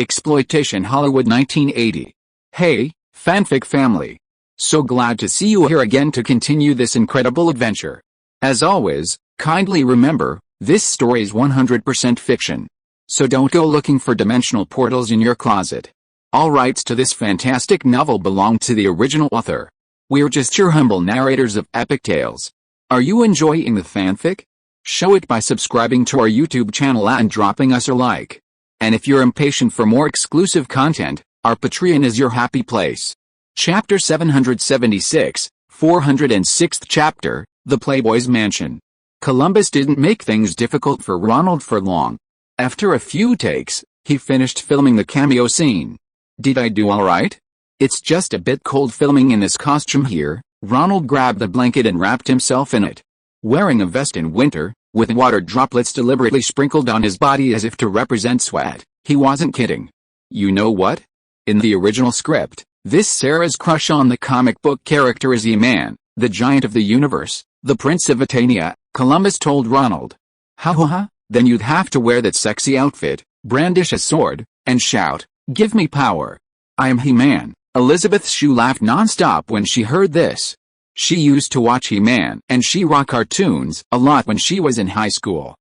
Exploitation Hollywood 1980. Hey, fanfic family. So glad to see you here again to continue this incredible adventure. As always, kindly remember, this story is 100% fiction. So don't go looking for dimensional portals in your closet. All rights to this fantastic novel belong to the original author. We're just your humble narrators of epic tales. Are you enjoying the fanfic? Show it by subscribing to our YouTube channel and dropping us a like. And if you're impatient for more exclusive content, our Patreon is your happy place. Chapter 776, 406th chapter, The Playboy's Mansion. Columbus didn't make things difficult for Ronald for long. After a few takes, he finished filming the cameo scene. Did I do alright? It's just a bit cold filming in this costume here. Ronald grabbed the blanket and wrapped himself in it. Wearing a vest in winter, with water droplets deliberately sprinkled on his body as if to represent sweat, he wasn't kidding. You know what? In the original script, this Sarah's crush on the comic book character is E-Man, the giant of the universe, the Prince of Etania, Columbus told Ronald. Ha, then you'd have to wear that sexy outfit, brandish a sword, and shout, "Give me power. I am He-Man." Elizabeth Shue laughed non-stop when she heard this. She used to watch He-Man and She-Ra cartoons a lot when she was in high school.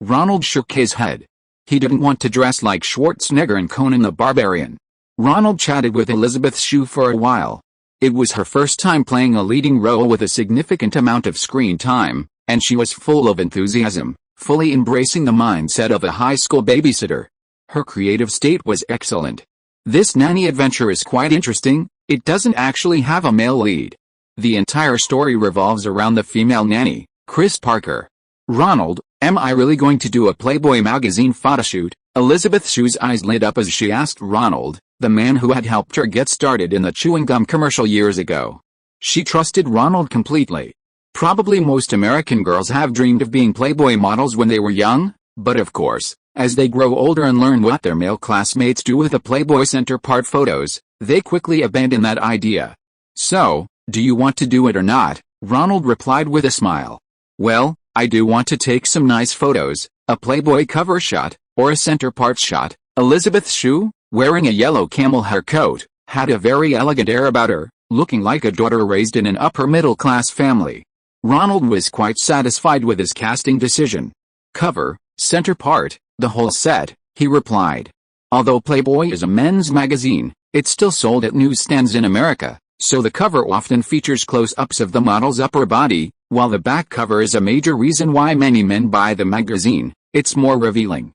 Ronald shook his head. He didn't want to dress like Schwarzenegger and Conan the Barbarian. Ronald chatted with Elizabeth Shue for a while. It was her first time playing a leading role with a significant amount of screen time, and she was full of enthusiasm, fully embracing the mindset of a high school babysitter. Her creative state was excellent. This nanny adventure is quite interesting. It doesn't actually have a male lead. The entire story revolves around the female nanny, Chris Parker. Ronald, am I really going to do a Playboy magazine photoshoot? Elizabeth Shue's eyes lit up as she asked Ronald, the man who had helped her get started in the chewing gum commercial years ago. She trusted Ronald completely. Probably most American girls have dreamed of being Playboy models when they were young, but of course, as they grow older and learn what their male classmates do with the Playboy center part photos, they quickly abandon that idea. So, do you want to do it or not? Ronald replied with a smile. Well, I do want to take some nice photos, a Playboy cover shot, or a center part shot. Elizabeth Shue, wearing a yellow camel hair coat, had a very elegant air about her, looking like a daughter raised in an upper middle class family. Ronald was quite satisfied with his casting decision. Cover, center part, the whole set, he replied. Although Playboy is a men's magazine, it's still sold at newsstands in America, so the cover often features close-ups of the model's upper body, while the back cover is a major reason why many men buy the magazine. It's more revealing.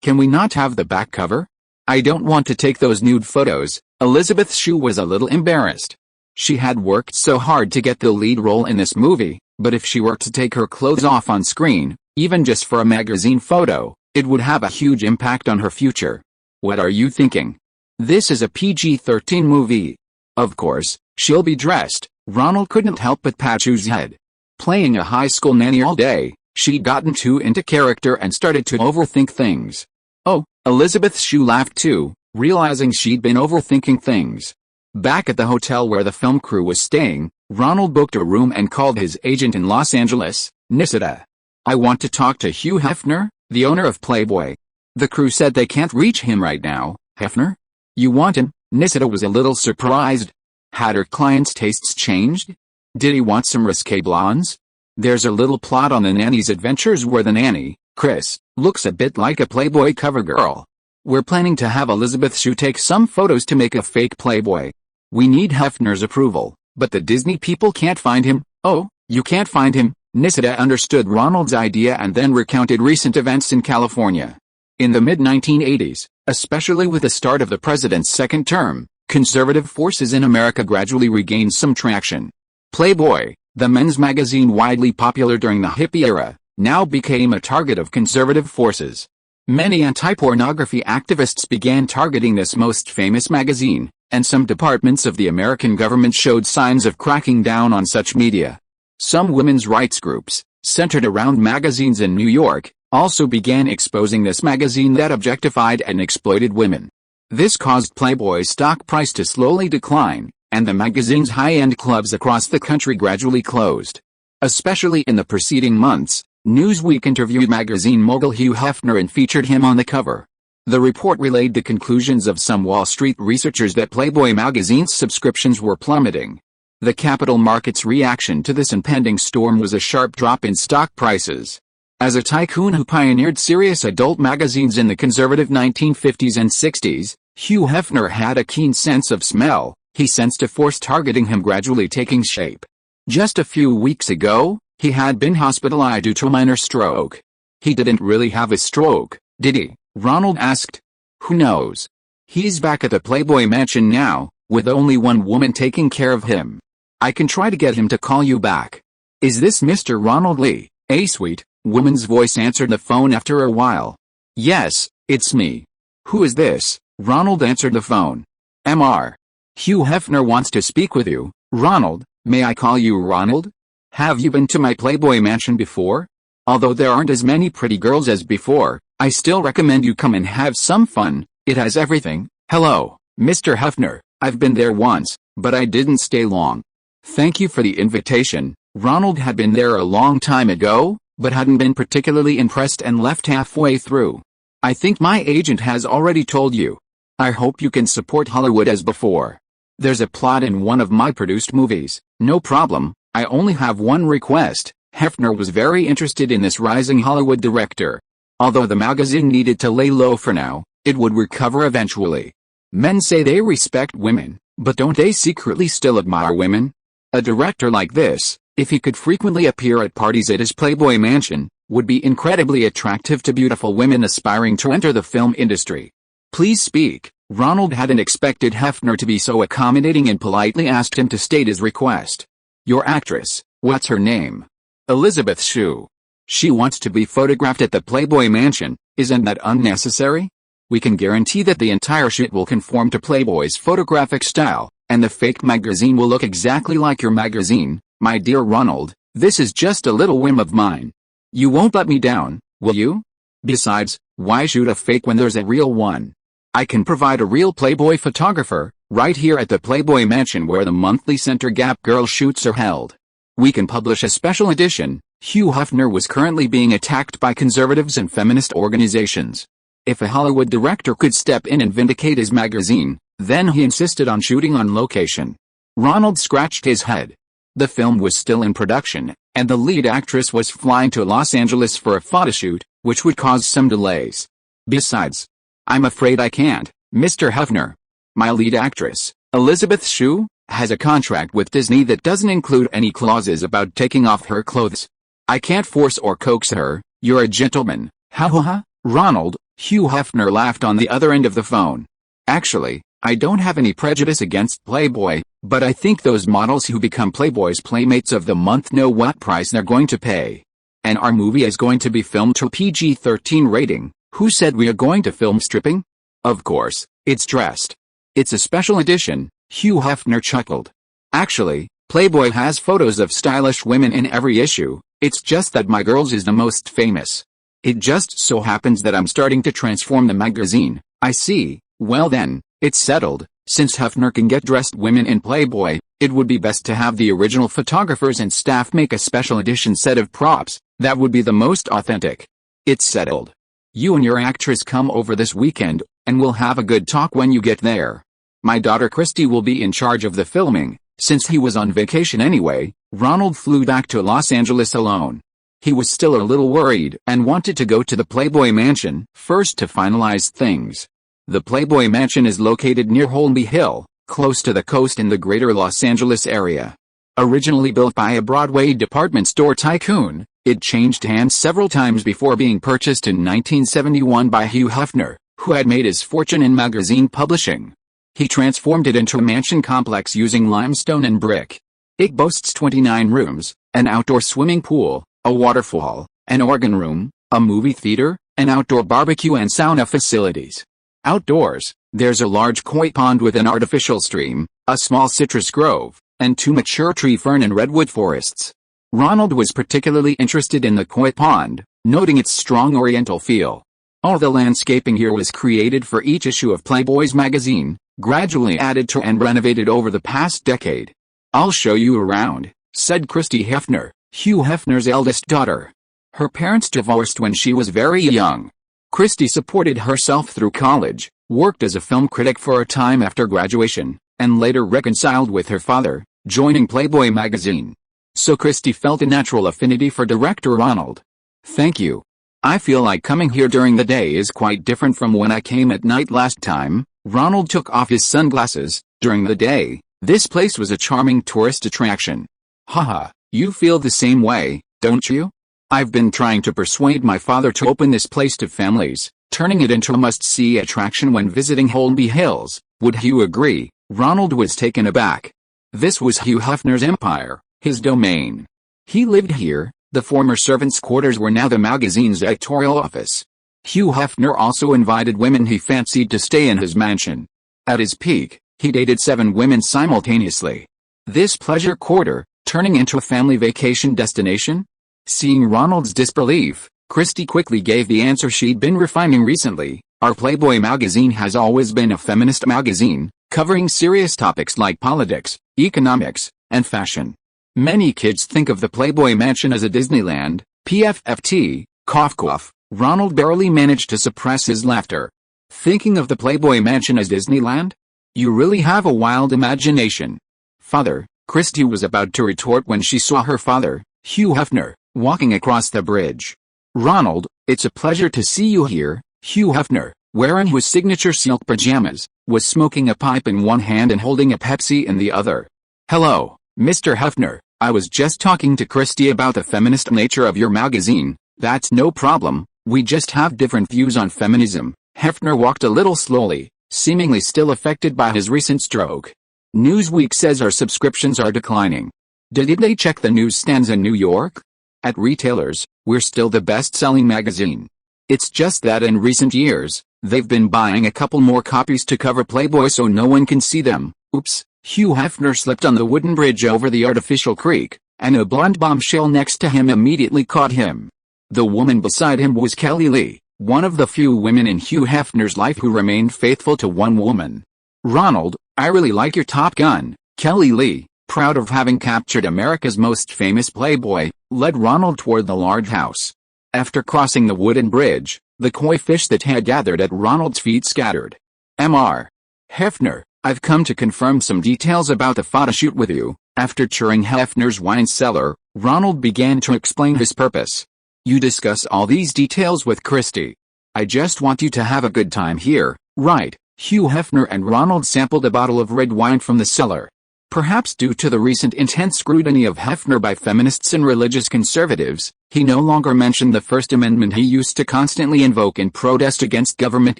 Can we not have the back cover? I don't want to take those nude photos. Elizabeth Shue was a little embarrassed. She had worked so hard to get the lead role in this movie, but if she were to take her clothes off on screen, even just for a magazine photo, it would have a huge impact on her future. What are you thinking? This is a PG-13 movie. Of course, she'll be dressed. Ronald couldn't help but pat Shue's head. Playing a high school nanny all day, she'd gotten too into character and started to overthink things. Oh, Elizabeth Shue laughed too, realizing she'd been overthinking things. Back at the hotel where the film crew was staying, Ronald booked a room and called his agent in Los Angeles, Nisida. I want to talk to Hugh Hefner, the owner of Playboy. The crew said they can't reach him right now. Hefner? You want him? Nisida was a little surprised. Had her client's tastes changed? Did he want some risque blondes? There's a little plot on the nanny's adventures where the nanny, Chris, looks a bit like a Playboy cover girl. We're planning to have Elizabeth Shue take some photos to make a fake Playboy. We need Hefner's approval, but the Disney people can't find him. Oh, you can't find him? Nisida understood Ronald's idea and then recounted recent events in California. In the mid-1980s, especially with the start of the president's second term, conservative forces in America gradually regained some traction. Playboy, the men's magazine widely popular during the hippie era, now became a target of conservative forces. Many anti-pornography activists began targeting this most famous magazine, and some departments of the American government showed signs of cracking down on such media. Some women's rights groups, centered around magazines in New York, also began exposing this magazine that objectified and exploited women. This caused Playboy's stock price to slowly decline, and the magazine's high-end clubs across the country gradually closed. Especially in the preceding months, Newsweek interviewed magazine mogul Hugh Hefner and featured him on the cover. The report relayed the conclusions of some Wall Street researchers that Playboy magazine's subscriptions were plummeting. The capital market's reaction to this impending storm was a sharp drop in stock prices. As a tycoon who pioneered serious adult magazines in the conservative 1950s and 60s, Hugh Hefner had a keen sense of smell. He sensed a force targeting him gradually taking shape. Just a few weeks ago, he had been hospitalized due to a minor stroke. He didn't really have a stroke, did he? Ronald asked. Who knows? He's back at the Playboy mansion now, with only one woman taking care of him. I can try to get him to call you back. Is this Mr. Ronald Lee? A sweet, woman's voice answered the phone after a while. Yes, it's me. Who is this? Ronald answered the phone. Mr. Hugh Hefner wants to speak with you. Ronald, may I call you Ronald? Have you been to my Playboy mansion before? Although there aren't as many pretty girls as before, I still recommend you come and have some fun. It has everything. Hello, Mr. Hefner. I've been there once, but I didn't stay long. Thank you for the invitation. Ronald had been there a long time ago, but hadn't been particularly impressed and left halfway through. I think my agent has already told you. I hope you can support Hollywood as before. There's a plot in one of my produced movies. No problem, I only have one request. Hefner was very interested in this rising Hollywood director. Although the magazine needed to lay low for now, it would recover eventually. Men say they respect women, but don't they secretly still admire women? A director like this, if he could frequently appear at parties at his Playboy mansion, would be incredibly attractive to beautiful women aspiring to enter the film industry. Please speak. Ronald hadn't expected Hefner to be so accommodating and politely asked him to state his request. Your actress, what's her name? Elizabeth Shue. She wants to be photographed at the Playboy mansion. Isn't that unnecessary? We can guarantee that the entire shoot will conform to Playboy's photographic style, and the fake magazine will look exactly like your magazine. My dear Ronald, this is just a little whim of mine. You won't let me down, will you? Besides, why shoot a fake when there's a real one? I can provide a real Playboy photographer, right here at the Playboy mansion where the monthly Center Gap Girl shoots are held. We can publish a special edition. Hugh Hefner was currently being attacked by conservatives and feminist organizations. If a Hollywood director could step in and vindicate his magazine, then he insisted on shooting on location. Ronald scratched his head. The film was still in production, and the lead actress was flying to Los Angeles for a photoshoot, which would cause some delays. Besides, I'm afraid I can't, Mr. Hefner. My lead actress, Elizabeth Shue, has a contract with Disney that doesn't include any clauses about taking off her clothes. I can't force or coax her. You're a gentleman. Ha ha ha. Ronald, Hugh Hefner laughed on the other end of the phone. Actually, I don't have any prejudice against Playboy, but I think those models who become Playboy's Playmates of the Month know what price they're going to pay. And our movie is going to be filmed to PG-13 rating. Who said we are going to film stripping? Of course, it's dressed. It's a special edition, Hugh Hefner chuckled. Actually, Playboy has photos of stylish women in every issue, it's just that my girl's is the most famous. It just so happens that I'm starting to transform the magazine. I see. Well then, it's settled. Since Hefner can get dressed women in Playboy, it would be best to have the original photographers and staff make a special edition set of props. That would be the most authentic. It's settled. You and your actress come over this weekend, and we'll have a good talk when you get there. My daughter Christy will be in charge of the filming. Since he was on vacation anyway, Ronald flew back to Los Angeles alone. He was still a little worried and wanted to go to the Playboy mansion first to finalize things. The Playboy mansion is located near Holmby Hill, close to the coast in the greater Los Angeles area. Originally built by a Broadway department store tycoon, it changed hands several times before being purchased in 1971 by Hugh Hefner, who had made his fortune in magazine publishing. He transformed it into a mansion complex using limestone and brick. It boasts 29 rooms, an outdoor swimming pool, a waterfall, an organ room, a movie theater, an outdoor barbecue and sauna facilities. Outdoors, there's a large koi pond with an artificial stream, a small citrus grove, and 2 mature tree fern and redwood forests. Ronald was particularly interested in the koi pond, noting its strong oriental feel. All the landscaping here was created for each issue of Playboy's magazine, gradually added to and renovated over the past decade. I'll show you around, said Christy Hefner, Hugh Hefner's eldest daughter. Her parents divorced when she was very young. Christie supported herself through college, worked as a film critic for a time after graduation, and later reconciled with her father, joining Playboy magazine. So Christie felt a natural affinity for director Ronald. Thank you. I feel like coming here during the day is quite different from when I came at night last time. Ronald took off his sunglasses. During the day, this place was a charming tourist attraction. Haha, you feel the same way, don't you? I've been trying to persuade my father to open this place to families, turning it into a must-see attraction when visiting Holmby Hills. Would Hugh agree? Ronald was taken aback. This was Hugh Hefner's empire, his domain. He lived here. The former servants' quarters were now the magazine's editorial office. Hugh Hefner also invited women he fancied to stay in his mansion. At his peak, he dated 7 women simultaneously. This pleasure quarter, turning into a family vacation destination? Seeing Ronald's disbelief, Christie quickly gave the answer she'd been refining recently. Our Playboy magazine has always been a feminist magazine, covering serious topics like politics, economics, and fashion. Many kids think of the Playboy Mansion as a Disneyland. PFFT, cough cough. Ronald barely managed to suppress his laughter. Thinking of the Playboy Mansion as Disneyland? You really have a wild imagination. Father, Christie was about to retort when she saw her father, Hugh Hefner, walking across the bridge. Ronald, it's a pleasure to see you here. Hugh Hefner, wearing his signature silk pajamas, was smoking a pipe in one hand and holding a Pepsi in the other. Hello, Mr. Hefner. I was just talking to Christie about the feminist nature of your magazine. That's no problem, we just have different views on feminism. Hefner walked a little slowly, seemingly still affected by his recent stroke. Newsweek says our subscriptions are declining. Did they check the newsstands in New York? At retailers, we're still the best-selling magazine. It's just that in recent years, they've been buying a couple more copies to cover Playboy so no one can see them. Oops. Hugh Hefner slipped on the wooden bridge over the artificial creek, and a blonde bombshell next to him immediately caught him. The woman beside him was Kelly Lee, one of the few women in Hugh Hefner's life who remained faithful to one woman. Ronald, I really like your Top Gun. Kelly Lee, proud of having captured America's most famous Playboy, led Ronald toward the large house. After crossing the wooden bridge, the koi fish that had gathered at Ronald's feet scattered. Mr. Hefner, I've come to confirm some details about the photoshoot with you. After touring Hefner's wine cellar, Ronald began to explain his purpose. You discuss all these details with Christie. I just want you to have a good time here, right? Hugh Hefner and Ronald sampled a bottle of red wine from the cellar. Perhaps due to the recent intense scrutiny of Hefner by feminists and religious conservatives, he no longer mentioned the First Amendment he used to constantly invoke in protest against government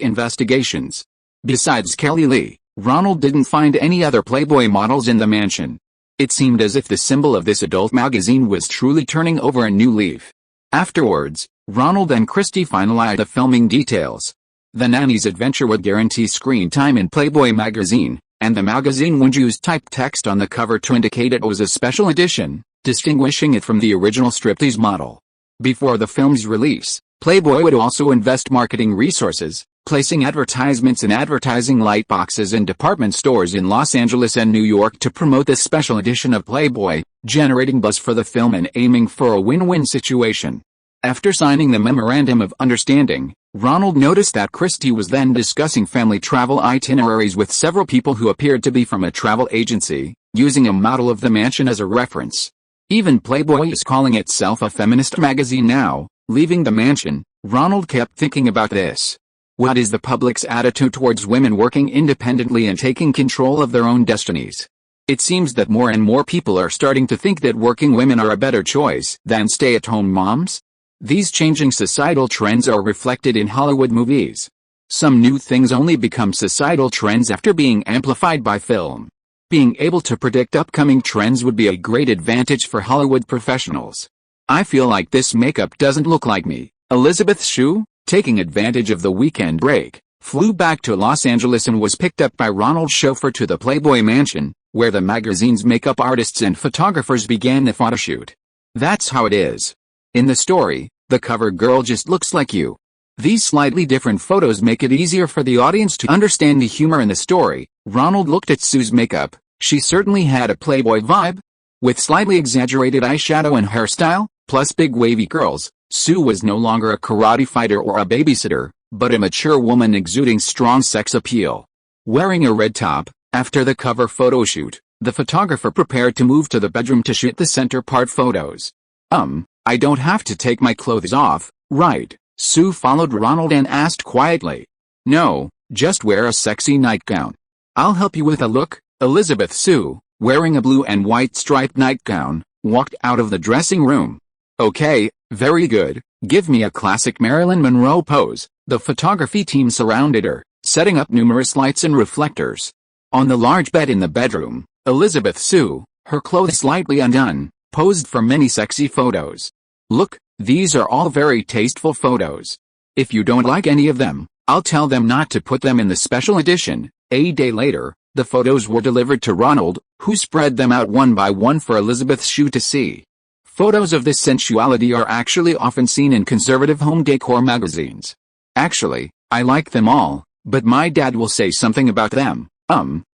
investigations. Besides Kelly Lee, Ronald didn't find any other Playboy models in the mansion. It seemed as if the symbol of this adult magazine was truly turning over a new leaf. Afterwards, Ronald and Christie finalized the filming details. The nanny's adventure would guarantee screen time in Playboy magazine, and the magazine would use typed text on the cover to indicate it was a special edition, distinguishing it from the original striptease model. Before the film's release, Playboy would also invest marketing resources, placing advertisements in advertising lightboxes in department stores in Los Angeles and New York to promote this special edition of Playboy, generating buzz for the film and aiming for a win-win situation. After signing the Memorandum of Understanding, Ronald noticed that Christie was then discussing family travel itineraries with several people who appeared to be from a travel agency, using a model of the mansion as a reference. Even Playboy is calling itself a feminist magazine now. Leaving the mansion, Ronald kept thinking about this. What is the public's attitude towards women working independently and taking control of their own destinies? It seems that more and more people are starting to think that working women are a better choice than stay-at-home moms. These changing societal trends are reflected in Hollywood movies. Some new things only become societal trends after being amplified by film. Being able to predict upcoming trends would be a great advantage for Hollywood professionals. I feel like this makeup doesn't look like me. Elizabeth Shue, taking advantage of the weekend break, flew back to Los Angeles and was picked up by Ronald's chauffeur to the Playboy Mansion, where the magazine's makeup artists and photographers began the photoshoot. That's how it is. In the story, the cover girl just looks like you. These slightly different photos make it easier for the audience to understand the humor in the story. Ronald looked at Sue's makeup. She certainly had a Playboy vibe. With slightly exaggerated eyeshadow and hairstyle, plus big wavy curls, Sue was no longer a karate fighter or a babysitter. but a mature woman exuding strong sex appeal. Wearing a red top, after the cover photo shoot, the photographer prepared to move to the bedroom to shoot the center part photos. I don't have to take my clothes off, right? Sue followed Ronald and asked quietly. No, just wear a sexy nightgown. I'll help you with a look. Elizabeth Sue, wearing a blue and white striped nightgown, walked out of the dressing room. Okay, very good, give me a classic Marilyn Monroe pose. The photography team surrounded her, setting up numerous lights and reflectors. On the large bed in the bedroom, Elizabeth Sue, her clothes slightly undone, posed for many sexy photos. Look, these are all very tasteful photos. If you don't like any of them, I'll tell them not to put them in the special edition. A day later, the photos were delivered to Ronald, who spread them out one by one for Elizabeth Sue to see. Photos of this sensuality are actually often seen in conservative home decor magazines. Actually, I like them all, but my dad will say something about them.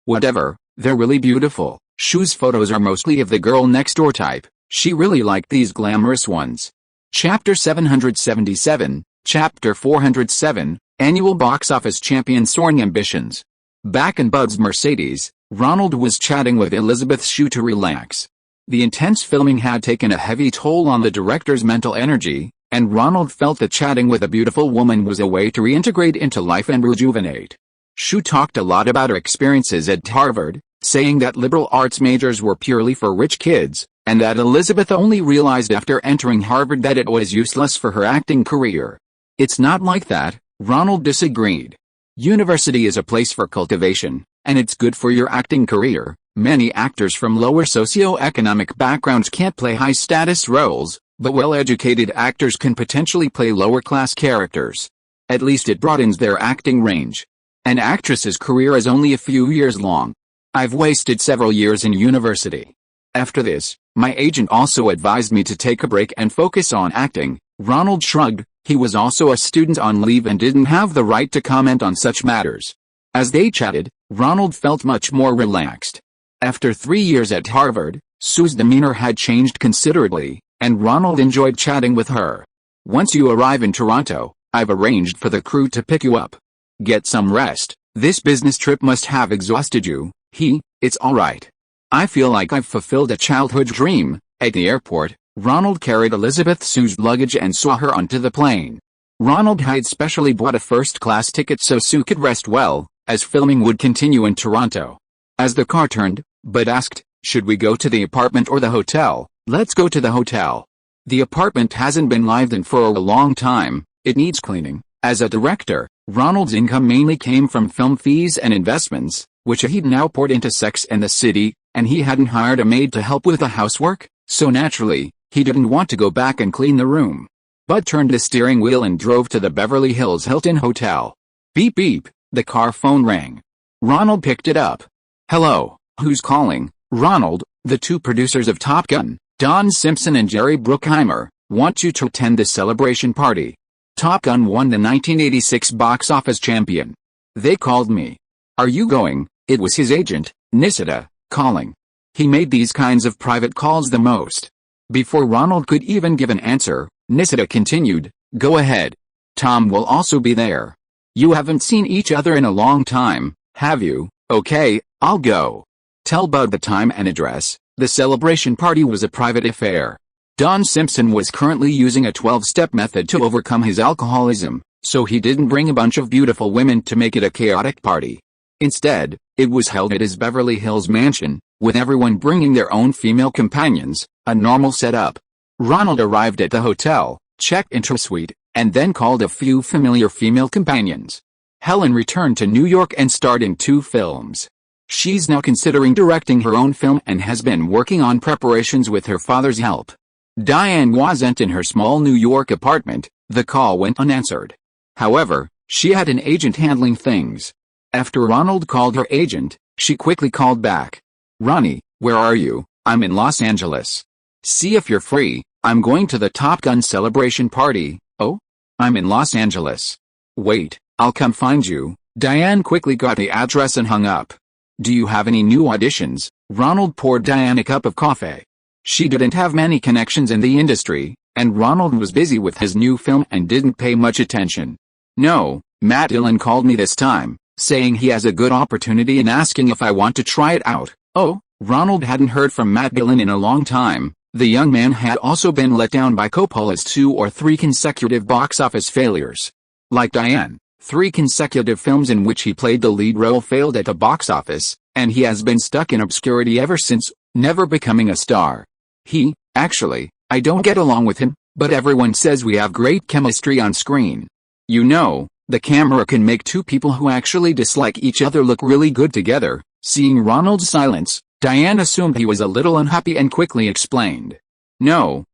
Whatever, they're really beautiful. Sue's photos are mostly of the girl next door type. She really liked these glamorous ones. Chapter 777, Chapter 407, Annual Box Office Champion Soaring Ambitions. Back in Bud's Mercedes, Ronald was chatting with Elizabeth Sue to relax. The intense filming had taken a heavy toll on the director's mental energy, and Ronald felt that chatting with a beautiful woman was a way to reintegrate into life and rejuvenate. Sue talked a lot about her experiences at Harvard, saying that liberal arts majors were purely for rich kids, and that Elizabeth only realized after entering Harvard that it was useless for her acting career. It's not like that, Ronald disagreed. University is a place for cultivation, and it's good for your acting career. Many actors from lower socioeconomic backgrounds can't play high-status roles, but well-educated actors can potentially play lower-class characters. At least it broadens their acting range. An actress's career is only a few years long. I've wasted several years in university. After this, my agent also advised me to take a break and focus on acting. Ronald shrugged. He was also a student on leave and didn't have the right to comment on such matters. As they chatted, Ronald felt much more relaxed. After 3 years at Harvard, Sue's demeanor had changed considerably, and Ronald enjoyed chatting with her. Once you arrive in Toronto, I've arranged for the crew to pick you up. Get some rest. This business trip must have exhausted you. It's alright. I feel like I've fulfilled a childhood dream. At the airport, Ronald carried Elizabeth Sue's luggage and saw her onto the plane. Ronald had specially bought a first-class ticket so Sue could rest well, as filming would continue in Toronto. As the car turned, Bud asked, should we go to the apartment or the hotel? Let's go to the hotel. The apartment hasn't been lived in for a long time, it needs cleaning. As a director, Ronald's income mainly came from film fees and investments, which he'd now poured into Sex and the City, and he hadn't hired a maid to help with the housework, so naturally, he didn't want to go back and clean the room. Bud turned the steering wheel and drove to the Beverly Hills Hilton Hotel. Beep beep, the car phone rang. Ronald picked it up. Hello, who's calling? Ronald, the two producers of Top Gun, Don Simpson and Jerry Bruckheimer, want you to attend the celebration party. Top Gun won the 1986 box office champion. They called me. Are you going? It was his agent, Nisita, calling. He made these kinds of private calls the most. Before Ronald could even give an answer, Nisita continued, go ahead. Tom will also be there. You haven't seen each other in a long time, have you? Okay, I'll go. Tell Bud the time and address. The celebration party was a private affair. Don Simpson was currently using a 12-step method to overcome his alcoholism, so he didn't bring a bunch of beautiful women to make it a chaotic party. Instead, it was held at his Beverly Hills mansion, with everyone bringing their own female companions, a normal setup. Ronald arrived at the hotel, checked into a suite, and then called a few familiar female companions. Helen returned to New York and starred in 2 films. She's now considering directing her own film and has been working on preparations with her father's help. Diane wasn't in her small New York apartment. The call went unanswered. However, she had an agent handling things. After Ronald called her agent, she quickly called back. Ronnie, where are you? I'm in Los Angeles. See if you're free, I'm going to the Top Gun celebration party. Oh? I'm in Los Angeles. Wait, I'll come find you. Diane quickly got the address and hung up. Do you have any new auditions? Ronald poured Diane a cup of coffee. She didn't have many connections in the industry, and Ronald was busy with his new film and didn't pay much attention. No, Matt Dillon called me this time, saying he has a good opportunity and asking if I want to try it out. Oh, Ronald hadn't heard from Matt Dillon in a long time. The young man had also been let down by Coppola's 2 or 3 consecutive box office failures. Like Diane, 3 consecutive films in which he played the lead role failed at the box office, and he has been stuck in obscurity ever since, never becoming a star. Actually, I don't get along with him, but everyone says we have great chemistry on screen. You know, the camera can make 2 people who actually dislike each other look really good together. Seeing Ronald's silence, Diane assumed he was a little unhappy and quickly explained. No,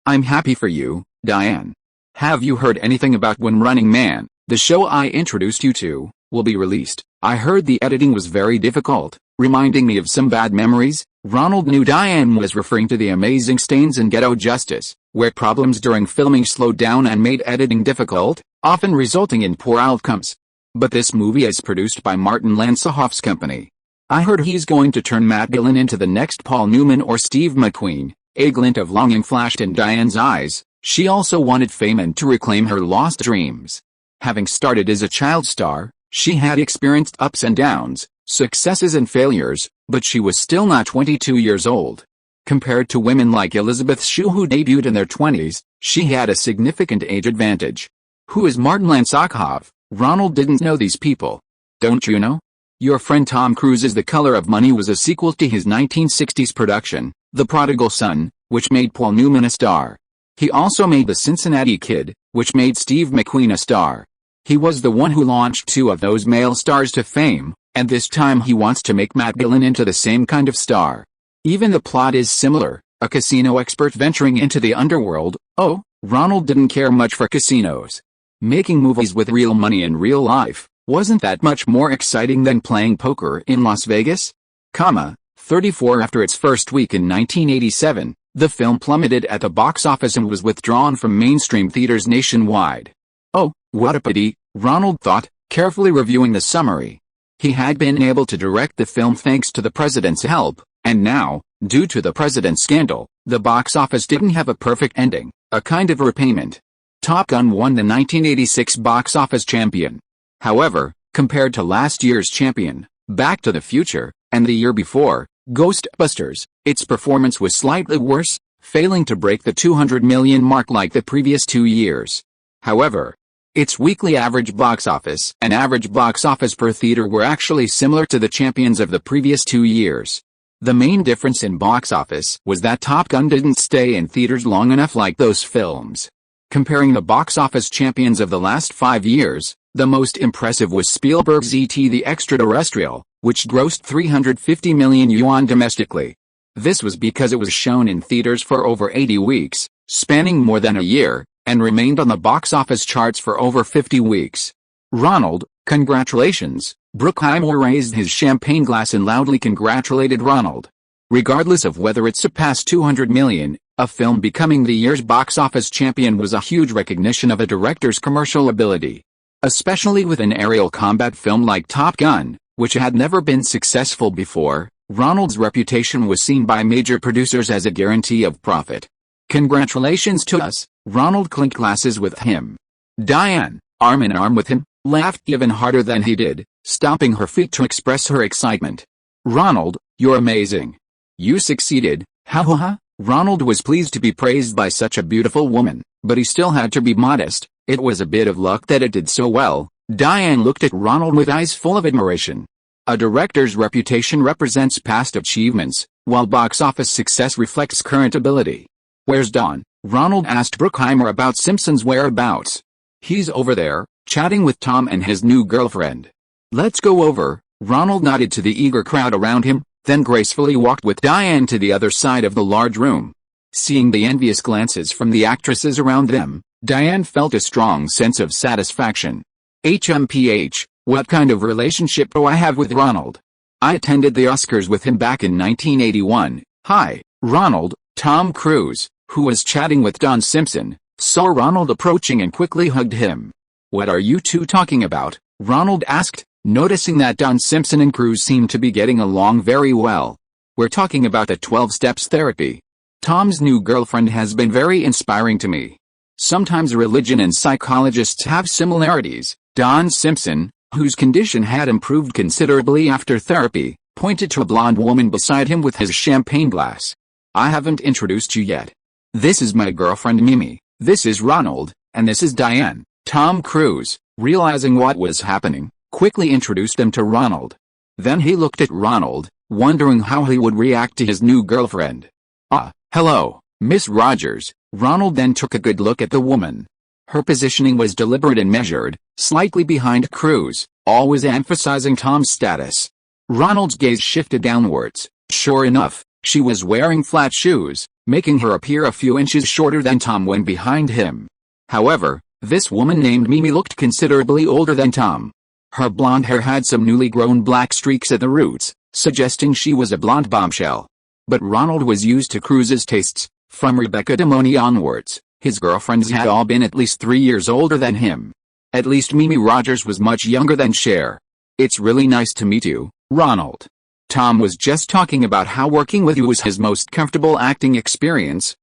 I'm happy for you, Diane. Have you heard anything about When Running Man, the show I introduced you to, will be released? I heard the editing was very difficult, reminding me of some bad memories. Ronald knew Diane was referring to The Amazing Stains and Ghetto Justice, where problems during filming slowed down and made editing difficult, often resulting in poor outcomes. But this movie is produced by Martin Lanzhoff's company. I heard he's going to turn Matt Dillon into the next Paul Newman or Steve McQueen. A glint of longing flashed in Diane's eyes. She also wanted fame and to reclaim her lost dreams. Having started as a child star, she had experienced ups and downs, successes and failures, but she was still not 22 years old. Compared to women like Elizabeth Shue who debuted in their 20s, she had a significant age advantage. Who is Martin Lanzhoff? Ronald didn't know these people. Don't you know? Your Friend Tom Cruise's The Color of Money was a sequel to his 1960s production, The Prodigal Son, which made Paul Newman a star. He also made The Cincinnati Kid, which made Steve McQueen a star. He was the one who launched 2 of those male stars to fame, and this time he wants to make Matt Dillon into the same kind of star. Even the plot is similar, a casino expert venturing into the underworld. Oh, Ronald didn't care much for casinos. Making movies with real money in real life, wasn't that much more exciting than playing poker in Las Vegas? 34 After its first week in 1987, the film plummeted at the box office and was withdrawn from mainstream theaters nationwide. Oh, what a pity, Ronald thought, carefully reviewing the summary. He had been able to direct the film thanks to the president's help, and now, due to the president's scandal, the box office didn't have a perfect ending, a kind of repayment. Top Gun won the 1986 box office champion. However, compared to last year's champion, Back to the Future, and the year before, Ghostbusters, its performance was slightly worse, failing to break the $200 million mark like the previous 2 years. However, its weekly average box office and average box office per theater were actually similar to the champions of the previous 2 years. The main difference in box office was that Top Gun didn't stay in theaters long enough like those films. Comparing the box office champions of the last 5 years, the most impressive was Spielberg's E.T. the Extraterrestrial, which grossed 350 million yuan domestically. This was because it was shown in theaters for over 80 weeks, spanning more than a year, and remained on the box office charts for over 50 weeks. Ronald, congratulations! Bruckheimer raised his champagne glass and loudly congratulated Ronald. Regardless of whether it surpassed 200 million, a film becoming the year's box office champion was a huge recognition of a director's commercial ability. Especially with an aerial combat film like Top Gun, which had never been successful before, Ronald's reputation was seen by major producers as a guarantee of profit. Congratulations to us, Ronald clinked glasses with him. Diane, arm in arm with him, laughed even harder than he did, stomping her feet to express her excitement. Ronald, you're amazing. You succeeded, ha ha ha. Ronald was pleased to be praised by such a beautiful woman, but he still had to be modest. It was a bit of luck that it did so well. Diane looked at Ronald with eyes full of admiration. A director's reputation represents past achievements, while box office success reflects current ability. Where's Don? Ronald asked Bruckheimer about Simpson's whereabouts. He's over there, chatting with Tom and his new girlfriend. Let's go over. Ronald nodded to the eager crowd around him, then gracefully walked with Diane to the other side of the large room. Seeing the envious glances from the actresses around them, Diane felt a strong sense of satisfaction. HMPH, what kind of relationship do I have with Ronald? I attended the Oscars with him back in 1981. Hi, Ronald. Tom Cruise, who was chatting with Don Simpson, saw Ronald approaching and quickly hugged him. What are you two talking about? Ronald asked, noticing that Don Simpson and Cruise seemed to be getting along very well. We're talking about the 12 steps therapy. Tom's new girlfriend has been very inspiring to me. Sometimes religion and psychologists have similarities. Don Simpson, whose condition had improved considerably after therapy, pointed to a blonde woman beside him with his champagne glass. I haven't introduced you yet. This is my girlfriend Mimi, this is Ronald, and this is Diane. Tom Cruise, realizing what was happening, quickly introduced them to Ronald. Then he looked at Ronald, wondering how he would react to his new girlfriend. Hello, Miss Rogers. Ronald then took a good look at the woman. Her positioning was deliberate and measured, slightly behind Cruise, always emphasizing Tom's status. Ronald's gaze shifted downwards. Sure enough, she was wearing flat shoes, making her appear a few inches shorter than Tom when behind him. However, this woman named Mimi looked considerably older than Tom. Her blonde hair had some newly grown black streaks at the roots, suggesting she was a blonde bombshell. But Ronald was used to Cruise's tastes. From Rebecca De Moni onwards, his girlfriends had all been at least 3 years older than him. At least Mimi Rogers was much younger than Cher. It's really nice to meet you, Ronald. Tom was just talking about how working with you was his most comfortable acting experience.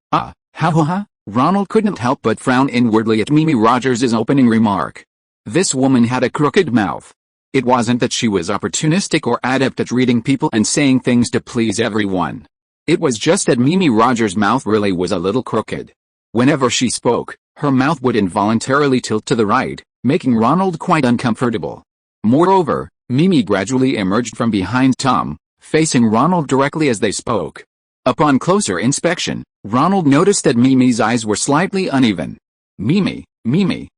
Ronald couldn't help but frown inwardly at Mimi Rogers' opening remark. This woman had a crooked mouth. It wasn't that she was opportunistic or adept at reading people and saying things to please everyone. It was just that Mimi Rogers' mouth really was a little crooked. Whenever she spoke, her mouth would involuntarily tilt to the right, making Ronald quite uncomfortable. Moreover, Mimi gradually emerged from behind Tom, facing Ronald directly as they spoke. Upon closer inspection, Ronald noticed that Mimi's eyes were slightly uneven. Mimi,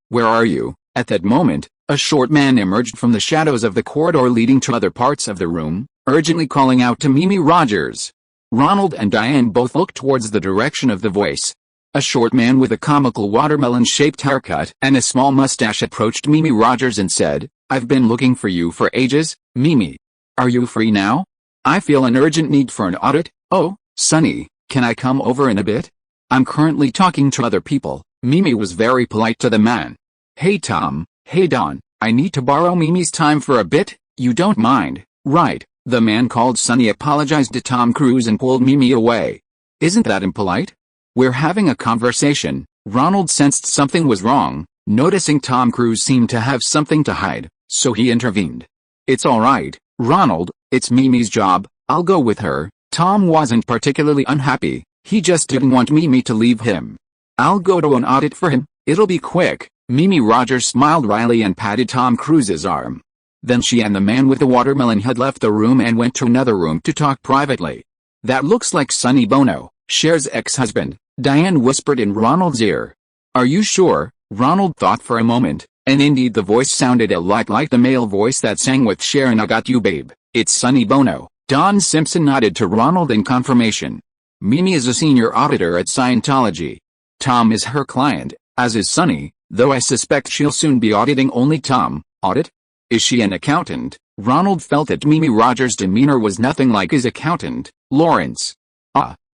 where are you? At that moment, a short man emerged from the shadows of the corridor leading to other parts of the room, urgently calling out to Mimi Rogers. Ronald and Diane both looked towards the direction of the voice. A short man with a comical watermelon-shaped haircut and a small mustache approached Mimi Rogers and said, I've been looking for you for ages, Mimi. Are you free now? I feel an urgent need for an audit. Oh, Sonny, can I come over in a bit? I'm currently talking to other people. Mimi was very polite to the man. Hey Tom, hey Don, I need to borrow Mimi's time for a bit, you don't mind, right? The man called Sonny apologized to Tom Cruise and pulled Mimi away. Isn't that impolite? We're having a conversation. Ronald sensed something was wrong, noticing Tom Cruise seemed to have something to hide, so he intervened. It's alright, Ronald, it's Mimi's job, I'll go with her. Tom wasn't particularly unhappy, he just didn't want Mimi to leave him. I'll go to an audit for him, it'll be quick. Mimi Rogers smiled wryly and patted Tom Cruise's arm. Then she and the man with the watermelon had left the room and went to another room to talk privately. That looks like Sonny Bono, Cher's ex-husband, Diane whispered in Ronald's ear. Are you sure? Ronald thought for a moment, and indeed the voice sounded a lot like the male voice that sang with Cher in I Got You Babe. It's Sonny Bono. Don Simpson nodded to Ronald in confirmation. Mimi is a senior auditor at Scientology. Tom is her client, as is Sonny, though I suspect she'll soon be auditing only Tom. Audit? Is she an accountant? Ronald felt that Mimi Rogers' demeanor was nothing like his accountant, Lawrence.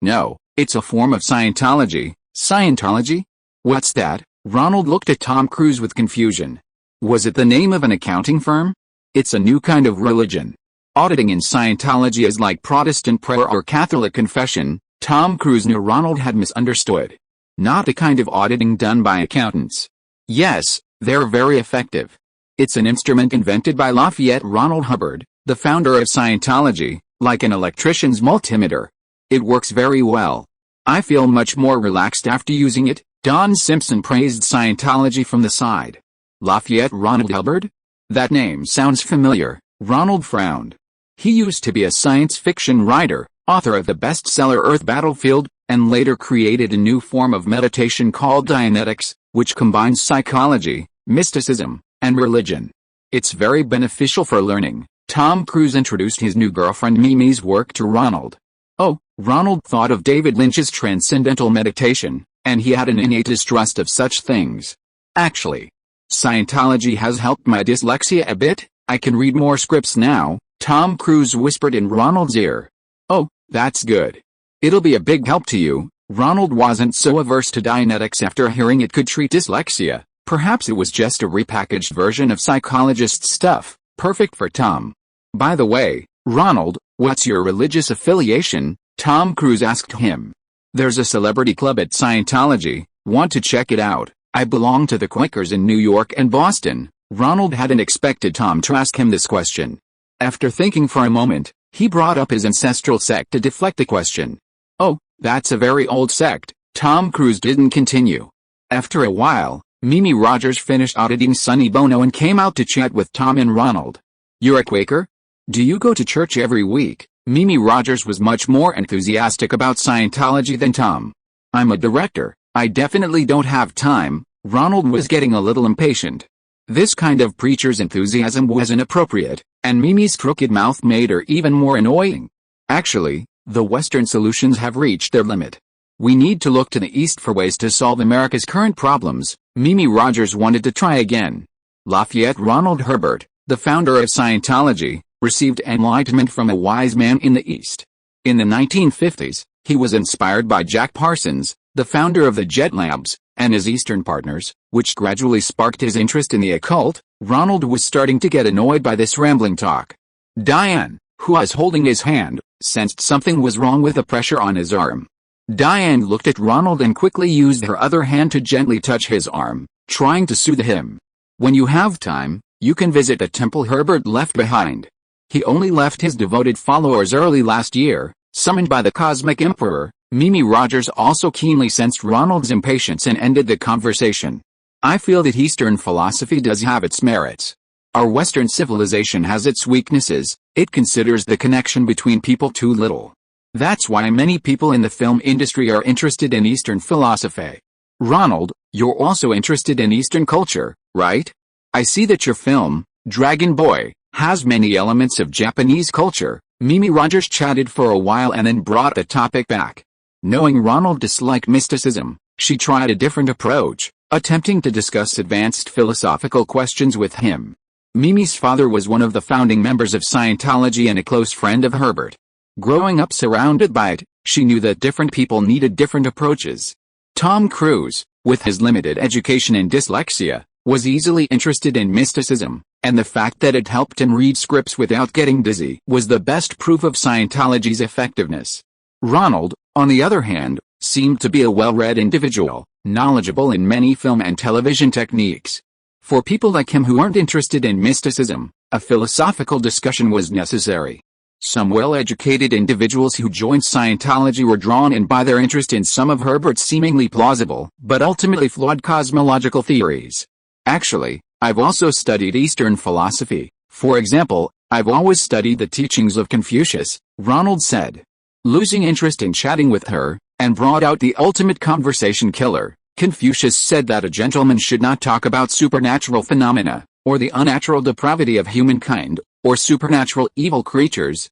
No, it's a form of Scientology. Scientology? What's that? Ronald looked at Tom Cruise with confusion. Was it the name of an accounting firm? It's a new kind of religion. Auditing in Scientology is like Protestant prayer or Catholic confession. Tom Cruise knew Ronald had misunderstood. Not the kind of auditing done by accountants. Yes, they're very effective. It's an instrument invented by Lafayette Ronald Hubbard, the founder of Scientology, like an electrician's multimeter. It works very well. I feel much more relaxed after using it. Don Simpson praised Scientology from the side. Lafayette Ronald Hubbard? That name sounds familiar. Ronald frowned. He used to be a science fiction writer, author of the bestseller Earth Battlefield, and later created a new form of meditation called Dianetics, which combines psychology, mysticism, and religion. It's very beneficial for learning. Tom Cruise introduced his new girlfriend Mimi's work to Ronald. Oh, Ronald thought of David Lynch's Transcendental Meditation, and he had an innate distrust of such things. Actually, Scientology has helped my dyslexia a bit. I can read more scripts now, Tom Cruise whispered in Ronald's ear. Oh, that's good. It'll be a big help to you. Ronald wasn't so averse to Dianetics after hearing it could treat dyslexia. Perhaps it was just a repackaged version of psychologist stuff, perfect for Tom. By the way, Ronald, what's your religious affiliation? Tom Cruise asked him. There's a celebrity club at Scientology, Want to check it out? I belong to the Quakers in New York and Boston. Ronald hadn't expected Tom to ask him this question. After thinking for a moment, he brought up his ancestral sect to deflect the question. Oh, that's a very old sect. Tom Cruise didn't continue. After a while, Mimi Rogers finished auditing Sonny Bono and came out to chat with Tom and Ronald. You're a Quaker? Do you go to church every week? Mimi Rogers was much more enthusiastic about Scientology than Tom. I'm a director. I definitely don't have time. Ronald was getting a little impatient. This kind of preacher's enthusiasm was inappropriate, and Mimi's crooked mouth made her even more annoying. Actually, the Western solutions have reached their limit. We need to look to the East for ways to solve America's current problems. Mimi Rogers wanted to try again. Lafayette Ronald Herbert, the founder of Scientology, received enlightenment from a wise man in the East. In the 1950s, he was inspired by Jack Parsons, the founder of the Jet Labs, and his Eastern partners, which gradually sparked his interest in the occult. Ronald was starting to get annoyed by this rambling talk. Diane, who was holding his hand, sensed something was wrong with the pressure on his arm. Diane looked at Ronald and quickly used her other hand to gently touch his arm, trying to soothe him. When you have time, you can visit the temple Herbert left behind. He only left his devoted followers early last year, summoned by the Cosmic Emperor. Mimi Rogers also keenly sensed Ronald's impatience and ended the conversation. I feel that Eastern philosophy does have its merits. Our Western civilization has its weaknesses. It considers the connection between people too little. That's why many people in the film industry are interested in Eastern philosophy. Ronald, you're also interested in Eastern culture, right? I see that your film, Dragon Boy, has many elements of Japanese culture. Mimi Rogers chatted for a while and then brought the topic back. Knowing Ronald disliked mysticism, she tried a different approach, attempting to discuss advanced philosophical questions with him. Mimi's father was one of the founding members of Scientology and a close friend of Herbert. Growing up surrounded by it, she knew that different people needed different approaches. Tom Cruise, with his limited education and dyslexia, was easily interested in mysticism, and the fact that it helped him read scripts without getting dizzy was the best proof of Scientology's effectiveness. Ronald, on the other hand, seemed to be a well-read individual, knowledgeable in many film and television techniques. For people like him who aren't interested in mysticism, a philosophical discussion was necessary. Some well-educated individuals who joined Scientology were drawn in by their interest in some of Herbert's seemingly plausible, but ultimately flawed cosmological theories. Actually, I've also studied Eastern philosophy. For example, I've always studied the teachings of Confucius, Ronald said. Losing interest in chatting with her, and brought out the ultimate conversation killer. Confucius said that a gentleman should not talk about supernatural phenomena, or the unnatural depravity of humankind, or supernatural evil creatures.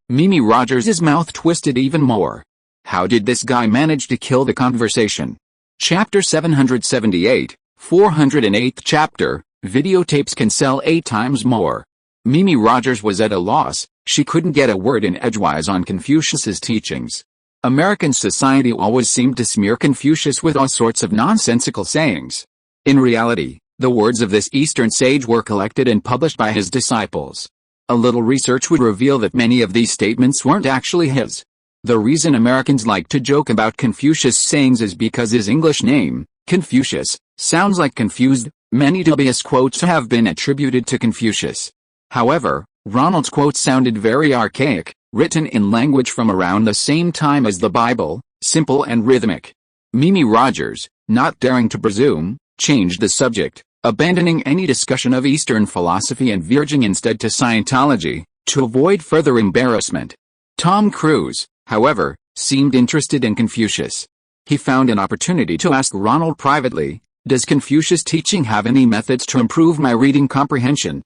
Mimi Rogers' mouth twisted even more. How did this guy manage to kill the conversation? Chapter 778, 408th chapter, videotapes can sell 8 times more. Mimi Rogers was at a loss. She couldn't get a word in edgewise on Confucius's teachings. American society always seemed to smear Confucius with all sorts of nonsensical sayings. In reality, the words of this Eastern sage were collected and published by his disciples. A little research would reveal that many of these statements weren't actually his. The reason Americans like to joke about Confucius' sayings is because his English name, Confucius, sounds like confused. Many dubious quotes have been attributed to Confucius. However, Ronald's quote sounded very archaic, written in language from around the same time as the Bible, simple and rhythmic. Mimi Rogers, not daring to presume, changed the subject, abandoning any discussion of Eastern philosophy and verging instead to Scientology, to avoid further embarrassment. Tom Cruise, however, seemed interested in Confucius. He found an opportunity to ask Ronald privately, "Does Confucius' teaching have any methods to improve my reading comprehension?"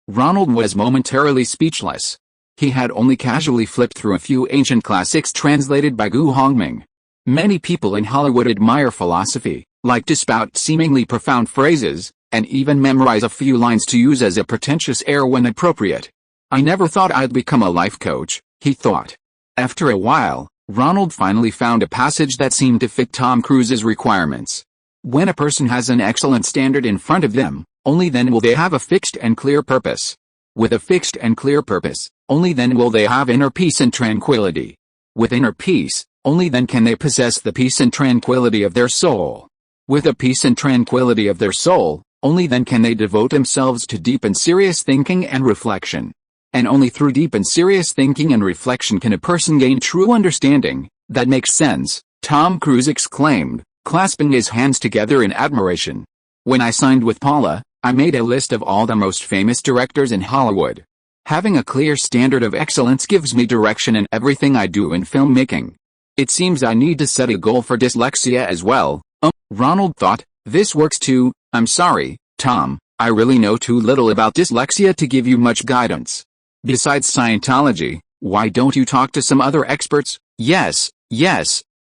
Ronald was momentarily speechless. He had only casually flipped through a few ancient classics translated by Gu Hongming. Many people in Hollywood admire philosophy, like to spout seemingly profound phrases, and even memorize a few lines to use as a pretentious air when appropriate. I never thought I'd become a life coach, he thought. After a while, Ronald finally found a passage that seemed to fit Tom Cruise's requirements. When a person has an excellent standard in front of them, only then will they have a fixed and clear purpose. With a fixed and clear purpose, only then will they have inner peace and tranquility. With inner peace, only then can they possess the peace and tranquility of their soul. with the peace and tranquility of their soul. Only then can they devote themselves to deep and serious thinking and reflection. And only through deep and serious thinking and reflection can a person gain true understanding. That makes sense, Tom Cruise exclaimed, clasping his hands together in admiration. When I signed with Paula, I made a list of all the most famous directors in Hollywood. Having a clear standard of excellence gives me direction in everything I do in filmmaking. It seems I need to set a goal for dyslexia as well. Ronald thought, this works too. I'm sorry, Tom, I really know too little about dyslexia to give you much guidance. Besides Scientology, why don't you talk to some other experts? Yes,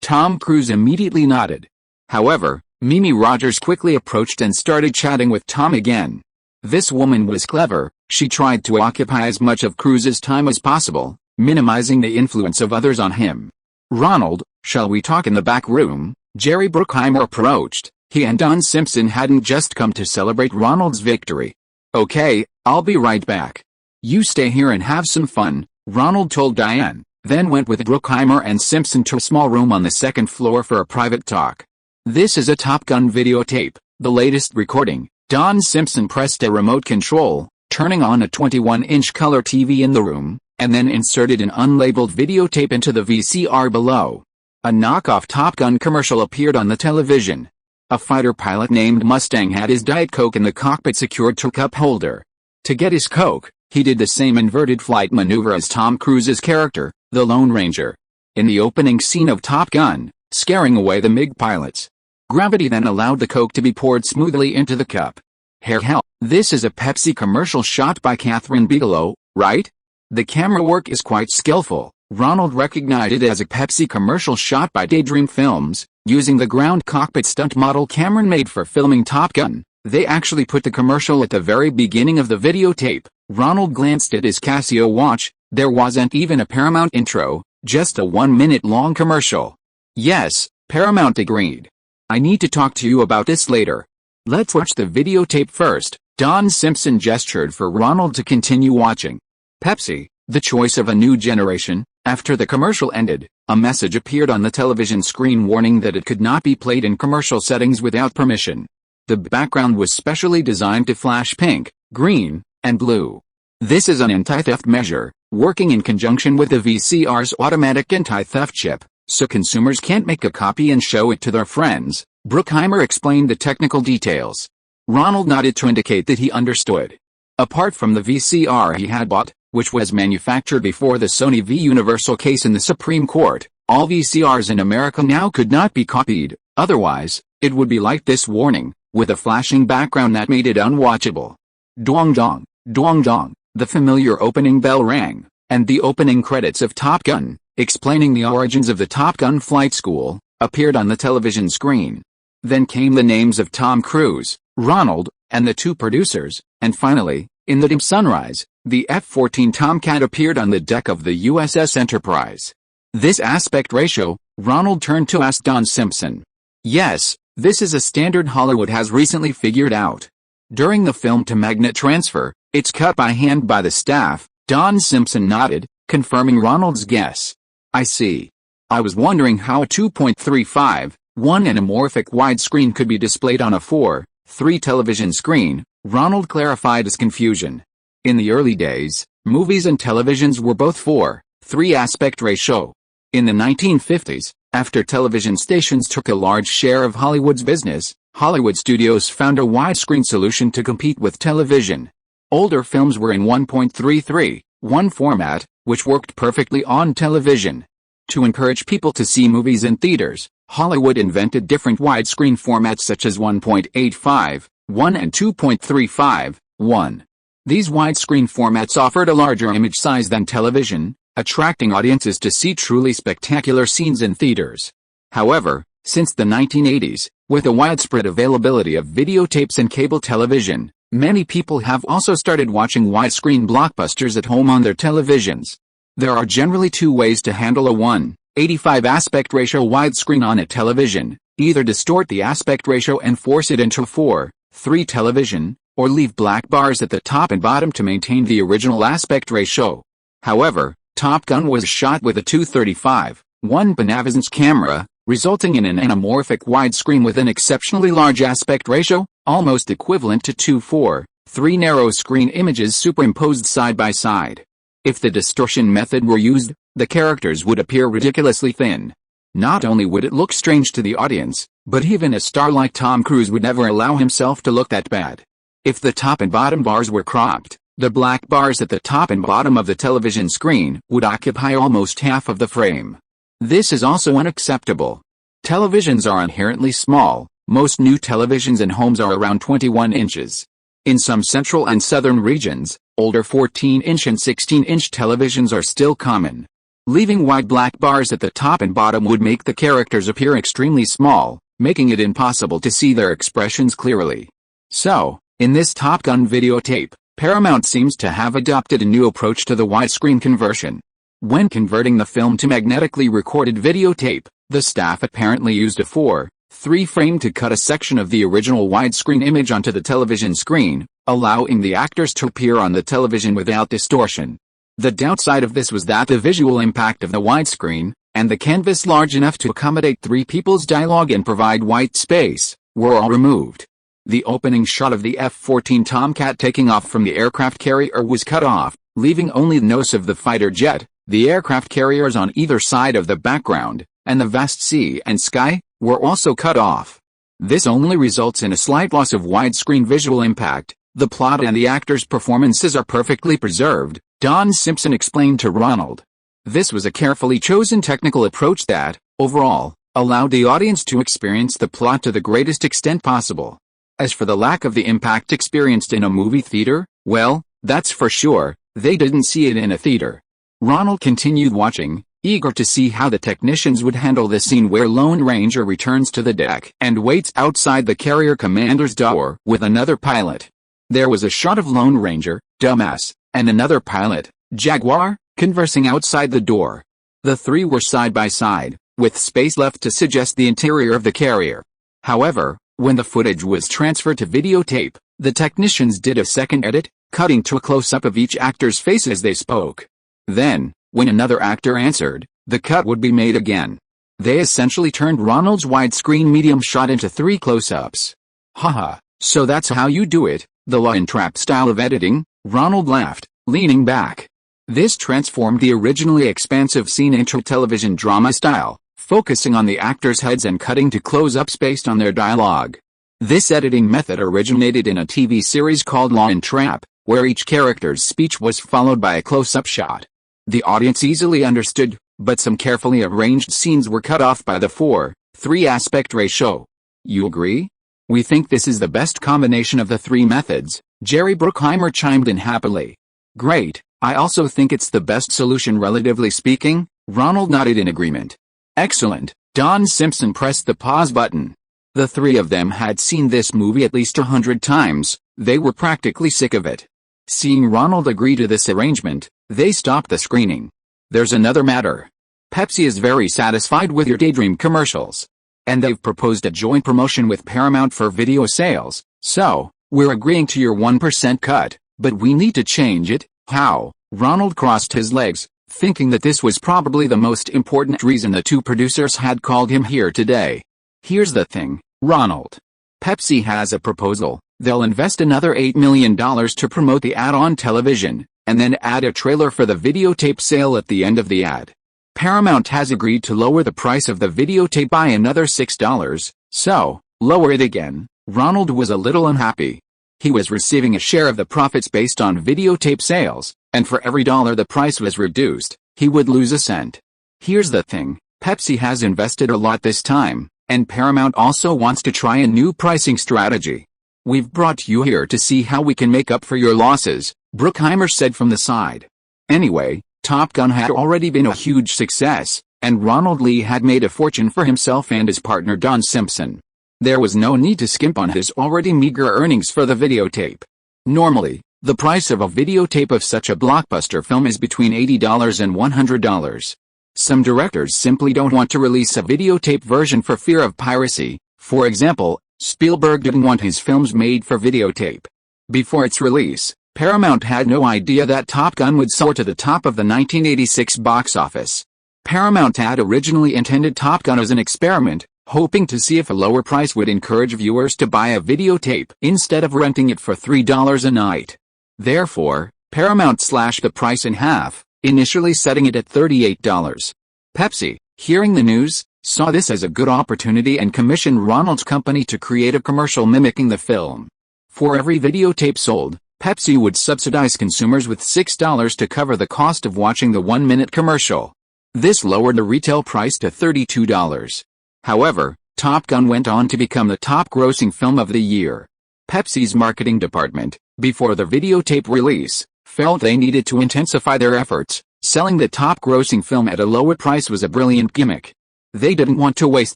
Tom Cruise immediately nodded. However, Mimi Rogers quickly approached and started chatting with Tom again. This woman was clever. She tried to occupy as much of Cruise's time as possible, minimizing the influence of others on him. Ronald, shall we talk in the back room? Jerry Bruckheimer approached. He and Don Simpson hadn't just come to celebrate Ronald's victory. Okay, I'll be right back. You stay here and have some fun, Ronald told Diane, then went with Bruckheimer and Simpson to a small room on the second floor for a private talk. This is a Top Gun videotape, the latest recording. Don Simpson pressed a remote control, turning on a 21-inch color TV in the room, and then inserted an unlabeled videotape into the VCR below. A knockoff Top Gun commercial appeared on the television. A fighter pilot named Mustang had his Diet Coke in the cockpit secured to a cup holder. To get his Coke, he did the same inverted flight maneuver as Tom Cruise's character, the Lone Ranger. In the opening scene of Top Gun, scaring away the MiG pilots. Gravity then allowed the Coke to be poured smoothly into the cup. Hell, this is a Pepsi commercial shot by Catherine Bigelow, right? The camera work is quite skillful. Ronald recognized it as a Pepsi commercial shot by Daydream Films, using the ground cockpit stunt model Cameron made for filming Top Gun. They actually put the commercial at the very beginning of the videotape. Ronald glanced at his Casio watch. There wasn't even a Paramount intro, just a 1-minute-long commercial. Yes, Paramount agreed. I need to talk to you about this later. Let's watch the videotape first. Don Simpson gestured for Ronald to continue watching. Pepsi, the choice of a new generation. After the commercial ended, a message appeared on the television screen warning that it could not be played in commercial settings without permission. The background was specially designed to flash pink, green, and blue. This is an anti-theft measure, working in conjunction with the VCR's automatic anti-theft chip, so consumers can't make a copy and show it to their friends. Bruckheimer explained the technical details. Ronald nodded to indicate that he understood. Apart from the VCR he had bought, which was manufactured before the Sony v. Universal case in the Supreme Court, all VCRs in America now could not be copied, otherwise, it would be like this warning, with a flashing background that made it unwatchable. Dong dong, dong dong, the familiar opening bell rang, and the opening credits of Top Gun, explaining the origins of the Top Gun flight school, appeared on the television screen. Then came the names of Tom Cruise, Ronald, and the two producers, and finally, in the dim sunrise, the F-14 Tomcat appeared on the deck of the USS Enterprise. This aspect ratio, Ronald turned to ask Don Simpson. Yes, this is a standard Hollywood has recently figured out. During the film-to-magnet transfer, it's cut by hand by the staff. Don Simpson nodded, confirming Ronald's guess. I see. I was wondering how a 2.35, 1 anamorphic widescreen could be displayed on a 4:3 television screen. Ronald clarified his confusion. In the early days, movies and televisions were both 4:3 aspect ratio. In the 1950s, after television stations took a large share of Hollywood's business, Hollywood studios found a widescreen solution to compete with television. Older films were in 1.33:1 format, which worked perfectly on television. To encourage people to see movies in theaters, Hollywood invented different widescreen formats such as 1.85:1 and 2.35:1. These widescreen formats offered a larger image size than television, attracting audiences to see truly spectacular scenes in theaters. However, since the 1980s, with a widespread availability of videotapes and cable television, many people have also started watching widescreen blockbusters at home on their televisions. There are generally two ways to handle a 1:85 aspect ratio widescreen on a television: either distort the aspect ratio and force it into a 4:3 television, or leave black bars at the top and bottom to maintain the original aspect ratio. However, Top Gun was shot with a 235:1 Panavision camera, resulting in an anamorphic widescreen with an exceptionally large aspect ratio, almost equivalent to 2:3 narrow screen images superimposed side by side. If the distortion method were used, the characters would appear ridiculously thin. Not only would it look strange to the audience, but even a star like Tom Cruise would never allow himself to look that bad. If the top and bottom bars were cropped, the black bars at the top and bottom of the television screen would occupy almost half of the frame. This is also unacceptable. Televisions are inherently small. Most new televisions in homes are around 21 inches. In some central and southern regions, older 14-inch and 16-inch televisions are still common. Leaving wide black bars at the top and bottom would make the characters appear extremely small, making it impossible to see their expressions clearly. So, in this Top Gun videotape, Paramount seems to have adopted a new approach to the widescreen conversion. When converting the film to magnetically recorded videotape, the staff apparently used a 4:3 frame to cut a section of the original widescreen image onto the television screen, allowing the actors to appear on the television without distortion. The downside of this was that the visual impact of the widescreen, and the canvas large enough to accommodate three people's dialogue and provide white space, were all removed. The opening shot of the F-14 Tomcat taking off from the aircraft carrier was cut off, leaving only the nose of the fighter jet, the aircraft carriers on either side of the background, and the vast sea and sky, were also cut off. This only results in a slight loss of widescreen visual impact. The plot and the actors' performances are perfectly preserved, Don Simpson explained to Ronald. This was a carefully chosen technical approach that, overall, allowed the audience to experience the plot to the greatest extent possible. As for the lack of the impact experienced in a movie theater, well, that's for sure, they didn't see it in a theater. Ronald continued watching, eager to see how the technicians would handle the scene where Lone Ranger returns to the deck and waits outside the carrier commander's door with another pilot. There was a shot of Lone Ranger, dumbass, and another pilot, Jaguar, conversing outside the door. The three were side by side, with space left to suggest the interior of the carrier. However, when the footage was transferred to videotape, the technicians did a second edit, cutting to a close-up of each actor's face as they spoke. Then, when another actor answered, the cut would be made again. They essentially turned Ronald's widescreen medium shot into 3 close-ups. Haha, so that's how you do it, the law and trap style of editing, Ronald laughed, leaning back. This transformed the originally expansive scene into television drama style, focusing on the actors' heads and cutting to close-ups based on their dialogue. This editing method originated in a TV series called Law and Trap, where each character's speech was followed by a close-up shot. The audience easily understood, but some carefully arranged scenes were cut off by the 4:3 aspect ratio. You agree? We think this is the best combination of the 3 methods, Jerry Bruckheimer chimed in happily. Great, I also think it's the best solution relatively speaking, Ronald nodded in agreement. Excellent, Don Simpson pressed the pause button. The 3 of them had seen this movie at least 100 times, they were practically sick of it. Seeing Ronald agree to this arrangement, they stopped the screening. There's another matter. Pepsi is very satisfied with your Daydream commercials. And they've proposed a joint promotion with Paramount for video sales, so, we're agreeing to your 1% cut, but we need to change it. How? Ronald crossed his legs, thinking that this was probably the most important reason the 2 producers had called him here today. Here's the thing, Ronald. Pepsi has a proposal. They'll invest another $8 million to promote the ad on television, and then add a trailer for the videotape sale at the end of the ad. Paramount has agreed to lower the price of the videotape by another $6, so, lower it again. Ronald was a little unhappy. He was receiving a share of the profits based on videotape sales, and for every dollar the price was reduced, he would lose a cent. Here's the thing, Pepsi has invested a lot this time, and Paramount also wants to try a new pricing strategy. We've brought you here to see how we can make up for your losses, Bruckheimer said from the side. Anyway, Top Gun had already been a huge success, and Ronald Lee had made a fortune for himself and his partner Don Simpson. There was no need to skimp on his already meager earnings for the videotape. Normally, the price of a videotape of such a blockbuster film is between $80 and $100. Some directors simply don't want to release a videotape version for fear of piracy. For example, Spielberg didn't want his films made for videotape. Before its release, Paramount had no idea that Top Gun would soar to the top of the 1986 box office. Paramount had originally intended Top Gun as an experiment, hoping to see if a lower price would encourage viewers to buy a videotape instead of renting it for $3 a night. Therefore, Paramount slashed the price in half, initially setting it at $38. Pepsi, hearing the news, saw this as a good opportunity and commissioned Ronald's company to create a commercial mimicking the film. For every videotape sold, Pepsi would subsidize consumers with $6 to cover the cost of watching the 1-minute commercial. This lowered the retail price to $32. However, Top Gun went on to become the top-grossing film of the year. Pepsi's marketing department, before the videotape release, felt they needed to intensify their efforts. Selling the top-grossing film at a lower price was a brilliant gimmick. They didn't want to waste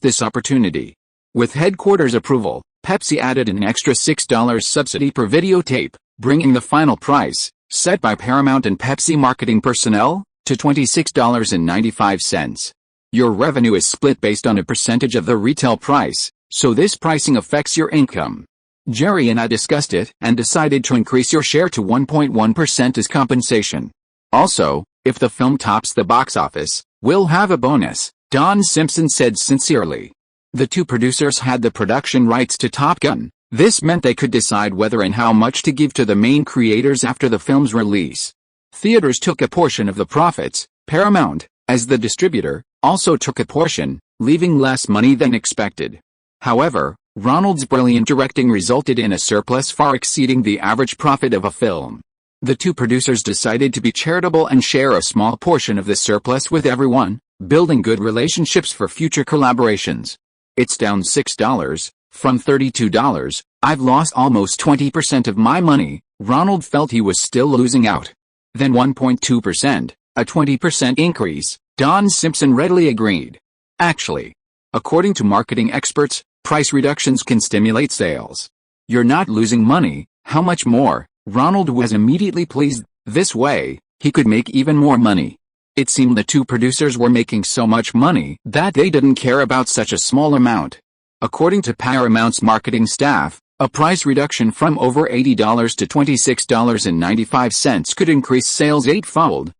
this opportunity. With headquarters approval, Pepsi added an extra $6 subsidy per videotape, bringing the final price, set by Paramount and Pepsi marketing personnel, to $26.95. Your revenue is split based on a percentage of the retail price, so this pricing affects your income. Jerry and I discussed it and decided to increase your share to 1.1% as compensation. Also, if the film tops the box office, we'll have a bonus, Don Simpson said sincerely. The two producers had the production rights to Top Gun. This meant they could decide whether and how much to give to the main creators after the film's release. Theaters took a portion of the profits. Paramount, as the distributor, also took a portion, leaving less money than expected. However, Ronald's brilliant directing resulted in a surplus far exceeding the average profit of a film. The two producers decided to be charitable and share a small portion of the surplus with everyone, building good relationships for future collaborations. It's down $6, from $32. I've lost almost 20% of my money. Ronald felt he was still losing out. Then 1.2%, a 20% increase, Don Simpson readily agreed. Actually, according to marketing experts, price reductions can stimulate sales. You're not losing money, how much more? Ronald was immediately pleased. This way, he could make even more money. It seemed the two producers were making so much money that they didn't care about such a small amount. According to Paramount's marketing staff, a price reduction from over $80 to $26.95 could increase sales eightfold.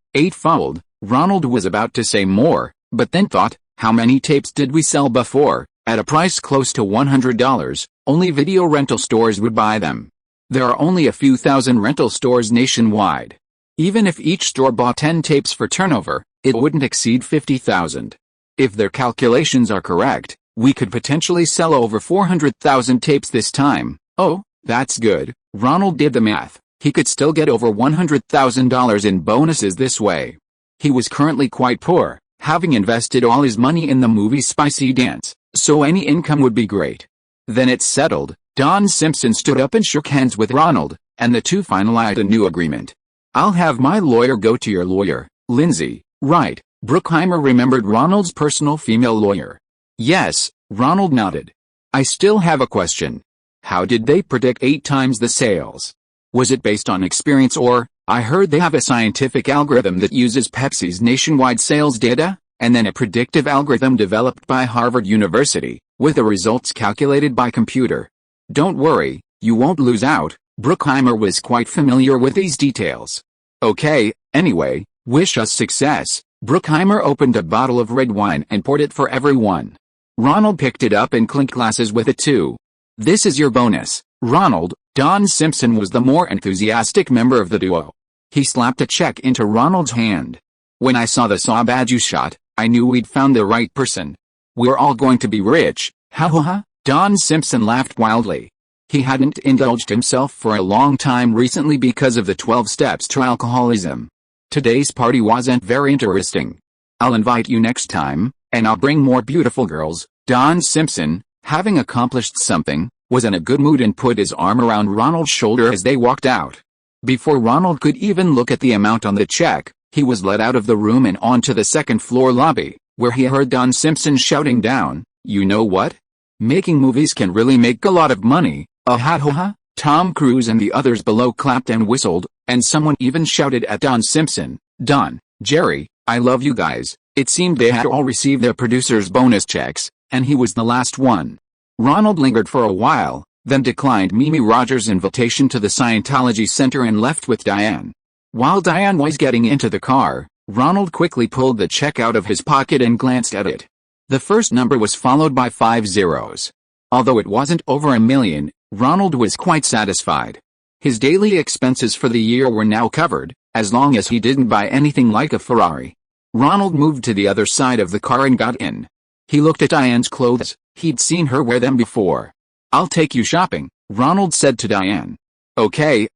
Ronald was about to say more, but then thought, how many tapes did we sell before? At a price close to $100, only video rental stores would buy them. There are only a few thousand rental stores nationwide. Even if each store bought 10 tapes for turnover, it wouldn't exceed 50,000. If their calculations are correct, we could potentially sell over 400,000 tapes this time. Oh, that's good. Ronald did the math. He could still get over $100,000 in bonuses this way. He was currently quite poor, having invested all his money in the movie Spicy Dance, so any income would be great. Then it's settled. Don Simpson stood up and shook hands with Ronald, and the two finalized a new agreement. I'll have my lawyer go to your lawyer, Lindsay, right? Bruckheimer remembered Ronald's personal female lawyer. Yes, Ronald nodded. I still have a question. How did they predict 8 times the sales? Was it based on experience or, I heard they have a scientific algorithm that uses Pepsi's nationwide sales data, and then a predictive algorithm developed by Harvard University, with the results calculated by computer. Don't worry, you won't lose out. Bruckheimer was quite familiar with these details. Okay, anyway, wish us success. Bruckheimer opened a bottle of red wine and poured it for everyone. Ronald picked it up and clinked glasses with it too. This is your bonus, Ronald. Don Simpson was the more enthusiastic member of the duo. He slapped a check into Ronald's hand. When I saw the saw badge you shot, I knew we'd found the right person. We're all going to be rich, ha ha ha. Don Simpson laughed wildly. He hadn't indulged himself for a long time recently because of the 12 steps to alcoholism. Today's party wasn't very interesting. I'll invite you next time, and I'll bring more beautiful girls. Don Simpson, having accomplished something, was in a good mood and put his arm around Ronald's shoulder as they walked out. Before Ronald could even look at the amount on the check, he was led out of the room and onto the second-floor lobby, where he heard Don Simpson shouting down, "You know what? Making movies can really make a lot of money, ha ha ha." Tom Cruise and the others below clapped and whistled, and someone even shouted at Don Simpson, "Don, Jerry, I love you guys." It seemed they had all received their producers' bonus checks, and he was the last one. Ronald lingered for a while, then declined Mimi Rogers' invitation to the Scientology Center and left with Diane. While Diane was getting into the car, Ronald quickly pulled the check out of his pocket and glanced at it. The first number was followed by 5 zeros. Although it wasn't over $1 million, Ronald was quite satisfied. His daily expenses for the year were now covered, as long as he didn't buy anything like a Ferrari. Ronald moved to the other side of the car and got in. He looked at Diane's clothes. He'd seen her wear them before. "I'll take you shopping," Ronald said to Diane. Okay,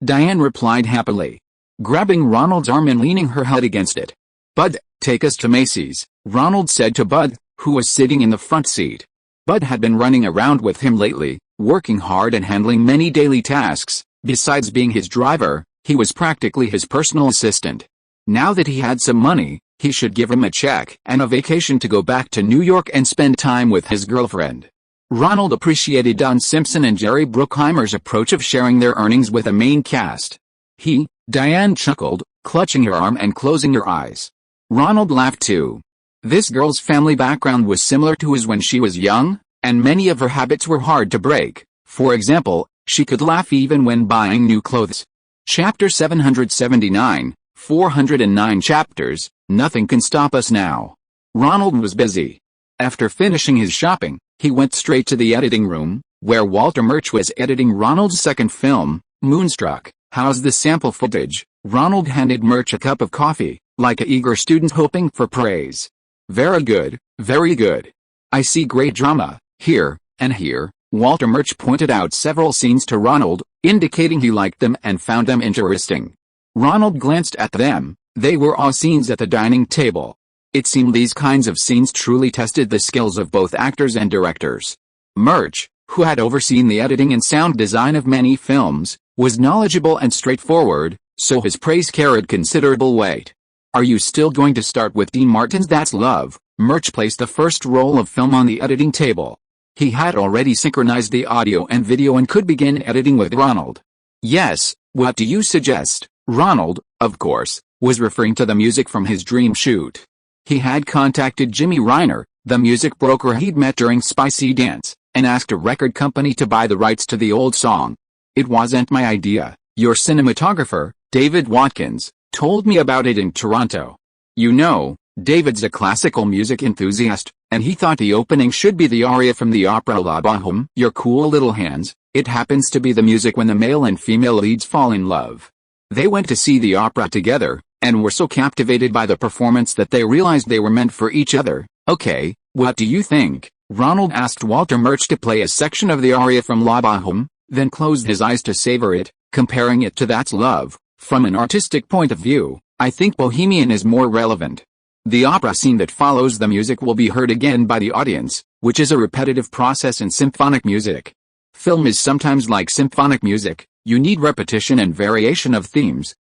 Diane replied happily, grabbing Ronald's arm and leaning her head against it. "Bud, take us to Macy's," Ronald said to Bud, who was sitting in the front seat. Bud had been running around with him lately, working hard and handling many daily tasks. Besides being his driver, he was practically his personal assistant. Now that he had some money, he should give him a check and a vacation to go back to New York and spend time with his girlfriend. Ronald appreciated Don Simpson and Jerry Bruckheimer's approach of sharing their earnings with a main cast. Diane chuckled, clutching her arm and closing her eyes. Ronald laughed too. This girl's family background was similar to his when she was young, and many of her habits were hard to break. For example, she could laugh even when buying new clothes. Chapter 779, 409 chapters, Nothing Can Stop Us Now. Ronald was busy. After finishing his shopping, he went straight to the editing room, where Walter Murch was editing Ronald's second film, Moonstruck. "How's the sample footage?" Ronald handed Murch a cup of coffee, like an eager student hoping for praise. Very good, I see great drama, here, and here." Walter Murch pointed out several scenes to Ronald, indicating he liked them and found them interesting. Ronald glanced at them. They were all scenes at the dining table. It seemed these kinds of scenes truly tested the skills of both actors and directors. Murch, who had overseen the editing and sound design of many films, was knowledgeable and straightforward, so his praise carried considerable weight. "Are you still going to start with Dean Martin's That's Love?" Murch placed the first roll of film on the editing table. He had already synchronized the audio and video and could begin editing with Ronald. "Yes, what do you suggest?" Ronald, of course, was referring to the music from his dream shoot. He had contacted Jimmy Reiner, the music broker he'd met during Spicy Dance, and asked a record company to buy the rights to the old song. "It wasn't my idea. Your cinematographer, David Watkins, told me about it in Toronto. You know, David's a classical music enthusiast, and he thought the opening should be the aria from the opera La Bohème, Your Cool Little Hands. It happens to be the music when the male and female leads fall in love. They went to see the opera together, and were so captivated by the performance that they realized they were meant for each other." "Okay, what do you think?" Ronald asked Walter Murch to play a section of the aria from La Bohème, then closed his eyes to savor it, comparing it to That's Love. "From an artistic point of view, I think Bohemian is more relevant. The opera scene that follows the music will be heard again by the audience, which is a repetitive process in symphonic music. Film is sometimes like symphonic music, you need repetition and variation of themes,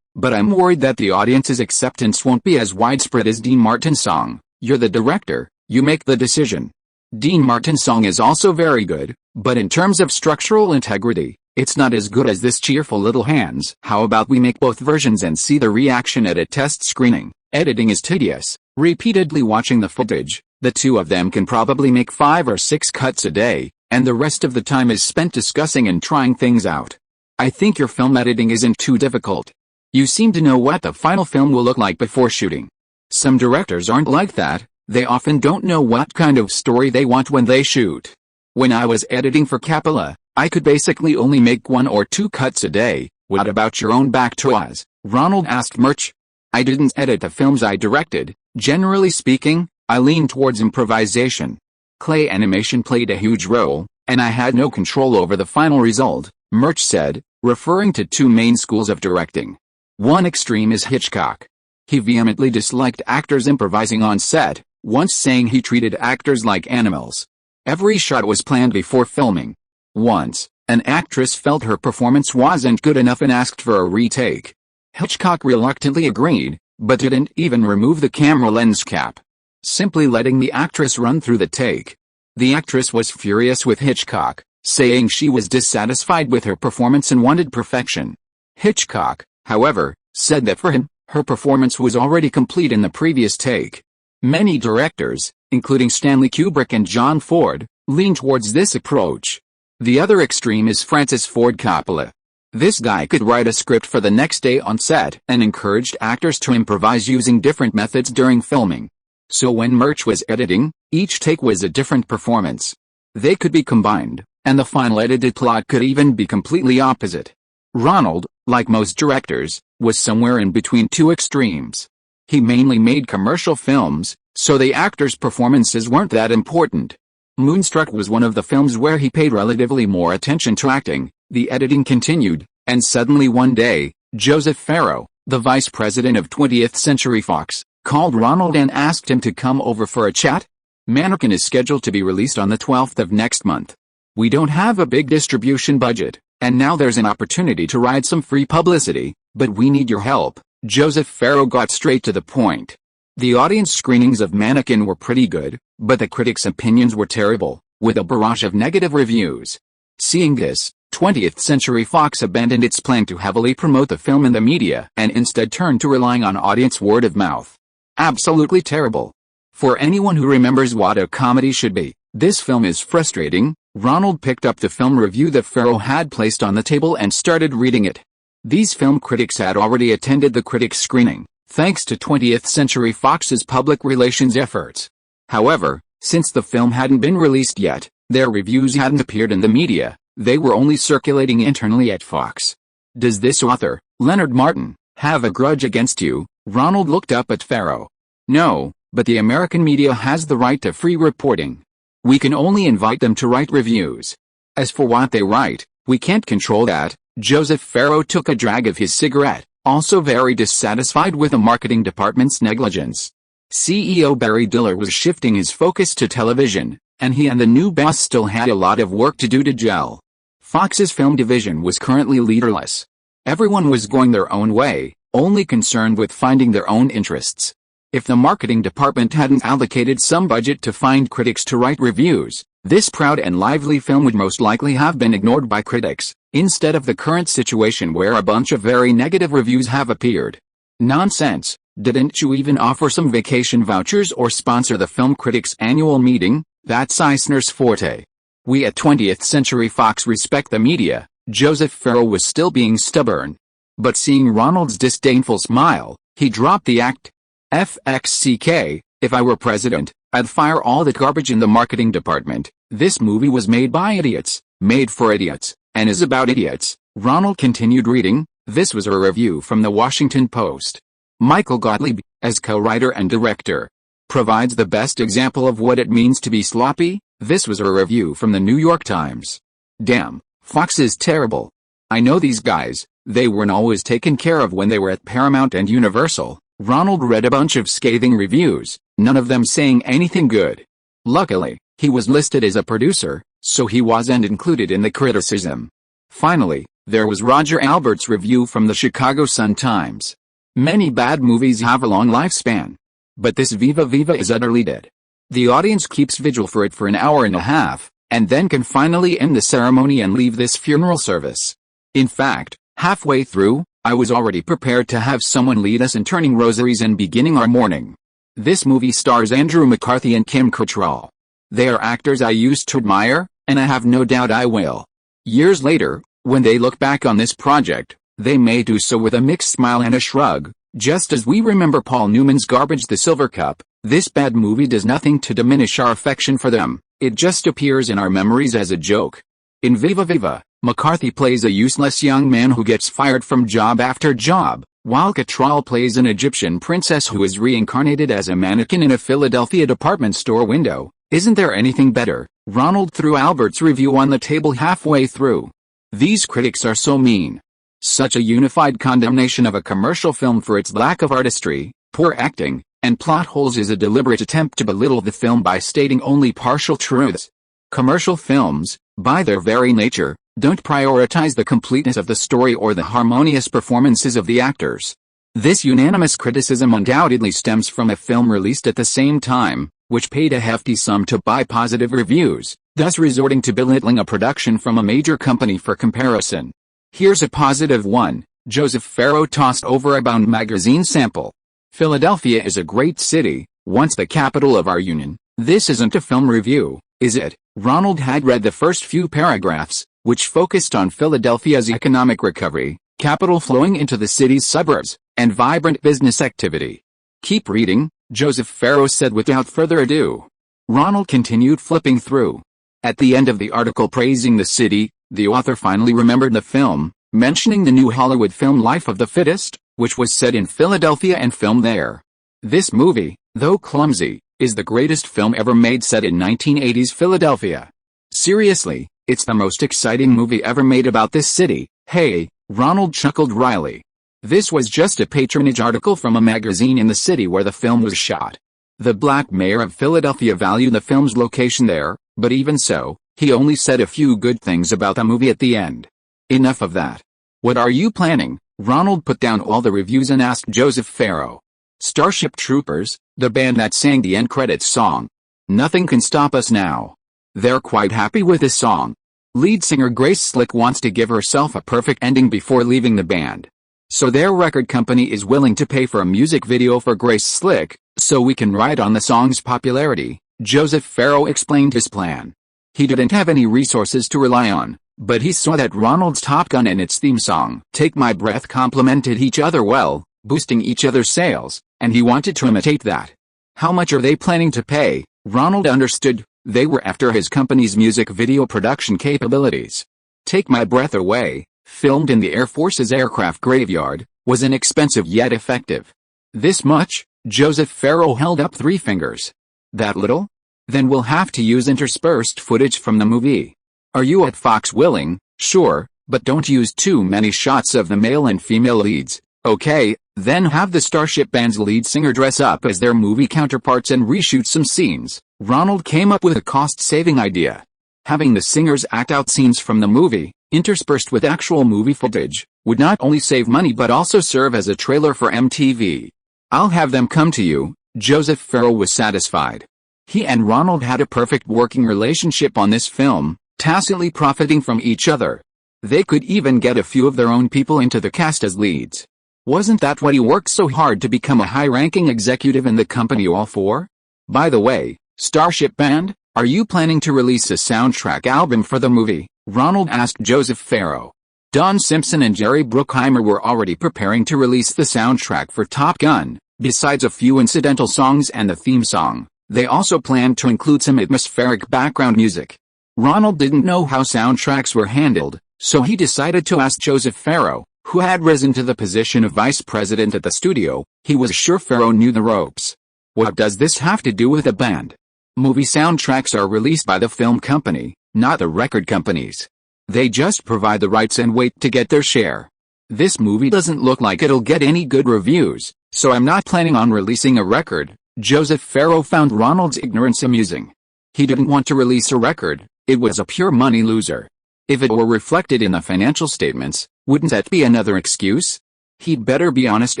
but I'm worried that the audience's acceptance won't be as widespread as Dean Martin's song. You're the director, you make the decision. Dean Martin's song is also very good, but in terms of structural integrity, it's not as good as this cheerful Little Hands. How about we make both versions and see the reaction at a test screening? Editing is tedious, repeatedly watching the footage. The two of them can probably make 5 or 6 cuts a day, and the rest of the time is spent discussing and trying things out. I think your film editing isn't too difficult. You seem to know what the final film will look like before shooting. Some directors aren't like that, they often don't know what kind of story they want when they shoot. When I was editing for Capella, I could basically only make 1 or 2 cuts a day. What about your own back tours? Ronald asked Murch. I didn't edit the films I directed. Generally speaking, I lean towards improvisation. Clay animation played a huge role, and I had no control over the final result, Murch said, referring to 2 main schools of directing. One extreme is Hitchcock. He vehemently disliked actors improvising on set, once saying he treated actors like animals. Every shot was planned before filming. Once, an actress felt her performance wasn't good enough and asked for a retake. Hitchcock reluctantly agreed, but didn't even remove the camera lens cap, simply letting the actress run through the take. The actress was furious with Hitchcock, saying she was dissatisfied with her performance and wanted perfection. Hitchcock, however, said that for him, her performance was already complete in the previous take. Many directors, including Stanley Kubrick and John Ford, lean towards this approach. The other extreme is Francis Ford Coppola. This guy could write a script for the next day on set and encouraged actors to improvise using different methods during filming. So when Murch was editing, each take was a different performance. They could be combined, and the final edited plot could even be completely opposite. Ronald, like most directors, was somewhere in between two extremes. He mainly made commercial films, so the actors' performances weren't that important. Moonstruck was one of the films where he paid relatively more attention to acting. The editing continued, and suddenly one day, Joseph Farrow, the vice president of 20th Century Fox, called Ronald and asked him to come over for a chat. Mannequin is scheduled to be released on the 12th of next month. We don't have a big distribution budget, and now there's an opportunity to ride some free publicity, but we need your help. Joseph Farrow got straight to the point. The audience screenings of Mannequin were pretty good, but the critics' opinions were terrible, with a barrage of negative reviews. Seeing this, 20th Century Fox abandoned its plan to heavily promote the film in the media and instead turned to relying on audience word of mouth. Absolutely terrible. For anyone who remembers what a comedy should be, this film is frustrating. Ronald picked up the film review that Farrow had placed on the table and started reading it. These film critics had already attended the critics' screening, thanks to 20th Century Fox's public relations efforts. However, since the film hadn't been released yet, their reviews hadn't appeared in the media. They were only circulating internally at Fox. Does this author, Leonard Martin, have a grudge against you? Ronald looked up at Farrow. No, but the American media has the right to free reporting. We can only invite them to write reviews. As for what they write, we can't control that. Joseph Farrow took a drag of his cigarette, also very dissatisfied with the marketing department's negligence. CEO Barry Diller was shifting his focus to television, and he and the new boss still had a lot of work to do to gel. Fox's film division was currently leaderless. Everyone was going their own way, only concerned with finding their own interests. If the marketing department hadn't allocated some budget to find critics to write reviews, this proud and lively film would most likely have been ignored by critics, instead of the current situation where a bunch of very negative reviews have appeared. Nonsense. Didn't you even offer some vacation vouchers or sponsor the film critics' annual meeting? That's Eisner's forte. We at 20th Century Fox respect the media. Joseph Farrow was still being stubborn. But seeing Ronald's disdainful smile, he dropped the act. FXCK, if I were president, I'd fire all the garbage in the marketing department. This movie was made by idiots, made for idiots, and is about idiots. Ronald continued reading. This was a review from the Washington Post. Michael Gottlieb, as co-writer and director, provides the best example of what it means to be sloppy. This was a review from the New York Times. Damn, Fox is terrible. I know these guys, they weren't always taken care of when they were at Paramount and Universal. Ronald read a bunch of scathing reviews, none of them saying anything good. Luckily, he was listed as a producer, so he wasn't included in the criticism. Finally, there was Roger Albert's review from the Chicago Sun-Times. Many bad movies have a long lifespan. But this Viva Viva is utterly dead. The audience keeps vigil for it for an hour and a half, and then can finally end the ceremony and leave this funeral service. In fact, halfway through, I was already prepared to have someone lead us in turning rosaries and beginning our mourning. This movie stars Andrew McCarthy and Kim Cattrall. They are actors I used to admire, and I have no doubt I will. Years later, when they look back on this project, they may do so with a mixed smile and a shrug. Just as we remember Paul Newman's Garbage the Silver Cup, this bad movie does nothing to diminish our affection for them. It just appears in our memories as a joke. In Viva Viva, McCarthy plays a useless young man who gets fired from job after job, while Cattrall plays an Egyptian princess who is reincarnated as a mannequin in a Philadelphia department store window. Isn't there anything better? Ronald threw Albert's review on the table halfway through. These critics are so mean. Such a unified condemnation of a commercial film for its lack of artistry, poor acting, and plot holes is a deliberate attempt to belittle the film by stating only partial truths. Commercial films, by their very nature, don't prioritize the completeness of the story or the harmonious performances of the actors. This unanimous criticism undoubtedly stems from a film released at the same time, which paid a hefty sum to buy positive reviews, thus resorting to belittling a production from a major company for comparison. Here's a positive one. Joseph Farrow tossed over a Bound magazine sample. Philadelphia is a great city, once the capital of our union. This isn't a film review, Is it? Ronald had read the first few paragraphs, which focused on Philadelphia's economic recovery, capital flowing into the city's suburbs, and vibrant business activity. Keep reading, Joseph Farrow said without further ado. Ronald continued flipping through. At the end of the article praising the city, the author finally remembered the film, mentioning the new Hollywood film Life of the Fittest, which was set in Philadelphia and filmed there. This movie, though clumsy, is the greatest film ever made set in 1980s Philadelphia. Seriously, it's the most exciting movie ever made about this city. Hey, Ronald chuckled wryly. This was just a patronage article from a magazine in the city where the film was shot. The black mayor of Philadelphia valued the film's location there, but even so, he only said a few good things about the movie at the end. Enough of that. What are you planning? Ronald put down all the reviews and asked Joseph Farrow. Starship Troopers, the band that sang the end credits song. Nothing Can Stop Us Now. They're quite happy with this song. Lead singer Grace Slick wants to give herself a perfect ending before leaving the band. So their record company is willing to pay for a music video for Grace Slick, so we can ride on the song's popularity. Joseph Farrow explained his plan. He didn't have any resources to rely on, but he saw that Ronald's Top Gun and its theme song, Take My Breath, complemented each other well, boosting each other's sales, and he wanted to imitate that. How much are they planning to pay? Ronald understood. They were after his company's music video production capabilities. Take My Breath Away, filmed in the Air Force's aircraft graveyard, was inexpensive yet effective. This much? Joseph Farrow held up 3 fingers. That little? Then we'll have to use interspersed footage from the movie. Are you at Fox willing? Sure, but don't use too many shots of the male and female leads. Okay, then have the Starship Band's lead singer dress up as their movie counterparts and reshoot some scenes. Ronald came up with a cost-saving idea. Having the singers act out scenes from the movie, interspersed with actual movie footage, would not only save money but also serve as a trailer for MTV. I'll have them come to you. Joseph Farrow was satisfied. He and Ronald had a perfect working relationship on this film, tacitly profiting from each other. They could even get a few of their own people into the cast as leads. Wasn't that what he worked so hard to become a high-ranking executive in the company all for? By the way, Starship Band, are you planning to release a soundtrack album for the movie? Ronald asked Joseph Farrow. Don Simpson and Jerry Bruckheimer were already preparing to release the soundtrack for Top Gun. Besides a few incidental songs and the theme song, they also planned to include some atmospheric background music. Ronald didn't know how soundtracks were handled, so he decided to ask Joseph Farrow, who had risen to the position of vice president at the studio. He was sure Farrow knew the ropes. What does this have to do with a band? Movie soundtracks are released by the film company, not the record companies. They just provide the rights and wait to get their share. This movie doesn't look like it'll get any good reviews, so I'm not planning on releasing a record. Joseph Farrow found Ronald's ignorance amusing. He didn't want to release a record. It was a pure money loser. If it were reflected in the financial statements, wouldn't that be another excuse? He'd better be honest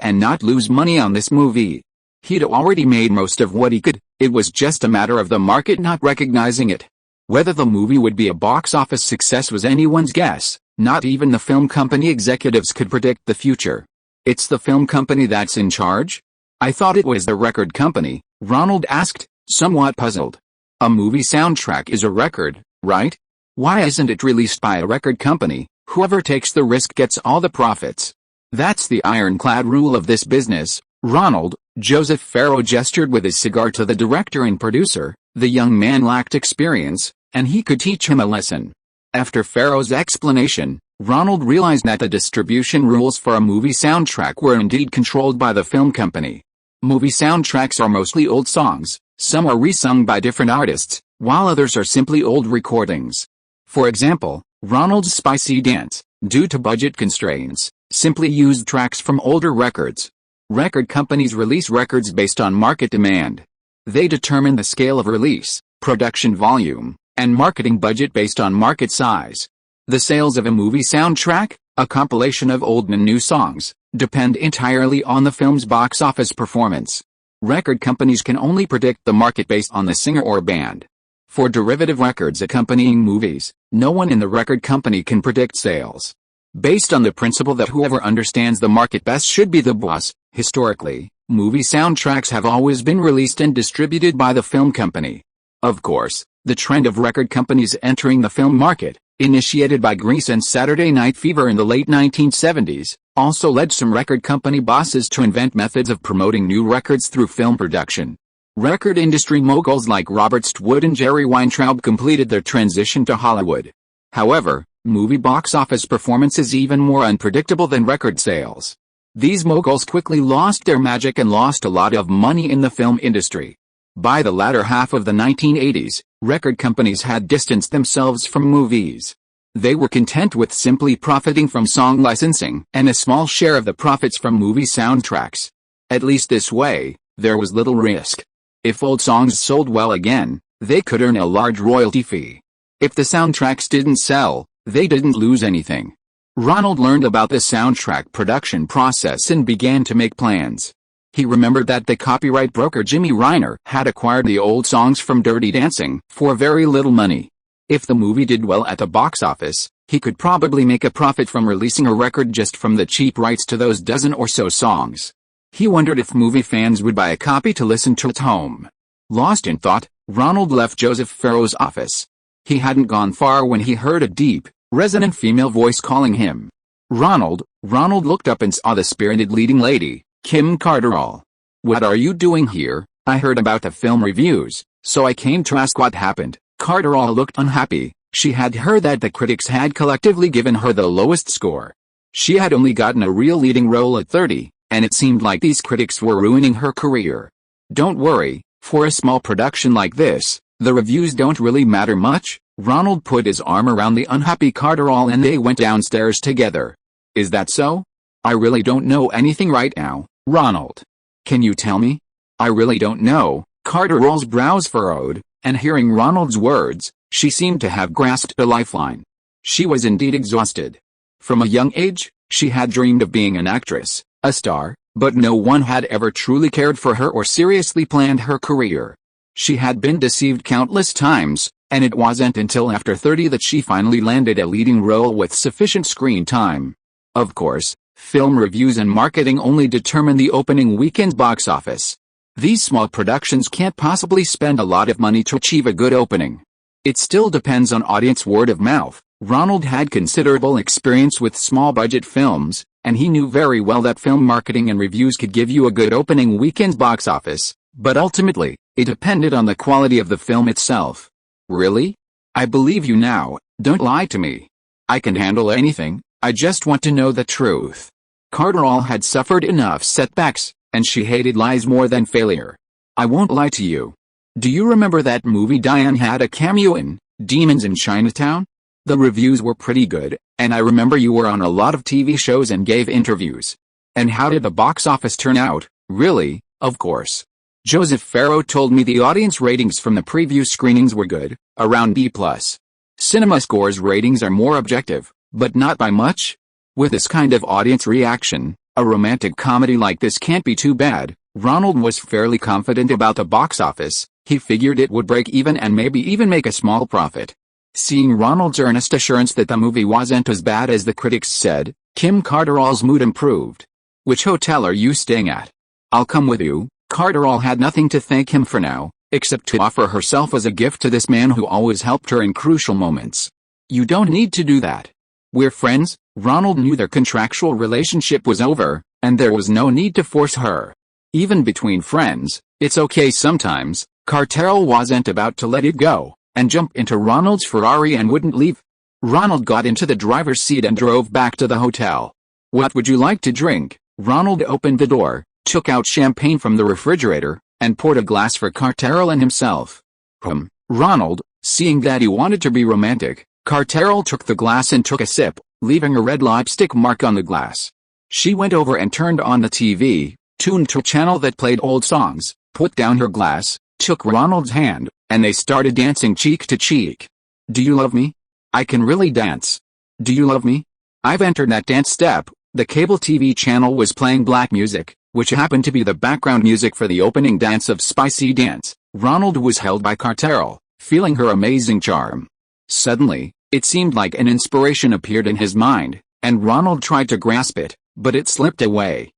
and not lose money on this movie. He'd already made most of what he could. It was just a matter of the market not recognizing it. Whether the movie would be a box office success was anyone's guess. Not even the film company executives could predict the future. It's the film company that's in charge? I thought it was the record company, Ronald asked, somewhat puzzled. A movie soundtrack is a record, right? Why isn't it released by a record company? Whoever takes the risk gets all the profits. That's the ironclad rule of this business, Ronald. Joseph Farrow gestured with his cigar to the director and producer. The young man lacked experience, and he could teach him a lesson. After Farrow's explanation, Ronald realized that the distribution rules for a movie soundtrack were indeed controlled by the film company. Movie soundtracks are mostly old songs, some are resung by different artists, while others are simply old recordings. For example, Ronald's Spicy Dance, due to budget constraints, simply used tracks from older records. Record companies release records based on market demand. They determine the scale of release, production volume, and marketing budget based on market size. The sales of a movie soundtrack, a compilation of old and new songs, depend entirely on the film's box office performance. Record companies can only predict the market based on the singer or band. For derivative records accompanying movies, no one in the record company can predict sales. Based on the principle that whoever understands the market best should be the boss, historically, movie soundtracks have always been released and distributed by the film company. Of course, The trend of record companies entering the film market, initiated by Grease and Saturday Night Fever in the late 1970s, also led some record company bosses to invent methods of promoting new records through film production. Record industry moguls like Robert Stwood and Jerry Weintraub completed their transition to Hollywood. However, movie box office performance is even more unpredictable than record sales. These moguls quickly lost their magic and lost a lot of money in the film industry. By the latter half of the 1980s, record companies had distanced themselves from movies. They were content with simply profiting from song licensing and a small share of the profits from movie soundtracks. At least this way, there was little risk. If old songs sold well again, they could earn a large royalty fee. If the soundtracks didn't sell, they didn't lose anything. Ronald learned about the soundtrack production process and began to make plans. He remembered that the copyright broker Jimmy Reiner had acquired the old songs from Dirty Dancing for very little money. If the movie did well at the box office, he could probably make a profit from releasing a record just from the cheap rights to those dozen or so songs. He wondered if movie fans would buy a copy to listen to at home. Lost in thought, Ronald left Joseph Farrow's office. He hadn't gone far when he heard a deep, resonant female voice calling him. Ronald looked up and saw the spirited leading lady, Kim Carterall. "What are you doing here? I heard about the film reviews, so I came to ask what happened." Carterall looked unhappy. She had heard that the critics had collectively given her the lowest score. She had only gotten a real leading role at 30, and it seemed like these critics were ruining her career. "Don't worry, for a small production like this, the reviews don't really matter much." Ronald put his arm around the unhappy Carterall and they went downstairs together. "Is that so? I really don't know anything right now, Ronald. Can you tell me?" "I really don't know." Carterall's brows furrowed, and hearing Ronald's words, she seemed to have grasped a lifeline. She was indeed exhausted. From a young age, she had dreamed of being an actress, a star, but no one had ever truly cared for her or seriously planned her career. She had been deceived countless times, and it wasn't until after 30 that she finally landed a leading role with sufficient screen time. Of course, film reviews and marketing only determine the opening weekend's box office. These small productions can't possibly spend a lot of money to achieve a good opening. It still depends on audience word of mouth. Ronald had considerable experience with small-budget films, and he knew very well that film marketing and reviews could give you a good opening weekend's box office, but ultimately, it depended on the quality of the film itself. "Really? I believe you now, don't lie to me. I can handle anything, I just want to know the truth." Carterall had suffered enough setbacks, and she hated lies more than failure. "I won't lie to you. Do you remember that movie Diane had a cameo in, Demons in Chinatown? The reviews were pretty good, and I remember you were on a lot of TV shows and gave interviews. And how did the box office turn out?" "Really, of course. Joseph Farrow told me the audience ratings from the preview screenings were good, around B+. CinemaScore's ratings are more objective, but not by much. With this kind of audience reaction, a romantic comedy like this can't be too bad." Ronald was fairly confident about the box office. He figured it would break even and maybe even make a small profit. Seeing Ronald's earnest assurance that the movie wasn't as bad as the critics said, Kim Carterall's mood improved. "Which hotel are you staying at? I'll come with you." Carterall had nothing to thank him for now, except to offer herself as a gift to this man who always helped her in crucial moments. "You don't need to do that. We're friends." Ronald knew their contractual relationship was over, and there was no need to force her. Even between friends, it's okay sometimes. Carterall wasn't about to let it go, and jump into Ronald's Ferrari and wouldn't leave. Ronald got into the driver's seat and drove back to the hotel. "What would you like to drink?" Ronald opened the door, took out champagne from the refrigerator, and poured a glass for Carterall and himself. Ronald, seeing that he wanted to be romantic, Carterall took the glass and took a sip, leaving a red lipstick mark on the glass. She went over and turned on the TV, tuned to a channel that played old songs, put down her glass, took Ronald's hand, and they started dancing cheek to cheek. "Do you love me? I can really dance. Do you love me?" "I've entered that dance step." The cable TV channel was playing black music, which happened to be the background music for the opening dance of Spicy Dance. Ronald was held by Carterall, feeling her amazing charm. Suddenly, it seemed like an inspiration appeared in his mind, and Ronald tried to grasp it, but it slipped away.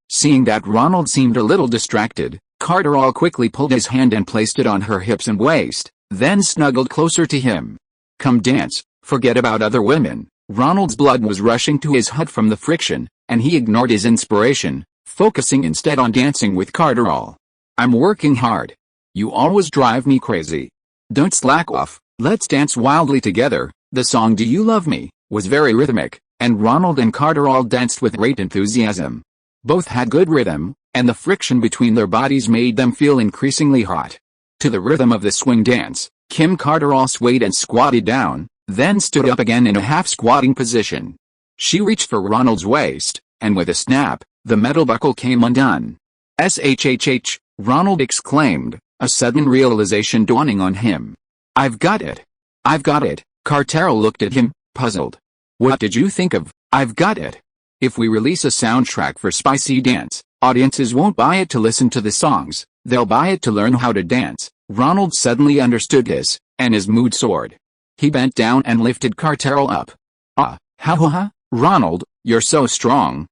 Seeing that Ronald seemed a little distracted, Carterall quickly pulled his hand and placed it on her hips and waist, then snuggled closer to him. "Come dance, forget about other women." Ronald's blood was rushing to his head from the friction, and he ignored his inspiration, focusing instead on dancing with Carterall. "I'm working hard. You always drive me crazy. Don't slack off, let's dance wildly together." The song "Do You Love Me" was very rhythmic, and Ronald and Carterall danced with great enthusiasm. Both had good rhythm, and the friction between their bodies made them feel increasingly hot. To the rhythm of the swing dance, Kim Carterall swayed and squatted down, then stood up again in a half-squatting position. She reached for Ronald's waist, and with a snap, the metal buckle came undone. "SHHH," Ronald exclaimed, a sudden realization dawning on him. "I've got it. I've got it." Carterall looked at him, puzzled. "What did you think of 'I've got it'? If we release a soundtrack for Spicy Dance, audiences won't buy it to listen to the songs, they'll buy it to learn how to dance." Ronald suddenly understood this, and his mood soared. He bent down and lifted Carterall up. Ha. Ronald, you're so strong."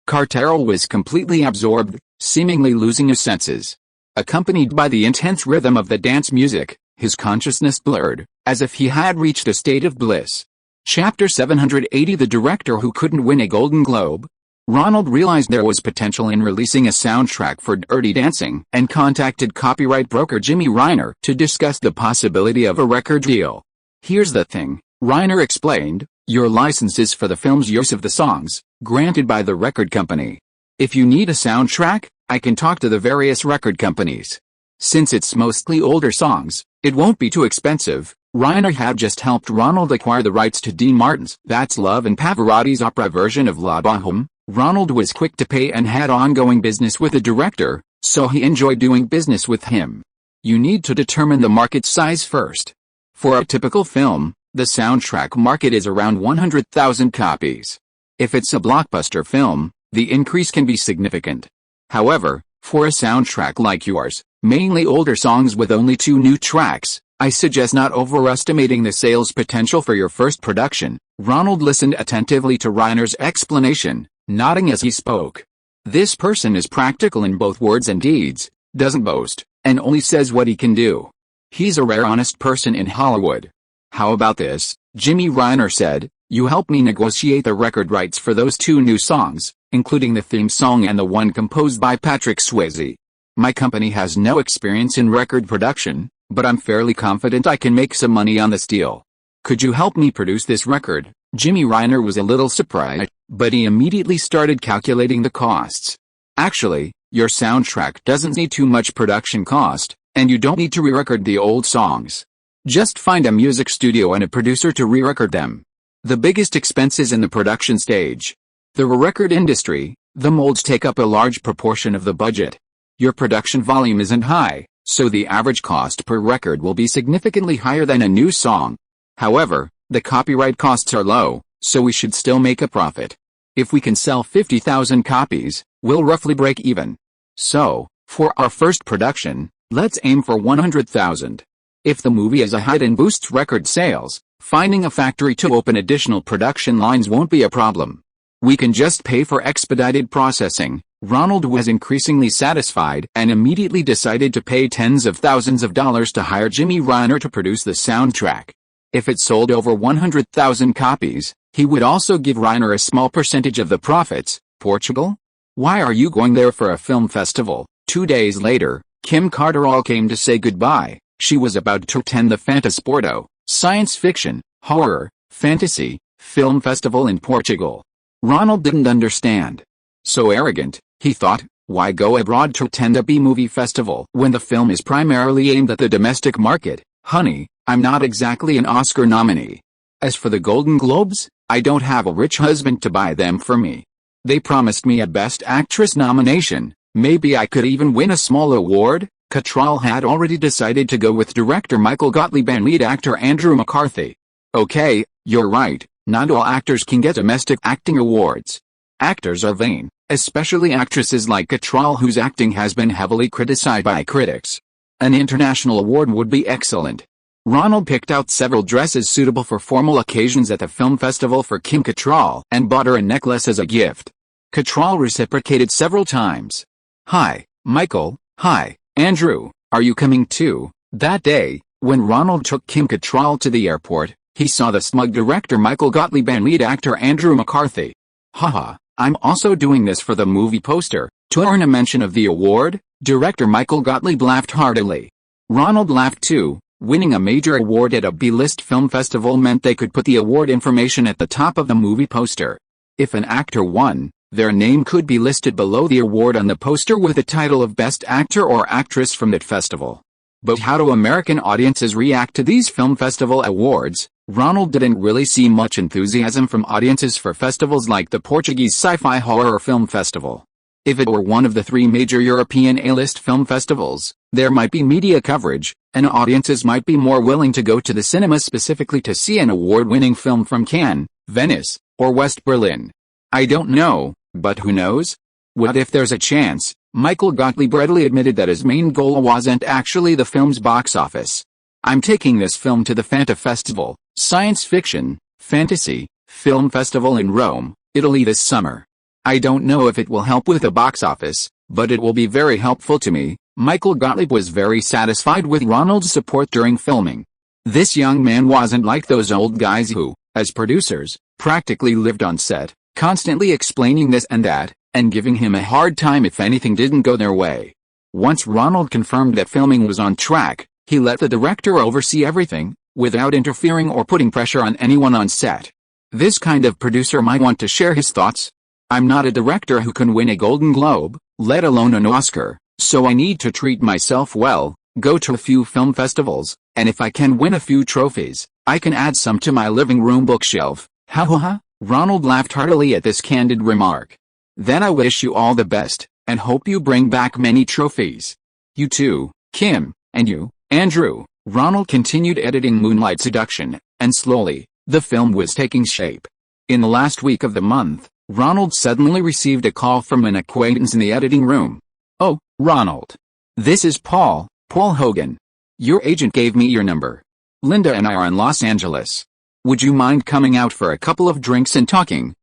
Carterall was completely absorbed, seemingly losing his senses. Accompanied by the intense rhythm of the dance music, his consciousness blurred, as if he had reached a state of bliss. Chapter 780 The Director Who Couldn't Win a Golden Globe. Ronald realized there was potential in releasing a soundtrack for Dirty Dancing and contacted copyright broker Jimmy Reiner to discuss the possibility of a record deal. "Here's the thing," Reiner explained, "your license is for the film's use of the songs, granted by the record company. If you need a soundtrack, I can talk to the various record companies. Since it's mostly older songs, it won't be too expensive." Reiner had just helped Ronald acquire the rights to Dean Martin's That's Love and Pavarotti's opera version of La Boheme. Ronald was quick to pay and had ongoing business with the director, so he enjoyed doing business with him. You need to determine the market size first. For a typical film, the soundtrack market is around 100,000 copies. If it's a blockbuster film, the increase can be significant. However, for a soundtrack like yours, mainly older songs with only 2 new tracks, I suggest not overestimating the sales potential for your first production. Ronald listened attentively to Reiner's explanation, nodding as he spoke. This person is practical in both words and deeds, doesn't boast, and only says what he can do. He's a rare honest person in Hollywood. "How about this?" Jimmy Reiner said. "You help me negotiate the record rights for those 2 new songs, including the theme song and the one composed by Patrick Swayze. My company has no experience in record production, but I'm fairly confident I can make some money on this deal. Could you help me produce this record?" Jimmy Reiner was a little surprised, but he immediately started calculating the costs. "Actually, your soundtrack doesn't need too much production cost, and you don't need to re-record the old songs. Just find a music studio and a producer to re-record them. The biggest expense is in the production stage. The record industry, the molds take up a large proportion of the budget. Your production volume isn't high, so the average cost per record will be significantly higher than a new song. However, the copyright costs are low, so we should still make a profit. If we can sell 50,000 copies, we'll roughly break even. So, for our first production, let's aim for 100,000. If the movie is a hit and boosts record sales, finding a factory to open additional production lines won't be a problem. We can just pay for expedited processing." Ronald was increasingly satisfied and immediately decided to pay tens of thousands of dollars to hire Jimmy Reiner to produce the soundtrack. If it sold over 100,000 copies, he would also give Reiner a small percentage of the profits. Portugal? Why are you going there for a film festival? 2 days later, Kim Carterall came to say goodbye. She was about to attend the Fantasporto, science fiction, horror, fantasy, film festival in Portugal. Ronald didn't understand. So arrogant, he thought, why go abroad to attend a B-movie festival when the film is primarily aimed at the domestic market? Honey, I'm not exactly an Oscar nominee. As for the Golden Globes, I don't have a rich husband to buy them for me. They promised me a Best Actress nomination, maybe I could even win a small award. Cattrall had already decided to go with director Michael Gottlieb and lead actor Andrew McCarthy. Okay, you're right, not all actors can get domestic acting awards. Actors are vain, especially actresses like Cattrall whose acting has been heavily criticized by critics. An international award would be excellent. Ronald picked out several dresses suitable for formal occasions at the film festival for Kim Cattrall and bought her a necklace as a gift. Cattrall reciprocated several times. Hi, Michael. Hi, Andrew. Are you coming too? That day, when Ronald took Kim Cattrall to the airport, he saw the smug director Michael Gottlieb and lead actor Andrew McCarthy. Haha, I'm also doing this for the movie poster, to earn a mention of the award, director Michael Gottlieb laughed heartily. Ronald laughed too. Winning a major award at a B-list film festival meant they could put the award information at the top of the movie poster. If an actor won, their name could be listed below the award on the poster with the title of Best Actor or Actress from that festival. But how do American audiences react to these film festival awards? Ronald didn't really see much enthusiasm from audiences for festivals like the Portuguese Sci-Fi Horror Film Festival. If it were one of the 3 major European A-list film festivals, there might be media coverage, and audiences might be more willing to go to the cinema specifically to see an award-winning film from Cannes, Venice, or West Berlin. I don't know, but who knows? What if there's a chance? Michael Gottlieb readily admitted that his main goal wasn't actually the film's box office. I'm taking this film to the Fanta Festival, science fiction, fantasy, film festival in Rome, Italy this summer. I don't know if it will help with the box office, but it will be very helpful to me. Michael Gottlieb was very satisfied with Ronald's support during filming. This young man wasn't like those old guys who, as producers, practically lived on set, constantly explaining this and that, and giving him a hard time if anything didn't go their way. Once Ronald confirmed that filming was on track, he let the director oversee everything, without interfering or putting pressure on anyone on set. This kind of producer might want to share his thoughts. I'm not a director who can win a Golden Globe, let alone an Oscar, so I need to treat myself well, go to a few film festivals, and if I can win a few trophies, I can add some to my living room bookshelf. Ha ha ha. Ronald laughed heartily at this candid remark. Then I wish you all the best, and hope you bring back many trophies. You too, Kim, and you, Andrew. Ronald continued editing Moonlight Seduction, and slowly, the film was taking shape. In the last week of the month, Ronald suddenly received a call from an acquaintance in the editing room. Oh, Ronald. This is Paul Hogan. Your agent gave me your number. Linda and I are in Los Angeles. Would you mind coming out for a couple of drinks and talking?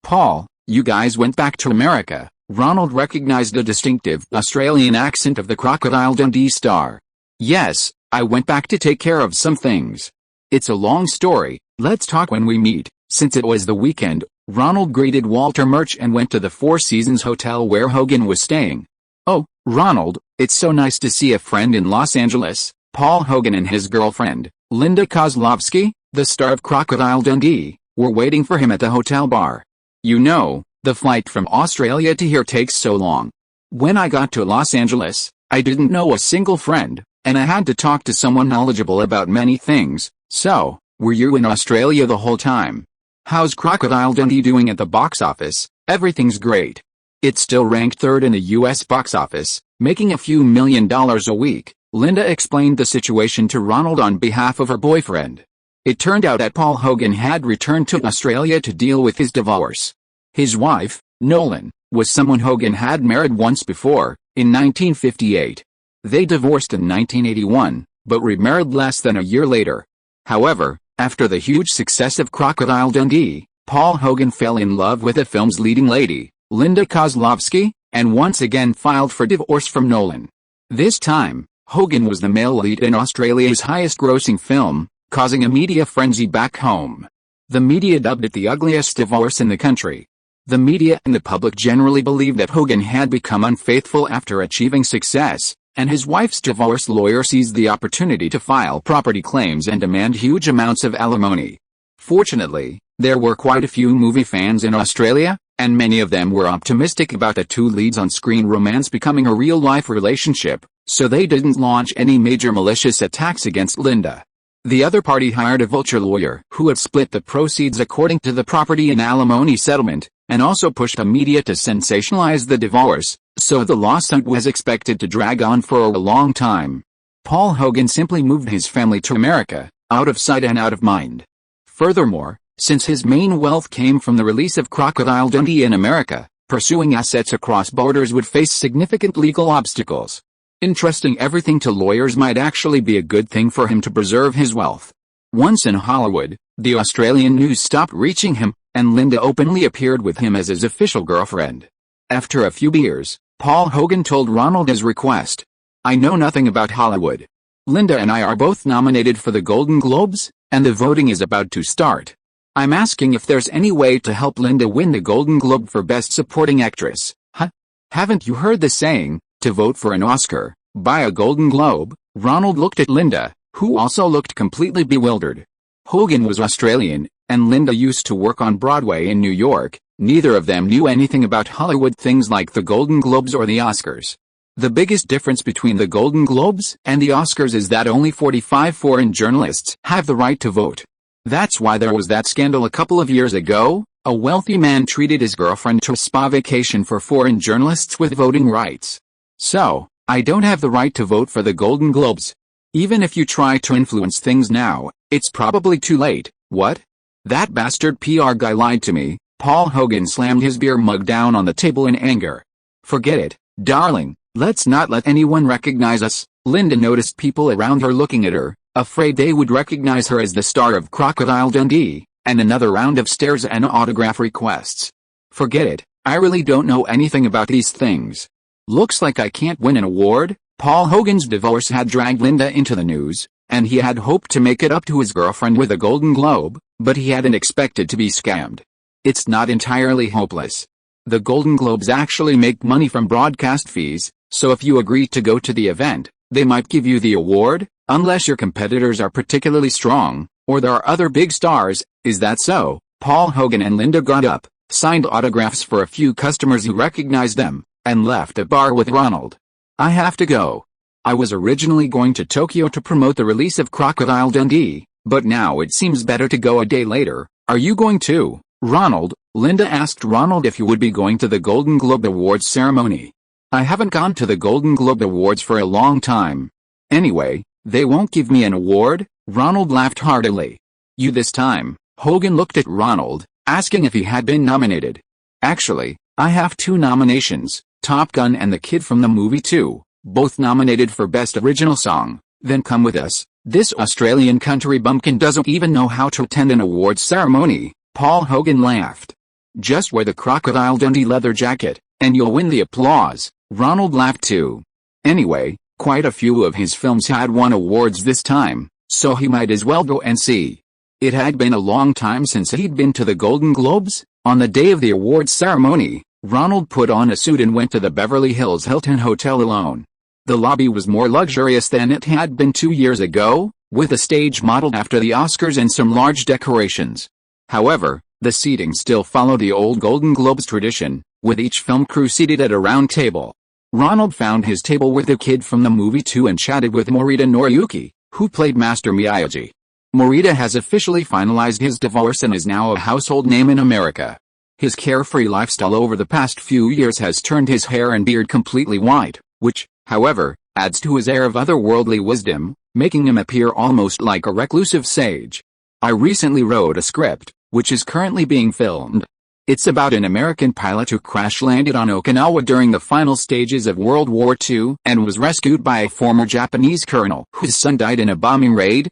Paul, you guys went back to America. Ronald recognized the distinctive Australian accent of the Crocodile Dundee star. Yes, I went back to take care of some things. It's a long story, let's talk when we meet. Since it was the weekend, Ronald greeted Walter Murch and went to the Four Seasons Hotel where Hogan was staying. Oh, Ronald, it's so nice to see a friend in Los Angeles. Paul Hogan and his girlfriend, Linda Kozlovsky, the star of Crocodile Dundee, were waiting for him at the hotel bar. You know, the flight from Australia to here takes so long. When I got to Los Angeles, I didn't know a single friend, and I had to talk to someone knowledgeable about many things. So, were you in Australia the whole time? How's Crocodile Dundee doing at the box office? Everything's great. It's still ranked 3rd in the US box office, making a few $1 million a week. Linda explained the situation to Ronald on behalf of her boyfriend. It turned out that Paul Hogan had returned to Australia to deal with his divorce. His wife, Nolan, was someone Hogan had married once before, in 1958. They divorced in 1981, but remarried less than a year later. However, after the huge success of Crocodile Dundee, Paul Hogan fell in love with the film's leading lady, Linda Kozlovsky, and once again filed for divorce from Nolan. This time, Hogan was the male lead in Australia's highest-grossing film, causing a media frenzy back home. The media dubbed it the ugliest divorce in the country. The media and the public generally believed that Hogan had become unfaithful after achieving success, and his wife's divorce lawyer seized the opportunity to file property claims and demand huge amounts of alimony. Fortunately, there were quite a few movie fans in Australia, and many of them were optimistic about the two leads' on-screen romance becoming a real-life relationship, so they didn't launch any major malicious attacks against Linda. The other party hired a vulture lawyer who had split the proceeds according to the property and alimony settlement, and also pushed the media to sensationalize the divorce, so the lawsuit was expected to drag on for a long time. Paul Hogan simply moved his family to America, out of sight and out of mind. Furthermore, since his main wealth came from the release of Crocodile Dundee in America, pursuing assets across borders would face significant legal obstacles. Entrusting everything to lawyers might actually be a good thing for him to preserve his wealth. Once in Hollywood, the Australian news stopped reaching him, and Linda openly appeared with him as his official girlfriend. After a few beers, Paul Hogan told Ronald his request. I know nothing about Hollywood. Linda and I are both nominated for the Golden Globes, and the voting is about to start. I'm asking if there's any way to help Linda win the Golden Globe for Best Supporting Actress. Huh? Haven't you heard the saying, to vote for an Oscar, buy a Golden Globe? Ronald looked at Linda, who also looked completely bewildered. Hogan was Australian, and Linda used to work on Broadway in New York. Neither of them knew anything about Hollywood things like the Golden Globes or the Oscars. The biggest difference between the Golden Globes and the Oscars is that only 45 foreign journalists have the right to vote. That's why there was that scandal a couple of years ago. A wealthy man treated his girlfriend to a spa vacation for foreign journalists with voting rights. So, I don't have the right to vote for the Golden Globes. Even if you try to influence things now, it's probably too late. What? That bastard PR guy lied to me. Paul Hogan slammed his beer mug down on the table in anger. Forget it, darling. Let's not let anyone recognize us. Linda noticed people around her looking at her, afraid they would recognize her as the star of Crocodile Dundee, and another round of stares and autograph requests. Forget it, I really don't know anything about these things. Looks like I can't win an award. Paul Hogan's divorce had dragged Linda into the news, and he had hoped to make it up to his girlfriend with a Golden Globe, but he hadn't expected to be scammed. It's not entirely hopeless. The Golden Globes actually make money from broadcast fees, so if you agree to go to the event, they might give you the award, unless your competitors are particularly strong, or there are other big stars. Is that so? Paul Hogan and Linda got up, signed autographs for a few customers who recognized them, and left the bar with Ronald. I have to go. I was originally going to Tokyo to promote the release of Crocodile Dundee, but now it seems better to go a day later. Are you going too, Ronald? Linda asked Ronald if he would be going to the Golden Globe Awards ceremony. I haven't gone to the Golden Globe Awards for a long time. Anyway, they won't give me an award? Ronald laughed heartily. You this time? Hogan looked at Ronald, asking if he had been nominated. Actually, I have 2 nominations, Top Gun and The Kid from the Movie 2, both nominated for Best Original Song. Then come with us. This Australian country bumpkin doesn't even know how to attend an awards ceremony. Paul Hogan laughed. Just wear the Crocodile Dundee leather jacket, and you'll win the applause. Ronald laughed too. Anyway, quite a few of his films had won awards this time, so he might as well go and see. It had been a long time since he'd been to the Golden Globes. On the day of the awards ceremony, Ronald put on a suit and went to the Beverly Hills Hilton Hotel alone. The lobby was more luxurious than it had been 2 years ago, with a stage modeled after the Oscars and some large decorations. However, the seating still followed the old Golden Globes tradition, with each film crew seated at a round table. Ronald found his table with the Kid from the Movie 2 and chatted with Morita Noriyuki, who played Master Miyagi. Morita has officially finalized his divorce and is now a household name in America. His carefree lifestyle over the past few years has turned his hair and beard completely white, which, however, adds to his air of otherworldly wisdom, making him appear almost like a reclusive sage. I recently wrote a script, which is currently being filmed. It's about an American pilot who crash-landed on Okinawa during the final stages of World War II and was rescued by a former Japanese colonel whose son died in a bombing raid.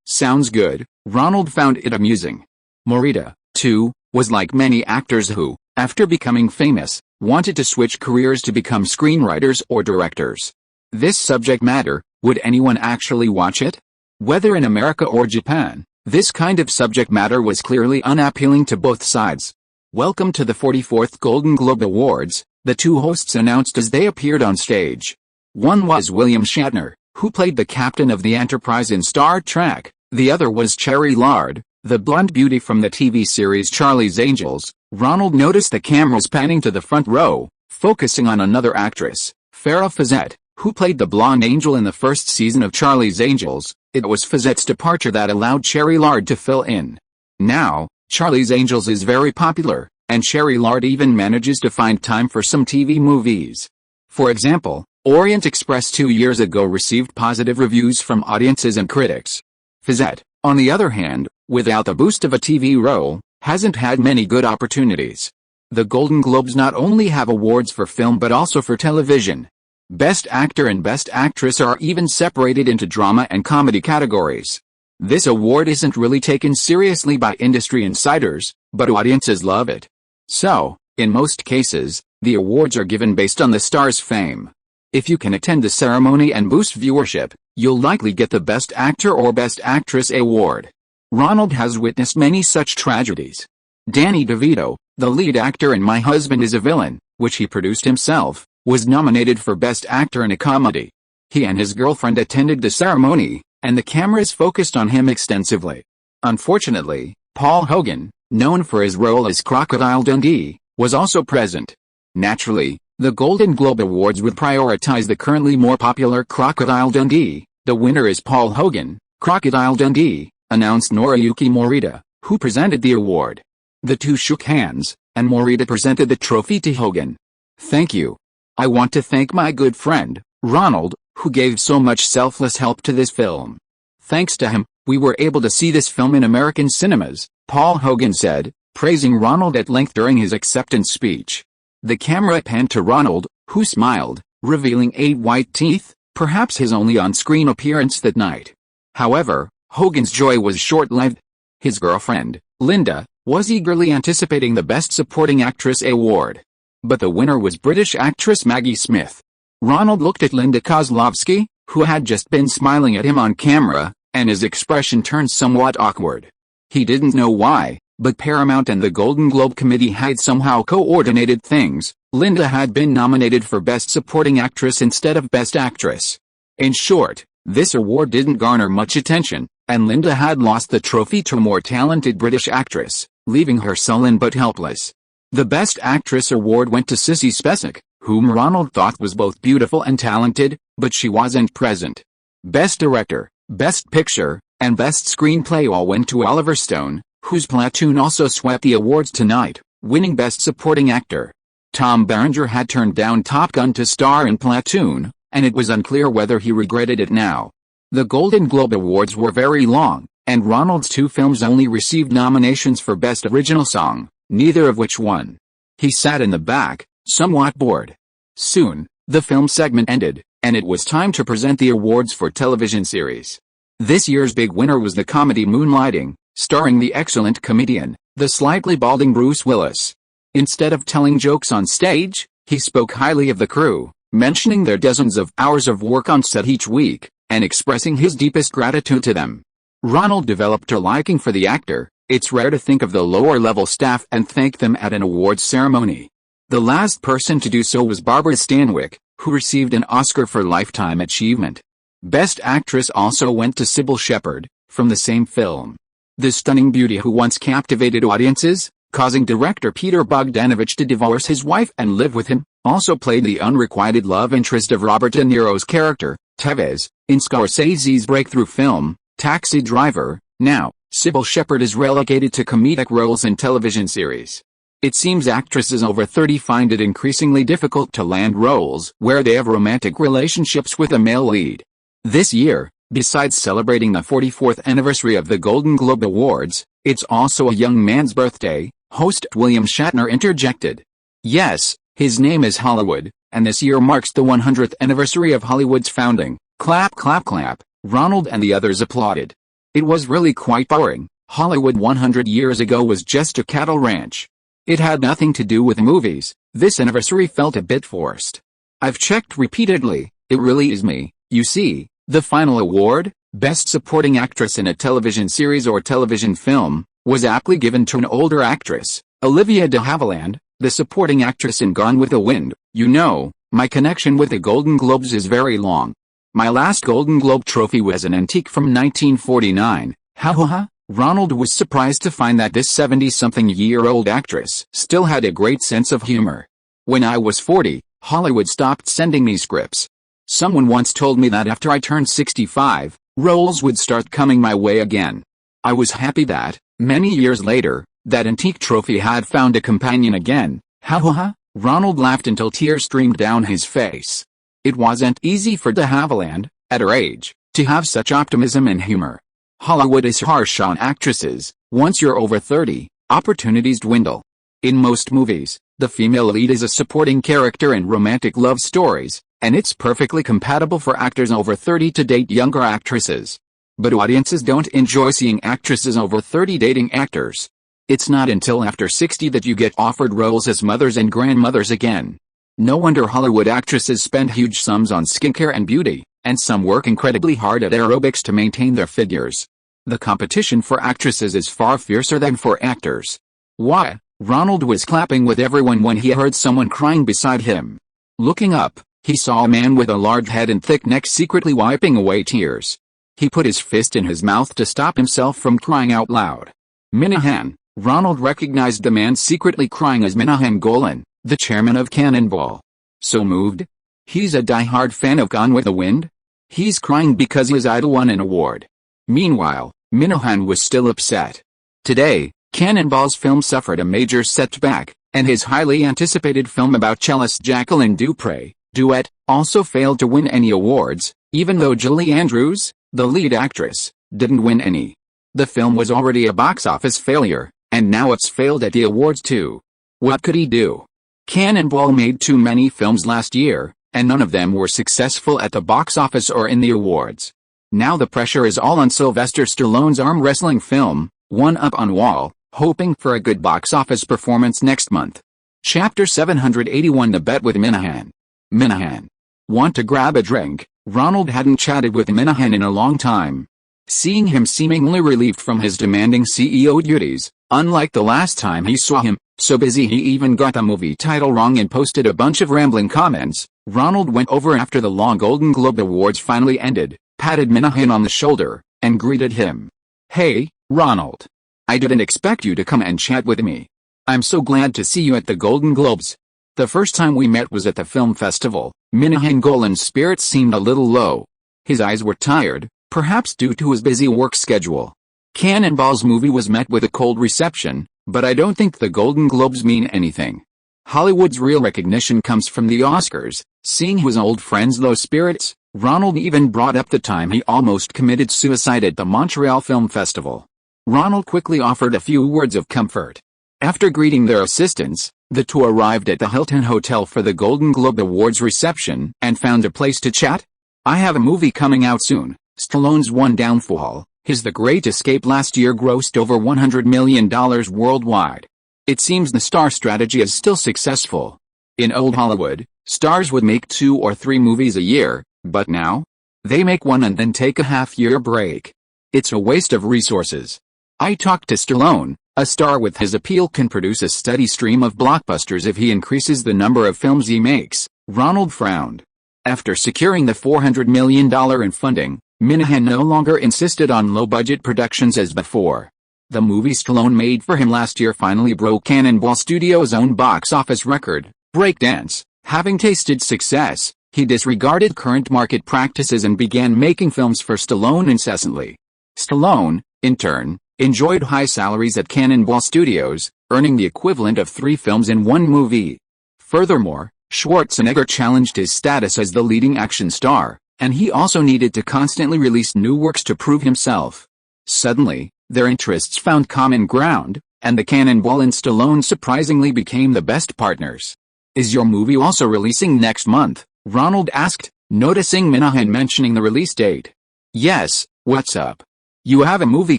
Sounds good. Ronald found it amusing. Morita, too, was like many actors who, after becoming famous, wanted to switch careers to become screenwriters or directors. This subject matter, would anyone actually watch it? Whether in America or Japan, this kind of subject matter was clearly unappealing to both sides. Welcome to the 44th Golden Globe Awards, the 2 hosts announced as they appeared on stage. One was William Shatner, who played the captain of the Enterprise in Star Trek. The other was Cherry Lard, the blonde beauty from the TV series Charlie's Angels. Ronald noticed the cameras panning to the front row, focusing on another actress, Farrah Fawcett, who played the blonde angel in the first season of Charlie's Angels. It was Fawcett's departure that allowed Cherry Lard to fill in. Now, Charlie's Angels is very popular, and Cherry Lard even manages to find time for some TV movies. For example, Orient Express 2 years ago received positive reviews from audiences and critics. Fawcett, on the other hand, without the boost of a TV role, hasn't had many good opportunities. The Golden Globes not only have awards for film but also for television. Best Actor and Best Actress are even separated into drama and comedy categories. This award isn't really taken seriously by industry insiders, but audiences love it. So, in most cases, the awards are given based on the star's fame. If you can attend the ceremony and boost viewership, you'll likely get the Best Actor or Best Actress award. Ronald has witnessed many such tragedies. Danny DeVito, the lead actor in My Husband is a Villain, which he produced himself, was nominated for Best Actor in a Comedy. He and his girlfriend attended the ceremony, and the cameras focused on him extensively. Unfortunately, Paul Hogan, known for his role as Crocodile Dundee, was also present. Naturally, the Golden Globe Awards would prioritize the currently more popular Crocodile Dundee. The winner is Paul Hogan, Crocodile Dundee, announced Noriyuki Morita, who presented the award. The two shook hands, and Morita presented the trophy to Hogan. "Thank you. I want to thank my good friend, Ronald, who gave so much selfless help to this film. Thanks to him, we were able to see this film in American cinemas," Paul Hogan said, praising Ronald at length during his acceptance speech. The camera panned to Ronald, who smiled, revealing 8 white teeth, perhaps his only on-screen appearance that night. However, Hogan's joy was short-lived. His girlfriend, Linda, was eagerly anticipating the Best Supporting Actress award. But the winner was British actress Maggie Smith. Ronald looked at Linda Kozlovsky, who had just been smiling at him on camera, and his expression turned somewhat awkward. He didn't know why, but Paramount and the Golden Globe Committee had somehow coordinated things. Linda had been nominated for Best Supporting Actress instead of Best Actress. In short, this award didn't garner much attention, and Linda had lost the trophy to a more talented British actress, leaving her sullen but helpless. The Best Actress award went to Sissy Spacek, whom Ronald thought was both beautiful and talented, but she wasn't present. Best Director, Best Picture, and Best Screenplay all went to Oliver Stone, whose Platoon also swept the awards tonight, winning Best Supporting Actor. Tom Berenger had turned down Top Gun to star in Platoon, and it was unclear whether he regretted it now. The Golden Globe Awards were very long, and Ronald's 2 films only received nominations for Best Original Song, neither of which won. He sat in the back, somewhat bored. Soon, the film segment ended, and it was time to present the awards for television series. This year's big winner was the comedy Moonlighting, starring the excellent comedian, the slightly balding Bruce Willis. Instead of telling jokes on stage, he spoke highly of the crew, mentioning their dozens of hours of work on set each week, and expressing his deepest gratitude to them. Ronald developed a liking for the actor. It's rare to think of the lower-level staff and thank them at an awards ceremony. The last person to do so was Barbara Stanwyck, who received an Oscar for Lifetime Achievement. Best Actress also went to Sybil Shepherd, from the same film. The stunning beauty who once captivated audiences, causing director Peter Bogdanovich to divorce his wife and live with him, also played the unrequited love interest of Robert De Niro's character, Tevez, in Scorsese's breakthrough film, Taxi Driver. Now, Sybil Shepherd is relegated to comedic roles in television series. It seems actresses over 30 find it increasingly difficult to land roles where they have romantic relationships with a male lead. This year, besides celebrating the 44th anniversary of the Golden Globe Awards, it's also a young man's birthday, host William Shatner interjected. Yes, his name is Hollywood, and this year marks the 100th anniversary of Hollywood's founding. Clap clap clap, Ronald and the others applauded. It was really quite boring. Hollywood 100 years ago was just a cattle ranch. It had nothing to do with movies. This anniversary felt a bit forced. I've checked repeatedly, it really is me. You see, the final award, Best Supporting Actress in a Television Series or Television Film, was aptly given to an older actress, Olivia de Havilland, the supporting actress in Gone with the Wind. You know, my connection with the Golden Globes is very long. My last Golden Globe trophy was an antique from 1949. Ha ha ha. Ronald was surprised to find that this 70-something-year-old actress still had a great sense of humor. When I was 40, Hollywood stopped sending me scripts. Someone once told me that after I turned 65, roles would start coming my way again. I was happy that, many years later, that antique trophy had found a companion again. Ha ha ha. Ronald laughed until tears streamed down his face. It wasn't easy for de Havilland, at her age, to have such optimism and humor. Hollywood is harsh on actresses. Once you're over 30, opportunities dwindle. In most movies, the female lead is a supporting character in romantic love stories, and it's perfectly compatible for actors over 30 to date younger actresses. But audiences don't enjoy seeing actresses over 30 dating actors. It's not until after 60 that you get offered roles as mothers and grandmothers again. No wonder Hollywood actresses spend huge sums on skincare and beauty, and some work incredibly hard at aerobics to maintain their figures. The competition for actresses is far fiercer than for actors. Why? Ronald was clapping with everyone when he heard someone crying beside him. Looking up, he saw a man with a large head and thick neck secretly wiping away tears. He put his fist in his mouth to stop himself from crying out loud. Minahan. Ronald recognized the man secretly crying as Minahan Golan, the chairman of Cannonball. So moved? He's a die-hard fan of Gone with the Wind? He's crying because his idol won an award. Meanwhile, Minahan was still upset. Today, Cannonball's film suffered a major setback, and his highly anticipated film about cellist Jacqueline Dupre, Duet, also failed to win any awards, even though Julie Andrews, the lead actress, didn't win any. The film was already a box office failure, and now it's failed at the awards too. What could he do? Cannonball made too many films last year, and none of them were successful at the box office or in the awards. Now the pressure is all on Sylvester Stallone's arm wrestling film, One Up on Wall, hoping for a good box office performance next month. Chapter 781 The Bet with Minahan. Minahan. Want to grab a drink? Ronald hadn't chatted with Minahan in a long time. Seeing him seemingly relieved from his demanding CEO duties, unlike the last time he saw him, so busy he even got the movie title wrong and posted a bunch of rambling comments, Ronald went over after the long Golden Globe Awards finally ended, patted Minahan on the shoulder, and greeted him. Hey, Ronald. I didn't expect you to come and chat with me. I'm so glad to see you at the Golden Globes. The first time we met was at the film festival. Minahan Golan's spirits seemed a little low. His eyes were tired, perhaps due to his busy work schedule. Cannonball's movie was met with a cold reception, but I don't think the Golden Globes mean anything. Hollywood's real recognition comes from the Oscars. Seeing his old friend's low spirits, Ronald even brought up the time he almost committed suicide at the Montreal Film Festival. Ronald quickly offered a few words of comfort. After greeting their assistants, the two arrived at the Hilton Hotel for the Golden Globe Awards reception and found a place to chat. I have a movie coming out soon. Stallone's one downfall, his The Great Escape last year grossed over $100 million worldwide. It seems the star strategy is still successful. In old Hollywood, stars would make 2 or 3 movies a year, but now? They make one and then take a half-year break. It's a waste of resources. I talked to Stallone. A star with his appeal can produce a steady stream of blockbusters if he increases the number of films he makes. Ronald frowned. After securing the $400 million in funding, Minahan no longer insisted on low-budget productions as before. The movie Stallone made for him last year finally broke Cannonball Studios' own box office record, Breakdance. Having tasted success, he disregarded current market practices and began making films for Stallone incessantly. Stallone, in turn, enjoyed high salaries at Cannonball Studios, earning the equivalent of 3 films in one movie. Furthermore, Schwarzenegger challenged his status as the leading action star, and he also needed to constantly release new works to prove himself. Suddenly, their interests found common ground, and the Cannonball and Stallone surprisingly became the best partners. Is your movie also releasing next month? Ronald asked, noticing Minahan mentioning the release date. Yes, what's up? You have a movie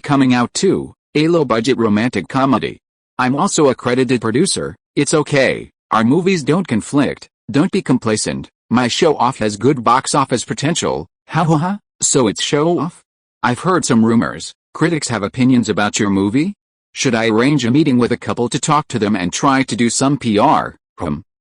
coming out too, a low-budget romantic comedy. I'm also a credited producer. It's okay, our movies don't conflict. Don't be complacent. My show-off has good box office potential. Ha ha ha, so it's show-off? I've heard some rumors. Critics have opinions about your movie? Should I arrange a meeting with a couple to talk to them and try to do some PR?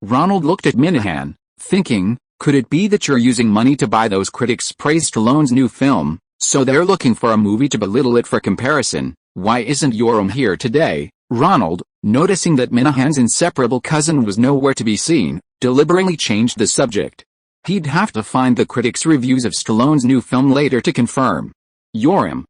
Ronald looked at Minahan, thinking, could it be that you're using money to buy those critics praise Stallone's new film? So they're looking for a movie to belittle it for comparison. Why isn't Yoram here today? Ronald, noticing that Minahan's inseparable cousin was nowhere to be seen, deliberately changed the subject. He'd have to find the critics' reviews of Stallone's new film later to confirm. Yoram,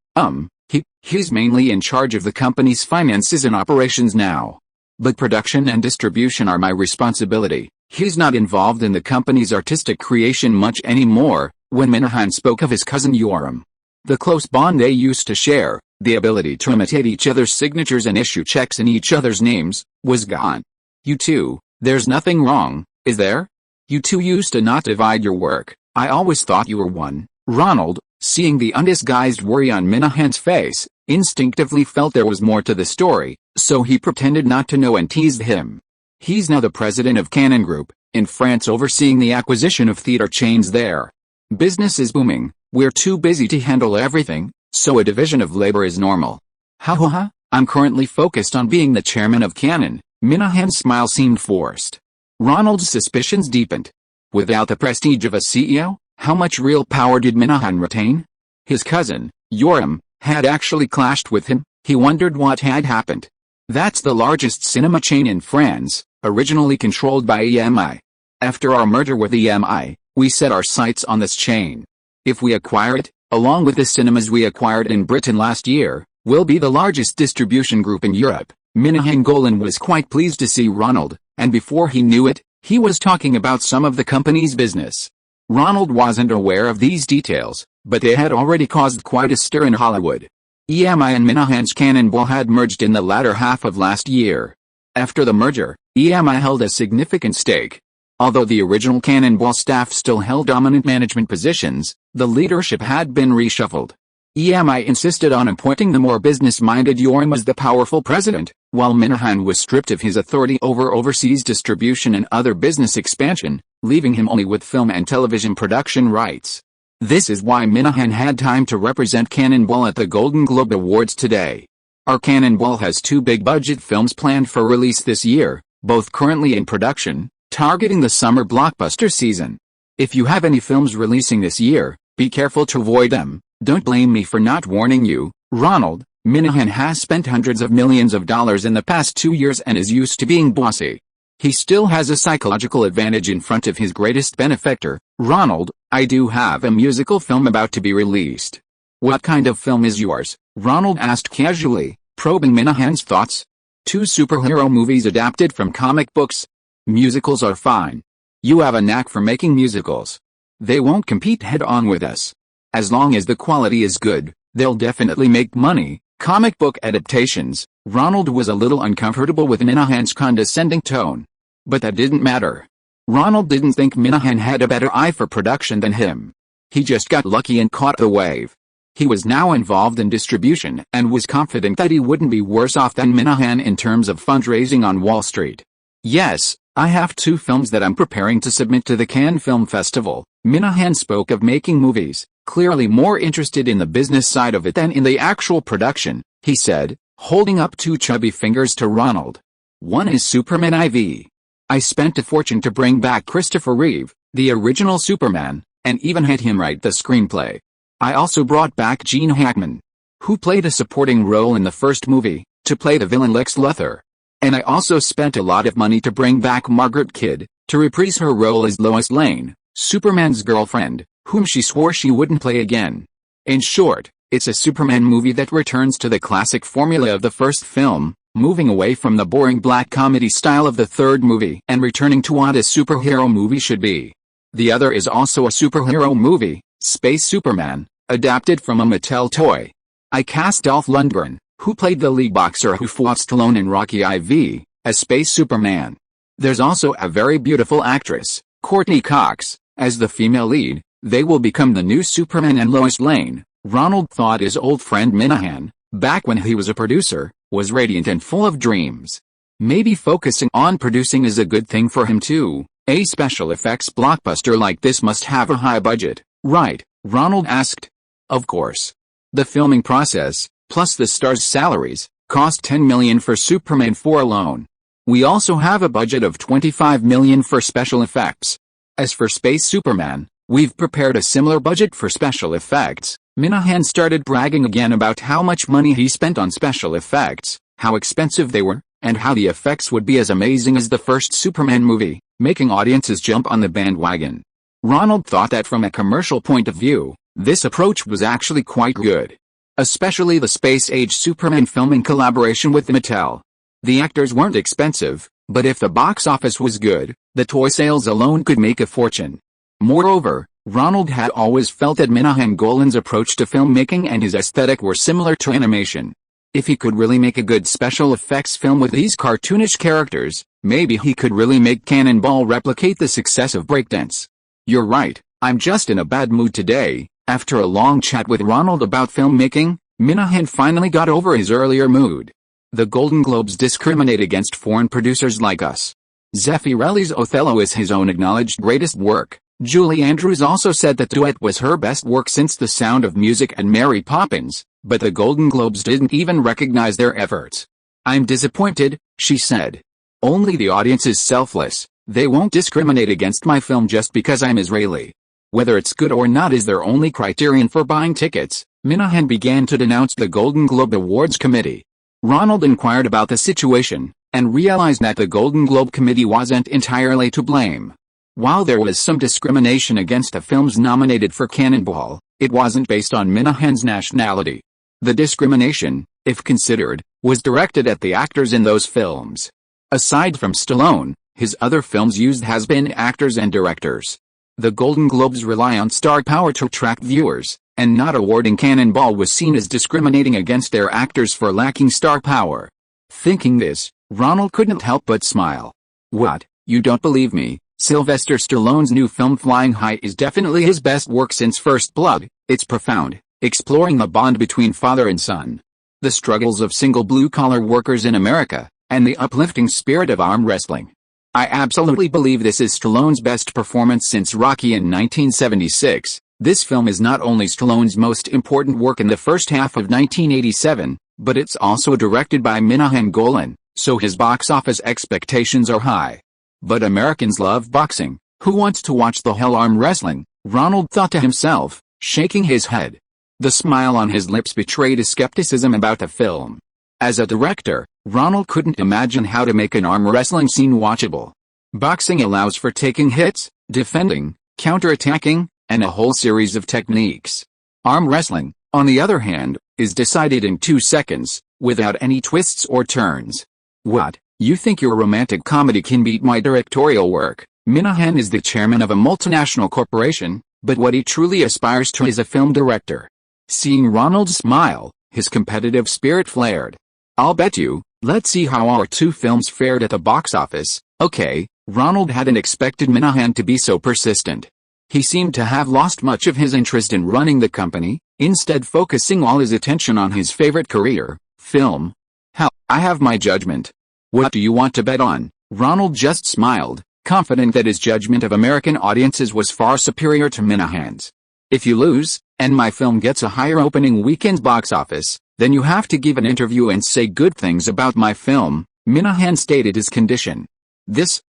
he's mainly in charge of the company's finances and operations now. But production and distribution are my responsibility. He's not involved in the company's artistic creation much anymore. When Minahan spoke of his cousin Yoram, the close bond they used to share, the ability to imitate each other's signatures and issue checks in each other's names, was gone. You two, there's nothing wrong, is there? You two used to not divide your work. I always thought you were one. Ronald, seeing the undisguised worry on Minahan's face, instinctively felt there was more to the story, so he pretended not to know and teased him. He's now the president of Cannon Group, in France overseeing the acquisition of theater chains there. Business is booming, we're too busy to handle everything, so a division of labor is normal. Ha ha ha, I'm currently focused on being the chairman of Canon. Minahan's smile seemed forced. Ronald's suspicions deepened. Without the prestige of a CEO, how much real power did Minahan retain? His cousin, Yoram, had actually clashed with him. He wondered what had happened. That's the largest cinema chain in France, originally controlled by EMI. After our merger with EMI, we set our sights on this chain. If we acquire it, along with the cinemas we acquired in Britain last year, we'll be the largest distribution group in Europe. Minahan Golan was quite pleased to see Ronald, and before he knew it, he was talking about some of the company's business. Ronald wasn't aware of these details, but they had already caused quite a stir in Hollywood. EMI and Minahan's Cannonball had merged in the latter half of last year. After the merger, EMI held a significant stake. Although the original Cannonball staff still held dominant management positions, the leadership had been reshuffled. EMI insisted on appointing the more business-minded Yoram as the powerful president, while Minahan was stripped of his authority over overseas distribution and other business expansion, leaving him only with film and television production rights. This is why Minahan had time to represent Cannonball at the Golden Globe Awards today. Our Cannonball has 2 big-budget films planned for release this year, both currently in production, targeting the summer blockbuster season. If you have any films releasing this year, be careful to avoid them. Don't blame me for not warning you, Ronald. Minahan has spent hundreds of millions of dollars in the past 2 years and is used to being bossy. He still has a psychological advantage in front of his greatest benefactor, Ronald. I do have a musical film about to be released. What kind of film is yours? Ronald asked casually, probing Minahan's thoughts. 2 superhero movies adapted from comic books. Musicals are fine. You have a knack for making musicals. They won't compete head-on with us. As long as the quality is good, they'll definitely make money. Comic book adaptations. Ronald was a little uncomfortable with Minahan's condescending tone. But that didn't matter. Ronald didn't think Minahan had a better eye for production than him. He just got lucky and caught the wave. He was now involved in distribution and was confident that he wouldn't be worse off than Minahan in terms of fundraising on Wall Street. Yes, I have 2 films that I'm preparing to submit to the Cannes Film Festival. Minahan spoke of making movies, clearly more interested in the business side of it than in the actual production, he said, holding up 2 chubby fingers to Ronald. One is Superman IV. I spent a fortune to bring back Christopher Reeve, the original Superman, and even had him write the screenplay. I also brought back Gene Hackman, who played a supporting role in the first movie, to play the villain Lex Luthor. And I also spent a lot of money to bring back Margaret Kidd, to reprise her role as Lois Lane, Superman's girlfriend, whom she swore she wouldn't play again. In short, it's a Superman movie that returns to the classic formula of the first film, moving away from the boring black comedy style of the third movie and returning to what a superhero movie should be. The other is also a superhero movie, Space Superman, adapted from a Mattel toy. I cast Dolph Lundgren, who played the league boxer who fought Stallone in Rocky IV, as Space Superman. There's also a very beautiful actress, Courtney Cox, as the female lead. They will become the new Superman and Lois Lane. Ronald thought his old friend Minahan, back when he was a producer, was radiant and full of dreams. Maybe focusing on producing is a good thing for him too. A special effects blockbuster like this must have a high budget, right? Ronald asked. Of course. The filming process, plus the stars' salaries, cost $10 million for Superman 4 alone. We also have a budget of $25 million for special effects. As for Space Superman, we've prepared a similar budget for special effects. Minahan started bragging again about how much money he spent on special effects, how expensive they were, and how the effects would be as amazing as the first Superman movie, making audiences jump on the bandwagon. Ronald thought that from a commercial point of view, this approach was actually quite good. Especially the space-age Superman film in collaboration with Mattel. The actors weren't expensive, but if the box office was good, the toy sales alone could make a fortune. Moreover, Ronald had always felt that Minahan Golan's approach to filmmaking and his aesthetic were similar to animation. If he could really make a good special effects film with these cartoonish characters, maybe he could really make Cannonball replicate the success of breakdance. You're right, I'm just in a bad mood today. After a long chat with Ronald about filmmaking, Minahan finally got over his earlier mood. The Golden Globes discriminate against foreign producers like us. Zeffirelli's Othello is his own acknowledged greatest work. Julie Andrews also said that Duet was her best work since The Sound of Music and Mary Poppins, but the Golden Globes didn't even recognize their efforts. "I'm disappointed," she said. "Only the audience is selfless. They won't discriminate against my film just because I'm Israeli. Whether it's good or not is their only criterion for buying tickets." Minahan began to denounce the Golden Globe Awards Committee. Ronald inquired about the situation, and realized that the Golden Globe Committee wasn't entirely to blame. While there was some discrimination against the films nominated for Cannonball, it wasn't based on Minahan's nationality. The discrimination, if considered, was directed at the actors in those films. Aside from Stallone, his other films used has-been actors and directors. The Golden Globes rely on star power to attract viewers, and not awarding Cannonball was seen as discriminating against their actors for lacking star power. Thinking this, Ronald couldn't help but smile. "What, you don't believe me? Sylvester Stallone's new film Flying High is definitely his best work since First Blood. It's profound, exploring the bond between father and son, the struggles of single blue-collar workers in America, and the uplifting spirit of arm wrestling. I absolutely believe this is Stallone's best performance since Rocky in 1976. This film is not only Stallone's most important work in the first half of 1987, but it's also directed by Minahan Golan, so his box office expectations are high. But Americans love boxing. Who wants to watch the hell arm wrestling?" Ronald thought to himself, shaking his head. The smile on his lips betrayed a skepticism about the film. As a director, Ronald couldn't imagine how to make an arm wrestling scene watchable. Boxing allows for taking hits, defending, counterattacking, and a whole series of techniques. Arm wrestling, on the other hand, is decided in 2 seconds, without any twists or turns. "What? You think your romantic comedy can beat my directorial work?" Minahan is the chairman of a multinational corporation, but what he truly aspires to is a film director. Seeing Ronald's smile, his competitive spirit flared. "I'll bet you, let's see how our 2 films fared at the box office." Okay, Ronald hadn't expected Minahan to be so persistent. He seemed to have lost much of his interest in running the company, instead focusing all his attention on his favorite career, film. "Hell, I have my judgment. What do you want to bet on?" Ronald just smiled, confident that his judgment of American audiences was far superior to Minahan's. "If you lose, and my film gets a higher opening weekend box office, then you have to give an interview and say good things about my film," Minahan stated his condition.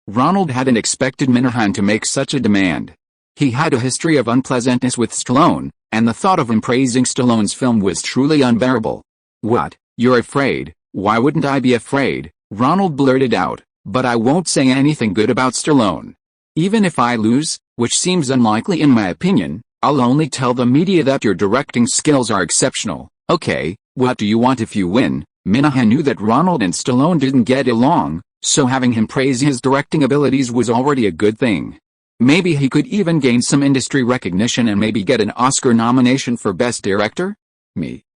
Ronald hadn't expected Minahan to make such a demand. He had a history of unpleasantness with Stallone, and the thought of him praising Stallone's film was truly unbearable. "What, you're afraid? Why wouldn't I be afraid?" Ronald blurted out, "But I won't say anything good about Stallone. Even if I lose, which seems unlikely in my opinion, I'll only tell the media that your directing skills are exceptional." "Okay, what do you want if you win?" Minahan knew that Ronald and Stallone didn't get along, so having him praise his directing abilities was already a good thing. Maybe he could even gain some industry recognition and maybe get an Oscar nomination for Best Director?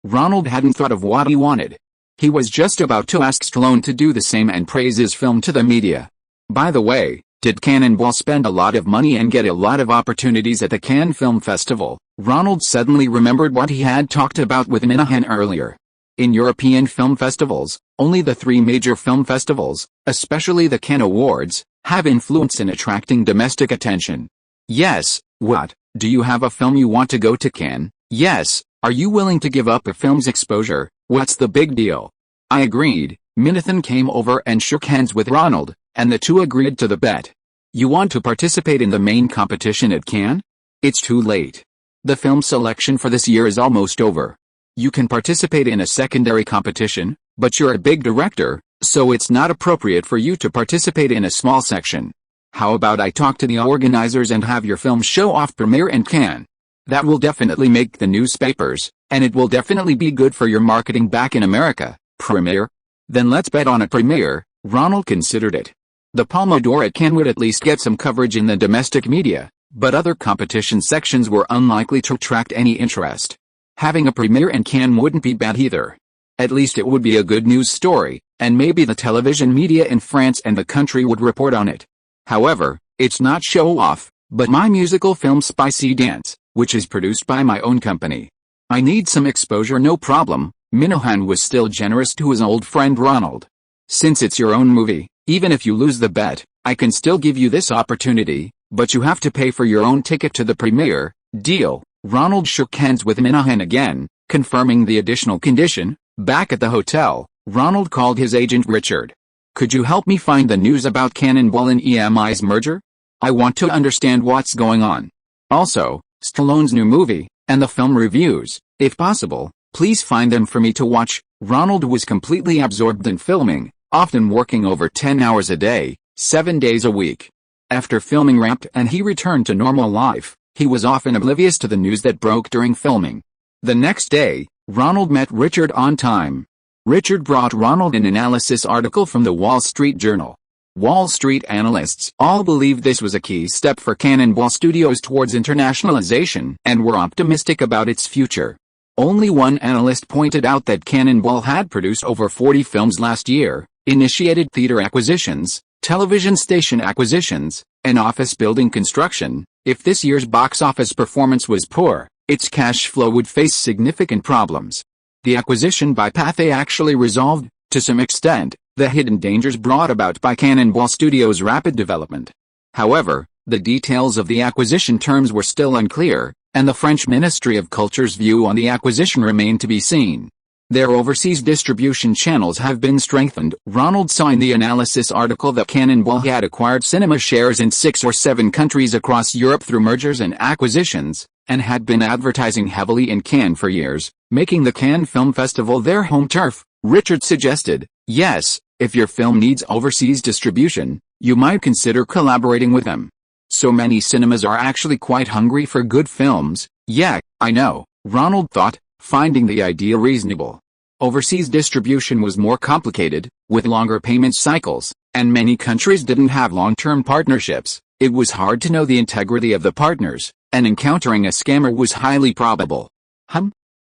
Ronald hadn't thought of what he wanted. He was just about to ask Stallone to do the same and praise his film to the media. By the way, did Cannonball spend a lot of money and get a lot of opportunities at the Cannes Film Festival? Ronald suddenly remembered what he had talked about with Minahan earlier. In European film festivals, only the 3 major film festivals, especially the Cannes Awards, have influence in attracting domestic attention. "Yes, what, do you have a film you want to go to Cannes?" "Yes, are you willing to give up a film's exposure? What's the big deal?" I agreed. Minahan came over and shook hands with Ronald, and the 2 agreed to the bet. "You want to participate in the main competition at Cannes?" "It's too late. The film selection for this year is almost over. You can participate in a secondary competition, but you're a big director, so it's not appropriate for you to participate in a small section. How about I talk to the organizers and have your film show off premiere in Cannes? That will definitely make the newspapers, and it will definitely be good for your marketing back in America." "Premiere? Then let's bet on a premiere." Ronald considered it. The Palme d'Or at Cannes would at least get some coverage in the domestic media, but other competition sections were unlikely to attract any interest. Having a premiere in Cannes wouldn't be bad either. At least it would be a good news story, and maybe the television media in France and the country would report on it. However, it's not show-off, but my musical film Spicy Dance, which is produced by my own company. I need some exposure. "No problem." Minahan was still generous to his old friend Ronald. "Since it's your own movie, Even if you lose the bet, I can still give you this opportunity, but you have to pay for your own ticket to the premiere. Deal. Ronald shook hands with Minahan again, confirming the additional condition. Back at the hotel, Ronald called his agent Richard. Could you help me find the news about Cannonball and EMI's merger? I want to understand what's going on. Also, Stallone's new movie, and the film reviews, if possible, please find them for me to watch. Ronald was completely absorbed in filming, often working over 10 hours a day, 7 days a week. After filming wrapped and he returned to normal life, he was often oblivious to the news that broke during filming. The next day, Ronald met Richard on time. Richard brought Ronald an analysis article from the Wall Street Journal. Wall Street analysts all believed this was a key step for Cannonball Studios towards internationalization and were optimistic about its future. Only one analyst pointed out that Cannonball had produced over 40 films last year, initiated theater acquisitions, television station acquisitions, and office building construction. If this year's box office performance was poor, its cash flow would face significant problems. The acquisition by Pathé actually resolved, to some extent, the hidden dangers brought about by Cannonball Studios' rapid development. However, the details of the acquisition terms were still unclear, and the French Ministry of Culture's view on the acquisition remained to be seen. Their overseas distribution channels have been strengthened. Ronald saw in the analysis article that Cannonball had acquired cinema shares in 6 or 7 countries across Europe through mergers and acquisitions, and had been advertising heavily in Cannes for years, making the Cannes Film Festival their home turf. Richard suggested, yes, if your film needs overseas distribution, you might consider collaborating with them. So many cinemas are actually quite hungry for good films. Yeah, I know, Ronald thought, finding the idea reasonable. Overseas distribution was more complicated, with longer payment cycles, and many countries didn't have long-term partnerships. It was hard to know the integrity of the partners, and encountering a scammer was highly probable.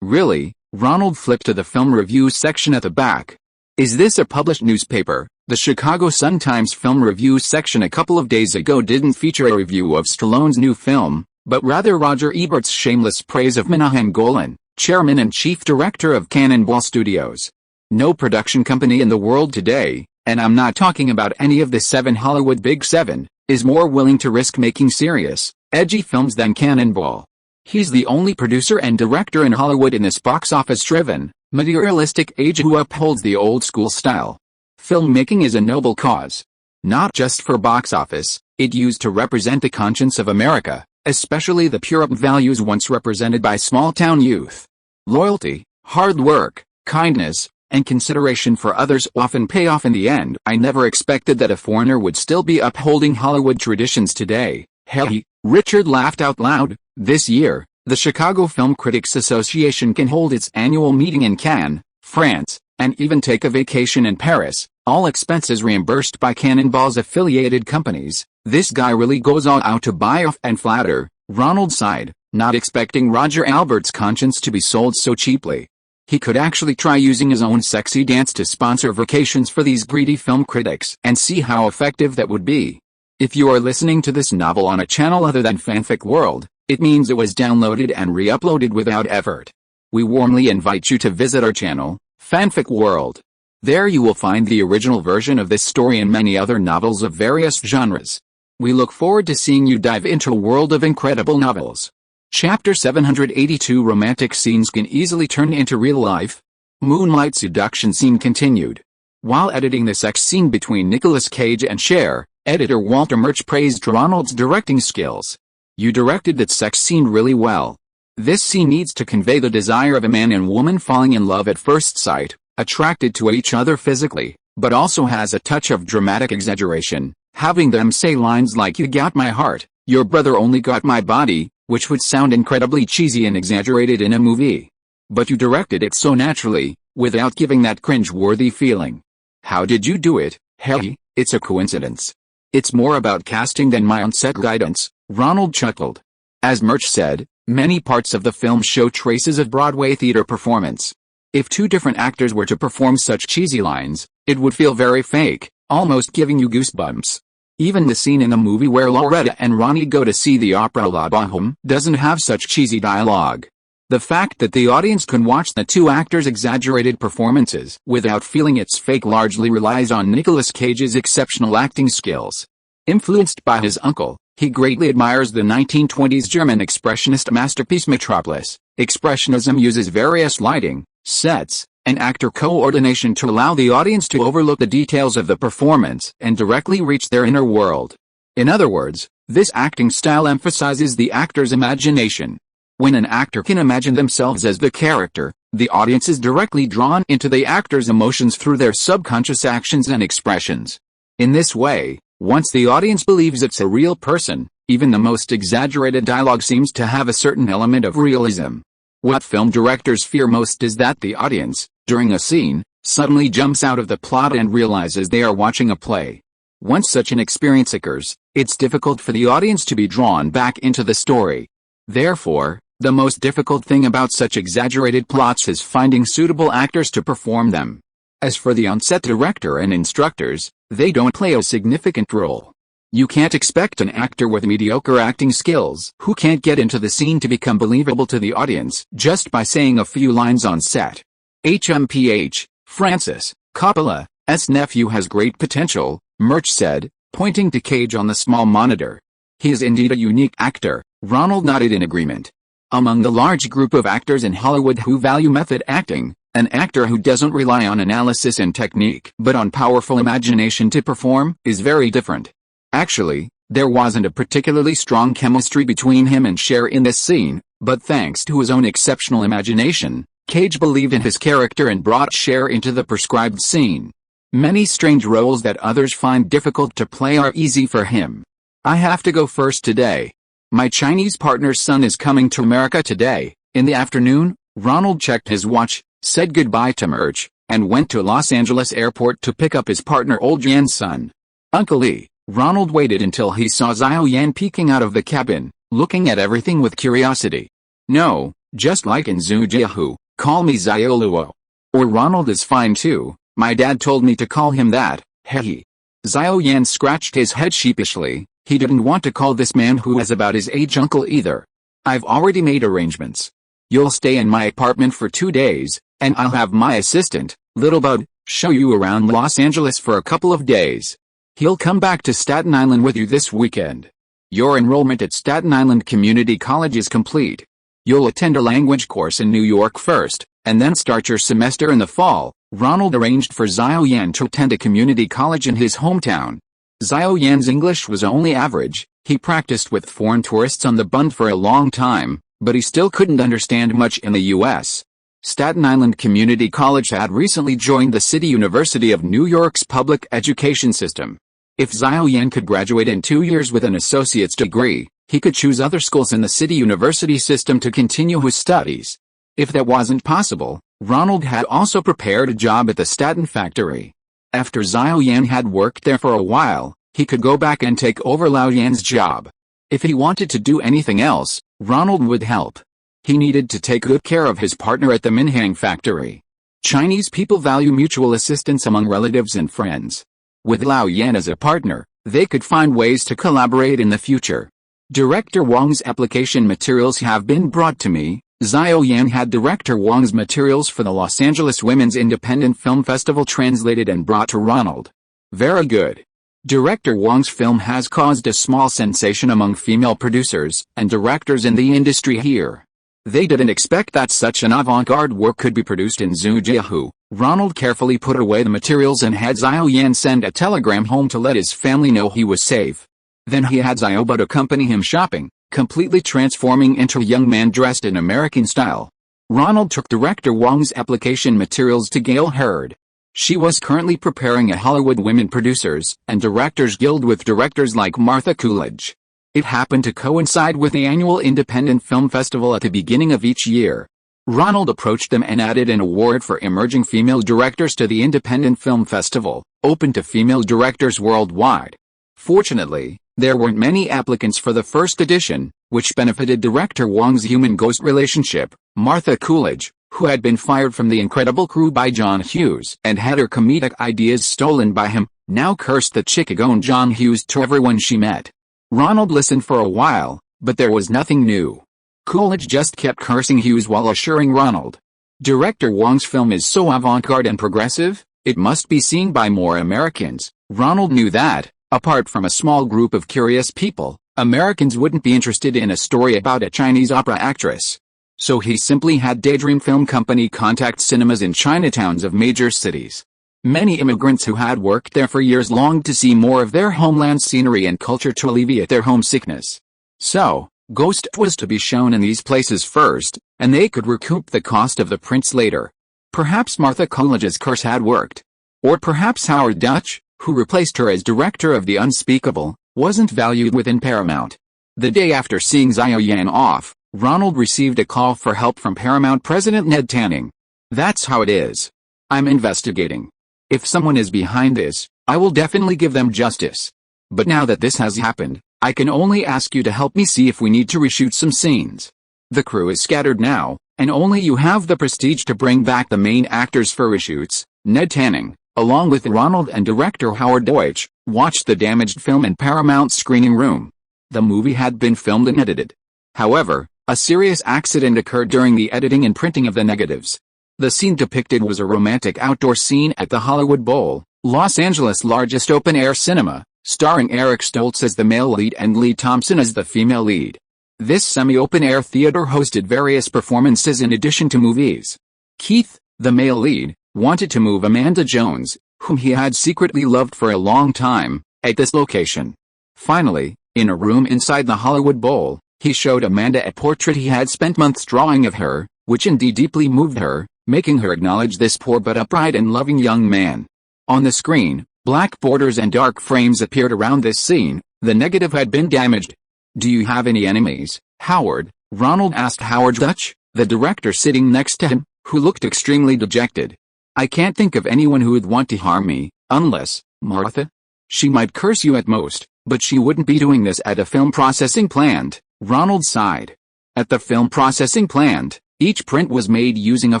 Really? Ronald flipped to the film reviews section at the back. Is this a published newspaper? The Chicago Sun-Times film reviews section a couple of days ago didn't feature a review of Stallone's new film, but rather Roger Ebert's shameless praise of Minahan Golan, chairman and chief director of Cannonball Studios. No production company in the world today, and I'm not talking about any of the 7 Hollywood Big 7, is more willing to risk making serious, edgy films than Cannonball. He's the only producer and director in Hollywood in this box office-driven, materialistic age who upholds the old-school style. Filmmaking is a noble cause. Not just for box office, it used to represent the conscience of America, especially the pure values once represented by small-town youth. Loyalty, hard work, kindness, and consideration for others often pay off in the end. I never expected that a foreigner would still be upholding Hollywood traditions today. Hey, Richard laughed out loud. This year, the Chicago Film Critics Association can hold its annual meeting in Cannes, France, and even take a vacation in Paris, all expenses reimbursed by Cannonball's affiliated companies. This guy really goes all out to buy off and flatter. Ronald sighed, not expecting Roger Albert's conscience to be sold so cheaply. He could actually try using his own sexy dance to sponsor vacations for these greedy film critics and see how effective that would be. If you are listening to this novel on a channel other than Fanfic World, it means it was downloaded and re-uploaded without effort. We warmly invite you to visit our channel, Fanfic World. There you will find the original version of this story and many other novels of various genres. We look forward to seeing you dive into a world of incredible novels. Chapter 782 Romantic scenes can easily turn into real life. Moonlight seduction scene continued. While editing the sex scene between Nicolas Cage and Cher, editor Walter Murch praised Ronald's directing skills. You directed that sex scene really well. This scene needs to convey the desire of a man and woman falling in love at first sight, attracted to each other physically, but also has a touch of dramatic exaggeration, having them say lines like "You got my heart, your brother only got my body," which would sound incredibly cheesy and exaggerated in a movie. But you directed it so naturally, without giving that cringe-worthy feeling. How did you do it? Hey, it's a coincidence. It's more about casting than my on-set guidance, Ronald chuckled. As Murch said, many parts of the film show traces of Broadway theater performance. If 2 different actors were to perform such cheesy lines, it would feel very fake, almost giving you goosebumps. Even the scene in the movie where Loretta and Ronnie go to see the opera La Boheme doesn't have such cheesy dialogue. The fact that the audience can watch the two actors' exaggerated performances without feeling it's fake largely relies on Nicolas Cage's exceptional acting skills. Influenced by his uncle, he greatly admires the 1920s German expressionist masterpiece Metropolis. Expressionism uses various lighting, sets, and actor coordination to allow the audience to overlook the details of the performance and directly reach their inner world. In other words, this acting style emphasizes the actor's imagination. When an actor can imagine themselves as the character, the audience is directly drawn into the actor's emotions through their subconscious actions and expressions. In this way, once the audience believes it's a real person, even the most exaggerated dialogue seems to have a certain element of realism. What film directors fear most is that the audience, during a scene, suddenly jumps out of the plot and realizes they are watching a play. Once such an experience occurs, it's difficult for the audience to be drawn back into the story. Therefore, the most difficult thing about such exaggerated plots is finding suitable actors to perform them. As for the on-set director and instructors, they don't play a significant role. You can't expect an actor with mediocre acting skills who can't get into the scene to become believable to the audience just by saying a few lines on set. HMPH, Francis Coppola's nephew has great potential, Murch said, pointing to Cage on the small monitor. He is indeed a unique actor, Ronald nodded in agreement. Among the large group of actors in Hollywood who value method acting, an actor who doesn't rely on analysis and technique but on powerful imagination to perform is very different. Actually, there wasn't a particularly strong chemistry between him and Cher in this scene, but thanks to his own exceptional imagination, Cage believed in his character and brought Cher into the prescribed scene. Many strange roles that others find difficult to play are easy for him. I have to go first today. My Chinese partner's son is coming to America today. In the afternoon, Ronald checked his watch, said goodbye to Murch, and went to Los Angeles airport to pick up his partner Old Yan's son. Uncle Lee. Ronald waited until he saw Xiao Yan peeking out of the cabin, looking at everything with curiosity. No, just like in Zhujiahu, call me Xiao Luo. Or Ronald is fine too, my dad told me to call him that, hehe. Xiao Yan scratched his head sheepishly, he didn't want to call this man who was about his age uncle either. I've already made arrangements. You'll stay in my apartment for 2 days, and I'll have my assistant, Little Bud, show you around Los Angeles for a couple of days. He'll come back to Staten Island with you this weekend. Your enrollment at Staten Island Community College is complete. You'll attend a language course in New York first, and then start your semester in the fall. Ronald arranged for Xiao Yan to attend a community college in his hometown. Xiao Yan's English was only average, he practiced with foreign tourists on the bund for a long time, but he still couldn't understand much in the U.S. Staten Island Community College had recently joined the City University of New York's public education system. If Xiao Yan could graduate in 2 years with an associate's degree, he could choose other schools in the City University system to continue his studies. If that wasn't possible, Ronald had also prepared a job at the Staten factory. After Xiao Yan had worked there for a while, he could go back and take over Lao Yan's job. If he wanted to do anything else, Ronald would help. He needed to take good care of his partner at the Minhang factory. Chinese people value mutual assistance among relatives and friends. With Lao Yan as a partner, they could find ways to collaborate in the future. Director Wang's application materials have been brought to me. Xiao Yan had Director Wang's materials for the Los Angeles Women's Independent Film Festival translated and brought to Ronald. Very good. Director Wang's film has caused a small sensation among female producers and directors in the industry here. They didn't expect that such an avant-garde work could be produced in Zhujiahu. Ronald carefully put away the materials and had Xiao Yan send a telegram home to let his family know he was safe. Then he had Xiao Bud accompany him shopping, completely transforming into a young man dressed in American style. Ronald took Director Wang's application materials to Gail Hurd. She was currently preparing a Hollywood Women Producers and Directors Guild with directors like Martha Coolidge. It happened to coincide with the annual Independent Film Festival at the beginning of each year. Ronald approached them and added an award for emerging female directors to the Independent Film Festival, open to female directors worldwide. Fortunately, there weren't many applicants for the first edition, which benefited Director Wang's human ghost relationship, Martha Coolidge, who had been fired from The Incredible Crew by John Hughes and had her comedic ideas stolen by him, now cursed the chick-a-gone John Hughes to everyone she met. Ronald listened for a while, but there was nothing new. Coolidge just kept cursing Hughes while assuring Ronald. Director Wong's film is so avant-garde and progressive, it must be seen by more Americans. Ronald knew that, apart from a small group of curious people, Americans wouldn't be interested in a story about a Chinese opera actress. So he simply had Daydream Film Company contact cinemas in Chinatowns of major cities. Many immigrants who had worked there for years longed to see more of their homeland scenery and culture to alleviate their homesickness. So, Ghost was to be shown in these places first, and they could recoup the cost of the prints later. Perhaps Martha Coolidge's curse had worked. Or perhaps Howard Dutch, who replaced her as director of The Unspeakable, wasn't valued within Paramount. The day after seeing Xiao Yan off, Ronald received a call for help from Paramount president Ned Tanning. "That's how it is. I'm investigating. If someone is behind this, I will definitely give them justice. But now that this has happened, I can only ask you to help me see if we need to reshoot some scenes. The crew is scattered now, and only you have the prestige to bring back the main actors for reshoots." Ned Tanning, along with Ronald and director Howard Deutsch, watched the damaged film in Paramount's screening room. The movie had been filmed and edited. However, a serious accident occurred during the editing and printing of the negatives. The scene depicted was a romantic outdoor scene at the Hollywood Bowl, Los Angeles' largest open-air cinema, starring Eric Stoltz as the male lead and Lee Thompson as the female lead. This semi-open-air theater hosted various performances in addition to movies. Keith, the male lead, wanted to move Amanda Jones, whom he had secretly loved for a long time, at this location. Finally, in a room inside the Hollywood Bowl, he showed Amanda a portrait he had spent months drawing of her, which indeed deeply moved her, making her acknowledge this poor but upright and loving young man. On the screen, black borders and dark frames appeared around this scene. The negative had been damaged. "Do you have any enemies, Howard?" Ronald asked Howard Dutch, the director sitting next to him, who looked extremely dejected. "I can't think of anyone who would want to harm me, unless, Martha. She might curse you at most, but she wouldn't be doing this at a film processing plant." Ronald sighed. At the film processing plant, each print was made using a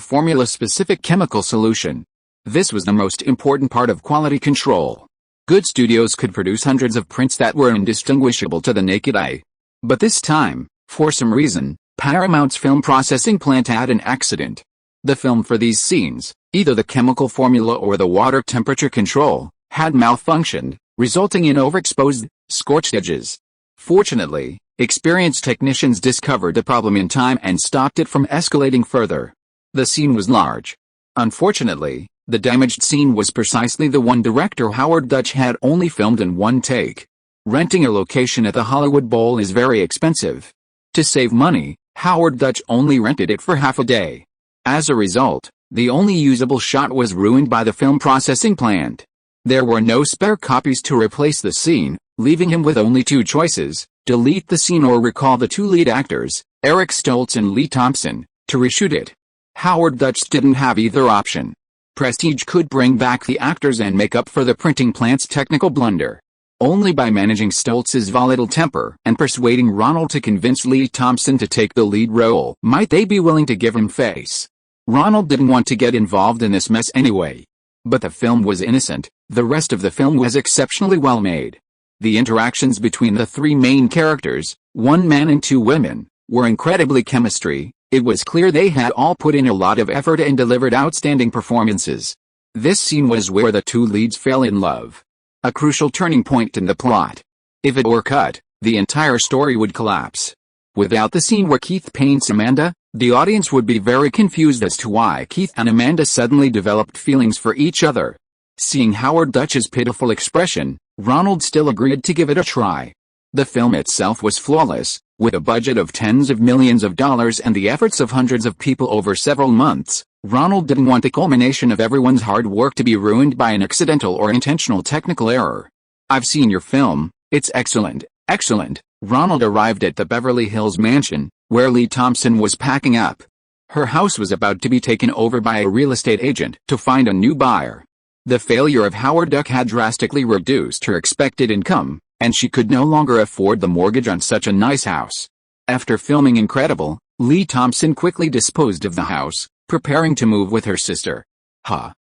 formula-specific chemical solution. This was the most important part of quality control. Good studios could produce hundreds of prints that were indistinguishable to the naked eye. But this time, for some reason, Paramount's film processing plant had an accident. The film for these scenes, either the chemical formula or the water temperature control, had malfunctioned, resulting in overexposed, scorched edges. Fortunately, experienced technicians discovered the problem in time and stopped it from escalating further. The scene was large. Unfortunately, the damaged scene was precisely the one director Howard Dutch had only filmed in one take. Renting a location at the Hollywood Bowl is very expensive. To save money, Howard Dutch only rented it for half a day. As a result, the only usable shot was ruined by the film processing plant. There were no spare copies to replace the scene, leaving him with only two choices: delete the scene or recall the two lead actors, Eric Stoltz and Lee Thompson, to reshoot it. Howard Dutch didn't have either option. Prestige could bring back the actors and make up for the printing plant's technical blunder. Only by managing Stoltz's volatile temper and persuading Ronald to convince Lee Thompson to take the lead role might they be willing to give him face. Ronald didn't want to get involved in this mess anyway. But the film was innocent. The rest of the film was exceptionally well made. The interactions between the three main characters, one man and two women, were incredibly chemistry. It was clear they had all put in a lot of effort and delivered outstanding performances. This scene was where the two leads fell in love. A crucial turning point in the plot. If it were cut, the entire story would collapse. Without the scene where Keith paints Amanda, the audience would be very confused as to why Keith and Amanda suddenly developed feelings for each other. Seeing Howard Dutch's pitiful expression, Ronald still agreed to give it a try. The film itself was flawless, with a budget of tens of millions of dollars and the efforts of hundreds of people over several months. Ronald didn't want the culmination of everyone's hard work to be ruined by an accidental or intentional technical error. "I've seen your film, it's excellent, excellent." Ronald arrived at the Beverly Hills mansion, where Lee Thompson was packing up. Her house was about to be taken over by a real estate agent to find a new buyer. The failure of Howard Dutch had drastically reduced her expected income, and she could no longer afford the mortgage on such a nice house. After filming Incredible, Lee Thompson quickly disposed of the house, preparing to move with her sister.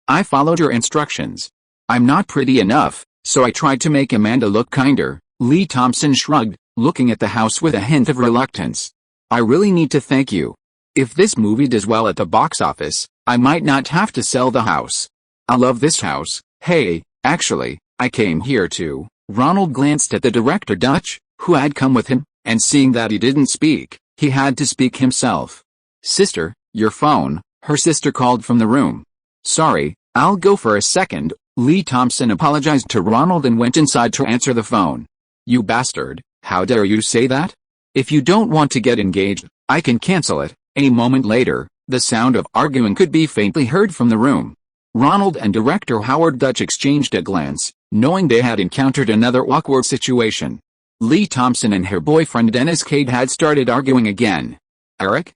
I followed your instructions. I'm not pretty enough, so I tried to make Amanda look kinder." Lee Thompson shrugged, looking at the house with a hint of reluctance. I really need to thank you. If this movie does well at the box office, I might not have to sell the house. I love this house. Hey, actually, I came here too." Ronald glanced at the director Dutch, who had come with him, and seeing that he didn't speak, he had to speak himself. "Sister, your phone," her sister called from the room. "Sorry, I'll go for a second." Lee Thompson apologized to Ronald and went inside to answer the phone. "You bastard, how dare you say that? If you don't want to get engaged, I can cancel it." A moment later, the sound of arguing could be faintly heard from the room. Ronald and director Howard Dutch exchanged a glance, knowing they had encountered another awkward situation. Lee Thompson and her boyfriend Dennis Quaid had started arguing again. Eric?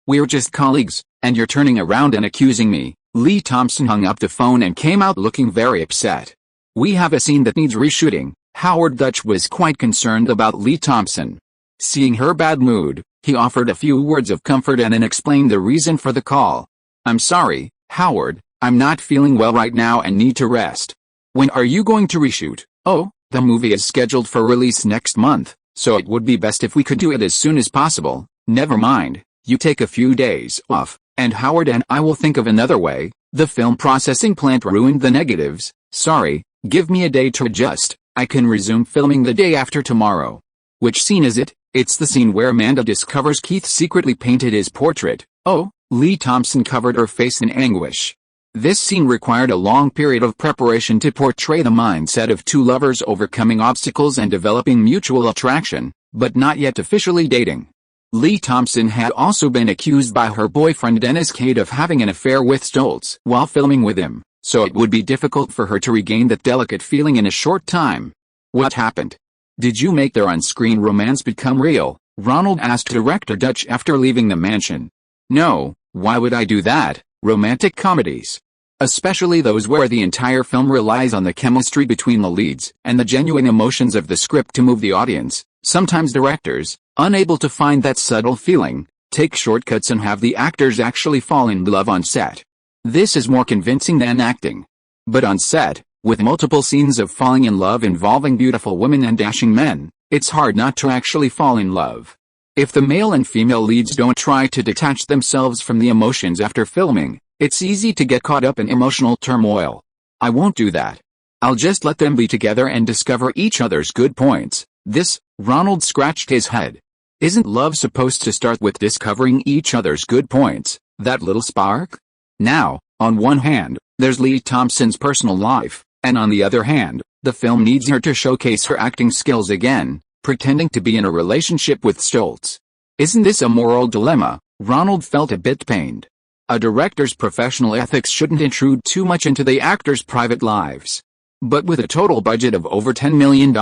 We're just colleagues, and you're turning around and accusing me." Lee Thompson hung up the phone and came out looking very upset. "We have a scene that needs reshooting." Howard Dutch was quite concerned about Lee Thompson. Seeing her bad mood, he offered a few words of comfort and then explained the reason for the call. "I'm sorry, Howard, I'm not feeling well right now and need to rest." "When are you going to reshoot?" "Oh, the movie is scheduled for release next month, so it would be best if we could do it as soon as possible." "Never mind, you take a few days off, and Howard and I will think of another way. The film processing plant ruined the negatives. Sorry, give me a day to adjust. I can resume filming the day after tomorrow." "Which scene is it?" "It's the scene where Amanda discovers Keith secretly painted his portrait." "Oh." Lee Thompson covered her face in anguish. This scene required a long period of preparation to portray the mindset of two lovers overcoming obstacles and developing mutual attraction, but not yet officially dating. Lee Thompson had also been accused by her boyfriend Dennis Quaid of having an affair with Stoltz while filming with him, so it would be difficult for her to regain that delicate feeling in a short time. "What happened? Did you make their on-screen romance become real?" Ronald asked director Dutch after leaving the mansion. "No, why would I do that? Romantic comedies, especially those where the entire film relies on the chemistry between the leads and the genuine emotions of the script to move the audience. Sometimes directors, unable to find that subtle feeling, take shortcuts and have the actors actually fall in love on set. This is more convincing than acting. But on set, with multiple scenes of falling in love involving beautiful women and dashing men, it's hard not to actually fall in love. If the male and female leads don't try to detach themselves from the emotions after filming, it's easy to get caught up in emotional turmoil. I won't do that. I'll just let them be together and discover each other's good points." Ronald scratched his head. "Isn't love supposed to start with discovering each other's good points, that little spark?" Now, on one hand, there's Lee Thompson's personal life, and on the other hand, the film needs her to showcase her acting skills again, pretending to be in a relationship with Stoltz. Isn't this a moral dilemma? Ronald felt a bit pained. A director's professional ethics shouldn't intrude too much into the actors' private lives. But with a total budget of over $10 million,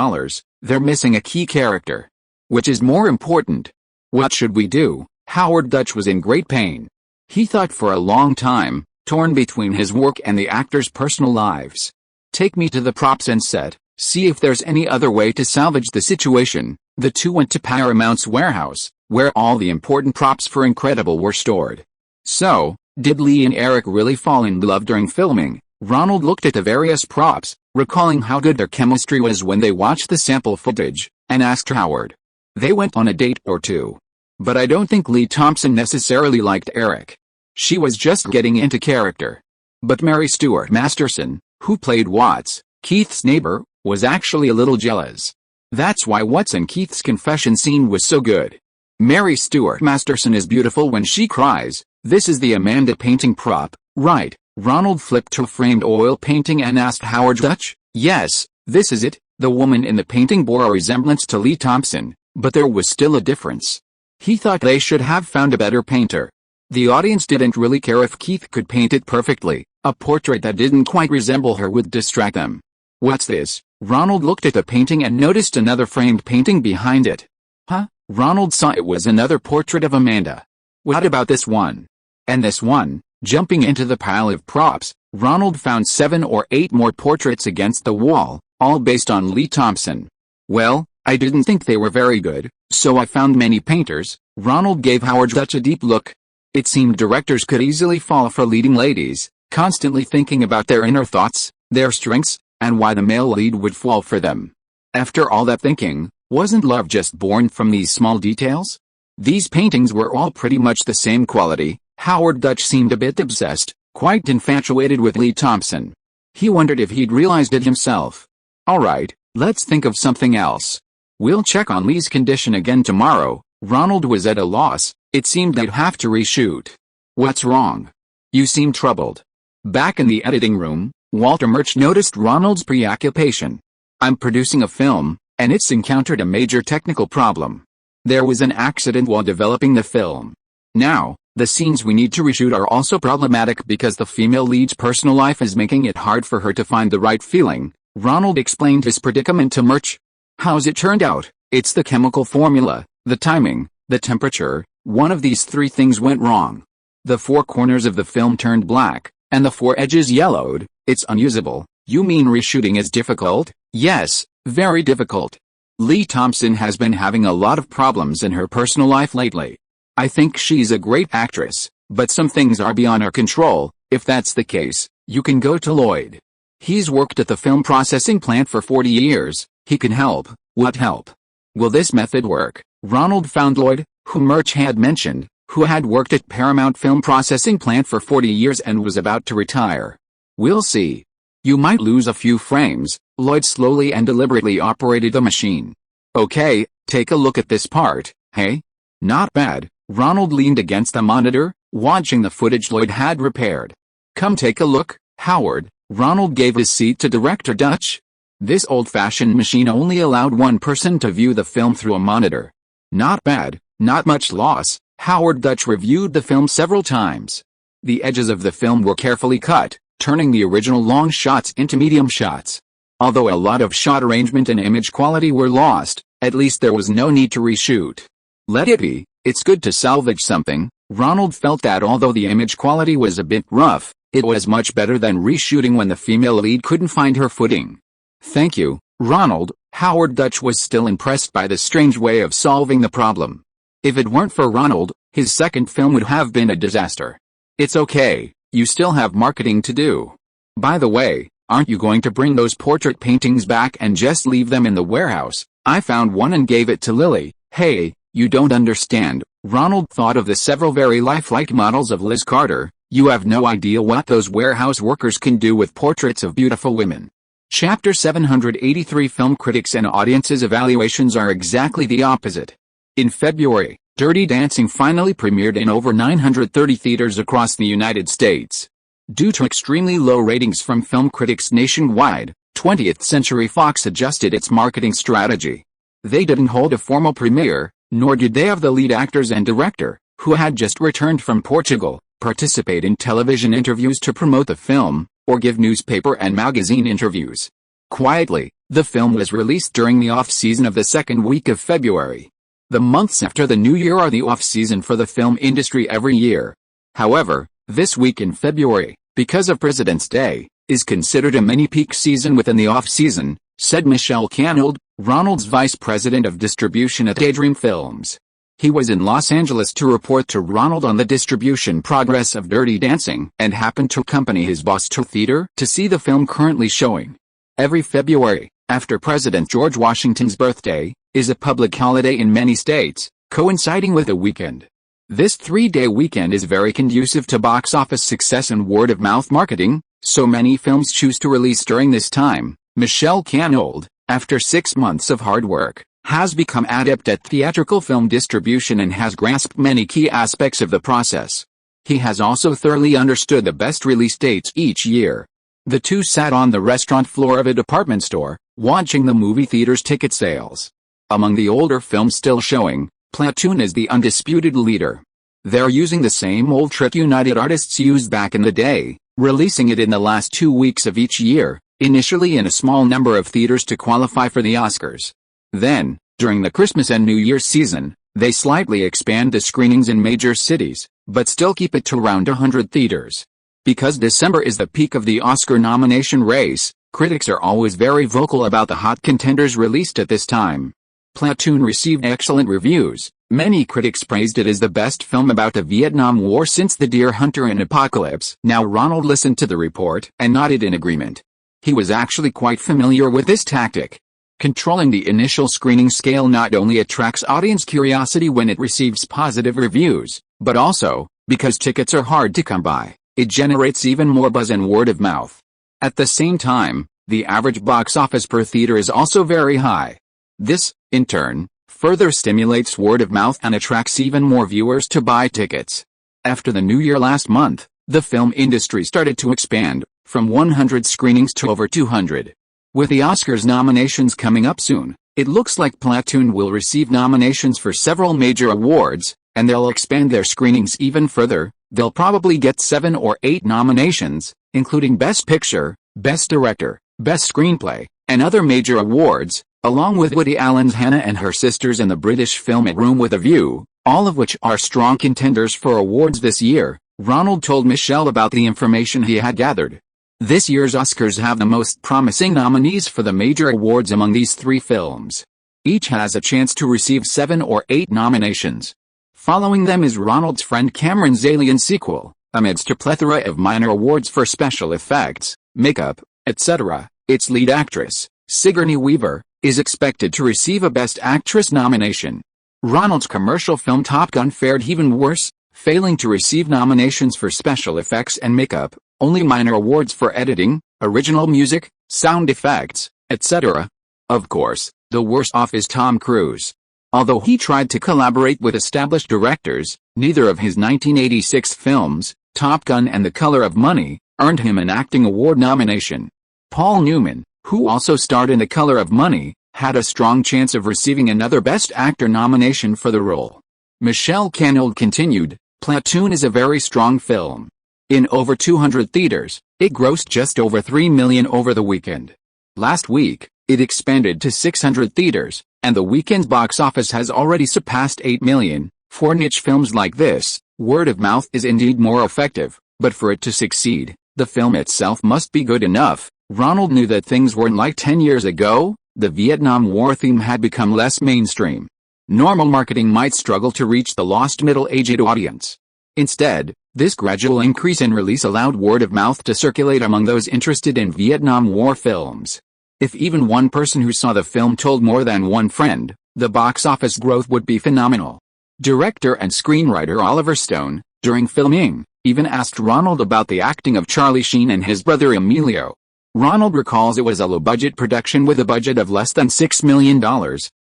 they're missing a key character. Which is more important? What should we do? Howard Dutch was in great pain. He thought for a long time, torn between his work and the actors' personal lives. "Take me to the props and set, see if there's any other way to salvage the situation." The two went to Paramount's warehouse, where all the important props for Incredible were stored. So, did Lee and Eric really fall in love during filming? Ronald looked at the various props, recalling how good their chemistry was when they watched the sample footage, and asked Howard. They went on a date or two. But I don't think Lee Thompson necessarily liked Eric. She was just getting into character. But Mary Stuart Masterson, who played Watts, Keith's neighbor, was actually a little jealous. That's why Watts and Keith's confession scene was so good. Mary Stuart Masterson is beautiful when she cries. This is the Amanda painting prop, right? Ronald flipped to a framed oil painting and asked Howard Dutch. Yes, this is it. The woman in the painting bore a resemblance to Lee Thompson, but there was still a difference. He thought they should have found a better painter. The audience didn't really care if Keith could paint it perfectly. A portrait that didn't quite resemble her would distract them. What's this? Ronald looked at the painting and noticed another framed painting behind it. Huh? Ronald saw it was another portrait of Amanda. What about this one? And this one? Jumping into the pile of props, Ronald found 7 or 8 more portraits against the wall, all based on Lee Thompson. Well, I didn't think they were very good, so I found many painters. Ronald gave Howard Dutch a deep look. It seemed directors could easily fall for leading ladies, constantly thinking about their inner thoughts, their strengths, and why the male lead would fall for them. After all that thinking, wasn't love just born from these small details? These paintings were all pretty much the same quality. Howard Dutch seemed a bit obsessed, quite infatuated with Lee Thompson. He wondered if he'd realized it himself. Alright, let's think of something else. We'll check on Lee's condition again tomorrow. Ronald was at a loss. It seemed they'd have to reshoot. What's wrong? You seem troubled. Back in the editing room, Walter Murch noticed Ronald's preoccupation. I'm producing a film, and it's encountered a major technical problem. There was an accident while developing the film. Now, the scenes we need to reshoot are also problematic because the female lead's personal life is making it hard for her to find the right feeling. Ronald explained his predicament to Murch. How's it turned out? It's the chemical formula, the timing, the temperature. One of these three things went wrong. The four corners of the film turned black, and the four edges yellowed. It's unusable. You mean reshooting is difficult? Yes, very difficult. Lee Thompson has been having a lot of problems in her personal life lately. I think she's a great actress, but some things are beyond our control. If that's the case, you can go to Lloyd. He's worked at the film processing plant for 40 years. He can help. What help? Will this method work? Ronald found Lloyd, who Murch had mentioned, who had worked at Paramount Film Processing Plant for 40 years and was about to retire. We'll see. You might lose a few frames. Lloyd slowly and deliberately operated the machine. Okay, take a look at this part, hey? Not bad. Ronald leaned against the monitor, watching the footage Lloyd had repaired. Come take a look, Howard. Ronald gave his seat to Director Dutch. This old-fashioned machine only allowed one person to view the film through a monitor. Not bad, not much loss. Howard Dutch reviewed the film several times. The edges of the film were carefully cut, turning the original long shots into medium shots. Although a lot of shot arrangement and image quality were lost, at least there was no need to reshoot. Let it be. It's good to salvage something. Ronald felt that although the image quality was a bit rough, it was much better than reshooting when the female lead couldn't find her footing. Thank you, Ronald. Howard Dutch was still impressed by the strange way of solving the problem. If it weren't for Ronald, his second film would have been a disaster. It's okay, you still have marketing to do. By the way, aren't you going to bring those portrait paintings back and just leave them in the warehouse? I found one and gave it to Lily. Hey, you don't understand. Ronald thought of the several very lifelike models of Liz Carter. You have no idea what those warehouse workers can do with portraits of beautiful women. Chapter 783 Film critics and audiences' evaluations are exactly the opposite. In February, Dirty Dancing finally premiered in over 930 theaters across the United States. Due to extremely low ratings from film critics nationwide, 20th Century Fox adjusted its marketing strategy. They didn't hold a formal premiere, nor did they have the lead actors and director, who had just returned from Portugal, participate in television interviews to promote the film, or give newspaper and magazine interviews. Quietly, the film was released during the off-season of the second week of February. The months after the New Year are the off-season for the film industry every year. However, this week in February, because of President's Day, is considered a mini-peak season within the off-season, said Michelle Canold, Ronald's vice president of distribution at Daydream Films. He was in Los Angeles to report to Ronald on the distribution progress of Dirty Dancing and happened to accompany his boss to theater to see the film currently showing. Every February, after President George Washington's birthday, is a public holiday in many states, coinciding with a weekend. This 3-day weekend is very conducive to box office success and word-of-mouth marketing, so many films choose to release during this time. Michelle Canold, after 6 months of hard work, has become adept at theatrical film distribution and has grasped many key aspects of the process. He has also thoroughly understood the best release dates each year. The two sat on the restaurant floor of a department store, watching the movie theater's ticket sales. Among the older films still showing, Platoon is the undisputed leader. They're using the same old trick United Artists used back in the day, releasing it in the last 2 weeks of each year, initially in a small number of theaters to qualify for the Oscars. Then, during the Christmas and New Year's season, they slightly expand the screenings in major cities, but still keep it to around 100 theaters. Because December is the peak of the Oscar nomination race, critics are always very vocal about the hot contenders released at this time. Platoon received excellent reviews. Many critics praised it as the best film about the Vietnam War since The Deer Hunter and Apocalypse. Now Ronald listened to the report and nodded in agreement. He was actually quite familiar with this tactic. Controlling the initial screening scale not only attracts audience curiosity when it receives positive reviews, but also, because tickets are hard to come by, it generates even more buzz and word of mouth. At the same time, the average box office per theater is also very high. This, in turn, further stimulates word of mouth and attracts even more viewers to buy tickets. After the new year last month, the film industry started to expand, from 100 screenings to over 200. With the Oscars nominations coming up soon, it looks like Platoon will receive nominations for several major awards, and they'll expand their screenings even further. They'll probably get 7 or 8 nominations, including Best Picture, Best Director, Best Screenplay, and other major awards, along with Woody Allen's Hannah and Her Sisters and the British film A Room with a View, all of which are strong contenders for awards this year. Ronald told Michelle about the information he had gathered. This year's Oscars have the most promising nominees for the major awards among these 3 films. Each has a chance to receive 7 or 8 nominations. Following them is Ronald's friend Cameron's Alien sequel, amidst a plethora of minor awards for special effects, makeup, etc. Its lead actress, Sigourney Weaver, is expected to receive a Best Actress nomination. Ronald's commercial film Top Gun fared even worse, failing to receive nominations for special effects and makeup, only minor awards for editing, original music, sound effects, etc. Of course, the worst off is Tom Cruise. Although he tried to collaborate with established directors, neither of his 1986 films, Top Gun and The Color of Money, earned him an acting award nomination. Paul Newman, who also starred in The Color of Money, had a strong chance of receiving another Best Actor nomination for the role. Michelle Canold continued, Platoon is a very strong film. In over 200 theaters, it grossed just over $3 million over the weekend. Last week, it expanded to 600 theaters, and the weekend's box office has already surpassed $8 million. For niche films like this, word of mouth is indeed more effective, but for it to succeed, the film itself must be good enough. Ronald knew that things weren't like 10 years ago. The Vietnam War theme had become less mainstream. Normal marketing might struggle to reach the lost middle-aged audience. Instead, this gradual increase in release allowed word of mouth to circulate among those interested in Vietnam War films. If even one person who saw the film told more than one friend, the box office growth would be phenomenal. Director and screenwriter Oliver Stone, during filming, even asked Ronald about the acting of Charlie Sheen and his brother Emilio. Ronald recalls it was a low-budget production with a budget of less than $6 million,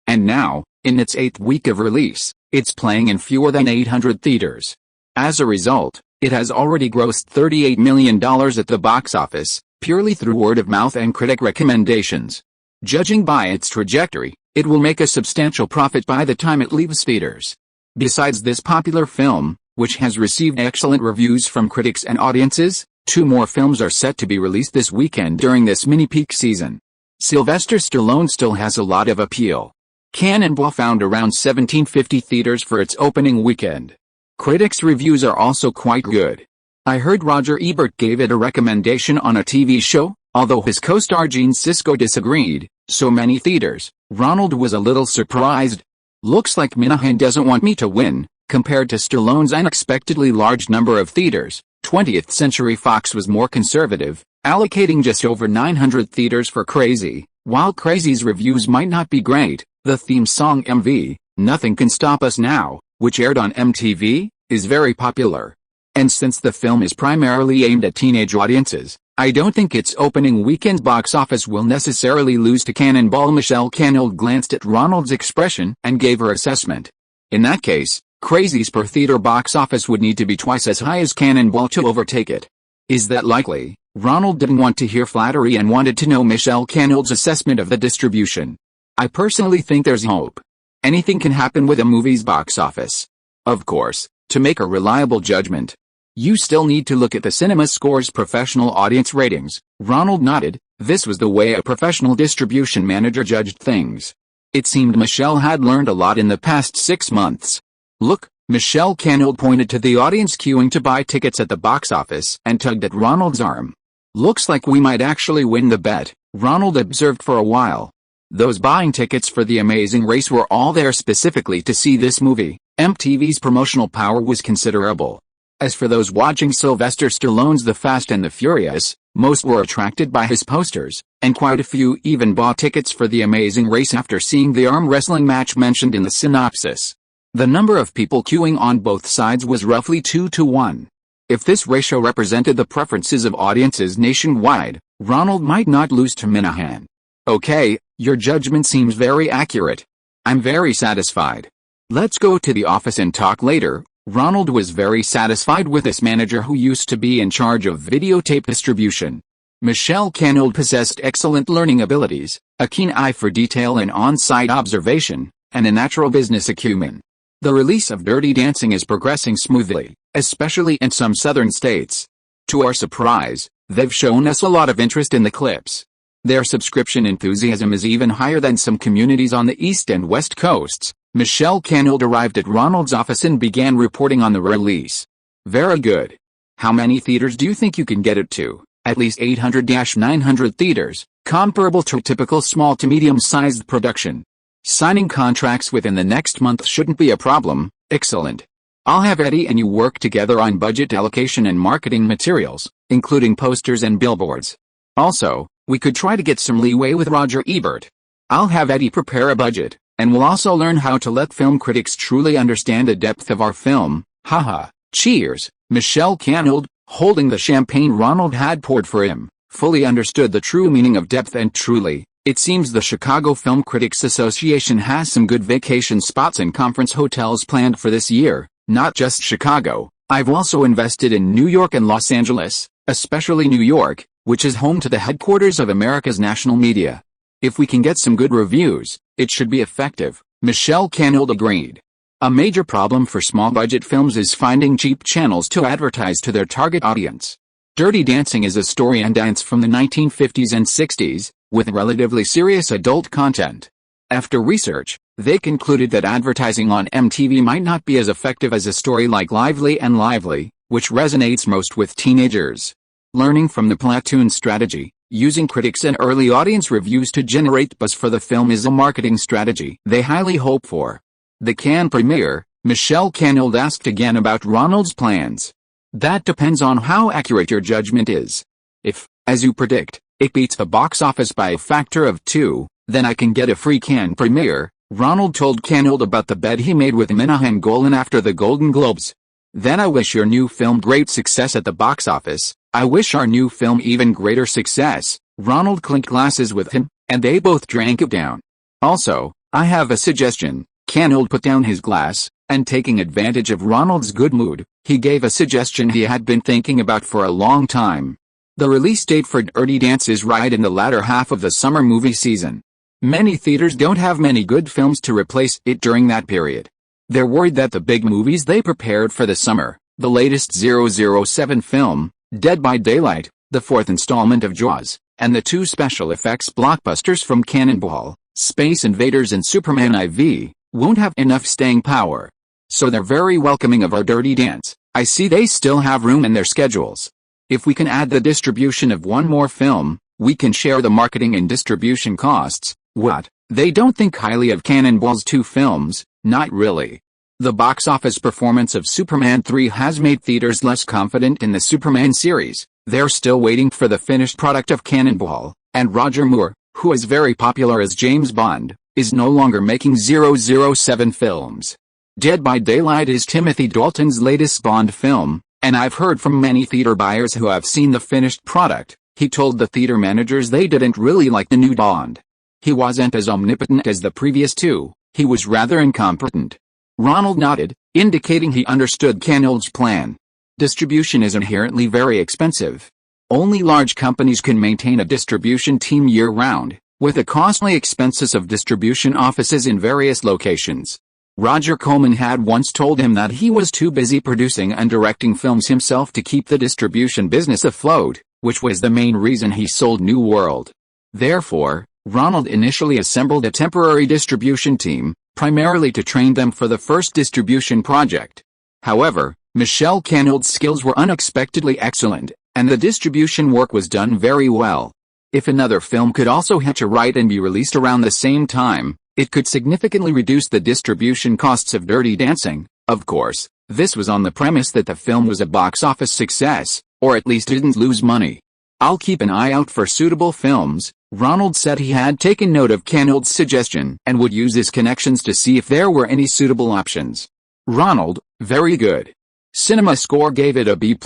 and now, in its 8th week of release, it's playing in fewer than 800 theaters. As a result, it has already grossed $38 million at the box office, purely through word of mouth and critic recommendations. Judging by its trajectory, it will make a substantial profit by the time it leaves theaters. Besides this popular film, which has received excellent reviews from critics and audiences, 2 more films are set to be released this weekend during this mini-peak season. Sylvester Stallone still has a lot of appeal. Cannonball found around 1,750 theaters for its opening weekend. Critics' reviews are also quite good. I heard Roger Ebert gave it a recommendation on a TV show, although his co-star Gene Sisco disagreed. So many theaters. Ronald was a little surprised. Looks like Minahan doesn't want me to win. Compared to Stallone's unexpectedly large number of theaters, 20th Century Fox was more conservative, allocating just over 900 theaters for Crazy. While Crazy's reviews might not be great, the theme song MV, Nothing Can Stop Us Now, which aired on MTV, is very popular. And since the film is primarily aimed at teenage audiences, I don't think its opening weekend box office will necessarily lose to Cannonball. Michelle Canold glanced at Ronald's expression and gave her assessment. In that case, Crazy's per theater box office would need to be twice as high as Cannonball to overtake it. Is that likely? Ronald didn't want to hear flattery and wanted to know Michelle Canold's assessment of the distribution. I personally think there's hope. Anything can happen with a movie's box office. Of course, to make a reliable judgment, you still need to look at the Cinema Score's professional audience ratings. Ronald nodded. This was the way a professional distribution manager judged things. It seemed Michelle had learned a lot in the past 6 months. Look, Michelle Canold pointed to the audience queuing to buy tickets at the box office and tugged at Ronald's arm. Looks like we might actually win the bet, Ronald observed for a while. Those buying tickets for The Amazing Race were all there specifically to see this movie. MTV's promotional power was considerable. As for those watching Sylvester Stallone's The Fast and the Furious, most were attracted by his posters, and quite a few even bought tickets for the amazing race after seeing the arm wrestling match mentioned in the synopsis. The number of people queuing on both sides was roughly 2 to 1. If this ratio represented the preferences of audiences nationwide, Ronald might not lose to Minahan. Okay, your judgment seems very accurate. I'm very satisfied. Let's go to the office and talk later. Ronald was very satisfied with this manager who used to be in charge of videotape distribution. Michelle Canold possessed excellent learning abilities, a keen eye for detail and on-site observation, and a natural business acumen. The release of Dirty Dancing is progressing smoothly, especially in some southern states. To our surprise, they've shown us a lot of interest in the clips. Their subscription enthusiasm is even higher than some communities on the East and West Coasts. Michelle Canold arrived at Ronald's office and began reporting on the release. Very good. How many theaters do you think you can get it to? At least 800-900 theaters, comparable to a typical small to medium-sized production. Signing contracts within the next month shouldn't be a problem. Excellent. I'll have Eddie and you work together on budget allocation and marketing materials, including posters and billboards. Also, we could try to get some leeway with Roger Ebert. I'll have Eddie prepare a budget, and we'll also learn how to let film critics truly understand the depth of our film. Haha. Cheers. Michelle Canold, holding the champagne Ronald had poured for him, fully understood the true meaning of depth and truly. It seems the Chicago Film Critics Association has some good vacation spots and conference hotels planned for this year. Not just Chicago, I've also invested in New York and Los Angeles, especially New York, which is home to the headquarters of America's national media. If we can get some good reviews, it should be effective. Michelle Canold agreed. A major problem for small-budget films is finding cheap channels to advertise to their target audience. Dirty Dancing is a story and dance from the 1950s and 60s, with relatively serious adult content. After research, they concluded that advertising on MTV might not be as effective as a story like Lively and Lively, which resonates most with teenagers. Learning from the platoon strategy, using critics and early audience reviews to generate buzz for the film is a marketing strategy they highly hope for. The Cannes premiere, Michelle Canold asked again about Ronald's plans. That depends on how accurate your judgment is. If, as you predict, it beats the box office by a factor of 2, then I can get a free Cannes premiere. Ronald told Canold about the bet he made with Minahan Golan after the Golden Globes. Then I wish your new film great success at the box office. I wish our new film even greater success. Ronald clinked glasses with him, and they both drank it down. Also, I have a suggestion. Canold put down his glass, and taking advantage of Ronald's good mood, he gave a suggestion he had been thinking about for a long time. The release date for Dirty Dance is right in the latter half of the summer movie season. Many theaters don't have many good films to replace it during that period. They're worried that the big movies they prepared for the summer, the latest 007 film, Dead by Daylight, the fourth installment of Jaws, and the 2 special effects blockbusters from Cannonball, Space Invaders and Superman IV, won't have enough staying power. So they're very welcoming of our Dirty Dance. I see they still have room in their schedules. If we can add the distribution of one more film, we can share the marketing and distribution costs. What? They don't think highly of Cannonball's 2 films? Not really. The box office performance of Superman 3 has made theaters less confident in the Superman series. They're still waiting for the finished product of Cannonball, and Roger Moore, who is very popular as James Bond, is no longer making 007 films. Dead by Daylight is Timothy Dalton's latest Bond film, and I've heard from many theater buyers who have seen the finished product. He told the theater managers they didn't really like the new Bond. He wasn't as omnipotent as the previous 2, he was rather incompetent. Ronald nodded, indicating he understood Canold's plan. Distribution is inherently very expensive. Only large companies can maintain a distribution team year-round, with the costly expenses of distribution offices in various locations. Roger Corman had once told him that he was too busy producing and directing films himself to keep the distribution business afloat, which was the main reason he sold New World. Therefore, Ronald initially assembled a temporary distribution team, primarily to train them for the first distribution project. However, Michelle Canold's skills were unexpectedly excellent, and the distribution work was done very well. If another film could also hitch a ride and be released around the same time, it could significantly reduce the distribution costs of Dirty Dancing. Of course, This was on the premise that the film was a box office success, or at least didn't lose money. "I'll keep an eye out for suitable films," Ronald said. He had taken note of Canold's suggestion and would use his connections to see if there were any suitable options. Ronald, very good. Cinema Score gave it a B+,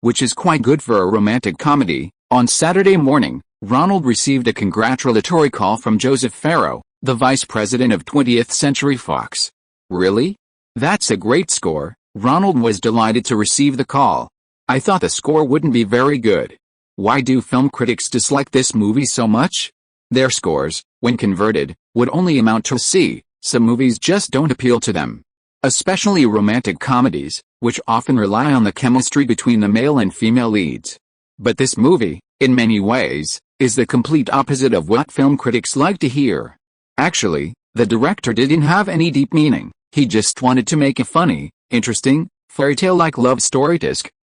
which is quite good for a romantic comedy. On Saturday morning, Ronald received a congratulatory call from Joseph Farrow, the vice president of 20th Century Fox. "Really? That's a great score." Ronald was delighted to receive the call. "I thought the score wouldn't be very good. Why do film critics dislike this movie so much? Their scores, when converted, would only amount to C. Some movies just don't appeal to them. Especially romantic comedies, which often rely on the chemistry between the male and female leads. But this movie, in many ways, is the complete opposite of what film critics like to hear. Actually, the director didn't have any deep meaning. He just wanted to make a funny, interesting, fairytale-like love story.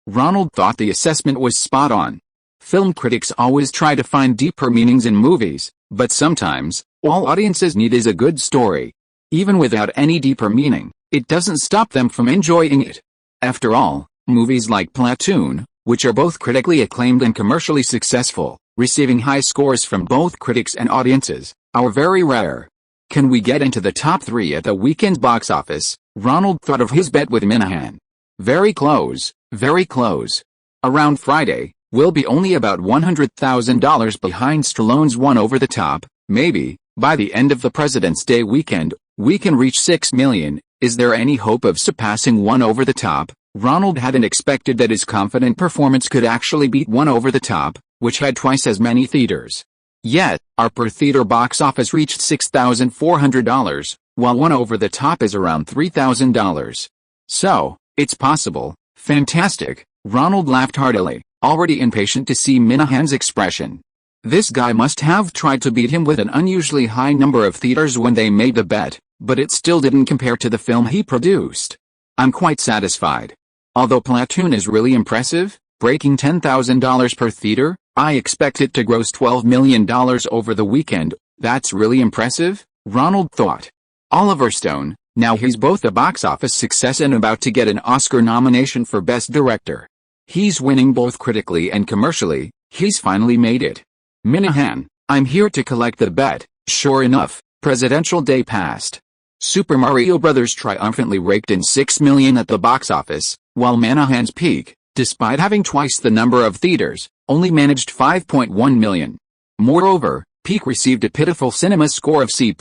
Ronald thought the assessment was spot on. Film critics always try to find deeper meanings in movies, but sometimes, all audiences need is a good story. Even without any deeper meaning, it doesn't stop them from enjoying it. After all, movies like Platoon, which are both critically acclaimed and commercially successful, receiving high scores from both critics and audiences, are very rare. "Can we get into the top 3 at the weekend box office?" Ronald thought of his bet with Minahan. "Very close, very close. Around Friday, we'll be only about $100,000 behind Stallone's One Over the Top. Maybe, by the end of the President's Day weekend, we can reach 6 million. Is there any hope of surpassing One Over the Top?" Ronald hadn't expected that his confident performance could actually beat One Over the Top, which had twice as many theaters. Yet, our per-theater box office reached $6,400, while One Over the Top is around $3,000. So, it's possible. Fantastic. Ronald laughed heartily, already impatient to see Minahan's expression. This guy must have tried to beat him with an unusually high number of theaters when they made the bet, but it still didn't compare to the film he produced. "I'm quite satisfied. Although Platoon is really impressive, breaking $10,000 per theater, I expect it to gross $12 million over the weekend. That's really impressive," Ronald thought. Oliver Stone, now he's both a box office success and about to get an Oscar nomination for Best Director. He's winning both critically and commercially. He's finally made it. Minahan, "I'm here to collect the bet." Sure enough, Presidential Day passed. Super Mario Bros. Triumphantly raked in $6 million at the box office, while Minahan's Peak, despite having twice the number of theaters, only managed $5.1 million. Moreover, Peak received a pitiful cinema score of C+,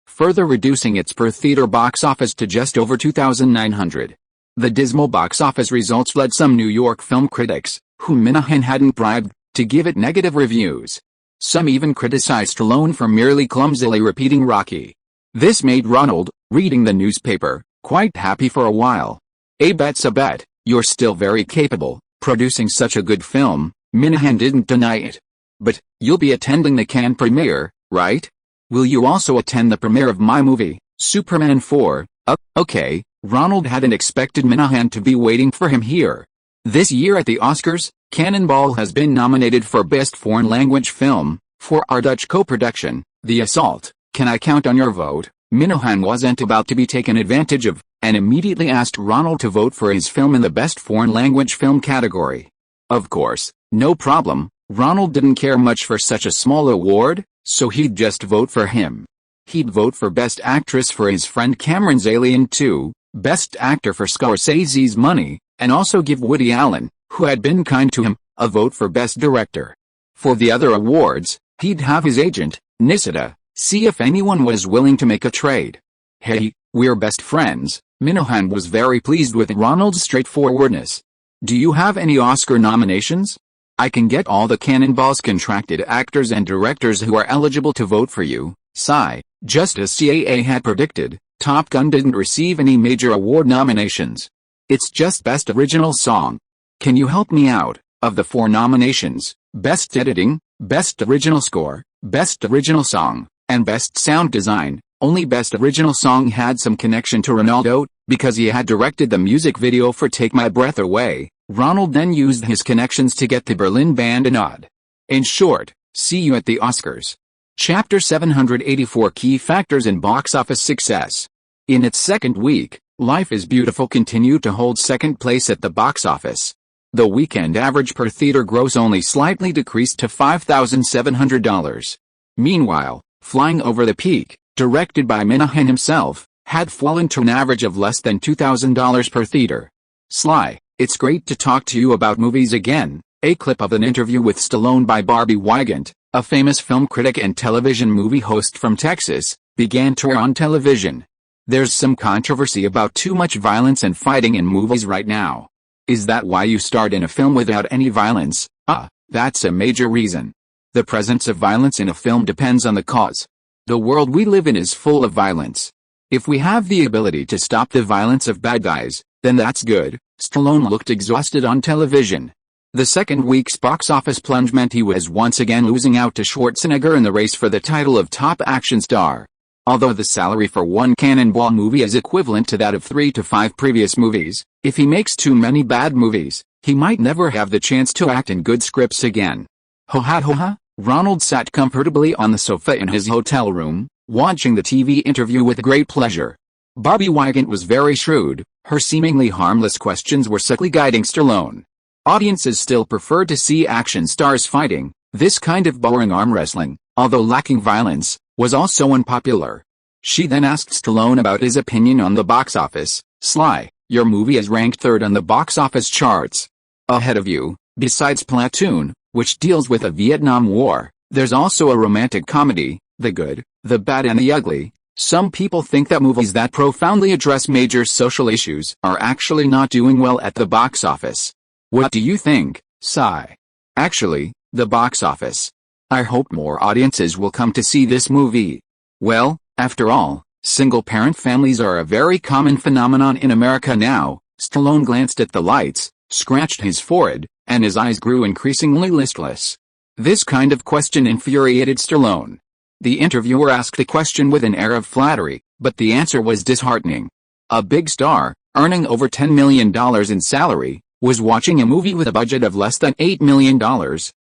further reducing its per-theater box office to just over $2,900. The dismal box office results led some New York film critics, whom Minahan hadn't bribed, to give it negative reviews. Some even criticized Stallone for merely clumsily repeating Rocky. This made Ronald, reading the newspaper, quite happy for a while. "A bet's a bet. You're still very capable, producing such a good film." Minahan didn't deny it. "But, you'll be attending the Cannes premiere, right? Will you also attend the premiere of my movie, Superman 4? Okay." Ronald hadn't expected Minahan to be waiting for him here. This year at the Oscars, Cannonball has been nominated for Best Foreign Language Film, for our Dutch co-production, The Assault. "Can I count on your vote?" Minahan wasn't about to be taken advantage of, and immediately asked Ronald to vote for his film in the Best Foreign Language Film category. Of course, no problem. Ronald didn't care much for such a small award, so he'd just vote for him. He'd vote for Best Actress for his friend Cameron's Alien 2, Best Actor for Scorsese's Money, and also give Woody Allen, who had been kind to him, a vote for Best Director. For the other awards, he'd have his agent, Nisita, see if anyone was willing to make a trade. "Hey, we're best friends." Minahan was very pleased with Ronald's straightforwardness. "Do you have any Oscar nominations? I can get all the Cannonball's contracted actors and directors who are eligible to vote for you." Sigh. Just as CAA had predicted, Top Gun didn't receive any major award nominations. It's just Best Original Song. "Can you help me out? Of the 4 nominations, Best Editing, Best Original Score, Best Original Song, and Best Sound Design, only Best Original Song had some connection to Ronaldo, because he had directed the music video for Take My Breath Away." Ronald then used his connections to get the Berlin band a nod. In short, see you at the Oscars. Chapter 784 Key Factors in Box Office Success. In its second week, Life is Beautiful continued to hold second place at the box office. The weekend average per theater gross only slightly decreased to $5,700. Meanwhile, Flying Over the Peak, directed by Minahan himself, had fallen to an average of less than $2,000 per theater. Sly, it's great to talk to you about movies again. A clip of an interview with Stallone by Barbie Wygant, a famous film critic and television movie host from Texas, began to air on television. There's some controversy about too much violence and fighting in movies right now. Is that why you start in a film without any violence? That's a major reason. The presence of violence in a film depends on the cause. The world we live in is full of violence. If we have the ability to stop the violence of bad guys, then that's good. Stallone looked exhausted on television. The second week's box office plunge meant he was once again losing out to Schwarzenegger in the race for the title of top action star. Although the salary for one Cannonball movie is equivalent to that of 3 to 5 previous movies, if he makes too many bad movies, he might never have the chance to act in good scripts again. Ho-ha. Ronald sat comfortably on the sofa in his hotel room, watching the TV interview with great pleasure. Barbie Wygant was very shrewd. Her seemingly harmless questions were subtly guiding Stallone. Audiences still prefer to see action stars fighting. This kind of boring arm wrestling, although lacking violence, was also unpopular. She then asked Stallone about his opinion on the box office. Sly, your movie is ranked third on the box office charts. Ahead of you, besides Platoon, which deals with the Vietnam War, there's also a romantic comedy, The Good, the Bad and the Ugly. Some people think that movies that profoundly address major social issues are actually not doing well at the box office. What do you think, Cy? Actually, the box office. I hope more audiences will come to see this movie. Well, after all, single-parent families are a very common phenomenon in America now. Stallone glanced at the lights, scratched his forehead, and his eyes grew increasingly listless. This kind of question infuriated Stallone. The interviewer asked the question with an air of flattery, but the answer was disheartening. A big star, earning over $10 million in salary, was watching a movie with a budget of less than $8 million,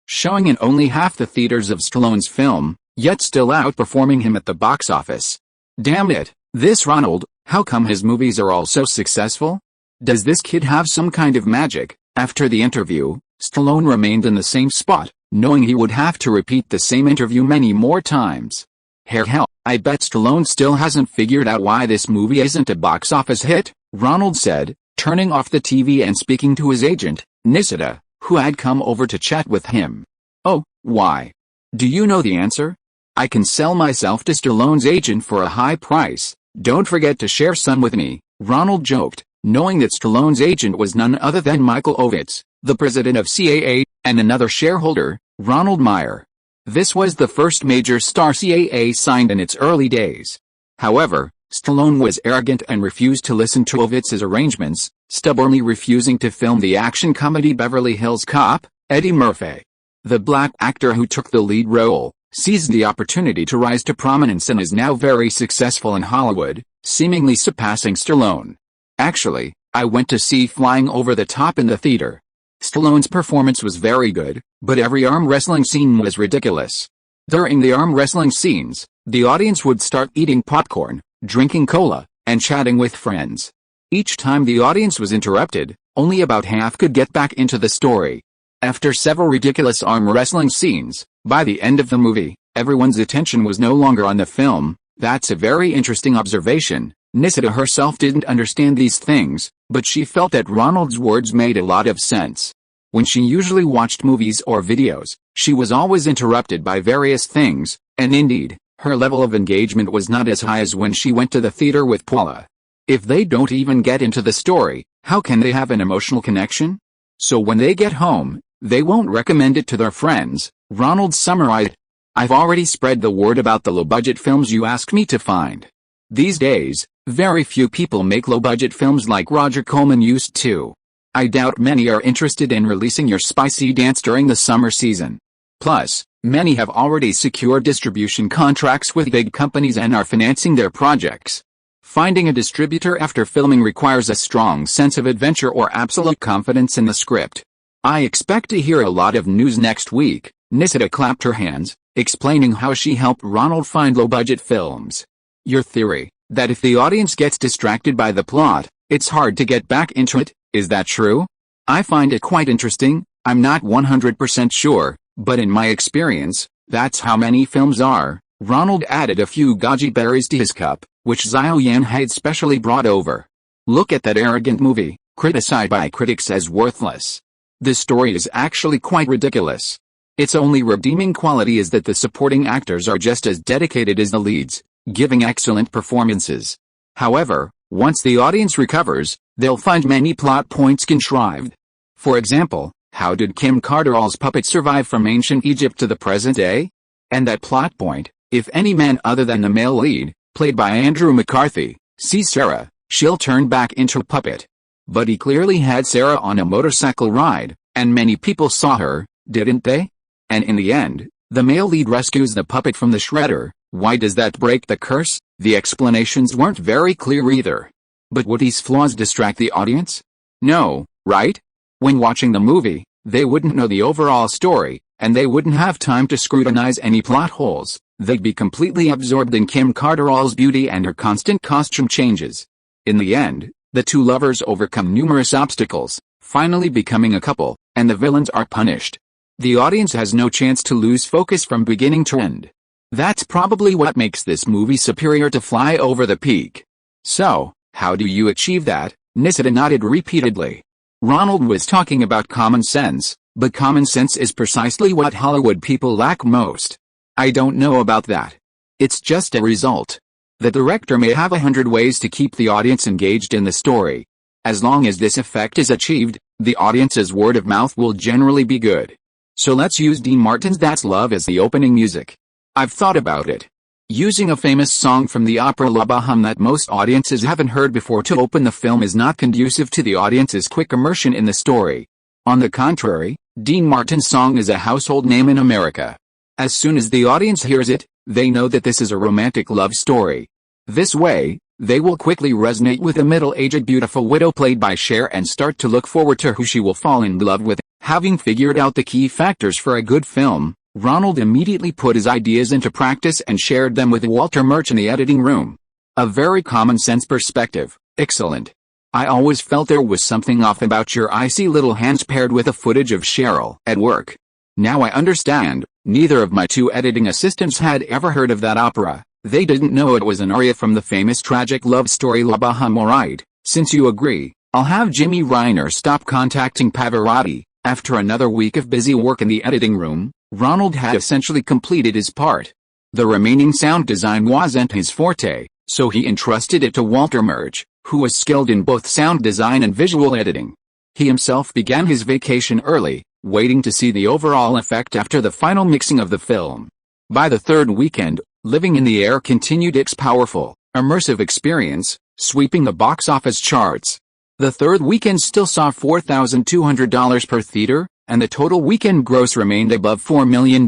showing in only half the theaters of Stallone's film, yet still outperforming him at the box office. Damn it, this Ronald, how come his movies are all so successful? Does this kid have some kind of magic? After the interview, Stallone remained in the same spot, knowing he would have to repeat the same interview many more times. Hell, I bet Stallone still hasn't figured out why this movie isn't a box office hit, Ronald said, turning off the TV and speaking to his agent, Nisita, who had come over to chat with him. Oh, why? Do you know the answer? I can sell myself to Stallone's agent for a high price. Don't forget to share some with me, Ronald joked, knowing that Stallone's agent was none other than Michael Ovitz, the president of CAA, and another shareholder, Ronald Meyer. This was the first major star CAA signed in its early days. However, Stallone was arrogant and refused to listen to Ovitz's arrangements, stubbornly refusing to film the action comedy Beverly Hills Cop. Eddie Murphy, the black actor who took the lead role, seized the opportunity to rise to prominence and is now very successful in Hollywood, seemingly surpassing Stallone. Actually, I went to see Flying Over the Top in the theater. Stallone's performance was very good, but every arm wrestling scene was ridiculous. During the arm wrestling scenes, the audience would start eating popcorn, drinking cola, and chatting with friends. Each time the audience was interrupted, only about half could get back into the story. After several ridiculous arm wrestling scenes, by the end of the movie, everyone's attention was no longer on the film. That's a very interesting observation. Nisita herself didn't understand these things, but she felt that Ronald's words made a lot of sense. When she usually watched movies or videos, she was always interrupted by various things, and indeed, her level of engagement was not as high as when she went to the theater with Paula. If they don't even get into the story, how can they have an emotional connection? So when they get home, they won't recommend it to their friends, Ronald summarized. I've already spread the word about the low-budget films you asked me to find. These days, very few people make low-budget films like Roger Corman used to. I doubt many are interested in releasing your spicy dance during the summer season. Plus, many have already secured distribution contracts with big companies and are financing their projects. Finding a distributor after filming requires a strong sense of adventure or absolute confidence in the script. I expect to hear a lot of news next week. Nisita clapped her hands, explaining how she helped Ronald find low-budget films. Your theory, That if the audience gets distracted by the plot, it's hard to get back into it. Is that true? I find it quite interesting. I'm not 100% sure, but in my experience, that's how many films are. Ronald added a few goji berries to his cup, which Xiao Yan had specially brought over. Look at that arrogant movie, criticized by critics as worthless. The story is actually quite ridiculous. Its only redeeming quality is that the supporting actors are just as dedicated as the leads, giving excellent performances. However, once the audience recovers, they'll find many plot points contrived. For example, how did Kim Carderall's puppet survive from ancient Egypt to the present day? And that plot point, if any man other than the male lead, played by Andrew McCarthy, sees Sarah, she'll turn back into a puppet. But he clearly had Sarah on a motorcycle ride, and many people saw her, didn't they? And in the end, the male lead rescues the puppet from the shredder. Why does that break the curse? The explanations weren't very clear either. But would these flaws distract the audience? No, right? When watching the movie, they wouldn't know the overall story, and they wouldn't have time to scrutinize any plot holes. They'd be completely absorbed in Kim Carderall's beauty and her constant costume changes. In the end, the two lovers overcome numerous obstacles, finally becoming a couple, and the villains are punished. The audience has no chance to lose focus from beginning to end. That's probably what makes this movie superior to Fly Over the Peak. So, how do you achieve that? Nisida nodded repeatedly. Ronald was talking about common sense, but common sense is precisely what Hollywood people lack most. I don't know about that. It's just a result. The director may have 100 ways to keep the audience engaged in the story. As long as this effect is achieved, the audience's word of mouth will generally be good. So let's use Dean Martin's That's Love as the opening music. I've thought about it. Using a famous song from the opera La Bohème that most audiences haven't heard before to open the film is not conducive to the audience's quick immersion in the story. On the contrary, Dean Martin's song is a household name in America. As soon as the audience hears it, they know that this is a romantic love story. This way, they will quickly resonate with a middle-aged beautiful widow played by Cher and start to look forward to who she will fall in love with. Having figured out the key factors for a good film, Ronald immediately put his ideas into practice and shared them with Walter Murch in the editing room. A very common-sense perspective. Excellent. I always felt there was something off about your icy little hands paired with a footage of Cheryl at work. Now I understand. Neither of my two editing assistants had ever heard of that opera. They didn't know it was an aria from the famous tragic love story La Bohème. Alright, since you agree, I'll have Jimmy Reiner stop contacting Pavarotti. After another week of busy work in the editing room, Ronald had essentially completed his part. The remaining sound design wasn't his forte, so he entrusted it to Walter Murch, who was skilled in both sound design and visual editing. He himself began his vacation early, waiting to see the overall effect after the final mixing of the film. By the third weekend, Living in the Air continued its powerful, immersive experience, sweeping the box office charts. The third weekend still saw $4,200 per theater, and the total weekend gross remained above $4 million.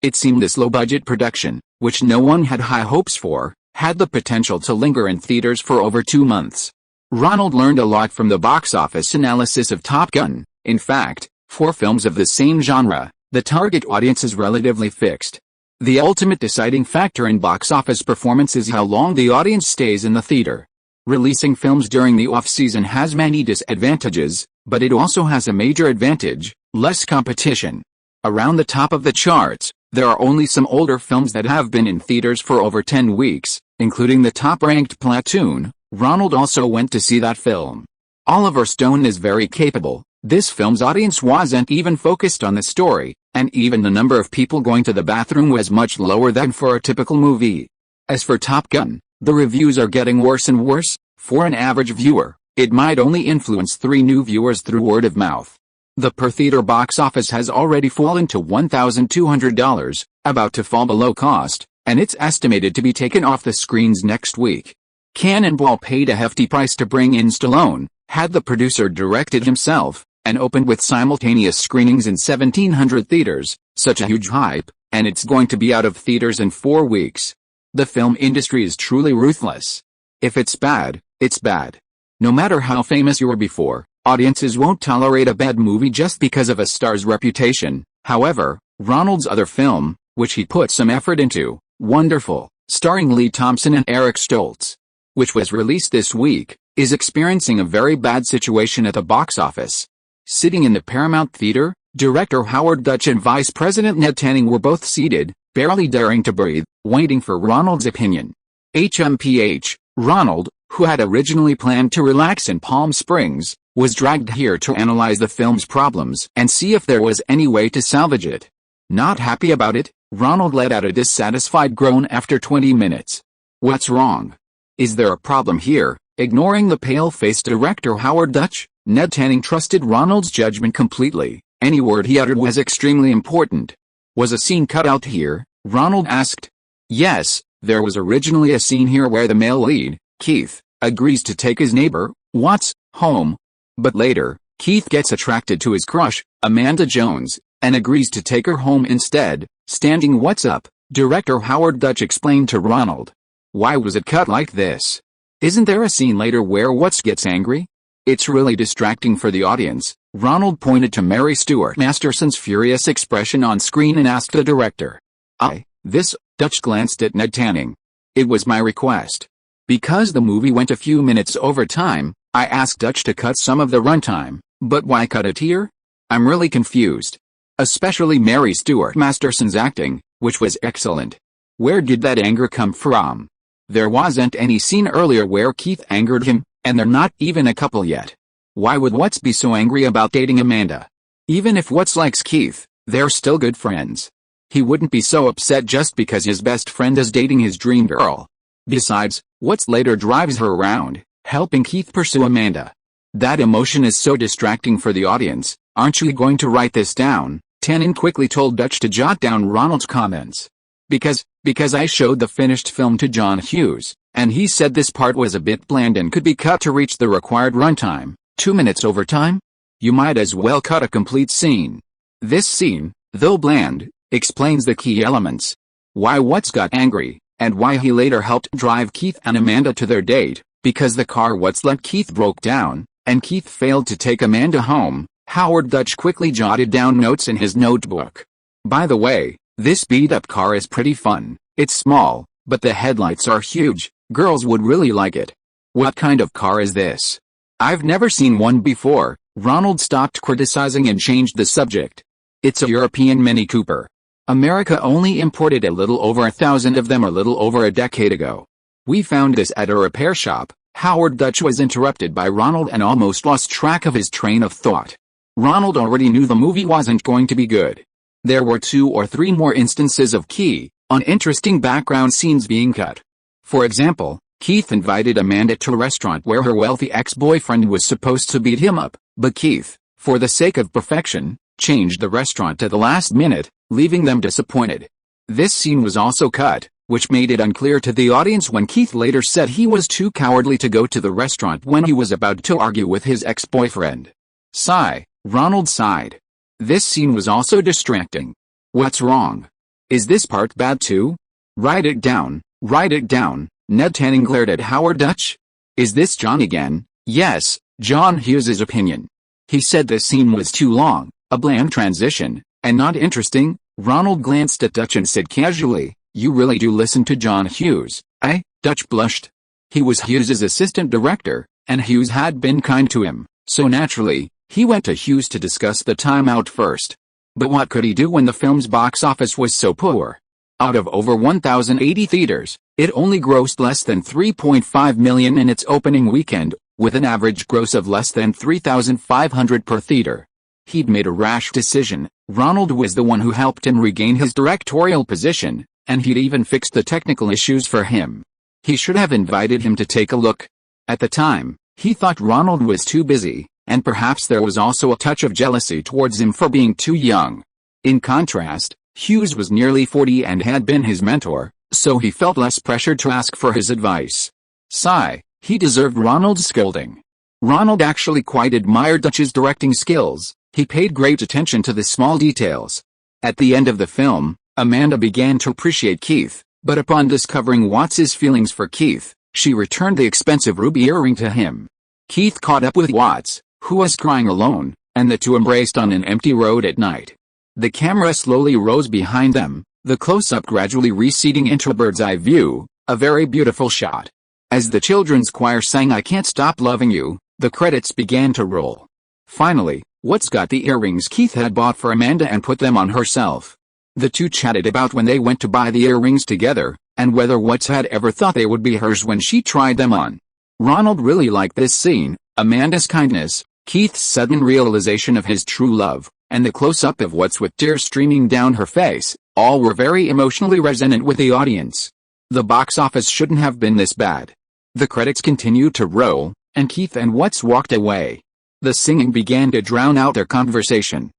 It seemed this low-budget production, which no one had high hopes for, had the potential to linger in theaters for over 2 months. Ronald learned a lot from the box office analysis of Top Gun. In fact, for films of the same genre, the target audience is relatively fixed. The ultimate deciding factor in box office performance is how long the audience stays in the theater. Releasing films during the off-season has many disadvantages, but it also has a major advantage: less competition. Around the top of the charts, there are only some older films that have been in theaters for over 10 weeks, including the top-ranked Platoon. Ronald also went to see that film. Oliver Stone is very capable. This film's audience wasn't even focused on the story, and even the number of people going to the bathroom was much lower than for a typical movie. As for Top Gun, the reviews are getting worse and worse. For an average viewer, it might only influence 3 new viewers through word of mouth. The per-theater box office has already fallen to $1,200, about to fall below cost, and it's estimated to be taken off the screens next week. Cannonball paid a hefty price to bring in Stallone, had the producer directed himself, and opened with simultaneous screenings in 1,700 theaters, such a huge hype, and it's going to be out of theaters in 4 weeks. The film industry is truly ruthless. If it's bad, it's bad. No matter how famous you were before, audiences won't tolerate a bad movie just because of a star's reputation. However, Ronald's other film, which he put some effort into, Wonderful, starring Lee Thompson and Eric Stoltz, which was released this week, is experiencing a very bad situation at the box office. Sitting in the Paramount Theater, director Howard Dutch and Vice President Ned Tanning were both seated, barely daring to breathe, waiting for Ronald's opinion. HMPH, Ronald, who had originally planned to relax in Palm Springs, was dragged here to analyze the film's problems and see if there was any way to salvage it. Not happy about it, Ronald let out a dissatisfied groan after 20 minutes. What's wrong? Is there a problem here? Ignoring the pale-faced director Howard Dutch, Ned Tanning trusted Ronald's judgment completely. Any word he uttered was extremely important. Was a scene cut out here? Ronald asked. Yes, there was originally a scene here where the male lead, Keith, agrees to take his neighbor, Watts, home. But later, Keith gets attracted to his crush, Amanda Jones, and agrees to take her home instead. Standing What's up, director Howard Dutch explained to Ronald. Why was it cut like this? Isn't there a scene later where Watts gets angry? It's really distracting for the audience. Ronald pointed to Mary Stuart Masterson's furious expression on screen and asked the director. Dutch glanced at Ned Tanning. It was my request. Because the movie went a few minutes over time, I asked Dutch to cut some of the runtime, but why cut it here? I'm really confused. Especially Mary Stuart Masterson's acting, which was excellent. Where did that anger come from? There wasn't any scene earlier where Keith angered him, and they're not even a couple yet. Why would Watts be so angry about dating Amanda? Even if Watts likes Keith, they're still good friends. He wouldn't be so upset just because his best friend is dating his dream girl. Besides, Watts later drives her around, helping Keith pursue Amanda. That emotion is so distracting for the audience. Aren't you going to write this down? Tanning quickly told Dutch to jot down Ronald's comments. Because I showed the finished film to John Hughes, and he said this part was a bit bland and could be cut to reach the required runtime, 2 minutes overtime? You might as well cut a complete scene. This scene, though bland, explains the key elements. Why Watts got angry, and why he later helped drive Keith and Amanda to their date, because the car Watts let Keith broke down, and Keith failed to take Amanda home. Howard Dutch quickly jotted down notes in his notebook. By the way, this beat-up car is pretty fun. It's small, but the headlights are huge. Girls would really like it. What kind of car is this? I've never seen one before. Ronald stopped criticizing and changed the subject. It's a European Mini Cooper. America only imported a little over 1,000 of them a little over a decade ago. We found this at a repair shop. Howard Dutch was interrupted by Ronald and almost lost track of his train of thought. Ronald already knew the movie wasn't going to be good. There were 2 or 3 more instances of key, uninteresting background scenes being cut. For example, Keith invited Amanda to a restaurant where her wealthy ex-boyfriend was supposed to beat him up, but Keith, for the sake of perfection, changed the restaurant at the last minute, leaving them disappointed. This scene was also cut, which made it unclear to the audience when Keith later said he was too cowardly to go to the restaurant when he was about to argue with his ex-boyfriend. Sigh. Ronald sighed. This scene was also distracting. What's wrong? Is this part bad too? Write it down, Ned Tanning glared at Howard Dutch. Is this John again? Yes, John Hughes's opinion. He said this scene was too long, a bland transition, and not interesting. Ronald glanced at Dutch and said casually, you really do listen to John Hughes, eh? Dutch blushed. He was Hughes's assistant director, and Hughes had been kind to him, so naturally, he went to Hughes to discuss the timeout first. But what could he do when the film's box office was so poor? Out of over 1,080 theaters, it only grossed less than $3.5 million in its opening weekend, with an average gross of less than $3,500 per theater. He'd made a rash decision. Ronald was the one who helped him regain his directorial position, and he'd even fixed the technical issues for him. He should have invited him to take a look. At the time, he thought Ronald was too busy, and perhaps there was also a touch of jealousy towards him for being too young. In contrast, Hughes was nearly 40 and had been his mentor, so he felt less pressured to ask for his advice. Sigh, he deserved Ronald's scolding. Ronald actually quite admired Dutch's directing skills. He paid great attention to the small details. At the end of the film, Amanda began to appreciate Keith, but upon discovering Watts's feelings for Keith, she returned the expensive ruby earring to him. Keith caught up with Watts, who was crying alone, and the two embraced on an empty road at night. The camera slowly rose behind them, the close-up gradually receding into a bird's-eye view, a very beautiful shot. As the children's choir sang "I Can't Stop Loving You," the credits began to roll. Finally, Watts got the earrings Keith had bought for Amanda and put them on herself. The two chatted about when they went to buy the earrings together, and whether Watts had ever thought they would be hers when she tried them on. Ronald really liked this scene, Amanda's kindness, Keith's sudden realization of his true love, and the close-up of Watts with tears streaming down her face, all were very emotionally resonant with the audience. The box office shouldn't have been this bad. The credits continued to roll, and Keith and Watts walked away. The singing began to drown out their conversation.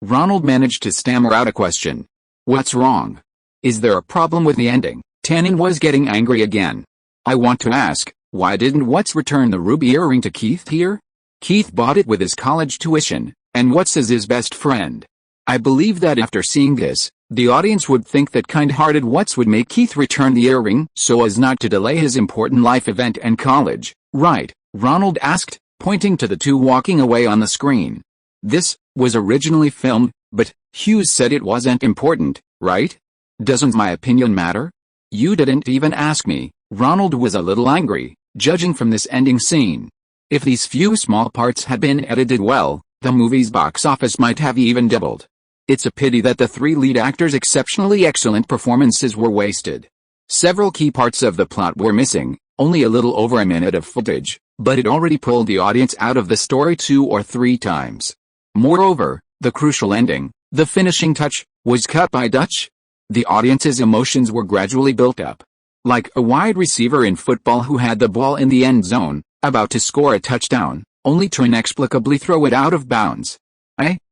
Ronald managed to stammer out a question. "What's wrong? Is there a problem with the ending?" Tannen was getting angry again. "I want to ask, why didn't Watts return the ruby earring to Keith here? Keith bought it with his college tuition, and Watts is his best friend. I believe that after seeing this, the audience would think that kind-hearted Watts would make Keith return the earring so as not to delay his important life event and college, right?" Ronald asked, pointing to the two walking away on the screen. "This was originally filmed, but Hughes said it wasn't important, right? Doesn't my opinion matter? You didn't even ask me." Ronald was a little angry, judging from this ending scene. If these few small parts had been edited well, the movie's box office might have even doubled. It's a pity that the three lead actors' exceptionally excellent performances were wasted. Several key parts of the plot were missing, only a little over a minute of footage, but it already pulled the audience out of the story 2 or 3 times. Moreover, the crucial ending, the finishing touch, was cut by Dutch. The audience's emotions were gradually built up. Like a wide receiver in football who had the ball in the end zone, about to score a touchdown, only to inexplicably throw it out of bounds.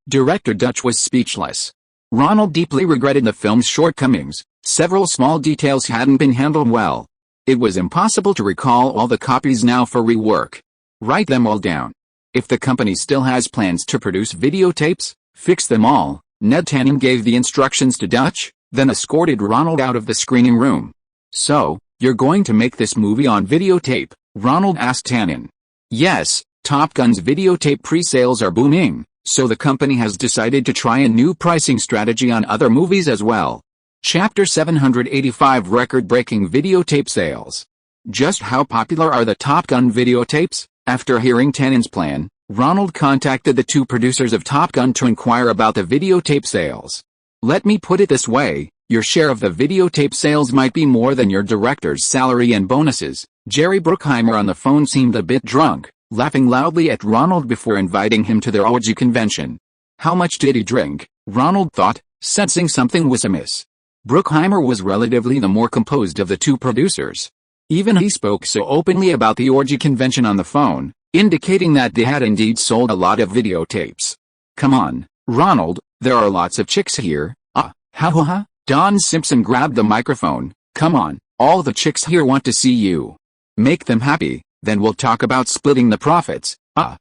Director Dutch was speechless. Ronald deeply regretted the film's shortcomings. Several small details hadn't been handled well. It was impossible to recall all the copies now for rework. Write them all down. If the company still has plans to produce videotapes, fix them all. Ned Tannen gave the instructions to Dutch, then escorted Ronald out of the screening room. "So, you're going to make this movie on videotape?" Ronald asked Tannen. "Yes, Top Gun's videotape pre-sales are booming, so the company has decided to try a new pricing strategy on other movies as well." Chapter 785 Record-breaking videotape sales. Just how popular are the Top Gun videotapes? After hearing Tannen's plan, Ronald contacted the two producers of Top Gun to inquire about the videotape sales. "Let me put it this way, your share of the videotape sales might be more than your director's salary and bonuses." Jerry Bruckheimer on the phone seemed a bit drunk, laughing loudly at Ronald before inviting him to their orgy convention. How much did he drink? Ronald thought, sensing something was amiss. Bruckheimer was relatively the more composed of the two producers. Even he spoke so openly about the orgy convention on the phone, indicating that they had indeed sold a lot of videotapes. "Come on, Ronald, there are lots of chicks here." Ha. Don Simpson grabbed the microphone. "Come on, all the chicks here want to see you. Make them happy, then we'll talk about splitting the profits." Ha.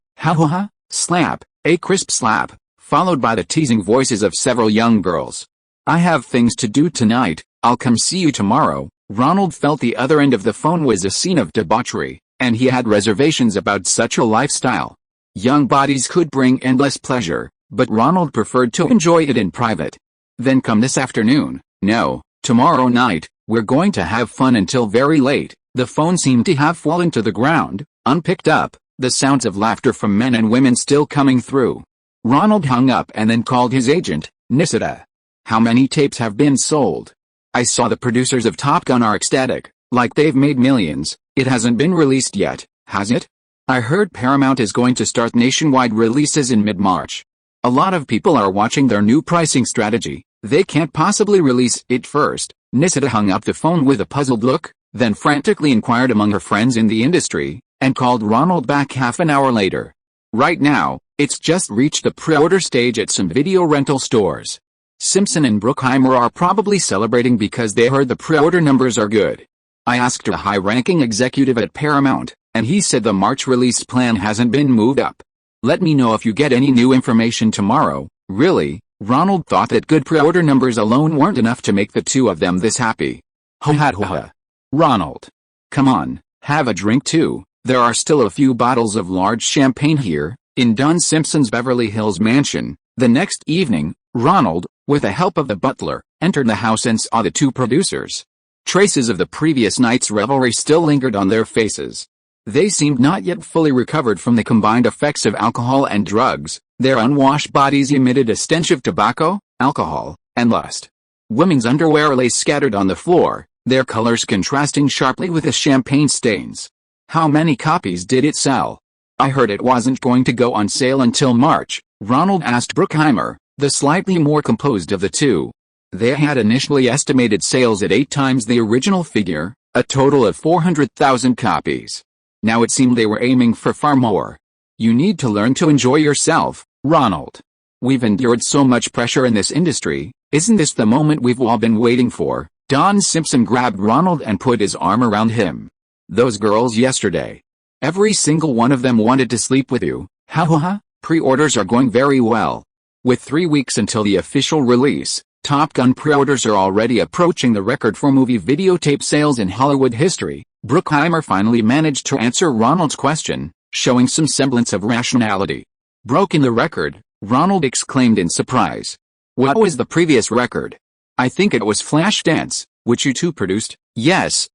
Slap, a crisp slap, followed by the teasing voices of several young girls. "I have things to do tonight, I'll come see you tomorrow." Ronald felt the other end of the phone was a scene of debauchery, and he had reservations about such a lifestyle. Young bodies could bring endless pleasure, but Ronald preferred to enjoy it in private. "Then come this afternoon." "No, tomorrow night, we're going to have fun until very late." The phone seemed to have fallen to the ground, unpicked up, the sounds of laughter from men and women still coming through. Ronald hung up and then called his agent, Nisita. "How many tapes have been sold?" "I saw the producers of Top Gun are ecstatic, like they've made millions." "It hasn't been released yet, has it?" "I heard Paramount is going to start nationwide releases in mid-March. A lot of people are watching their new pricing strategy. They can't possibly release it first." Nisita hung up the phone with a puzzled look, then frantically inquired among her friends in the industry, and called Ronald back half an hour later. "Right now, it's just reached the pre-order stage at some video rental stores. Simpson and Bruckheimer are probably celebrating because they heard the pre-order numbers are good. I asked a high-ranking executive at Paramount, and he said the March release plan hasn't been moved up. Let me know if you get any new information tomorrow." Really, Ronald thought that good pre-order numbers alone weren't enough to make the two of them this happy. Ho. "Ronald. Come on, have a drink too. There are still a few bottles of large champagne here." In Don Simpson's Beverly Hills mansion, the next evening, Ronald, with the help of the butler, entered the house and saw the two producers. Traces of the previous night's revelry still lingered on their faces. They seemed not yet fully recovered from the combined effects of alcohol and drugs. Their unwashed bodies emitted a stench of tobacco, alcohol, and lust. Women's underwear lay scattered on the floor, their colors contrasting sharply with the champagne stains. How many copies did it sell? I heard it wasn't going to go on sale until March, Ronald asked Bruckheimer, the slightly more composed of the two. They had initially estimated sales at 8 times the original figure, a total of 400,000 copies. Now it seemed they were aiming for far more. You need to learn to enjoy yourself, Ronald. We've endured so much pressure in this industry, isn't this the moment we've all been waiting for? Don Simpson grabbed Ronald and put his arm around him. Those girls yesterday. Every single one of them wanted to sleep with you. Ha ha ha. Pre-orders are going very well. With 3 weeks until the official release, Top Gun pre-orders are already approaching the record for movie videotape sales in Hollywood history. Bruckheimer finally managed to answer Ronald's question, showing some semblance of rationality. Broken the record, Ronald exclaimed in surprise. What was the previous record? I think it was Flashdance, which you two produced. Yes,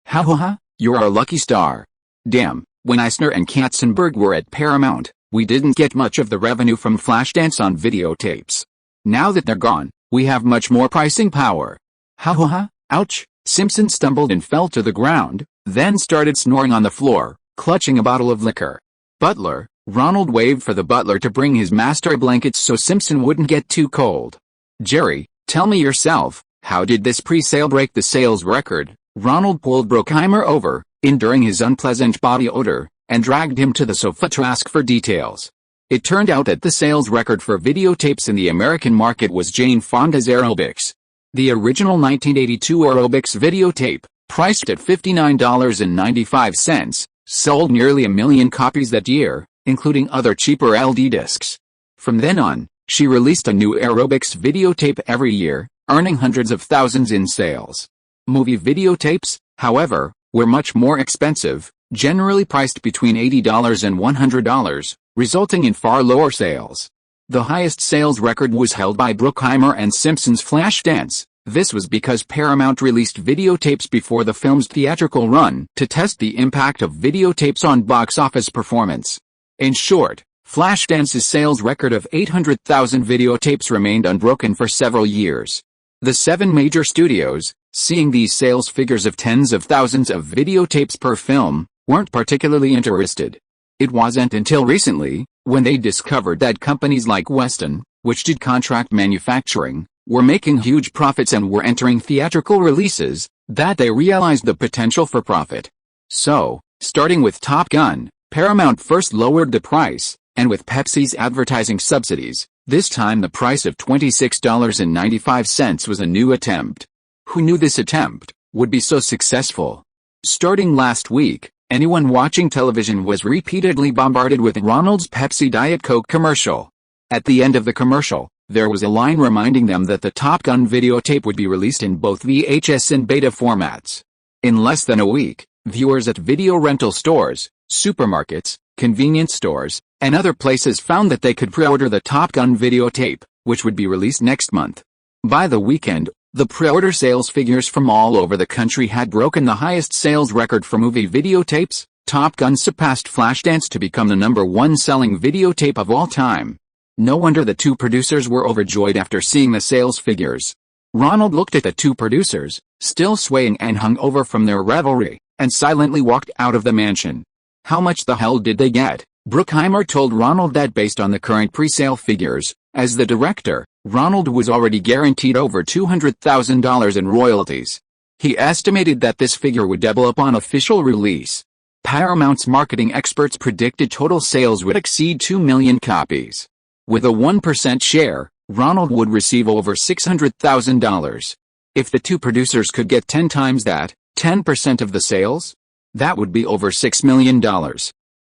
ha ha ha, you're a lucky star. Damn, when Eisner and Katzenberg were at Paramount, we didn't get much of the revenue from Flashdance on videotapes. Now that they're gone, we have much more pricing power. Ha ha ha, ouch. Simpson stumbled and fell to the ground, then started snoring on the floor, clutching a bottle of liquor. Butler, Ronald waved for the butler to bring his master blankets so Simpson wouldn't get too cold. Jerry, tell me yourself, how did this pre-sale break the sales record? Ronald pulled Bruckheimer over, enduring his unpleasant body odor, and dragged him to the sofa to ask for details. It turned out that the sales record for videotapes in the American market was Jane Fonda's Aerobics. The original 1982 Aerobics videotape, priced at $59.95, sold nearly 1 million copies that year, including other cheaper LD discs. From then on, she released a new Aerobics videotape every year, earning hundreds of thousands in sales. Movie videotapes, however, were much more expensive, generally priced between $80 and $100, resulting in far lower sales. The highest sales record was held by Bruckheimer and Simpson's Flashdance. This was because Paramount released videotapes before the film's theatrical run to test the impact of videotapes on box office performance. In short, Flashdance's sales record of 800,000 videotapes remained unbroken for several years. The 7 major studios, seeing these sales figures of tens of thousands of videotapes per film, weren't particularly interested. It wasn't until recently, when they discovered that companies like Weston, which did contract manufacturing, were making huge profits and were entering theatrical releases, that they realized the potential for profit. So, starting with Top Gun, Paramount first lowered the price, and with Pepsi's advertising subsidies, this time the price of $26.95 was a new attempt. Who knew this attempt would be so successful? Starting last week, anyone watching television was repeatedly bombarded with Ronald's Pepsi Diet Coke commercial. At the end of the commercial, there was a line reminding them that the Top Gun videotape would be released in both VHS and beta formats. In less than a week, viewers at video rental stores, supermarkets, convenience stores, and other places found that they could pre-order the Top Gun videotape, which would be released next month. By the weekend, the pre-order sales figures from all over the country had broken the highest sales record for movie videotapes. Top Gun surpassed Flashdance to become the #1 selling videotape of all time. No wonder the two producers were overjoyed after seeing the sales figures. Ronald looked at the two producers, still swaying and hungover from their revelry, and silently walked out of the mansion. How much the hell did they get? Bruckheimer told Ronald that based on the current pre-sale figures, as the director, Ronald was already guaranteed over $200,000 in royalties. He estimated that this figure would double upon official release. Paramount's marketing experts predicted total sales would exceed 2 million copies. With a 1% share, Ronald would receive over $600,000. If the two producers could get 10 times that, 10% of the sales, that would be over $6 million.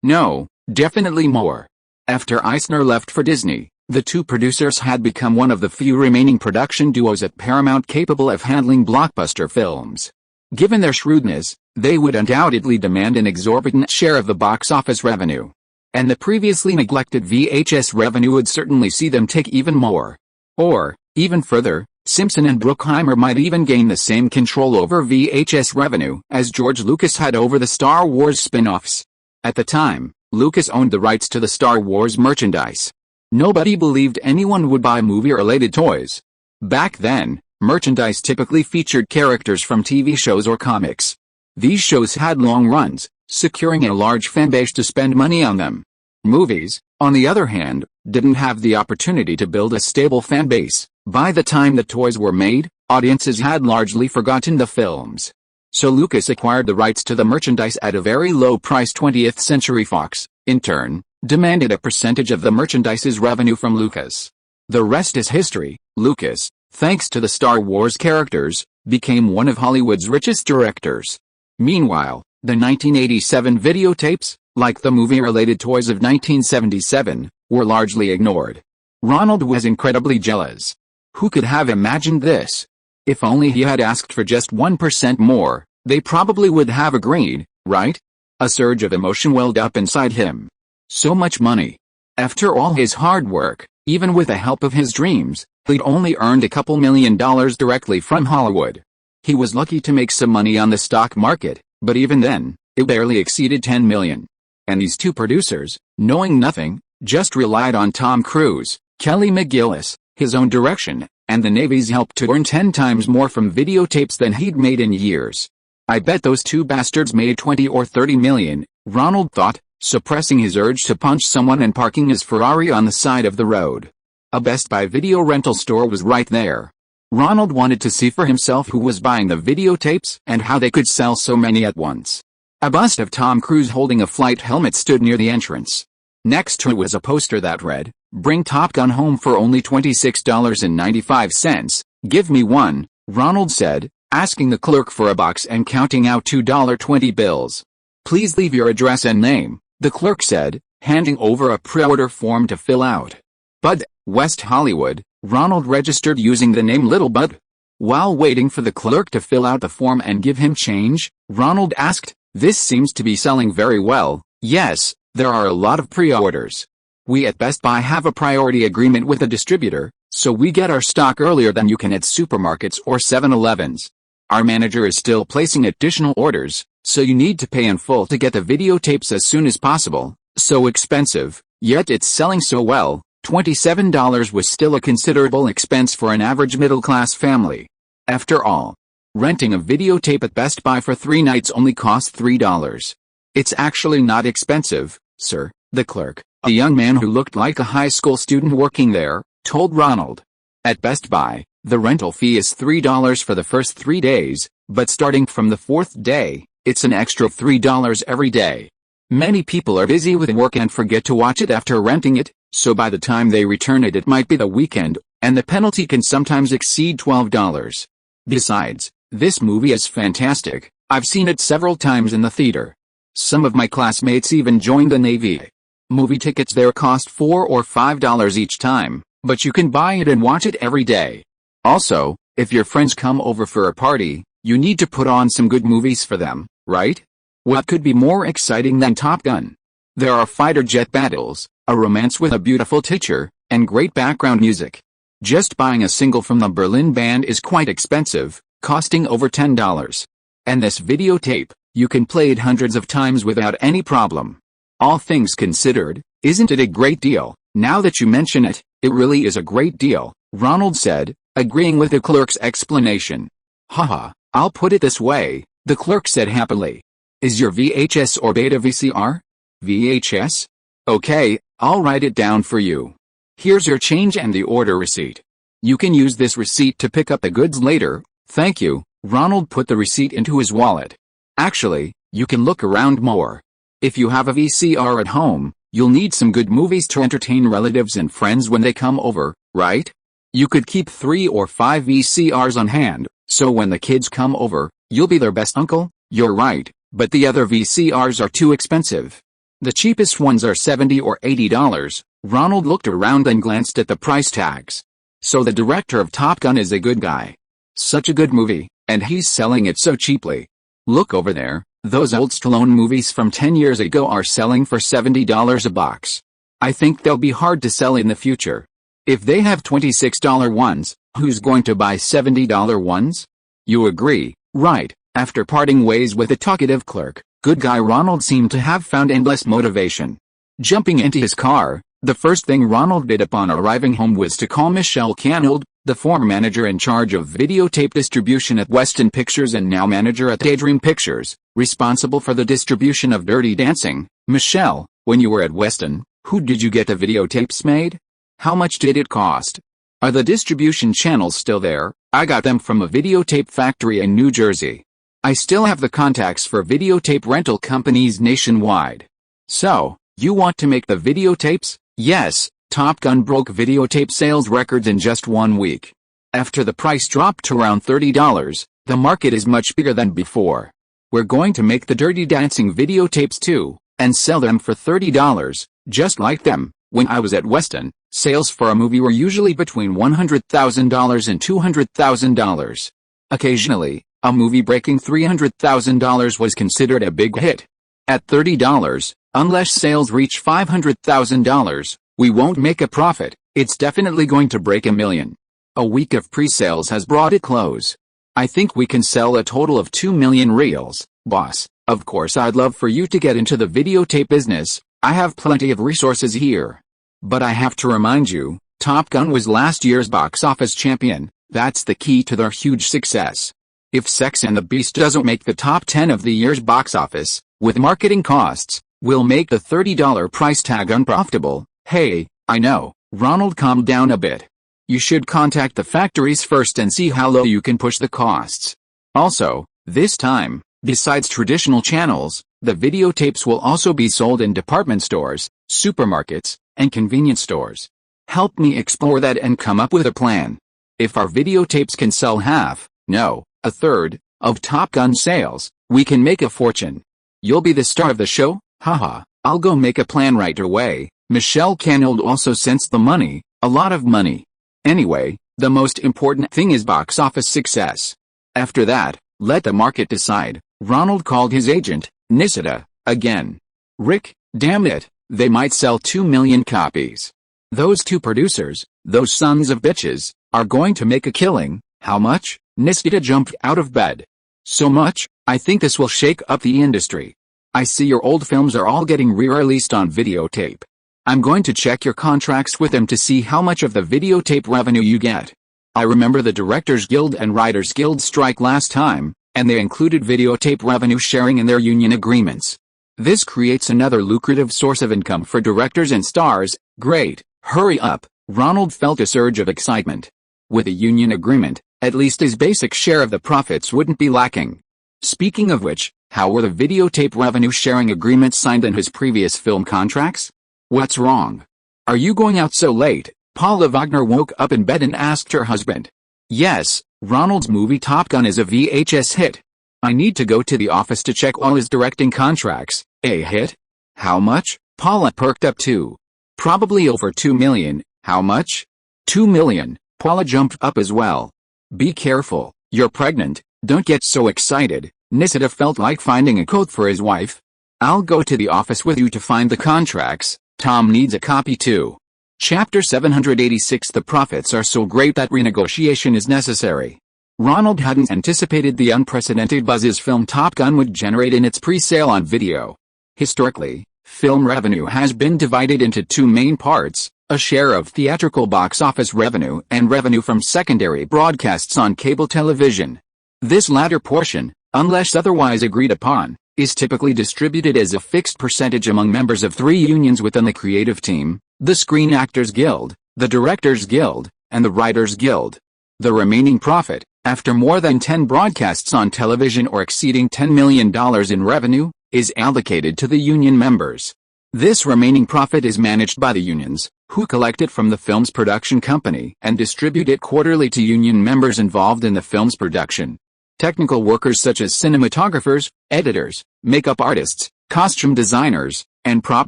No, definitely more. After Eisner left for Disney, the two producers had become one of the few remaining production duos at Paramount capable of handling blockbuster films. Given their shrewdness, they would undoubtedly demand an exorbitant share of the box office revenue. And the previously neglected VHS revenue would certainly see them take even more. Or, even further, Simpson and Bruckheimer might even gain the same control over VHS revenue as George Lucas had over the Star Wars spin-offs. At the time, Lucas owned the rights to the Star Wars merchandise. Nobody believed anyone would buy movie-related toys. Back then, merchandise typically featured characters from TV shows or comics. These shows had long runs, securing a large fanbase to spend money on them. Movies, on the other hand, didn't have the opportunity to build a stable fanbase. By the time the toys were made, audiences had largely forgotten the films. So Lucas acquired the rights to the merchandise at a very low price. 20th Century Fox, in turn, demanded a percentage of the merchandise's revenue from Lucas. The rest is history. Lucas, thanks to the Star Wars characters, became one of Hollywood's richest directors. Meanwhile, the 1987 videotapes, like the movie-related toys of 1977, were largely ignored. Ronald was incredibly jealous. Who could have imagined this? If only he had asked for just 1% more, they probably would have agreed, right? A surge of emotion welled up inside him. So much money. After all his hard work, even with the help of his dreams, he'd only earned a couple $1 million directly from Hollywood. He was lucky to make some money on the stock market, but even then, it barely exceeded $10 million. And these two producers, knowing nothing, just relied on Tom Cruise, Kelly McGillis, his own direction, and the Navy's help to earn 10 times more from videotapes than he'd made in years. I bet those two bastards made 20 or 30 million, Ronald thought, suppressing his urge to punch someone and parking his Ferrari on the side of the road. A Best Buy video rental store was right there. Ronald wanted to see for himself who was buying the videotapes and how they could sell so many at once. A bust of Tom Cruise holding a flight helmet stood near the entrance. Next to it was a poster that read, "Bring Top Gun home for only $26.95, give me one," Ronald said, asking the clerk for a box and counting out $2.20 bills. "Please leave your address and name," the clerk said, handing over a pre-order form to fill out. Bud, West Hollywood, Ronald registered using the name Little Bud. While waiting for the clerk to fill out the form and give him change, Ronald asked, "This seems to be selling very well." "Yes, there are a lot of pre-orders. We at Best Buy have a priority agreement with a distributor, so we get our stock earlier than you can at supermarkets or 7-Elevens. Our manager is still placing additional orders, so you need to pay in full to get the videotapes as soon as possible. So expensive, yet it's selling so well." $27 was still a considerable expense for an average middle-class family. After all, renting a videotape at Best Buy for 3 nights only cost $3. "It's actually not expensive, sir," the clerk, a young man who looked like a high school student working there, told Ronald. "At Best Buy, the rental fee is $3 for the first 3 days, but starting from the 4th day, it's an extra $3 every day. Many people are busy with work and forget to watch it after renting it, so by the time they return it might be the weekend, and the penalty can sometimes exceed $12. Besides, this movie is fantastic. I've seen it several times in the theater. Some of my classmates even joined the Navy. Movie tickets there cost $4 or $5 each time, but you can buy it and watch it every day. Also, if your friends come over for a party, you need to put on some good movies for them, right? What could be more exciting than Top Gun? There are fighter jet battles, a romance with a beautiful teacher, and great background music. Just buying a single from the Berlin band is quite expensive, costing over $10. And this videotape, you can play it hundreds of times without any problem. All things considered, isn't it a great deal? Now that you mention it, it really is a great deal," Ronald said, agreeing with the clerk's explanation. "Haha, I'll put it this way," the clerk said happily. "Is your VHS or beta VCR? VHS? Okay, I'll write it down for you. Here's your change and the order receipt. You can use this receipt to pick up the goods later." "Thank you." Ronald put the receipt into his wallet. "Actually, you can look around more. If you have a VCR at home, you'll need some good movies to entertain relatives and friends when they come over, right? You could keep 3 or 5 VCRs on hand, so when the kids come over, you'll be their best uncle." "You're right, but the other VCRs are too expensive. The cheapest ones are $70 or $80. Ronald looked around and glanced at the price tags. So the director of Top Gun is a good guy. Such a good movie, and he's selling it so cheaply. Look over there, those old Stallone movies from 10 years ago are selling for $70 a box. I think they'll be hard to sell in the future. If they have $26 ones, who's going to buy $70 ones? You agree, right? After parting ways with the talkative clerk, good guy Ronald seemed to have found endless motivation. Jumping into his car, the first thing Ronald did upon arriving home was to call Michelle Canold, the former manager in charge of videotape distribution at Weston Pictures and now manager at Daydream Pictures, responsible for the distribution of Dirty Dancing. Michelle, when you were at Weston, who did you get the videotapes made? How much did it cost? Are the distribution channels still there? I got them from a videotape factory in New Jersey. I still have the contacts for videotape rental companies nationwide. So, you want to make the videotapes? Yes, Top Gun broke videotape sales records in just 1 week. After the price dropped to around $30, the market is much bigger than before. We're going to make the Dirty Dancing videotapes too, and sell them for $30, just like them. When I was at Weston, sales for a movie were usually between $100,000 and $200,000. Occasionally, a movie breaking $300,000 was considered a big hit. At $30, unless sales reach $500,000, we won't make a profit. It's definitely going to break $1 million. A week of pre-sales has brought it close. I think we can sell a total of 2 million reels, boss. Of course I'd love for you to get into the videotape business. I have plenty of resources here. But I have to remind you, Top Gun was last year's box office champion. That's the key to their huge success. If Sex and the Beast doesn't make the top 10 of the year's box office, with marketing costs, we'll make the $30 price tag unprofitable. Hey, I know, Ronald, calm down a bit. You should contact the factories first and see how low you can push the costs. Also, this time, besides traditional channels, the videotapes will also be sold in department stores, supermarkets, and convenience stores. Help me explore that and come up with a plan. If our videotapes can sell half, no, a third, of Top Gun sales, we can make a fortune. You'll be the star of the show? Haha, I'll go make a plan right away. Michelle Canold also sensed the money, a lot of money. Anyway, the most important thing is box office success. After that, let the market decide. Ronald called his agent, Nisita, again. Rick, damn it, they might sell 2 million copies. Those two producers, those sons of bitches, are going to make a killing. How much? Nisita jumped out of bed. So much, I think this will shake up the industry. I see your old films are all getting re-released on videotape. I'm going to check your contracts with them to see how much of the videotape revenue you get. I remember the Directors Guild and Writers Guild strike last time, and they included videotape revenue sharing in their union agreements. This creates another lucrative source of income for directors and stars. Great, hurry up. Ronald felt a surge of excitement. With a union agreement, at least his basic share of the profits wouldn't be lacking. Speaking of which, how were the videotape revenue sharing agreements signed in his previous film contracts? What's wrong? Are you going out so late? Paula Wagner woke up in bed and asked her husband. Yes, Ronald's movie Top Gun is a VHS hit. I need to go to the office to check all his directing contracts. A hit? How much? Paula perked up too. Probably over 2 million. How much? 2 million. Paula jumped up as well. Be careful, you're pregnant. Don't get so excited. Nisita felt like finding a coat for his wife. I'll go to the office with you to find the contracts. Tom needs a copy too. Chapter 786. The profits are so great that renegotiation is necessary. Ronald hadn't anticipated the unprecedented buzz his film Top Gun would generate in its pre-sale on video. Historically, film revenue has been divided into two main parts, a share of theatrical box office revenue and revenue from secondary broadcasts on cable television. This latter portion, unless otherwise agreed upon, is typically distributed as a fixed percentage among members of 3 unions within the creative team, the Screen Actors Guild, the Directors Guild, and the Writers Guild. The remaining profit, after more than 10 broadcasts on television or exceeding $10 million in revenue, is allocated to the union members. This remaining profit is managed by the unions, who collect it from the film's production company and distribute it quarterly to union members involved in the film's production. Technical workers such as cinematographers, editors, makeup artists, costume designers, and prop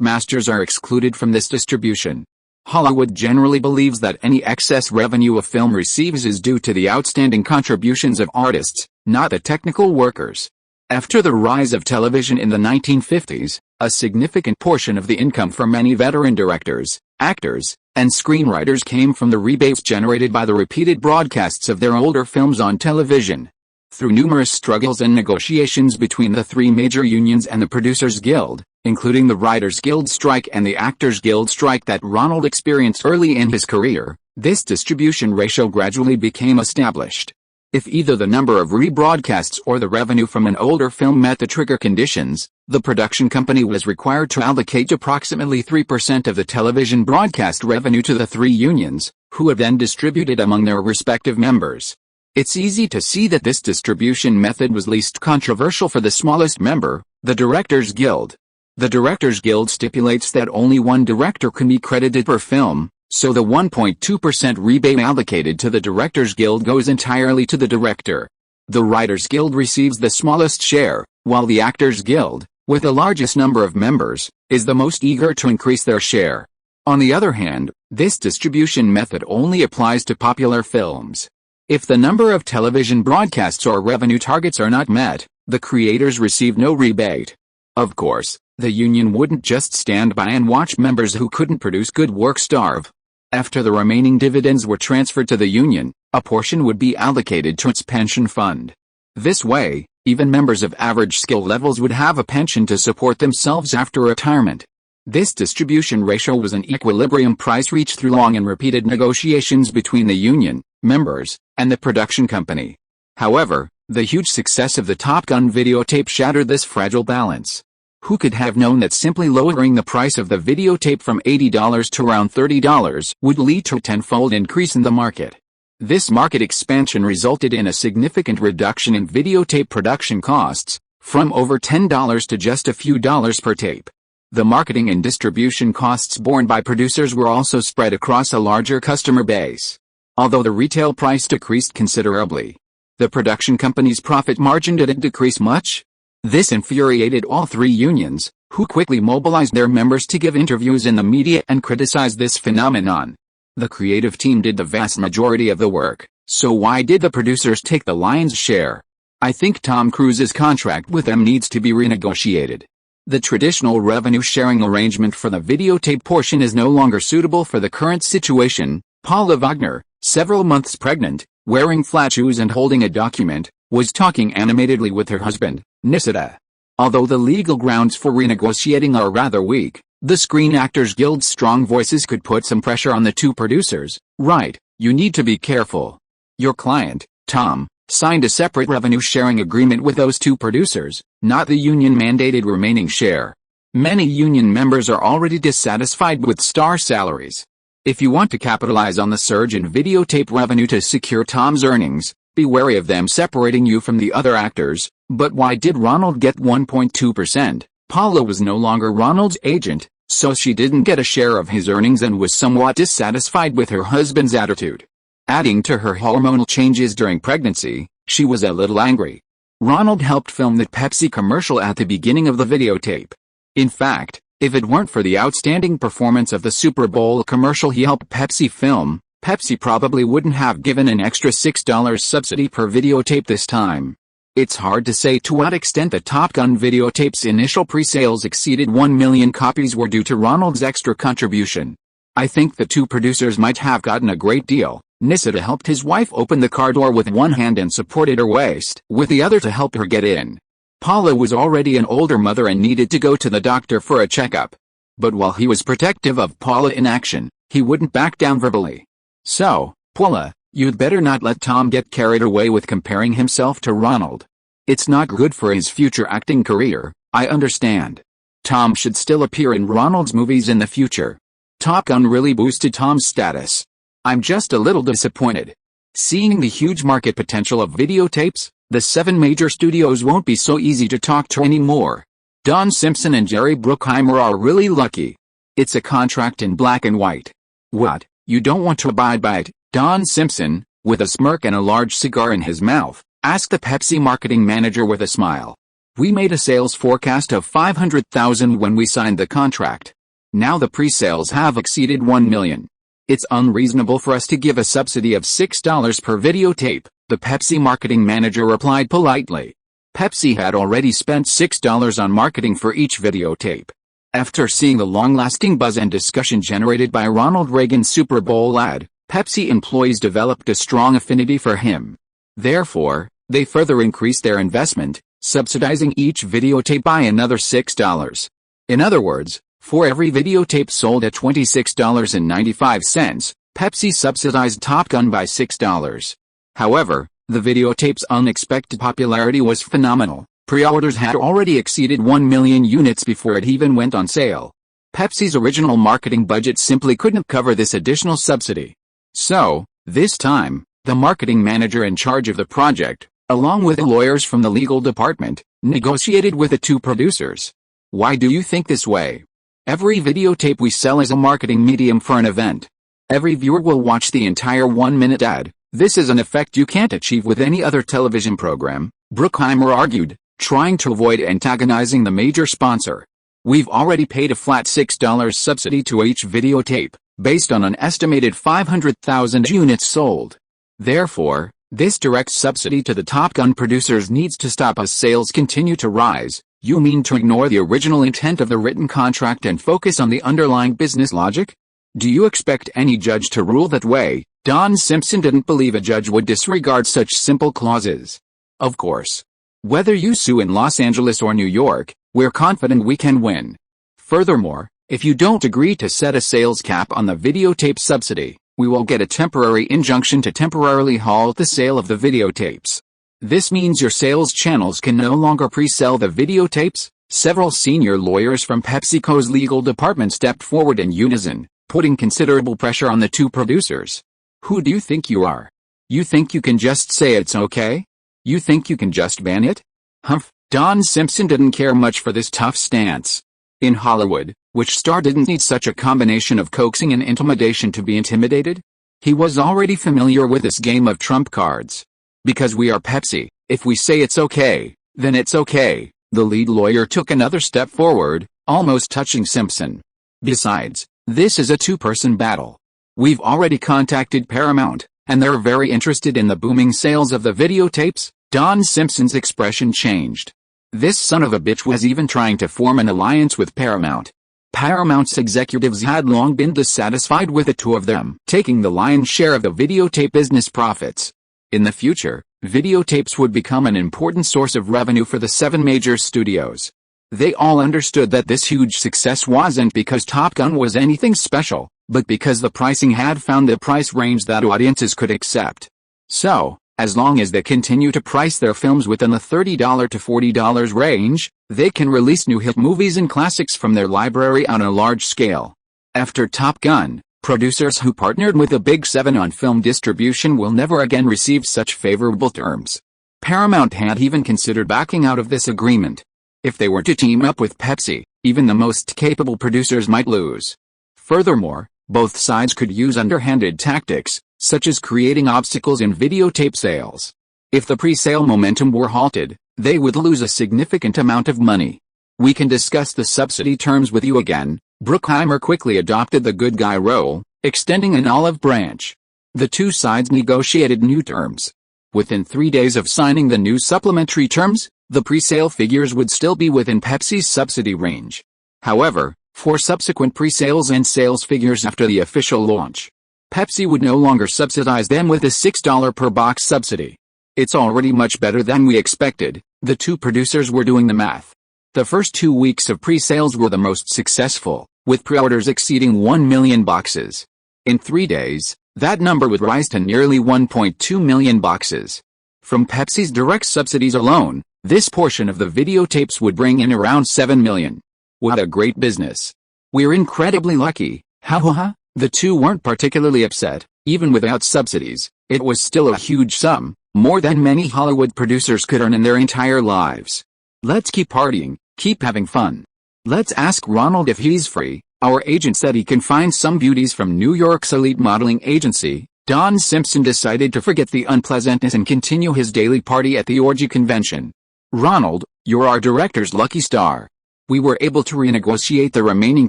masters are excluded from this distribution. Hollywood generally believes that any excess revenue a film receives is due to the outstanding contributions of artists, not the technical workers. After the rise of television in the 1950s, a significant portion of the income for many veteran directors, actors, and screenwriters came from the rebates generated by the repeated broadcasts of their older films on television. Through numerous struggles and negotiations between the three major unions and the Producers Guild, including the Writers Guild strike and the Actors Guild strike that Ronald experienced early in his career, this distribution ratio gradually became established. If either the number of rebroadcasts or the revenue from an older film met the trigger conditions, the production company was required to allocate approximately 3% of the television broadcast revenue to the three unions, who would then distribute it among their respective members. It's easy to see that this distribution method was least controversial for the smallest member, the Directors Guild. The Directors Guild stipulates that only one director can be credited per film, so the 1.2% rebate allocated to the Directors Guild goes entirely to the director. The Writers Guild receives the smallest share, while the Actors Guild, with the largest number of members, is the most eager to increase their share. On the other hand, this distribution method only applies to popular films. If the number of television broadcasts or revenue targets are not met, the creators receive no rebate. Of course, the union wouldn't just stand by and watch members who couldn't produce good work starve. After the remaining dividends were transferred to the union, a portion would be allocated to its pension fund. This way, even members of average skill levels would have a pension to support themselves after retirement. This distribution ratio was an equilibrium price reached through long and repeated negotiations between the union, members, and the production company. However, the huge success of the Top Gun videotape shattered this fragile balance. Who could have known that simply lowering the price of the videotape from $80 to around $30 would lead to a tenfold increase in the market? This market expansion resulted in a significant reduction in videotape production costs, from over $10 to just a few dollars per tape. The marketing and distribution costs borne by producers were also spread across a larger customer base. Although the retail price decreased considerably, the production company's profit margin didn't decrease much. This infuriated all three unions, who quickly mobilized their members to give interviews in the media and criticize this phenomenon. The creative team did the vast majority of the work, so why did the producers take the lion's share? I think Tom Cruise's contract with them needs to be renegotiated. The traditional revenue-sharing arrangement for the videotape portion is no longer suitable for the current situation. Paula Wagner, several months pregnant, wearing flat shoes and holding a document, was talking animatedly with her husband, Nisida. Although the legal grounds for renegotiating are rather weak, the Screen Actors Guild's strong voices could put some pressure on the two producers. Right, you need to be careful. Your client, Tom, signed a separate revenue-sharing agreement with those two producers, not the union-mandated remaining share. Many union members are already dissatisfied with star salaries. If you want to capitalize on the surge in videotape revenue to secure Tom's earnings, be wary of them separating you from the other actors. But why did Ronald get 1.2%? Paula was no longer Ronald's agent, so she didn't get a share of his earnings and was somewhat dissatisfied with her husband's attitude. Adding to her hormonal changes during pregnancy, she was a little angry. Ronald helped film the Pepsi commercial at the beginning of the videotape. In fact, if it weren't for the outstanding performance of the Super Bowl commercial he helped Pepsi film, Pepsi probably wouldn't have given an extra $6 subsidy per videotape this time. It's hard to say to what extent the Top Gun videotape's initial pre-sales exceeded 1 million copies were due to Ronald's extra contribution. I think the two producers might have gotten a great deal. Nisida helped his wife open the car door with one hand and supported her waist with the other to help her get in. Paula was already an older mother and needed to go to the doctor for a checkup. But while he was protective of Paula in action, he wouldn't back down verbally. So, Paula, you'd better not let Tom get carried away with comparing himself to Ronald. It's not good for his future acting career, I understand. Tom should still appear in Ronald's movies in the future. Top Gun really boosted Tom's status. I'm just a little disappointed. Seeing the huge market potential of videotapes, the 7 major studios won't be so easy to talk to anymore. Don Simpson and Jerry Bruckheimer are really lucky. It's a contract in black and white. What, you don't want to abide by it? Don Simpson, with a smirk and a large cigar in his mouth, asked the Pepsi marketing manager with a smile. We made a sales forecast of 500,000 when we signed the contract. Now the pre-sales have exceeded 1 million. It's unreasonable for us to give a subsidy of $6 per videotape, the Pepsi marketing manager replied politely. Pepsi had already spent $6 on marketing for each videotape. After seeing the long-lasting buzz and discussion generated by Ronald Reagan's Super Bowl ad, Pepsi employees developed a strong affinity for him. Therefore, they further increased their investment, subsidizing each videotape by another $6. In other words, for every videotape sold at $26.95, Pepsi subsidized Top Gun by $6. However, the videotape's unexpected popularity was phenomenal. Pre-orders had already exceeded 1 million units before it even went on sale. Pepsi's original marketing budget simply couldn't cover this additional subsidy. So, this time, the marketing manager in charge of the project, along with the lawyers from the legal department, negotiated with the two producers. Why do you think this way? Every videotape we sell is a marketing medium for an event. Every viewer will watch the entire 1-minute ad. This is an effect you can't achieve with any other television program, Bruckheimer argued, trying to avoid antagonizing the major sponsor. We've already paid a flat $6 subsidy to each videotape, based on an estimated 500,000 units sold. Therefore, this direct subsidy to the Top Gun producers needs to stop as sales continue to rise. You mean to ignore the original intent of the written contract and focus on the underlying business logic? Do you expect any judge to rule that way? Don Simpson didn't believe a judge would disregard such simple clauses. Of course. Whether you sue in Los Angeles or New York, we're confident we can win. Furthermore, if you don't agree to set a sales cap on the videotape subsidy, we will get a temporary injunction to temporarily halt the sale of the videotapes. This means your sales channels can no longer pre-sell the videotapes. Several senior lawyers from PepsiCo's legal department stepped forward in unison, putting considerable pressure on the two producers. Who do you think you are? You think you can just say it's okay? You think you can just ban it? Humph. Don Simpson didn't care much for this tough stance. In Hollywood, which star didn't need such a combination of coaxing and intimidation to be intimidated? He was already familiar with this game of trump cards. Because we are Pepsi, if we say it's okay, then it's okay. The lead lawyer took another step forward, almost touching Simpson. Besides, this is a two-person battle. We've already contacted Paramount, and they're very interested in the booming sales of the videotapes. Don Simpson's expression changed. This son of a bitch was even trying to form an alliance with Paramount. Paramount's executives had long been dissatisfied with the two of them taking the lion's share of the videotape business profits. In the future, videotapes would become an important source of revenue for the 7 major studios. They all understood that this huge success wasn't because Top Gun was anything special, but because the pricing had found the price range that audiences could accept. So, as long as they continue to price their films within the $30 to $40 range, they can release new hit movies and classics from their library on a large scale. After Top Gun, producers who partnered with the Big Seven on film distribution will never again receive such favorable terms. Paramount had even considered backing out of this agreement. If they were to team up with Pepsi, even the most capable producers might lose. Furthermore, both sides could use underhanded tactics, such as creating obstacles in videotape sales. If the pre-sale momentum were halted, they would lose a significant amount of money. We can discuss the subsidy terms with you again. Bruckheimer quickly adopted the good guy role, extending an olive branch. The two sides negotiated new terms. Within 3 days of signing the new supplementary terms, the pre-sale figures would still be within Pepsi's subsidy range. However, for subsequent pre-sales and sales figures after the official launch, Pepsi would no longer subsidize them with a $6 per box subsidy. It's already much better than we expected. The two producers were doing the math. The first 2 weeks of pre-sales were the most successful, with pre-orders exceeding 1 million boxes. In 3 days, that number would rise to nearly 1.2 million boxes. From Pepsi's direct subsidies alone, this portion of the videotapes would bring in around 7 million. What a great business. We're incredibly lucky, ha ha ha. The two weren't particularly upset. Even without subsidies, it was still a huge sum, more than many Hollywood producers could earn in their entire lives. Let's keep partying, keep having fun. Let's ask Ronald if he's free. Our agent said he can find some beauties from New York's elite modeling agency. Don Simpson decided to forget the unpleasantness and continue his daily party at the orgy convention. Ronald, you're our director's lucky star. We were able to renegotiate the remaining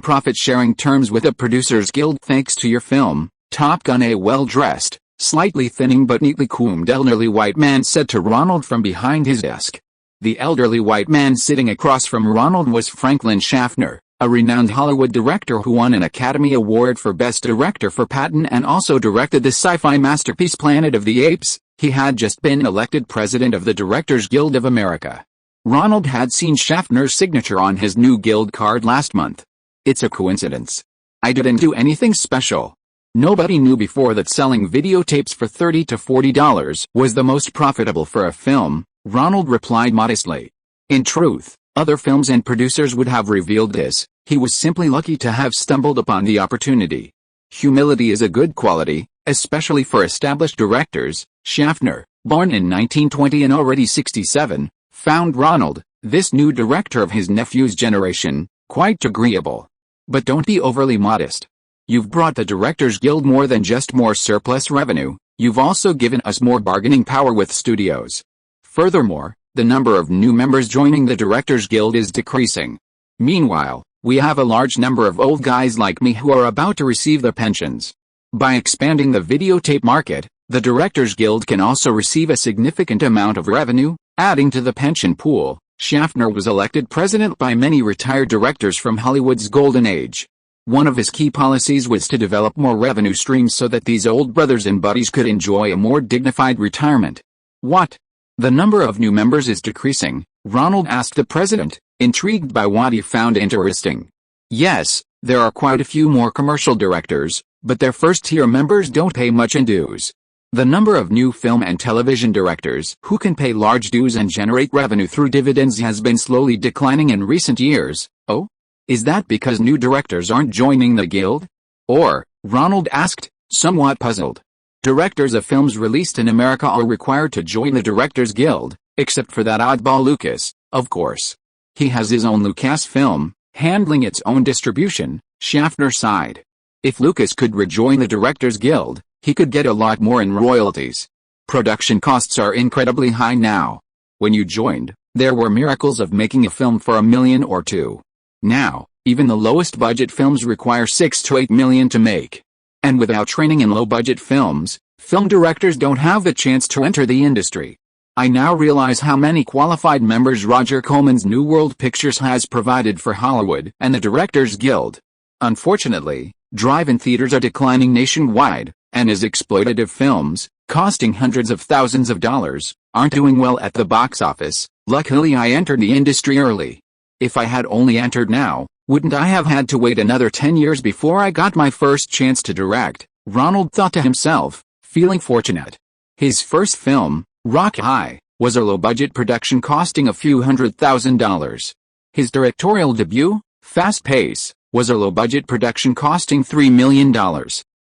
profit-sharing terms with the Producers Guild thanks to your film, Top Gun. A well-dressed, slightly thinning but neatly combed elderly white man said to Ronald from behind his desk. The elderly white man sitting across from Ronald was Franklin Schaffner, a renowned Hollywood director who won an Academy Award for Best Director for Patton and also directed the sci-fi masterpiece Planet of the Apes. He had just been elected president of the Directors Guild of America. Ronald had seen Schaffner's signature on his new guild card last month. It's a coincidence. I didn't do anything special. Nobody knew before that selling videotapes for $30 to $40 was the most profitable for a film, Ronald replied modestly. In truth, other films and producers would have revealed this. He was simply lucky to have stumbled upon the opportunity. Humility is a good quality, especially for established directors. Schaffner, born in 1920 and already 67, found Ronald, this new director of his nephew's generation, quite agreeable. But don't be overly modest. You've brought the Directors Guild more than just more surplus revenue, you've also given us more bargaining power with studios. Furthermore, the number of new members joining the Directors Guild is decreasing. Meanwhile, we have a large number of old guys like me who are about to receive their pensions. By expanding the videotape market, the Directors Guild can also receive a significant amount of revenue, adding to the pension pool. Schaffner was elected president by many retired directors from Hollywood's golden age. One of his key policies was to develop more revenue streams so that these old brothers and buddies could enjoy a more dignified retirement. What? The number of new members is decreasing, Ronald asked the president, intrigued by what he found interesting. Yes, there are quite a few more commercial directors, but their first-tier members don't pay much in dues. The number of new film and television directors who can pay large dues and generate revenue through dividends has been slowly declining in recent years. Oh? Is that because new directors aren't joining the guild? Or, Ronald asked, somewhat puzzled. Directors of films released in America are required to join the Directors Guild, except for that oddball Lucas, of course. He has his own Lucas film, handling its own distribution, Schaffner sighed. If Lucas could rejoin the Directors Guild, he could get a lot more in royalties. Production costs are incredibly high now. When you joined, there were miracles of making a film for $1 million or $2 million. Now, even the lowest budget films require $6 to $8 million to make. And without training in low-budget films, film directors don't have the chance to enter the industry. I now realize how many qualified members Roger Corman's New World Pictures has provided for Hollywood and the Directors Guild. Unfortunately, drive-in theaters are declining nationwide, and his exploitative films, costing hundreds of thousands of dollars, aren't doing well at the box office. Luckily I entered the industry early. If I had only entered now, wouldn't I have had to wait another 10 years before I got my first chance to direct? Ronald thought to himself, feeling fortunate. His first film, Rock High, was a low-budget production costing a few $100,000. His directorial debut, Fast Pace, was a low-budget production costing $3 million.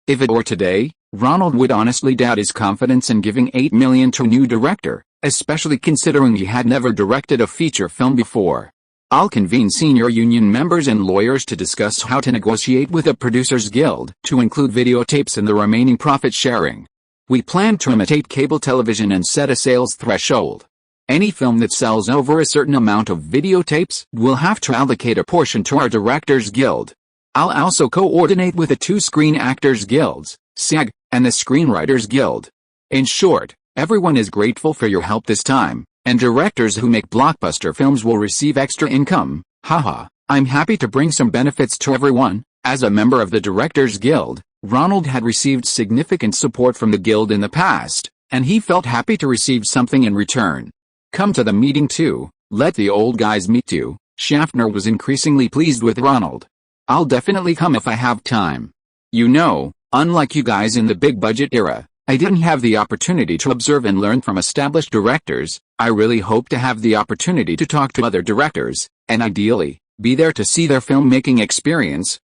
If it were today, Ronald would honestly doubt his confidence in giving $8 million to a new director, especially considering he had never directed a feature film before. I'll convene senior union members and lawyers to discuss how to negotiate with the Producers Guild to include videotapes in the remaining profit sharing. We plan to imitate cable television and set a sales threshold. Any film that sells over a certain amount of videotapes will have to allocate a portion to our Directors Guild. I'll also coordinate with the two Screen Actors Guilds, SAG, and the Screenwriters Guild. In short, everyone is grateful for your help this time, and directors who make blockbuster films will receive extra income. Haha, I'm happy to bring some benefits to everyone. As a member of the Directors Guild, Ronald had received significant support from the guild in the past, and he felt happy to receive something in return. Come to the meeting too, let the old guys meet you. Schaffner was increasingly pleased with Ronald. I'll definitely come if I have time. You know, unlike you guys in the big budget era, I didn't have the opportunity to observe and learn from established directors. I really hope to have the opportunity to talk to other directors, and ideally, be there to see their filmmaking experience.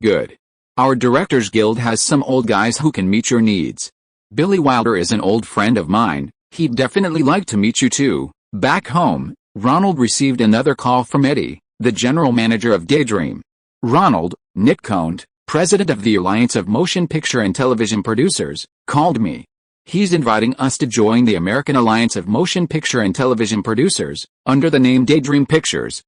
Good. Our Directors Guild has some old guys who can meet your needs. Billy Wilder is an old friend of mine, he'd definitely like to meet you too. Back home, Ronald received another call from Eddie, the general manager of Daydream. Ronald, Nick Conte, president of the Alliance of Motion Picture and Television Producers, called me. He's inviting us to join the American Alliance of Motion Picture and Television Producers, under the name Daydream Pictures.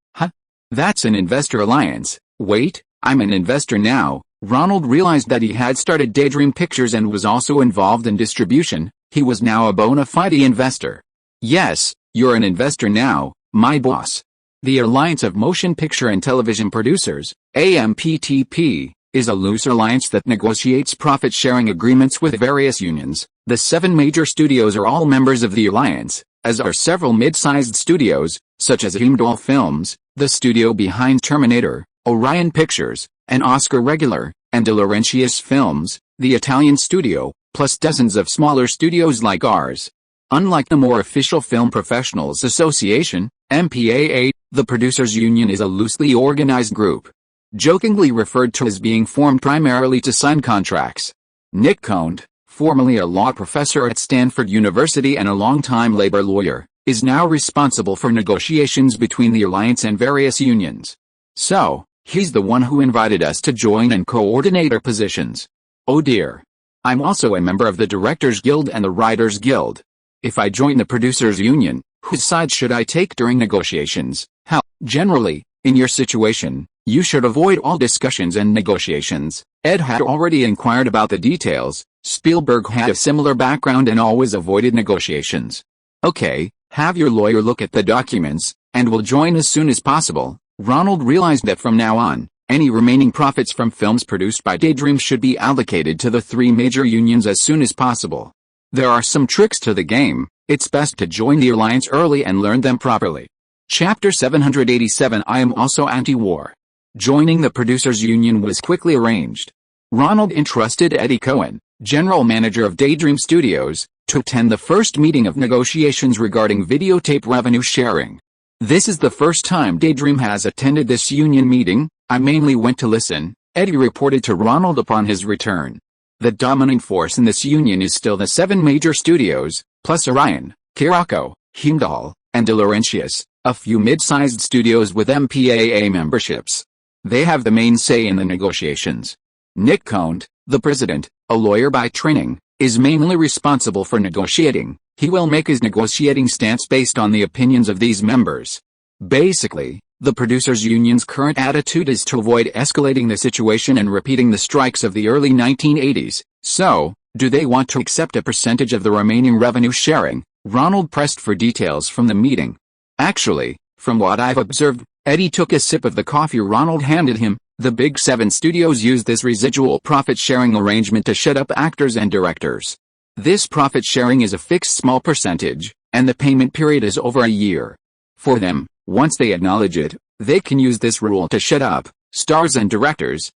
That's an investor alliance. Wait, I'm an investor now. Ronald realized that he had started Daydream Pictures and was also involved in distribution. He was now a bona fide investor. Yes, you're an investor now, my boss. The Alliance of Motion Picture and Television Producers, AMPTP, is a loose alliance that negotiates profit-sharing agreements with various unions. The 7 major studios are all members of the alliance, as are several mid-sized studios, such as Heimdall Films, the studio behind Terminator, Orion Pictures, an Oscar regular, and De Laurentiis Films, the Italian studio, plus dozens of smaller studios like ours. Unlike the more official Film Professionals Association, MPAA, the Producers Union is a loosely organized group, jokingly referred to as being formed primarily to sign contracts. Nick Conant, formerly a law professor at Stanford University and a longtime labor lawyer, is now responsible for negotiations between the alliance and various unions. So, he's the one who invited us to join and coordinate our positions. Oh dear. I'm also a member of the Directors Guild and the Writers Guild. If I join the Producers Union, whose side should I take during negotiations? How? Generally, in your situation, you should avoid all discussions and negotiations. Ed had already inquired about the details. Spielberg had a similar background and always avoided negotiations. Okay, have your lawyer look at the documents, and we'll join as soon as possible. Ronald realized that from now on, any remaining profits from films produced by Daydream should be allocated to the 3 major unions as soon as possible. There are some tricks to the game. It's best to join the alliance early and learn them properly. Chapter 787. I am also anti-war. Joining the Producers Union was quickly arranged. Ronald entrusted Eddie Cohen, general manager of Daydream Studios, to attend the first meeting of negotiations regarding videotape revenue sharing. This is the first time Daydream has attended this union meeting. I mainly went to listen, Eddie reported to Ronald upon his return. The dominant force in this union is still the 7 major studios, plus Orion, Caraco, Heimdall, and De Laurentiis, a few mid-sized studios with MPAA memberships. They have the main say in the negotiations. Nick Conant, the president, a lawyer by training, is mainly responsible for negotiating. He will make his negotiating stance based on the opinions of these members. Basically, the Producers Union's current attitude is to avoid escalating the situation and repeating the strikes of the early 1980s. So, do they want to accept a percentage of the remaining revenue sharing? Ronald pressed for details from the meeting. Actually, from what I've observed, Eddie took a sip of the coffee Ronald handed him. The big 7 studios use this residual profit-sharing arrangement to shut up actors and directors. This profit sharing is a fixed small percentage, and the payment period is over a year. For them, once they acknowledge it, they can use this rule to shut up stars and directors.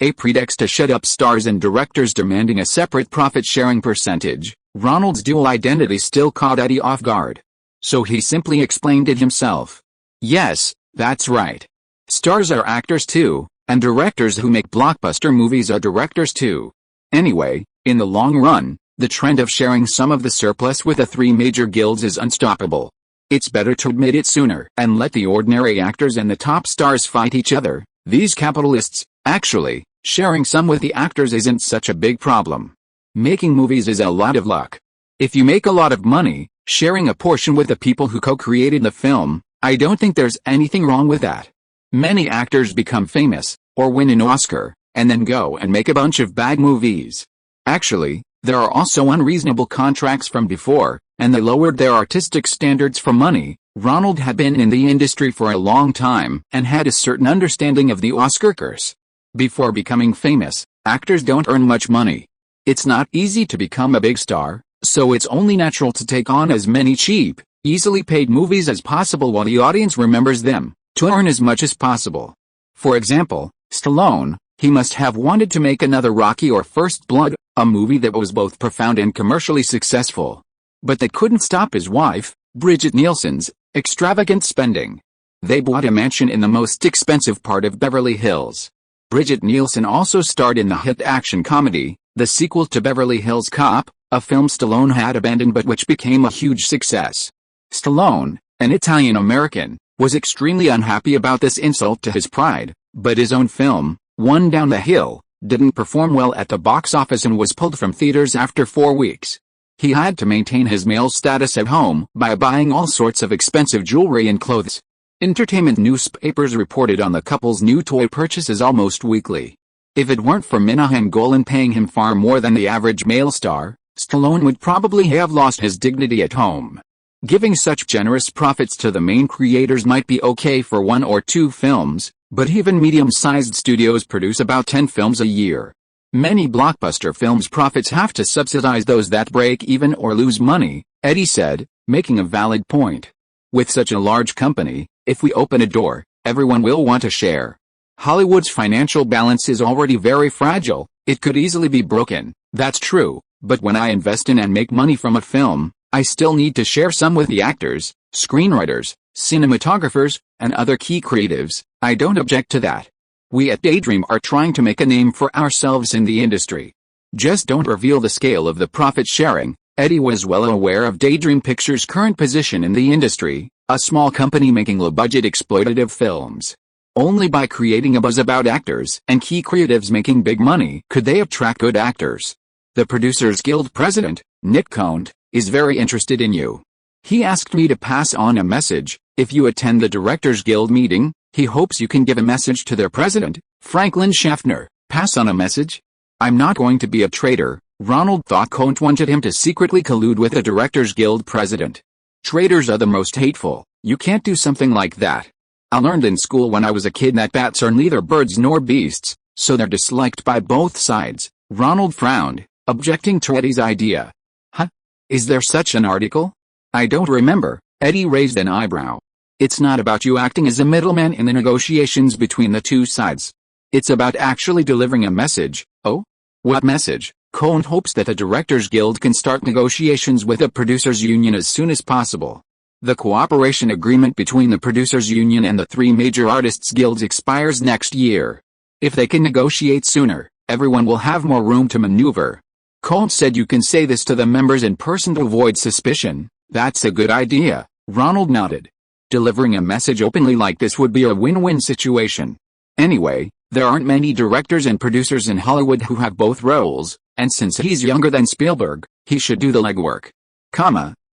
A pretext to shut up stars and directors demanding a separate profit-sharing percentage. Ronald's dual identity still caught Eddie off guard. So he simply explained it himself. Yes, that's right. Stars are actors too, and directors who make blockbuster movies are directors too. Anyway, in the long run, the trend of sharing some of the surplus with the 3 major guilds is unstoppable. It's better to admit it sooner and let the ordinary actors and the top stars fight each other. These capitalists, actually, sharing some with the actors isn't such a big problem. Making movies is a lot of luck. If you make a lot of money, sharing a portion with the people who co-created the film, I don't think there's anything wrong with that. Many actors become famous, or win an Oscar, and then go and make a bunch of bad movies. Actually, there are also unreasonable contracts from before, and they lowered their artistic standards for money. Ronald had been in the industry for a long time and had a certain understanding of the Oscar curse. Before becoming famous, actors don't earn much money. It's not easy to become a big star, so it's only natural to take on as many cheap, easily paid movies as possible while the audience remembers them, to earn as much as possible. For example, Stallone, he must have wanted to make another Rocky or First Blood, a movie that was both profound and commercially successful. But that couldn't stop his wife, Brigitte Nielsen's, extravagant spending. They bought a mansion in the most expensive part of Beverly Hills. Brigitte Nielsen also starred in the hit action comedy, the sequel to Beverly Hills Cop, a film Stallone had abandoned but which became a huge success. Stallone, an Italian-American, was extremely unhappy about this insult to his pride, but his own film, One Down the Hill, didn't perform well at the box office and was pulled from theaters after 4 weeks. He had to maintain his male status at home by buying all sorts of expensive jewelry and clothes. Entertainment newspapers reported on the couple's new toy purchases almost weekly. If it weren't for Minahan Golan paying him far more than the average male star, Stallone would probably have lost his dignity at home. Giving such generous profits to the main creators might be okay for 1 or 2 films, but even medium-sized studios produce about 10 films a year. Many blockbuster films' profits have to subsidize those that break even or lose money, Eddie said, making a valid point. With such a large company, if we open a door, everyone will want a share. Hollywood's financial balance is already very fragile. It could easily be broken, that's true, but when I invest in and make money from a film, I still need to share some with the actors, screenwriters, cinematographers, and other key creatives. I don't object to that. We at Daydream are trying to make a name for ourselves in the industry. Just don't reveal the scale of the profit sharing. Eddie was well aware of Daydream Pictures' current position in the industry, a small company making low-budget exploitative films. Only by creating a buzz about actors and key creatives making big money could they attract good actors. The Producers Guild president, Nick Conant, is very interested in you. He asked me to pass on a message. If you attend the Directors Guild meeting, he hopes you can give a message to their president, Franklin Schaffner. Pass on a message? I'm not going to be a traitor. Ronald thought Conant wanted him to secretly collude with the Directors Guild president. Traitors are the most hateful. You can't do something like that. I learned in school when I was a kid that bats are neither birds nor beasts, so they're disliked by both sides. Ronald frowned, objecting to Eddie's idea. Huh? Is there such an article? I don't remember. Eddie raised an eyebrow. It's not about you acting as a middleman in the negotiations between the two sides. It's about actually delivering a message. Oh? What message? Conant hopes that the Directors Guild can start negotiations with the Producers Union as soon as possible. The cooperation agreement between the Producers Union and the 3 major artists' guilds expires next year. If they can negotiate sooner, everyone will have more room to maneuver. Conant said you can say this to the members in person to avoid suspicion. That's a good idea. Ronald nodded. Delivering a message openly like this would be a win-win situation. Anyway, there aren't many directors and producers in Hollywood who have both roles, and since he's younger than Spielberg, he should do the legwork.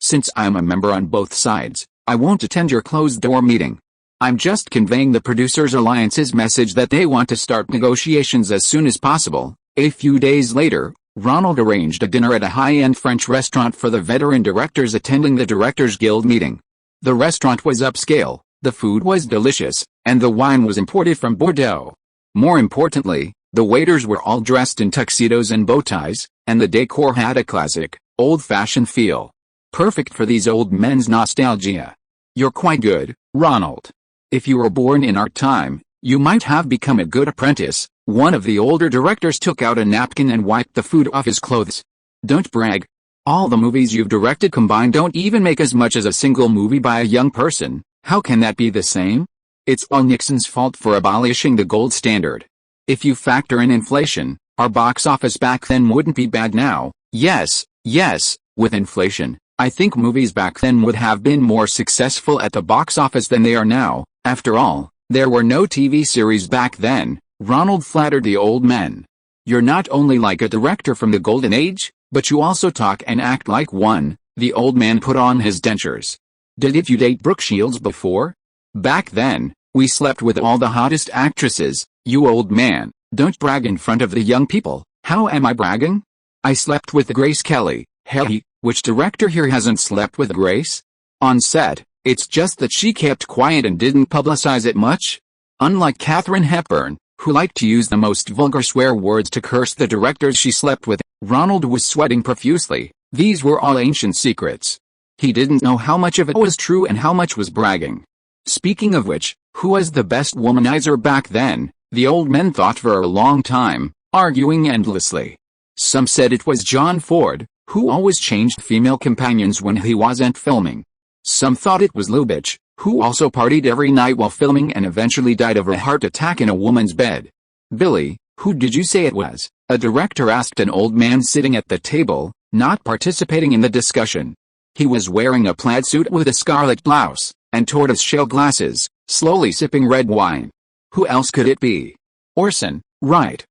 Since I'm a member on both sides, I won't attend your closed-door meeting. I'm just conveying the Producers Alliance's message that they want to start negotiations as soon as possible. A few days later, Ronald arranged a dinner at a high-end French restaurant for the veteran directors attending the Directors Guild meeting. The restaurant was upscale, the food was delicious, and the wine was imported from Bordeaux. More importantly, the waiters were all dressed in tuxedos and bow ties, and the decor had a classic, old-fashioned feel. Perfect for these old men's nostalgia. You're quite good, Ronald. If you were born in our time, you might have become a good apprentice. One of the older directors took out a napkin and wiped the food off his clothes. Don't brag. All the movies you've directed combined don't even make as much as a single movie by a young person. How can that be the same? It's all Nixon's fault for abolishing the gold standard. If you factor in inflation, our box office back then wouldn't be bad now. Yes, with inflation, I think movies back then would have been more successful at the box office than they are now. After all, there were no TV series back then. Ronald flattered the old men. You're not only like a director from the golden age, but you also talk and act like one. The old man put on his dentures. Did you date Brooke Shields before? Back then, we slept with all the hottest actresses. You old man, don't brag in front of the young people. How am I bragging? I slept with Grace Kelly. Hey, which director here hasn't slept with Grace? On set, it's just that she kept quiet and didn't publicize it much. Unlike Katharine Hepburn, who liked to use the most vulgar swear words to curse the directors she slept with, Ronald was sweating profusely. These were all ancient secrets. He didn't know how much of it was true and how much was bragging. Speaking of which, who was the best womanizer back then? The old men thought for a long time, arguing endlessly. Some said it was John Ford, who always changed female companions when he wasn't filming. Some thought it was Lubitsch, who also partied every night while filming and eventually died of a heart attack in a woman's bed. Billy, who did you say it was? A director asked an old man sitting at the table, not participating in the discussion. He was wearing a plaid suit with a scarlet blouse, and tortoise-shell glasses, slowly sipping red wine. Who else could it be? Orson, right,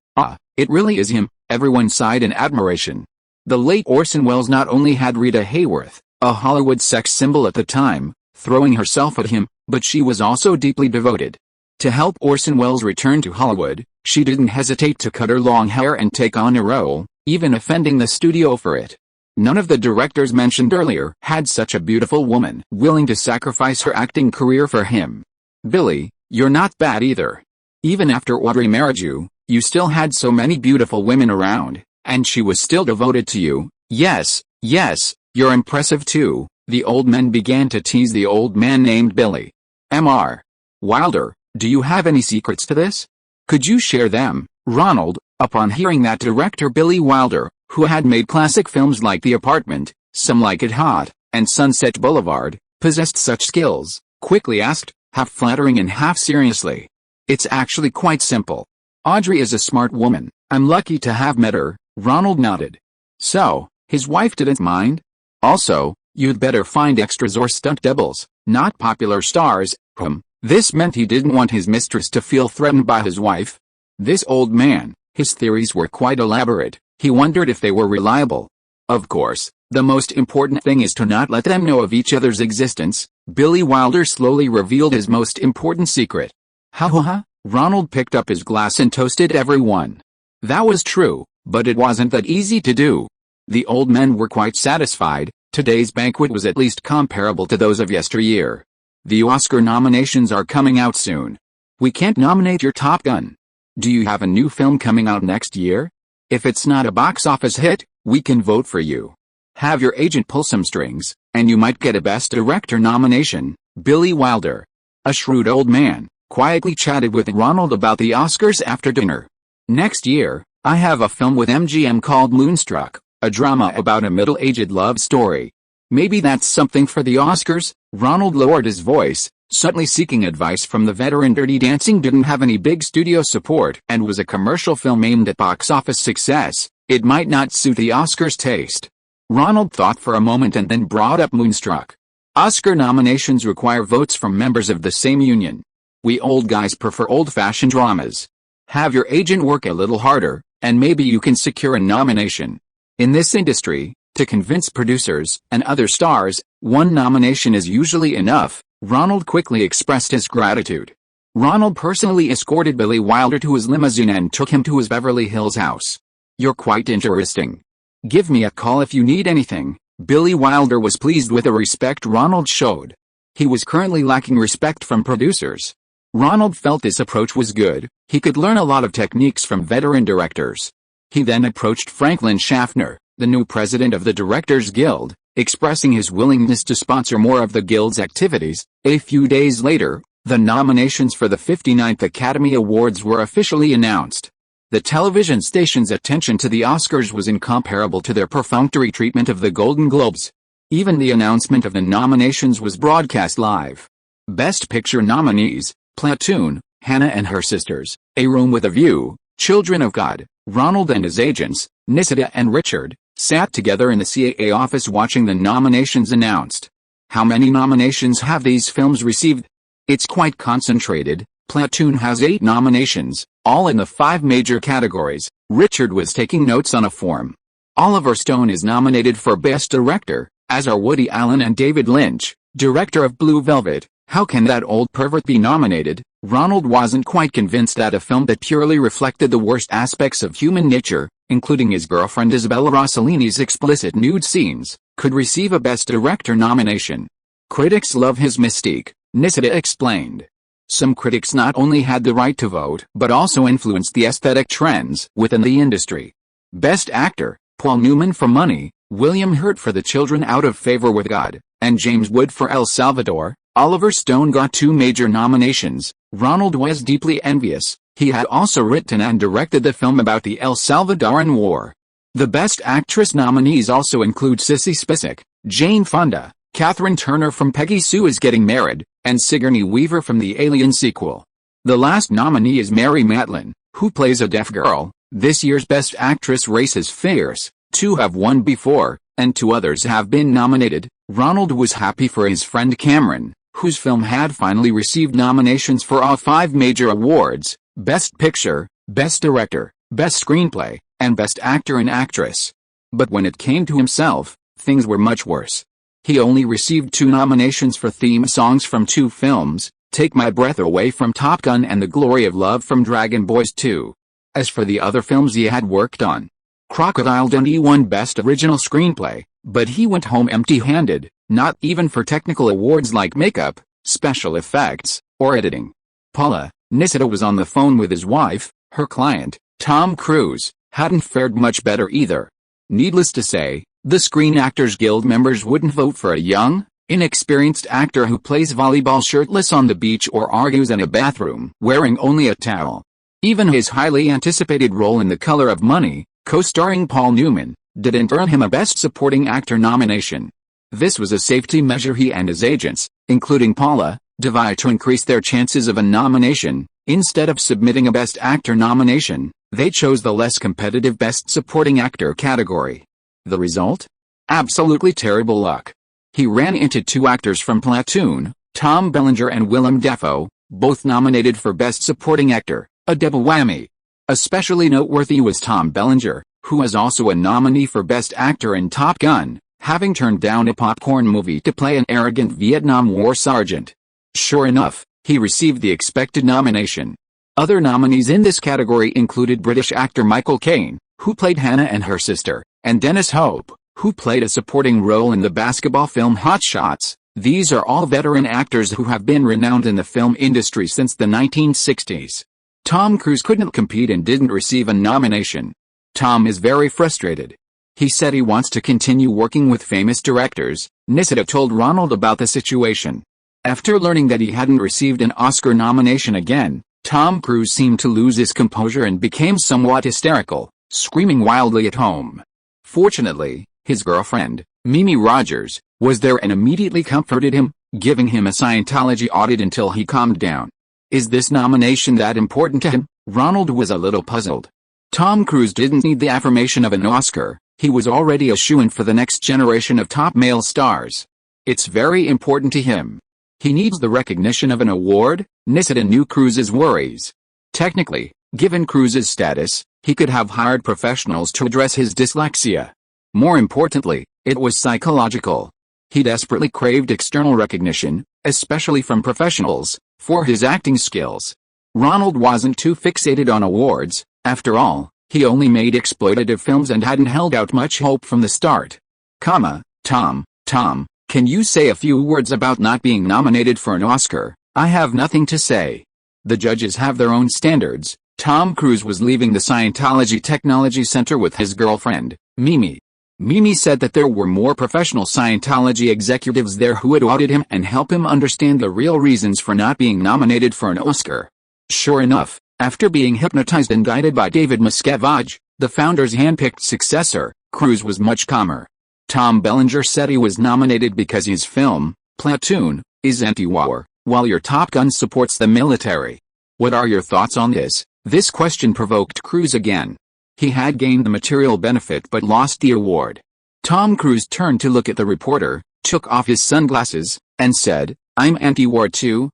it really is him. Everyone sighed in admiration. The late Orson Welles not only had Rita Hayworth, a Hollywood sex symbol at the time, throwing herself at him, but she was also deeply devoted. To help Orson Welles return to Hollywood, she didn't hesitate to cut her long hair and take on a role, even offending the studio for it. None of the directors mentioned earlier had such a beautiful woman willing to sacrifice her acting career for him. Billy, you're not bad either. Even after Audrey married you, you still had so many beautiful women around, and she was still devoted to you. Yes, you're impressive too. The old men began to tease the old man named Billy. Mr. Wilder, do you have any secrets to this? Could you share them? Ronald, upon hearing that director Billy Wilder, who had made classic films like The Apartment, Some Like It Hot, and Sunset Boulevard, possessed such skills, quickly asked, half flattering and half seriously. It's actually quite simple. Audrey is a smart woman. I'm lucky to have met her. Ronald nodded. So, his wife didn't mind? Also, you'd better find extras or stunt doubles, not popular stars. This meant he didn't want his mistress to feel threatened by his wife. This old man, his theories were quite elaborate. He wondered if they were reliable. Of course, the most important thing is to not let them know of each other's existence. Billy Wilder slowly revealed his most important secret. Ha. Ronald picked up his glass and toasted everyone. That was true, but it wasn't that easy to do. The old men were quite satisfied. Today's banquet was at least comparable to those of yesteryear. The Oscar nominations are coming out soon. We can't nominate your Top Gun. Do you have a new film coming out next year? If it's not a box office hit, we can vote for you. Have your agent pull some strings, and you might get a Best Director nomination. Billy Wilder, a shrewd old man, quietly chatted with Ronald about the Oscars after dinner. Next year, I have a film with MGM called Moonstruck, a drama about a middle-aged love story. Maybe that's something for the Oscars? Ronald lowered his voice, suddenly seeking advice from the veteran. Dirty Dancing didn't have any big studio support and was a commercial film aimed at box office success. It might not suit the Oscars' taste. Ronald thought for a moment and then brought up Moonstruck. Oscar nominations require votes from members of the same union. We old guys prefer old-fashioned dramas. Have your agent work a little harder, and maybe you can secure a nomination. In this industry, to convince producers and other stars, one nomination is usually enough. Ronald quickly expressed his gratitude. Ronald personally escorted Billy Wilder to his limousine and took him to his Beverly Hills house. You're quite interesting. Give me a call if you need anything. Billy Wilder was pleased with the respect Ronald showed. He was currently lacking respect from producers. Ronald felt this approach was good. He could learn a lot of techniques from veteran directors. He then approached Franklin Schaffner, the new president of the Directors Guild, expressing his willingness to sponsor more of the Guild's activities. A few days later, the nominations for the 59th Academy Awards were officially announced. The television station's attention to the Oscars was incomparable to their perfunctory treatment of the Golden Globes. Even the announcement of the nominations was broadcast live. Best Picture nominees: Platoon, Hannah and Her Sisters, A Room with a View, Children of God. Ronald and his agents, Nisida and Richard, sat together in the CAA office watching the nominations announced. How many nominations have these films received? It's quite concentrated. Platoon has 8 nominations, all in the 5 major categories. Richard was taking notes on a form. Oliver Stone is nominated for Best Director, as are Woody Allen and David Lynch, director of Blue Velvet. How can that old pervert be nominated? Ronald wasn't quite convinced that a film that purely reflected the worst aspects of human nature, including his girlfriend Isabella Rossellini's explicit nude scenes, could receive a Best Director nomination. Critics love his mystique, Nisida explained. Some critics not only had the right to vote but also influenced the aesthetic trends within the industry. Best Actor: Paul Newman for Money, William Hurt for The Children Out of Favor with God, and James Wood for El Salvador. Oliver Stone got 2 major nominations. Ronald was deeply envious. He had also written and directed the film about the El Salvadoran War. The Best Actress nominees also include Sissy Spacek, Jane Fonda, Catherine Turner from Peggy Sue Is Getting Married, and Sigourney Weaver from the Alien sequel. The last nominee is Mary Matlin, who plays a deaf girl. This year's Best Actress race is fierce. 2 have won before, and 2 others have been nominated. Ronald was happy for his friend Cameron, whose film had finally received nominations for all 5 major awards: Best Picture, Best Director, Best Screenplay, and Best Actor and Actress. But when it came to himself, things were much worse. He only received 2 nominations for theme songs from 2 films, Take My Breath Away from Top Gun and The Glory of Love from Dragon Boys 2. As for the other films he had worked on, Crocodile Dundee won Best Original Screenplay, but he went home empty-handed, not even for technical awards like makeup, special effects, or editing. Paula Nissita was on the phone with his wife. Her client, Tom Cruise, hadn't fared much better either. Needless to say, the Screen Actors Guild members wouldn't vote for a young, inexperienced actor who plays volleyball shirtless on the beach or argues in a bathroom wearing only a towel. Even his highly anticipated role in The Color of Money, co-starring Paul Newman, didn't earn him a Best Supporting Actor nomination. This was a safety measure he and his agents, including Paula, devised to increase their chances of a nomination. Instead of submitting a Best Actor nomination, they chose the less competitive Best Supporting Actor category. The result? Absolutely terrible luck. He ran into two actors from Platoon, Tom Berenger and Willem Dafoe, both nominated for Best Supporting Actor, a double whammy. Especially noteworthy was Tom Berenger, who was also a nominee for Best Actor in Top Gun, having turned down a popcorn movie to play an arrogant Vietnam War sergeant. Sure enough, he received the expected nomination. Other nominees in this category included British actor Michael Caine, who played Hannah and her sister, and Dennis Hope, who played a supporting role in the basketball film Hot Shots. These are all veteran actors who have been renowned in the film industry since the 1960s. Tom Cruise couldn't compete and didn't receive a nomination. Tom is very frustrated. He said he wants to continue working with famous directors. Nissita told Ronald about the situation. After learning that he hadn't received an Oscar nomination again, Tom Cruise seemed to lose his composure and became somewhat hysterical, screaming wildly at home. Fortunately, his girlfriend, Mimi Rogers, was there and immediately comforted him, giving him a Scientology audit until he calmed down. Is this nomination that important to him? Ronald was a little puzzled. Tom Cruise didn't need the affirmation of an Oscar. He was already a shoo-in for the next generation of top male stars. It's very important to him. He needs the recognition of an award. Nissita knew Cruise's worries. Technically, given Cruise's status, he could have hired professionals to address his dyslexia. More importantly, it was psychological. He desperately craved external recognition, especially from professionals, for his acting skills. Ronald wasn't too fixated on awards. After all, he only made exploitative films and hadn't held out much hope from the start. Tom, can you say a few words about not being nominated for an Oscar? I have nothing to say. The judges have their own standards. Tom Cruise was leaving the Scientology Technology Center with his girlfriend, Mimi. Mimi said that there were more professional Scientology executives there who would audit him and help him understand the real reasons for not being nominated for an Oscar. Sure enough, after being hypnotized and guided by David Miscavige, the founder's handpicked successor, Cruise was much calmer. Tom Berenger said he was nominated because his film, Platoon, is anti-war, while your Top Gun supports the military. What are your thoughts on this? This question provoked Cruise again. He had gained the material benefit but lost the award. Tom Cruise turned to look at the reporter, took off his sunglasses, and said, "I'm anti-war too."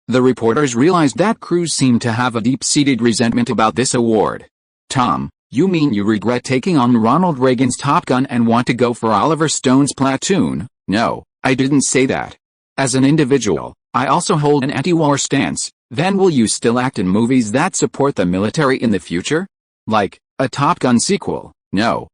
The reporters realized that Cruise seemed to have a deep-seated resentment about this award. "Tom, you mean you regret taking on Ronald Reagan's Top Gun and want to go for Oliver Stone's Platoon?" "No, I didn't say that. As an individual, I also hold an anti-war stance." "Then will you still act in movies that support the military in the future? Like a Top Gun sequel?" No,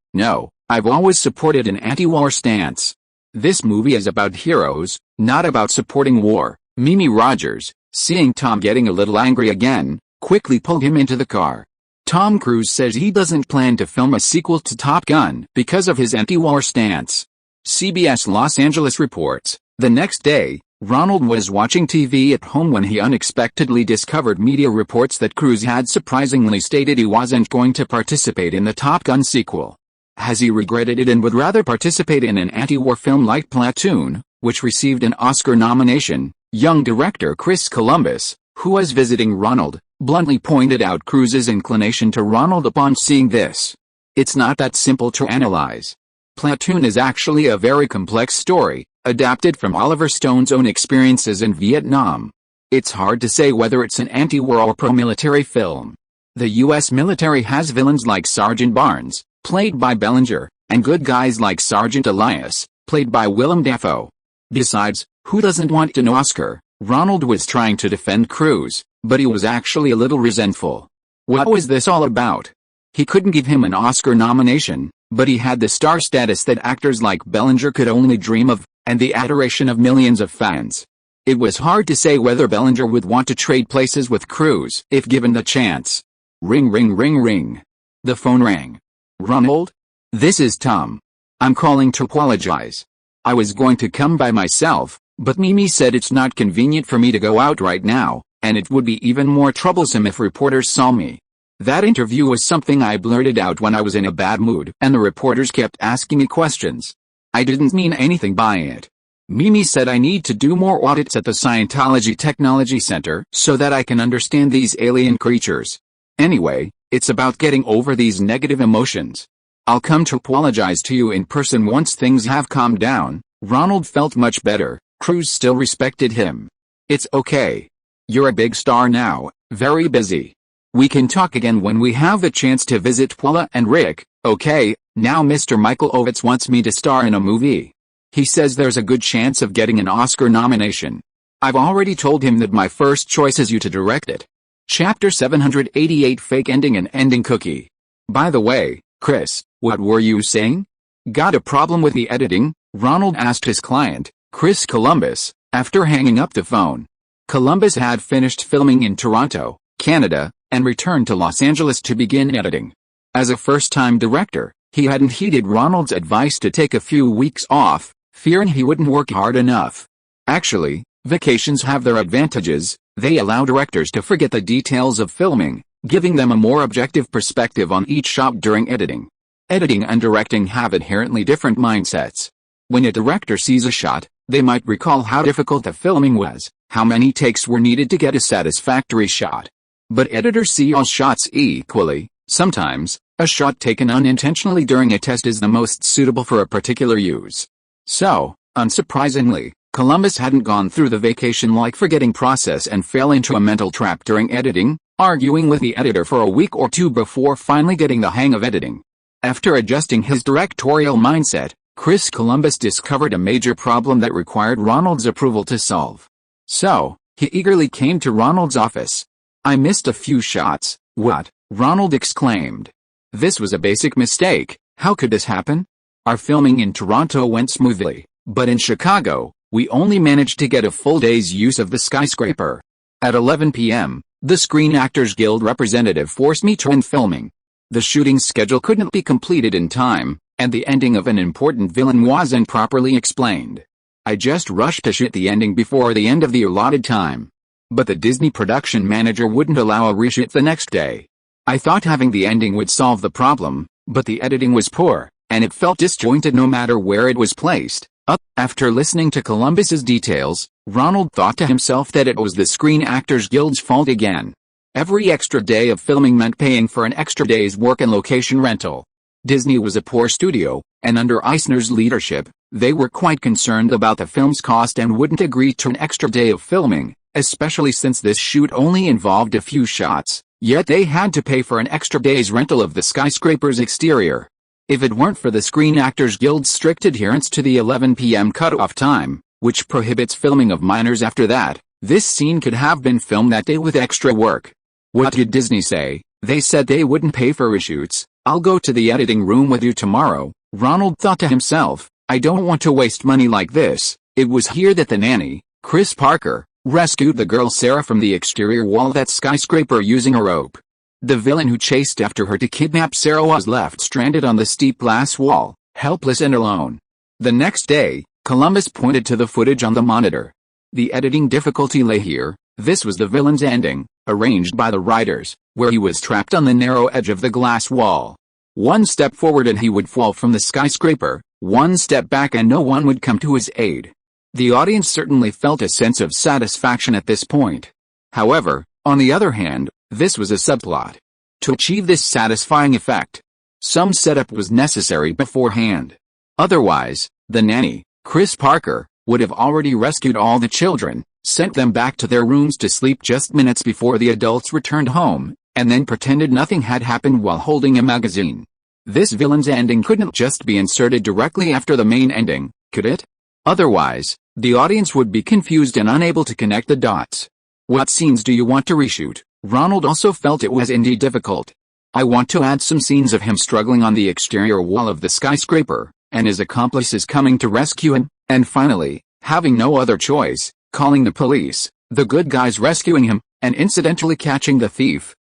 I've always supported an anti-war stance. This movie is about heroes, not about supporting war." Mimi Rogers, seeing Tom getting a little angry again, quickly pulled him into the car. Tom Cruise says he doesn't plan to film a sequel to Top Gun because of his anti-war stance. CBS Los Angeles reports, the next day, Ronald was watching TV at home when he unexpectedly discovered media reports that Cruise had surprisingly stated he wasn't going to participate in the Top Gun sequel. Has he regretted it and would rather participate in an anti-war film like Platoon, which received an Oscar nomination? Young director Chris Columbus, who was visiting Ronald, bluntly pointed out Cruise's inclination to Ronald upon seeing this. It's not that simple to analyze. Platoon is actually a very complex story, adapted from Oliver Stone's own experiences in Vietnam. It's hard to say whether it's an anti-war or pro-military film. The U.S. military has villains like Sergeant Barnes, played by Berenger, and good guys like Sergeant Elias, played by Willem Dafoe. Besides, who doesn't want an Oscar? Ronald was trying to defend Cruise, but he was actually a little resentful. What was this all about? He couldn't give him an Oscar nomination, but he had the star status that actors like Bellinger could only dream of, and the adoration of millions of fans. It was hard to say whether Bellinger would want to trade places with Cruise if given the chance. Ring ring ring ring. The phone rang. Ronald? This is Tom. I'm calling to apologize. I was going to come by myself, but Mimi said it's not convenient for me to go out right now, and it would be even more troublesome if reporters saw me. That interview was something I blurted out when I was in a bad mood, and the reporters kept asking me questions. I didn't mean anything by it. Mimi said I need to do more audits at the Scientology Technology Center so that I can understand these alien creatures. Anyway, it's about getting over these negative emotions. I'll come to apologize to you in person once things have calmed down. Ronald felt much better. Cruise still respected him. It's okay. You're a big star now, very busy. We can talk again when we have a chance to visit Paula and Rick. Okay, now Mr. Michael Ovitz wants me to star in a movie. He says there's a good chance of getting an Oscar nomination. I've already told him that my first choice is you to direct it. Chapter 788 Fake Ending and Ending Cookie. By the way, Chris, what were you saying? Got a problem with the editing? Ronald asked his client, Chris Columbus, after hanging up the phone. Columbus had finished filming in Toronto, Canada, and returned to Los Angeles to begin editing. As a first-time director, he hadn't heeded Ronald's advice to take a few weeks off, fearing he wouldn't work hard enough. Actually, vacations have their advantages. They allow directors to forget the details of filming, giving them a more objective perspective on each shot during editing. Editing and directing have inherently different mindsets. When a director sees a shot, they might recall how difficult the filming was, how many takes were needed to get a satisfactory shot. But editors see all shots equally. Sometimes, a shot taken unintentionally during a test is the most suitable for a particular use. So, unsurprisingly, Columbus hadn't gone through the vacation-like forgetting process and fell into a mental trap during editing, arguing with the editor for a week or two before finally getting the hang of editing. After adjusting his directorial mindset, Chris Columbus discovered a major problem that required Ronald's approval to solve. So, he eagerly came to Ronald's office. I missed a few shots. What? Ronald exclaimed. This was a basic mistake. How could this happen? Our filming in Toronto went smoothly, but in Chicago, we only managed to get a full day's use of the skyscraper. At 11 p.m., the Screen Actors Guild representative forced me to end filming. The shooting schedule couldn't be completed in time, and the ending of an important villain wasn't properly explained. I just rushed to shoot the ending before the end of the allotted time. But the Disney production manager wouldn't allow a reshoot the next day. I thought having the ending would solve the problem, but the editing was poor, and it felt disjointed no matter where it was placed. After listening to Columbus's details, Ronald thought to himself that it was the Screen Actors Guild's fault again. Every extra day of filming meant paying for an extra day's work and location rental. Disney was a poor studio, and under Eisner's leadership, they were quite concerned about the film's cost and wouldn't agree to an extra day of filming, especially since this shoot only involved a few shots, yet they had to pay for an extra day's rental of the skyscraper's exterior. If it weren't for the Screen Actors Guild's strict adherence to the 11 p.m. cutoff time, which prohibits filming of minors after that, this scene could have been filmed that day with extra work. What did Disney say? They said they wouldn't pay for reshoots. I'll go to the editing room with you tomorrow. Ronald thought to himself, I don't want to waste money like this. It was here that the nanny, Chris Parker, rescued the girl Sarah from the exterior wall of that skyscraper using a rope. The villain who chased after her to kidnap Sarah was left stranded on the steep glass wall, helpless and alone. The next day, Columbus pointed to the footage on the monitor. The editing difficulty lay here. This was the villain's ending, arranged by the writers, where he was trapped on the narrow edge of the glass wall. One step forward and he would fall from the skyscraper, one step back and no one would come to his aid. The audience certainly felt a sense of satisfaction at this point. However, on the other hand, this was a subplot. To achieve this satisfying effect, some setup was necessary beforehand. Otherwise, the nanny, Chris Parker, would have already rescued all the children, sent them back to their rooms to sleep just minutes before the adults returned home, and then pretended nothing had happened while holding a magazine. This villain's ending couldn't just be inserted directly after the main ending, could it? Otherwise, the audience would be confused and unable to connect the dots. What scenes do you want to reshoot? Ronald also felt it was indeed difficult. I want to add some scenes of him struggling on the exterior wall of the skyscraper, and his accomplices coming to rescue him, and finally, having no other choice, calling the police, the good guys rescuing him, and incidentally catching the thief.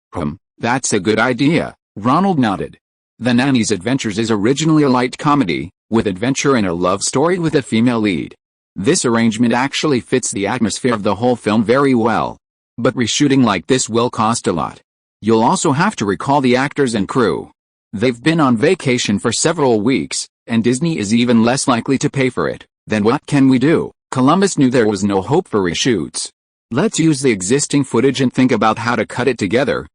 That's a good idea, Ronald nodded. The Nanny's Adventures is originally a light comedy, with adventure and a love story with a female lead. This arrangement actually fits the atmosphere of the whole film very well. But reshooting like this will cost a lot. You'll also have to recall the actors and crew. They've been on vacation for several weeks, and Disney is even less likely to pay for it. Then what can we do? Columbus knew there was no hope for reshoots. Let's use the existing footage and think about how to cut it together.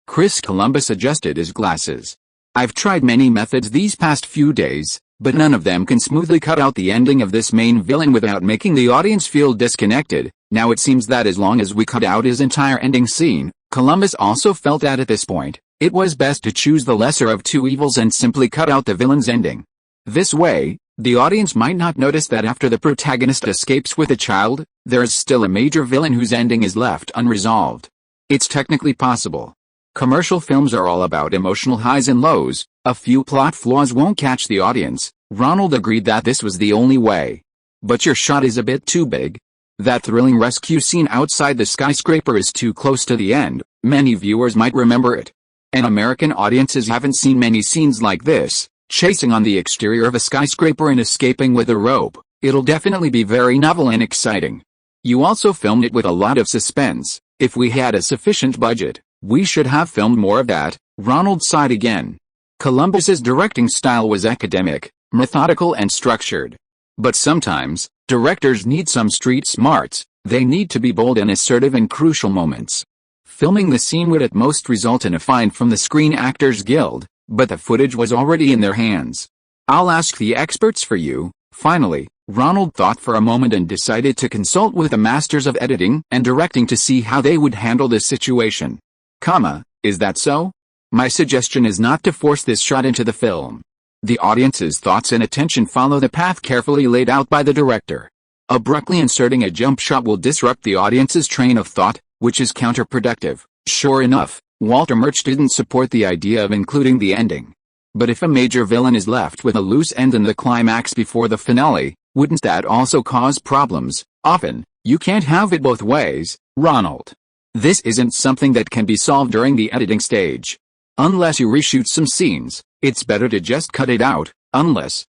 Chris Columbus adjusted his glasses. I've tried many methods these past few days, but none of them can smoothly cut out the ending of this main villain without making the audience feel disconnected. Now it seems that as long as we cut out his entire ending scene, Columbus also felt that at this point, it was best to choose the lesser of two evils and simply cut out the villain's ending. This way, the audience might not notice that after the protagonist escapes with a child, there is still a major villain whose ending is left unresolved. It's technically possible. Commercial films are all about emotional highs and lows. A few plot flaws won't catch the audience. Ronald agreed that this was the only way. But your shot is a bit too big. That thrilling rescue scene outside the skyscraper is too close to the end. Many viewers might remember it. And American audiences haven't seen many scenes like this, chasing on the exterior of a skyscraper and escaping with a rope. It'll definitely be very novel and exciting. You also filmed it with a lot of suspense. If we had a sufficient budget, we should have filmed more of that. Ronald sighed again. Columbus's directing style was academic, methodical and structured. But sometimes, directors need some street smarts. They need to be bold and assertive in crucial moments. Filming the scene would at most result in a fine from the Screen Actors Guild, but the footage was already in their hands. I'll ask the experts for you. Finally, Ronald thought for a moment and decided to consult with the masters of editing and directing to see how they would handle this situation. Is that so? My suggestion is not to force this shot into the film. The audience's thoughts and attention follow the path carefully laid out by the director. Abruptly inserting a jump shot will disrupt the audience's train of thought, which is counterproductive. Sure enough, Walter Murch didn't support the idea of including the ending. But if a major villain is left with a loose end in the climax before the finale, wouldn't that also cause problems? Often, you can't have it both ways, Ronald. This isn't something that can be solved during the editing stage. Unless you reshoot some scenes, it's better to just cut it out. Unless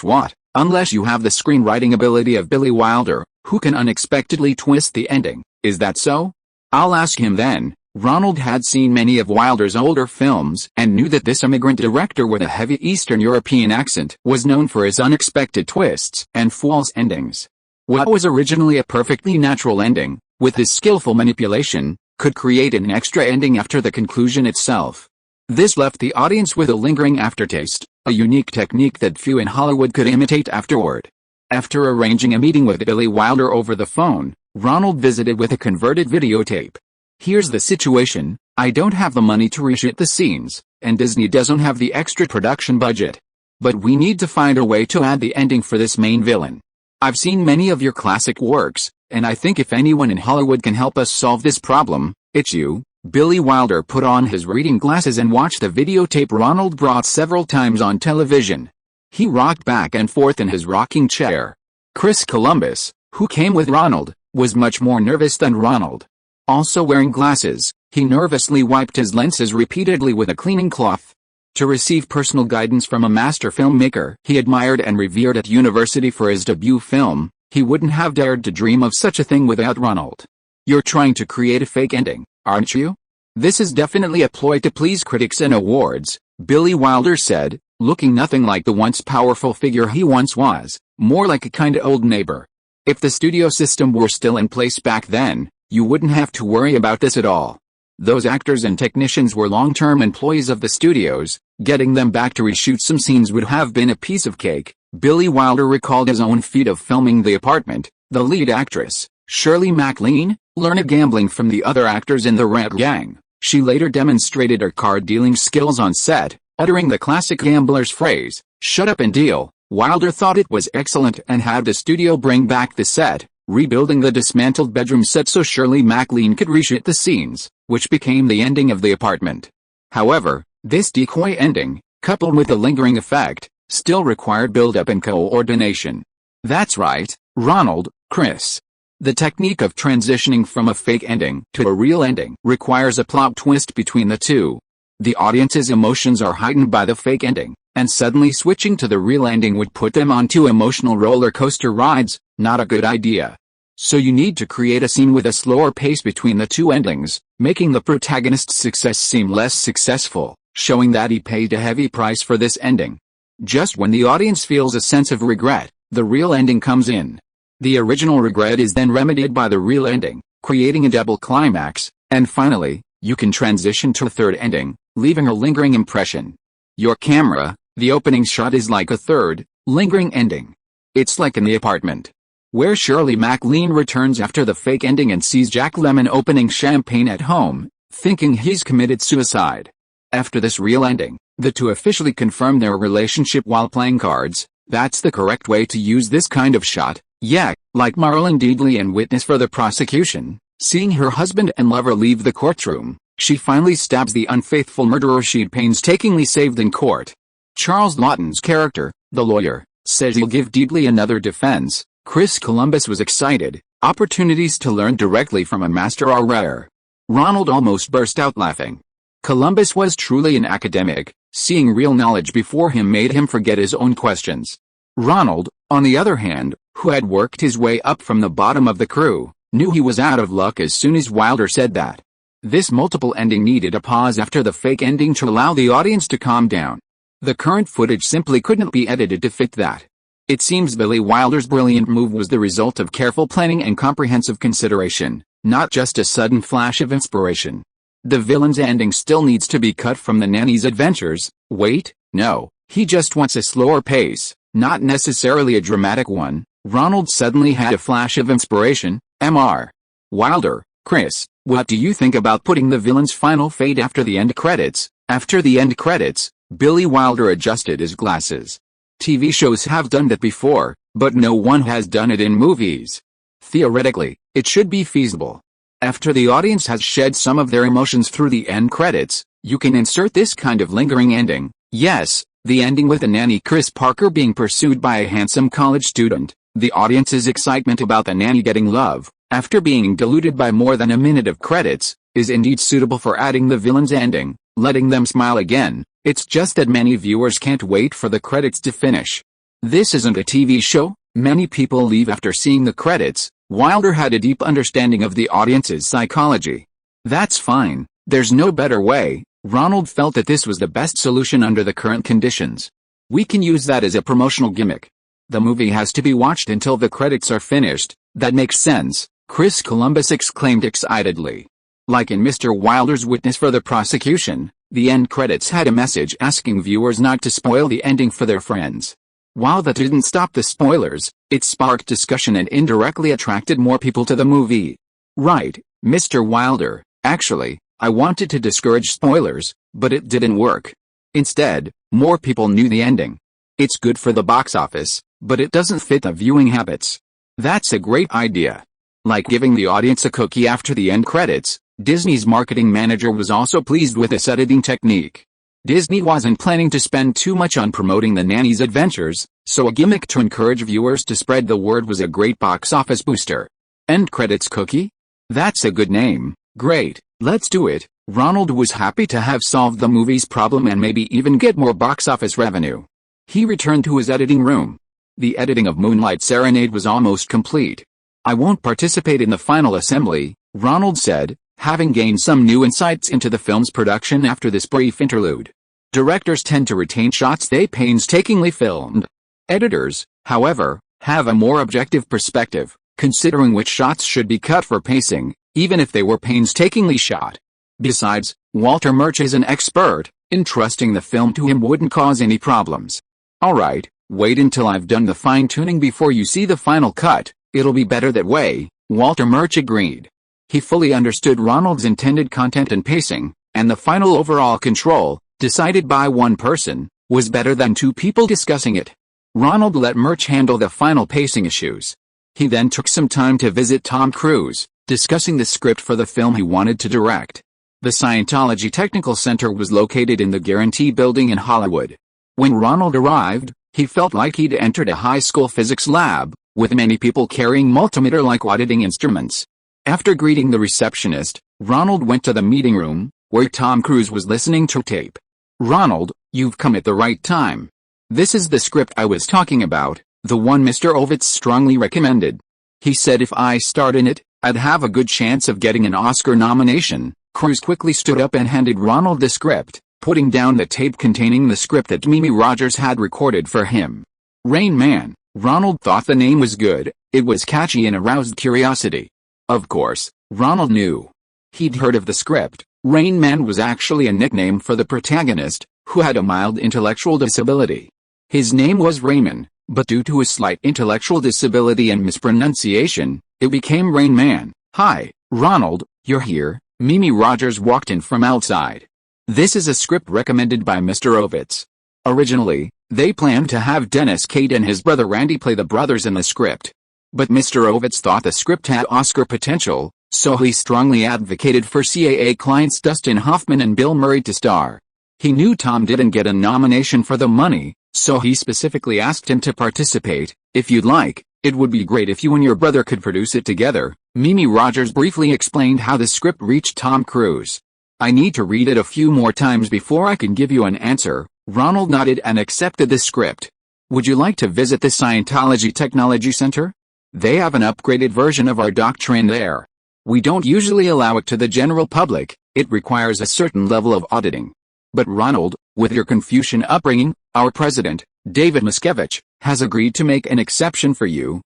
what? Unless you have the screenwriting ability of Billy Wilder, who can unexpectedly twist the ending. Is that so? I'll ask him then. Ronald had seen many of Wilder's older films and knew that this immigrant director with a heavy Eastern European accent was known for his unexpected twists and false endings. What was originally a perfectly natural ending, with his skillful manipulation, could create an extra ending after the conclusion itself. This left the audience with a lingering aftertaste, a unique technique that few in Hollywood could imitate afterward. After arranging a meeting with Billy Wilder over the phone, Ronald visited with a converted videotape. Here's the situation: I don't have the money to reshoot the scenes, and Disney doesn't have the extra production budget. But we need to find a way to add the ending for this main villain. I've seen many of your classic works, and I think if anyone in Hollywood can help us solve this problem, it's you. Billy Wilder put on his reading glasses and watched the videotape Ronald brought several times on television. He rocked back and forth in his rocking chair. Chris Columbus, who came with Ronald, was much more nervous than Ronald. Also wearing glasses, he nervously wiped his lenses repeatedly with a cleaning cloth. To receive personal guidance from a master filmmaker he admired and revered at university for his debut film, he wouldn't have dared to dream of such a thing without Ronald. You're trying to create a fake ending, aren't you? This is definitely a ploy to please critics and awards, Billy Wilder said, looking nothing like the once powerful figure he once was, more like a kind of old neighbor. If the studio system were still in place back then, you wouldn't have to worry about this at all. Those actors and technicians were long-term employees of the studios. Getting them back to reshoot some scenes would have been a piece of cake. Billy Wilder recalled his own feat of filming The Apartment. The lead actress, Shirley MacLaine, learned gambling from the other actors in the Red Gang. She later demonstrated her card-dealing skills on set, uttering the classic gambler's phrase, "Shut up and deal." Wilder thought it was excellent and had the studio bring back the set, rebuilding the dismantled bedroom set so Shirley MacLaine could reshoot the scenes, which became the ending of The Apartment. However, this decoy ending, coupled with the lingering effect, still required build-up and coordination. That's right, Ronald, Chris. The technique of transitioning from a fake ending to a real ending requires a plot twist between the two. The audience's emotions are heightened by the fake ending, and suddenly switching to the real ending would put them on two emotional roller coaster rides, not a good idea. So you need to create a scene with a slower pace between the two endings, making the protagonist's success seem less successful, showing that he paid a heavy price for this ending. Just when the audience feels a sense of regret, the real ending comes in. The original regret is then remedied by the real ending, creating a double climax, and finally, you can transition to a third ending, leaving a lingering impression. Your camera, the opening shot is like a third, lingering ending. It's like in The Apartment, where Shirley MacLaine returns after the fake ending and sees Jack Lemmon opening champagne at home, thinking he's committed suicide. After this real ending, the two officially confirm their relationship while playing cards. That's the correct way to use this kind of shot. Yeah, like Marlon Deedley in Witness for the prosecution, seeing her husband and lover leave the courtroom, she finally stabs the unfaithful murderer she'd painstakingly saved in court. Charles Laughton's character, the lawyer, says he'll give Deedley another defense. Chris Columbus was excited. Opportunities to learn directly from a master are rare. Ronald almost burst out laughing. Columbus was truly an academic. Seeing real knowledge before him made him forget his own questions. Ronald, on the other hand, who had worked his way up from the bottom of the crew, knew he was out of luck as soon as Wilder said that. This multiple ending needed a pause after the fake ending to allow the audience to calm down. The current footage simply couldn't be edited to fit that. It seems Billy Wilder's brilliant move was the result of careful planning and comprehensive consideration, not just a sudden flash of inspiration. The villain's ending still needs to be cut from the nanny's adventures. Wait, no, he just wants a slower pace, not necessarily a dramatic one. Ronald suddenly had a flash of inspiration. Mr. Wilder, Chris, what do you think about putting the villain's final fate after the end credits? After the end credits, Billy Wilder adjusted his glasses. TV shows have done that before, but no one has done it in movies. Theoretically, it should be feasible. After the audience has shed some of their emotions through the end credits, you can insert this kind of lingering ending. Yes, the ending with the nanny Chris Parker being pursued by a handsome college student. The audience's excitement about the nanny getting love, after being diluted by more than a minute of credits, is indeed suitable for adding the villain's ending, letting them smile again. It's just that many viewers can't wait for the credits to finish. This isn't a TV show. Many people leave after seeing the credits. Wilder had a deep understanding of the audience's psychology. That's fine. There's no better way. Ronald felt that this was the best solution under the current conditions. We can use that as a promotional gimmick. The movie has to be watched until the credits are finished. That makes sense, Chris Columbus exclaimed excitedly. Like in Mr. Wilder's Witness for the prosecution, the end credits had a message asking viewers not to spoil the ending for their friends. While that didn't stop the spoilers, it sparked discussion and indirectly attracted more people to the movie. Right, Mr. Wilder, actually, I wanted to discourage spoilers, but it didn't work. Instead, more people knew the ending. It's good for the box office, but it doesn't fit the viewing habits. That's a great idea. Like giving the audience a cookie after the end credits, Disney's marketing manager was also pleased with this editing technique. Disney wasn't planning to spend too much on promoting the nanny's adventures, so a gimmick to encourage viewers to spread the word was a great box office booster. End credits cookie? That's a good name. Great, let's do it. Ronald was happy to have solved the movie's problem and maybe even get more box office revenue. He returned to his editing room. The editing of Moonlight Serenade was almost complete. I won't participate in the final assembly, Ronald said, having gained some new insights into the film's production after this brief interlude. Directors tend to retain shots they painstakingly filmed. Editors, however, have a more objective perspective, considering which shots should be cut for pacing, even if they were painstakingly shot. Besides, Walter Murch is an expert. Entrusting the film to him wouldn't cause any problems. Alright, wait until I've done the fine-tuning before you see the final cut. It'll be better that way, Walter Murch agreed. He fully understood Ronald's intended content and pacing, and the final overall control, decided by one person, was better than two people discussing it. Ronald let Murch handle the final pacing issues. He then took some time to visit Tom Cruise, discussing the script for the film he wanted to direct. The Scientology Technical Center was located in the Guarantee Building in Hollywood. When Ronald arrived, he felt like he'd entered a high school physics lab, with many people carrying multimeter-like auditing instruments. After greeting the receptionist, Ronald went to the meeting room, where Tom Cruise was listening to tape. "Ronald, you've come at the right time. This is the script I was talking about, the one Mr. Ovitz strongly recommended. He said if I starred in it, I'd have a good chance of getting an Oscar nomination." Cruise quickly stood up and handed Ronald the script, putting down the tape containing the script that Mimi Rogers had recorded for him. Rain Man. Ronald thought the name was good, it was catchy and aroused curiosity. Of course, Ronald knew. He'd heard of the script. Rain Man was actually a nickname for the protagonist, who had a mild intellectual disability. His name was Raymond, but due to his slight intellectual disability and mispronunciation, it became Rain Man. "Hi, Ronald, you're here." Mimi Rogers walked in from outside. "This is a script recommended by Mr. Ovitz." Originally, they planned to have Dennis Quaid and his brother Randy play the brothers in the script. But Mr. Ovitz thought the script had Oscar potential, so he strongly advocated for CAA clients Dustin Hoffman and Bill Murray to star. He knew Tom didn't get a nomination for the money, so he specifically asked him to participate. "If you'd like, it would be great if you and your brother could produce it together." Mimi Rogers briefly explained how the script reached Tom Cruise. "I need to read it a few more times before I can give you an answer." Ronald nodded and accepted the script. "Would you like to visit the Scientology Technology Center? They have an upgraded version of our doctrine there. We don't usually allow it to the general public, it requires a certain level of auditing. But Ronald, with your Confucian upbringing, our president, David Miscavige, has agreed to make an exception for you."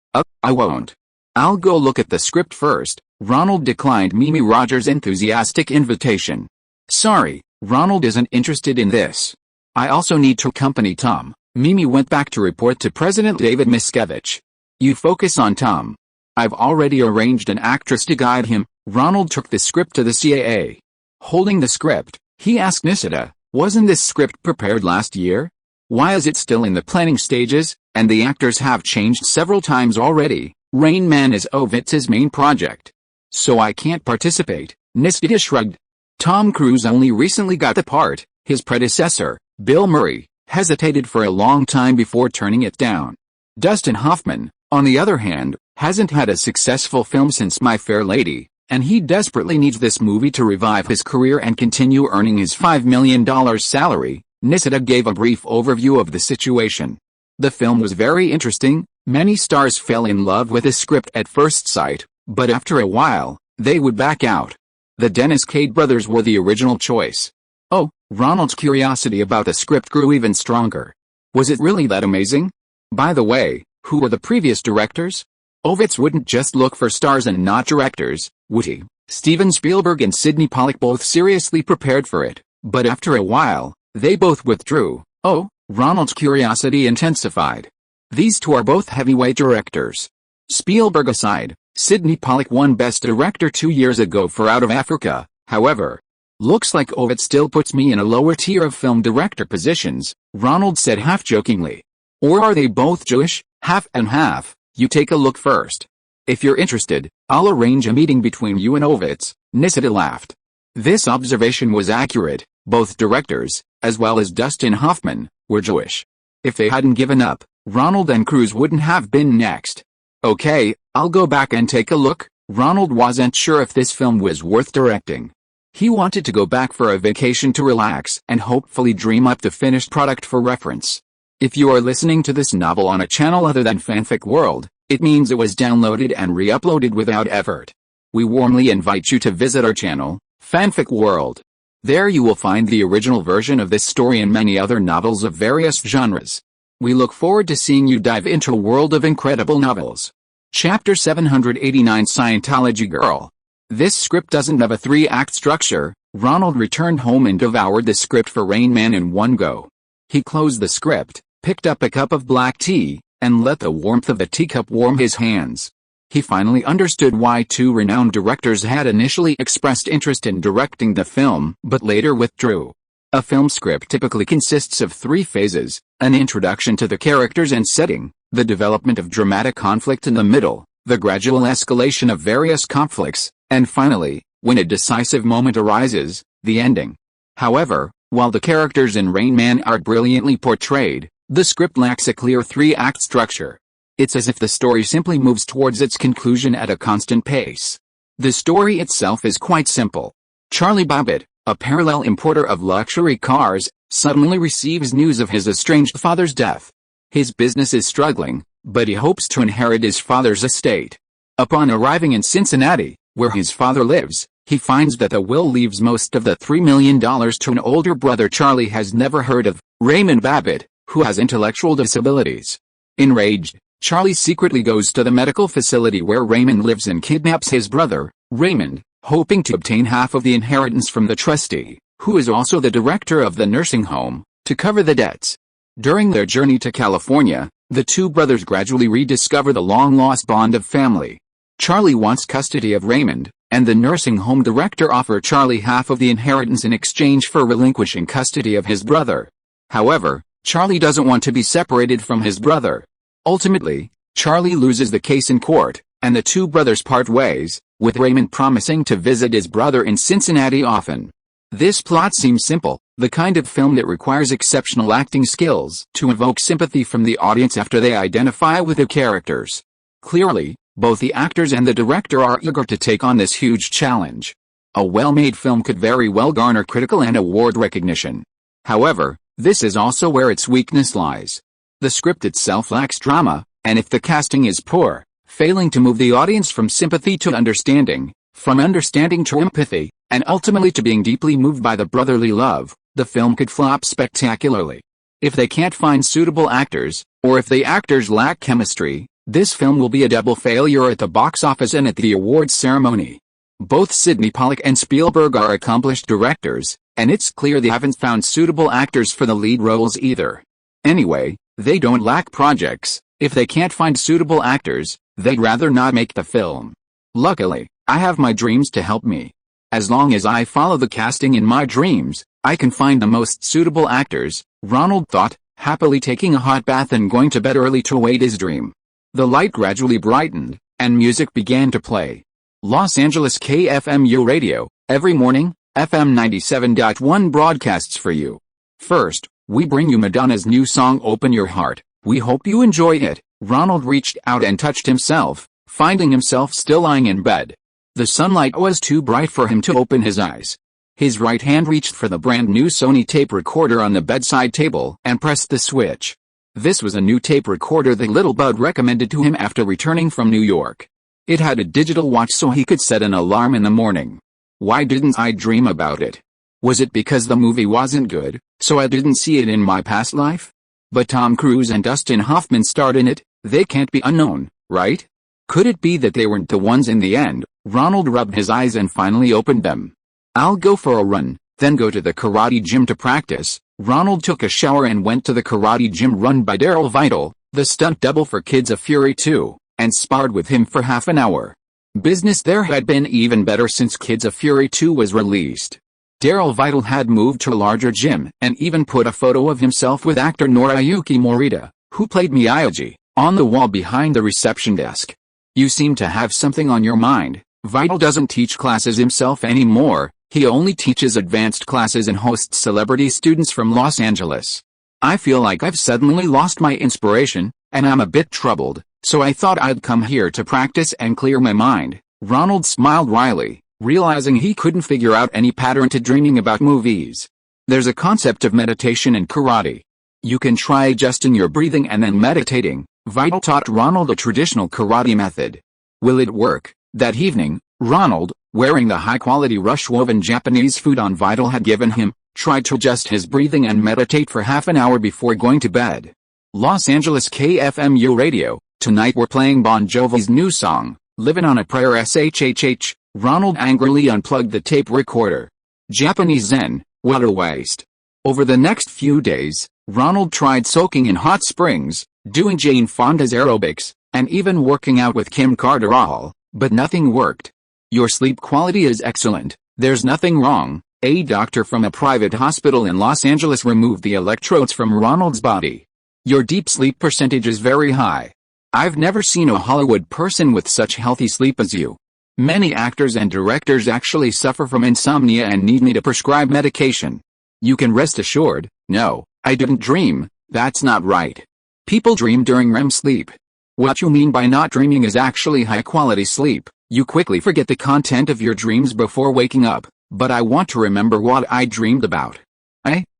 I won't. I'll go look at the script first." Ronald declined Mimi Rogers' enthusiastic invitation. "Sorry, Ronald isn't interested in this. I also need to accompany Tom." Mimi went back to report to President David Miscavige. "You focus on Tom. I've already arranged an actress to guide him." Ronald took the script to the CAA. Holding the script, he asked Nisita, "Wasn't this script prepared last year? Why is it still in the planning stages, and the actors have changed several times already?" "Rain Man is Ovitz's main project, so I can't participate," Nisita shrugged. "Tom Cruise only recently got the part. His predecessor, Bill Murray, hesitated for a long time before turning it down. Dustin Hoffman, on the other hand, hasn't had a successful film since My Fair Lady, and he desperately needs this movie to revive his career and continue earning his $5 million salary." Nisita gave a brief overview of the situation. "The film was very interesting. Many stars fell in love with the script at first sight, but after a while, they would back out. The Dennis Quaid brothers were the original choice." Oh, Ronald's curiosity about the script grew even stronger. Was it really that amazing? By the way, who were the previous directors? Ovitz wouldn't just look for stars and not directors, would he? Steven Spielberg and Sidney Pollack both seriously prepared for it, but after a while, they both withdrew. Oh, Ronald's curiosity intensified. These two are both heavyweight directors. Spielberg aside, Sidney Pollack won Best Director 2 years ago for Out of Africa, however. "Looks like Ovitz still puts me in a lower tier of film director positions," Ronald said half-jokingly. "Or are they both Jewish, half and half? You take a look first. If you're interested, I'll arrange a meeting between you and Ovitz." Nisita laughed. This observation was accurate. Both directors, as well as Dustin Hoffman, were Jewish. If they hadn't given up, Ronald and Cruise wouldn't have been next. "Okay, I'll go back and take a look." Ronald wasn't sure if this film was worth directing. He wanted to go back for a vacation to relax and hopefully dream up the finished product for reference. If you are listening to this novel on a channel other than Fanfic World, it means it was downloaded and re-uploaded without effort. We warmly invite you to visit our channel, Fanfic World. There you will find the original version of this story and many other novels of various genres. We look forward to seeing you dive into a world of incredible novels. Chapter 789 Scientology Girl. This script doesn't have a 3-act structure. Ronald returned home and devoured the script for Rain Man in one go. He closed the script, picked up a cup of black tea, and let the warmth of the teacup warm his hands. He finally understood why two renowned directors had initially expressed interest in directing the film but later withdrew. A film script typically consists of 3 phases: an introduction to the characters and setting, the development of dramatic conflict in the middle, the gradual escalation of various conflicts, and finally, when a decisive moment arises, the ending. However, while the characters in Rain Man are brilliantly portrayed, the script lacks a clear three-act structure. It's as if the story simply moves towards its conclusion at a constant pace. The story itself is quite simple. Charlie Babbitt, a parallel importer of luxury cars, suddenly receives news of his estranged father's death. His business is struggling, but he hopes to inherit his father's estate. Upon arriving in Cincinnati, where his father lives, he finds that the will leaves most of the $3 million to an older brother Charlie has never heard of, Raymond Babbitt, who has intellectual disabilities. Enraged, Charlie secretly goes to the medical facility where Raymond lives and kidnaps his brother, Raymond, hoping to obtain half of the inheritance from the trustee, who is also the director of the nursing home, to cover the debts. During their journey to California, the two brothers gradually rediscover the long-lost bond of family. Charlie wants custody of Raymond, and the nursing home director offers Charlie half of the inheritance in exchange for relinquishing custody of his brother. However, Charlie doesn't want to be separated from his brother. Ultimately, Charlie loses the case in court, and the two brothers part ways, with Raymond promising to visit his brother in Cincinnati often. This plot seems simple, the kind of film that requires exceptional acting skills to evoke sympathy from the audience after they identify with the characters. Clearly, both the actors and the director are eager to take on this huge challenge. A well-made film could very well garner critical and award recognition. However, this is also where its weakness lies. The script itself lacks drama, and if the casting is poor, failing to move the audience from sympathy to understanding, from understanding to empathy, and ultimately to being deeply moved by the brotherly love, the film could flop spectacularly. If they can't find suitable actors, or if the actors lack chemistry, this film will be a double failure at the box office and at the awards ceremony. Both Sidney Pollack and Spielberg are accomplished directors, and it's clear they haven't found suitable actors for the lead roles either. Anyway, they don't lack projects. If they can't find suitable actors, they'd rather not make the film. Luckily, I have my dreams to help me. As long as I follow the casting in my dreams, I can find the most suitable actors, Ronald thought, happily taking a hot bath and going to bed early to await his dream. The light gradually brightened, and music began to play. Los Angeles KFMU Radio, every morning, FM 97.1 broadcasts for you. First, we bring you Madonna's new song Open Your Heart. We hope you enjoy it. Ronald reached out and touched himself, finding himself still lying in bed. The sunlight was too bright for him to open his eyes. His right hand reached for the brand new Sony tape recorder on the bedside table and pressed the switch. This was a new tape recorder that little Bud recommended to him after returning from New York. It had a digital watch so he could set an alarm in the morning. Why didn't I dream about it? Was it because the movie wasn't good, so I didn't see it in my past life? But Tom Cruise and Dustin Hoffman starred in it, they can't be unknown, right? Could it be that they weren't the ones in the end? Ronald rubbed his eyes and finally opened them. I'll go for a run, then go to the karate gym to practice. Ronald took a shower and went to the karate gym run by Daryl Vital, the stunt double for Kids of Fury 2, and sparred with him for half an hour. Business there had been even better since Kids of Fury 2 was released. Daryl Vital had moved to a larger gym and even put a photo of himself with actor Noriyuki Morita, who played Miyagi, on the wall behind the reception desk. You seem to have something on your mind. Vital doesn't teach classes himself anymore, he only teaches advanced classes and hosts celebrity students from Los Angeles. I feel like I've suddenly lost my inspiration, and I'm a bit troubled, so I thought I'd come here to practice and clear my mind. Ronald smiled wryly, realizing he couldn't figure out any pattern to dreaming about movies. There's a concept of meditation in karate. You can try adjusting your breathing and then meditating. Vital taught Ronald a traditional karate method. Will it work? That evening, Ronald, wearing the high-quality rush-woven Japanese futon Vital had given him, tried to adjust his breathing and meditate for half an hour before going to bed. Los Angeles KFMU Radio, tonight we're playing Bon Jovi's new song, Livin' on a Prayer SHHH. Ronald angrily unplugged the tape recorder. Japanese Zen, what a waste. Over the next few days, Ronald tried soaking in hot springs, doing Jane Fonda's aerobics, and even working out with Kim Kardashian, but nothing worked. Your sleep quality is excellent, there's nothing wrong. A doctor from a private hospital in Los Angeles removed the electrodes from Ronald's body. Your deep sleep percentage is very high. I've never seen a Hollywood person with such healthy sleep as you. Many actors and directors actually suffer from insomnia and need me to prescribe medication. You can rest assured, no, I didn't dream, that's not right. People dream during REM sleep. What you mean by not dreaming is actually high-quality sleep. You quickly forget the content of your dreams before waking up, but I want to remember what I dreamed about.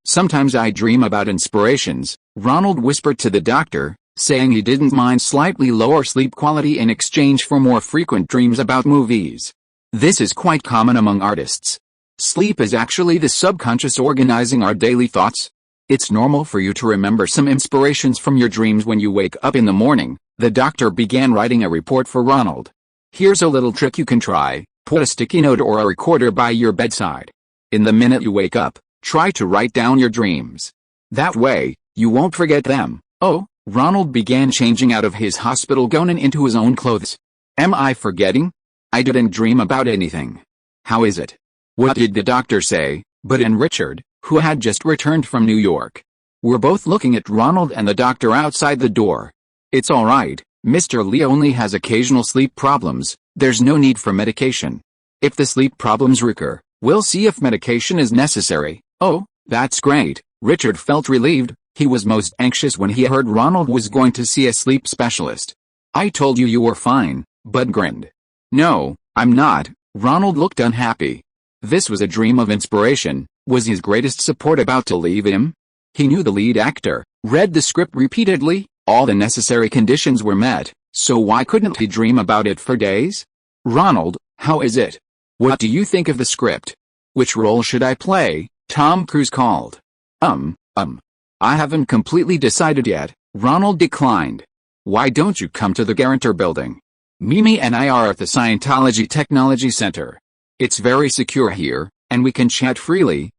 Sometimes I dream about inspirations, Ronald whispered to the doctor, saying he didn't mind slightly lower sleep quality in exchange for more frequent dreams about movies. This is quite common among artists. Sleep is actually the subconscious organizing our daily thoughts. It's normal for you to remember some inspirations from your dreams when you wake up in the morning. The doctor began writing a report for Ronald. Here's a little trick you can try: put a sticky note or a recorder by your bedside. In the minute you wake up, try to write down your dreams. That way, you won't forget them. Oh, Ronald began changing out of his hospital gown and into his own clothes. Am I forgetting? I didn't dream about anything. How is it? What did the doctor say? But and Richard, who had just returned from New York, were both looking at Ronald and the doctor outside the door. It's all right, Mr. Lee only has occasional sleep problems. There's no need for medication. If the sleep problems recur, we'll see if medication is necessary. Oh, that's great. Richard felt relieved. He was most anxious when he heard Ronald was going to see a sleep specialist. I told you were fine, Bud grinned. No, I'm not. Ronald looked unhappy. This was a dream of inspiration. Was his greatest support about to leave him? He knew the lead actor, read the script repeatedly, all the necessary conditions were met, so why couldn't he dream about it for days? Ronald, how is it? What do you think of the script? Which role should I play? Tom Cruise called. I haven't completely decided yet, Ronald declined. Why don't you come to the Guarantor building? Mimi and I are at the Scientology Technology Center. It's very secure here, and we can chat freely.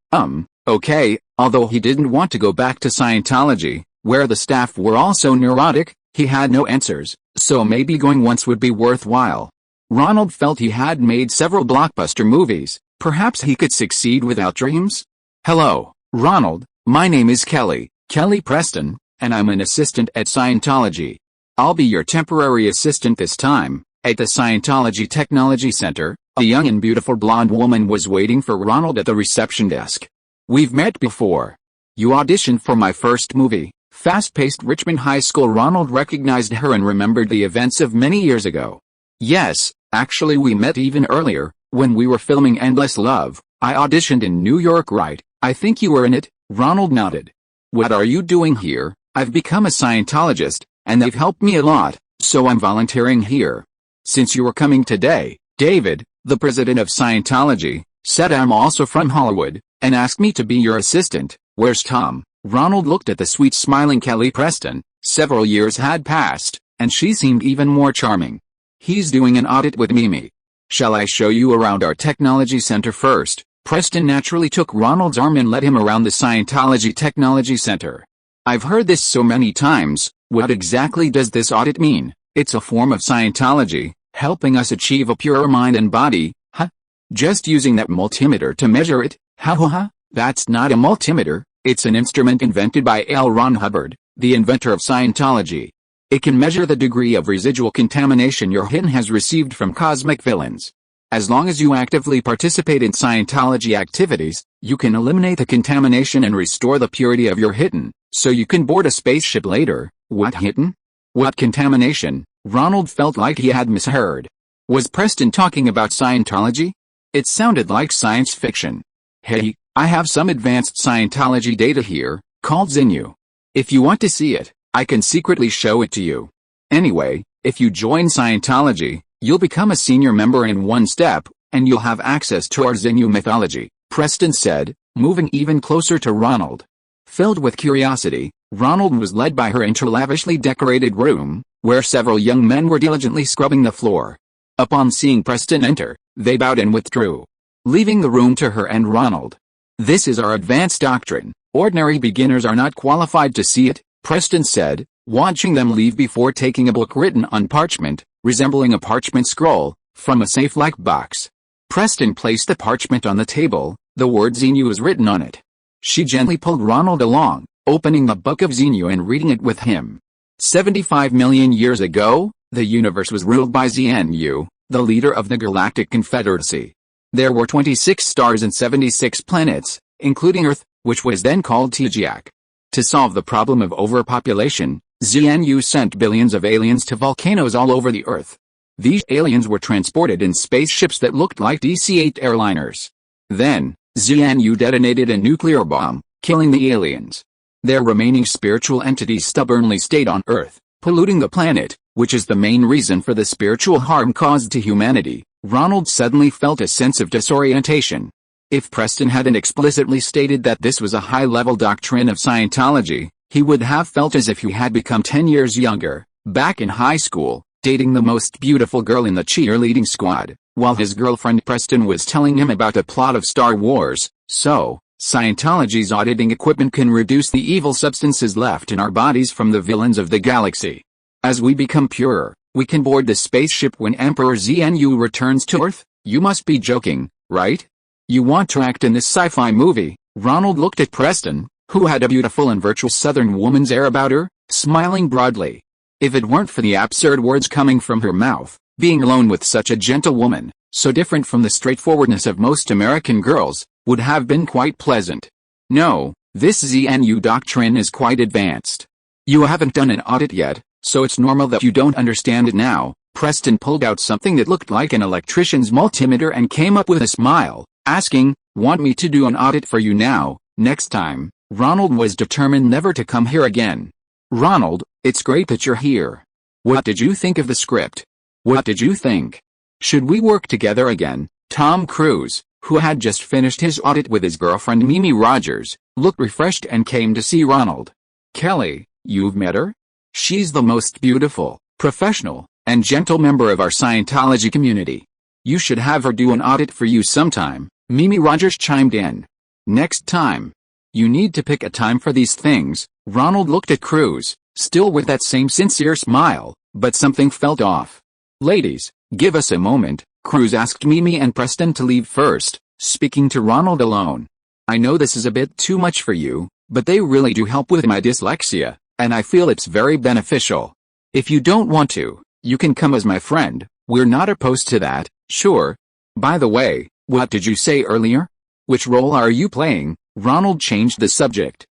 Okay, although he didn't want to go back to Scientology, where the staff were all so neurotic, he had no answers, so maybe going once would be worthwhile. Ronald felt he had made several blockbuster movies, perhaps he could succeed without dreams? Hello, Ronald, my name is Kelly Preston, and I'm an assistant at Scientology. I'll be your temporary assistant this time. At the Scientology Technology Center, a young and beautiful blonde woman was waiting for Ronald at the reception desk. We've met before. You auditioned for my first movie, fast-paced Richmond High School. Ronald recognized her and remembered the events of many years ago. Yes, actually we met even earlier, when we were filming Endless Love. I auditioned in New York, right? I think you were in it. Ronald nodded. What are you doing here? I've become a Scientologist, and they've helped me a lot, so I'm volunteering here. Since you were coming today, David, the president of Scientology, said I'm also from Hollywood, and asked me to be your assistant. Where's Tom? Ronald looked at the sweet smiling Kelly Preston. Several years had passed, and she seemed even more charming. He's doing an audit with Mimi. Shall I show you around our technology center first? Preston naturally took Ronald's arm and led him around the Scientology Technology Center. I've heard this so many times. What exactly does this audit mean? It's a form of Scientology, helping us achieve a purer mind and body. Huh? Just using that multimeter to measure it? That's not a multimeter, it's an instrument invented by L. Ron Hubbard, the inventor of Scientology. It can measure the degree of residual contamination your hidden has received from cosmic villains. As long as you actively participate in Scientology activities, you can eliminate the contamination and restore the purity of your hidden, so you can board a spaceship later. What hidden? What contamination? Ronald felt like he had misheard. Was Preston talking about Scientology? It sounded like science fiction. Hey, I have some advanced Scientology data here, called Xenu. If you want to see it, I can secretly show it to you. Anyway, if you join Scientology, you'll become a senior member in one step, and you'll have access to our Xenu mythology, Preston said, moving even closer to Ronald. Filled with curiosity, Ronald was led by her into a lavishly decorated room, where several young men were diligently scrubbing the floor. Upon seeing Preston enter, they bowed and withdrew, leaving the room to her and Ronald. This is our advanced doctrine. Ordinary beginners are not qualified to see it, Preston said, watching them leave before taking a book written on parchment, resembling a parchment scroll, from a safe-like box. Preston placed the parchment on the table. The word Xenu was written on it. She gently pulled Ronald along, opening the book of Xenu and reading it with him. 75 million years ago, the universe was ruled by Xenu, the leader of the Galactic Confederacy. There were 26 stars and 76 planets, including Earth, which was then called Tijiak. To solve the problem of overpopulation, ZNU sent billions of aliens to volcanoes all over the Earth. These aliens were transported in spaceships that looked like DC-8 airliners. Then, ZNU detonated a nuclear bomb, killing the aliens. Their remaining spiritual entities stubbornly stayed on Earth, polluting the planet, which is the main reason for the spiritual harm caused to humanity. Ronald suddenly felt a sense of disorientation. If Preston hadn't explicitly stated that this was a high-level doctrine of Scientology, he would have felt as if he had become 10 years younger, back in high school, dating the most beautiful girl in the cheerleading squad, while his girlfriend Preston was telling him about the plot of Star Wars. So, Scientology's auditing equipment can reduce the evil substances left in our bodies from the villains of the galaxy. As we become purer, we can board the spaceship when Emperor ZNU returns to Earth. You must be joking, right? You want to act in this sci-fi movie? Ronald looked at Preston, who had a beautiful and virtuous Southern woman's air about her, smiling broadly. If it weren't for the absurd words coming from her mouth, being alone with such a gentle woman, so different from the straightforwardness of most American girls, would have been quite pleasant. No, this ZNU doctrine is quite advanced. You haven't done an audit yet, so it's normal that you don't understand it now. Preston pulled out something that looked like an electrician's multimeter and came up with a smile, asking, "Want me to do an audit for you now, next time?" Ronald was determined never to come here again. "Ronald, it's great that you're here. What did you think of the script? What did you think? Should we work together again?" Tom Cruise, who had just finished his audit with his girlfriend Mimi Rogers, looked refreshed and came to see Ronald. "Kelly, you've met her? She's the most beautiful, professional, and gentle member of our Scientology community. You should have her do an audit for you sometime," Mimi Rogers chimed in. "Next time. You need to pick a time for these things." Ronald looked at Cruise, still with that same sincere smile, but something felt off. "Ladies, give us a moment," Cruise asked Mimi and Preston to leave first, speaking to Ronald alone. "I know this is a bit too much for you, but they really do help with my dyslexia, and I feel it's very beneficial. If you don't want to, you can come as my friend. We're not opposed to that, sure. By the way, what did you say earlier? Which role are you playing?" Ronald changed the subject.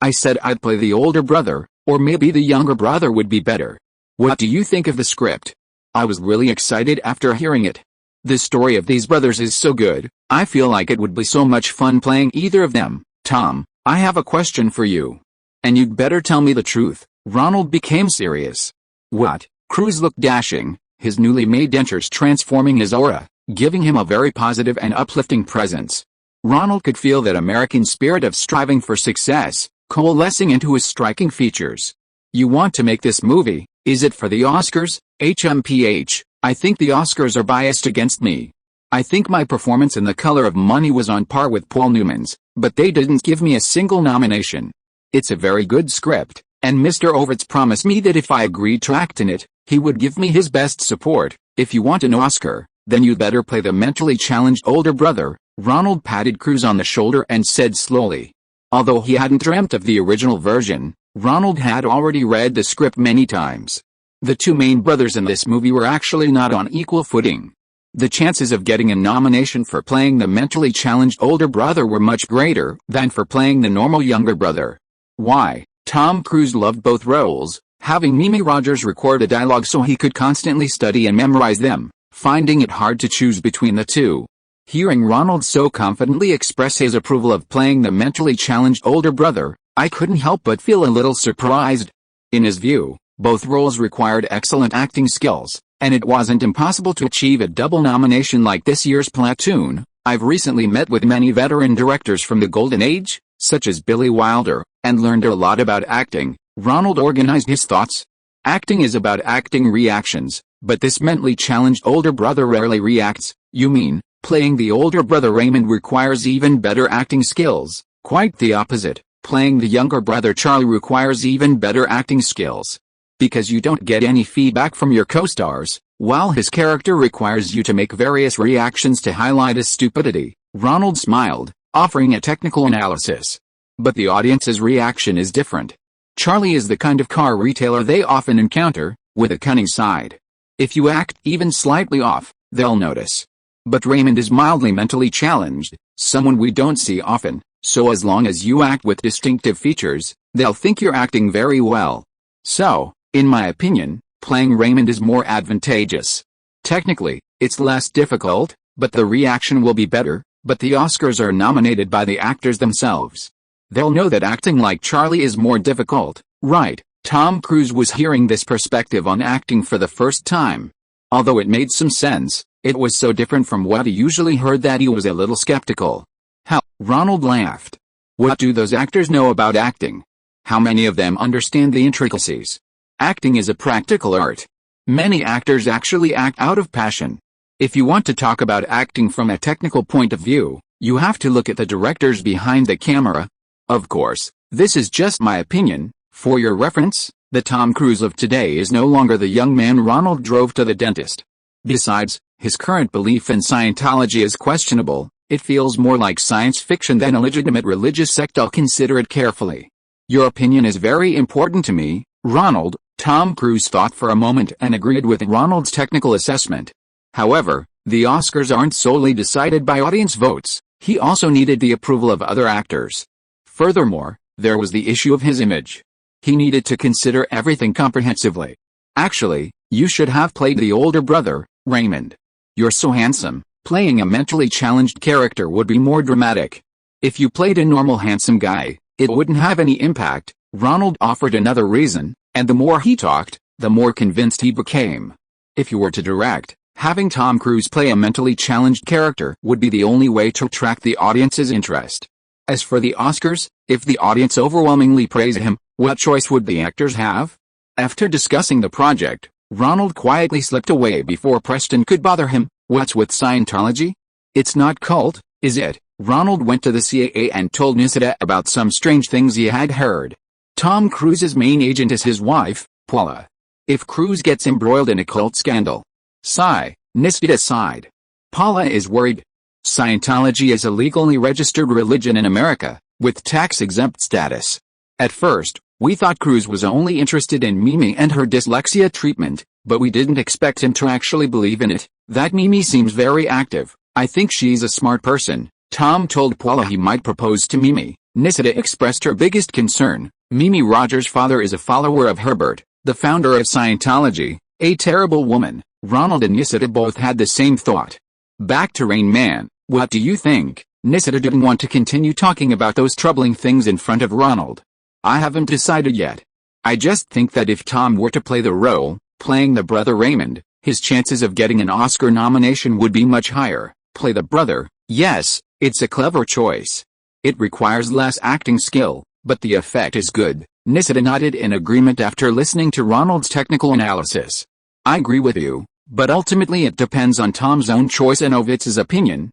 I said I'd play the older brother, or maybe the younger brother would be better. What do you think of the script?" I was really excited after hearing it. The story of these brothers is so good, I feel like it would be so much fun playing either of them. "Tom, I have a question for you. And you'd better tell me the truth." Ronald became serious. "What?" Cruise looked dashing, his newly made dentures transforming his aura, giving him a very positive and uplifting presence. Ronald could feel that American spirit of striving for success, coalescing into his striking features. "You want to make this movie, is it for the Oscars?" "HMPH, I think the Oscars are biased against me. I think my performance in The Color of Money was on par with Paul Newman's, but they didn't give me a single nomination. It's a very good script, and Mr. Ovitz promised me that if I agreed to act in it, he would give me his best support. If you want an Oscar, then you'd better play the mentally challenged older brother." Ronald patted Cruise on the shoulder and said slowly. Although he hadn't dreamt of the original version, Ronald had already read the script many times. The two main brothers in this movie were actually not on equal footing. The chances of getting a nomination for playing the mentally challenged older brother were much greater than for playing the normal younger brother. Why? Tom Cruise loved both roles, having Mimi Rogers record a dialogue so he could constantly study and memorize them, finding it hard to choose between the two. Hearing Ronald so confidently express his approval of playing the mentally challenged older brother, I couldn't help but feel a little surprised. In his view, both roles required excellent acting skills, and it wasn't impossible to achieve a double nomination like this year's Platoon. "I've recently met with many veteran directors from the Golden Age, such as Billy Wilder, and learned a lot about acting." Ronald organized his thoughts. "Acting is about acting reactions, but this mentally challenged older brother rarely reacts." "You mean, playing the older brother Raymond requires even better acting skills?" "Quite the opposite. Playing the younger brother Charlie requires even better acting skills. Because you don't get any feedback from your co-stars, while his character requires you to make various reactions to highlight his stupidity." Ronald smiled, offering a technical analysis. "But the audience's reaction is different. Charlie is the kind of car retailer they often encounter, with a cunning side. If you act even slightly off, they'll notice. But Raymond is mildly mentally challenged, someone we don't see often, so as long as you act with distinctive features, they'll think you're acting very well. So, in my opinion, playing Raymond is more advantageous. Technically, it's less difficult, but the reaction will be better, but the Oscars are nominated by the actors themselves. They'll know that acting like Charlie is more difficult, right? Tom Cruise was hearing this perspective on acting for the first time. Although it made some sense, it was so different from what he usually heard that he was a little skeptical. How? Ronald laughed. What do those actors know about acting? How many of them understand the intricacies? Acting is a practical art. Many actors actually act out of passion. If you want to talk about acting from a technical point of view, you have to look at the directors behind the camera. Of course, this is just my opinion. For your reference, the Tom Cruise of today is no longer the young man Ronald drove to the dentist. Besides, his current belief in Scientology is questionable. It feels more like science fiction than a legitimate religious sect. I'll consider it carefully. Your opinion is very important to me, Ronald. Tom Cruise thought for a moment and agreed with Ronald's technical assessment. However, the Oscars aren't solely decided by audience votes. He also needed the approval of other actors. Furthermore, there was the issue of his image. He needed to consider everything comprehensively. Actually, you should have played the older brother, Raymond. You're so handsome, playing a mentally challenged character would be more dramatic. If you played a normal handsome guy, it wouldn't have any impact. Ronald offered another reason, and the more he talked, the more convinced he became. If you were to direct, having Tom Cruise play a mentally challenged character would be the only way to attract the audience's interest. As for the Oscars, if the audience overwhelmingly praised him, what choice would the actors have? After discussing the project, Ronald quietly slipped away before Preston could bother him. What's with Scientology? It's not cult, is it? Ronald went to the CIA and told Nisita about some strange things he had heard. Tom Cruise's main agent is his wife, Paula. If Cruise gets embroiled in a cult scandal, Nisita sighed. Paula is worried. Scientology is a legally registered religion in America, with tax-exempt status. At first, we thought Cruise was only interested in Mimi and her dyslexia treatment, but we didn't expect him to actually believe in it. That Mimi seems very active. I think she's a smart person. Tom told Paula he might propose to Mimi. Nisita expressed her biggest concern. Mimi Rogers' father is a follower of Herbert, the founder of Scientology, a terrible woman. Ronald and Nisita both had the same thought. Back to Rain Man, what do you think? Nisita didn't want to continue talking about those troubling things in front of Ronald. I haven't decided yet. I just think that if Tom were to play the role, playing the brother Raymond, his chances of getting an Oscar nomination would be much higher. Play the brother, yes, it's a clever choice. It requires less acting skill, but the effect is good. Nisita nodded in agreement after listening to Ronald's technical analysis. I agree with you, but ultimately it depends on Tom's own choice and Ovitz's opinion.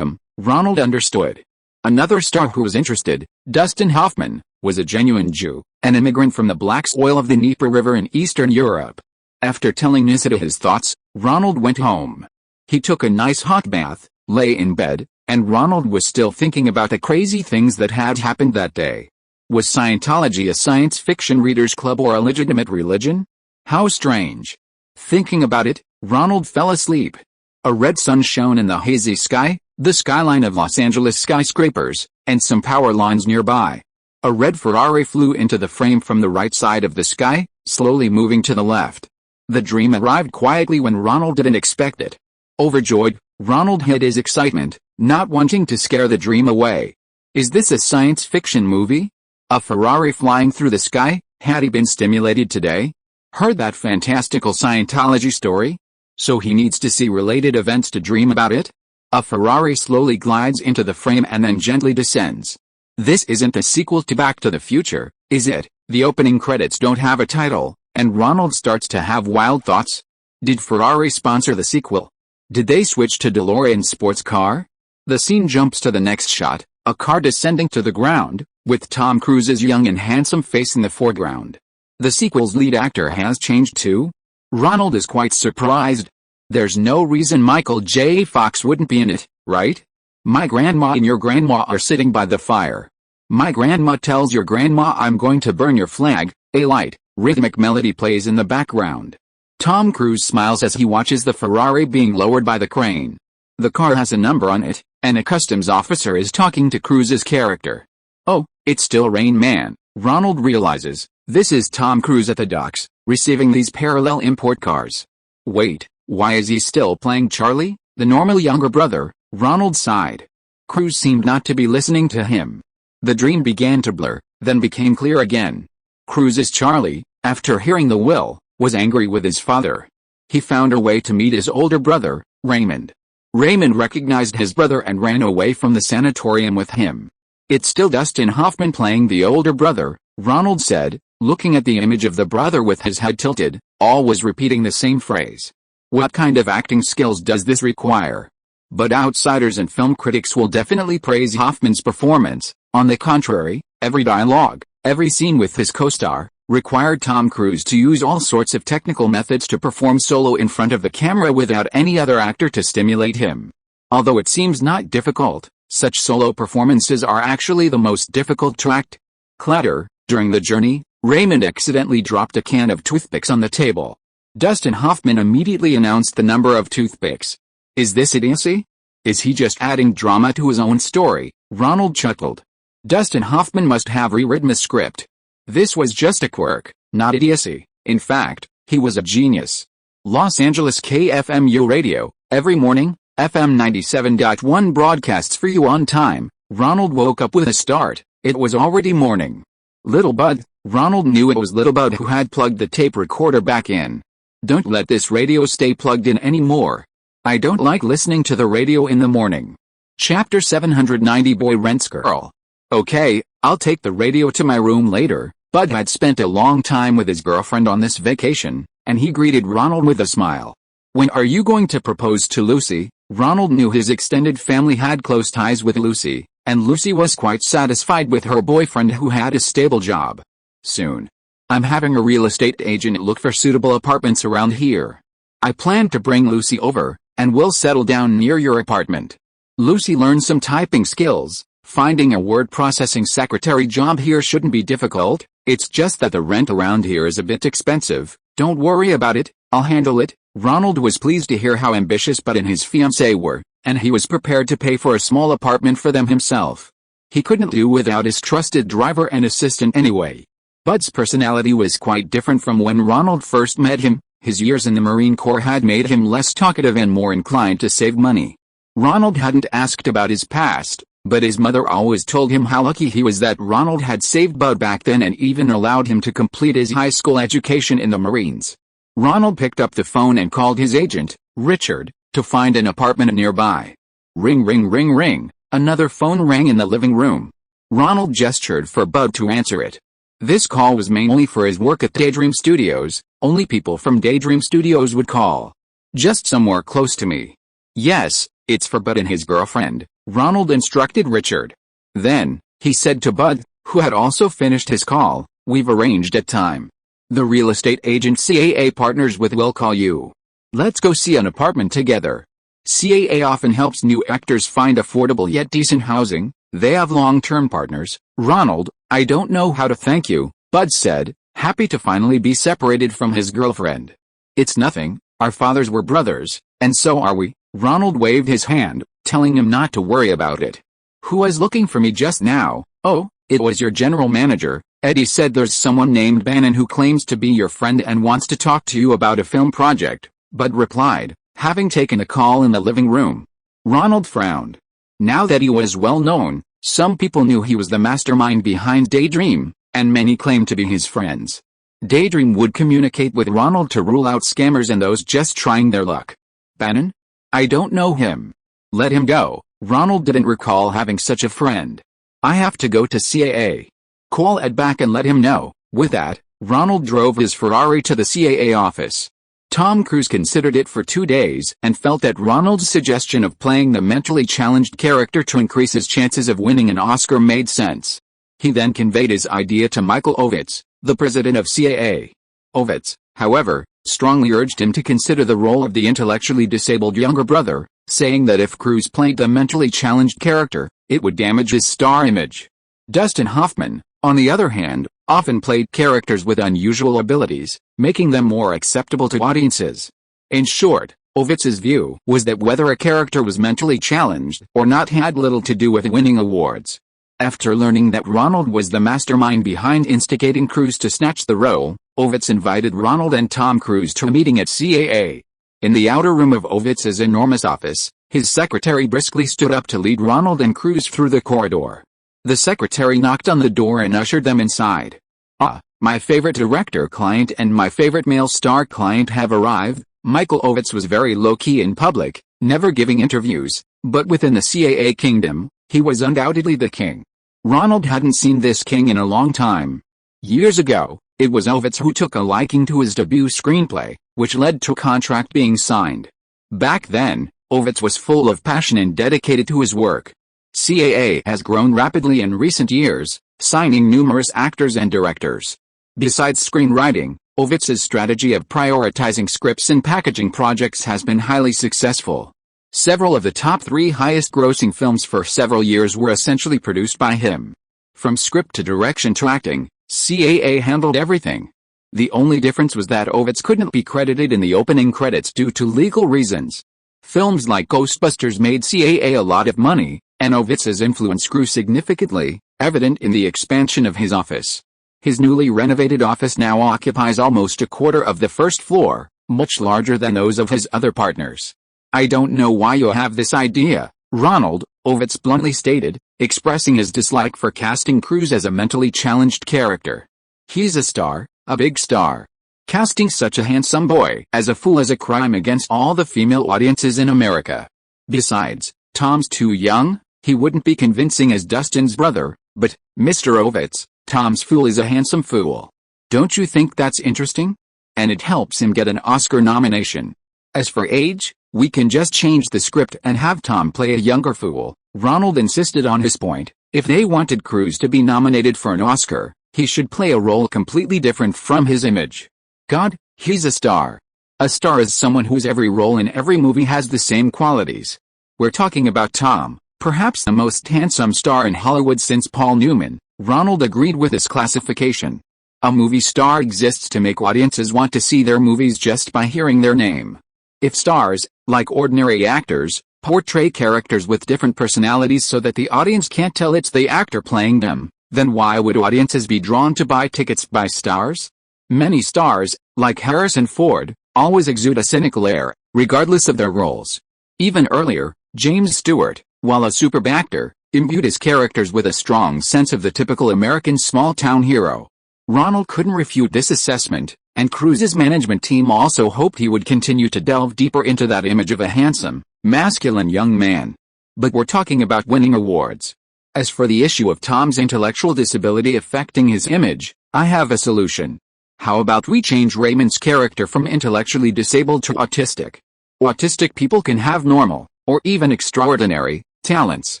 Ronald understood. Another star who was interested, Dustin Hoffman, was a genuine Jew, an immigrant from the black soil of the Dnieper River in Eastern Europe. After telling Nisita his thoughts, Ronald went home. He took a nice hot bath, lay in bed, and Ronald was still thinking about the crazy things that had happened that day. Was Scientology a science fiction readers club or a legitimate religion? How strange. Thinking about it, Ronald fell asleep. A red sun shone in the hazy sky, the skyline of Los Angeles skyscrapers, and some power lines nearby. A red Ferrari flew into the frame from the right side of the sky, slowly moving to the left. The dream arrived quietly when Ronald didn't expect it. Overjoyed, Ronald hid his excitement, not wanting to scare the dream away. Is this a science fiction movie? A Ferrari flying through the sky? Had he been stimulated today? Heard that fantastical Scientology story? So he needs to see related events to dream about it? A Ferrari slowly glides into the frame and then gently descends. This isn't a sequel to Back to the Future, is it? The opening credits don't have a title, and Ronald starts to have wild thoughts. Did Ferrari sponsor the sequel? Did they switch to DeLorean sports car? The scene jumps to the next shot, a car descending to the ground, with Tom Cruise's young and handsome face in the foreground. The sequel's lead actor has changed too? Ronald is quite surprised. There's no reason Michael J. Fox wouldn't be in it, right? My grandma and your grandma are sitting by the fire. My grandma tells your grandma I'm going to burn your flag. A light, rhythmic melody plays in the background. Tom Cruise smiles as he watches the Ferrari being lowered by the crane. The car has a number on it, and a customs officer is talking to Cruise's character. Oh, it's still Rain Man, Ronald realizes. This is Tom Cruise at the docks, receiving these parallel import cars. Wait, why is he still playing Charlie, the normal younger brother? Ronald sighed. Cruise seemed not to be listening to him. The dream began to blur, then became clear again. Cruise's Charlie, after hearing the will, was angry with his father. He found a way to meet his older brother, Raymond. Raymond recognized his brother and ran away from the sanatorium with him. It's still Dustin Hoffman playing the older brother, Ronald said, looking at the image of the brother with his head tilted, always repeating the same phrase. What kind of acting skills does this require? But outsiders and film critics will definitely praise Hoffman's performance. On the contrary, every dialogue, every scene with his co-star, required Tom Cruise to use all sorts of technical methods to perform solo in front of the camera without any other actor to stimulate him. Although it seems not difficult, such solo performances are actually the most difficult to act. Clatter. During the journey, Raymond accidentally dropped a can of toothpicks on the table. Dustin Hoffman immediately announced the number of toothpicks. Is this idiocy? Is he just adding drama to his own story? Ronald chuckled. Dustin Hoffman must have rewritten the script. This was just a quirk, not idiocy. In fact, he was a genius. Los Angeles KFMU Radio, every morning, FM 97.1 broadcasts for you on time. Ronald woke up with a start. It was already morning. Little Bud. Ronald knew it was Little Bud who had plugged the tape recorder back in. Don't let this radio stay plugged in anymore. I don't like listening to the radio in the morning. Chapter 790 Boy Rents Girl. Okay, I'll take the radio to my room later. Bud had spent a long time with his girlfriend on this vacation, and he greeted Ronald with a smile. When are you going to propose to Lucy? Ronald knew his extended family had close ties with Lucy, and Lucy was quite satisfied with her boyfriend who had a stable job. Soon. I'm having a real estate agent look for suitable apartments around here. I plan to bring Lucy over, and we'll settle down near your apartment. Lucy learned some typing skills. Finding a word processing secretary job here shouldn't be difficult. It's just that the rent around here is a bit expensive. Don't worry about it, I'll handle it. Ronald was pleased to hear how ambitious Bud and his fiancée were, and he was prepared to pay for a small apartment for them himself. He couldn't do without his trusted driver and assistant anyway. Bud's personality was quite different from when Ronald first met him. His years in the Marine Corps had made him less talkative and more inclined to save money. Ronald hadn't asked about his past, but his mother always told him how lucky he was that Ronald had saved Bud back then and even allowed him to complete his high school education in the Marines. Ronald picked up the phone and called his agent, Richard, to find an apartment nearby. Ring ring ring ring, another phone rang in the living room. Ronald gestured for Bud to answer it. This call was mainly for his work at Daydream Studios. Only people from Daydream Studios would call. Just somewhere close to me. Yes, it's for Bud and his girlfriend, Ronald instructed Richard. Then, he said to Bud, who had also finished his call, we've arranged a time. The real estate agent CAA partners with will call you. Let's go see an apartment together. CAA often helps new actors find affordable yet decent housing. They have long-term partners. Ronald, I don't know how to thank you, Bud said, happy to finally be separated from his girlfriend. It's nothing, our fathers were brothers, and so are we. Ronald waved his hand, telling him not to worry about it. Who was looking for me just now? Oh, it was your general manager. Eddie said there's someone named Bannon who claims to be your friend and wants to talk to you about a film project, Bud replied, having taken a call in the living room. Ronald frowned. Now that he was well known, some people knew he was the mastermind behind Daydream, and many claimed to be his friends. Daydream would communicate with Ronald to rule out scammers and those just trying their luck. Bannon? I don't know him. Let him go. Ronald didn't recall having such a friend. I have to go to CAA. Call Ed back and let him know. With that, Ronald drove his Ferrari to the CAA office. Tom Cruise considered it for 2 days and felt that Ronald's suggestion of playing the mentally challenged character to increase his chances of winning an Oscar made sense. He then conveyed his idea to Michael Ovitz, the president of CAA. Ovitz, however, strongly urged him to consider the role of the intellectually disabled younger brother, saying that if Cruise played the mentally challenged character, it would damage his star image. Dustin Hoffman, on the other hand, often played characters with unusual abilities, making them more acceptable to audiences. In short, Owitz's view was that whether a character was mentally challenged or not had little to do with winning awards. After learning that Ronald was the mastermind behind instigating Cruise to snatch the role, Owitz invited Ronald and Tom Cruise to a meeting at CAA. In the outer room of Owitz's enormous office, his secretary briskly stood up to lead Ronald and Cruise through the corridor. The secretary knocked on the door and ushered them inside. "Ah, my favorite director client and my favorite male star client have arrived." Michael Ovitz was very low-key in public, never giving interviews, but within the CAA kingdom, he was undoubtedly the king. Ronald hadn't seen this king in a long time. Years ago, it was Ovitz who took a liking to his debut screenplay, which led to a contract being signed. Back then, Ovitz was full of passion and dedicated to his work. CAA has grown rapidly in recent years, signing numerous actors and directors. Besides screenwriting, Owitz's strategy of prioritizing scripts and packaging projects has been highly successful. Several of the top 3 highest-grossing films for several years were essentially produced by him. From script to direction to acting, CAA handled everything. The only difference was that Ovitz couldn't be credited in the opening credits due to legal reasons. Films like Ghostbusters made CAA a lot of money, and Owitz's influence grew significantly, evident in the expansion of his office. His newly renovated office now occupies almost a quarter of the first floor, much larger than those of his other partners. "I don't know why you have this idea, Ronald," Ovitz bluntly stated, expressing his dislike for casting Cruise as a mentally challenged character. "He's a star, a big star. Casting such a handsome boy as a fool is a crime against all the female audiences in America. Besides, Tom's too young, he wouldn't be convincing as Dustin's brother, but, Mr. Ovitz, Tom's fool is a handsome fool. Don't you think that's interesting? And it helps him get an Oscar nomination. As for age, we can just change the script and have Tom play a younger fool." Ronald insisted on his point. If they wanted Cruise to be nominated for an Oscar, he should play a role completely different from his image. God, he's a star. A star is someone whose every role in every movie has the same qualities. We're talking about Tom, perhaps the most handsome star in Hollywood since Paul Newman. Ronald agreed with this classification. A movie star exists to make audiences want to see their movies just by hearing their name. If stars, like ordinary actors, portray characters with different personalities so that the audience can't tell it's the actor playing them, then why would audiences be drawn to buy tickets by stars? Many stars, like Harrison Ford, always exude a cynical air, regardless of their roles. Even earlier, James Stewart, while a superb actor, imbued his characters with a strong sense of the typical American small-town hero. Ronald couldn't refute this assessment, and Cruise's management team also hoped he would continue to delve deeper into that image of a handsome, masculine young man. But we're talking about winning awards. As for the issue of Tom's intellectual disability affecting his image, I have a solution. How about we change Raymond's character from intellectually disabled to autistic? Autistic people can have normal, or even extraordinary, talents.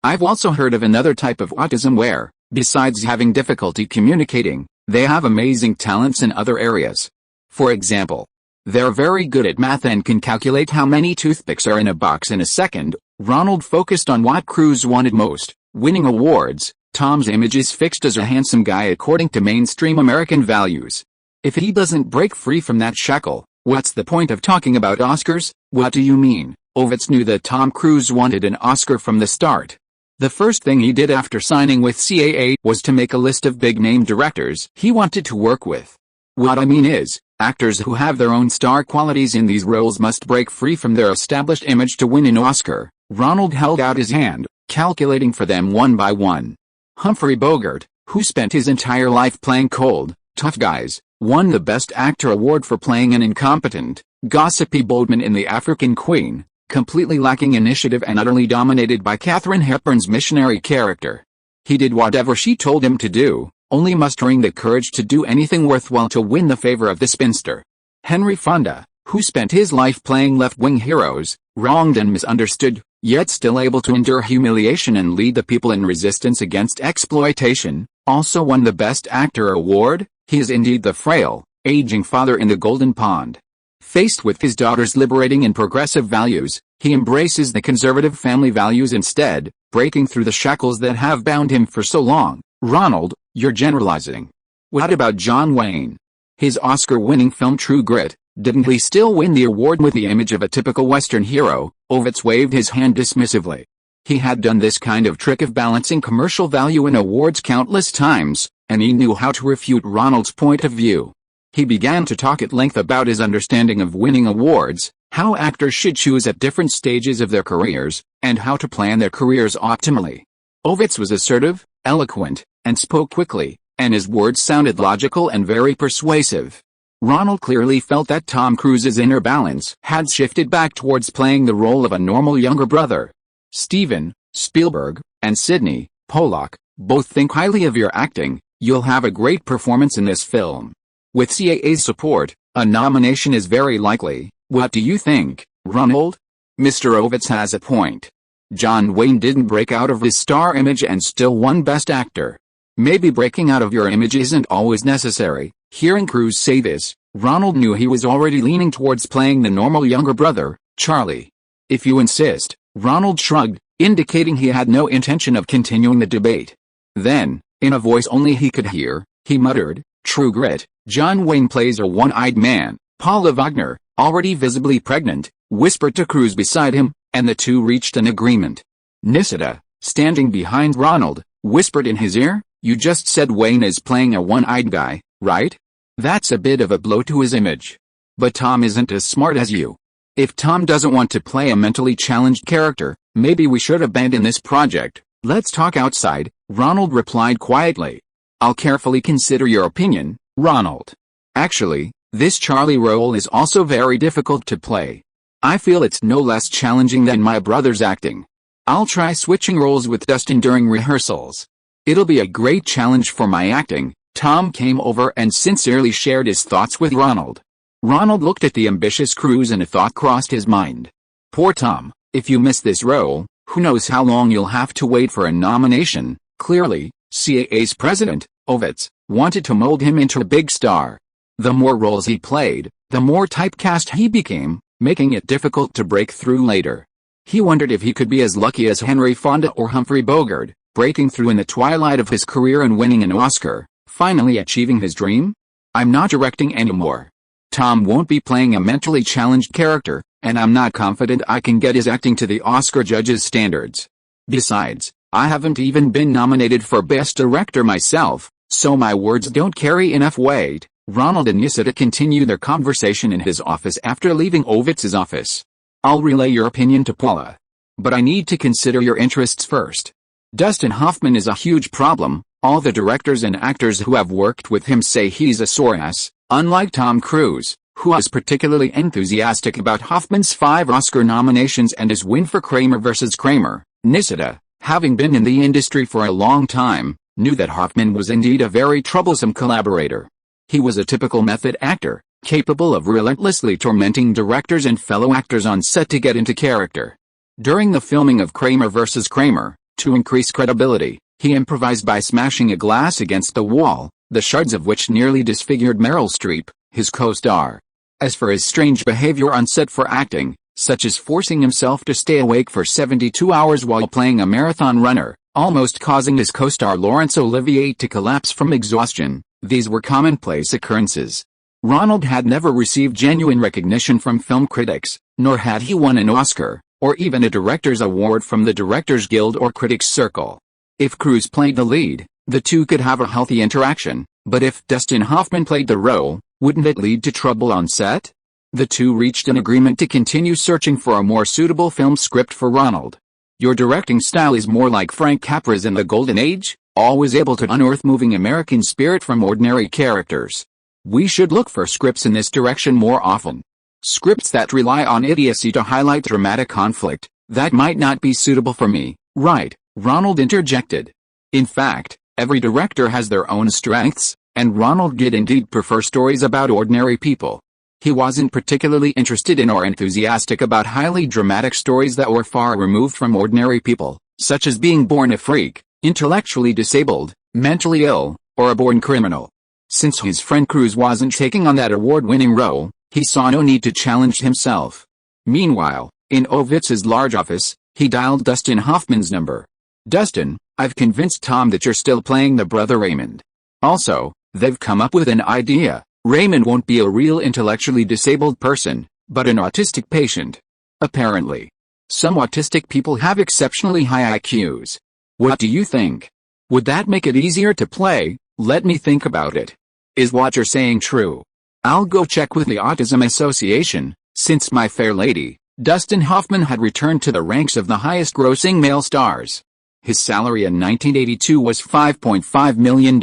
I've also heard of another type of autism where, besides having difficulty communicating, they have amazing talents in other areas. For example, they're very good at math and can calculate how many toothpicks are in a box in a second. Ronald focused on what Cruise wanted most, winning awards. Tom's image is fixed as a handsome guy according to mainstream American values. If he doesn't break free from that shackle, what's the point of talking about Oscars? What do you mean? Ovitz knew that Tom Cruise wanted an Oscar from the start. The first thing he did after signing with CAA was to make a list of big-name directors he wanted to work with. What I mean is, actors who have their own star qualities in these roles must break free from their established image to win an Oscar. Ronald held out his hand, calculating for them one by one. Humphrey Bogart, who spent his entire life playing cold, tough guys, won the Best Actor award for playing an incompetent, gossipy boldman in The African Queen, completely lacking initiative and utterly dominated by Katharine Hepburn's missionary character. He did whatever she told him to do, only mustering the courage to do anything worthwhile to win the favor of the spinster. Henry Fonda, who spent his life playing left-wing heroes, wronged and misunderstood, yet still able to endure humiliation and lead the people in resistance against exploitation, also won the Best Actor award. He is indeed the frail, aging father in the Golden Pond. Faced with his daughter's liberating and progressive values, he embraces the conservative family values instead, breaking through the shackles that have bound him for so long. Ronald, you're generalizing. What about John Wayne? His Oscar-winning film True Grit, didn't he still win the award with the image of a typical Western hero? Ovitz waved his hand dismissively. He had done this kind of trick of balancing commercial value and awards countless times, and he knew how to refute Ronald's point of view. He began to talk at length about his understanding of winning awards, how actors should choose at different stages of their careers, and how to plan their careers optimally. Ovitz was assertive, eloquent, and spoke quickly, and his words sounded logical and very persuasive. Ronald clearly felt that Tom Cruise's inner balance had shifted back towards playing the role of a normal younger brother. Steven Spielberg and Sidney Pollack both think highly of your acting. You'll have a great performance in this film. With CAA's support, a nomination is very likely. What do you think, Ronald? Mr. Ovitz has a point. John Wayne didn't break out of his star image and still won Best Actor. Maybe breaking out of your image isn't always necessary. Hearing Cruise say this, Ronald knew he was already leaning towards playing the normal younger brother, Charlie. If you insist, Ronald shrugged, indicating he had no intention of continuing the debate. Then, in a voice only he could hear, he muttered, True Grit, John Wayne plays a one-eyed man. Paula Wagner, already visibly pregnant, whispered to Cruise beside him, and the two reached an agreement. Nisida, standing behind Ronald, whispered in his ear, You just said Wayne is playing a one-eyed guy, right? That's a bit of a blow to his image. But Tom isn't as smart as you. If Tom doesn't want to play a mentally challenged character, maybe we should abandon this project. Let's talk outside, Ronald replied quietly. I'll carefully consider your opinion, Ronald. Actually, this Charlie role is also very difficult to play. I feel it's no less challenging than my brother's acting. I'll try switching roles with Dustin during rehearsals. It'll be a great challenge for my acting. Tom came over and sincerely shared his thoughts with Ronald. Ronald looked at the ambitious Cruise and a thought crossed his mind. Poor Tom, if you miss this role, who knows how long you'll have to wait for a nomination. Clearly, CAA's president, Ovitz, wanted to mold him into a big star. The more roles he played, the more typecast he became, making it difficult to break through later. He wondered if he could be as lucky as Henry Fonda or Humphrey Bogart, breaking through in the twilight of his career and winning an Oscar, finally achieving his dream? I'm not directing anymore. Tom won't be playing a mentally challenged character, and I'm not confident I can get his acting to the Oscar judges' standards. Besides, I haven't even been nominated for Best Director myself, so my words don't carry enough weight. Ronald and Nisida continued their conversation in his office after leaving Ovitz's office. I'll relay your opinion to Paula. But I need to consider your interests first. Dustin Hoffman is a huge problem. All the directors and actors who have worked with him say he's a sore ass, unlike Tom Cruise, who is particularly enthusiastic about Hoffman's 5 Oscar nominations and his win for Kramer vs. Kramer. Nisida, having been in the industry for a long time, knew that Hoffman was indeed a very troublesome collaborator. He was a typical method actor, capable of relentlessly tormenting directors and fellow actors on set to get into character. During the filming of Kramer vs. Kramer, to increase credibility, he improvised by smashing a glass against the wall, the shards of which nearly disfigured Meryl Streep, his co-star. As for his strange behavior on set for acting, such as forcing himself to stay awake for 72 hours while playing a marathon runner, almost causing his co-star Laurence Olivier to collapse from exhaustion, these were commonplace occurrences. Ronald had never received genuine recognition from film critics, nor had he won an Oscar, or even a director's award from the Directors Guild or Critics Circle. If Cruise played the lead, the two could have a healthy interaction, but if Dustin Hoffman played the role, wouldn't it lead to trouble on set? The two reached an agreement to continue searching for a more suitable film script for Ronald. Your directing style is more like Frank Capra's in The Golden Age, always able to unearth moving American spirit from ordinary characters. We should look for scripts in this direction more often. Scripts that rely on idiocy to highlight dramatic conflict. That might not be suitable for me, right? Ronald interjected. In fact, every director has their own strengths, and Ronald did indeed prefer stories about ordinary people. He wasn't particularly interested in or enthusiastic about highly dramatic stories that were far removed from ordinary people, such as being born a freak, intellectually disabled, mentally ill, or a born criminal. Since his friend Cruise wasn't taking on that award-winning role, he saw no need to challenge himself. Meanwhile, in Ovitz's large office, he dialed Dustin Hoffman's number. Dustin, I've convinced Tom that you're still playing the brother Raymond. Also, They've come up with an idea. Raymond won't be a real intellectually disabled person, but an autistic patient. Apparently. Some autistic people have exceptionally high IQs. What do you think? Would that make it easier to play? Let me think about it. Is what you're saying true? I'll go check with the Autism Association, since my fair lady, Dustin Hoffman, had returned to the ranks of the highest-grossing male stars. His salary in 1982 was $5.5 million.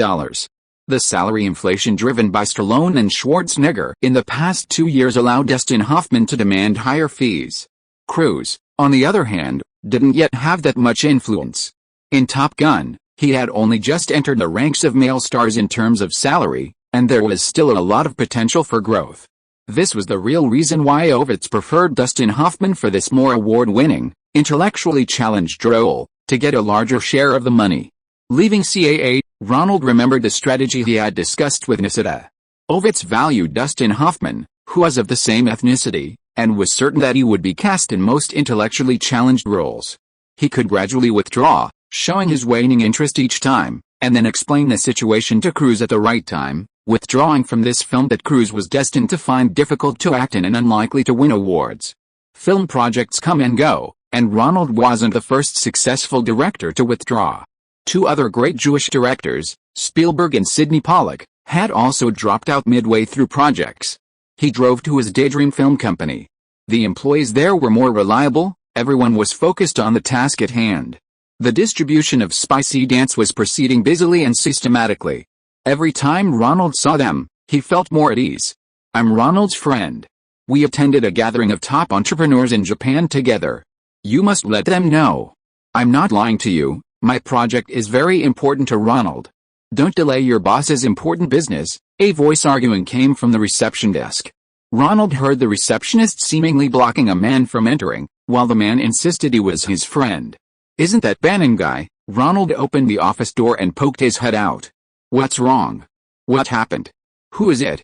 The salary inflation driven by Stallone and Schwarzenegger in the past 2 years allowed Dustin Hoffman to demand higher fees. Cruise, on the other hand, didn't yet have that much influence. In Top Gun, he had only just entered the ranks of male stars in terms of salary, and there was still a lot of potential for growth. This was the real reason why Ovitz preferred Dustin Hoffman for this more award-winning, intellectually challenged role, to get a larger share of the money. Leaving CAA, Ronald remembered the strategy he had discussed with Nissida. Ovitz valued Dustin Hoffman, who was of the same ethnicity, and was certain that he would be cast in most intellectually challenged roles. He could gradually withdraw, showing his waning interest each time, and then explain the situation to Cruise at the right time, withdrawing from this film that Cruise was destined to find difficult to act in and unlikely to win awards. Film projects come and go, and Ronald wasn't the first successful director to withdraw. Two other great Jewish directors, Spielberg and Sidney Pollack, had also dropped out midway through projects. He drove to his daydream film company. The employees there were more reliable, everyone was focused on the task at hand. The distribution of Spicy Dance was proceeding busily and systematically. Every time Ronald saw them, he felt more at ease. I'm Ronald's friend. We attended a gathering of top entrepreneurs in Japan together. You must let them know. I'm not lying to you, my project is very important to Ronald. Don't delay your boss's important business, a voice arguing came from the reception desk. Ronald heard the receptionist seemingly blocking a man from entering, while the man insisted he was his friend. Isn't that Bannon guy? Ronald opened the office door and poked his head out. What's wrong? What happened? Who is it?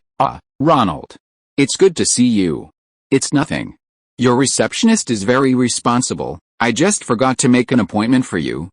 Ronald. It's good to see you. It's nothing. Your receptionist is very responsible, I just forgot to make an appointment for you.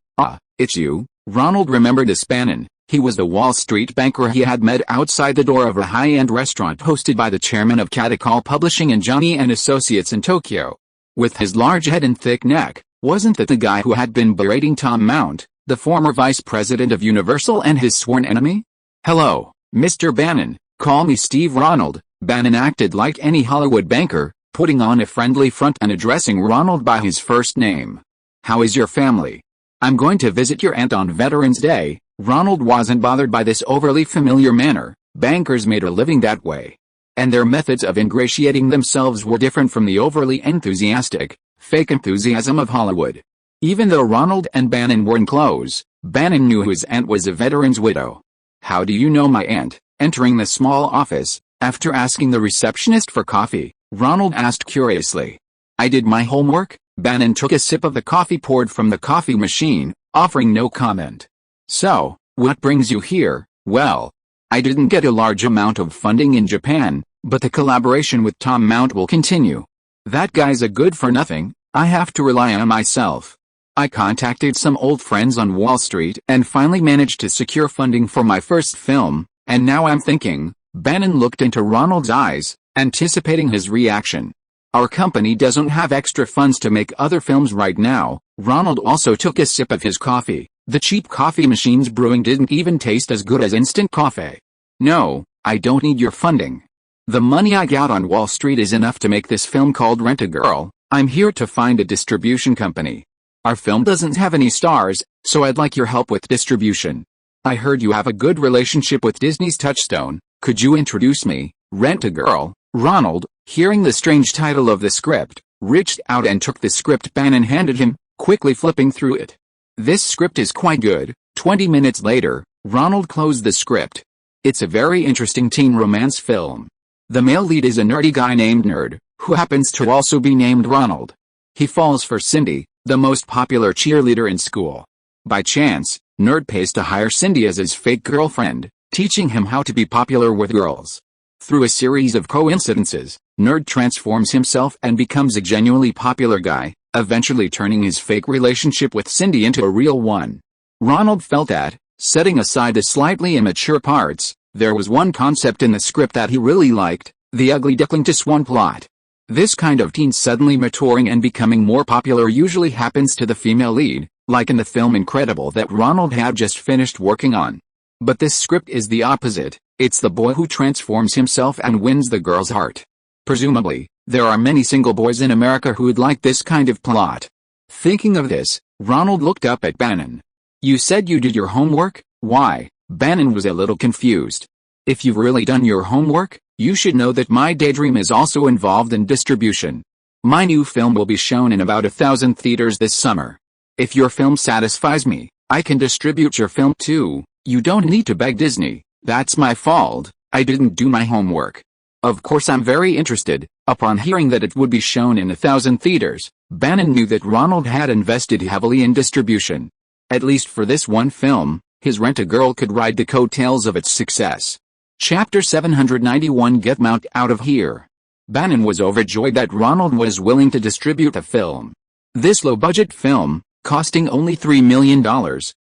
It's you. Ronald remembered this Bannon. He was the Wall Street banker he had met outside the door of a high-end restaurant hosted by the chairman of Catacall Publishing and Johnny and Associates in Tokyo. With his large head and thick neck, wasn't that the guy who had been berating Tom Mount, the former vice president of Universal and his sworn enemy? Hello, Mr. Bannon, call me Steve. Ronald. Bannon acted like any Hollywood banker, putting on a friendly front and addressing Ronald by his first name. How is your family? I'm going to visit your aunt on Veterans Day. Ronald wasn't bothered by this overly familiar manner. Bankers made a living that way. And their methods of ingratiating themselves were different from the overly enthusiastic, fake enthusiasm of Hollywood. Even though Ronald and Bannon weren't close, Bannon knew his aunt was a veteran's widow. How do you know my aunt? Entering the small office, after asking the receptionist for coffee, Ronald asked curiously. I did my homework. Bannon took a sip of the coffee poured from the coffee machine, offering no comment. So, what brings you here? Well, I didn't get a large amount of funding in Japan, but the collaboration with Tom Mount will continue. That guy's a good for nothing, I have to rely on myself. I contacted some old friends on Wall Street and finally managed to secure funding for my first film, and now I'm thinking. Bannon looked into Ronald's eyes, anticipating his reaction. Our company doesn't have extra funds to make other films right now. Ronald also took a sip of his coffee. The cheap coffee machine's brewing didn't even taste as good as instant coffee. No, I don't need your funding. The money I got on Wall Street is enough to make this film called Rent-A-Girl. I'm here to find a distribution company. Our film doesn't have any stars, so I'd like your help with distribution. I heard you have a good relationship with Disney's Touchstone. Could you introduce me? Rent-A-Girl. Ronald, hearing the strange title of the script, reached out and took the script Bannon handed him, quickly flipping through it. This script is quite good. 20 minutes later, Ronald closed the script. It's a very interesting teen romance film. The male lead is a nerdy guy named Nerd, who happens to also be named Ronald. He falls for Cindy, the most popular cheerleader in school. By chance, Nerd pays to hire Cindy as his fake girlfriend, teaching him how to be popular with girls. Through a series of coincidences, Nerd transforms himself and becomes a genuinely popular guy, eventually turning his fake relationship with Cindy into a real one. Ronald felt that, setting aside the slightly immature parts, There was one concept in the script that he really liked, the ugly duckling to swan plot. This kind of teen suddenly maturing and becoming more popular usually happens to the female lead, like in the film Incredible that Ronald had just finished working on. But this script is the opposite. It's the boy who transforms himself and wins the girl's heart. Presumably, there are many single boys in America who would like this kind of plot. Thinking of this, Ronald looked up at Bannon. "You said you did your homework? Why?" Bannon was a little confused. "If you've really done your homework, you should know that my daydream is also involved in distribution. My new film will be shown in about 1,000 theaters this summer. If your film satisfies me, I can distribute your film too. You don't need to beg Disney. That's my fault, I didn't do my homework." Of course I'm very interested. Upon hearing that it would be shown in 1,000 theaters, Bannon knew that Ronald had invested heavily in distribution. At least for this one film, his Rent-A-Girl could ride the coattails of its success. Chapter 791 Get Mount Out of Here. Bannon was overjoyed that Ronald was willing to distribute the film. This low-budget film, costing only $3 million,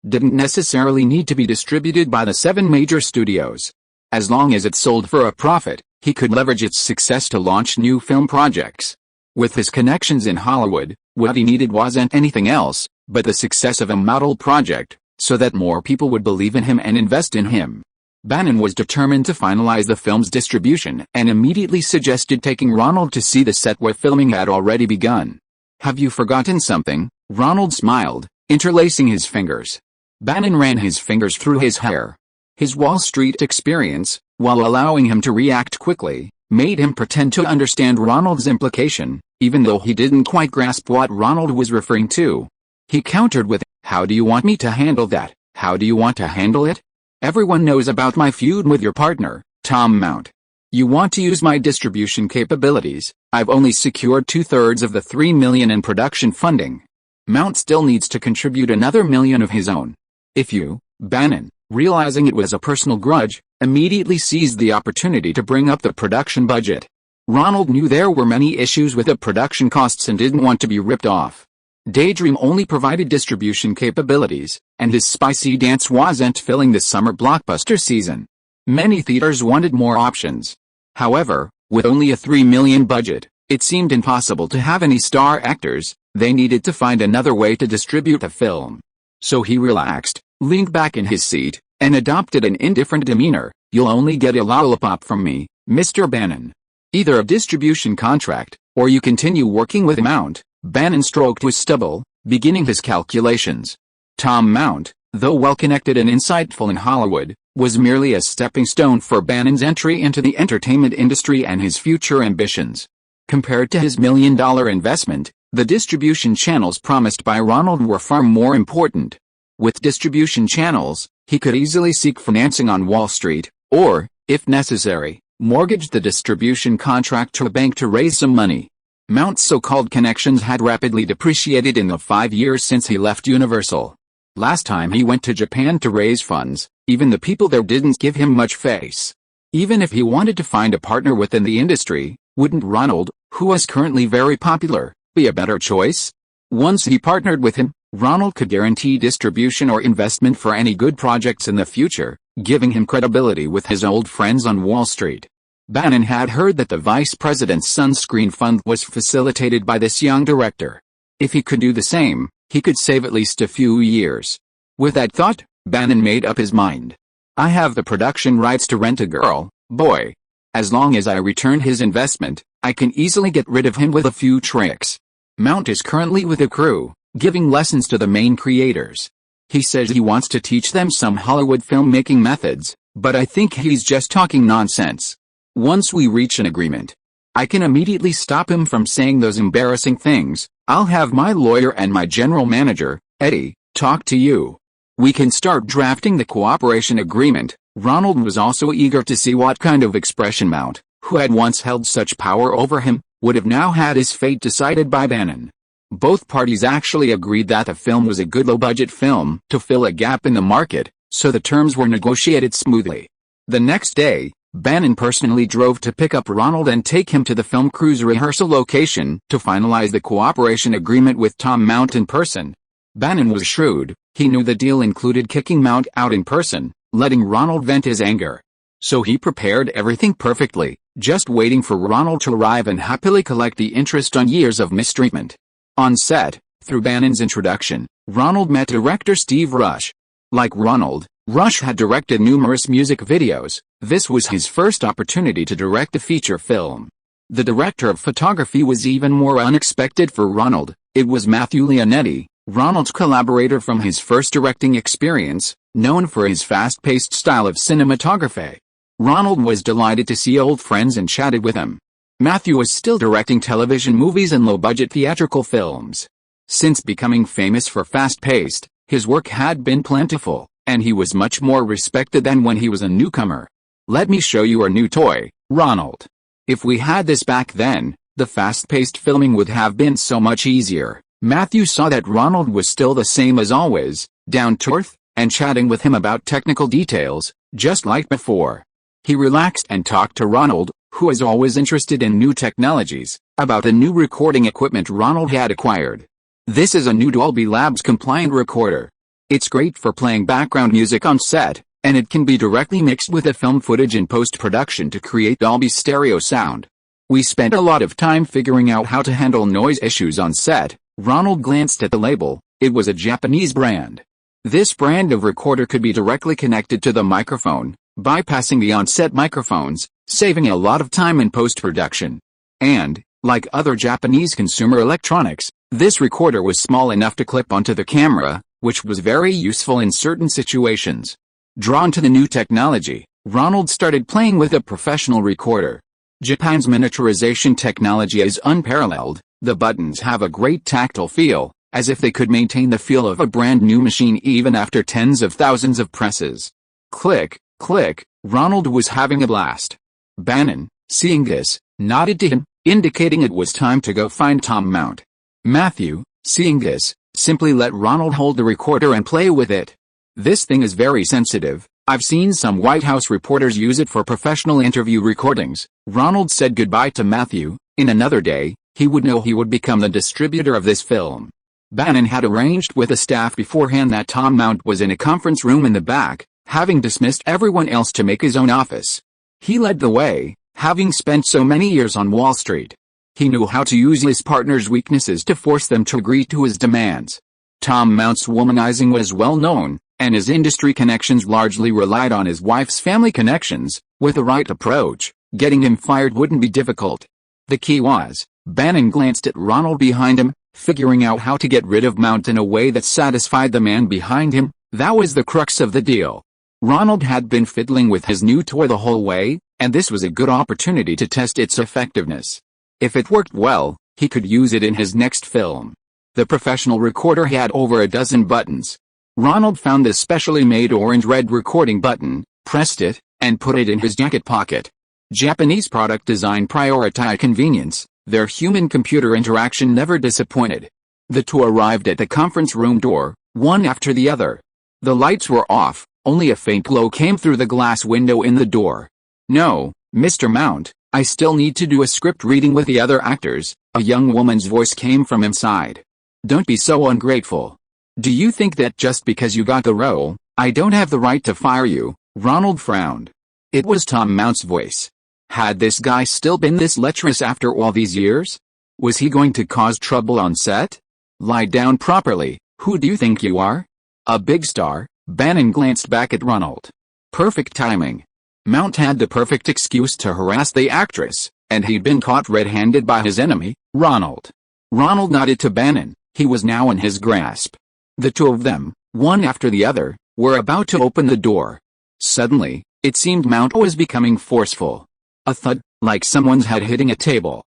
didn't necessarily need to be distributed by the 7 major studios. As long as it sold for a profit, he could leverage its success to launch new film projects. With his connections in Hollywood, what he needed wasn't anything else but the success of a model project, so that more people would believe in him and invest in him. Bannon was determined to finalize the film's distribution and immediately suggested taking Ronald to see the set where filming had already begun. "Have you forgotten something?" Ronald smiled, interlacing his fingers. Bannon ran his fingers through his hair. His Wall Street experience, while allowing him to react quickly, made him pretend to understand Ronald's implication, even though he didn't quite grasp what Ronald was referring to. He countered with, "How do you want me to handle that? How do you want to handle it? Everyone knows about my feud with your partner, Tom Mount. You want to use my distribution capabilities. I've only secured 2/3 of the $3 million in production funding. Mount still needs to contribute another $1 million of his own. If you," Bannon, realizing it was a personal grudge, immediately seized the opportunity to bring up the production budget. Ronald knew there were many issues with the production costs and didn't want to be ripped off. Daydream only provided distribution capabilities, and his spicy dance wasn't filling the summer blockbuster season. Many theaters wanted more options. However, with only a $3 million budget, it seemed impossible to have any star actors. They needed to find another way to distribute the film. So he relaxed, leaned back in his seat, and adopted an indifferent demeanor. "You'll only get a lollipop from me, Mr. Bannon. Either a distribution contract, or you continue working with Mount." Bannon stroked his stubble, beginning his calculations. Tom Mount, though well-connected and insightful in Hollywood, was merely a stepping stone for Bannon's entry into the entertainment industry and his future ambitions. Compared to his $1 million investment, the distribution channels promised by Ronald were far more important. With distribution channels, he could easily seek financing on Wall Street, or, if necessary, mortgage the distribution contract to a bank to raise some money. Mount's so-called connections had rapidly depreciated in the 5 years since he left Universal. Last time he went to Japan to raise funds, even the people there didn't give him much face. Even if he wanted to find a partner within the industry, wouldn't Ronald, who was currently very popular, be a better choice? Once he partnered with him, Ronald could guarantee distribution or investment for any good projects in the future, giving him credibility with his old friends on Wall Street. Bannon had heard that the vice president's sunscreen fund was facilitated by this young director. If he could do the same, he could save at least a few years. With that thought, Bannon made up his mind. "I have the production rights to Rent-A-Girl, boy. As long as I return his investment, I can easily get rid of him with a few tricks. Mount is currently with a crew, giving lessons to the main creators. He says he wants to teach them some Hollywood filmmaking methods, but I think he's just talking nonsense. Once we reach an agreement, I can immediately stop him from saying those embarrassing things. I'll have my lawyer and my general manager, Eddie, talk to you. We can start drafting the cooperation agreement." Ronald was also eager to see what kind of expression Mount, who had once held such power over him, would have now had his fate decided by Bannon. Both parties actually agreed that the film was a good low-budget film to fill a gap in the market, so the terms were negotiated smoothly. The next day, Bannon personally drove to pick up Ronald and take him to the film crew's rehearsal location to finalize the cooperation agreement with Tom Mount in person. Bannon was shrewd. He knew the deal included kicking Mount out in person, letting Ronald vent his anger. So he prepared everything perfectly, just waiting for Ronald to arrive and happily collect the interest on years of mistreatment. On set, through Bannon's introduction, Ronald met director Steve Rush. Like Ronald, Rush had directed numerous music videos. This was his first opportunity to direct a feature film. The director of photography was even more unexpected for Ronald. It was Matthew Leonetti, Ronald's collaborator from his first directing experience, known for his fast-paced style of cinematography. Ronald was delighted to see old friends and chatted with him. Matthew was still directing television movies and low-budget theatrical films. Since becoming famous for fast-paced, his work had been plentiful, and he was much more respected than when he was a newcomer. "Let me show you our new toy, Ronald. If we had this back then, the fast-paced filming would have been so much easier." Matthew saw that Ronald was still the same as always, down to earth, and chatting with him about technical details, just like before. He relaxed and talked to Ronald, who was always interested in new technologies, about the new recording equipment Ronald had acquired. "This is a new Dolby Labs compliant recorder. It's great for playing background music on set, and it can be directly mixed with the film footage in post-production to create Dolby stereo sound. We spent a lot of time figuring out how to handle noise issues on set." Ronald glanced at the label. It was a Japanese brand. This brand of recorder could be directly connected to the microphone, bypassing the on-set microphones, saving a lot of time in post-production. And, like other Japanese consumer electronics, this recorder was small enough to clip onto the camera, which was very useful in certain situations. Drawn to the new technology, Ronald started playing with a professional recorder. Japan's miniaturization technology is unparalleled. The buttons have a great tactile feel, as if they could maintain the feel of a brand new machine even after tens of thousands of presses. Click, click, Ronald was having a blast. Bannon, seeing this, nodded to him, indicating it was time to go find Tom Mount. Matthew, seeing this, simply let Ronald hold the recorder and play with it. "This thing is very sensitive. I've seen some White House reporters use it for professional interview recordings." Ronald said goodbye to Matthew. In another day, he would know he would become the distributor of this film. Bannon had arranged with the staff beforehand that Tom Mount was in a conference room in the back, having dismissed everyone else to make his own office. He led the way, having spent so many years on Wall Street. He knew how to use his partner's weaknesses to force them to agree to his demands. Tom Mount's womanizing was well known, and his industry connections largely relied on his wife's family connections. With the right approach, getting him fired wouldn't be difficult. The key was, Bannon glanced at Ronald behind him, figuring out how to get rid of Mount in a way that satisfied the man behind him. That was the crux of the deal. Ronald had been fiddling with his new toy the whole way, and this was a good opportunity to test its effectiveness. If it worked well, he could use it in his next film. The professional recorder had over a dozen buttons. Ronald found the specially made orange-red recording button, pressed it, and put it in his jacket pocket. Japanese product design prioritized convenience. Their human-computer interaction never disappointed. The two arrived at the conference room door, one after the other. The lights were off, only a faint glow came through the glass window in the door. "No, Mr. Mount, I still need to do a script reading with the other actors," a young woman's voice came from inside. "Don't be so ungrateful. Do you think that just because you got the role, I don't have the right to fire you?" Ronald frowned. It was Tom Mount's voice. Had this guy still been this lecherous after all these years? Was he going to cause trouble on set? "Lie down properly. Who do you think you are? A big star?" Bannon glanced back at Ronald. Perfect timing. Mount had the perfect excuse to harass the actress, and he'd been caught red-handed by his enemy, Ronald. Ronald nodded to Bannon. He was now in his grasp. The two of them, one after the other, were about to open the door. Suddenly, it seemed Mount was becoming forceful. A thud, like someone's head hitting a table.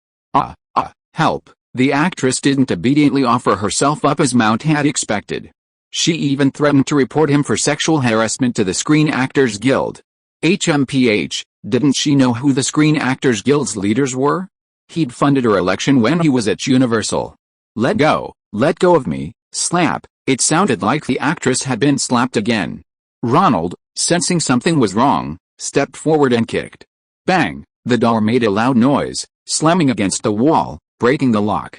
Help. The actress didn't obediently offer herself up as Mount had expected. She even threatened to report him for sexual harassment to the Screen Actors Guild. HMPH, didn't she know who the Screen Actors Guild's leaders were? He'd funded her election when he was at Universal. Let go of me, slap." It sounded like the actress had been slapped again. Ronald, sensing something was wrong, stepped forward and kicked. Bang! The door made a loud noise, slamming against the wall, breaking the lock.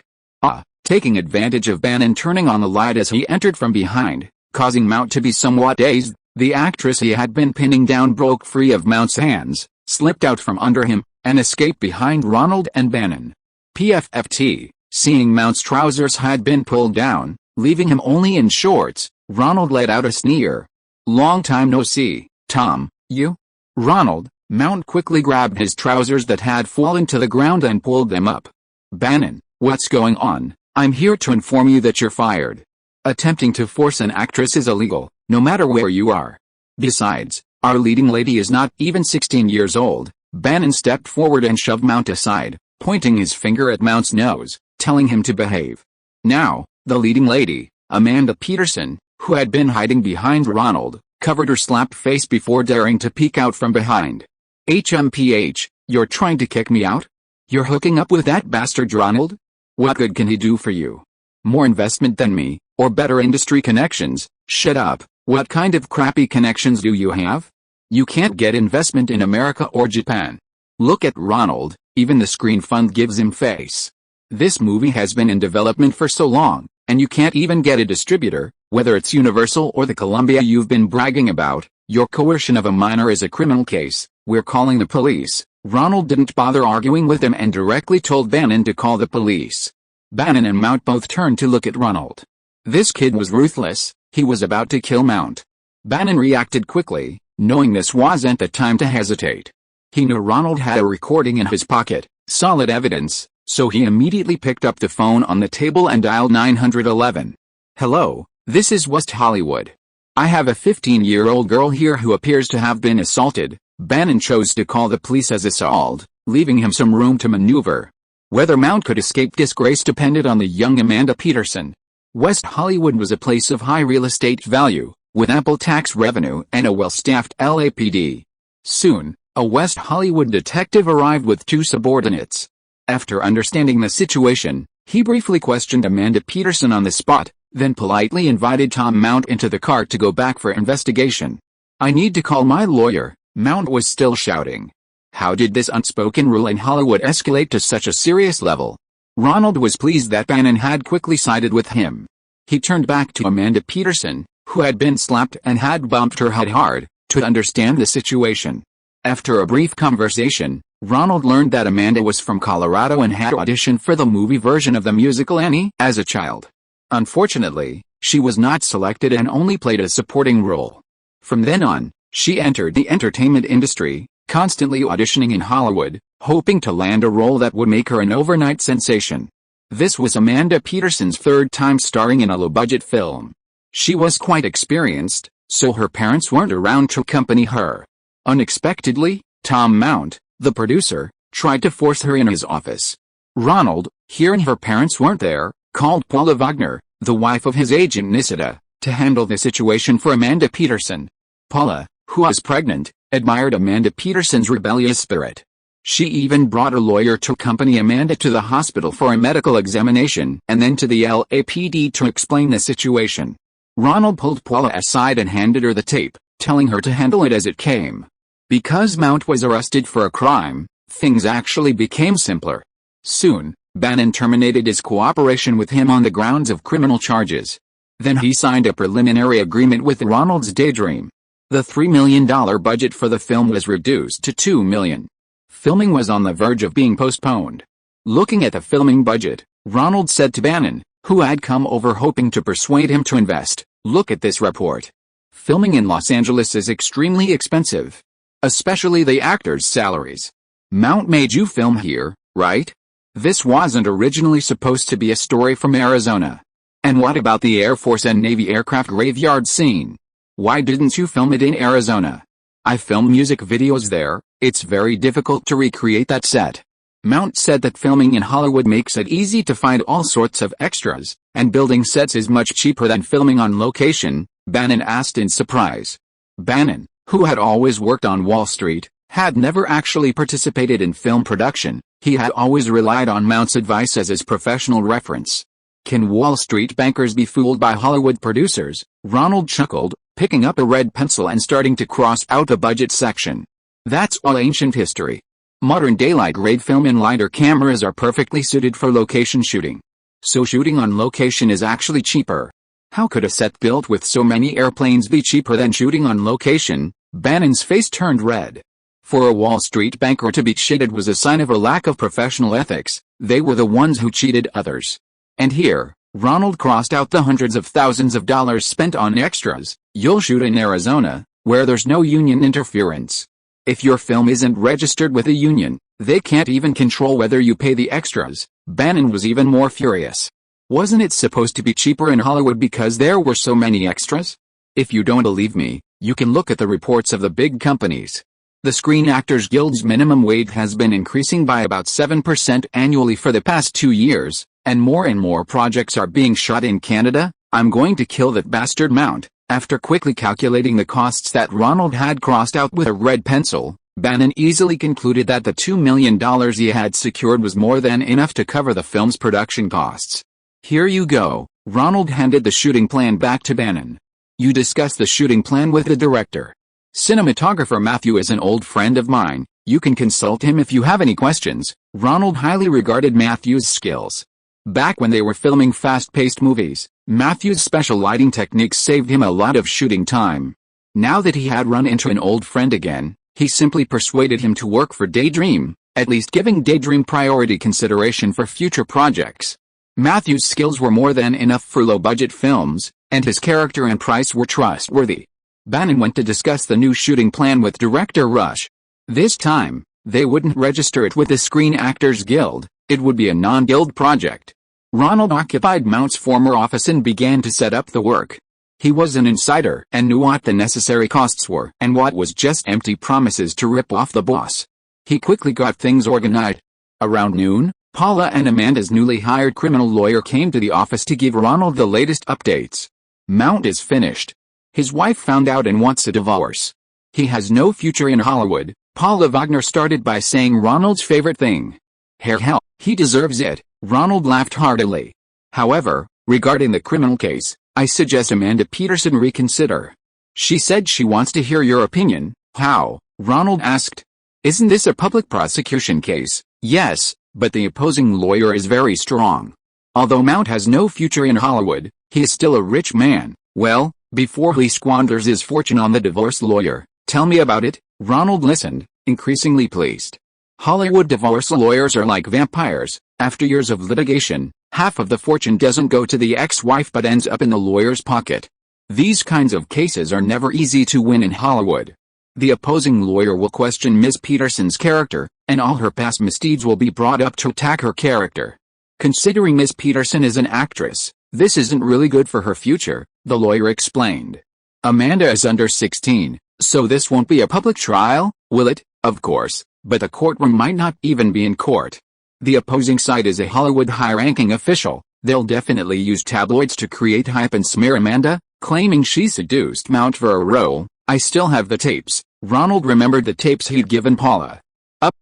Taking advantage of Bannon turning on the light as he entered from behind, causing Mount to be somewhat dazed, The actress he had been pinning down broke free of Mount's hands, slipped out from under him, and escaped behind Ronald and Bannon. PFFT, seeing Mount's trousers had been pulled down, leaving him only in shorts, Ronald let out a sneer. "Long time no see, Tom, you?" Ronald, Mount quickly grabbed his trousers that had fallen to the ground and pulled them up. "Bannon, what's going on? I'm here to inform you that you're fired. Attempting to force an actress is illegal, no matter where you are. Besides, our leading lady is not even 16 years old." Bannon stepped forward and shoved Mount aside, pointing his finger at Mount's nose, telling him to behave. Now, the leading lady, Amanda Peterson, who had been hiding behind Ronald, covered her slapped face before daring to peek out from behind. "HMPH, you're trying to kick me out? You're hooking up with that bastard Ronald? What good can he do for you? More investment than me, or better industry connections?" "Shut up, what kind of crappy connections do you have? You can't get investment in America or Japan. Look at Ronald, even the Screen Fund gives him face. This movie has been in development for so long, and you can't even get a distributor, whether it's Universal or the Columbia you've been bragging about. Your coercion of a minor is a criminal case. We're calling the police." Ronald didn't bother arguing with him and directly told Bannon to call the police. Bannon and Mount both turned to look at Ronald. This kid was ruthless, he was about to kill Mount. Bannon reacted quickly, knowing this wasn't the time to hesitate. He knew Ronald had a recording in his pocket, solid evidence, so he immediately picked up the phone on the table and dialed 911. "Hello, this is West Hollywood. I have a 15-year-old girl here who appears to have been assaulted." Bannon chose to call the police as assault, leaving him some room to maneuver. Whether Mount could escape disgrace depended on the young Amanda Peterson. West Hollywood was a place of high real estate value, with ample tax revenue and a well-staffed LAPD. Soon, a West Hollywood detective arrived with two subordinates. After understanding the situation, he briefly questioned Amanda Peterson on the spot, then politely invited Tom Mount into the car to go back for investigation. "I need to call my lawyer," Mount was still shouting. How did this unspoken rule in Hollywood escalate to such a serious level? Ronald was pleased that Bannon had quickly sided with him. He turned back to Amanda Peterson, who had been slapped and had bumped her head hard, to understand the situation. After a brief conversation, Ronald learned that Amanda was from Colorado and had auditioned for the movie version of the musical Annie as a child. Unfortunately, she was not selected and only played a supporting role. From then on, she entered the entertainment industry, constantly auditioning in Hollywood, hoping to land a role that would make her an overnight sensation. This was Amanda Peterson's third time starring in a low-budget film. She was quite experienced, so her parents weren't around to accompany her. Unexpectedly, Tom Mount, the producer, tried to force her in his office. Ronald, hearing her parents weren't there, called Paula Wagner, the wife of his agent Nisida, to handle the situation for Amanda Peterson. Paula, who was pregnant, admired Amanda Peterson's rebellious spirit. She even brought a lawyer to accompany Amanda to the hospital for a medical examination and then to the LAPD to explain the situation. Ronald pulled Paula aside and handed her the tape, telling her to handle it as it came. Because Mount was arrested for a crime, things actually became simpler. Soon, Bannon terminated his cooperation with him on the grounds of criminal charges. Then he signed a preliminary agreement with Ronald's daydream. The $3 million budget for the film was reduced to $2 million. Filming was on the verge of being postponed. Looking at the filming budget, Ronald said to Bannon, who had come over hoping to persuade him to invest, "Look at this report. Filming in Los Angeles is extremely expensive. Especially the actors' salaries. Mount made you film here, right? This wasn't originally supposed to be a story from Arizona. And what about the Air Force and Navy aircraft graveyard scene? Why didn't you film it in Arizona? I filmed music videos there, it's very difficult to recreate that set." Mount said that filming in Hollywood makes it easy to find all sorts of extras, and building sets is much cheaper than filming on location, Bannon asked in surprise. Bannon, who had always worked on Wall Street, had never actually participated in film production. He had always relied on Mount's advice as his professional reference. Can Wall Street bankers be fooled by Hollywood producers? Ronald chuckled, picking up a red pencil and starting to cross out the budget section. That's all ancient history. Modern daylight-grade film and lighter cameras are perfectly suited for location shooting. So shooting on location is actually cheaper. How could a set built with so many airplanes be cheaper than shooting on location? Bannon's face turned red. For a Wall Street banker to be cheated was a sign of a lack of professional ethics. They were the ones who cheated others. And here, Ronald crossed out the hundreds of thousands of dollars spent on extras. You'll shoot in Arizona, where there's no union interference. If your film isn't registered with a union, they can't even control whether you pay the extras. Bannon was even more furious. Wasn't it supposed to be cheaper in Hollywood because there were so many extras? If you don't believe me, you can look at the reports of the big companies. The Screen Actors Guild's minimum wage has been increasing by about 7% annually for the past 2 years, and more projects are being shot in Canada. I'm going to kill that bastard Mount. After quickly calculating the costs that Ronald had crossed out with a red pencil, Bannon easily concluded that the $2 million he had secured was more than enough to cover the film's production costs. Here you go. Ronald handed the shooting plan back to Bannon. You discuss the shooting plan with the director. Cinematographer Matthew is an old friend of mine. You can consult him if you have any questions. Ronald highly regarded Matthew's skills. Back when they were filming fast-paced movies, Matthew's special lighting techniques saved him a lot of shooting time. Now that he had run into an old friend again, he simply persuaded him to work for Daydream, at least giving Daydream priority consideration for future projects. Matthew's skills were more than enough for low-budget films, and his character and price were trustworthy. Bannon went to discuss the new shooting plan with director Rush. This time, they wouldn't register it with the Screen Actors Guild. It would be a non-guild project. Ronald occupied Mount's former office and began to set up the work. He was an insider and knew what the necessary costs were and what was just empty promises to rip off the boss. He quickly got things organized. Around noon, Paula and Amanda's newly hired criminal lawyer came to the office to give Ronald the latest updates. Mount is finished. His wife found out and wants a divorce. He has no future in Hollywood. Paula Wagner started by saying Ronald's favorite thing. Hell, he deserves it. Ronald laughed heartily. However, regarding the criminal case, I suggest Amanda Peterson reconsider. She said she wants to hear your opinion. How? Ronald asked. Isn't this a public prosecution case? Yes, but the opposing lawyer is very strong. Although Mount has no future in Hollywood, he is still a rich man. Well, before he squanders his fortune on the divorce lawyer, tell me about it. Ronald listened, increasingly pleased. Hollywood divorce lawyers are like vampires. After years of litigation, half of the fortune doesn't go to the ex-wife but ends up in the lawyer's pocket. These kinds of cases are never easy to win in Hollywood. The opposing lawyer will question Ms. Peterson's character, and all her past misdeeds will be brought up to attack her character. Considering Ms. Peterson is an actress, this isn't really good for her future, the lawyer explained. Amanda is under 16, so this won't be a public trial, will it? Of course, but the courtroom might not even be in court. The opposing side is a Hollywood high-ranking official. They'll definitely use tabloids to create hype and smear Amanda, claiming she seduced Mount for a role. I still have the tapes. Ronald remembered the tapes he'd given Paula.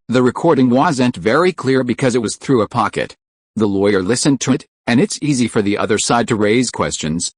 The recording wasn't very clear because it was through a pocket. The lawyer listened to it, and it's easy for the other side to raise questions.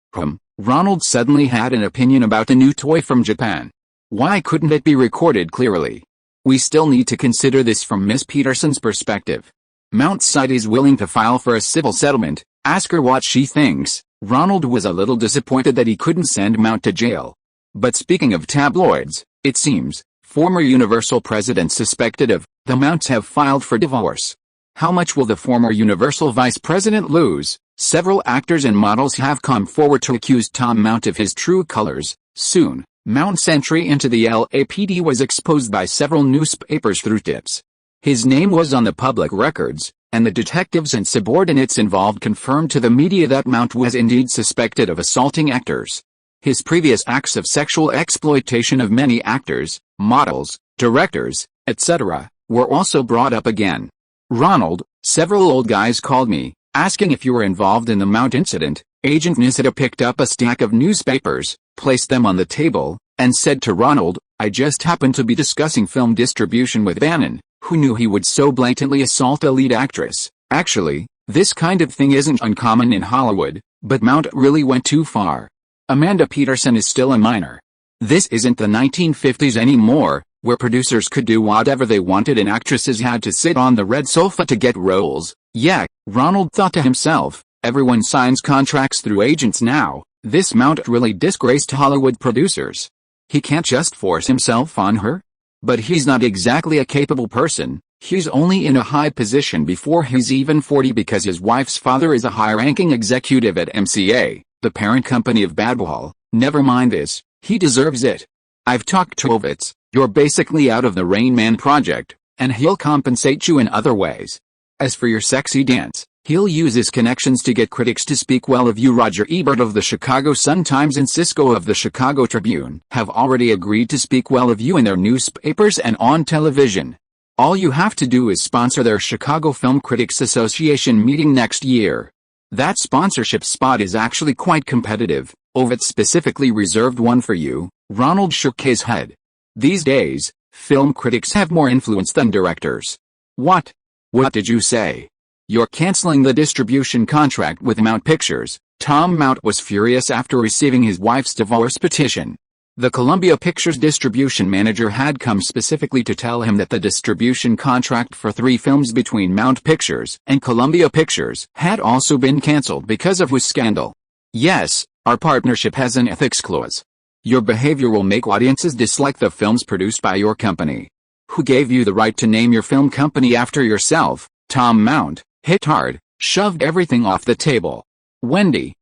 Ronald suddenly had an opinion about the new toy from Japan. Why couldn't it be recorded clearly? We still need to consider this from Miss Peterson's perspective. Mount's side is willing to file for a civil settlement. Ask her what she thinks. Ronald was a little disappointed that he couldn't send Mount to jail. But speaking of tabloids, it seems, former Universal president suspected of the Mounts have filed for divorce. How much will the former Universal vice president lose? Several actors and models have come forward to accuse Tom Mount of his true colors. Soon, Mount's entry into the LAPD was exposed by several newspapers through tips. His name was on the public records, and the detectives and subordinates involved confirmed to the media that Mount was indeed suspected of assaulting actors. His previous acts of sexual exploitation of many actors, models, directors, etc., were also brought up again. Ronald, several old guys called me, asking if you were involved in the Mount incident. Agent Nisita picked up a stack of newspapers, placed them on the table, and said to Ronald, I just happened to be discussing film distribution with Bannon, who knew he would so blatantly assault a lead actress. Actually, this kind of thing isn't uncommon in Hollywood, but Mount really went too far. Amanda Peterson is still a minor. This isn't the 1950s anymore, where producers could do whatever they wanted and actresses had to sit on the red sofa to get roles. Yeah, Ronald thought to himself, everyone signs contracts through agents now. This Mount really disgraced Hollywood producers. He can't just force himself on her? But he's not exactly a capable person. He's only in a high position before he's even 40 because his wife's father is a high-ranking executive at MCA, the parent company of Badwall. Never mind this, he deserves it. I've talked to Ovitz, you're basically out of the Rain Man project, and he'll compensate you in other ways. As for your sexy dance, he'll use his connections to get critics to speak well of you. Roger Ebert of the Chicago Sun-Times and Cisco of the Chicago Tribune have already agreed to speak well of you in their newspapers and on television. All you have to do is sponsor their Chicago Film Critics Association meeting next year. That sponsorship spot is actually quite competitive. Ovitz specifically reserved one for you. Ronald shook his head. These days, film critics have more influence than directors. What? What did you say? You're canceling the distribution contract with Mount Pictures. Tom Mount was furious after receiving his wife's divorce petition. The Columbia Pictures distribution manager had come specifically to tell him that the distribution contract for 3 films between Mount Pictures and Columbia Pictures had also been canceled because of his scandal. Yes, our partnership has an ethics clause. Your behavior will make audiences dislike the films produced by your company. Who gave you the right to name your film company after yourself? Tom Mount hit hard, shoved everything off the table. Wendy,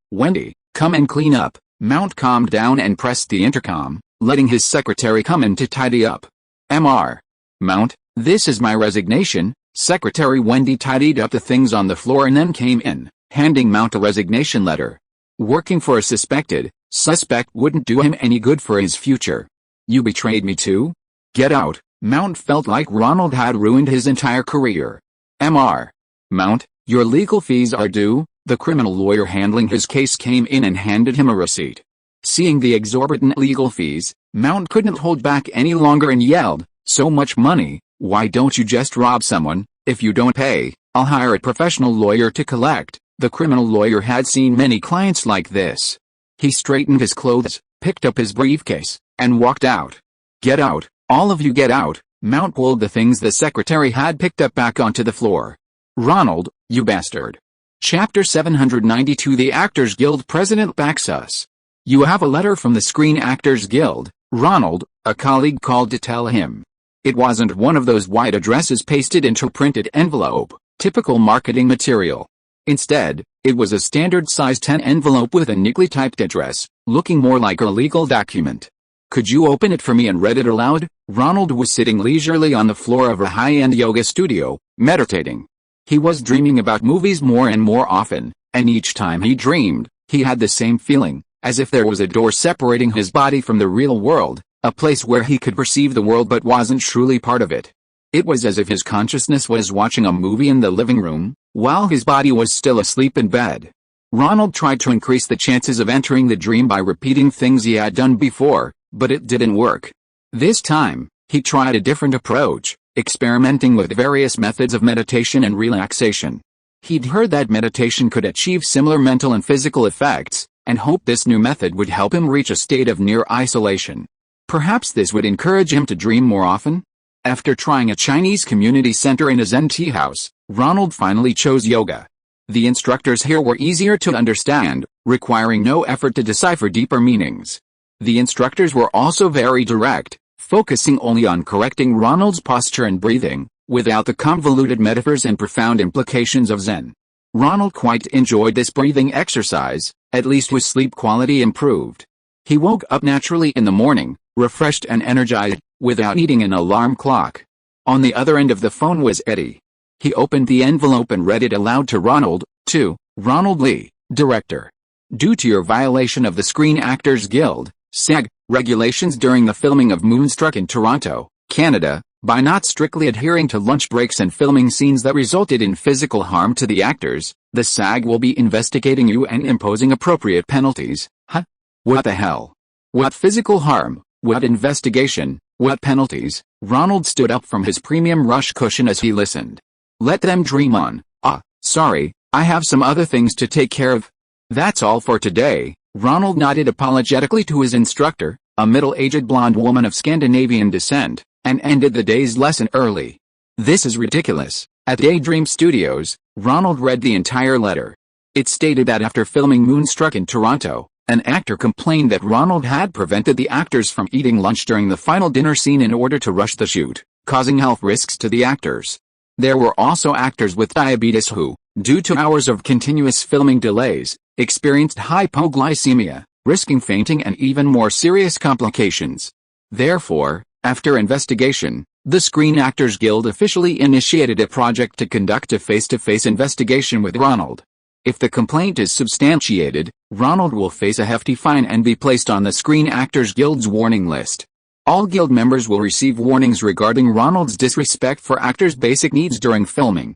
come and clean up. Mount calmed down and pressed the intercom, letting his secretary come in to tidy up. Mr. Mount, this is my resignation. Secretary Wendy tidied up the things on the floor and then came in, handing Mount a resignation letter. Working for a suspect wouldn't do him any good for his future. You betrayed me too? Get out. Mount felt like Ronald had ruined his entire career. Mr. Mount, your legal fees are due. The criminal lawyer handling his case came in and handed him a receipt. Seeing the exorbitant legal fees, Mount couldn't hold back any longer and yelled, "So much money, why don't you just rob someone? If you don't pay, I'll hire a professional lawyer to collect." The criminal lawyer had seen many clients like this. He straightened his clothes, picked up his briefcase, and walked out. Get out, all of you get out. Mount pulled the things the secretary had picked up back onto the floor. Ronald, you bastard. Chapter 792 The Actors Guild President backs us. You have a letter from the Screen Actors Guild, Ronald, a colleague called to tell him. It wasn't one of those wide addresses pasted into a printed envelope, typical marketing material. Instead, it was a standard size 10 envelope with a neatly typed address, looking more like a legal document. Could you open it for me and read it aloud? Ronald was sitting leisurely on the floor of a high-end yoga studio, meditating. He was dreaming about movies more and more often, and each time he dreamed, he had the same feeling, as if there was a door separating his body from the real world, a place where he could perceive the world but wasn't truly part of it. It was as if his consciousness was watching a movie in the living room, while his body was still asleep in bed. Ronald tried to increase the chances of entering the dream by repeating things he had done before, but it didn't work. This time, he tried a different approach, experimenting with various methods of meditation and relaxation. He'd heard that meditation could achieve similar mental and physical effects, and hoped this new method would help him reach a state of near isolation. Perhaps this would encourage him to dream more often? After trying a Chinese community center and a Zen tea house, Ronald finally chose yoga. The instructors here were easier to understand, requiring no effort to decipher deeper meanings. The instructors were also very direct, focusing only on correcting Ronald's posture and breathing, without the convoluted metaphors and profound implications of Zen. Ronald quite enjoyed this breathing exercise, at least his sleep quality improved. He woke up naturally in the morning, refreshed and energized, without needing an alarm clock. On the other end of the phone was Eddie. He opened the envelope and read it aloud to Ronald, to Ronald Lee, Director. Due to your violation of the Screen Actors Guild, SAG, regulations during the filming of Moonstruck in Toronto, Canada, by not strictly adhering to lunch breaks and filming scenes that resulted in physical harm to the actors, the SAG will be investigating you and imposing appropriate penalties. Huh? What the hell? What physical harm? What investigation? What penalties? Ronald stood up from his premium rush cushion as he listened. Let them dream on. Sorry, I have some other things to take care of. That's all for today. Ronald nodded apologetically to his instructor, a middle-aged blonde woman of Scandinavian descent, and ended the day's lesson early. This is ridiculous. At Daydream Studios, Ronald read the entire letter. It stated that after filming Moonstruck in Toronto, An actor complained that Ronald had prevented the actors from eating lunch during the final dinner scene in order to rush the shoot, causing health risks to the actors. There were also actors with diabetes who, due to hours of continuous filming delays, experienced hypoglycemia, risking fainting and even more serious complications. Therefore, after investigation, the Screen Actors Guild officially initiated a project to conduct a face-to-face investigation with Ronald. If the complaint is substantiated, Ronald will face a hefty fine and be placed on the Screen Actors Guild's warning list. All guild members will receive warnings regarding Ronald's disrespect for actors' basic needs during filming.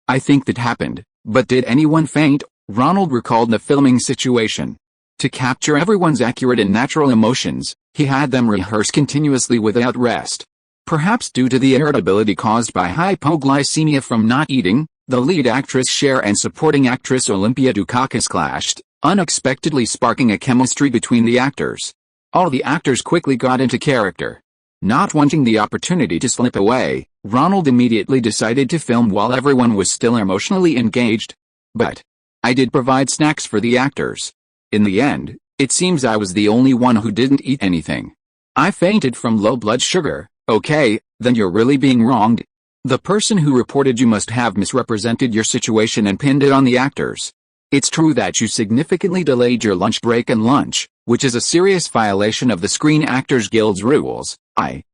I think that happened, but did anyone faint? Ronald recalled the filming situation. To capture everyone's accurate and natural emotions, he had them rehearse continuously without rest. Perhaps due to the irritability caused by hypoglycemia from not eating, the lead actress Cher and supporting actress Olympia Dukakis clashed, unexpectedly sparking a chemistry between the actors. All the actors quickly got into character. Not wanting the opportunity to slip away, Ronald immediately decided to film while everyone was still emotionally engaged. But I did provide snacks for the actors. In the end, it seems I was the only one who didn't eat anything. I fainted from low blood sugar. Okay, then you're really being wronged. The person who reported you must have misrepresented your situation and pinned it on the actors. It's true that you significantly delayed your lunch break and lunch, which is a serious violation of the Screen Actors Guild's rules.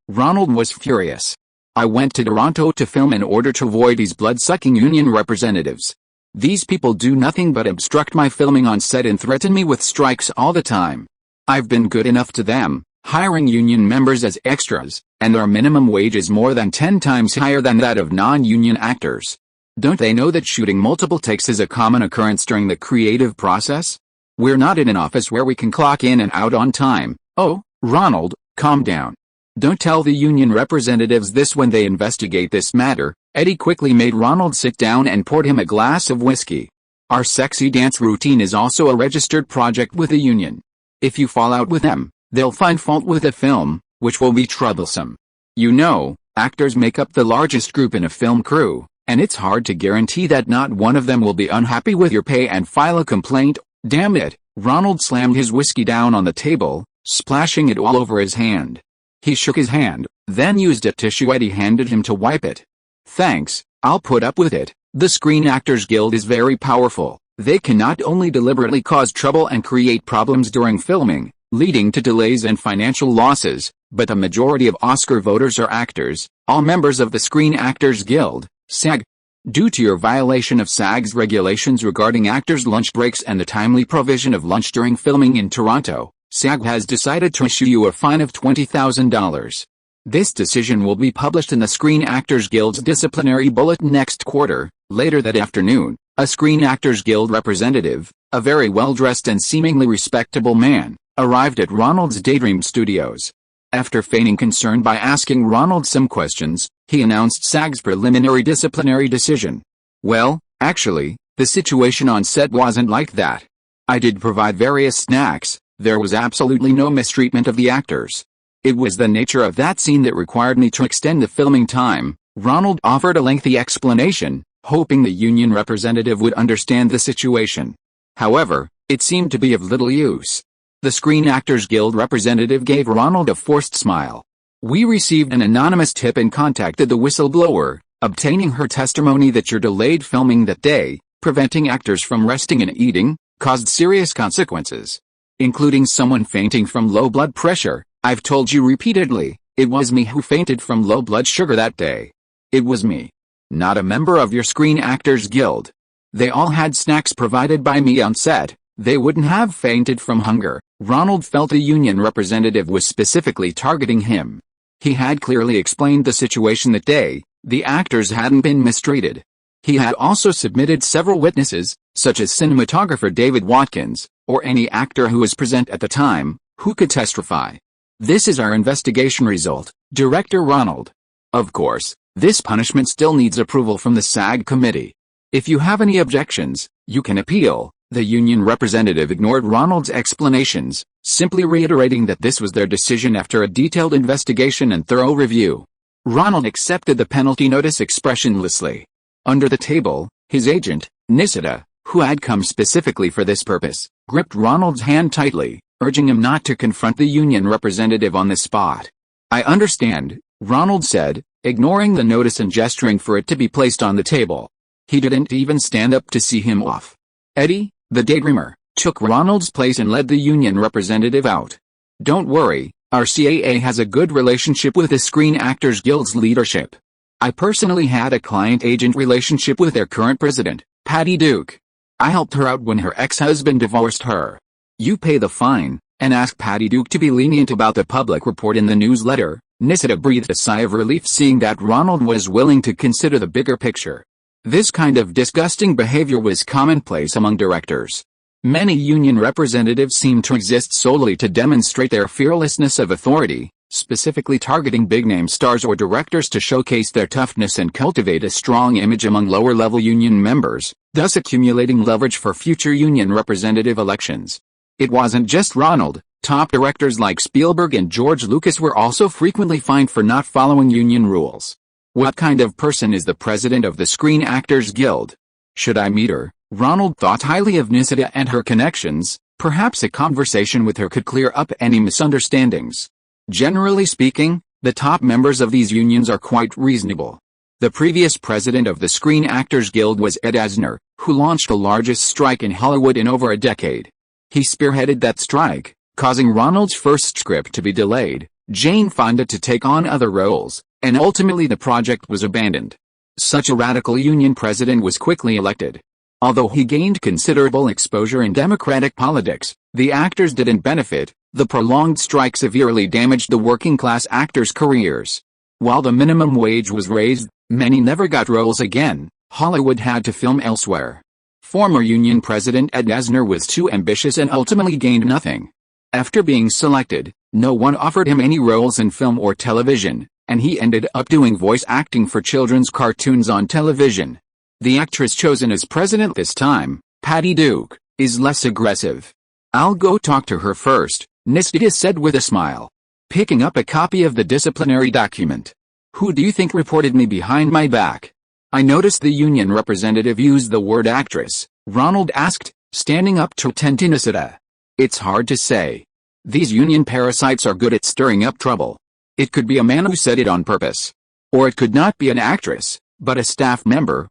Ronald was furious. I went to Toronto to film in order to avoid these blood-sucking union representatives. These people do nothing but obstruct my filming on set and threaten me with strikes all the time. I've been good enough to them, hiring union members as extras, and their minimum wage is more than 10 times higher than that of non-union actors. Don't they know that shooting multiple takes is a common occurrence during the creative process? We're not in an office where we can clock in and out on time. Oh, Ronald, calm down. Don't tell the union representatives this when they investigate this matter. Eddie quickly made Ronald sit down and poured him a glass of whiskey. Our sexy dance routine is also a registered project with the union. If you fall out with them, they'll find fault with the film, which will be troublesome. You know, actors make up the largest group in a film crew, and it's hard to guarantee that not one of them will be unhappy with your pay and file a complaint. Damn it, Ronald slammed his whiskey down on the table, splashing it all over his hand. He shook his hand, then used a tissue Eddie handed him to wipe it. Thanks, I'll put up with it. The Screen Actors Guild is very powerful. They can not only deliberately cause trouble and create problems during filming, leading to delays and financial losses, but the majority of Oscar voters are actors, all members of the Screen Actors Guild, SAG. Due to your violation of SAG's regulations regarding actors' lunch breaks and the timely provision of lunch during filming in Toronto, SAG has decided to issue you a fine of $20,000. This decision will be published in the Screen Actors Guild's disciplinary bulletin next quarter. Later that afternoon, a Screen Actors Guild representative, a very well-dressed and seemingly respectable man, arrived at Ronald's Daydream Studios. After feigning concern by asking Ronald some questions, he announced SAG's preliminary disciplinary decision. Well, actually, the situation on set wasn't like that. I did provide various snacks. There was absolutely no mistreatment of the actors. It was the nature of that scene that required me to extend the filming time. Ronald offered a lengthy explanation, hoping the union representative would understand the situation. However, it seemed to be of little use. The Screen Actors Guild representative gave Ronald a forced smile. We received an anonymous tip and contacted the whistleblower, obtaining her testimony that your delayed filming that day, preventing actors from resting and eating, caused serious consequences, including someone fainting from low blood pressure. I've told you repeatedly, it was me who fainted from low blood sugar that day. It was me. Not a member of your Screen Actors Guild. They all had snacks provided by me on set. They wouldn't have fainted from hunger. Ronald felt a union representative was specifically targeting him. He had clearly explained the situation that day. The actors hadn't been mistreated. He had also submitted several witnesses, such as cinematographer David Watkins, or any actor who was present at the time, who could testify. This is our investigation result, Director Ronald. Of course, this punishment still needs approval from the SAG committee. If you have any objections, you can appeal. The union representative ignored Ronald's explanations, simply reiterating that this was their decision after a detailed investigation and thorough review. Ronald accepted the penalty notice expressionlessly. Under the table, his agent, Nisita, who had come specifically for this purpose, gripped Ronald's hand tightly, urging him not to confront the union representative on the spot. "I understand," Ronald said, ignoring the notice and gesturing for it to be placed on the table. He didn't even stand up to see him off. Eddie, the daydreamer, took Ronald's place and led the union representative out. "Don't worry, our CAA has a good relationship with the Screen Actors Guild's leadership. I personally had a client-agent relationship with their current president, Patty Duke. I helped her out when her ex-husband divorced her. You pay the fine, and ask Patty Duke to be lenient about the public report in the newsletter." Nisida breathed a sigh of relief seeing that Ronald was willing to consider the bigger picture. This kind of disgusting behavior was commonplace among directors. Many union representatives seemed to exist solely to demonstrate their fearlessness of authority, specifically targeting big-name stars or directors to showcase their toughness and cultivate a strong image among lower-level union members, thus accumulating leverage for future union representative elections. It wasn't just Ronald. Top directors like Spielberg and George Lucas were also frequently fined for not following union rules. What kind of person is the president of the Screen Actors Guild? Should I meet her? Ronald thought highly of Nisida and her connections. Perhaps a conversation with her could clear up any misunderstandings. Generally speaking, the top members of these unions are quite reasonable. The previous president of the Screen Actors Guild was Ed Asner, who launched the largest strike in Hollywood in over a decade. He spearheaded that strike, causing Ronald's first script to be delayed, Jane Fonda to take on other roles, and ultimately the project was abandoned. Such a radical union president was quickly elected. Although he gained considerable exposure in Democratic politics, the actors didn't benefit. The prolonged strike severely damaged the working-class actors' careers. While the minimum wage was raised, many never got roles again. Hollywood had to film elsewhere. Former union president Ed Asner was too ambitious and ultimately gained nothing. After being selected, no one offered him any roles in film or television, and he ended up doing voice acting for children's cartoons on television. The actress chosen as president this time, Patty Duke, is less aggressive. "I'll go talk to her first," Nisida said with a smile, picking up a copy of the disciplinary document. "Who do you think reported me behind my back?" "I noticed the union representative used the word actress," Ronald asked, standing up to attend to Nisida. "It's hard to say. These union parasites are good at stirring up trouble. It could be a man who said it on purpose. Or it could not be an actress, but a staff member."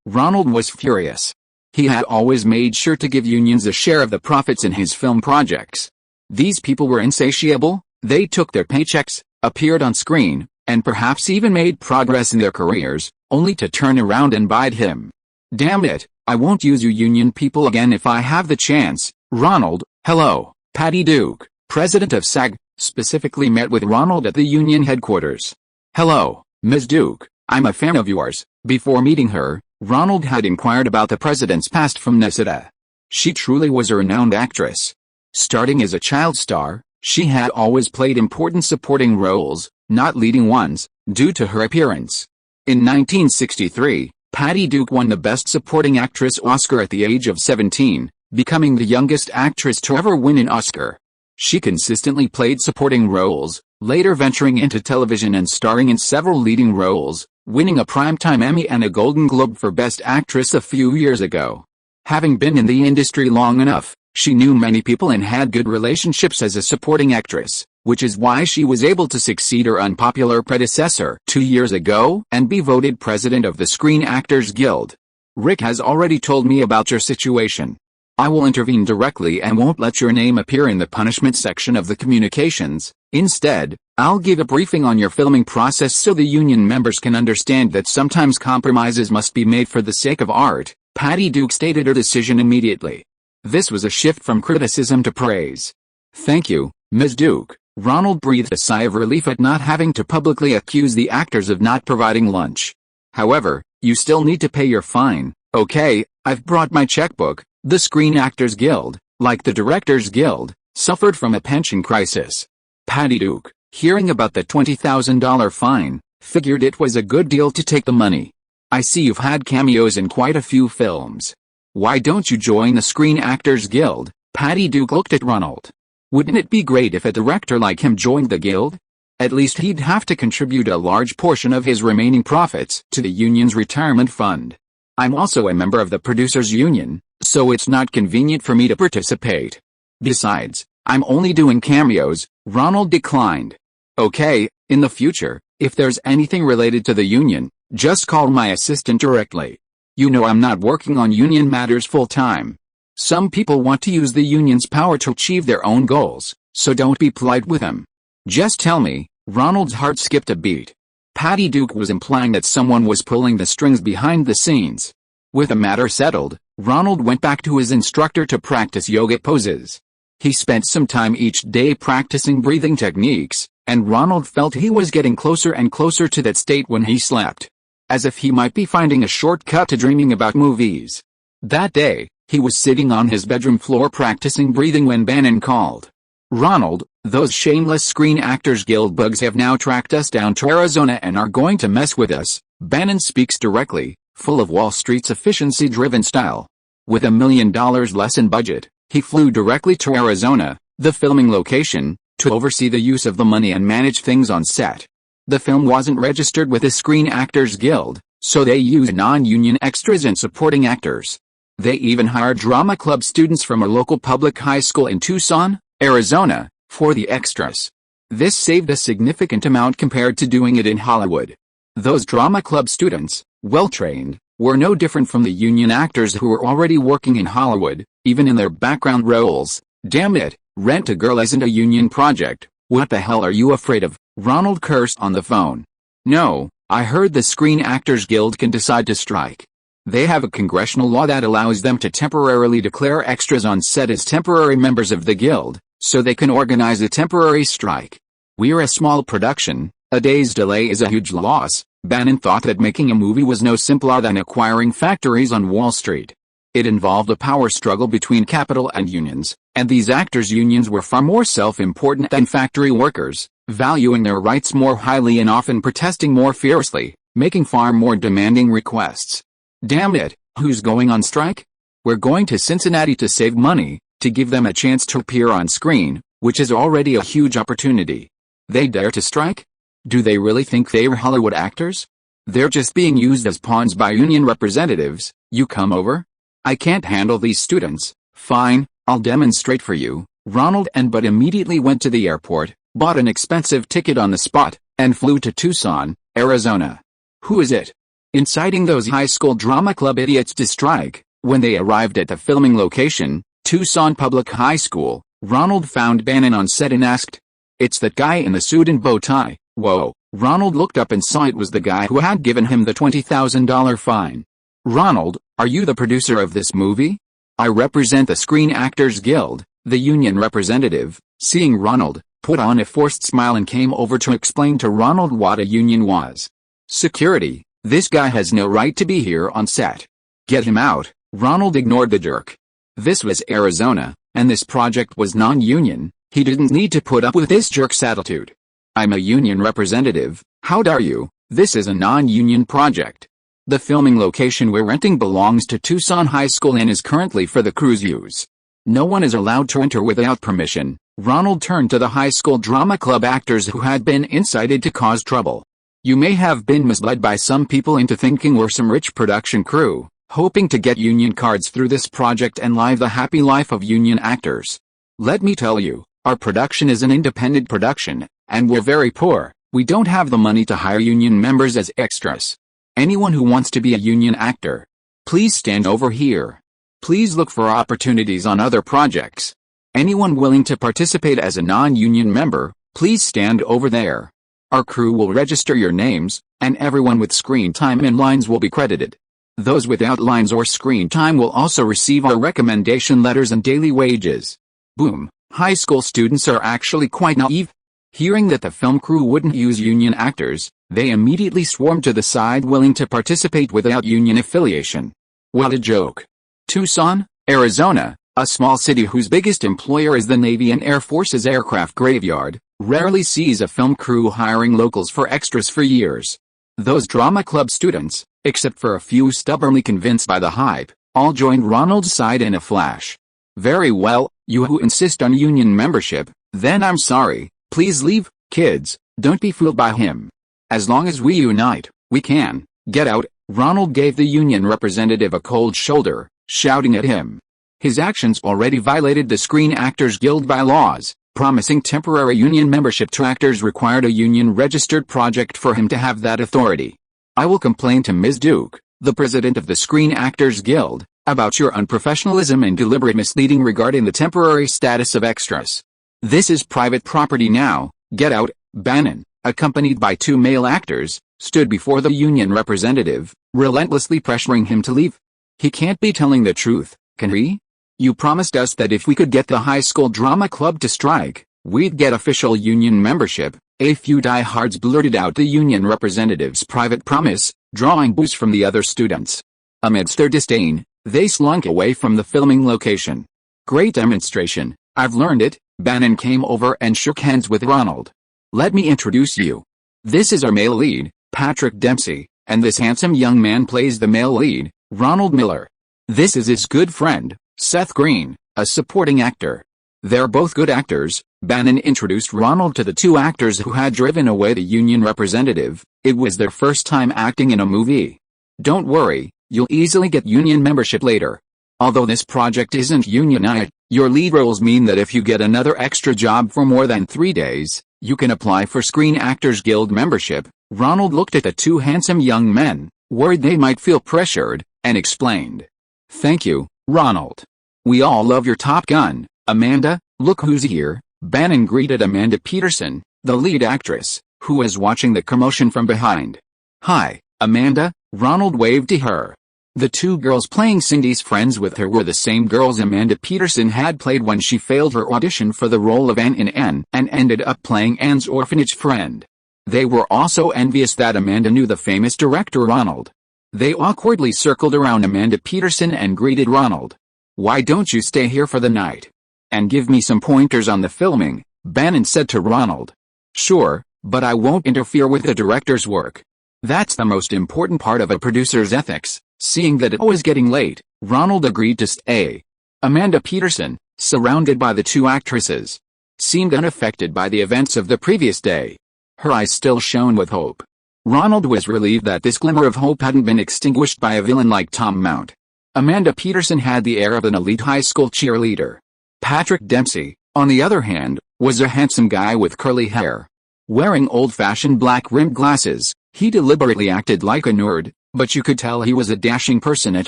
Ronald was furious. He had always made sure to give unions a share of the profits in his film projects. These people were insatiable. They took their paychecks, appeared on screen, and perhaps even made progress in their careers, only to turn around and bite him. "Damn it, I won't use you union people again if I have the chance." Ronald, hello, Patty Duke, president of SAG, specifically met with Ronald at the union headquarters. "Hello, Ms. Duke, I'm a fan of yours." Before meeting her, Ronald had inquired about the president's past from Nisida. She truly was a renowned actress. Starting as a child star, she had always played important supporting roles, not leading ones, due to her appearance. In 1963, Patty Duke won the Best Supporting Actress Oscar at the age of 17, becoming the youngest actress to ever win an Oscar. She consistently played supporting roles, later venturing into television and starring in several leading roles, winning a Primetime Emmy and a Golden Globe for Best Actress a few years ago. Having been in the industry long enough, she knew many people and had good relationships as a supporting actress, which is why she was able to succeed her unpopular predecessor 2 years ago and be voted president of the Screen Actors Guild. "Rick has already told me about your situation. I will intervene directly and won't let your name appear in the punishment section of the communications. Instead, I'll give a briefing on your filming process so the union members can understand that sometimes compromises must be made for the sake of art." Patty Duke stated her decision immediately. This was a shift from criticism to praise. "Thank you, Ms. Duke." Ronald breathed a sigh of relief at not having to publicly accuse the actors of not providing lunch. "However, you still need to pay your fine." "Okay, I've brought my checkbook." The Screen Actors Guild, like the Directors Guild, suffered from a pension crisis. Patty Duke, hearing about the $20,000 fine, figured it was a good deal to take the money. "I see you've had cameos in quite a few films. Why don't you join the Screen Actors Guild?" Patty Duke looked at Ronald. "Wouldn't it be great if a director like him joined the guild? At least he'd have to contribute a large portion of his remaining profits to the union's retirement fund. I'm also a member of the Producers Union, so it's not convenient for me to participate. Besides, I'm only doing cameos, Ronald declined. Okay, in the future, if there's anything related to the union, just call my assistant directly. You know I'm not working on union matters full-time. Some people want to use the union's power to achieve their own goals, so don't be polite with them. Just tell me. Ronald's heart skipped a beat. Patty Duke was implying that someone was pulling the strings behind the scenes. With the matter settled, Ronald went back to his instructor to practice yoga poses. He spent some time each day practicing breathing techniques, and Ronald felt he was getting closer and closer to that state when he slept. As if he might be finding a shortcut to dreaming about movies. That day, he was sitting on his bedroom floor practicing breathing when Bannon called. Ronald, those shameless Screen Actors Guild bugs have now tracked us down to Arizona and are going to mess with us. Bannon speaks directly, full of Wall Street's efficiency-driven style. With $1 million less in budget, he flew directly to Arizona, the filming location, to oversee the use of the money and manage things on set. The film wasn't registered with the Screen Actors Guild, so they used non-union extras and supporting actors. They even hired drama club students from a local public high school in Tucson, Arizona, for the extras. This saved a significant amount compared to doing it in Hollywood. Those drama club students, well-trained, were no different from the union actors who were already working in Hollywood, even in their background roles. Damn it, Rent-A-Girl isn't a union project. What the hell are you afraid of? Ronald cursed on the phone. No, I heard the Screen Actors Guild can decide to strike. They have a congressional law that allows them to temporarily declare extras on set as temporary members of the guild, so they can organize a temporary strike. We're a small production, a day's delay is a huge loss. Bannon thought that making a movie was no simpler than acquiring factories on Wall Street. It involved a power struggle between capital and unions, and these actors' unions were far more self-important than factory workers, valuing their rights more highly and often protesting more fiercely, making far more demanding requests. Damn it, who's going on strike? We're going to Cincinnati to save money, to give them a chance to appear on screen, which is already a huge opportunity. They dare to strike? Do they really think they're Hollywood actors? They're just being used as pawns by union representatives. You come over? I can't handle these students. Fine, I'll demonstrate for you. Ronald and Bud immediately went to the airport, bought an expensive ticket on the spot, and flew to Tucson, Arizona. Who is it? Inciting those high school drama club idiots to strike. When they arrived at the filming location, Tucson Public High School, Ronald found Bannon on set and asked, "It's that guy in the suit and bow tie." Whoa, Ronald looked up and saw it was the guy who had given him the $20,000 fine. Ronald, are you the producer of this movie? I represent the Screen Actors Guild, the union representative. Seeing Ronald, put on a forced smile and came over to explain to Ronald what a union was. Security, this guy has no right to be here on set. Get him out. Ronald ignored the jerk. This was Arizona, and this project was non-union. He didn't need to put up with this jerk's attitude. I'm a union representative, how dare you? This is a non-union project. The filming location we're renting belongs to Tucson High School and is currently for the crew's use. No one is allowed to enter without permission. Ronald turned to the high school drama club actors who had been incited to cause trouble. You may have been misled by some people into thinking we're some rich production crew, hoping to get union cards through this project and live the happy life of union actors. Let me tell you, our production is an independent production, and we're very poor. We don't have the money to hire union members as extras. Anyone who wants to be a union actor, please stand over here. Please look for opportunities on other projects. Anyone willing to participate as a non-union member, please stand over there. Our crew will register your names, and everyone with screen time and lines will be credited. Those without lines or screen time will also receive our recommendation letters and daily wages. Boom, high school students are actually quite naive. Hearing that the film crew wouldn't use union actors, they immediately swarmed to the side willing to participate without union affiliation. What a joke. Tucson, Arizona, a small city whose biggest employer is the Navy and Air Force's aircraft graveyard, rarely sees a film crew hiring locals for extras for years. Those drama club students, except for a few stubbornly convinced by the hype, all joined Ronald's side in a flash. Very well, you who insist on union membership, then I'm sorry, please leave, kids, don't be fooled by him. As long as we unite, we can. Get out. Ronald gave the union representative a cold shoulder, shouting at him. His actions already violated the Screen Actors Guild bylaws. Promising temporary union membership to actors required a union-registered project for him to have that authority. I will complain to Ms. Duke, the president of the Screen Actors Guild, about your unprofessionalism and deliberate misleading regarding the temporary status of extras. This is private property now, get out. Bannon, accompanied by 2 male actors, stood before the union representative, relentlessly pressuring him to leave. He can't be telling the truth, can he? You promised us that if we could get the high school drama club to strike, we'd get official union membership. A few diehards blurted out the union representative's private promise, drawing boos from the other students. Amidst their disdain, they slunk away from the filming location. Great demonstration, I've learned it. Bannon came over and shook hands with Ronald. Let me introduce you. This is our male lead, Patrick Dempsey, and this handsome young man plays the male lead, Ronald Miller. This is his good friend, Seth Green, a supporting actor. They're both good actors. Bannon introduced Ronald to the 2 actors who had driven away the union representative. It was their first time acting in a movie. Don't worry, you'll easily get union membership later. Although this project isn't unionized, your lead roles mean that if you get another extra job for more than 3 days, you can apply for Screen Actors Guild membership. Ronald looked at the 2 handsome young men, worried they might feel pressured, and explained. Thank you, Ronald. We all love your Top Gun. Amanda, look who's here. Bannon greeted Amanda Peterson, the lead actress, who was watching the commotion from behind. Hi, Amanda, Ronald waved to her. The 2 girls playing Cindy's friends with her were the same girls Amanda Peterson had played when she failed her audition for the role of Anne in Anne and ended up playing Anne's orphanage friend. They were also envious that Amanda knew the famous director Ronald. They awkwardly circled around Amanda Peterson and greeted Ronald. Why don't you stay here for the night? And give me some pointers on the filming, Bannon said to Ronald. Sure, but I won't interfere with the director's work. That's the most important part of a producer's ethics. Seeing that it was getting late, Ronald agreed to stay. Amanda Peterson, surrounded by the 2 actresses, seemed unaffected by the events of the previous day. Her eyes still shone with hope. Ronald was relieved that this glimmer of hope hadn't been extinguished by a villain like Tom Mount. Amanda Peterson had the air of an elite high school cheerleader. Patrick Dempsey, on the other hand, was a handsome guy with curly hair. Wearing old-fashioned black-rimmed glasses, he deliberately acted like a nerd, but you could tell he was a dashing person at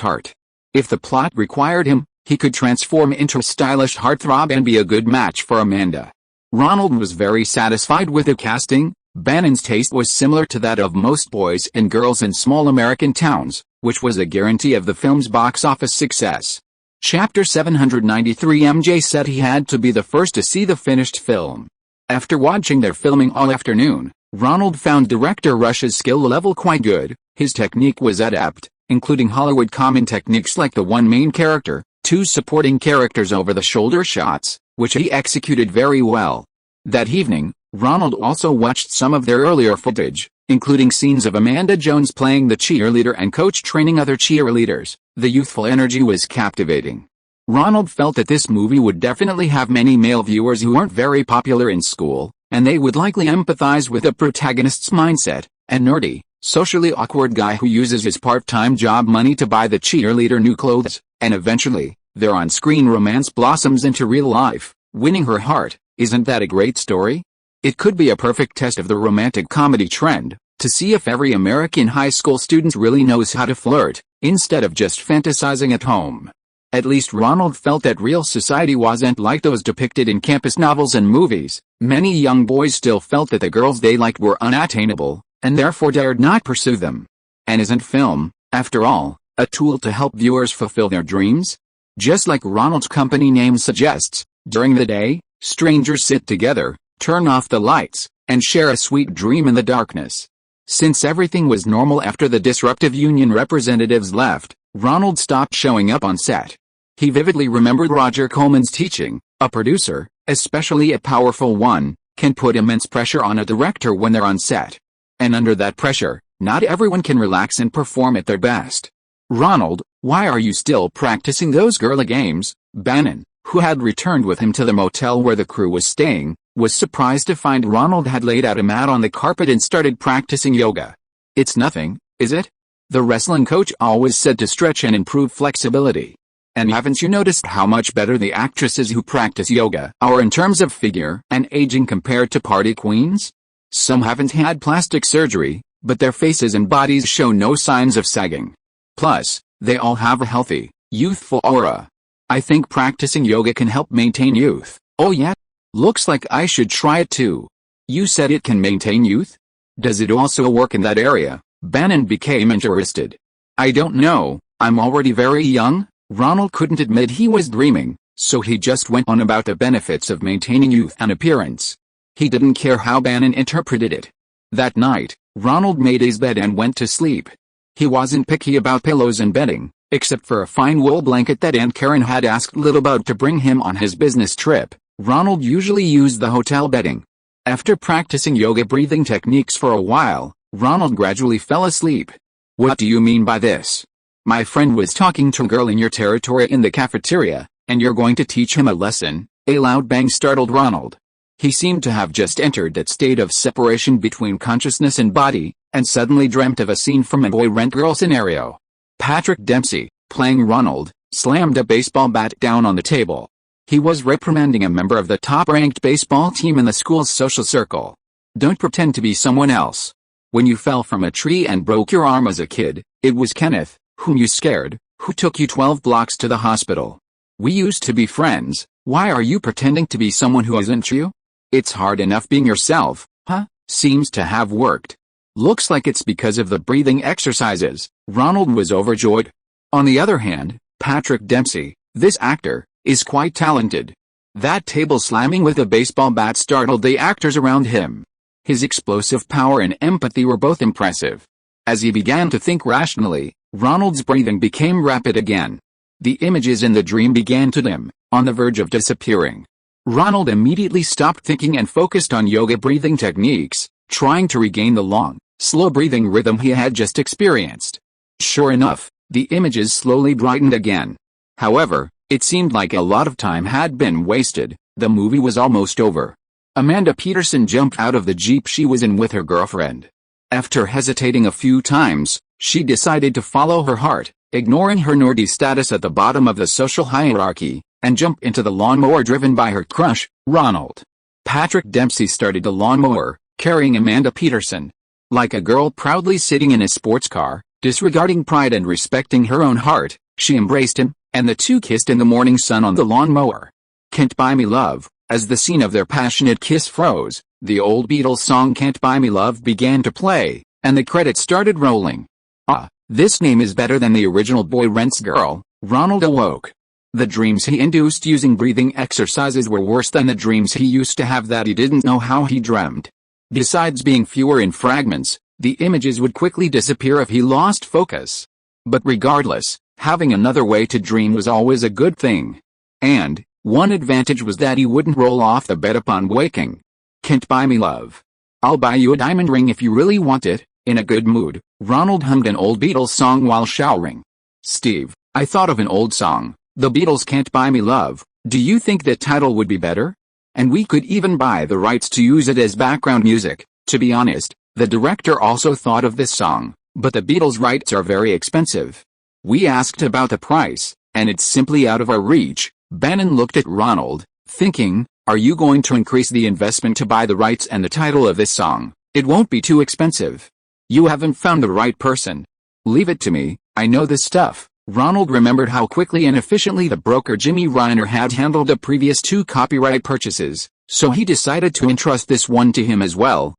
heart. If the plot required him, he could transform into a stylish heartthrob and be a good match for Amanda. Ronald was very satisfied with the casting. Bannon's taste was similar to that of most boys and girls in small American towns, which was a guarantee of the film's box office success. Chapter 793. MJ said he had to be the first to see the finished film. After watching their filming all afternoon, Ronald found director Rush's skill level quite good. His technique was adept, including Hollywood common techniques like the 1 main character, 2 supporting characters over-the-shoulder shots, which he executed very well. That evening, Ronald also watched some of their earlier footage, including scenes of Amanda Jones playing the cheerleader and coach training other cheerleaders. The youthful energy was captivating. Ronald felt that this movie would definitely have many male viewers who weren't very popular in school, and they would likely empathize with the protagonist's mindset, a nerdy, socially awkward guy who uses his part-time job money to buy the cheerleader new clothes, and eventually, their on-screen romance blossoms into real life, winning her heart. Isn't that a great story? It could be a perfect test of the romantic comedy trend, to see if every American high school student really knows how to flirt, instead of just fantasizing at home. At least Ronald felt that real society wasn't like those depicted in campus novels and movies. Many young boys still felt that the girls they liked were unattainable, and therefore dared not pursue them. And isn't film, after all, a tool to help viewers fulfill their dreams? Just like Ronald's company name suggests, during the day, strangers sit together, turn off the lights, and share a sweet dream in the darkness. Since everything was normal after the disruptive union representatives left, Ronald stopped showing up on set. He vividly remembered Roger Coleman's teaching: a producer, especially a powerful one, can put immense pressure on a director when they're on set. And under that pressure, not everyone can relax and perform at their best. Ronald, why are you still practicing those girly games? Bannon, who had returned with him to the motel where the crew was staying, was surprised to find Ronald had laid out a mat on the carpet and started practicing yoga. It's nothing, is it? The wrestling coach always said to stretch and improve flexibility. And haven't you noticed how much better the actresses who practice yoga are in terms of figure and aging compared to party queens? Some haven't had plastic surgery, but their faces and bodies show no signs of sagging. Plus, they all have a healthy, youthful aura. I think practicing yoga can help maintain youth. Oh yeah? Looks like I should try it too. You said it can maintain youth? Does it also work in that area? Bannon became interested. I don't know, I'm already very young. Ronald couldn't admit he was dreaming, so he just went on about the benefits of maintaining youth and appearance. He didn't care how Bannon interpreted it. That night, Ronald made his bed and went to sleep. He wasn't picky about pillows and bedding, except for a fine wool blanket that Aunt Karen had asked Little Bud to bring him on his business trip. Ronald usually used the hotel bedding. After practicing yoga breathing techniques for a while, Ronald gradually fell asleep. What do you mean by this? My friend was talking to a girl in your territory in the cafeteria, and you're going to teach him a lesson? A loud bang startled Ronald. He seemed to have just entered that state of separation between consciousness and body, and suddenly dreamt of a scene from a Boy Rent Girl scenario. Patrick Dempsey, playing Ronald, slammed a baseball bat down on the table. He was reprimanding a member of the top-ranked baseball team in the school's social circle. Don't pretend to be someone else. When you fell from a tree and broke your arm as a kid, it was Kenneth, whom you scared, who took you 12 blocks to the hospital. We used to be friends. Why are you pretending to be someone who isn't you? It's hard enough being yourself, huh? Seems to have worked. Looks like it's because of the breathing exercises. Ronald was overjoyed. On the other hand, Patrick Dempsey, this actor, is quite talented. That table slamming with a baseball bat startled the actors around him. His explosive power and empathy were both impressive. As he began to think rationally, Ronald's breathing became rapid again. The images in the dream began to dim, on the verge of disappearing. Ronald immediately stopped thinking and focused on yoga breathing techniques, trying to regain the long, slow breathing rhythm he had just experienced. Sure enough, the images slowly brightened again. However, it seemed like a lot of time had been wasted. The movie was almost over. Amanda Peterson jumped out of the Jeep she was in with her girlfriend. After hesitating a few times, she decided to follow her heart, ignoring her nerdy status at the bottom of the social hierarchy, and jump into the lawnmower driven by her crush, Ronald. Patrick Dempsey started the lawnmower, carrying Amanda Peterson. Like a girl proudly sitting in a sports car, disregarding pride and respecting her own heart, she embraced him, and the two kissed in the morning sun on the lawnmower. Can't Buy Me Love. As the scene of their passionate kiss froze, the old Beatles song Can't Buy Me Love began to play, and the credits started rolling. Ah, this name is better than the original Boy Rents Girl. Ronald awoke. The dreams he induced using breathing exercises were worse than the dreams he used to have that he didn't know how he dreamed. Besides being fewer in fragments, the images would quickly disappear if he lost focus. But regardless, having another way to dream was always a good thing. And one advantage was that he wouldn't roll off the bed upon waking. Can't buy me love. I'll buy you a diamond ring if you really want it. In a good mood, Ronald hummed an old Beatles song while showering. Steve, I thought of an old song, The Beatles' Can't Buy Me Love. Do you think that title would be better? And we could even buy the rights to use it as background music. To be honest, the director also thought of this song, but the Beatles' rights are very expensive. We asked about the price, and it's simply out of our reach. Bannon looked at Ronald, thinking, are you going to increase the investment to buy the rights and the title of this song? It won't be too expensive. You haven't found the right person. Leave it to me, I know this stuff. Ronald remembered how quickly and efficiently the broker Jimmy Reiner had handled the previous two copyright purchases, so he decided to entrust this one to him as well.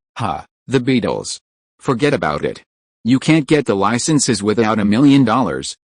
The Beatles. Forget about it. You can't get the licenses without $1 million.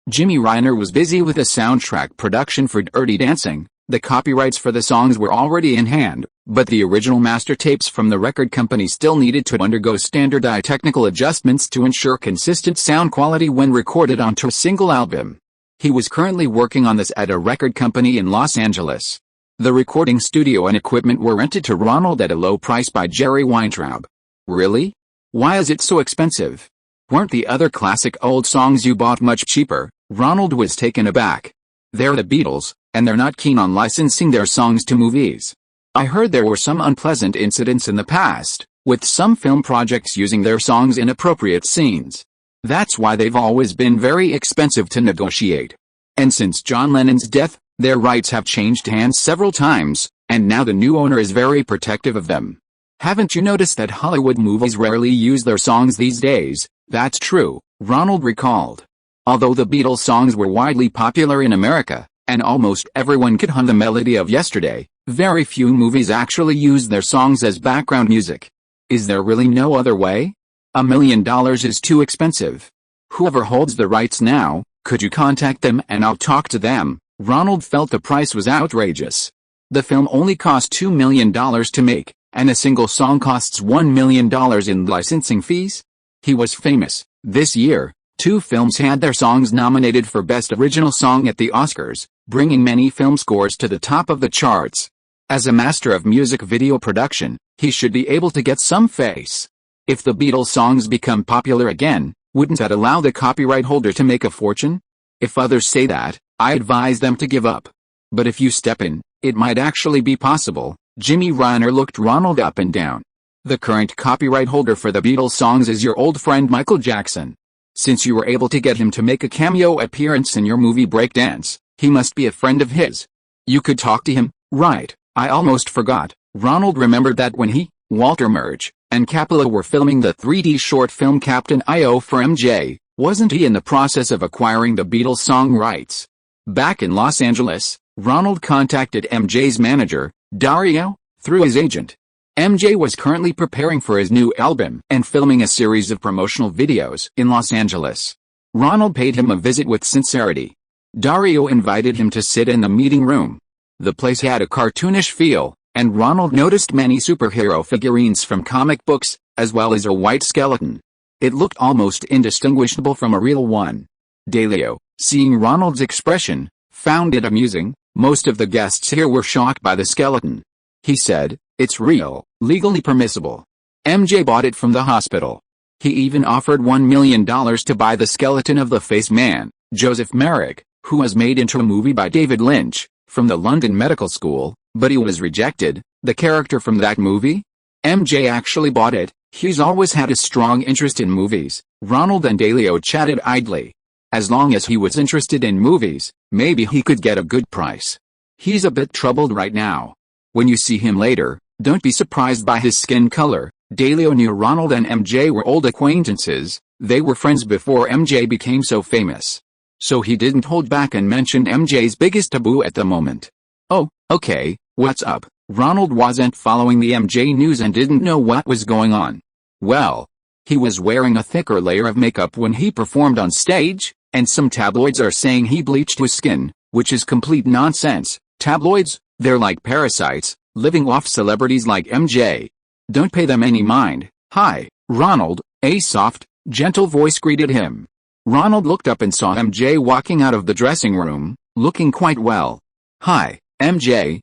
Jimmy Reiner was busy with a soundtrack production for Dirty Dancing. The copyrights for the songs were already in hand, but the original master tapes from the record company still needed to undergo standardized technical adjustments to ensure consistent sound quality when recorded onto a single album. He was currently working on this at a record company in Los Angeles. The recording studio and equipment were rented to Ronald at a low price by Jerry Weintraub. Really? Why is it so expensive? Weren't the other classic old songs you bought much cheaper? Ronald was taken aback. They're the Beatles, and they're not keen on licensing their songs to movies. I heard there were some unpleasant incidents in the past, with some film projects using their songs in appropriate scenes. That's why they've always been very expensive to negotiate. And since John Lennon's death, their rights have changed hands several times, and now the new owner is very protective of them. Haven't you noticed that Hollywood movies rarely use their songs these days? That's true, Ronald recalled. Although the Beatles songs were widely popular in America, and almost everyone could hum the melody of Yesterday, very few movies actually use their songs as background music. Is there really no other way? $1 million is too expensive. Whoever holds the rights now, could you contact them and I'll talk to them? Ronald felt the price was outrageous. The film only cost $2 million to make, and a single song costs $1 million in licensing fees? He was famous. This year, 2 films had their songs nominated for Best Original Song at the Oscars, bringing many film scores to the top of the charts. As a master of music video production, he should be able to get some face. If the Beatles songs become popular again, wouldn't that allow the copyright holder to make a fortune? If others say that, I advise them to give up. But if you step in, it might actually be possible. Jimmy Reiner looked Ronald up and down. The current copyright holder for the Beatles songs is your old friend Michael Jackson. Since you were able to get him to make a cameo appearance in your movie Breakdance, he must be a friend of his. You could talk to him, right? I almost forgot. Ronald remembered that when he, Walter Murch, and Capello were filming the 3D short film Captain I.O. for MJ, wasn't he in the process of acquiring the Beatles song rights? Back in Los Angeles, Ronald contacted MJ's manager, Dario, through his agent. MJ was currently preparing for his new album and filming a series of promotional videos in Los Angeles. Ronald paid him a visit with sincerity. Dario invited him to sit in the meeting room. The place had a cartoonish feel, and Ronald noticed many superhero figurines from comic books, as well as a white skeleton. It looked almost indistinguishable from a real one. Dario, seeing Ronald's expression, found it amusing. Most of the guests here were shocked by the skeleton. He said, "It's real, legally permissible." MJ bought it from the hospital. He even offered $1 million to buy the skeleton of the face man, Joseph Merrick, who was made into a movie by David Lynch, from the London Medical School, but he was rejected. The character from that movie? MJ actually bought it. He's always had a strong interest in movies. Ronald and Dario chatted idly. As long as he was interested in movies, maybe he could get a good price. He's a bit troubled right now. When you see him later, don't be surprised by his skin color. Dario knew Ronald and MJ were old acquaintances. They were friends before MJ became so famous. So he didn't hold back and mentioned MJ's biggest taboo at the moment. "Oh, okay, what's up?" Ronald wasn't following the MJ news and didn't know what was going on. Well, he was wearing a thicker layer of makeup when he performed on stage, and some tabloids are saying he bleached his skin, which is complete nonsense. Tabloids, they're like parasites, living off celebrities like MJ. Don't pay them any mind. "Hi, Ronald," a soft, gentle voice greeted him. Ronald looked up and saw MJ walking out of the dressing room, looking quite well. "Hi, MJ."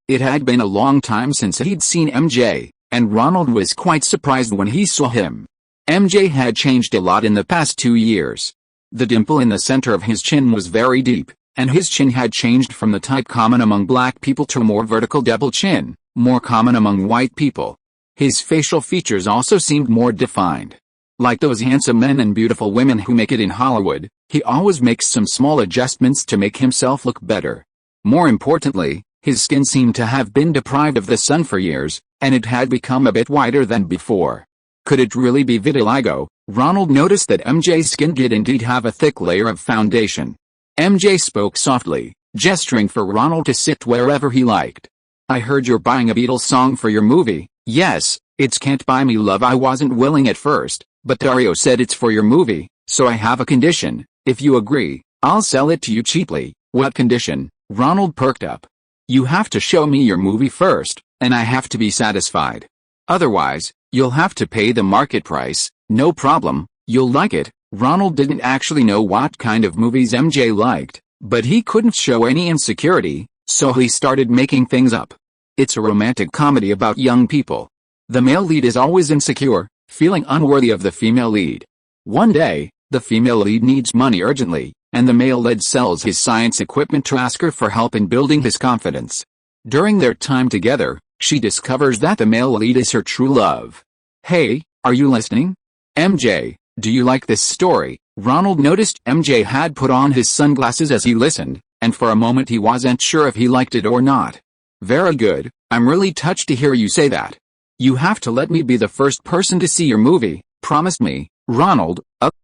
It had been a long time since he'd seen MJ, and Ronald was quite surprised when he saw him. MJ had changed a lot in the past 2 years. The dimple in the center of his chin was very deep, and his chin had changed from the type common among black people to a more vertical double chin, more common among white people. His facial features also seemed more defined. Like those handsome men and beautiful women who make it in Hollywood, he always makes some small adjustments to make himself look better. More importantly, his skin seemed to have been deprived of the sun for years, and it had become a bit whiter than before. Could it really be vitiligo? Ronald noticed that MJ's skin did indeed have a thick layer of foundation. MJ spoke softly, gesturing for Ronald to sit wherever he liked. "I heard you're buying a Beatles song for your movie." "Yes, it's Can't Buy Me Love." "I wasn't willing at first, but Dario said it's for your movie, so I have a condition. If you agree, I'll sell it to you cheaply." "What condition?" Ronald perked up. "You have to show me your movie first, and I have to be satisfied. Otherwise, you'll have to pay the market price." "No problem, you'll like it." Ronald didn't actually know what kind of movies MJ liked, but he couldn't show any insecurity, so he started making things up. It's a romantic comedy about young people. The male lead is always insecure, feeling unworthy of the female lead. One day, the female lead needs money urgently, and the male lead sells his science equipment to ask her for help in building his confidence. During their time together, she discovers that the male lead is her true love. "Hey, are you listening? MJ, do you like this story?" Ronald noticed MJ had put on his sunglasses as he listened, and for a moment he wasn't sure if he liked it or not. Very good, I'm really touched to hear you say that. You have to let me be the first person to see your movie, promised me, Ronald.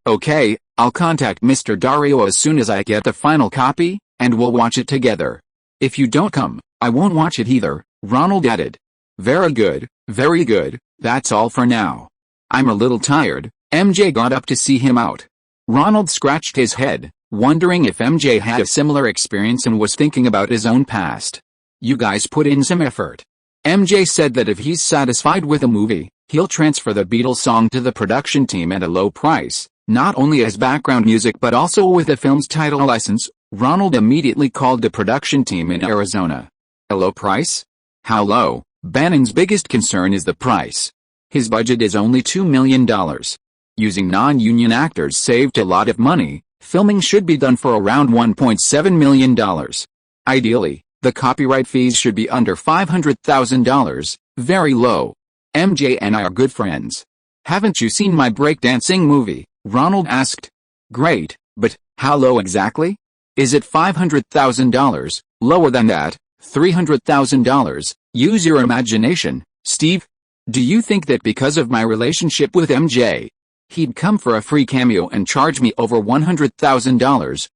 Okay, I'll contact Mr. Dario as soon as I get the final copy, and we'll watch it together. If you don't come, I won't watch it either, Ronald added. Very good, that's all for now. I'm a little tired. MJ got up to see him out. Ronald scratched his head, wondering if MJ had a similar experience and was thinking about his own past. You guys put in some effort. MJ said that if he's satisfied with a movie, he'll transfer the Beatles song to the production team at a low price, not only as background music but also with the film's title license. Ronald immediately called the production team in Arizona. A low price? How low? Bannon's biggest concern is the price. His budget is only $2 million. Using non-union actors saved a lot of money. Filming should be done for around $1.7 million. Ideally, the copyright fees should be under $500,000, very low. MJ and I are good friends. Haven't you seen my breakdancing movie? Ronald asked. Great, but how low exactly? Is it $500,000, lower than that, $300,000? Use your imagination, Steve. Do you think that because of my relationship with MJ, he'd come for a free cameo and charge me over $100,000?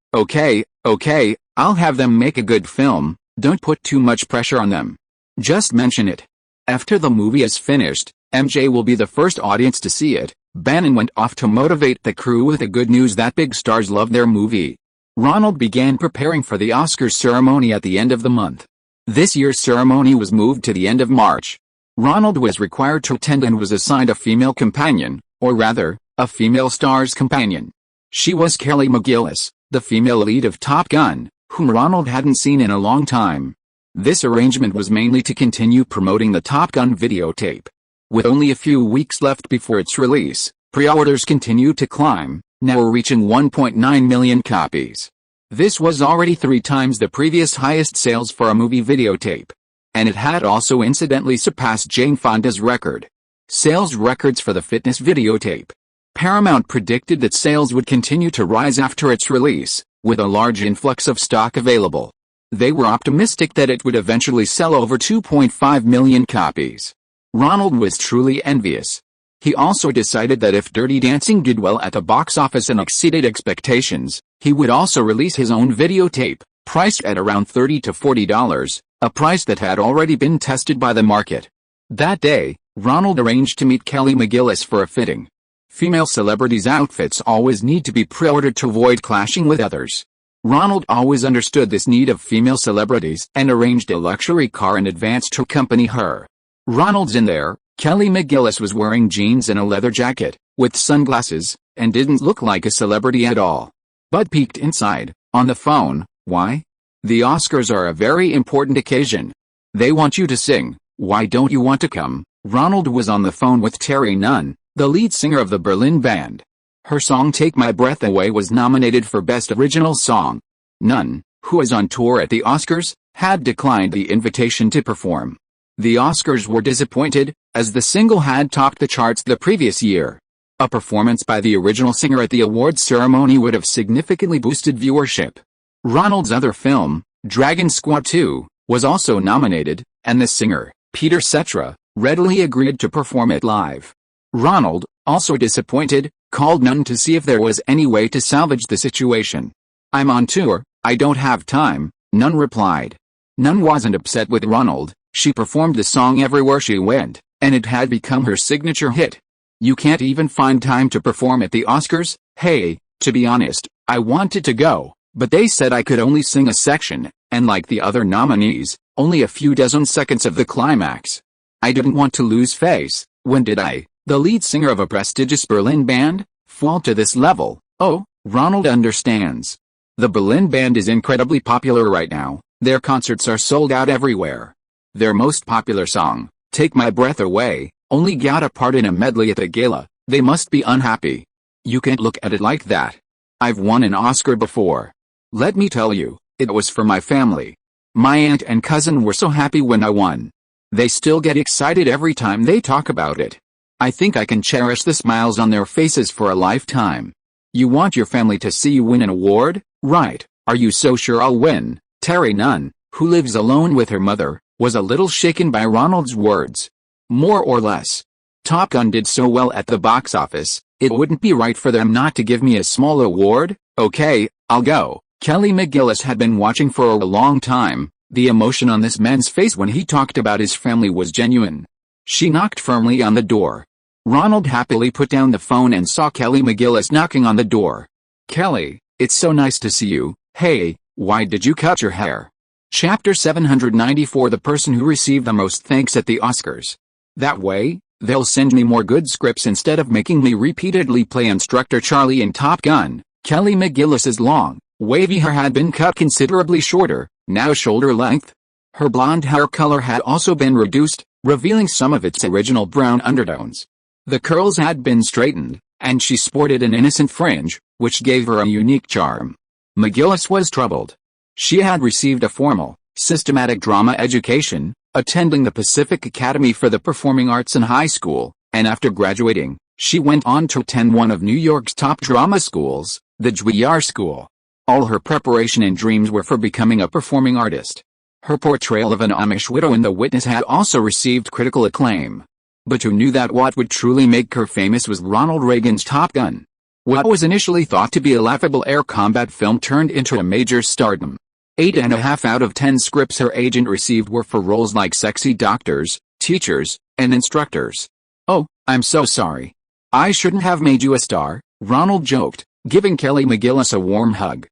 Okay, I'll have them make a good film, don't put too much pressure on them. Just mention it. After the movie is finished, MJ will be the first audience to see it. Bannon went off to motivate the crew with the good news that big stars love their movie. Ronald began preparing for the Oscars ceremony at the end of the month. This year's ceremony was moved to the end of March. Ronald was required to attend and was assigned a female companion, or rather, a female star's companion. She was Kelly McGillis, the female lead of Top Gun, whom Ronald hadn't seen in a long time. This arrangement was mainly to continue promoting the Top Gun videotape. With only a few weeks left before its release, pre-orders continued to climb, now reaching 1.9 million copies. This was already 3 times the previous highest sales for a movie videotape. And it had also incidentally surpassed Jane Fonda's record. Sales records for the fitness videotape. Paramount predicted that sales would continue to rise after its release, with a large influx of stock available. They were optimistic that it would eventually sell over 2.5 million copies. Ronald was truly envious. He also decided that if Dirty Dancing did well at the box office and exceeded expectations, he would also release his own videotape, priced at around $30 to $40, a price that had already been tested by the market. That day, Ronald arranged to meet Kelly McGillis for a fitting. Female celebrities' outfits always need to be pre-ordered to avoid clashing with others. Ronald always understood this need of female celebrities and arranged a luxury car in advance to accompany her. Ronald's in there. Kelly McGillis was wearing jeans and a leather jacket, with sunglasses, and didn't look like a celebrity at all. Bud peeked inside, on the phone. Why? The Oscars are a very important occasion. They want you to sing. Why don't you want to come? Ronald was on the phone with Terry Nunn, the lead singer of the Berlin band. Her song Take My Breath Away was nominated for Best Original Song. Nunn, who is on tour at the Oscars, had declined the invitation to perform. The Oscars were disappointed, as the single had topped the charts the previous year. A performance by the original singer at the awards ceremony would have significantly boosted viewership. Ronald's other film, Dragon Squad 2, was also nominated, and the singer, Peter Cetera, readily agreed to perform it live. Ronald, also disappointed, called Nunn to see if there was any way to salvage the situation. I'm on tour, I don't have time, Nunn replied. Nunn wasn't upset with Ronald. She performed the song everywhere she went, and it had become her signature hit. You can't even find time to perform at the Oscars? Hey, to be honest, I wanted to go, but they said I could only sing a section, and like the other nominees, only a few dozen seconds of the climax. I didn't want to lose face. When did I, the lead singer of a prestigious Berlin band, fall to this level? Oh, Ronald understands. The Berlin band is incredibly popular right now. Their concerts are sold out everywhere. Their most popular song, Take My Breath Away, only got a part in a medley at the gala. They must be unhappy. You can't look at it like that. I've won an Oscar before. Let me tell you, it was for my family. My aunt and cousin were so happy when I won. They still get excited every time they talk about it. I think I can cherish the smiles on their faces for a lifetime. You want your family to see you win an award, right? Are you so sure I'll win? Terry Nunn, who lives alone with her mother, was a little shaken by Ronald's words. More or less. Top Gun did so well at the box office, it wouldn't be right for them not to give me a small award. Okay, I'll go. Kelly McGillis had been watching for a long time. The emotion on this man's face when he talked about his family was genuine. She knocked firmly on the door. Ronald happily put down the phone and saw Kelly McGillis knocking on the door. Kelly, it's so nice to see you. Hey, why did you cut your hair? Chapter 794 The person who received the most thanks at the Oscars. That way, they'll send me more good scripts instead of making me repeatedly play Instructor Charlie in Top Gun. Kelly McGillis's long, wavy hair had been cut considerably shorter, now shoulder length. Her blonde hair color had also been reduced, revealing some of its original brown undertones. The curls had been straightened, and she sported an innocent fringe, which gave her a unique charm. McGillis was troubled. She had received a formal, systematic drama education, attending the Pacific Academy for the Performing Arts in high school, and after graduating, she went on to attend one of New York's top drama schools, the Juilliard School. All her preparation and dreams were for becoming a performing artist. Her portrayal of an Amish widow in The Witness had also received critical acclaim. But who knew that what would truly make her famous was Ronald Reagan's Top Gun? What was initially thought to be a laughable air combat film turned into a major stardom. 8.5 out of 10 scripts her agent received were for roles like sexy doctors, teachers, and instructors. Oh, I'm so sorry. I shouldn't have made you a star, Ronald joked, giving Kelly McGillis a warm hug.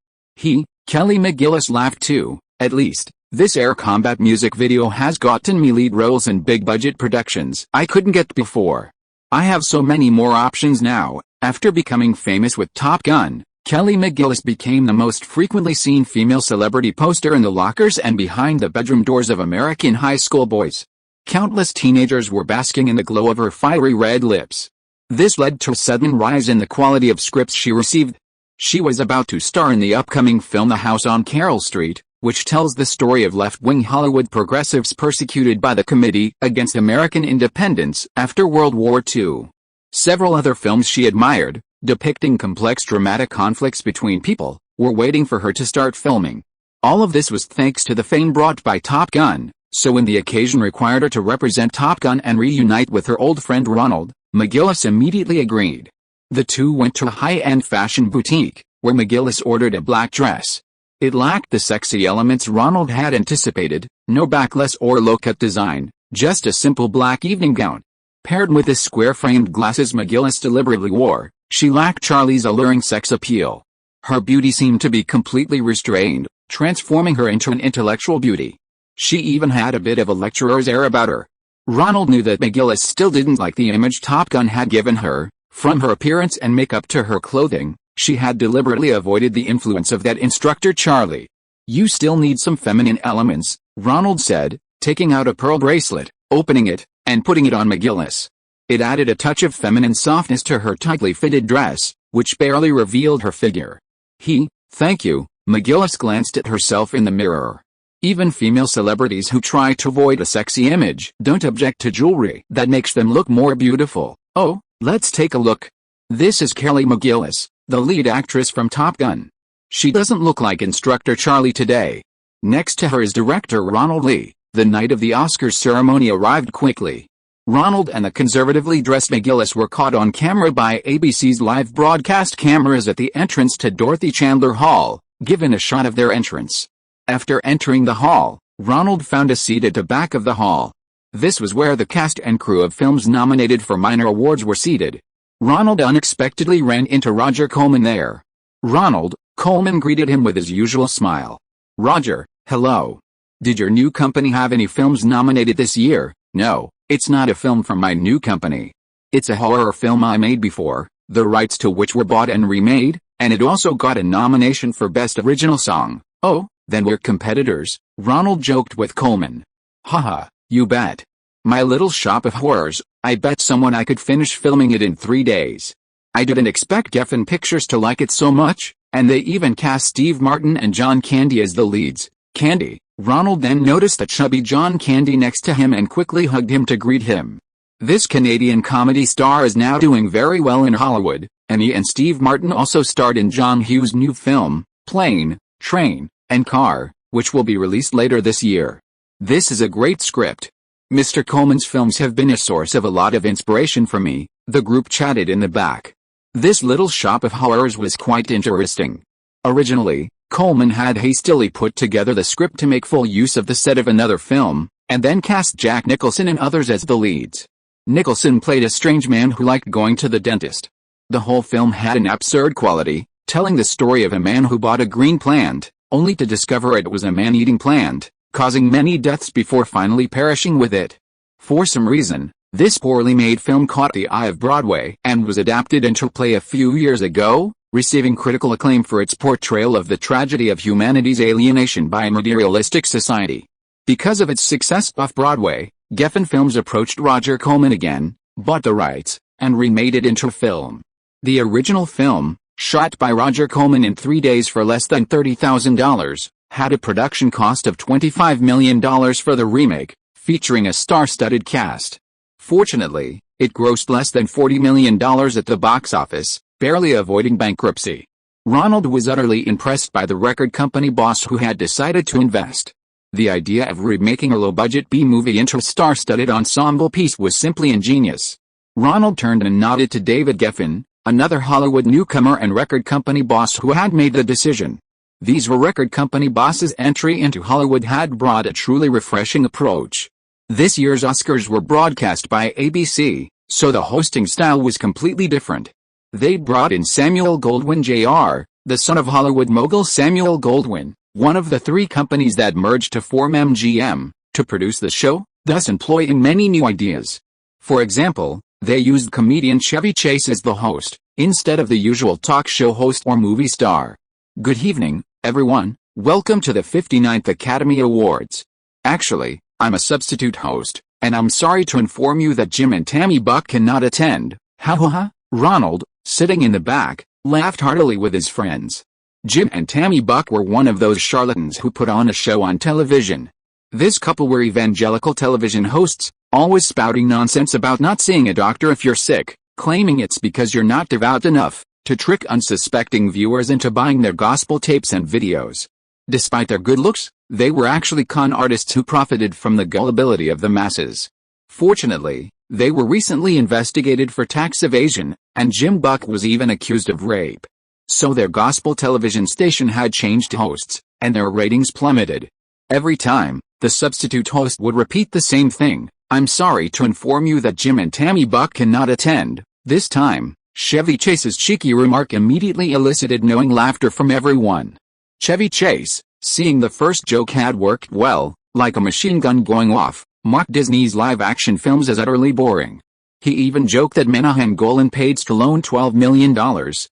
Kelly McGillis laughed too. At least, this air combat music video has gotten me lead roles in big-budget productions I couldn't get before. I have so many more options now. After becoming famous with Top Gun, Kelly McGillis became the most frequently seen female celebrity poster in the lockers and behind the bedroom doors of American high school boys. Countless teenagers were basking in the glow of her fiery red lips. This led to a sudden rise in the quality of scripts she received. She was about to star in the upcoming film The House on Carroll Street, which tells the story of left-wing Hollywood progressives persecuted by the Committee Against American Independence after World War II. Several other films she admired, depicting complex dramatic conflicts between people, were waiting for her to start filming. All of this was thanks to the fame brought by Top Gun, so when the occasion required her to represent Top Gun and reunite with her old friend Ronald, McGillis immediately agreed. The two went to a high-end fashion boutique, where McGillis ordered a black dress. It lacked the sexy elements Ronald had anticipated, no backless or low-cut design, just a simple black evening gown. Paired with the square-framed glasses McGillis deliberately wore, she lacked Charlie's alluring sex appeal. Her beauty seemed to be completely restrained, transforming her into an intellectual beauty. She even had a bit of a lecturer's air about her. Ronald knew that McGillis still didn't like the image Top Gun had given her. From her appearance and makeup to her clothing, she had deliberately avoided the influence of that instructor Charlie. You still need some feminine elements, Ronald said, taking out a pearl bracelet, opening it, and putting it on McGillis. It added a touch of feminine softness to her tightly fitted dress, which barely revealed her figure. Thank you, McGillis glanced at herself in the mirror. Even female celebrities who try to avoid a sexy image don't object to jewelry that makes them look more beautiful. Oh, let's take a look. This is Kelly McGillis, the lead actress from Top Gun. She doesn't look like Instructor Charlie today. Next to her is director Ronald Lee. The night of the Oscars ceremony arrived quickly. Ronald and the conservatively dressed McGillis were caught on camera by ABC's live broadcast cameras at the entrance to Dorothy Chandler Hall, given a shot of their entrance. After entering the hall, Ronald found a seat at the back of the hall. This was where the cast and crew of films nominated for minor awards were seated. Ronald unexpectedly ran into Roger Coleman there. Ronald, Coleman greeted him with his usual smile. Roger, hello. Did your new company have any films nominated this year? No, it's not a film from my new company. It's a horror film I made before, the rights to which were bought and remade, and it also got a nomination for Best Original Song. Oh, then we're competitors, Ronald joked with Coleman. Haha, you bet. My little shop of horrors, I bet someone I could finish filming it in 3 days. I didn't expect Geffen Pictures to like it so much, and they even cast Steve Martin and John Candy as the leads. Candy? Ronald then noticed the chubby John Candy next to him and quickly hugged him to greet him. This Canadian comedy star is now doing very well in Hollywood, and he and Steve Martin also starred in John Hughes' new film, Plane, Train, and Car, which will be released later this year. This is a great script. Mr. Coleman's films have been a source of a lot of inspiration for me, the group chatted in the back. This little shop of horrors was quite interesting. Originally, Coleman had hastily put together the script to make full use of the set of another film, and then cast Jack Nicholson and others as the leads. Nicholson played a strange man who liked going to the dentist. The whole film had an absurd quality, telling the story of a man who bought a green plant, only to discover it was a man-eating plant, causing many deaths before finally perishing with it. For some reason, this poorly made film caught the eye of Broadway and was adapted into a play a few years ago, receiving critical acclaim for its portrayal of the tragedy of humanity's alienation by a materialistic society. Because of its success off-Broadway, Geffen Films approached Roger Corman again, bought the rights, and remade it into a film. The original film, shot by Roger Corman in 3 days for less than $30,000, had a production cost of $25 million for the remake, featuring a star-studded cast. Fortunately, it grossed less than $40 million at the box office, barely avoiding bankruptcy. Ronald was utterly impressed by the record company boss who had decided to invest. The idea of remaking a low-budget B-movie into a star-studded ensemble piece was simply ingenious. Ronald turned and nodded to David Geffen, another Hollywood newcomer and record company boss who had made the decision. These were record company bosses' entry into Hollywood had brought a truly refreshing approach. This year's Oscars were broadcast by ABC, so the hosting style was completely different. They brought in Samuel Goldwyn Jr., the son of Hollywood mogul Samuel Goldwyn, one of the 3 companies that merged to form MGM, to produce the show, thus employing many new ideas. For example, they used comedian Chevy Chase as the host, instead of the usual talk show host or movie star. Good evening, everyone, welcome to the 59th Academy Awards. Actually, I'm a substitute host, and I'm sorry to inform you that Jim and Tammy Buck cannot attend. Ha ha ha. Ronald, sitting in the back, laughed heartily with his friends. Jim and Tammy Buck were one of those charlatans who put on a show on television. This couple were evangelical television hosts, always spouting nonsense about not seeing a doctor if you're sick, claiming it's because you're not devout enough, to trick unsuspecting viewers into buying their gospel tapes and videos. Despite their good looks, they were actually con artists who profited from the gullibility of the masses. Fortunately, they were recently investigated for tax evasion, and Jim Buck was even accused of rape. So their gospel television station had changed hosts, and their ratings plummeted. Every time, the substitute host would repeat the same thing. I'm sorry to inform you that Jim and Tammy Buck cannot attend. This time, Chevy Chase's cheeky remark immediately elicited knowing laughter from everyone. Chevy Chase, seeing the first joke had worked well, like a machine gun going off, mocked Disney's live-action films as utterly boring. He even joked that Menahem Golan paid Stallone $12 million,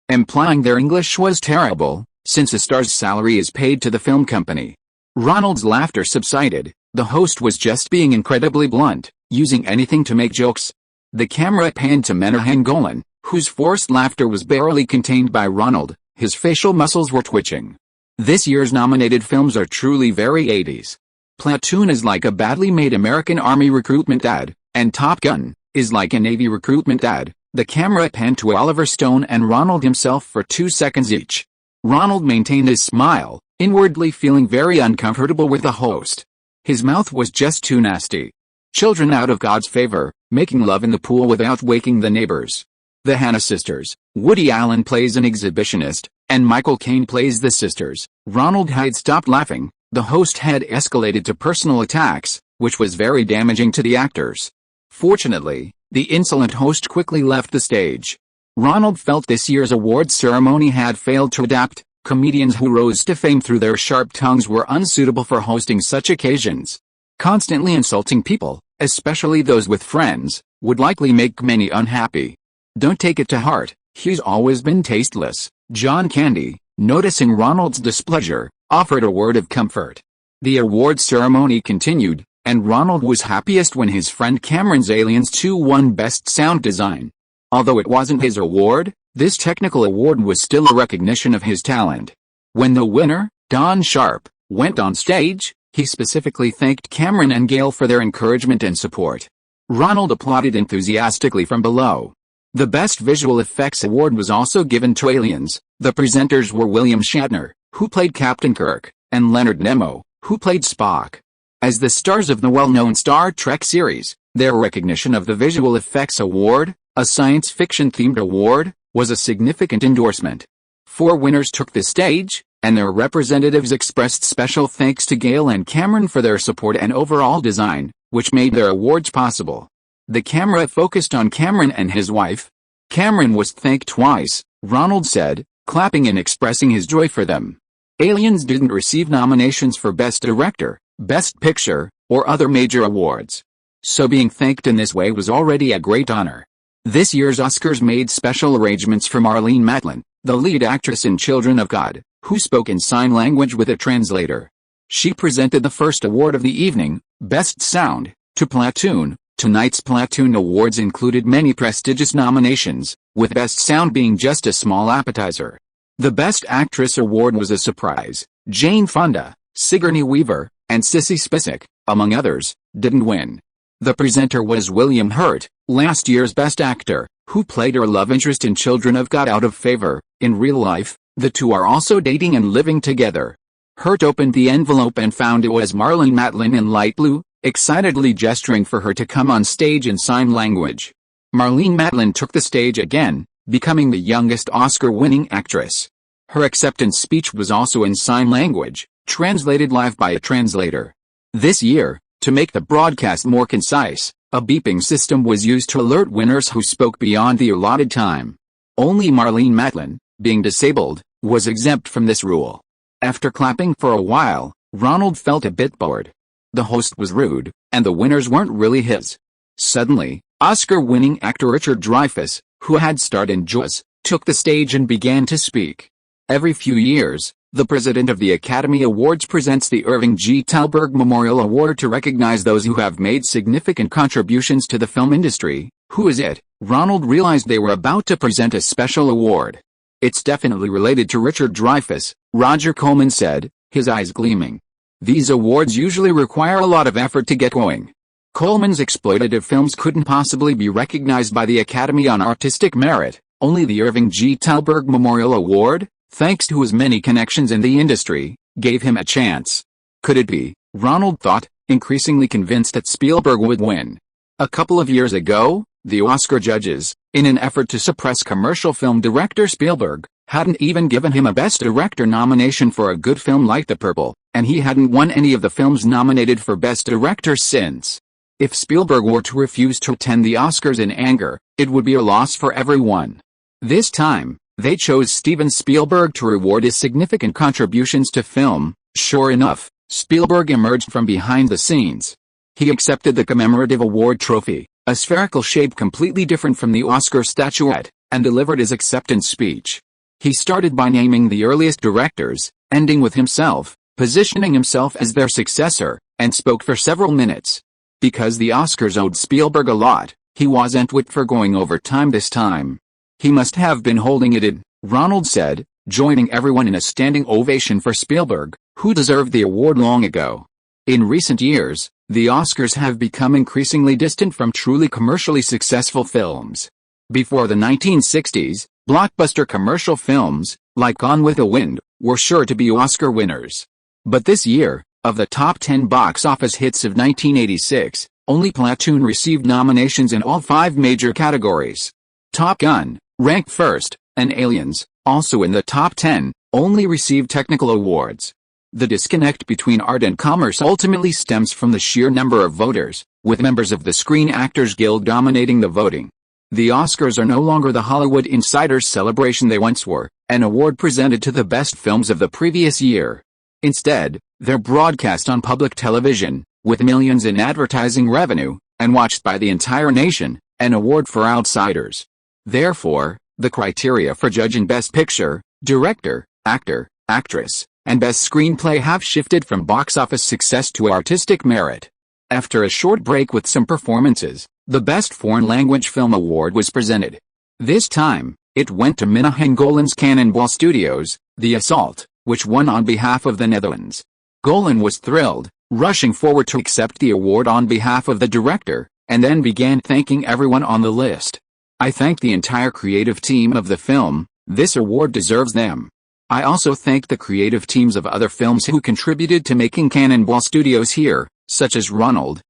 implying their English was terrible, since a star's salary is paid to the film company. Ronald's laughter subsided. The host was just being incredibly blunt, using anything to make jokes. The camera panned to Menahem Golan, whose forced laughter was barely contained by Ronald. His facial muscles were twitching. This year's nominated films are truly very 80s. Platoon is like a badly made American Army recruitment ad, and Top Gun is like a Navy recruitment ad. The camera panned to Oliver Stone and Ronald himself for 2 seconds each. Ronald maintained his smile, inwardly feeling very uncomfortable with the host. His mouth was just too nasty. Children out of God's favor, making love in the pool without waking the neighbors. The Hannah sisters. Woody Allen plays an exhibitionist, and Michael Caine plays the sisters. Ronald had stopped laughing. The host had escalated to personal attacks, which was very damaging to the actors. Fortunately, the insolent host quickly left the stage. Ronald felt this year's awards ceremony had failed to adapt. Comedians who rose to fame through their sharp tongues were unsuitable for hosting such occasions. Constantly insulting people, especially those with friends, would likely make many unhappy. Don't take it to heart, he's always been tasteless. John Candy, noticing Ronald's displeasure, offered a word of comfort. The awards ceremony continued, and Ronald was happiest when his friend Cameron's Aliens 2 won Best Sound Design. Although it wasn't his award, this technical award was still a recognition of his talent. When the winner, Don Sharp, went on stage, he specifically thanked Cameron and Gail for their encouragement and support. Ronald applauded enthusiastically from below. The Best Visual Effects Award was also given to Aliens. The presenters were William Shatner, who played Captain Kirk, and Leonard Nimoy, who played Spock. As the stars of the well-known Star Trek series, their recognition of the Visual Effects Award, a science fiction-themed award, was a significant endorsement. 4 winners took the stage, and their representatives expressed special thanks to Gail and Cameron for their support and overall design, which made their awards possible. The camera focused on Cameron and his wife. Cameron was thanked twice, Ronald said, clapping and expressing his joy for them. Aliens didn't receive nominations for Best Director, Best Picture, or other major awards. So being thanked in this way was already a great honor. This year's Oscars made special arrangements for Marlene Matlin, the lead actress in Children of God, who spoke in sign language with a translator. She presented the first award of the evening, Best Sound, to Platoon. Tonight's Platoon Awards included many prestigious nominations, with Best Sound being just a small appetizer. The Best Actress award was a surprise. Jane Fonda, Sigourney Weaver, and Sissy Spacek, among others, didn't win. The presenter was William Hurt, last year's Best Actor, who played her love interest in Children of God out of favor. In real life, the two are also dating and living together. Hurt opened the envelope and found it was Marlene Matlin in light blue, excitedly gesturing for her to come on stage in sign language. Marlene Matlin took the stage again, becoming the youngest Oscar-winning actress. Her acceptance speech was also in sign language, translated live by a translator. This year, to make the broadcast more concise, a beeping system was used to alert winners who spoke beyond the allotted time. Only Marlene Matlin, being disabled, was exempt from this rule. After clapping for a while, Ronald felt a bit bored. The host was rude, and the winners weren't really his. Suddenly, Oscar-winning actor Richard Dreyfuss, who had starred in Jaws, took the stage and began to speak. Every few years, the president of the Academy Awards presents the Irving G. Thalberg Memorial Award to recognize those who have made significant contributions to the film industry. Who is it? Ronald realized they were about to present a special award. It's definitely related to Richard Dreyfuss, Roger Coleman said, his eyes gleaming. These awards usually require a lot of effort to get going. Coleman's exploitative films couldn't possibly be recognized by the Academy on artistic merit. Only the Irving G. Thalberg Memorial Award, thanks to his many connections in the industry, gave him a chance. Could it be? Ronald thought, increasingly convinced that Spielberg would win. A couple of years ago, the Oscar judges, in an effort to suppress commercial film director Spielberg, hadn't even given him a Best Director nomination for a good film like The Purple, and he hadn't won any of the films nominated for Best Director since. If Spielberg were to refuse to attend the Oscars in anger, it would be a loss for everyone. This time, they chose Steven Spielberg to reward his significant contributions to film. Sure enough, Spielberg emerged from behind the scenes. He accepted the commemorative award trophy, a spherical shape completely different from the Oscar statuette, and delivered his acceptance speech. He started by naming the earliest directors, ending with himself, positioning himself as their successor, and spoke for several minutes. Because the Oscars owed Spielberg a lot, he wasn't whipped for going over time this time. He must have been holding it in, Ronald said, joining everyone in a standing ovation for Spielberg, who deserved the award long ago. In recent years, the Oscars have become increasingly distant from truly commercially successful films. Before the 1960s, blockbuster commercial films, like Gone with the Wind, were sure to be Oscar winners. But this year, of the top 10 box office hits of 1986, only Platoon received nominations in all 5 major categories. Top Gun, ranked first, and Aliens, also in the top 10, only received technical awards. The disconnect between art and commerce ultimately stems from the sheer number of voters, with members of the Screen Actors Guild dominating the voting. The Oscars are no longer the Hollywood insiders' celebration they once were, an award presented to the best films of the previous year. Instead, they're broadcast on public television, with millions in advertising revenue, and watched by the entire nation, an award for outsiders. Therefore, the criteria for judging Best Picture, Director, Actor, Actress, and Best Screenplay have shifted from box office success to artistic merit. After a short break with some performances, the Best Foreign Language Film Award was presented. This time, it went to Minahan Golan's Cannonball Studios, The Assault, which won on behalf of the Netherlands. Golan was thrilled, rushing forward to accept the award on behalf of the director, and then began thanking everyone on the list. I thank the entire creative team of the film. This award deserves them. I also thank the creative teams of other films who contributed to making Cannonball Studios here, such as Ronald,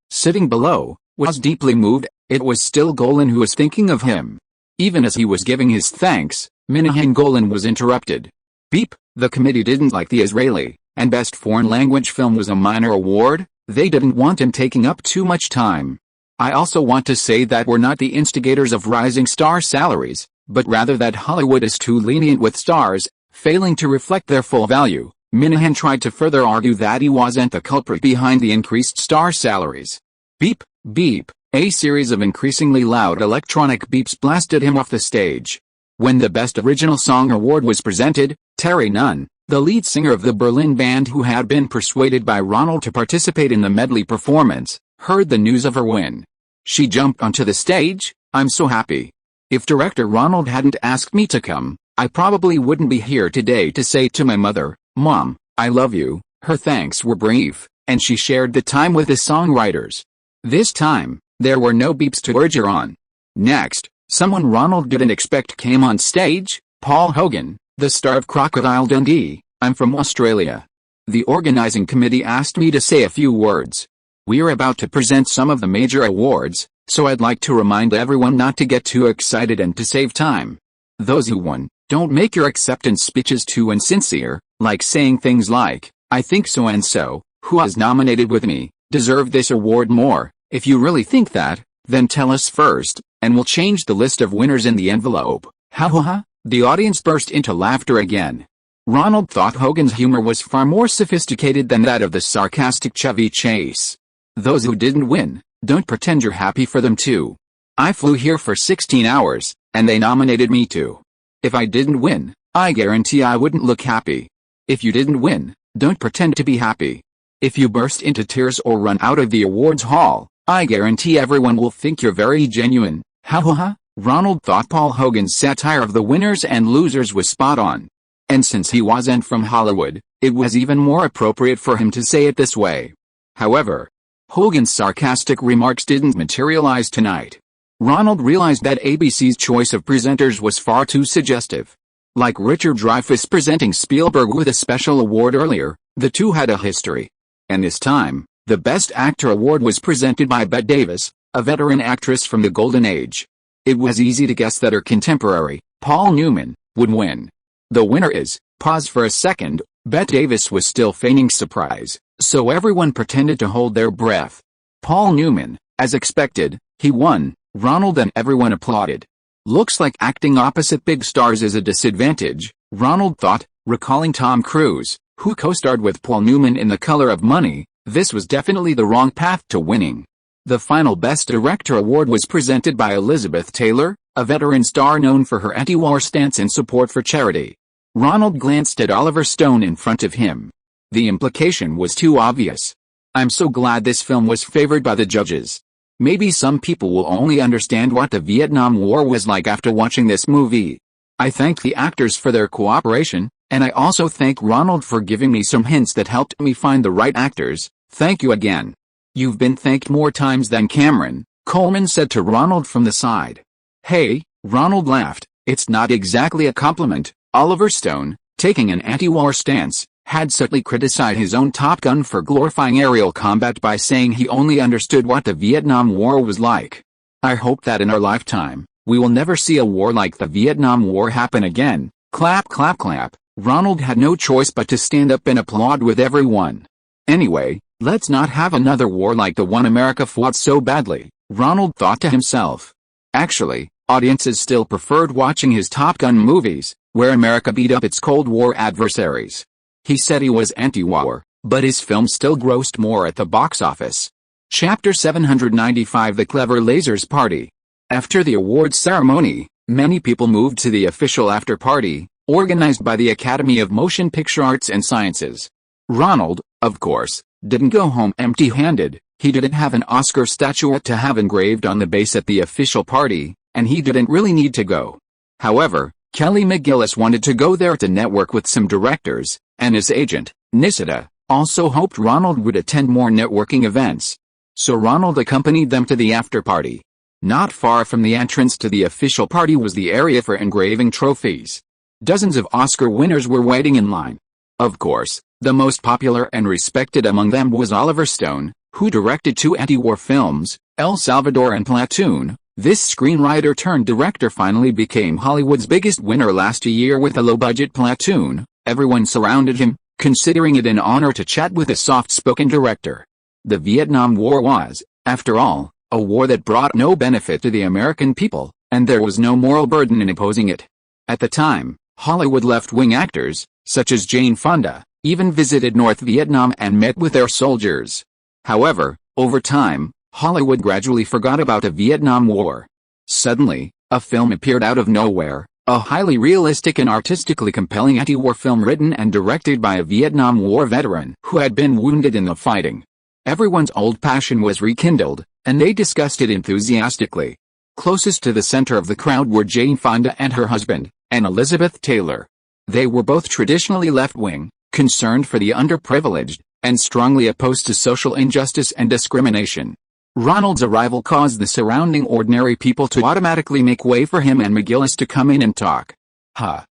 sitting below, was deeply moved. It was still Golan who was thinking of him. Even as he was giving his thanks, Minahan Golan was interrupted. Beep, the committee didn't like the Israeli, and Best Foreign Language Film was a minor award. They didn't want him taking up too much time. I also want to say that we're not the instigators of rising star salaries, but rather that Hollywood is too lenient with stars, failing to reflect their full value. Minahan tried to further argue that he wasn't the culprit behind the increased star salaries. Beep, beep, a series of increasingly loud electronic beeps blasted him off the stage. When the Best Original Song award was presented, Terry Nunn, the lead singer of the Berlin band who had been persuaded by Ronald to participate in the medley performance, heard the news of her win. She jumped onto the stage. "I'm so happy. If director Ronald hadn't asked me to come, I probably wouldn't be here today to say to my mother, 'Mom, I love you.'" Her thanks were brief, and she shared the time with the songwriters. This time, there were no beeps to urge her on. Next, someone Ronald didn't expect came on stage, Paul Hogan, the star of Crocodile Dundee. "I'm from Australia. The organizing committee asked me to say a few words. We're about to present some of the major awards, so I'd like to remind everyone not to get too excited and to save time. Those who won, don't make your acceptance speeches too insincere, like saying things like, 'I think so-and-so, who was nominated with me, deserved this award more.' If you really think that, then tell us first, and we'll change the list of winners in the envelope." Ha ha ha. The audience burst into laughter again. Ronald thought Hogan's humor was far more sophisticated than that of the sarcastic Chevy Chase. "Those who didn't win, don't pretend you're happy for them too. I flew here for 16 hours, and they nominated me too. If I didn't win, I guarantee I wouldn't look happy. If you didn't win, don't pretend to be happy. If you burst into tears or run out of the awards hall, I guarantee everyone will think you're very genuine." Ha ha ha. Ronald thought Paul Hogan's satire of the winners and losers was spot on. And since he wasn't from Hollywood, it was even more appropriate for him to say it this way. However, Hogan's sarcastic remarks didn't materialize tonight. Ronald realized that ABC's choice of presenters was far too suggestive. Like Richard Dreyfuss presenting Spielberg with a special award earlier, the two had a history. And this time, the Best Actor award was presented by Bette Davis, a veteran actress from the Golden Age. It was easy to guess that her contemporary, Paul Newman, would win. The winner is, pause for a second, Bette Davis was still feigning surprise, so everyone pretended to hold their breath. Paul Newman, as expected, he won. Ronald and everyone applauded. Looks like acting opposite big stars is a disadvantage, Ronald thought, recalling Tom Cruise, who co-starred with Paul Newman in The Color of Money. This was definitely the wrong path to winning. The final Best Director award was presented by Elizabeth Taylor, a veteran star known for her anti-war stance and support for charity. Ronald glanced at Oliver Stone in front of him. The implication was too obvious. "I'm so glad this film was favored by the judges. Maybe some people will only understand what the Vietnam War was like after watching this movie. I thank the actors for their cooperation, and I also thank Ronald for giving me some hints that helped me find the right actors. Thank you again." "You've been thanked more times than Cameron," Coleman said to Ronald from the side. "Hey," Ronald laughed, "it's not exactly a compliment." Oliver Stone, taking an anti-war stance, had subtly criticized his own Top Gun for glorifying aerial combat by saying he only understood what the Vietnam War was like. "I hope that in our lifetime, we will never see a war like the Vietnam War happen again." Clap clap clap. Ronald had no choice but to stand up and applaud with everyone. "Anyway, let's not have another war like the one America fought so badly," Ronald thought to himself. Actually, audiences still preferred watching his Top Gun movies, where America beat up its Cold War adversaries. He said he was anti-war, but his film still grossed more at the box office. Chapter 795 The Clever Lasers Party. After the awards ceremony, many people moved to the official after-party, organized by the Academy of Motion Picture Arts and Sciences. Ronald, of course, didn't go home empty-handed. He didn't have an Oscar statuette to have engraved on the base at the official party, and he didn't really need to go. However, Kelly McGillis wanted to go there to network with some directors, and his agent, Nisida, also hoped Ronald would attend more networking events. So Ronald accompanied them to the after-party. Not far from the entrance to the official party was the area for engraving trophies. Dozens of Oscar winners were waiting in line. Of course, the most popular and respected among them was Oliver Stone, who directed 2 anti-war films, El Salvador and Platoon. This screenwriter-turned-director finally became Hollywood's biggest winner last year with a low-budget Platoon. Everyone surrounded him, considering it an honor to chat with a soft-spoken director. The Vietnam War was, after all, a war that brought no benefit to the American people, and there was no moral burden in opposing it. At the time, Hollywood left-wing actors, such as Jane Fonda, even visited North Vietnam and met with their soldiers. However, over time, Hollywood gradually forgot about the Vietnam War. Suddenly, a film appeared out of nowhere, a highly realistic and artistically compelling anti-war film written and directed by a Vietnam War veteran who had been wounded in the fighting. Everyone's old passion was rekindled, and they discussed it enthusiastically. Closest to the center of the crowd were Jane Fonda and her husband, and Elizabeth Taylor. They were both traditionally left-wing, concerned for the underprivileged, and strongly opposed to social injustice and discrimination. Ronald's arrival caused the surrounding ordinary people to automatically make way for him and McGillis to come in and talk.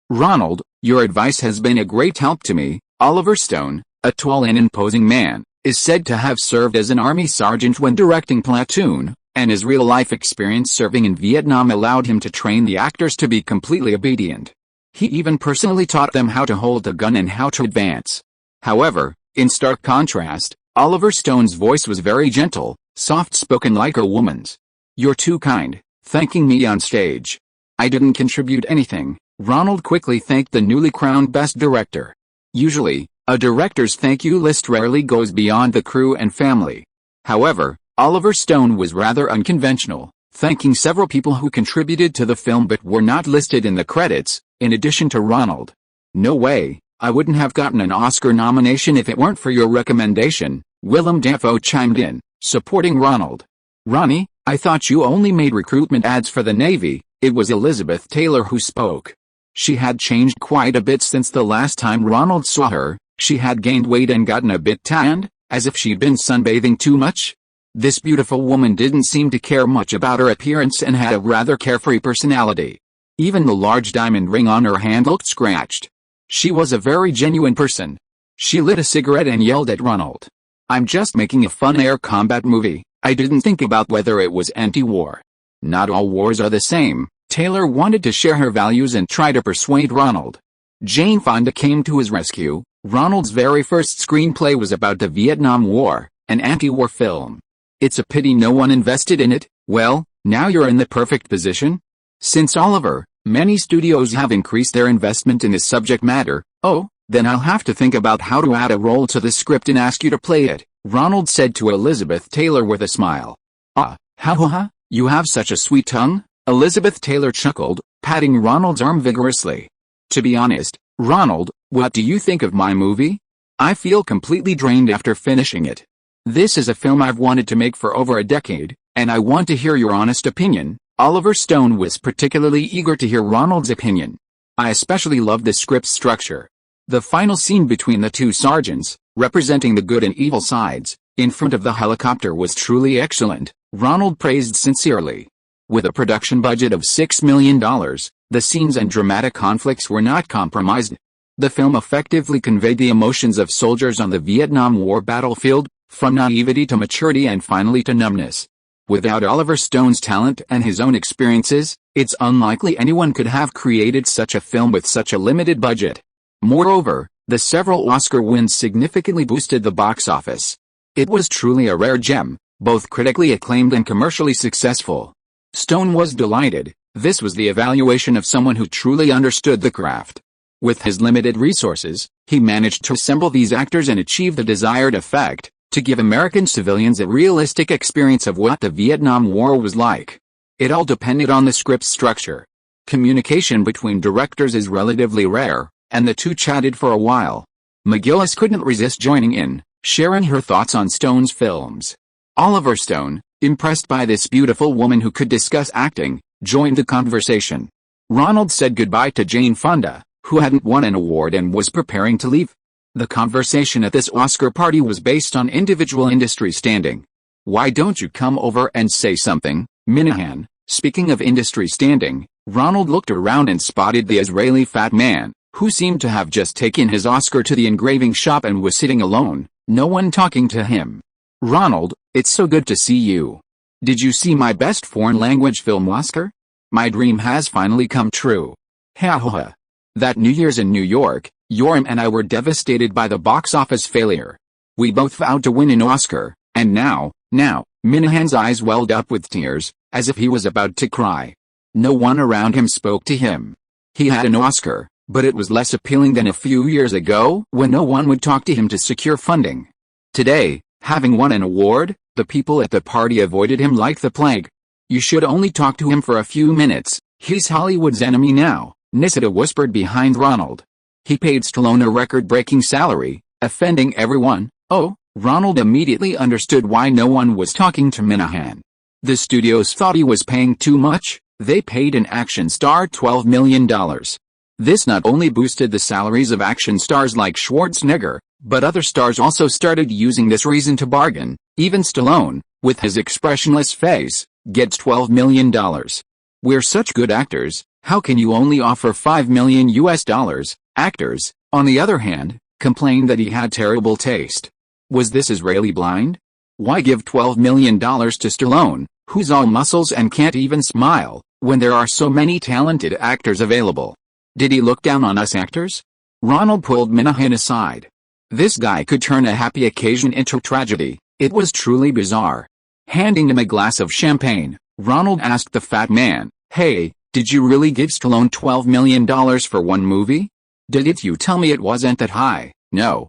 Ronald, your advice has been a great help to me. Oliver Stone, a tall and imposing man, is said to have served as an army sergeant when directing Platoon, and his real-life experience serving in Vietnam allowed him to train the actors to be completely obedient. He even personally taught them how to hold a gun and how to advance. However, in stark contrast, Oliver Stone's voice was very gentle, soft-spoken like a woman's. You're too kind, thanking me on stage. I didn't contribute anything. Ronald quickly thanked the newly crowned Best Director. Usually, a director's thank you list rarely goes beyond the crew and family. However, Oliver Stone was rather unconventional, thanking several people who contributed to the film but were not listed in the credits, in addition to Ronald. No way, I wouldn't have gotten an Oscar nomination if it weren't for your recommendation, Willem Dafoe chimed in, supporting Ronald. Ronnie, I thought you only made recruitment ads for the Navy. It was Elizabeth Taylor who spoke. She had changed quite a bit since the last time Ronald saw her. She had gained weight and gotten a bit tanned, as if she'd been sunbathing too much. This beautiful woman didn't seem to care much about her appearance and had a rather carefree personality. Even the large diamond ring on her hand looked scratched. She was a very genuine person. She lit a cigarette and yelled at Ronald. I'm just making a fun air combat movie. I didn't think about whether it was anti-war. Not all wars are the same. Taylor wanted to share her values and try to persuade Ronald. Jane Fonda came to his rescue. Ronald's very first screenplay was about the Vietnam War, an anti-war film. It's a pity no one invested in it. Well, now you're in the perfect position. Since Oliver, many studios have increased their investment in this subject matter. Oh, then I'll have to think about how to add a role to the script and ask you to play it, Ronald said to Elizabeth Taylor with a smile. You have such a sweet tongue, Elizabeth Taylor chuckled, patting Ronald's arm vigorously. To be honest, Ronald, what do you think of my movie? I feel completely drained after finishing it. This is a film I've wanted to make for over a decade, and I want to hear your honest opinion. Oliver Stone was particularly eager to hear Ronald's opinion. I especially loved the script's structure. The final scene between the two sergeants, representing the good and evil sides, in front of the helicopter was truly excellent, Ronald praised sincerely. With a production budget of $6 million, the scenes and dramatic conflicts were not compromised. The film effectively conveyed the emotions of soldiers on the Vietnam War battlefield, from naivety to maturity and finally to numbness. Without Oliver Stone's talent and his own experiences, it's unlikely anyone could have created such a film with such a limited budget. Moreover, the several Oscar wins significantly boosted the box office. It was truly a rare gem, both critically acclaimed and commercially successful. Stone was delighted. This was the evaluation of someone who truly understood the craft. With his limited resources, he managed to assemble these actors and achieve the desired effect, to give American civilians a realistic experience of what the Vietnam War was like. It all depended on the script's structure. Communication between directors is relatively rare, and the two chatted for a while. McGillis couldn't resist joining in, sharing her thoughts on Stone's films. Oliver Stone, impressed by this beautiful woman who could discuss acting, joined the conversation. Ronald said goodbye to Jane Fonda, who hadn't won an award and was preparing to leave. The conversation at this Oscar party was based on individual industry standing. Why don't you come over and say something, Minahan. Speaking of industry standing, Ronald looked around and spotted the Israeli fat man, who seemed to have just taken his Oscar to the engraving shop and was sitting alone, no one talking to him. Ronald, it's so good to see you. Did you see my best foreign language film Oscar? My dream has finally come true. Ha ha ha. That New Year's in New York, Yoram and I were devastated by the box office failure. We both vowed to win an Oscar, and now, Minahan's eyes welled up with tears, as if he was about to cry. No one around him spoke to him. He had an Oscar, but it was less appealing than a few years ago when no one would talk to him to secure funding. Today, having won an award, the people at the party avoided him like the plague. You should only talk to him for a few minutes, he's Hollywood's enemy now, Nisida whispered behind Ronald. He paid Stallone a record-breaking salary, offending everyone. Oh, Ronald immediately understood why no one was talking to Minahan. The studios thought he was paying too much. They paid an action star $12 million. This not only boosted the salaries of action stars like Schwarzenegger, but other stars also started using this reason to bargain. Even Stallone, with his expressionless face, gets $12 million. We're such good actors, how can you only offer $5 million US? Actors, on the other hand, complained that he had terrible taste. Was this Israeli blind? Why give $12 million to Stallone, who's all muscles and can't even smile, when there are so many talented actors available? Did he look down on us actors? Ronald pulled Minahan aside. This guy could turn a happy occasion into tragedy. It was truly bizarre. Handing him a glass of champagne, Ronald asked the fat man, "Hey, did you really give Stallone $12 million for one movie? Did you tell me it wasn't that high?" No,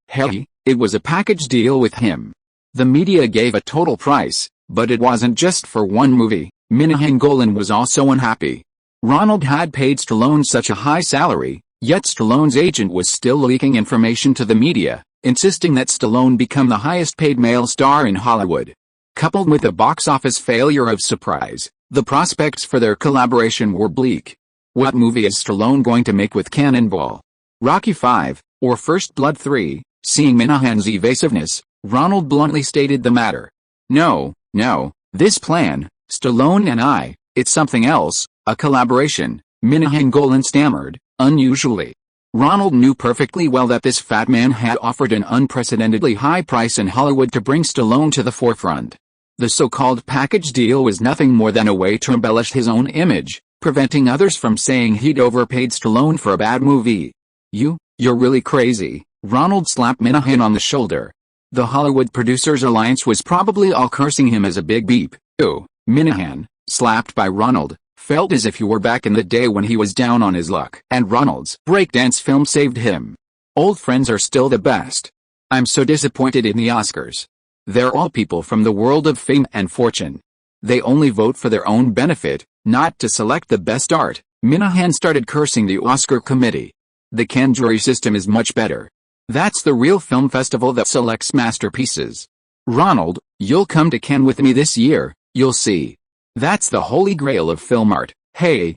hey, it was a package deal with him. The media gave a total price, but it wasn't just for one movie. Minahan Golan was also unhappy. Ronald had paid Stallone such a high salary, yet Stallone's agent was still leaking information to the media, insisting that Stallone become the highest-paid male star in Hollywood. Coupled with the box office failure of Surprise, the prospects for their collaboration were bleak. What movie is Stallone going to make with Cannonball? Rocky V, or First Blood 3? Seeing Minahan's evasiveness, Ronald bluntly stated the matter. No, this plan, Stallone and I, it's something else, a collaboration, Minahan Golan stammered, unusually. Ronald knew perfectly well that this fat man had offered an unprecedentedly high price in Hollywood to bring Stallone to the forefront. The so-called package deal was nothing more than a way to embellish his own image, preventing others from saying he'd overpaid Stallone for a bad movie. You're really crazy, Ronald slapped Minahan on the shoulder. The Hollywood Producers Alliance was probably all cursing him as a big beep. Minahan, slapped by Ronald, felt as if he were back in the day when he was down on his luck. And Ronald's breakdance film saved him. Old friends are still the best. I'm so disappointed in the Oscars. They're all people from the world of fame and fortune. They only vote for their own benefit, not to select the best art. Minahan started cursing the Oscar committee. The Cannes jury system is much better. That's the real film festival that selects masterpieces. Ronald, you'll come to Cannes with me this year, you'll see. That's the holy grail of film art. Hey,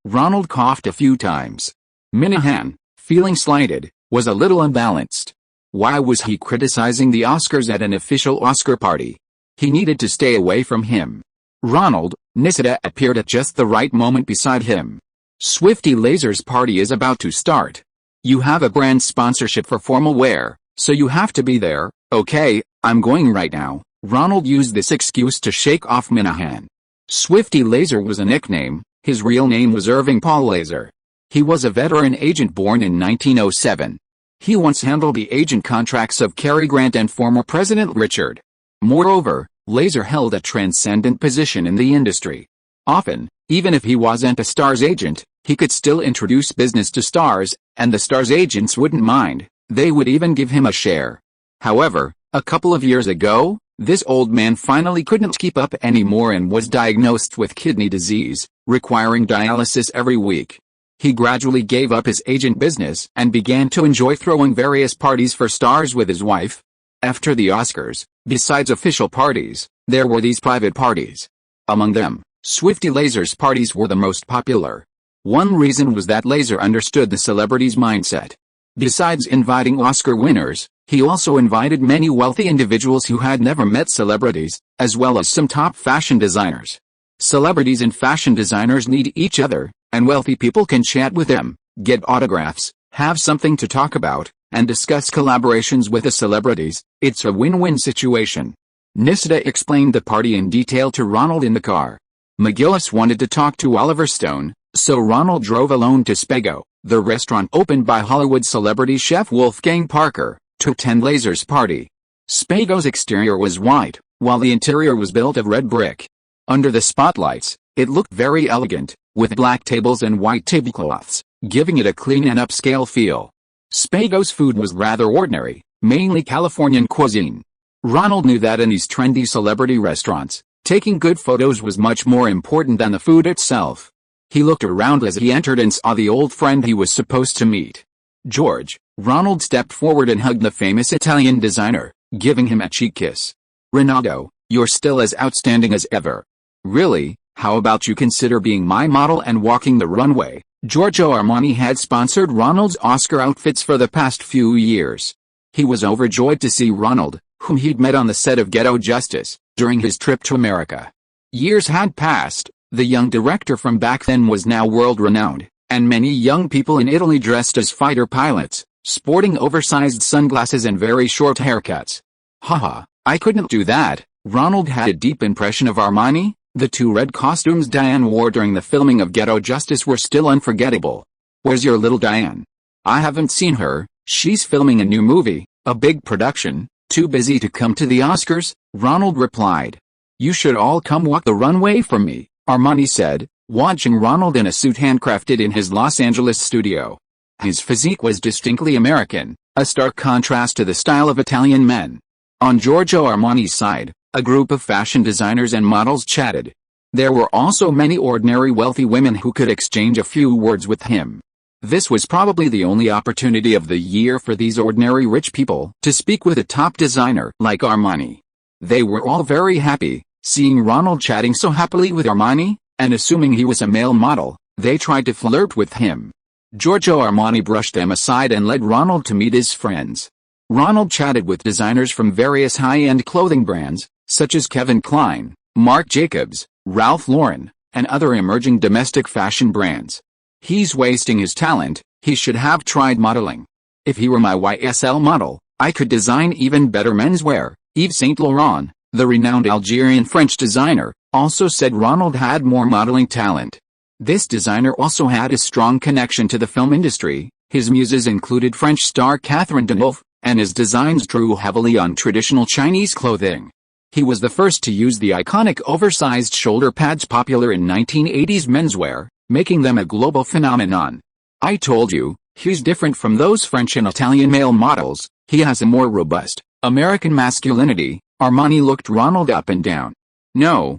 Ronald coughed a few times. Minahan, feeling slighted, was a little unbalanced. Why was he criticizing the Oscars at an official Oscar party? He needed to stay away from him. Ronald, Nisida appeared at just the right moment beside him. Swifty Laser's party is about to start. You have a brand sponsorship for formal wear, so you have to be there. Okay, I'm going right now. Ronald used this excuse to shake off Minahan. Swifty Laser was a nickname, his real name was Irving Paul Laser. He was a veteran agent born in 1907. He once handled the agent contracts of Cary Grant and former President Richard. Moreover, Laser held a transcendent position in the industry. Often, even if he wasn't a star's agent, he could still introduce business to stars, and the star's agents wouldn't mind. They would even give him a share. However, a couple of years ago, this old man finally couldn't keep up anymore and was diagnosed with kidney disease, requiring dialysis every week. He gradually gave up his agent business and began to enjoy throwing various parties for stars with his wife. After the Oscars, besides official parties, there were these private parties. Among them, Swifty Laser's parties were the most popular. One reason was that Laser understood the celebrity's mindset. Besides inviting Oscar winners, he also invited many wealthy individuals who had never met celebrities, as well as some top fashion designers. Celebrities and fashion designers need each other, and wealthy people can chat with them, get autographs, have something to talk about, and discuss collaborations with the celebrities. It's a win-win situation. Nissida explained the party in detail to Ronald in the car. McGillis wanted to talk to Oliver Stone, so Ronald drove alone to Spago, the restaurant opened by Hollywood celebrity chef Wolfgang Parker, to attend Laser's party. Spago's exterior was white, while the interior was built of red brick. Under the spotlights, it looked very elegant, with black tables and white tablecloths, giving it a clean and upscale feel. Spago's food was rather ordinary, mainly Californian cuisine. Ronald knew that in these trendy celebrity restaurants, taking good photos was much more important than the food itself. He looked around as he entered and saw the old friend he was supposed to meet. George. Ronald stepped forward and hugged the famous Italian designer, giving him a cheek kiss. Ronaldo, you're still as outstanding as ever. Really, how about you consider being my model and walking the runway? Giorgio Armani had sponsored Ronald's Oscar outfits for the past few years. He was overjoyed to see Ronald, whom he'd met on the set of Ghetto Justice, during his trip to America. Years had passed, the young director from back then was now world-renowned, and many young people in Italy dressed as fighter pilots, sporting oversized sunglasses and very short haircuts. Haha, I couldn't do that. Ronald had a deep impression of Armani. The two red costumes Diane wore during the filming of Ghetto Justice were still unforgettable. Where's your little Diane? I haven't seen her. She's filming a new movie, a big production. Too busy to come to the Oscars, Ronald replied. You should all come walk the runway for me, Armani said, watching Ronald in a suit handcrafted in his Los Angeles studio. His physique was distinctly American, a stark contrast to the style of Italian men. On Giorgio Armani's side, a group of fashion designers and models chatted. There were also many ordinary wealthy women who could exchange a few words with him. This was probably the only opportunity of the year for these ordinary rich people to speak with a top designer like Armani. They were all very happy, seeing Ronald chatting so happily with Armani, and assuming he was a male model, they tried to flirt with him. Giorgio Armani brushed them aside and led Ronald to meet his friends. Ronald chatted with designers from various high-end clothing brands, such as Kevin Kline, Marc Jacobs, Ralph Lauren, and other emerging domestic fashion brands. He's wasting his talent. He should have tried modeling. If he were my YSL model, I could design even better menswear. Yves Saint Laurent, the renowned Algerian French designer, also said Ronald had more modeling talent. This designer also had a strong connection to the film industry. His muses included French star Catherine Deneuve, and his designs drew heavily on traditional Chinese clothing. He was the first to use the iconic oversized shoulder pads popular in 1980s menswear, making them a global phenomenon. I told you, he's different from those French and Italian male models. He has a more robust, American masculinity. Armani looked Ronald up and down. No,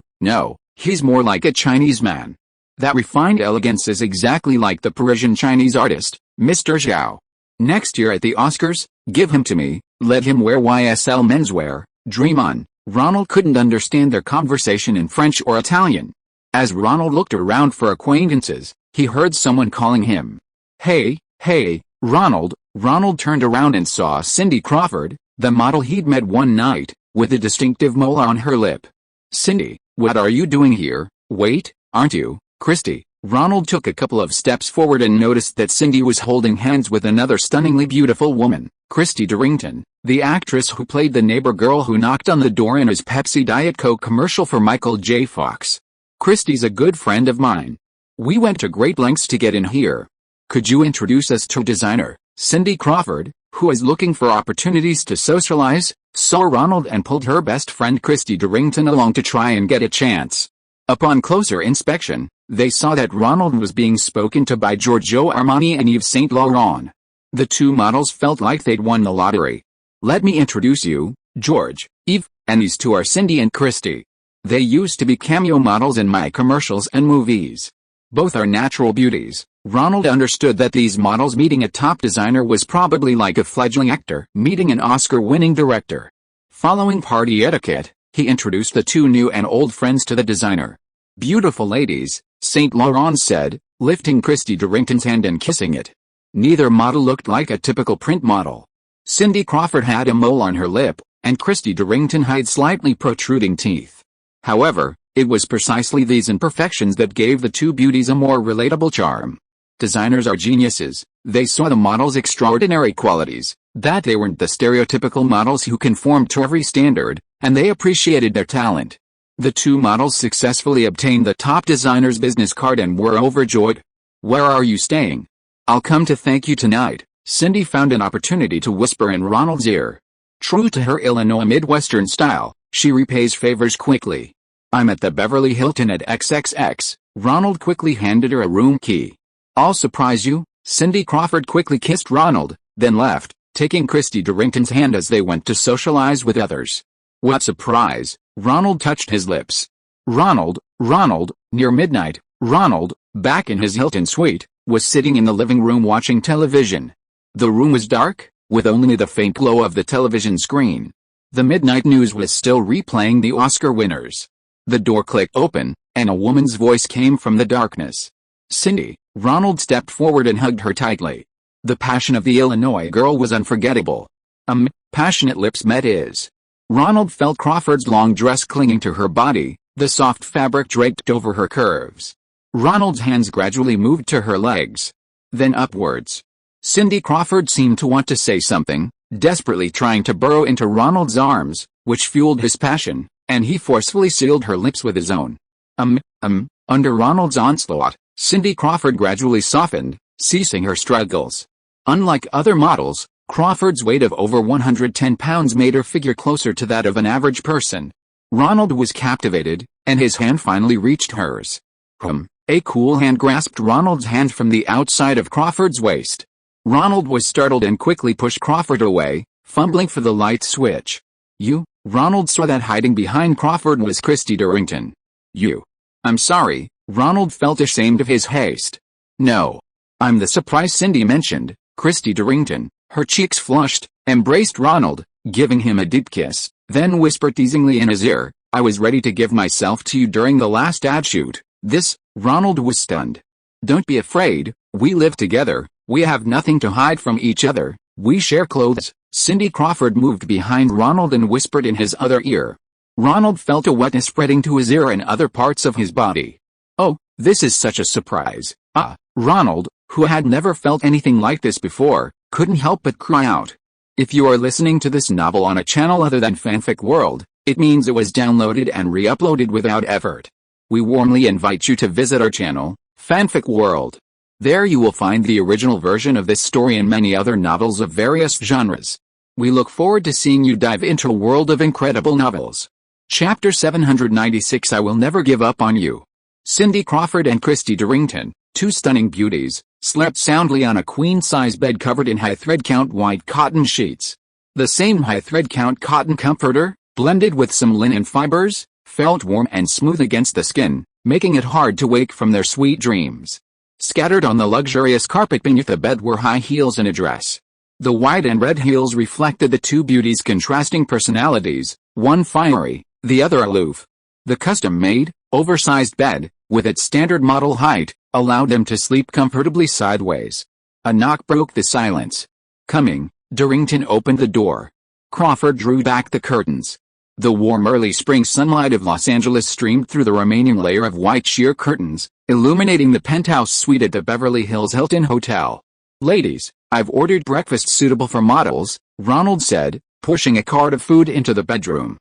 he's more like a Chinese man. That refined elegance is exactly like the Parisian Chinese artist, Mr. Zhao. Next year at the Oscars, give him to me, let him wear YSL menswear, dream on. Ronald couldn't understand their conversation in French or Italian. As Ronald looked around for acquaintances, he heard someone calling him. Hey, Ronald. Ronald turned around and saw Cindy Crawford, the model he'd met one night, with a distinctive mole on her lip. Cindy, what are you doing here? Wait, aren't you, Christy? Ronald took a couple of steps forward and noticed that Cindy was holding hands with another stunningly beautiful woman, Christy Durrington, the actress who played the neighbor girl who knocked on the door in his Pepsi Diet Coke commercial for Michael J. Fox. Christy's a good friend of mine. We went to great lengths to get in here. Could you introduce us to designer, Cindy Crawford, who is looking for opportunities to socialize? Saw Ronald and pulled her best friend Christy Durrington along to try and get a chance. Upon closer inspection, they saw that Ronald was being spoken to by Giorgio Armani and Yves Saint Laurent. The two models felt like they'd won the lottery. Let me introduce you, George, Yves, and these two are Cindy and Christy. They used to be cameo models in my commercials and movies. Both are natural beauties. Ronald understood that these models meeting a top designer was probably like a fledgling actor meeting an Oscar-winning director. Following party etiquette, he introduced the two new and old friends to the designer. Beautiful ladies, Saint Laurent said, lifting Christy Durrington's hand and kissing it. Neither model looked like a typical print model. Cindy Crawford had a mole on her lip, and Christy Durrington had slightly protruding teeth. However, it was precisely these imperfections that gave the two beauties a more relatable charm. Designers are geniuses. They saw the models' extraordinary qualities, that they weren't the stereotypical models who conformed to every standard, and they appreciated their talent. The two models successfully obtained the top designer's business card and were overjoyed. "Where are you staying?" "I'll come to thank you tonight," Cindy found an opportunity to whisper in Ronald's ear. True to her Illinois Midwestern style, she repays favors quickly. "I'm at the Beverly Hilton at XXX, Ronald quickly handed her a room key. "I'll surprise you." Cindy Crawford quickly kissed Ronald, then left, taking Christy Durrington's hand as they went to socialize with others. "What surprise?" Ronald touched his lips. Ronald, near midnight, Ronald, back in his Hilton suite, was sitting in the living room watching television. The room was dark, with only the faint glow of the television screen. The midnight news was still replaying the Oscar winners. The door clicked open, and a woman's voice came from the darkness. "Cindy." Ronald stepped forward and hugged her tightly. The passion of the Illinois girl was unforgettable. Passionate lips met his. Ronald felt Crawford's long dress clinging to her body, the soft fabric draped over her curves. Ronald's hands gradually moved to her legs, then upwards. Cindy Crawford seemed to want to say something, desperately trying to burrow into Ronald's arms, which fueled his passion, and he forcefully sealed her lips with his own. Under Ronald's onslaught, Cindy Crawford gradually softened, ceasing her struggles. Unlike other models, Crawford's weight of over 110 pounds made her figure closer to that of an average person. Ronald was captivated, and his hand finally reached hers. A cool hand grasped Ronald's hand from the outside of Crawford's waist. Ronald was startled and quickly pushed Crawford away, fumbling for the light switch. Ronald saw that hiding behind Crawford was Christy Durrington. "I'm sorry." Ronald felt ashamed of his haste. "No. I'm the surprise Cindy mentioned." Christy Durrington, her cheeks flushed, embraced Ronald, giving him a deep kiss, then whispered teasingly in his ear, "I was ready to give myself to you during the last ad shoot." Ronald was stunned. "Don't be afraid, we live together, we have nothing to hide from each other, we share clothes." Cindy Crawford moved behind Ronald and whispered in his other ear. Ronald felt a wetness spreading to his ear and other parts of his body. "Oh, this is such a surprise." Ronald, who had never felt anything like this before, couldn't help but cry out. If you are listening to this novel on a channel other than Fanfic World, it means it was downloaded and re-uploaded without effort. We warmly invite you to visit our channel, Fanfic World. There you will find the original version of this story and many other novels of various genres. We look forward to seeing you dive into a world of incredible novels. Chapter 796 I Will Never Give Up on You. Cindy Crawford and Christy Durrington, two stunning beauties, slept soundly on a queen-size bed covered in high thread count white cotton sheets. The same high thread count cotton comforter, blended with some linen fibers, felt warm and smooth against the skin, making it hard to wake from their sweet dreams. Scattered on the luxurious carpet beneath the bed were high heels and a dress. The white and red heels reflected the two beauties' contrasting personalities, one fiery, the other aloof. The custom-made, oversized bed, with its standard model height, allowed them to sleep comfortably sideways. A knock broke the silence. Coming, Durrington opened the door. Crawford drew back the curtains. The warm early spring sunlight of Los Angeles streamed through the remaining layer of white sheer curtains, illuminating the penthouse suite at the Beverly Hills Hilton Hotel. "Ladies, I've ordered breakfast suitable for models," Ronald said, pushing a cart of food into the bedroom.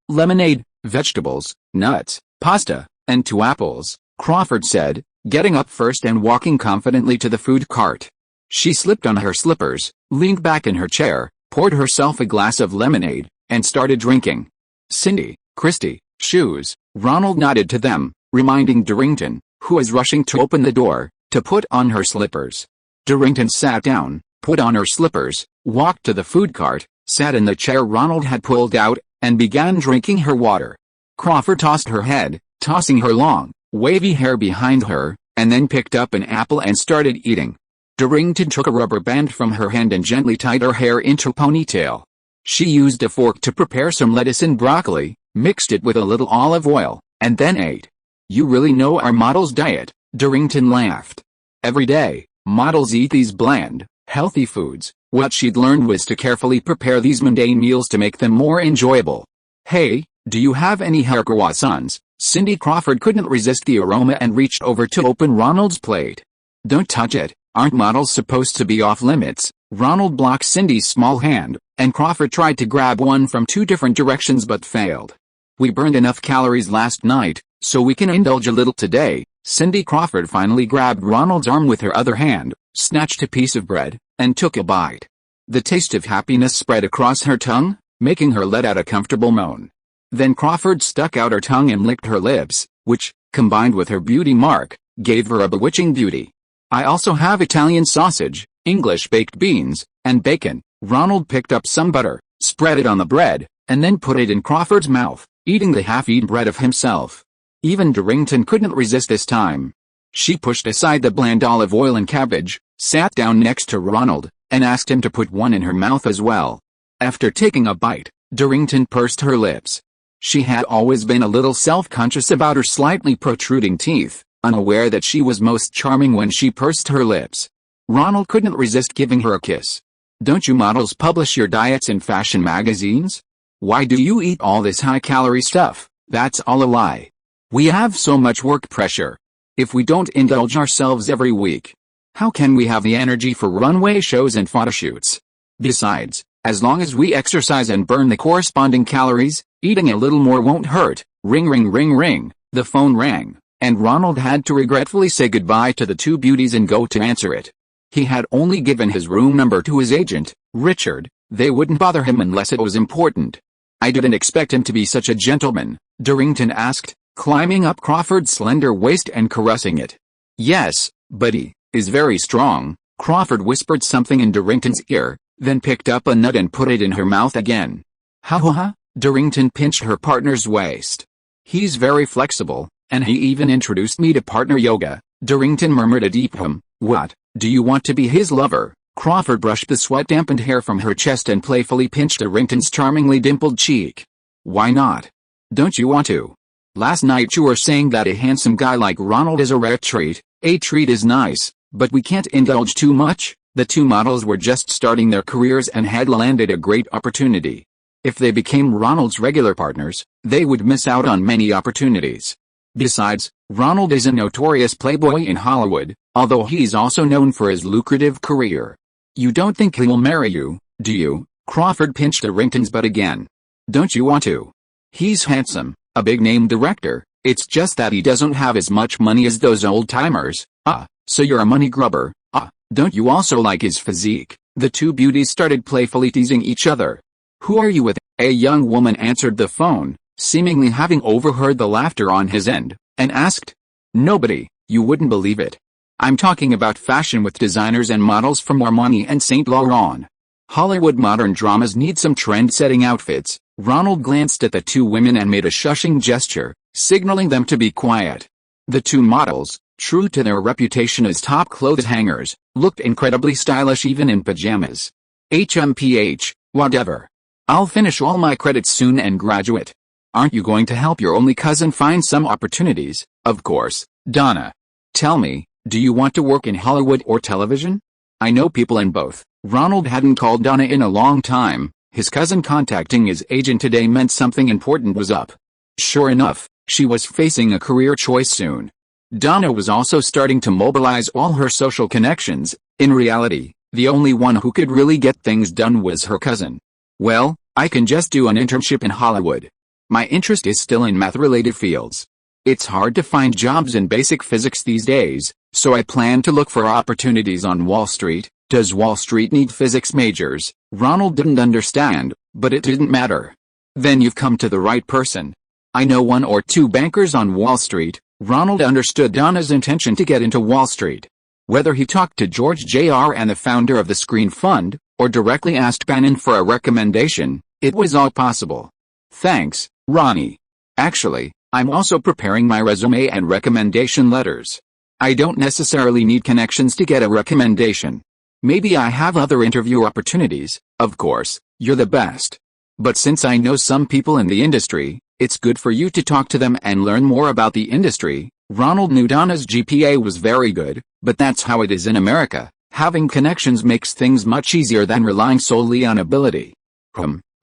"Lemonade, vegetables, nuts, pasta, and 2 apples," Crawford said, getting up first and walking confidently to the food cart. She slipped on her slippers, leaned back in her chair, poured herself a glass of lemonade, and started drinking. "Cindy, Christy, shoes," Ronald nodded to them, reminding Durrington, who was rushing to open the door, to put on her slippers. Durrington sat down, put on her slippers, walked to the food cart, sat in the chair Ronald had pulled out, and began drinking her water. Crawford tossed her head, tossing her long, wavy hair behind her, and then picked up an apple and started eating. Durrington took a rubber band from her hand and gently tied her hair into a ponytail. She used a fork to prepare some lettuce and broccoli, mixed it with a little olive oil, and then ate. "You really know our model's diet," Durrington laughed. "Every day, Models eat these bland, healthy foods. What she'd learned was to carefully prepare these mundane meals to make them more enjoyable. "Hey, do you have any hair croissants?" Cindy Crawford couldn't resist the aroma and reached over to open Ronald's plate. "Don't touch it, aren't models supposed to be off limits?" Ronald blocked Cindy's small hand, and Crawford tried to grab one from two different directions but failed. "We burned enough calories last night, so we can indulge a little today." Cindy Crawford finally grabbed Ronald's arm with her other hand, snatched a piece of bread, and took a bite. The taste of happiness spread across her tongue, making her let out a comfortable moan. Then Crawford stuck out her tongue and licked her lips, which, combined with her beauty mark, gave her a bewitching beauty. "I also have Italian sausage, English baked beans, and bacon." Ronald picked up some butter, spread it on the bread, and then put it in Crawford's mouth, eating the half-eaten bread of himself. Even Dorrington couldn't resist this time. She pushed aside the bland olive oil and cabbage, sat down next to Ronald, and asked him to put one in her mouth as well. After taking a bite, Dorrington pursed her lips. She had always been a little self-conscious about her slightly protruding teeth, unaware that she was most charming when she pursed her lips. Ronald couldn't resist giving her a kiss. "Don't you models publish your diets in fashion magazines? Why do you eat all this high-calorie stuff?" "That's all a lie. We have so much work pressure. If we don't indulge ourselves every week, how can we have the energy for runway shows and photoshoots? Besides, as long as we exercise and burn the corresponding calories, eating a little more won't hurt." Ring ring ring ring, the phone rang, and Ronald had to regretfully say goodbye to the two beauties and go to answer it. He had only given his room number to his agent, Richard. They wouldn't bother him unless it was important. "I didn't expect him to be such a gentleman," Dorrington asked, climbing up Crawford's slender waist and caressing it. "Yes, but he is very strong." Crawford whispered something in Dorrington's ear, then picked up a nut and put it in her mouth again. "Ha ha ha," Dorrington pinched her partner's waist. "He's very flexible, and he even introduced me to partner yoga." Dorrington murmured a deep hum. "What, do you want to be his lover?" Crawford brushed the sweat-dampened hair from her chest and playfully pinched Dorrington's charmingly dimpled cheek. "Why not? Don't you want to? Last night you were saying that a handsome guy like Ronald is a rare treat." "A treat is nice, but we can't indulge too much." The two models were just starting their careers and had landed a great opportunity. If they became Ronald's regular partners, they would miss out on many opportunities. Besides, Ronald is a notorious playboy in Hollywood, although he's also known for his lucrative career. "You don't think he will marry you, do you?" Crawford pinched Dorrington's butt again. "Don't you want to? He's handsome, a big-name director. It's just that he doesn't have as much money as those old-timers." "Ah, so you're a money grubber. Ah, don't you also like his physique?" The two beauties started playfully teasing each other. "Who are you with?" A young woman answered the phone, seemingly having overheard the laughter on his end, and asked. "Nobody, you wouldn't believe it. I'm talking about fashion with designers and models from Armani and Saint Laurent. Hollywood modern dramas need some trend-setting outfits." Ronald glanced at the two women and made a shushing gesture, signaling them to be quiet. The two models, true to their reputation as top clothes hangers, looked incredibly stylish even in pajamas. "HMPH, whatever. I'll finish all my credits soon and graduate. Aren't you going to help your only cousin find some opportunities?" "Of course, Donna. Tell me, do you want to work in Hollywood or television?" "I know people in both." Ronald hadn't called Donna in a long time. His cousin contacting his agent today meant something important was up. Sure enough, she was facing a career choice soon. Donna was also starting to mobilize all her social connections. In reality, the only one who could really get things done was her cousin. "Well, I can just do an internship in Hollywood. My interest is still in math-related fields. It's hard to find jobs in basic physics these days, so I plan to look for opportunities on Wall Street." "Does Wall Street need physics majors?" Ronald didn't understand, but it didn't matter. "Then you've come to the right person. I know one or two bankers on Wall Street." Ronald understood Donna's intention to get into Wall Street. Whether he talked to George J.R. and the founder of the Screen Fund, or directly asked Bannon for a recommendation, it was all possible. "Thanks, Ronnie. Actually, I'm also preparing my resume and recommendation letters. I don't necessarily need connections to get a recommendation. Maybe I have other interview opportunities." "Of course, you're the best. But since I know some people in the industry, it's good for you to talk to them and learn more about the industry." Ronald knew Donna's GPA was very good, But that's how it is in America. Having connections makes things much easier than relying solely on ability.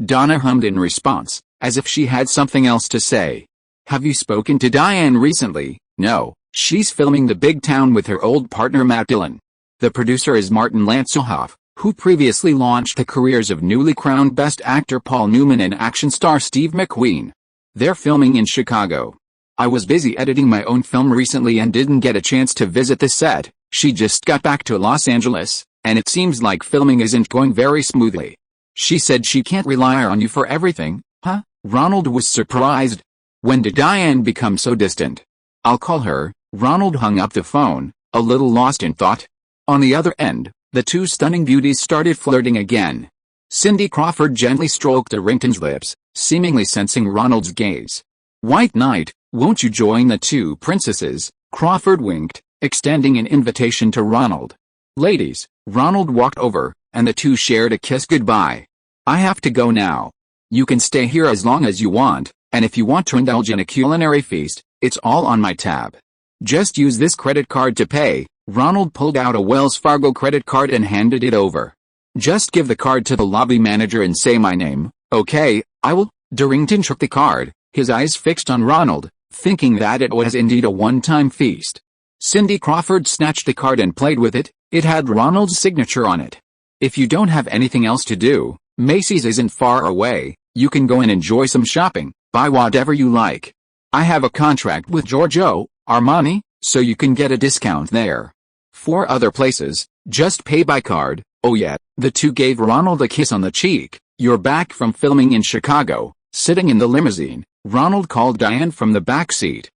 Donna hummed in response, as if she had something else to say. Have you spoken to Diane recently? No, she's filming The Big Town with her old partner Matt Dillon. The producer is Martin Lancelhoff, who previously launched the careers of newly crowned Best Actor Paul Newman and action star Steve McQueen. They're filming in Chicago. I was busy editing my own film recently and didn't get a chance to visit the set. She just got back to Los Angeles, and it seems like filming isn't going very smoothly. She said she can't rely on you for everything. Huh? Ronald was surprised. When did Diane become so distant? I'll call her. Ronald hung up the phone, a little lost in thought. On the other end, the two stunning beauties started flirting again. Cindy Crawford gently stroked Arrington's lips, seemingly sensing Ronald's gaze. White Knight, won't you join the two princesses? Crawford winked, extending an invitation to Ronald. Ladies, Ronald walked over, and the two shared a kiss goodbye. I have to go now. You can stay here as long as you want, and if you want to indulge in a culinary feast, it's all on my tab. Just use this credit card to pay. Ronald pulled out a Wells Fargo credit card and handed it over. Just give the card to the lobby manager and say my name. Okay, I will. Darrington took the card, his eyes fixed on Ronald, thinking that it was indeed a one-time feast. Cindy Crawford snatched the card and played with it. It had Ronald's signature on it. If you don't have anything else to do, Macy's isn't far away. You can go and enjoy some shopping, buy whatever you like. I have a contract with Giorgio Armani, so you can get a discount there. 4 other places, just pay by card. Oh yeah, the two gave Ronald a kiss on the cheek. You're back from filming in Chicago. Sitting in the limousine, Ronald called Diane from the back seat.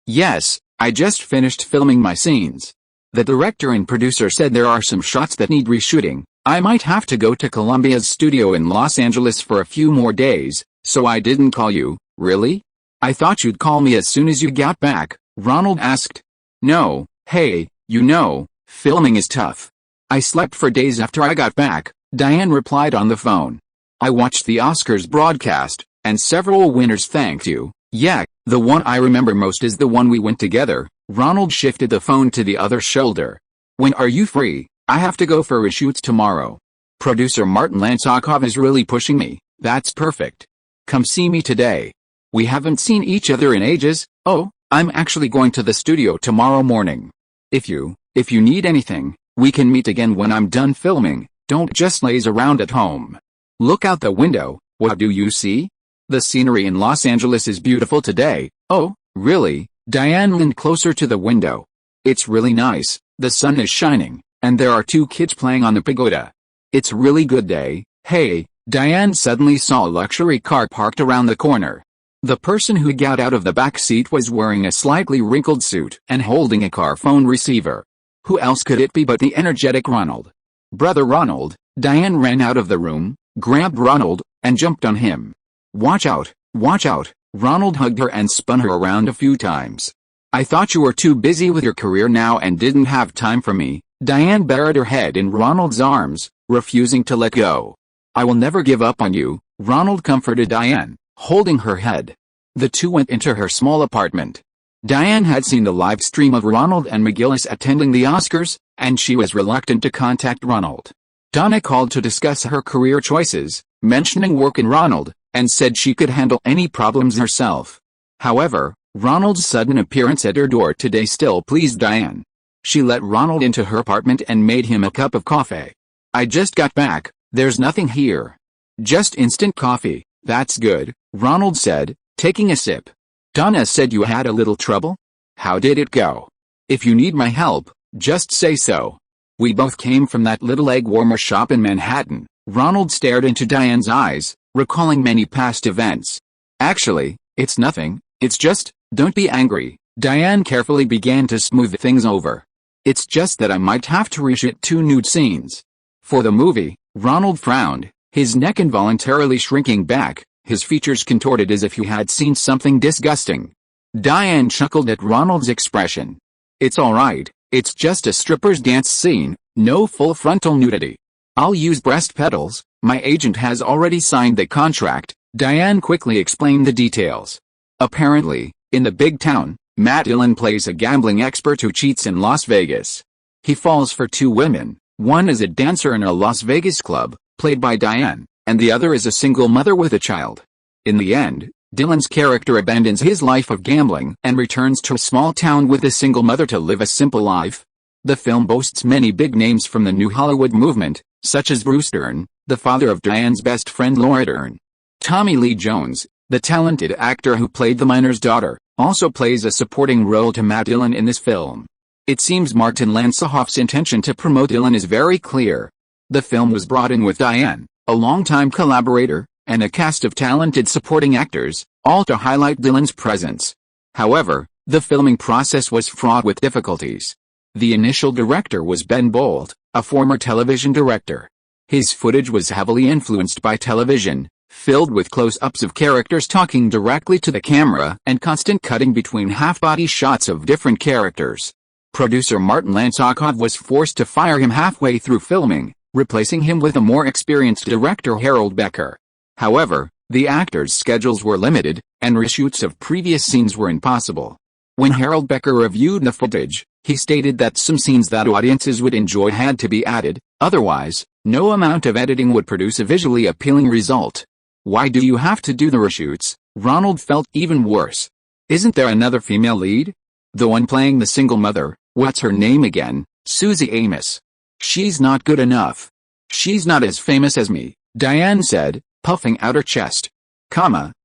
Yes, I just finished filming my scenes. The director and producer said there are some shots that need reshooting. I might have to go to Columbia's studio in Los Angeles for a few more days, so I didn't call you. Really? I thought you'd call me as soon as you got back, Ronald asked. No, hey, you know, filming is tough. I slept for days after I got back, Diane replied on the phone. I watched the Oscars broadcast, and several winners thanked you. Yeah, the one I remember most is the one we went together. Ronald shifted the phone to the other shoulder. When are you free? I have to go for reshoots tomorrow. Producer Martin Lancelhoff is really pushing me. That's perfect. Come see me today. We haven't seen each other in ages. Oh, I'm actually going to the studio tomorrow morning. If you need anything, we can meet again when I'm done filming. Don't just laze around at home. Look out the window. What do you see? The scenery in Los Angeles is beautiful today. Oh, really? Diane leaned closer to the window. It's really nice. The sun is shining, and there are 2 kids playing on the pagoda. It's really good day. Hey, Diane suddenly saw a luxury car parked around the corner. The person who got out of the back seat was wearing a slightly wrinkled suit and holding a car phone receiver. Who else could it be but the energetic Ronald? Brother Ronald. Diane ran out of the room, grabbed Ronald, and jumped on him. Watch out, watch out. Ronald hugged her and spun her around a few times. I thought you were too busy with your career now and didn't have time for me. Diane buried her head in Ronald's arms, refusing to let go. I will never give up on you, Ronald comforted Diane, holding her head. The two went into her small apartment. Diane had seen the live stream of Ronald and McGillis attending the Oscars, and she was reluctant to contact Ronald. Donna called to discuss her career choices, mentioning work in Ronald, and said she could handle any problems herself. However, Ronald's sudden appearance at her door today still pleased Diane. She let Ronald into her apartment and made him a cup of coffee. I just got back, there's nothing here. Just instant coffee, that's good, Ronald said, taking a sip. Donna said you had a little trouble? How did it go? If you need my help, just say so. We both came from that little egg warmer shop in Manhattan. Ronald stared into Diane's eyes, recalling many past events. Actually, it's nothing, it's just, don't be angry. Diane carefully began to smooth things over. It's just that I might have to reshoot 2 nude scenes. For the movie, Ronald frowned, his neck involuntarily shrinking back, his features contorted as if he had seen something disgusting. Diane chuckled at Ronald's expression. It's alright, it's just a stripper's dance scene, no full frontal nudity. I'll use breast pedals, my agent has already signed the contract. Diane quickly explained the details. Apparently, in The Big Town, Matt Dillon plays a gambling expert who cheats in Las Vegas. He falls for two women. One is a dancer in a Las Vegas club, played by Diane, and the other is a single mother with a child. In the end, Dylan's character abandons his life of gambling and returns to a small town with a single mother to live a simple life. The film boasts many big names from the New Hollywood movement, such as Bruce Dern, the father of Diane's best friend Laura Dern. Tommy Lee Jones, the talented actor who played the miner's daughter, also plays a supporting role to Matt Dillon in this film. It seems Martin Lanzahoff's intention to promote Dillon is very clear. The film was brought in with Diane, a longtime collaborator, and a cast of talented supporting actors, all to highlight Dillon's presence. However, the filming process was fraught with difficulties. The initial director was Ben Bolt, a former television director. His footage was heavily influenced by television, filled with close-ups of characters talking directly to the camera and constant cutting between half-body shots of different characters. Producer Martin Lanzahoff was forced to fire him halfway through filming, replacing him with a more experienced director Harold Becker. However, the actors' schedules were limited, and reshoots of previous scenes were impossible. When Harold Becker reviewed the footage, he stated that some scenes that audiences would enjoy had to be added, otherwise, no amount of editing would produce a visually appealing result. Why do you have to do the reshoots? Ronald felt even worse. Isn't there another female lead? The one playing the single mother, what's her name again? Susie Amos. She's not good enough. She's not as famous as me, Diane said, puffing out her chest.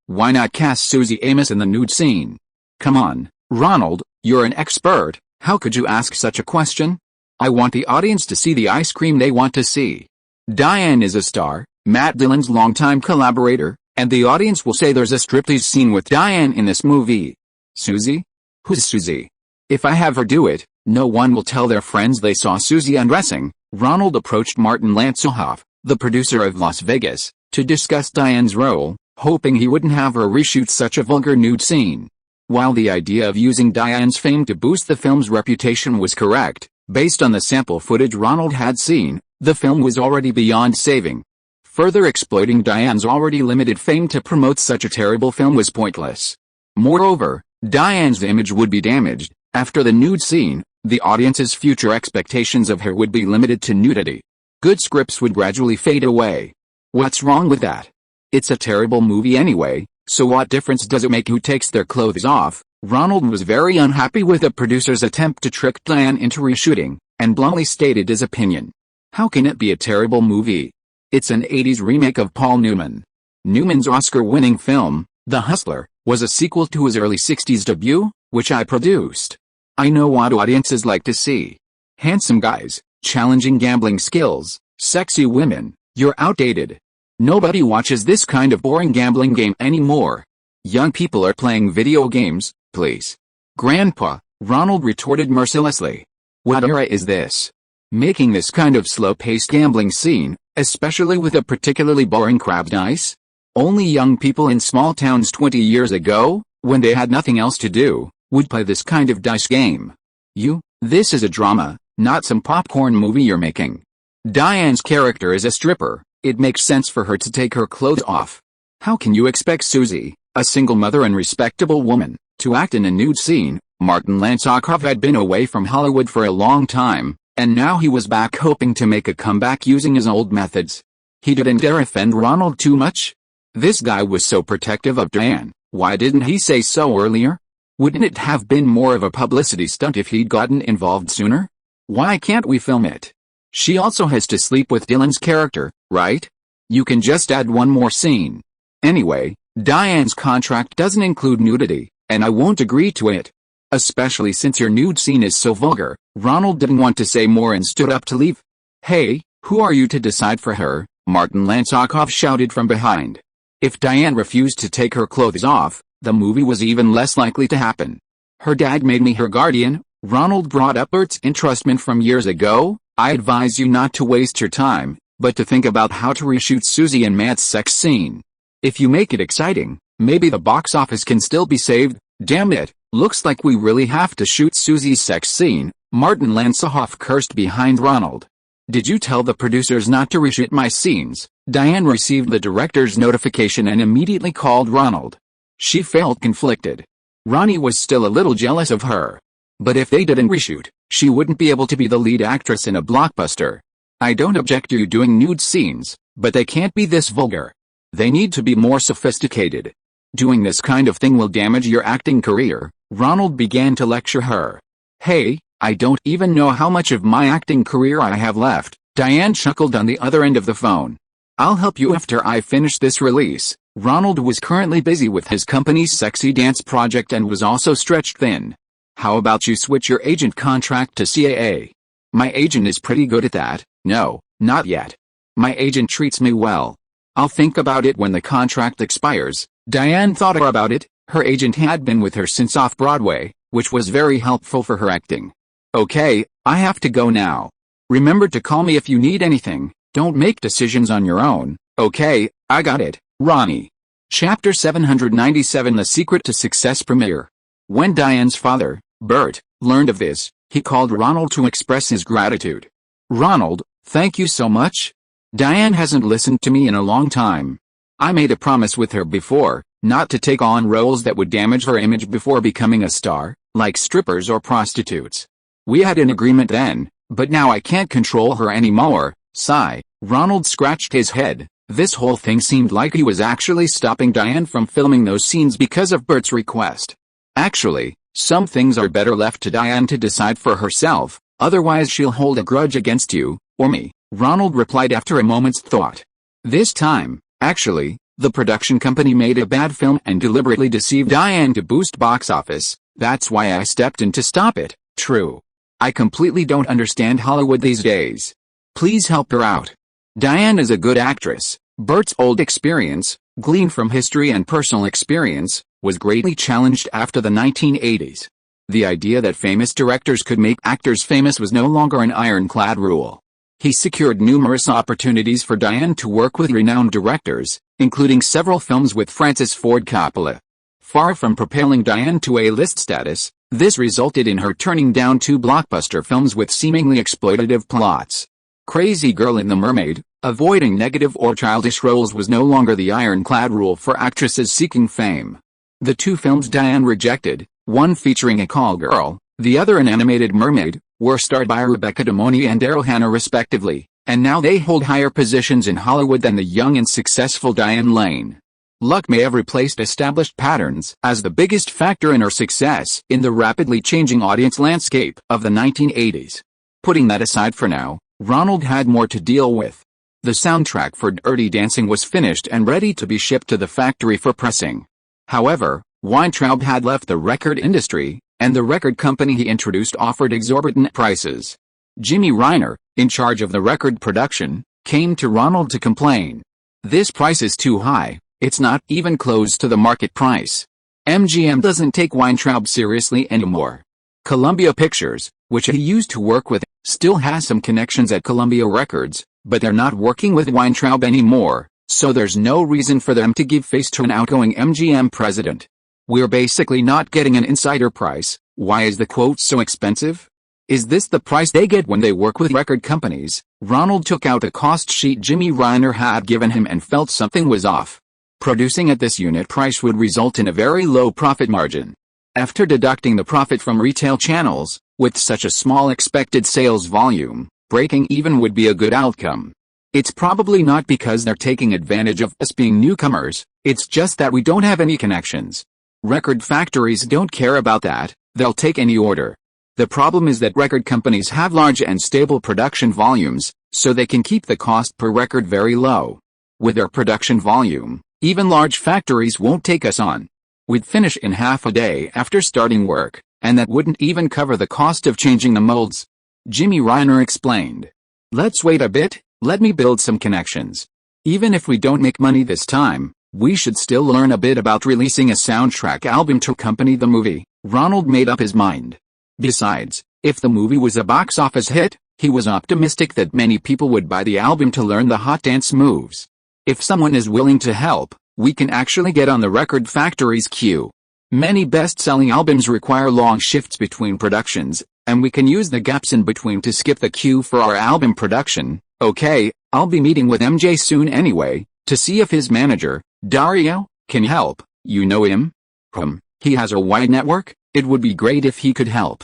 Why not cast Susie Amos in the nude scene? Come on, Ronald, you're an expert, how could you ask such a question? I want the audience to see the ice cream they want to see. Diane is a star, Matt Dillon's longtime collaborator, and the audience will say there's a striptease scene with Diane in this movie. Susie? Who's Susie? If I have her do it, no one will tell their friends they saw Susie undressing. Ronald approached Martin Lanzahoff, the producer of Las Vegas, to discuss Diane's role, hoping he wouldn't have her reshoot such a vulgar nude scene. While the idea of using Diane's fame to boost the film's reputation was correct, based on the sample footage Ronald had seen, the film was already beyond saving. Further exploiting Diane's already limited fame to promote such a terrible film was pointless. Moreover, Diane's image would be damaged. After the nude scene, the audience's future expectations of her would be limited to nudity. Good scripts would gradually fade away. What's wrong with that? It's a terrible movie anyway, so what difference does it make who takes their clothes off? Ronald was very unhappy with the producer's attempt to trick Diane into reshooting, and bluntly stated his opinion. How can it be a terrible movie? It's an 80s remake of Paul Newman. Newman's Oscar-winning film, The Hustler, was a sequel to his early 60s debut, which I produced. I know what audiences like to see. Handsome guys, challenging gambling skills, sexy women. You're outdated. Nobody watches this kind of boring gambling game anymore. Young people are playing video games, please. Grandpa, Ronald retorted mercilessly. What era is this? Making this kind of slow-paced gambling scene, especially with a particularly boring crab dice? Only young people in small towns 20 years ago, when they had nothing else to do, would play this kind of dice game. This is a drama, not some popcorn movie you're making. Diane's character is a stripper, it makes sense for her to take her clothes off. How can you expect Susie, a single mother and respectable woman, to act in a nude scene? Martin Lanzahoff had been away from Hollywood for a long time, and now he was back hoping to make a comeback using his old methods. He didn't dare offend Ronald too much. This guy was so protective of Diane, why didn't he say so earlier? Wouldn't it have been more of a publicity stunt if he'd gotten involved sooner? Why can't we film it? She also has to sleep with Dylan's character, right? You can just add one more scene. Anyway, Diane's contract doesn't include nudity, and I won't agree to it. Especially since your nude scene is so vulgar. Ronald didn't want to say more and stood up to leave. Hey, who are you to decide for her? Martin Lanzahoff shouted from behind. If Diane refused to take her clothes off, the movie was even less likely to happen. Her dad made me her guardian. Ronald brought up Bert's entrustment from years ago. I advise you not to waste your time, but to think about how to reshoot Susie and Matt's sex scene. If you make it exciting, maybe the box office can still be saved. Damn it, looks like we really have to shoot Susie's sex scene. Martin Lanzahoff cursed behind Ronald. Did you tell the producers not to reshoot my scenes? Diane received the director's notification and immediately called Ronald. She felt conflicted. Ronnie was still a little jealous of her. But if they didn't reshoot, she wouldn't be able to be the lead actress in a blockbuster. I don't object to you doing nude scenes, but they can't be this vulgar. They need to be more sophisticated. Doing this kind of thing will damage your acting career, Ronald began to lecture her. Hey, I don't even know how much of my acting career I have left, Diane chuckled on the other end of the phone. I'll help you after I finish this release. Ronald was currently busy with his company's sexy dance project and was also stretched thin. How about you switch your agent contract to CAA? My agent is pretty good at that. No, not yet. My agent treats me well. I'll think about it when the contract expires. Diane thought about it. Her agent had been with her since Off-Broadway, which was very helpful for her acting. Okay, I have to go now. Remember to call me if you need anything. Don't make decisions on your own. Okay, I got it, Ronnie. Chapter 797 The Secret to Success premiere. When Diane's father, Bert, learned of this, he called Ronald to express his gratitude. Ronald, thank you so much. Diane hasn't listened to me in a long time. I made a promise with her before, not to take on roles that would damage her image before becoming a star, like strippers or prostitutes. We had an agreement then, but now I can't control her anymore. Sigh. Ronald scratched his head. This whole thing seemed like he was actually stopping Diane from filming those scenes because of Bert's request. Actually, some things are better left to Diane to decide for herself, otherwise she'll hold a grudge against you, or me, Ronald replied after a moment's thought. This time, actually, the production company made a bad film and deliberately deceived Diane to boost box office. That's why I stepped in to stop it. True. I completely don't understand Hollywood these days. Please help her out. Diane is a good actress. Bert's old experience, gleaned from history and personal experience, was greatly challenged after the 1980s. The idea that famous directors could make actors famous was no longer an ironclad rule. He secured numerous opportunities for Diane to work with renowned directors, including several films with Francis Ford Coppola. Far from propelling Diane to A-list status, this resulted in her turning down 2 blockbuster films with seemingly exploitative plots. Crazy Girl and The Mermaid. Avoiding negative or childish roles was no longer the ironclad rule for actresses seeking fame. The 2 films Diane rejected, one featuring a call girl, the other an animated mermaid, were starred by Rebecca De Mornay and Daryl Hannah respectively, and now they hold higher positions in Hollywood than the young and successful Diane Lane. Luck may have replaced established patterns as the biggest factor in her success in the rapidly changing audience landscape of the 1980s. Putting that aside for now, Ronald had more to deal with. The soundtrack for Dirty Dancing was finished and ready to be shipped to the factory for pressing. However, Weintraub had left the record industry, and the record company he introduced offered exorbitant prices. Jimmy Reiner, in charge of the record production, came to Ronald to complain. This price is too high, it's not even close to the market price. MGM doesn't take Weintraub seriously anymore. Columbia Pictures, which he used to work with, still has some connections at Columbia Records, but they're not working with Weintraub anymore, so there's no reason for them to give face to an outgoing MGM president. We're basically not getting an insider price. Why is the quote so expensive? Is this the price they get when they work with record companies? Ronald took out a cost sheet Jimmy Reiner had given him and felt something was off. Producing at this unit price would result in a very low profit margin. After deducting the profit from retail channels, with such a small expected sales volume, breaking even would be a good outcome. It's probably not because they're taking advantage of us being newcomers, it's just that we don't have any connections. Record factories don't care about that, they'll take any order. The problem is that record companies have large and stable production volumes, so they can keep the cost per record very low. With their production volume, even large factories won't take us on. We'd finish in half a day after starting work, and that wouldn't even cover the cost of changing the molds. Jimmy Reiner explained. Let's wait a bit, let me build some connections. Even if we don't make money this time, we should still learn a bit about releasing a soundtrack album to accompany the movie. Ronald made up his mind. Besides, if the movie was a box office hit, he was optimistic that many people would buy the album to learn the hot dance moves. If someone is willing to help, we can actually get on the record factory's queue. Many best-selling albums require long shifts between productions, and we can use the gaps in between to skip the queue for our album production. Okay, I'll be meeting with MJ soon anyway, to see if his manager, Dario, can help. You know him? He has a wide network, it would be great if he could help.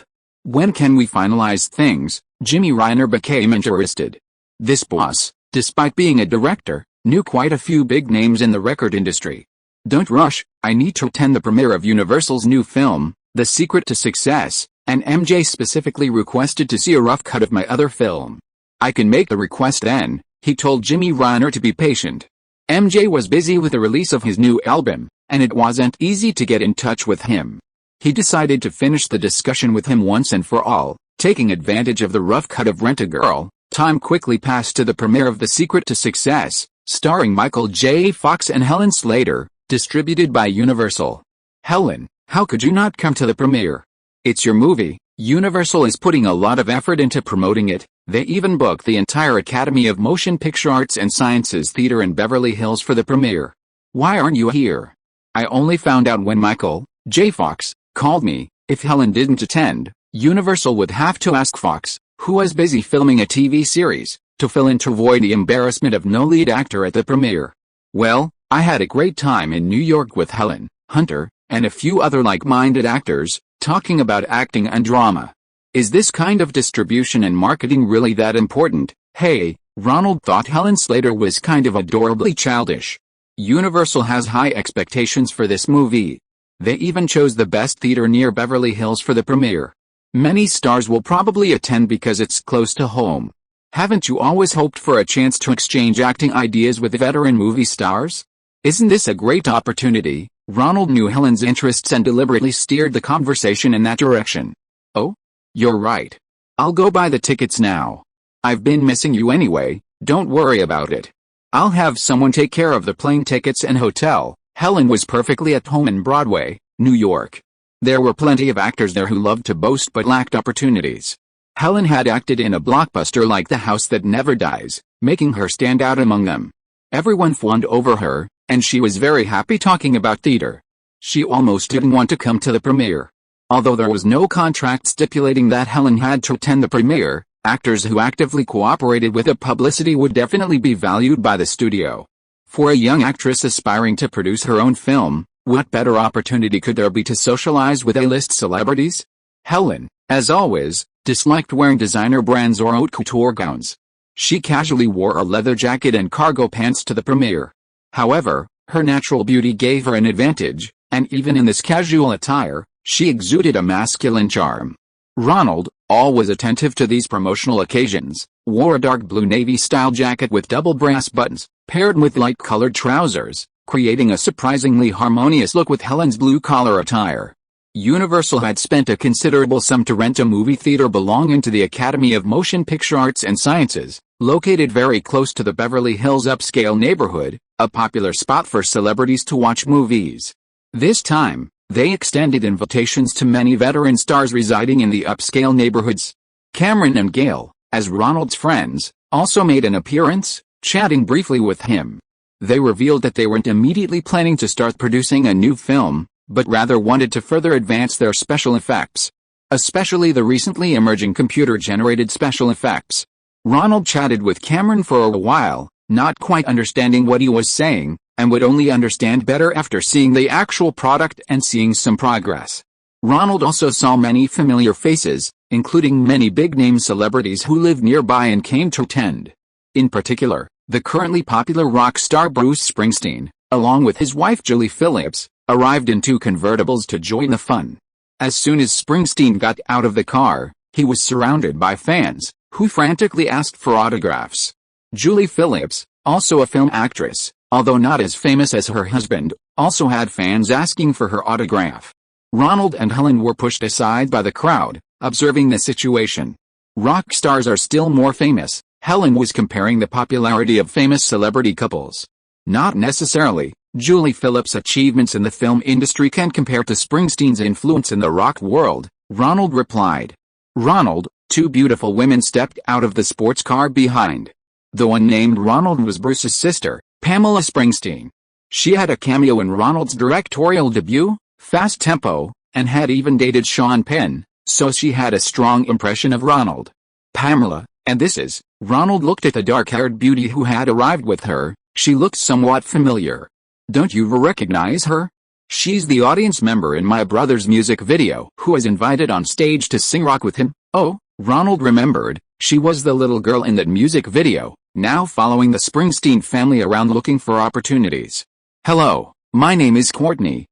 When can we finalize things? Jimmy Reiner became interested. This boss, despite being a director, knew quite a few big names in the record industry. Don't rush, I need to attend the premiere of Universal's new film, The Secret to Success, and MJ specifically requested to see a rough cut of my other film. I can make the request then, he told Jimmy Reiner to be patient. MJ was busy with the release of his new album, and it wasn't easy to get in touch with him. He decided to finish the discussion with him once and for all, taking advantage of the rough cut of Rent-A-Girl. Time quickly passed to the premiere of The Secret to Success, starring Michael J. Fox and Helen Slater, distributed by Universal. Helen, how could you not come to the premiere? It's your movie. Universal is putting a lot of effort into promoting it. They even booked the entire Academy of Motion Picture Arts and Sciences Theater in Beverly Hills for the premiere. Why aren't you here? I only found out when Michael J. Fox called me. If Helen didn't attend, Universal would have to ask Fox, who was busy filming a TV series, to fill in to avoid the embarrassment of no lead actor at the premiere. Well, I had a great time in New York with Helen, Hunter, and a few other like-minded actors, talking about acting and drama. Is this kind of distribution and marketing really that important? Hey, Ronald thought Helen Slater was kind of adorably childish. Universal has high expectations for this movie. They even chose the best theater near Beverly Hills for the premiere. Many stars will probably attend because it's close to home. Haven't you always hoped for a chance to exchange acting ideas with veteran movie stars? Isn't this a great opportunity? Ronald knew Helen's interests and deliberately steered the conversation in that direction. Oh? You're right. I'll go buy the tickets now. I've been missing you anyway, don't worry about it. I'll have someone take care of the plane tickets and hotel. Helen was perfectly at home in Broadway, New York. There were plenty of actors there who loved to boast but lacked opportunities. Helen had acted in a blockbuster like The House That Never Dies, making her stand out among them. Everyone fawned over her, and she was very happy talking about theater. She almost didn't want to come to the premiere. Although there was no contract stipulating that Helen had to attend the premiere, actors who actively cooperated with the publicity would definitely be valued by the studio. For a young actress aspiring to produce her own film, what better opportunity could there be to socialize with A-list celebrities? Helen, as always, disliked wearing designer brands or haute couture gowns. She casually wore a leather jacket and cargo pants to the premiere. However, her natural beauty gave her an advantage, and even in this casual attire, she exuded a masculine charm. Ronald, always attentive to these promotional occasions, wore a dark blue navy-style jacket with double brass buttons, paired with light-colored trousers, creating a surprisingly harmonious look with Helen's blue-collar attire. Universal had spent a considerable sum to rent a movie theater belonging to the Academy of Motion Picture Arts and Sciences, located very close to the Beverly Hills upscale neighborhood, a popular spot for celebrities to watch movies. This time, they extended invitations to many veteran stars residing in the upscale neighborhoods. Cameron and Gail, as Ronald's friends, also made an appearance, chatting briefly with him. They revealed that they weren't immediately planning to start producing a new film, but rather wanted to further advance their special effects, especially the recently emerging computer-generated special effects. Ronald chatted with Cameron for a while, not quite understanding what he was saying, and would only understand better after seeing the actual product and seeing some progress. Ronald also saw many familiar faces, including many big-name celebrities who lived nearby and came to attend. In particular, the currently popular rock star Bruce Springsteen, along with his wife Julie Phillips, arrived in 2 convertibles to join the fun. As soon as Springsteen got out of the car, he was surrounded by fans, who frantically asked for autographs. Julie Phillips, also a film actress, although not as famous as her husband, also had fans asking for her autograph. Ronald and Helen were pushed aside by the crowd, observing the situation. Rock stars are still more famous, Helen was comparing the popularity of famous celebrity couples. Not necessarily. Julie Phillips' achievements in the film industry can compare to Springsteen's influence in the rock world, Ronald replied. Ronald, 2 beautiful women stepped out of the sports car behind. The one named Ronald was Bruce's sister, Pamela Springsteen. She had a cameo in Ronald's directorial debut, Fast Tempo, and had even dated Sean Penn, so she had a strong impression of Ronald. Pamela, and this is, Ronald looked at the dark-haired beauty who had arrived with her, she looked somewhat familiar. Don't you recognize her? She's the audience member in my brother's music video who was invited on stage to sing rock with him. Oh, Ronald remembered, she was the little girl in that music video, now following the Springsteen family around looking for opportunities. Hello, my name is Courtney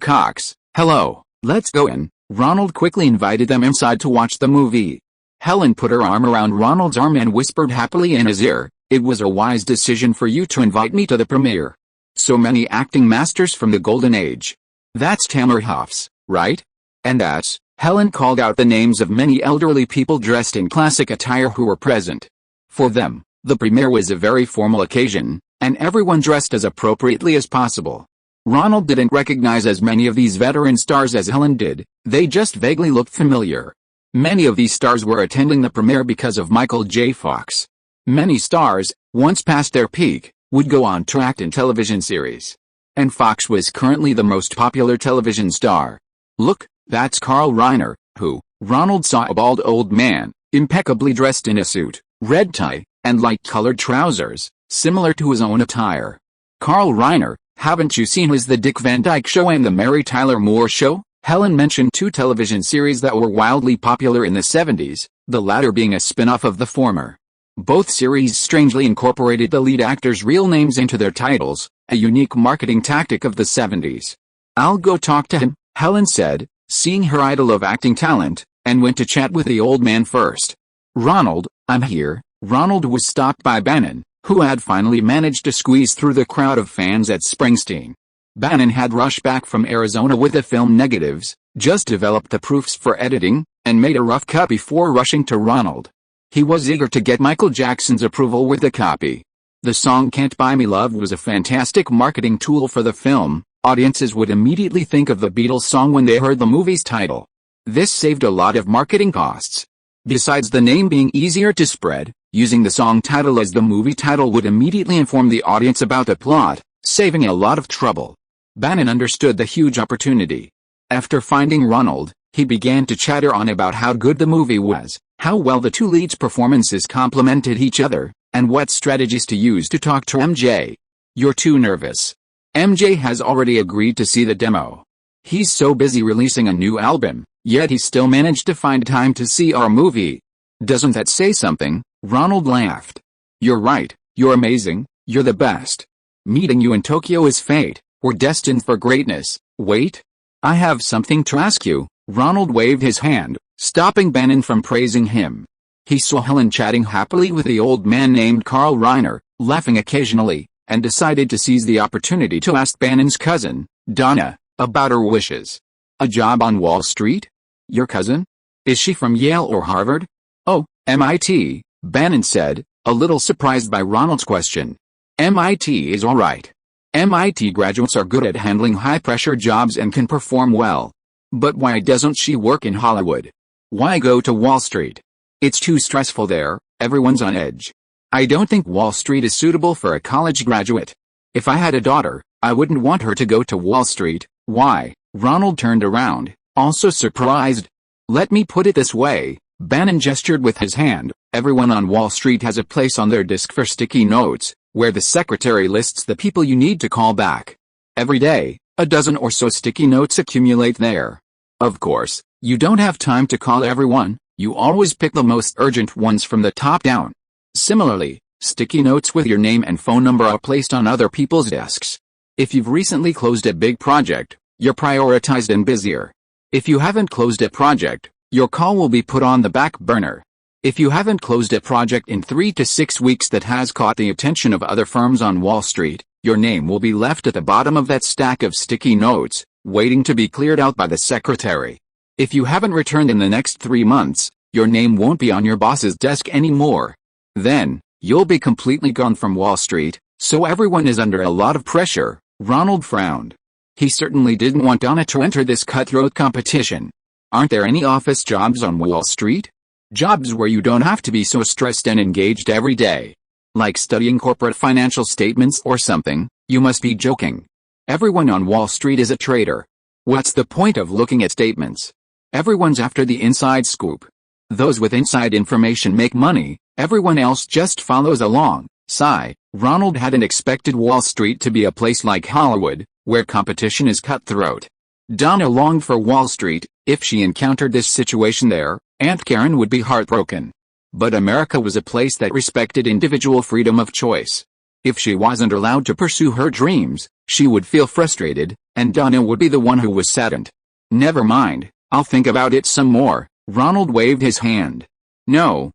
Cox. Hello, let's go in. Ronald quickly invited them inside to watch the movie. Helen put her arm around Ronald's arm and whispered happily in his ear, "It was a wise decision for you to invite me to the premiere. So many acting masters from the golden age. That's Tamara Hoffs, right? And that's..." Helen called out the names of many elderly people dressed in classic attire who were present. For them, the premiere was a very formal occasion, and everyone dressed as appropriately as possible. Ronald didn't recognize as many of these veteran stars as Helen did, they just vaguely looked familiar. Many of these stars were attending the premiere because of Michael J. Fox. Many stars, once past their peak, would go on to act in television series. And Fox was currently the most popular television star. Look, that's Carl Reiner, who, Ronald saw a bald old man, impeccably dressed in a suit, red tie, and light-colored trousers, similar to his own attire. Carl Reiner, haven't you seen his The Dick Van Dyke Show and The Mary Tyler Moore Show? Helen mentioned two television series that were wildly popular in the 70s, the latter being a spin-off of the former. Both series strangely incorporated the lead actors' real names into their titles, a unique marketing tactic of the 70s. "I'll go talk to him," Helen said, seeing her idol of acting talent, and went to chat with the old man first. "Ronald, I'm here." Ronald was stopped by Bannon, who had finally managed to squeeze through the crowd of fans at Springsteen. Bannon had rushed back from Arizona with the film negatives, just developed the proofs for editing, and made a rough cut before rushing to Ronald. He was eager to get Michael Jackson's approval with the copy. The song "Can't Buy Me Love" was a fantastic marketing tool for the film. Audiences would immediately think of the Beatles song when they heard the movie's title. This saved a lot of marketing costs. Besides the name being easier to spread, using the song title as the movie title would immediately inform the audience about the plot, saving a lot of trouble. Bannon understood the huge opportunity. After finding Ronald, he began to chatter on about how good the movie was, how well the two leads' performances complemented each other, and what strategies to use to talk to MJ. "You're too nervous. MJ has already agreed to see the demo. He's so busy releasing a new album, yet he still managed to find time to see our movie. Doesn't that say something?" Ronald laughed. "You're right, you're amazing, you're the best. Meeting you in Tokyo is fate, we're destined for greatness. Wait, I have something to ask you." Ronald waved his hand, stopping Bannon from praising him. He saw Helen chatting happily with the old man named Carl Reiner, laughing occasionally, and decided to seize the opportunity to ask Bannon's cousin, Donna, about her wishes. "A job on Wall Street? Your cousin? Is she from Yale or Harvard?" "Oh, MIT, Bannon said, a little surprised by Ronald's question. "MIT is alright. MIT graduates are good at handling high-pressure jobs and can perform well. But why doesn't she work in Hollywood? Why go to Wall Street? It's too stressful there, everyone's on edge. I don't think Wall Street is suitable for a college graduate. If I had a daughter, I wouldn't want her to go to Wall Street." "Why?" Ronald turned around, also surprised. "Let me put it this way," Bannon gestured with his hand, "everyone on Wall Street has a place on their desk for sticky notes, where the secretary lists the people you need to call back. Every day, a dozen or so sticky notes accumulate there. Of course, you don't have time to call everyone, you always pick the most urgent ones from the top down. Similarly, sticky notes with your name and phone number are placed on other people's desks. If you've recently closed a big project, you're prioritized and busier. If you haven't closed a project, your call will be put on the back burner. If you haven't closed a project in 3 to 6 weeks that has caught the attention of other firms on Wall Street, your name will be left at the bottom of that stack of sticky notes, waiting to be cleared out by the secretary. If you haven't returned in the next 3 months, your name won't be on your boss's desk anymore. Then, you'll be completely gone from Wall Street, so everyone is under a lot of pressure." Ronald frowned. He certainly didn't want Donna to enter this cutthroat competition. "Aren't there any office jobs on Wall Street? Jobs where you don't have to be so stressed and engaged every day? Like studying corporate financial statements or something?" "You must be joking. Everyone on Wall Street is a trader. What's the point of looking at statements? Everyone's after the inside scoop. Those with inside information make money, everyone else just follows along." Sigh. Ronald hadn't expected Wall Street to be a place like Hollywood, where competition is cutthroat. Donna longed for Wall Street. If she encountered this situation there, Aunt Karen would be heartbroken. But America was a place that respected individual freedom of choice. If she wasn't allowed to pursue her dreams, she would feel frustrated, and Donna would be the one who was saddened. Never mind, I'll think about it some more. Ronald waved his hand. No,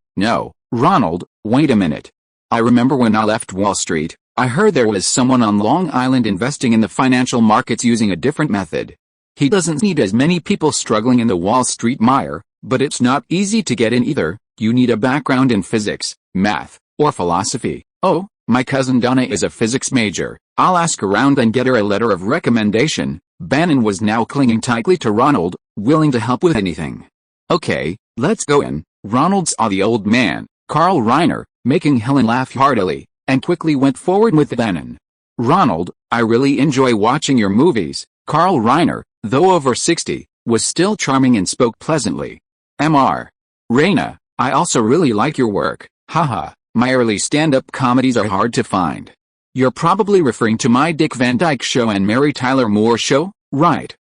Ronald, wait a minute. I remember when I left Wall Street, I heard there was someone on Long Island investing in the financial markets using a different method. He doesn't need as many people struggling in the Wall Street mire, but it's not easy to get in either. You need a background in physics, math, or philosophy. Oh, my cousin Donna is a physics major. I'll ask around and get her a letter of recommendation. Bannon was now clinging tightly to Ronald, willing to help with anything. Okay, let's go in. Ronald saw the old man, Carl Reiner, making Helen laugh heartily, and quickly went forward with Bannon. Ronald, I really enjoy watching your movies. Carl Reiner, though over 60, was still charming and spoke pleasantly. Mr. Reina, I also really like your work. Haha, my early stand-up comedies are hard to find. You're probably referring to my Dick Van Dyke Show and Mary Tyler Moore Show, right?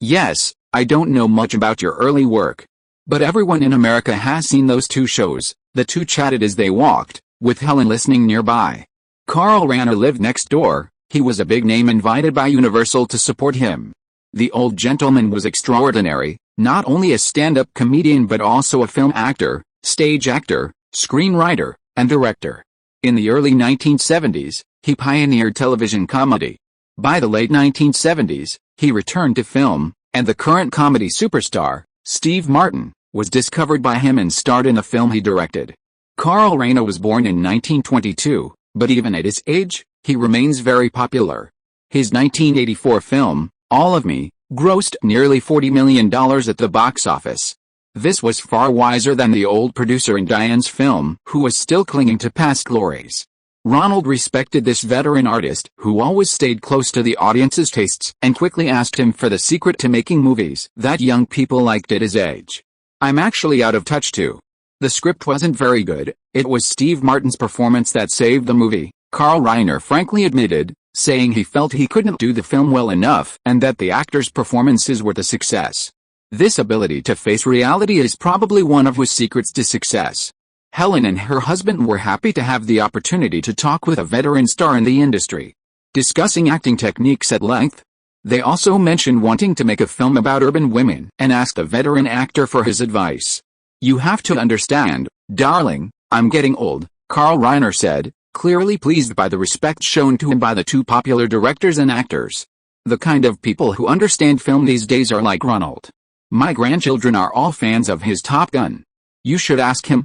Yes, I don't know much about your early work. But everyone in America has seen those two shows. The two chatted as they walked, with Helen listening nearby. Carl Reiner lived next door. He was a big name invited by Universal to support him. The old gentleman was extraordinary, not only a stand-up comedian but also a film actor, stage actor, screenwriter, and director. In the early 1970s, he pioneered television comedy. By the late 1970s, he returned to film, and the current comedy superstar, Steve Martin, was discovered by him and starred in a film he directed. Carl Reiner was born in 1922, but even at his age, he remains very popular. His 1984 film, All of Me, grossed nearly $40 million at the box office. This was far wiser than the old producer in Diane's film, who was still clinging to past glories. Ronald respected this veteran artist, who always stayed close to the audience's tastes, and quickly asked him for the secret to making movies that young people liked at his age. I'm actually out of touch too. The script wasn't very good. It was Steve Martin's performance that saved the movie, Carl Reiner frankly admitted, saying he felt he couldn't do the film well enough and that the actors' performances were the success. This ability to face reality is probably one of his secrets to success. Helen and her husband were happy to have the opportunity to talk with a veteran star in the industry. Discussing acting techniques at length, they also mentioned wanting to make a film about urban women and asked a veteran actor for his advice. You have to understand, darling, I'm getting old, Carl Reiner said, clearly pleased by the respect shown to him by the two popular directors and actors. The kind of people who understand film these days are like Ronald. My grandchildren are all fans of his Top Gun. You should ask him.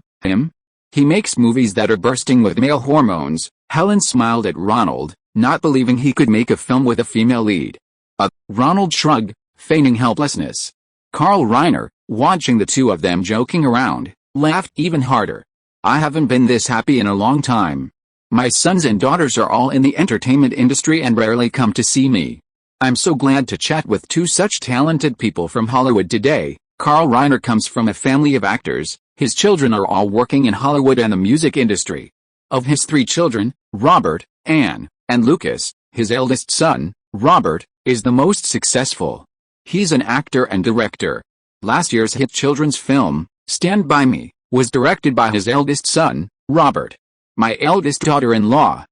He makes movies that are bursting with male hormones. Helen smiled at Ronald, not believing he could make a film with a female lead. Ronald shrugged, feigning helplessness. Carl Reiner, watching the two of them joking around, laughed even harder. I haven't been this happy in a long time. My sons and daughters are all in the entertainment industry and rarely come to see me. I'm so glad to chat with two such talented people from Hollywood today. Carl Reiner comes from a family of actors. His children are all working in Hollywood and the music industry. Of his three children, Robert, Anne, and Lucas, his eldest son, Robert, is the most successful. He's an actor and director. Last year's hit children's film, Stand By Me, was directed by his eldest son, Robert. My eldest daughter-in-law,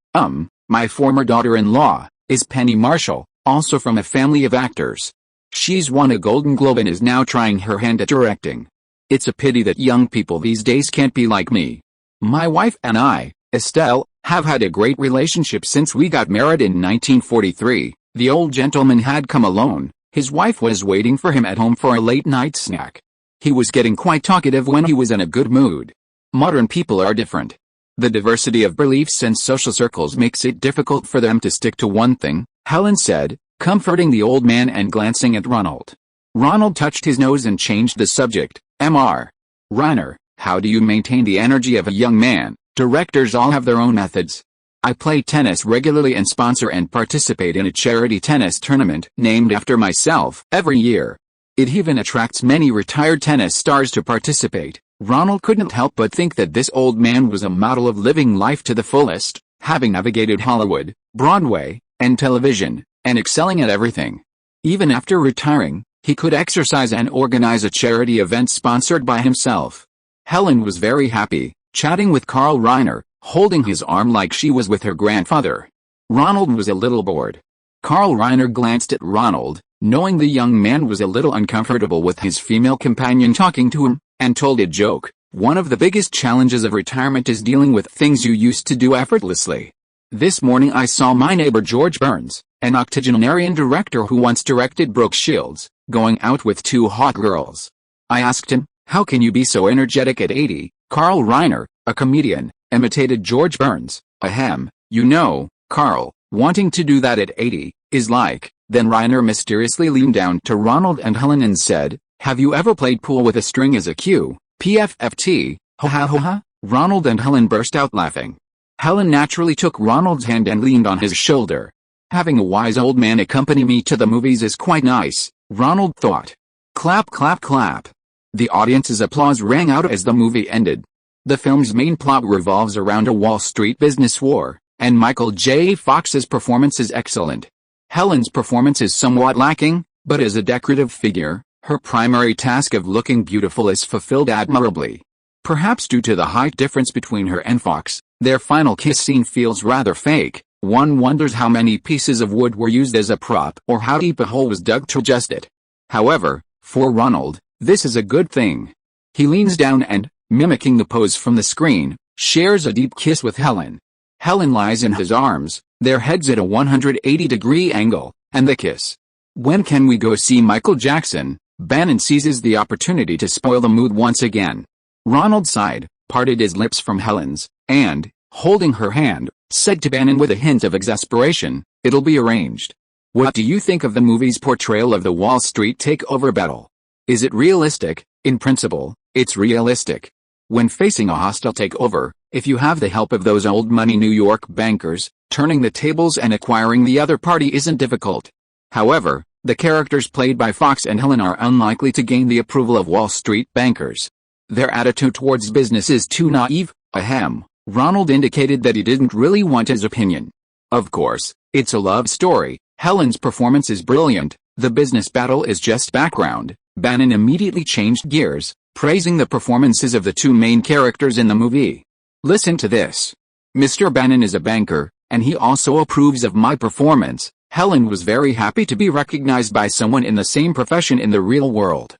my former daughter-in-law, is Penny Marshall, also from a family of actors. She's won a Golden Globe and is now trying her hand at directing. It's a pity that young people these days can't be like me. My wife and I, Estelle, have had a great relationship since we got married in 1943. The old gentleman had come alone. His wife was waiting for him at home for a late-night snack. He was getting quite talkative when he was in a good mood. Modern people are different. The diversity of beliefs and social circles makes it difficult for them to stick to one thing, Helen said, comforting the old man and glancing at Ronald. Ronald touched his nose and changed the subject. Mr. Reiner, how do you maintain the energy of a young man? Directors all have their own methods. I play tennis regularly and sponsor and participate in a charity tennis tournament named after myself every year. It even attracts many retired tennis stars to participate. Ronald couldn't help but think that this old man was a model of living life to the fullest, having navigated Hollywood, Broadway, and television. and excelling at everything. Even after retiring, he could exercise and organize a charity event sponsored by himself. Helen was very happy, chatting with Carl Reiner, holding his arm like she was with her grandfather. Ronald was a little bored. Carl Reiner glanced at Ronald, knowing the young man was a little uncomfortable with his female companion talking to him, and told a joke. One of the biggest challenges of retirement is dealing with things you used to do effortlessly. This morning I saw my neighbor George Burns, an octogenarian director who once directed Brooke Shields, going out with two hot girls. I asked him, "How can you be so energetic at 80? Carl Reiner, a comedian, imitated George Burns. Ahem, you know, Carl, wanting to do that at 80, is like." Then Reiner mysteriously leaned down to Ronald and Helen and said, "Have you ever played pool with a string as a cue? PFFT, ha ha ha ha." Ronald and Helen burst out laughing. Helen naturally took Ronald's hand and leaned on his shoulder. Having a wise old man accompany me to the movies is quite nice, Ronald thought. Clap clap clap. The audience's applause rang out as the movie ended. The film's main plot revolves around a Wall Street business war, and Michael J. Fox's performance is excellent. Helen's performance is somewhat lacking, but as a decorative figure, her primary task of looking beautiful is fulfilled admirably. Perhaps due to the height difference between her and Fox, their final kiss scene feels rather fake. One wonders how many pieces of wood were used as a prop or how deep a hole was dug to adjust it. However, for Ronald, this is a good thing. He leans down and, mimicking the pose from the screen, shares a deep kiss with Helen. Helen lies in his arms, their heads at a 180-degree angle, and the kiss. When can we go see Michael Jackson? Bannon seizes the opportunity to spoil the mood once again. Ronald sighed, parted his lips from Helen's, and, holding her hand, said to Bannon with a hint of exasperation, "It'll be arranged." What do you think of the movie's portrayal of the Wall Street takeover battle? Is it realistic? In principle, it's realistic. When facing a hostile takeover, if you have the help of those old money New York bankers, turning the tables and acquiring the other party isn't difficult. However, the characters played by Fox and Helen are unlikely to gain the approval of Wall Street bankers. Their attitude towards business is too naive. Ahem. Ronald indicated that he didn't really want his opinion. Of course, it's a love story. Helen's performance is brilliant. The business battle is just background. Bannon immediately changed gears, praising the performances of the two main characters in the movie. Listen to this. Mr. Bannon is a banker, and he also approves of my performance. Helen was very happy to be recognized by someone in the same profession in the real world.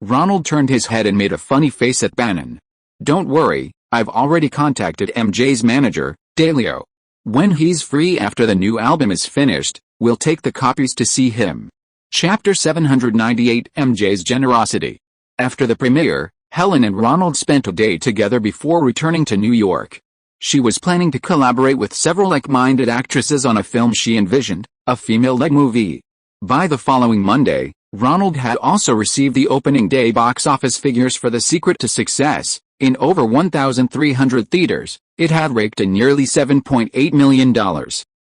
Ronald turned his head and made a funny face at Bannon. Don't worry, I've already contacted MJ's manager, Delio. When he's free after the new album is finished, we'll take the copies to see him. Chapter 798 MJ's Generosity. After the premiere, Helen and Ronald spent a day together before returning to New York. She was planning to collaborate with several like-minded actresses on a film she envisioned, a female-led movie. By the following Monday, Ronald had also received the opening day box office figures for The Secret to Success. In over 1,300 theaters, it had raked in nearly $7.8 million.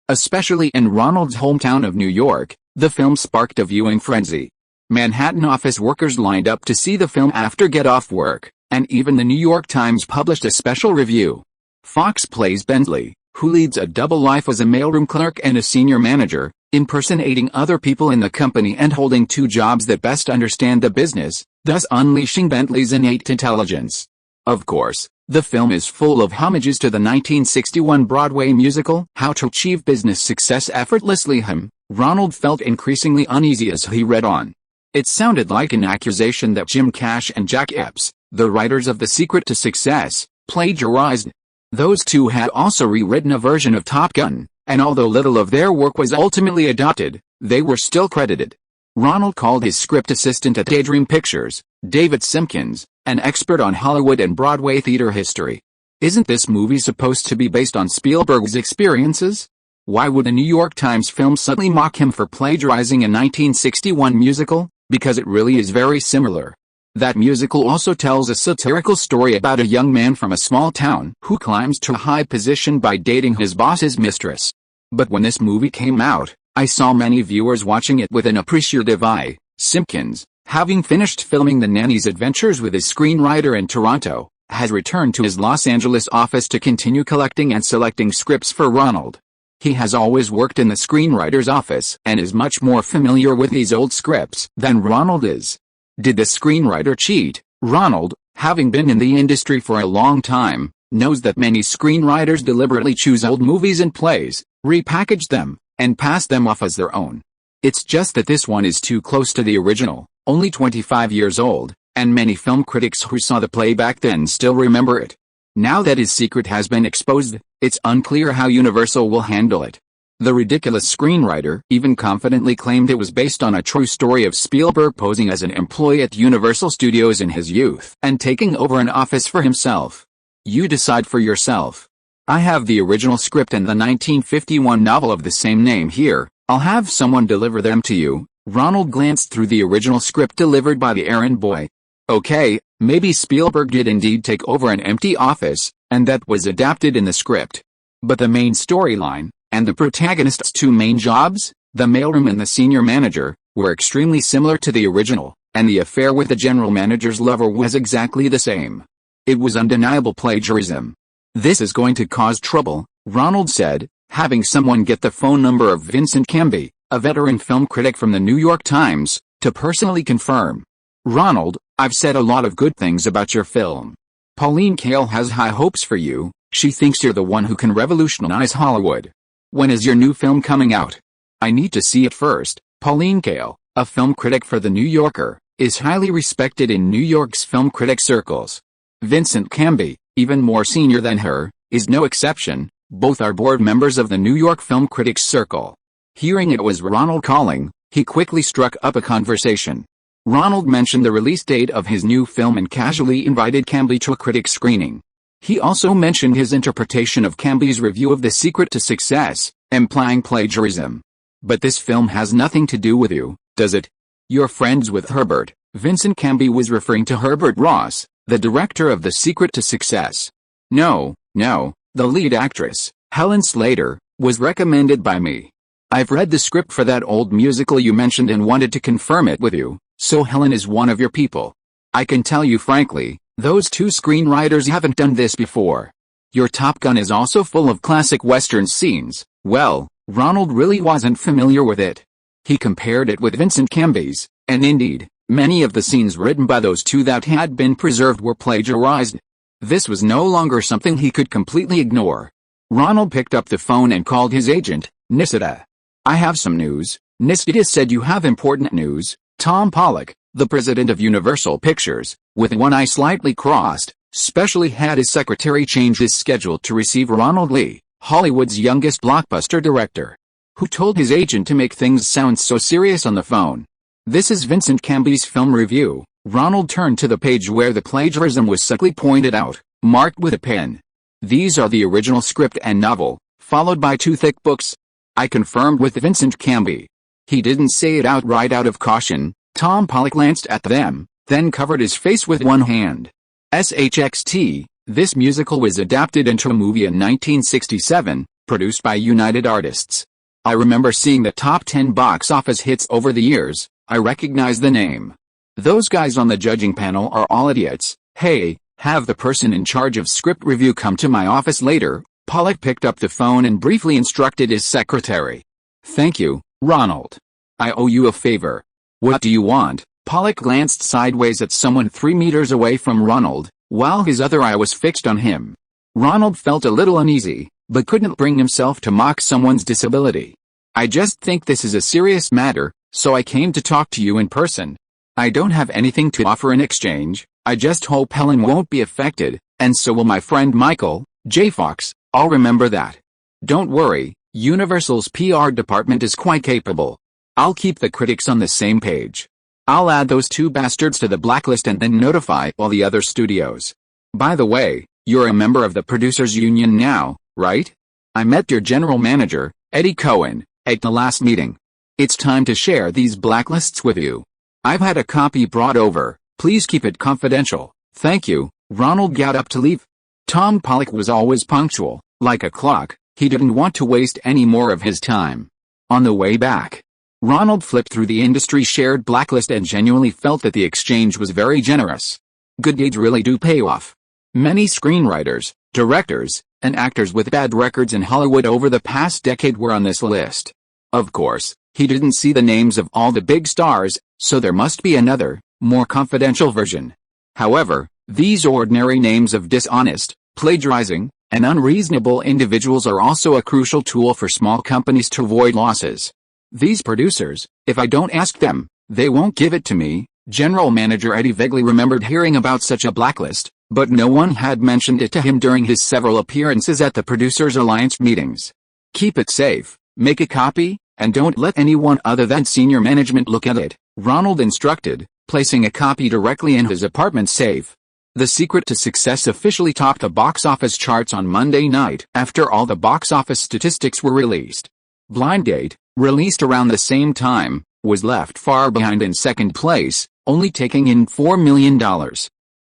Especially in Ronald's hometown of New York, the film sparked a viewing frenzy. Manhattan office workers lined up to see the film after get-off work, and even the New York Times published a special review. Fox plays Bentley, who leads a double life as a mailroom clerk and a senior manager, impersonating other people in the company and holding two jobs that best understand the business, thus unleashing Bentley's innate intelligence. Of course, the film is full of homages to the 1961 Broadway musical How to Achieve Business Success Effortlessly. Ronald felt increasingly uneasy as he read on. It sounded like an accusation that Jim Cash and Jack Epps, the writers of The Secret to Success, plagiarized. Those two had also rewritten a version of Top Gun, and although little of their work was ultimately adopted, they were still credited. Ronald called his script assistant at Daydream Pictures, David Simpkins, an expert on Hollywood and Broadway theater history. Isn't this movie supposed to be based on Spielberg's experiences? Why would a New York Times film suddenly mock him for plagiarizing a 1961 musical? Because it really is very similar. That musical also tells a satirical story about a young man from a small town who climbs to a high position by dating his boss's mistress. But when this movie came out, I saw many viewers watching it with an appreciative eye. Simpkins, having finished filming The Nanny's adventures with his screenwriter in Toronto, has returned to his Los Angeles office to continue collecting and selecting scripts for Ronald. He has always worked in the screenwriter's office and is much more familiar with these old scripts than Ronald is. Did the screenwriter cheat? Ronald, having been in the industry for a long time, knows that many screenwriters deliberately choose old movies and plays, repackage them, and pass them off as their own. It's just that this one is too close to the original, only 25 years old, and many film critics who saw the play back then still remember it. Now that his secret has been exposed, it's unclear how Universal will handle it. The ridiculous screenwriter even confidently claimed it was based on a true story of Spielberg posing as an employee at Universal Studios in his youth and taking over an office for himself. You decide for yourself. I have the original script and the 1951 novel of the same name here. I'll have someone deliver them to you. Ronald glanced through the original script delivered by the errand boy. Okay, maybe Spielberg did indeed take over an empty office, and that was adapted in the script. But the main storyline, and the protagonist's two main jobs, the mailroom and the senior manager, were extremely similar to the original, and the affair with the general manager's lover was exactly the same. It was undeniable plagiarism. This is going to cause trouble, Ronald said, having someone get the phone number of Vincent Canby, a veteran film critic from the New York Times, to personally confirm. Ronald, I've said a lot of good things about your film. Pauline Kael has high hopes for you. She thinks you're the one who can revolutionize Hollywood. When is your new film coming out? I need to see it first. Pauline Kael, a film critic for The New Yorker, is highly respected in New York's film critic circles. Vincent Canby, even more senior than her, is no exception. Both are board members of the New York Film Critics Circle. Hearing it was Ronald calling, he quickly struck up a conversation. Ronald mentioned the release date of his new film and casually invited Canby to a critic screening. He also mentioned his interpretation of Canby's review of The Secret to Success, implying plagiarism. But this film has nothing to do with you, does it? You're friends with Herbert. Vincent Canby was referring to Herbert Ross, the director of The Secret to Success. No, the lead actress, Helen Slater, was recommended by me. I've read the script for that old musical you mentioned and wanted to confirm it with you, so Helen is one of your people. I can tell you frankly, those two screenwriters haven't done this before. Your Top Gun is also full of classic Western scenes. Well, Ronald really wasn't familiar with it. He compared it with Vincent Canby's, and indeed, many of the scenes written by those two that had been preserved were plagiarized. This was no longer something he could completely ignore. Ronald picked up the phone and called his agent, Nisida. I have some news. Nisida said you have important news. Tom Pollock, the president of Universal Pictures, with one eye slightly crossed, specially had his secretary change his schedule to receive Ronald Lee, Hollywood's youngest blockbuster director, who told his agent to make things sound so serious on the phone. This is Vincent Canby's film review. Ronald turned to the page where the plagiarism was subtly pointed out, marked with a pen. These are the original script and novel, followed by two thick books. I confirmed with Vincent Canby. He didn't say it outright out of caution. Tom Pollock glanced at them, then covered his face with one hand. SHXT, this musical was adapted into a movie in 1967, produced by United Artists. I remember seeing the top 10 box office hits over the years. I recognize the name. Those guys on the judging panel are all idiots. Hey, have the person in charge of script review come to my office later. Pollock picked up the phone and briefly instructed his secretary. Thank you, Ronald. I owe you a favor. What do you want? Pollock glanced sideways at someone 3 meters away from Ronald, while his other eye was fixed on him. Ronald felt a little uneasy, but couldn't bring himself to mock someone's disability. I just think this is a serious matter, so I came to talk to you in person. I don't have anything to offer in exchange. I just hope Helen won't be affected, and so will my friend Michael J. Fox. I'll remember that. Don't worry, Universal's PR department is quite capable. I'll keep the critics on the same page. I'll add those two bastards to the blacklist and then notify all the other studios. By the way, you're a member of the producers union now, right? I met your general manager, Eddie Cohen, at the last meeting. It's time to share these blacklists with you. I've had a copy brought over. Please keep it confidential. Thank you. Ronald got up to leave. Tom Pollock was always punctual, like a clock. He didn't want to waste any more of his time. On the way back, Ronald flipped through the industry-shared blacklist and genuinely felt that the exchange was very generous. Good deeds really do pay off. Many screenwriters, Directors and actors with bad records in Hollywood over the past decade were on this list. Of course, he didn't see the names of all the big stars, so there must be another, more confidential version. However, these ordinary names of dishonest, plagiarizing, and unreasonable individuals are also a crucial tool for small companies to avoid losses. These producers, if I don't ask them, they won't give it to me. General Manager Eddie Vegley remembered hearing about such a blacklist, but no one had mentioned it to him during his several appearances at the Producers Alliance meetings. Keep it safe, make a copy, and don't let anyone other than senior management look at it, Ronald instructed, placing a copy directly in his apartment safe. The Secret to Success officially topped the box office charts on Monday night after all the box office statistics were released. Blind Date, released around the same time, was left far behind in second place, only taking in $4 million.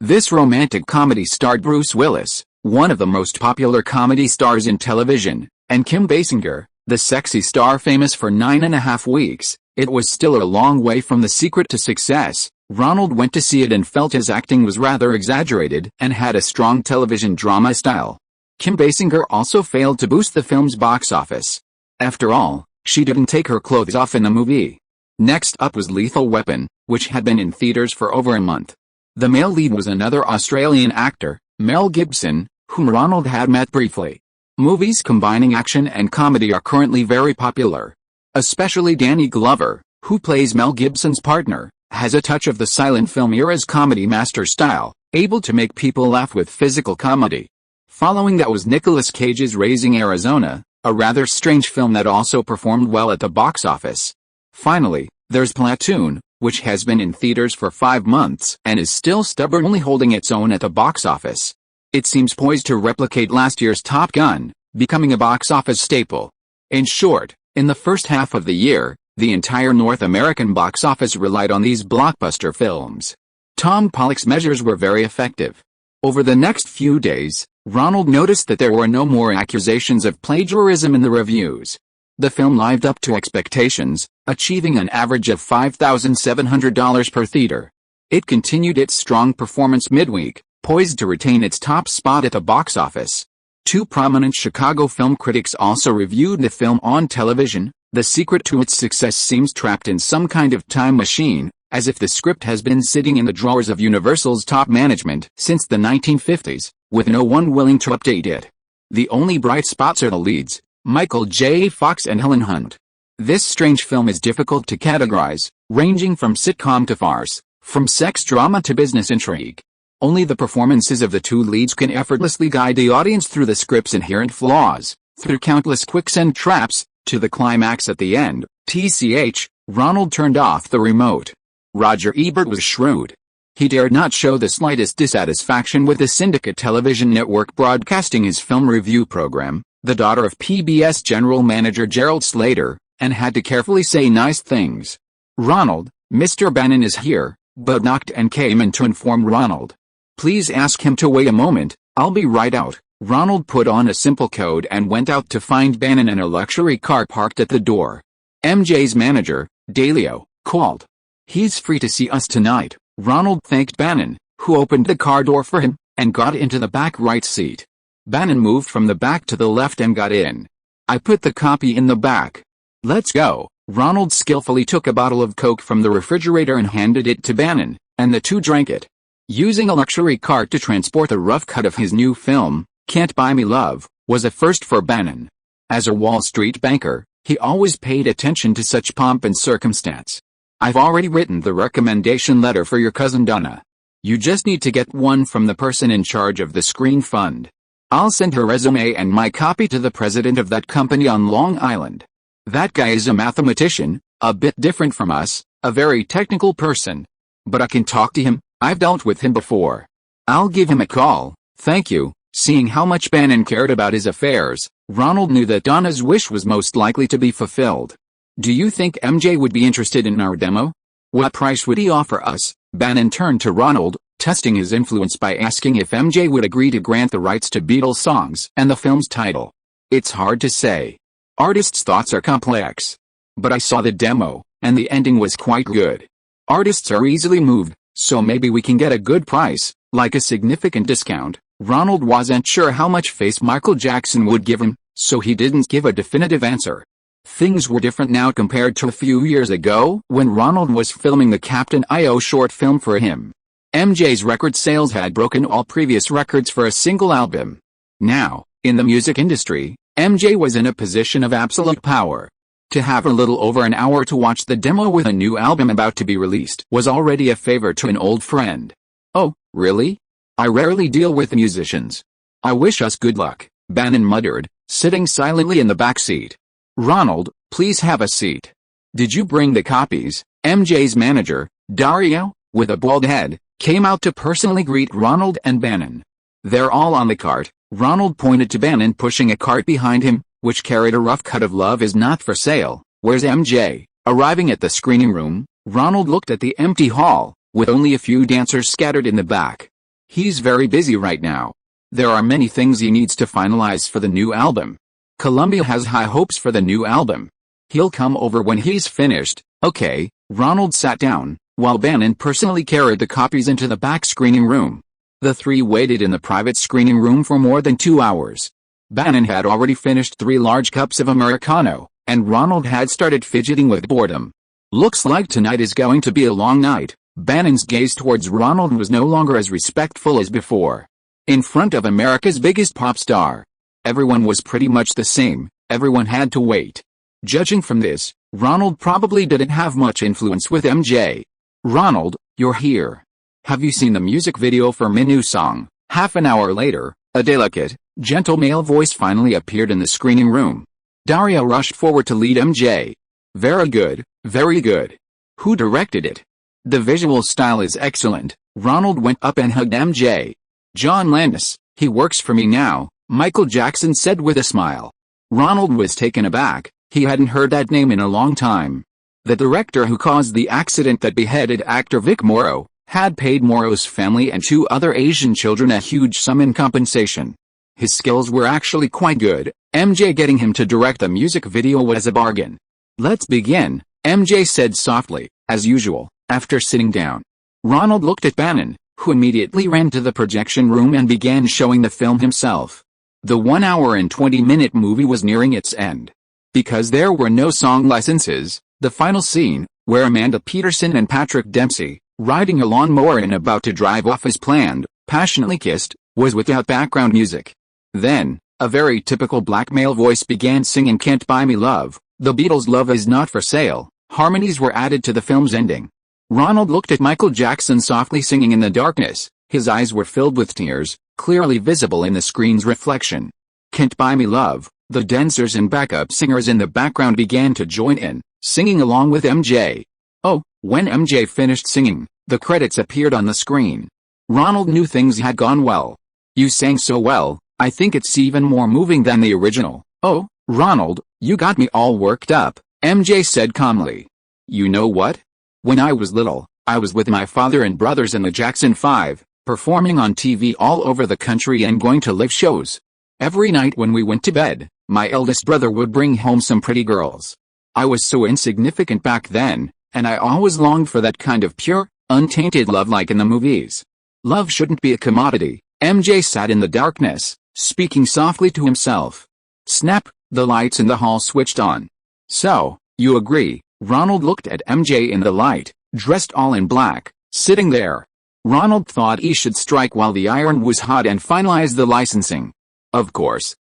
This romantic comedy starred Bruce Willis, one of the most popular comedy stars in television, and Kim Basinger, the sexy star famous for 9.5 weeks. It was still a long way from The Secret to Success. Ronald went to see it and felt his acting was rather exaggerated and had a strong television drama style. Kim Basinger also failed to boost the film's box office. After all, she didn't take her clothes off in the movie. Next up was Lethal Weapon, which had been in theaters for over a month. The male lead was another Australian actor, Mel Gibson, whom Ronald had met briefly. Movies combining action and comedy are currently very popular. Especially Danny Glover, who plays Mel Gibson's partner, has a touch of the silent film era's comedy master style, able to make people laugh with physical comedy. Following that was Nicolas Cage's Raising Arizona, a rather strange film that also performed well at the box office. Finally, there's Platoon, which has been in theaters for 5 months and is still stubbornly holding its own at the box office. It seems poised to replicate last year's Top Gun, becoming a box office staple. In short, in the first half of the year, the entire North American box office relied on these blockbuster films. Tom Pollock's measures were very effective. Over the next few days, Ronald noticed that there were no more accusations of plagiarism in the reviews. The film lived up to expectations, achieving an average of $5,700 per theater. It continued its strong performance midweek, poised to retain its top spot at the box office. 2 prominent Chicago film critics also reviewed the film on television. The secret to its success seems trapped in some kind of time machine, as if the script has been sitting in the drawers of Universal's top management since the 1950s, with no one willing to update it. The only bright spots are the leads, Michael J. Fox and Helen Hunt. This strange film is difficult to categorize, ranging from sitcom to farce, from sex drama to business intrigue. Only the performances of the 2 leads can effortlessly guide the audience through the script's inherent flaws, through countless quicksand traps, to the climax at the end. TCH, Ronald turned off the remote. Roger Ebert was shrewd. He dared not show the slightest dissatisfaction with the Syndicate television network broadcasting his film review program, the daughter of PBS general manager Gerald Slater, and had to carefully say nice things. Ronald, Mr. Bannon is here, Bud knocked and came in to inform Ronald. Please ask him to wait a moment, I'll be right out. Ronald put on a simple code and went out to find Bannon in a luxury car parked at the door. MJ's manager, Dalio, called. He's free to see us tonight. Ronald thanked Bannon, who opened the car door for him, and got into the back right seat. Bannon moved from the back to the left and got in. I put the copy in the back. Let's go. Ronald skillfully took a bottle of Coke from the refrigerator and handed it to Bannon, and the two drank it. Using a luxury cart to transport the rough cut of his new film, Can't Buy Me Love, was a first for Bannon. As a Wall Street banker, he always paid attention to such pomp and circumstance. I've already written the recommendation letter for your cousin Donna. You just need to get one from the person in charge of the Screen Fund. I'll send her resume and my copy to the president of that company on Long Island. That guy is a mathematician, a bit different from us, a very technical person. But I can talk to him, I've dealt with him before. I'll give him a call, thank you. Seeing how much Bannon cared about his affairs, Ronald knew that Donna's wish was most likely to be fulfilled. Do you think MJ would be interested in our demo? What price would he offer us? Bannon turned to Ronald, testing his influence by asking if MJ would agree to grant the rights to Beatles songs and the film's title. It's hard to say. Artists' thoughts are complex. But I saw the demo, and the ending was quite good. Artists are easily moved, so maybe we can get a good price, like a significant discount. Ronald wasn't sure how much face Michael Jackson would give him, so he didn't give a definitive answer. Things were different now compared to a few years ago when Ronald was filming the Captain I.O. short film for him. MJ's record sales had broken all previous records for a single album. Now, in the music industry, MJ was in a position of absolute power. To have a little over an hour to watch the demo with a new album about to be released was already a favor to an old friend. "Oh, really? I rarely deal with musicians. I wish us good luck," Bannon muttered, sitting silently in the back seat. "Ronald, please have a seat. Did you bring the copies?" MJ's manager, Dario, with a bald head, came out to personally greet Ronald and Bannon. "They're all on the cart." Ronald pointed to Bannon pushing a cart behind him, which carried a rough cut of "Love Is Not For Sale, Where's MJ?" Arriving at the screening room, Ronald looked at the empty hall, with only a few dancers scattered in the back. He's very busy right now. There are many things he needs to finalize for the new album. Columbia has high hopes for the new album. He'll come over when he's finished. "Okay." Ronald sat down, while Bannon personally carried the copies into the back screening room. The three waited in the private screening room for more than 2 hours. Bannon had already finished 3 large cups of Americano, and Ronald had started fidgeting with boredom. "Looks like tonight is going to be a long night." Bannon's gaze towards Ronald was no longer as respectful as before. In front of America's biggest pop star, everyone was pretty much the same. Everyone had to wait. Judging from this, Ronald probably didn't have much influence with MJ. "Ronald, you're here. Have you seen the music video for my new song?" Half an hour later, a delicate, gentle male voice finally appeared in the screening room. Dario rushed forward to lead MJ. Very good, very good. Who directed it?" "The visual style is excellent." Ronald went up and hugged MJ. "John Landis, he works for me now," Michael Jackson said with a smile. Ronald was taken aback. He hadn't heard that name in a long time. The director who caused the accident that beheaded actor Vic Morrow had paid Morrow's family and 2 other Asian children a huge sum in compensation. His skills were actually quite good. MJ getting him to direct the music video was a bargain. "Let's begin," MJ said softly, as usual, after sitting down. Ronald looked at Bannon, who immediately ran to the projection room and began showing the film himself. The 1 hour and 20-minute movie was nearing its end. Because there were no song licenses, the final scene, where Amanda Peterson and Patrick Dempsey, riding a lawnmower and about to drive off as planned, passionately kissed, was without background music. Then, a very typical black male voice began singing "Can't Buy Me Love," the Beatles' "Love Is Not For Sale." Harmonies were added to the film's ending. Ronald looked at Michael Jackson softly singing in the darkness. His eyes were filled with tears, clearly visible in the screen's reflection. "Can't Buy Me Love." The dancers and backup singers in the background began to join in, singing along with MJ. Oh, when MJ finished singing, the credits appeared on the screen. Ronald knew things had gone well. "You sang so well, I think it's even more moving than the original." "Oh, Ronald, you got me all worked up," MJ said calmly. "You know what? When I was little, I was with my father and brothers in the Jackson 5, performing on TV all over the country and going to live shows. Every night when we went to bed, my eldest brother would bring home some pretty girls. I was so insignificant back then, and I always longed for that kind of pure, untainted love like in the movies. Love shouldn't be a commodity." MJ sat in the darkness, speaking softly to himself. Snap, the lights in the hall switched on. "So, you agree?" Ronald looked at MJ in the light, dressed all in black, sitting there. Ronald thought he should strike while the iron was hot and finalize the licensing. Of course,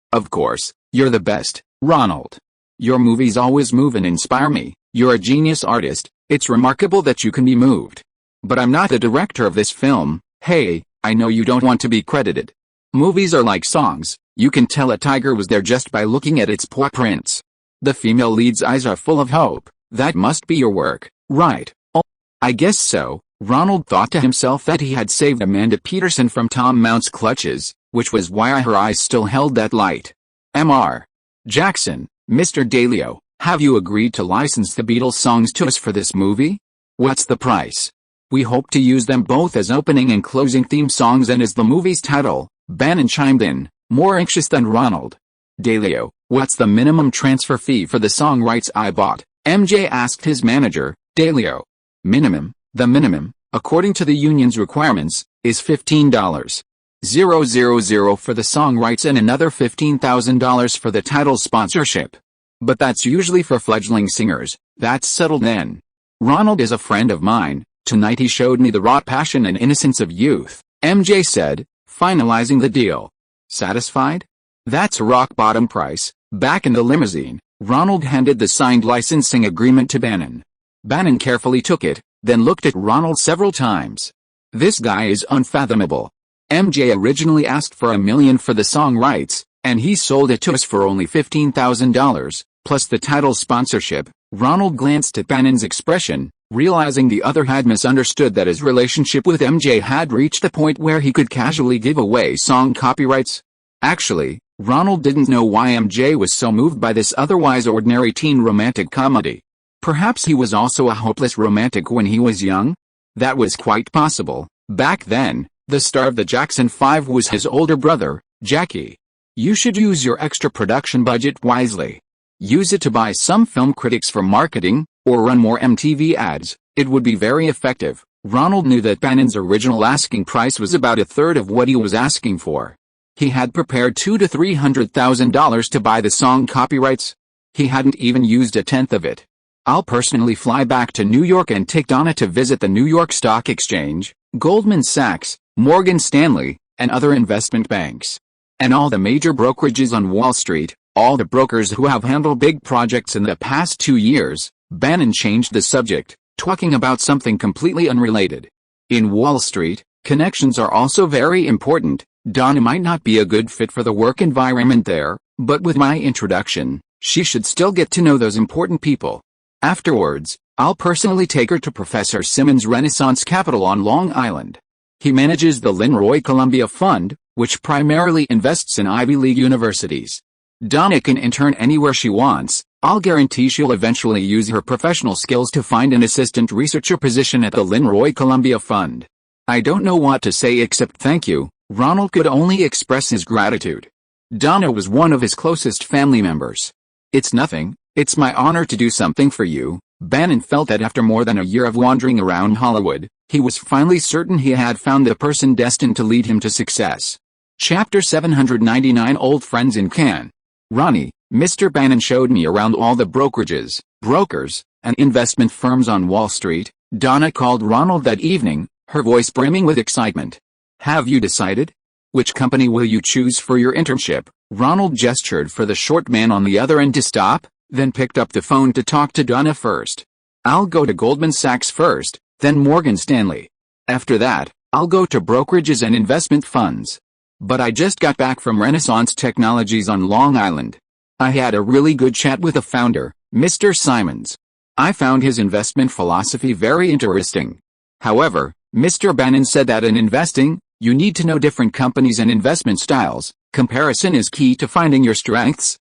you're the best, Ronald. Your movies always move and inspire me. You're a genius artist. It's remarkable that you can be moved. But I'm not the director of this film." "Hey, I know you don't want to be credited. Movies are like songs. You can tell a tiger was there just by looking at its paw prints. The female lead's eyes are full of hope. That must be your work, right?" "Oh, I guess so." Ronald thought to himself that he had saved Amanda Peterson from Tom Mount's clutches, which was why her eyes still held that light. "Mr. Jackson, Mr. Dalio, have you agreed to license the Beatles songs to us for this movie? What's the price? We hope to use them both as opening and closing theme songs and as the movie's title." Bannon chimed in, more anxious than Ronald. "Dalio, what's the minimum transfer fee for the song rights I bought?" MJ asked his manager. "Dalio. Minimum, the minimum, according to the union's requirements, is $15. for the song rights and another $15,000 for the title sponsorship. But that's usually for fledgling singers. That's settled then. Ronald is a friend of mine. Tonight he showed me the raw passion and innocence of youth, MJ said, finalizing the deal. Satisfied? That's a rock-bottom price. Back in the limousine, Ronald handed the signed licensing agreement to Bannon. Bannon carefully took it, then looked at Ronald several times. This guy is unfathomable. MJ originally asked for $1 million for the song rights, and he sold it to us for only $15,000, plus the title sponsorship. Ronald glanced at Bannon's expression, realizing the other had misunderstood that his relationship with MJ had reached the point where he could casually give away song copyrights. Actually, Ronald didn't know why MJ was so moved by this otherwise ordinary teen romantic comedy. Perhaps he was also a hopeless romantic when he was young? That was quite possible. Back then, the star of the Jackson 5 was his older brother, Jackie. You should use your extra production budget wisely. Use it to buy some film critics for marketing, or run more MTV ads. It would be very effective. Ronald knew that Bannon's original asking price was about a third of what he was asking for. He had prepared $200,000 to $300,000 to buy the song copyrights. He hadn't even used a tenth of it. I'll personally fly back to New York and take Donna to visit the New York Stock Exchange, Goldman Sachs, Morgan Stanley, and other investment banks. And all the major brokerages on Wall Street, all the brokers who have handled big projects in the past 2 years. Bannon changed the subject, talking about something completely unrelated. In Wall Street, connections are also very important. Donna might not be a good fit for the work environment there, but with my introduction, she should still get to know those important people. Afterwards, I'll personally take her to Professor Simmons' Renaissance Capital on Long Island. He manages the Lynn Columbia Fund, which primarily invests in Ivy League universities. Donna can intern anywhere she wants. I'll guarantee she'll eventually use her professional skills to find an assistant researcher position at the Lynn Columbia Fund. I don't know what to say except thank you. Ronald could only express his gratitude. Donna was one of his closest family members. It's nothing. It's my honor to do something for you. Bannon felt that after more than a year of wandering around Hollywood, he was finally certain he had found the person destined to lead him to success. Chapter 799 Old Friends in Cannes. Ronnie, Mr. Bannon showed me around all the brokerages, brokers, and investment firms on Wall Street. Donna called Ronald that evening, her voice brimming with excitement. Have you decided? Which company will you choose for your internship? Ronald gestured for the short man on the other end to stop, then picked up the phone to talk to Donna first. I'll go to Goldman Sachs first, then Morgan Stanley. After that, I'll go to brokerages and investment funds. But I just got back from Renaissance Technologies on Long Island. I had a really good chat with the founder, Mr. Simons. I found his investment philosophy very interesting. However, Mr. Bannon said that in investing, you need to know different companies and investment styles. Comparison is key to finding your strengths.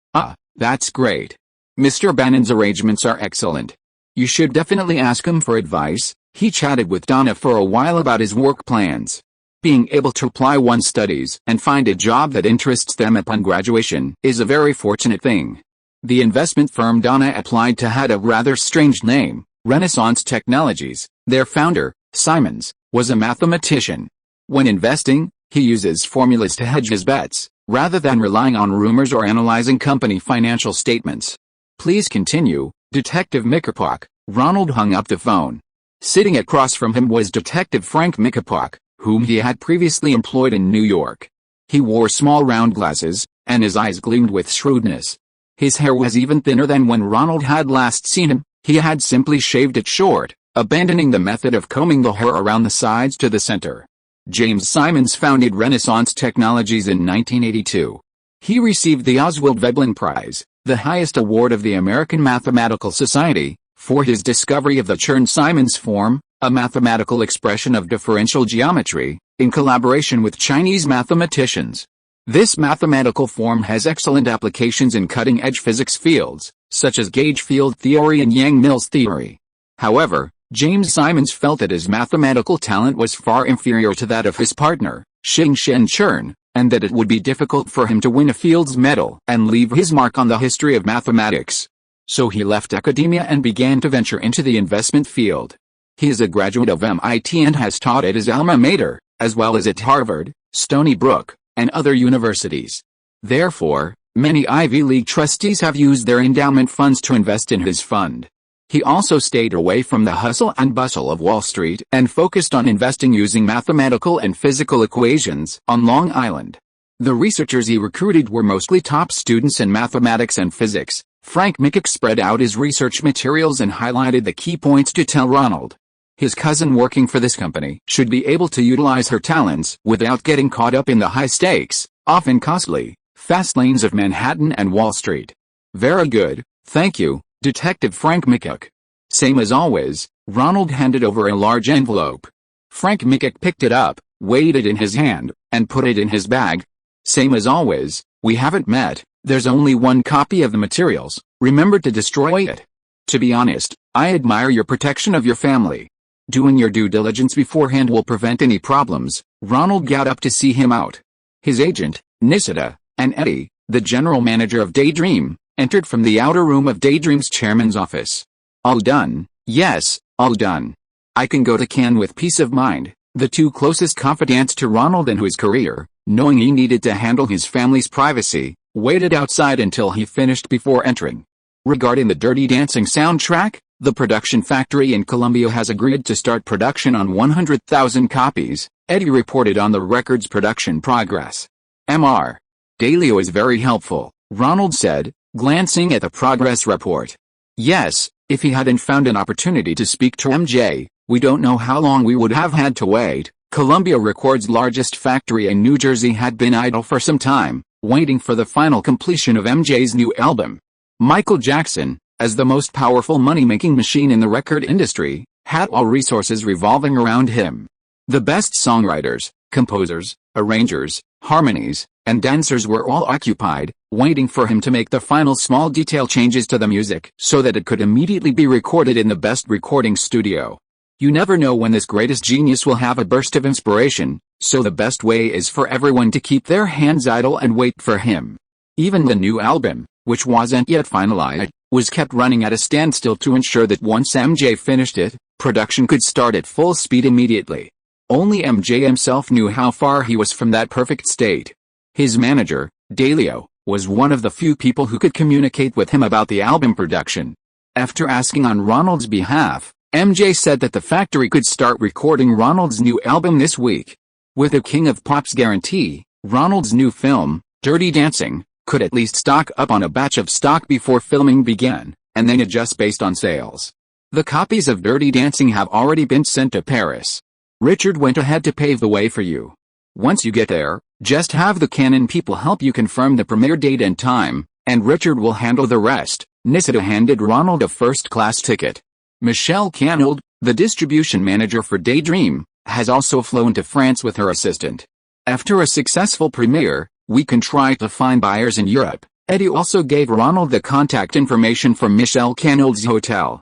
That's great. Mr. Bannon's arrangements are excellent. You should definitely ask him for advice. He chatted with Donna for a while about his work plans. Being able to apply one's studies and find a job that interests them upon graduation is a very fortunate thing. The investment firm Donna applied to had a rather strange name, Renaissance Technologies. Their founder, Simons, was a mathematician. When investing, he uses formulas to hedge his bets, rather than relying on rumors or analyzing company financial statements. Please continue, Detective Mickerpock. Ronald hung up the phone. Sitting across from him was Detective Frank Mickerpock, whom he had previously employed in New York. He wore small round glasses, and his eyes gleamed with shrewdness. His hair was even thinner than when Ronald had last seen him. He had simply shaved it short, abandoning the method of combing the hair around the sides to the center. James Simons founded Renaissance Technologies in 1982. He received the Oswald Veblen Prize, the highest award of the American Mathematical Society, for his discovery of the Chern-Simons form, a mathematical expression of differential geometry, in collaboration with Chinese mathematicians. This mathematical form has excellent applications in cutting-edge physics fields, such as gauge field theory and Yang-Mills theory. However, James Simons felt that his mathematical talent was far inferior to that of his partner, Xing-Shen Chern, and that it would be difficult for him to win a Fields Medal and leave his mark on the history of mathematics. So he left academia and began to venture into the investment field. He is a graduate of MIT and has taught at his alma mater, as well as at Harvard, Stony Brook, and other universities. Therefore, many Ivy League trustees have used their endowment funds to invest in his fund. He also stayed away from the hustle and bustle of Wall Street and focused on investing using mathematical and physical equations on Long Island. The researchers he recruited were mostly top students in mathematics and physics. Frank Mickek spread out his research materials and highlighted the key points to tell Ronald. His cousin working for this company should be able to utilize her talents without getting caught up in the high stakes, often costly, fast lanes of Manhattan and Wall Street. Very good, thank you, Detective Frank Mickek. Same as always, Ronald handed over a large envelope. Frank Mickek picked it up, weighed it in his hand, and put it in his bag. Same as always, we haven't met, there's only one copy of the materials, remember to destroy it. To be honest, I admire your protection of your family. Doing your due diligence beforehand will prevent any problems. Ronald got up to see him out. His agent, Nisita, and Eddie, the general manager of Daydream, entered from the outer room of Daydream's chairman's office. All done, yes, all done. I can go to Cannes with peace of mind. The two closest confidants to Ronald in his career, knowing he needed to handle his family's privacy, waited outside until he finished before entering. Regarding the Dirty Dancing soundtrack, the production factory in Columbia has agreed to start production on 100,000 copies, Eddie reported on the record's production progress. Mr. Dalio is very helpful, Ronald said, glancing at the progress report. Yes, if he hadn't found an opportunity to speak to MJ, we don't know how long we would have had to wait. Columbia Records' largest factory in New Jersey had been idle for some time, waiting for the final completion of MJ's new album. Michael Jackson, as the most powerful money-making machine in the record industry, had all resources revolving around him. The best songwriters, composers, arrangers, harmonies, and dancers were all occupied, waiting for him to make the final small detail changes to the music so that it could immediately be recorded in the best recording studio. You never know when this greatest genius will have a burst of inspiration, so the best way is for everyone to keep their hands idle and wait for him. Even the new album, which wasn't yet finalized, was kept running at a standstill to ensure that once MJ finished it, production could start at full speed immediately. Only MJ himself knew how far he was from that perfect state. His manager, Dalio, was one of the few people who could communicate with him about the album production. After asking on Ronald's behalf, MJ said that the factory could start recording Ronald's new album this week. With a King of Pop's guarantee, Ronald's new film, Dirty Dancing, could at least stock up on a batch of stock before filming began, and then adjust based on sales. The copies of Dirty Dancing have already been sent to Paris. Richard went ahead to pave the way for you. Once you get there, just have the Canon people help you confirm the premiere date and time, and Richard will handle the rest. Nisita handed Ronald a first-class ticket. Michelle Canold, the distribution manager for Daydream, has also flown to France with her assistant. After a successful premiere, we can try to find buyers in Europe. Eddie also gave Ronald the contact information for Michelle Canold's hotel.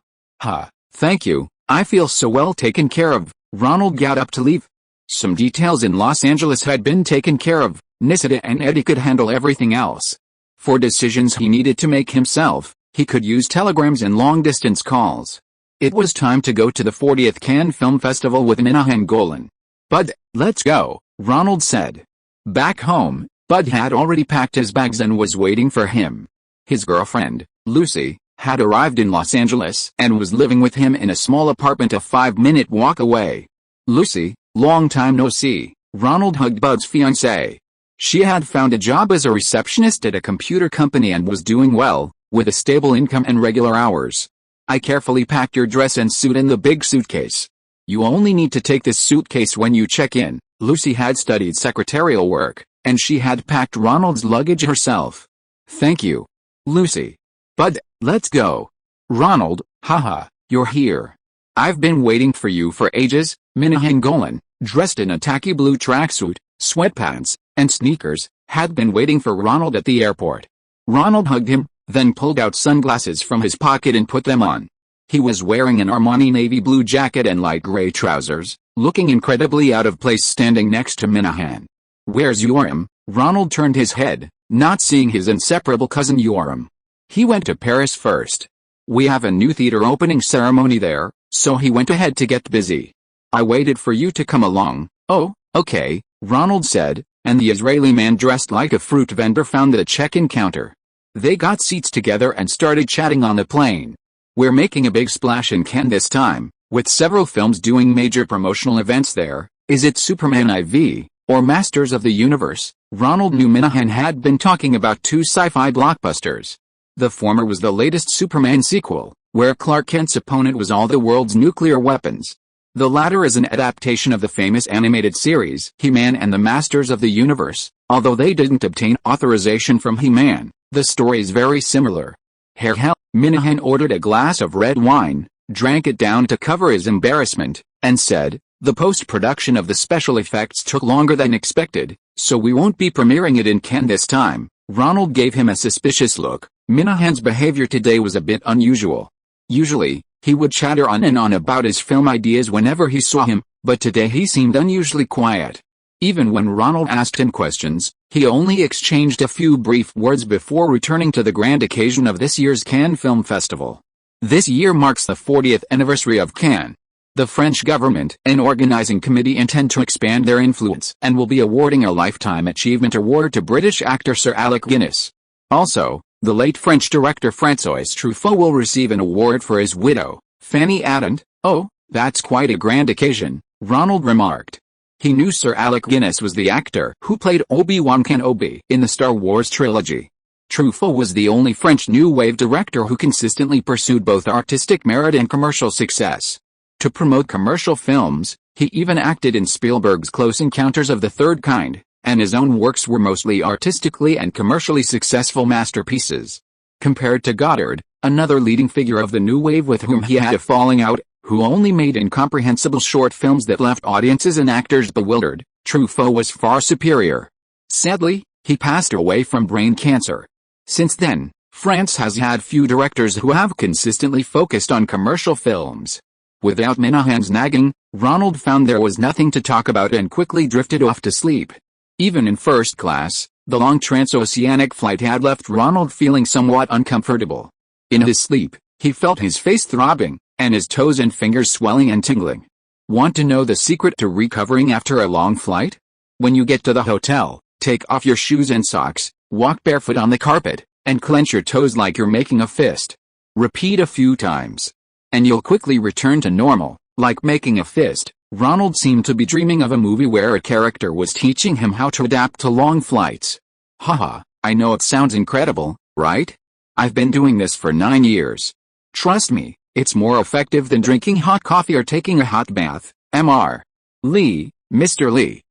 Thank you, I feel so well taken care of. Ronald got up to leave. Some details in Los Angeles had been taken care of. Nisita and Eddie could handle everything else. For decisions he needed to make himself, he could use telegrams and long-distance calls. It was time to go to the 40th Cannes Film Festival with Minahan Golan. Bud, let's go, Ronald said. Back home, Bud had already packed his bags and was waiting for him. His girlfriend, Lucy, had arrived in Los Angeles and was living with him in a small apartment a 5-minute walk away. Lucy, long time no see, Ronald hugged Bud's fiancée. She had found a job as a receptionist at a computer company and was doing well, with a stable income and regular hours. I carefully packed your dress and suit in the big suitcase. You only need to take this suitcase when you check in. Lucy had studied secretarial work, and she had packed Ronald's luggage herself. Thank you, Lucy. Bud, let's go. Ronald, haha, you're here. I've been waiting for you for ages. Minahan Golan, dressed in a tacky blue tracksuit, sweatpants, and sneakers, had been waiting for Ronald at the airport. Ronald hugged him, then pulled out sunglasses from his pocket and put them on. He was wearing an Armani navy blue jacket and light gray trousers, looking incredibly out of place standing next to Minahan. Where's Yoram? Ronald turned his head, not seeing his inseparable cousin Yoram. He went to Paris first. We have a new theater opening ceremony there, so he went ahead to get busy. I waited for you to come along. Oh, Okay, Ronald said, and the Israeli man dressed like a fruit vendor found the check-in counter. They got seats together and started chatting on the plane. We're making a big splash in Cannes this time, with several films doing major promotional events there. Is it Superman IV, or Masters of the Universe? Ronald knew Minahan had been talking about two sci-fi blockbusters. The former was the latest Superman sequel, where Clark Kent's opponent was all the world's nuclear weapons. The latter is an adaptation of the famous animated series He-Man and the Masters of the Universe. Although they didn't obtain authorization from He-Man, the story is very similar. Hell, Minahan ordered a glass of red wine, drank it down to cover his embarrassment, and said, "The post-production of the special effects took longer than expected, so we won't be premiering it in Cannes this time." Ronald gave him a suspicious look. Minahan's behavior today was a bit unusual. Usually, he would chatter on and on about his film ideas whenever he saw him, but today he seemed unusually quiet. Even when Ronald asked him questions, he only exchanged a few brief words before returning to the grand occasion of this year's Cannes Film Festival. This year marks the 40th anniversary of Cannes. The French government and organizing committee intend to expand their influence and will be awarding a Lifetime Achievement Award to British actor Sir Alec Guinness. Also, the late French director François Truffaut will receive an award for his widow, Fanny Ardant. "Oh, that's quite a grand occasion," Ronald remarked. He knew Sir Alec Guinness was the actor who played Obi-Wan Kenobi in the Star Wars trilogy. Truffaut was the only French New Wave director who consistently pursued both artistic merit and commercial success. To promote commercial films, he even acted in Spielberg's Close Encounters of the Third Kind, and his own works were mostly artistically and commercially successful masterpieces. Compared to Goddard, another leading figure of the New Wave with whom he had a falling out, who only made incomprehensible short films that left audiences and actors bewildered, Truffaut was far superior. Sadly, he passed away from brain cancer. Since then, France has had few directors who have consistently focused on commercial films. Without Minahan's nagging, Ronald found there was nothing to talk about and quickly drifted off to sleep. Even in first class, the long transoceanic flight had left Ronald feeling somewhat uncomfortable. In his sleep, he felt his face throbbing, and his toes and fingers swelling and tingling. Want to know the secret to recovering after a long flight? When you get to the hotel, take off your shoes and socks, walk barefoot on the carpet, and clench your toes like you're making a fist. Repeat a few times, and you'll quickly return to normal. Like making a fist, Ronald seemed to be dreaming of a movie where a character was teaching him how to adapt to long flights. Haha, I know it sounds incredible, right? I've been doing this for 9 years. Trust me, it's more effective than drinking hot coffee or taking a hot bath. Mr. Lee, Mr. Lee.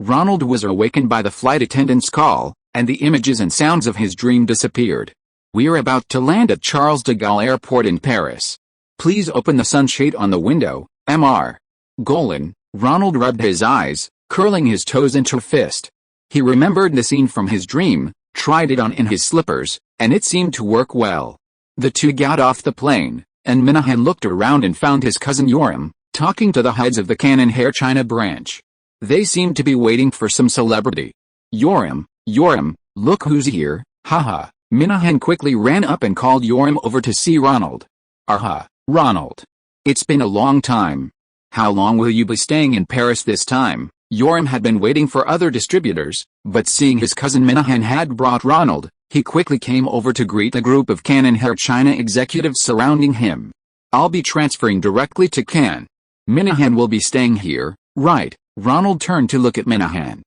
Ronald was awakened by the flight attendant's call, and the images and sounds of his dream disappeared. We're about to land at Charles de Gaulle Airport in Paris. Please open the sunshade on the window, Mr. Golan. Ronald rubbed his eyes, curling his toes into a fist. He remembered the scene from his dream, tried it on in his slippers, and it seemed to work well. The two got off the plane, and Minahan looked around and found his cousin Yoram, talking to the heads of the Canon Hair China branch. They seemed to be waiting for some celebrity. Yoram, look who's here, haha. Minahan quickly ran up and called Yoram over to see Ronald. Aha, Ronald. It's been a long time. How long will you be staying in Paris this time? Yoram had been waiting for other distributors, but seeing his cousin Minahan had brought Ronald, he quickly came over to greet a group of Canon Hair China executives surrounding him. I'll be transferring directly to Cannes. Minahan will be staying here, right? Ronald turned to look at Minahan.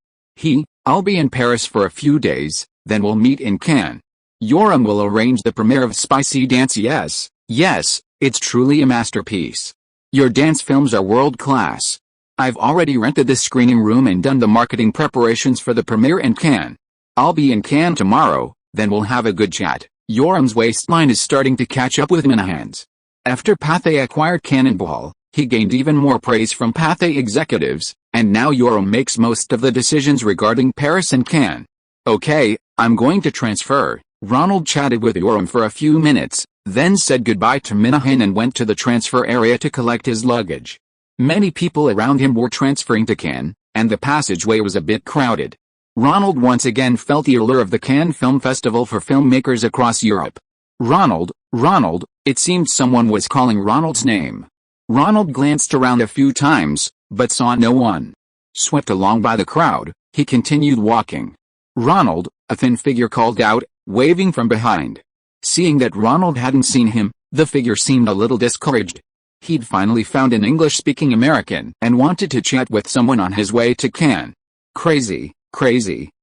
I'll be in Paris for a few days, then we'll meet in Cannes. Yoram will arrange the premiere of Spicy Dance. Yes, it's truly a masterpiece. Your dance films are world-class. I've already rented the screening room and done the marketing preparations for the premiere in Cannes. I'll be in Cannes tomorrow, then we'll have a good chat. Yoram's waistline is starting to catch up with Minahan's. After Pathé acquired Cannonball, he gained even more praise from Pathé executives, and now Yoram makes most of the decisions regarding Paris and Cannes. Okay, I'm going to transfer. Ronald chatted with Yoram for a few minutes, then said goodbye to Minahan and went to the transfer area to collect his luggage. Many people around him were transferring to Cannes, and the passageway was a bit crowded. Ronald once again felt the allure of the Cannes Film Festival for filmmakers across Europe. Ronald, it seemed someone was calling Ronald's name. Ronald glanced around a few times, but saw no one. Swept along by the crowd, he continued walking. "Ronald," a thin figure called out, waving from behind. Seeing that Ronald hadn't seen him, the figure seemed a little discouraged. He'd finally found an English-speaking American and wanted to chat with someone on his way to Cannes. "Crazy,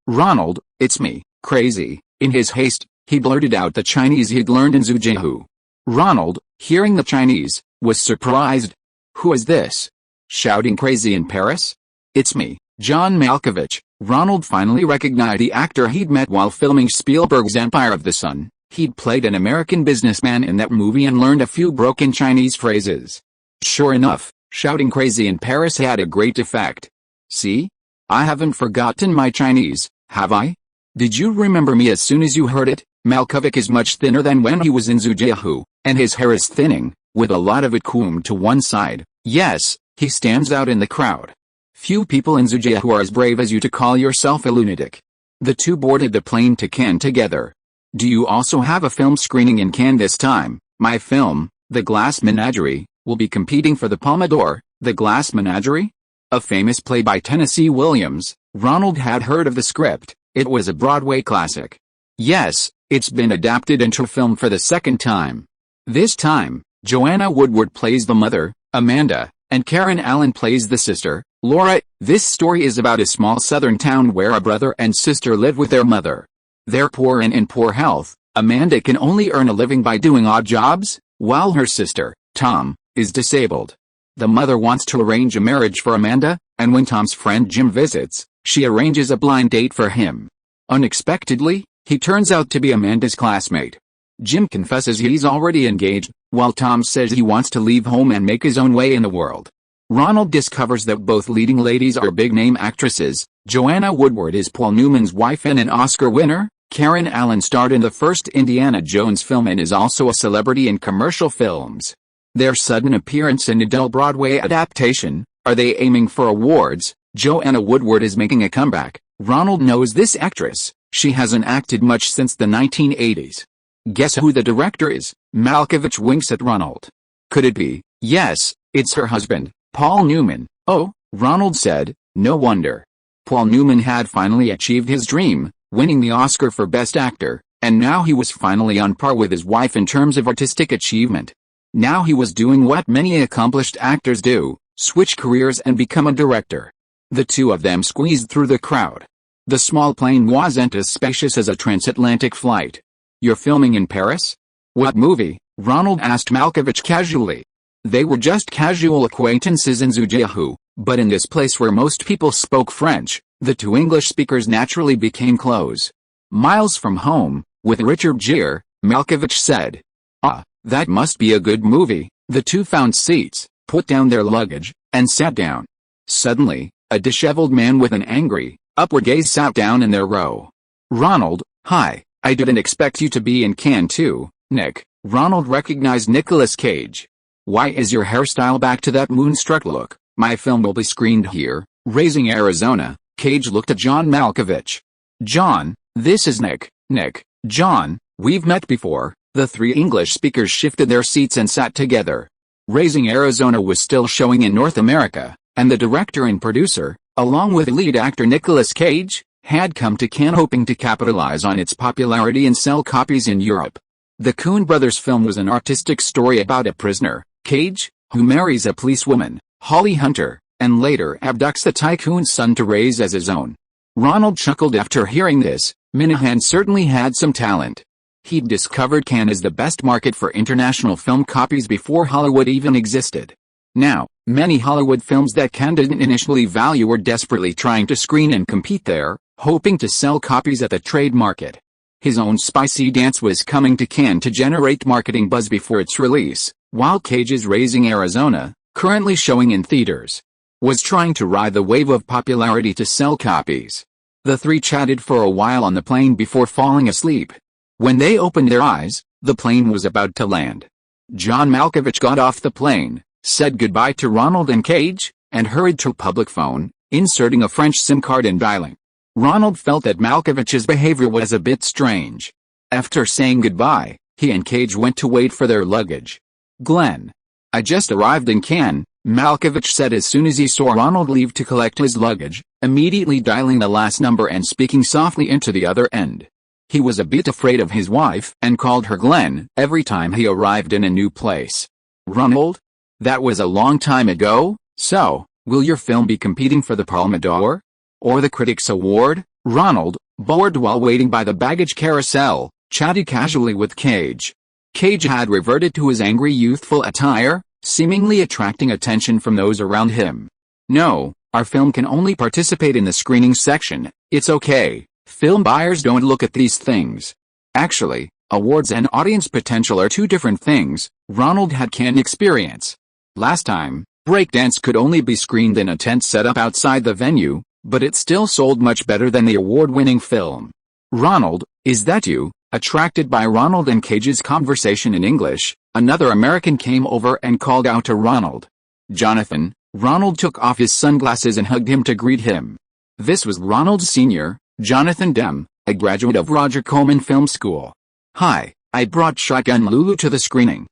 Ronald, it's me, Crazy." In his haste, he blurted out the Chinese he'd learned in Zhujiahu. Ronald, hearing the Chinese, was surprised. "Who is this? Shouting Crazy in Paris?" "It's me, John Malkovich." Ronald finally recognized the actor he'd met while filming Spielberg's Empire of the Sun. He'd played an American businessman in that movie and learned a few broken Chinese phrases. Sure enough, shouting Crazy in Paris had a great effect. "See? I haven't forgotten my Chinese, have I? Did you remember me as soon as you heard it?" Malkovich is much thinner than when he was in Zhujiahu, and his hair is thinning, with a lot of it combed to one side. Yes, he stands out in the crowd. Few people in Zhujiahu are as brave as you to call yourself a lunatic. The two boarded the plane to Cannes together. "Do you also have a film screening in Cannes this time?" "My film, The Glass Menagerie, will be competing for the Palme d'Or." The Glass Menagerie? A famous play by Tennessee Williams. Ronald had heard of the script. It was a Broadway classic. "Yes, it's been adapted into film for the second time. This time, Joanna Woodward plays the mother, Amanda, and Karen Allen plays the sister, Laura." This story is about a small southern town where a brother and sister live with their mother. They're poor and in poor health. Amanda can only earn a living by doing odd jobs, while her sister, Tom, is disabled. The mother wants to arrange a marriage for Amanda, and when Tom's friend Jim visits, she arranges a blind date for him. Unexpectedly, he turns out to be Amanda's classmate. Jim confesses he's already engaged, while Tom says he wants to leave home and make his own way in the world. Ronald discovers that both leading ladies are big-name actresses. Joanna Woodward is Paul Newman's wife and an Oscar winner. Karen Allen starred in the first Indiana Jones film and is also a celebrity in commercial films. Their sudden appearance in a dull Broadway adaptation, are they aiming for awards? Joanna Woodward is making a comeback. Ronald knows this actress. She hasn't acted much since the 1980s. Guess who the director is? Malkovich winks at Ronald. Could it be? Yes, it's her husband, Paul Newman. Oh, Ronald said, no wonder. Paul Newman had finally achieved his dream, winning the Oscar for Best Actor, and now he was finally on par with his wife in terms of artistic achievement. Now he was doing what many accomplished actors do, switch careers and become a director. The two of them squeezed through the crowd. The small plane wasn't as spacious as a transatlantic flight. "You're filming in Paris? What movie?" Ronald asked Malkovich casually. They were just casual acquaintances in Zhujiahu, but in this place where most people spoke French, the two English speakers naturally became close. "Miles from Home, with Richard Gere," Malkovich said. "Ah, that must be a good movie." The two found seats, put down their luggage, and sat down. Suddenly, a disheveled man with an angry, upward gaze sat down in their row. "Ronald, hi, I didn't expect you to be in Cannes too, Nick." Ronald recognized Nicolas Cage. "Why is your hairstyle back to that moonstruck look?" "My film will be screened here, Raising Arizona." Cage looked at John Malkovich. "John, this is Nick." "Nick, John, we've met before." The three English speakers shifted their seats and sat together. Raising Arizona was still showing in North America, and the director and producer, along with lead actor Nicolas Cage, had come to Cannes hoping to capitalize on its popularity and sell copies in Europe. The Coen brothers' film was an artistic story about a prisoner, Cage, who marries a policewoman, Holly Hunter, and later abducts the tycoon's son to raise as his own. Ronald chuckled after hearing this. Minahan certainly had some talent. He'd discovered Cannes as the best market for international film copies before Hollywood even existed. Now, many Hollywood films that Cannes didn't initially value were desperately trying to screen and compete there, hoping to sell copies at the trade market. His own Spicy Dance was coming to Cannes to generate marketing buzz before its release, while Cage's Raising Arizona, currently showing in theaters, was trying to ride the wave of popularity to sell copies. The three chatted for a while on the plane before falling asleep. When they opened their eyes, the plane was about to land. John Malkovich got off the plane, said goodbye to Ronald and Cage, and hurried to a public phone, inserting a French SIM card and dialing. Ronald felt that Malkovich's behavior was a bit strange. After saying goodbye, he and Cage went to wait for their luggage. "Glenn, I just arrived in Cannes," Malkovich said as soon as he saw Ronald leave to collect his luggage, immediately dialing the last number and speaking softly into the other end. He was a bit afraid of his wife and called her Glenn every time he arrived in a new place. Ronald? That was a long time ago, so, will your film be competing for the Palme d'Or? Or the Critics' Award? Ronald, bored while waiting by the baggage carousel, chatted casually with Cage. Cage had reverted to his angry youthful attire, seemingly attracting attention from those around him. No, our film can only participate in the screening section, it's okay, film buyers don't look at these things. Actually, awards and audience potential are two different things, Ronald had Cannes experience. Last time, Breakdance could only be screened in a tent set up outside the venue, but it still sold much better than the award-winning film. Ronald, is that you? Attracted by Ronald and Cage's conversation in English, another American came over and called out to Ronald. Jonathan. Ronald took off his sunglasses and hugged him to greet him. This was Ronald's senior, Jonathan Demme, a graduate of Roger Corman Film School. Hi, I brought Shotgun Lulu to the screening.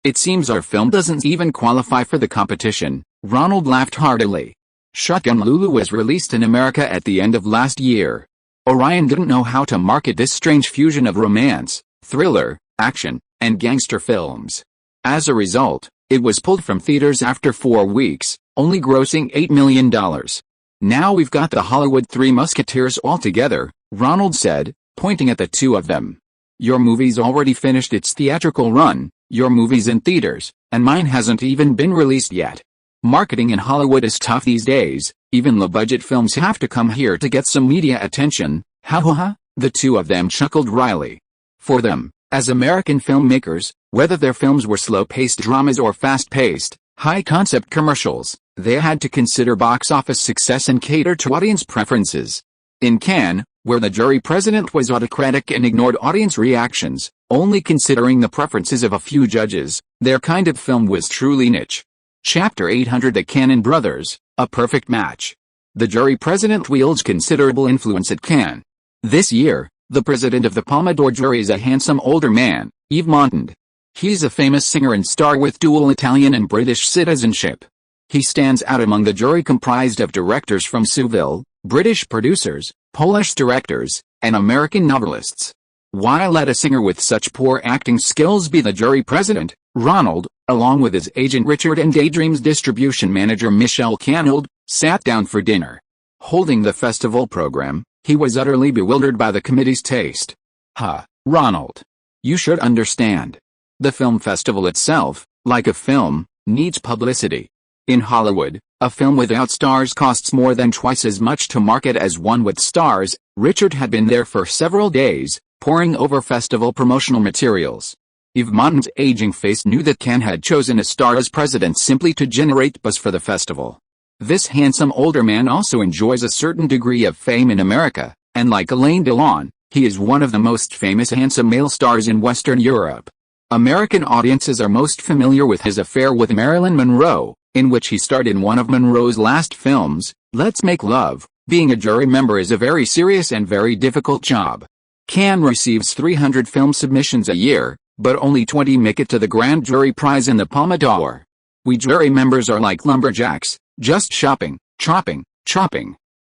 It seems our film doesn't even qualify for the competition, Ronald laughed heartily. Shotgun Lulu was released in America at the end of last year. Orion didn't know how to market this strange fusion of romance, thriller, action, and gangster films. As a result, it was pulled from theaters after 4 weeks, only grossing $8 million. Now we've got the Hollywood Three Musketeers all together, Ronald said, pointing at the two of them. Your movie's already finished its theatrical run, your movie's in theaters, and mine hasn't even been released yet. Marketing in Hollywood is tough these days, even low-budget films have to come here to get some media attention, ha ha ha, the two of them chuckled wryly. For them, as American filmmakers, whether their films were slow-paced dramas or fast-paced, high-concept commercials, they had to consider box office success and cater to audience preferences. In Cannes, where the jury president was autocratic and ignored audience reactions, only considering the preferences of a few judges, their kind of film was truly niche. Chapter 800 The Cannon Brothers, A Perfect Match. The jury president wields considerable influence at Cannes. This year, the president of the Palme d'Or jury is a handsome older man, Yves Montand. He's a famous singer and star with dual Italian and British citizenship. He stands out among the jury comprised of directors from Seville, British producers, Polish directors, and American novelists. Why let a singer with such poor acting skills be the jury president? Ronald, along with his agent Richard and Daydream's distribution manager Michel Canold, sat down for dinner. Holding the festival program, he was utterly bewildered by the committee's taste. Ronald. You should understand. The film festival itself, like a film, needs publicity. In Hollywood, a film without stars costs more than twice as much to market as one with stars. Richard had been there for several days, poring over festival promotional materials. Yves Montand's aging face knew that Cannes had chosen a star as president simply to generate buzz for the festival. This handsome older man also enjoys a certain degree of fame in America, and like Alain Delon, he is one of the most famous handsome male stars in Western Europe. American audiences are most familiar with his affair with Marilyn Monroe, in which he starred in one of Monroe's last films, Let's Make Love. Being a jury member is a very serious and very difficult job. Cannes receives 300 film submissions a year, but only 20 make it to the grand jury prize in the Palme d'Or. We jury members are like lumberjacks, just chopping.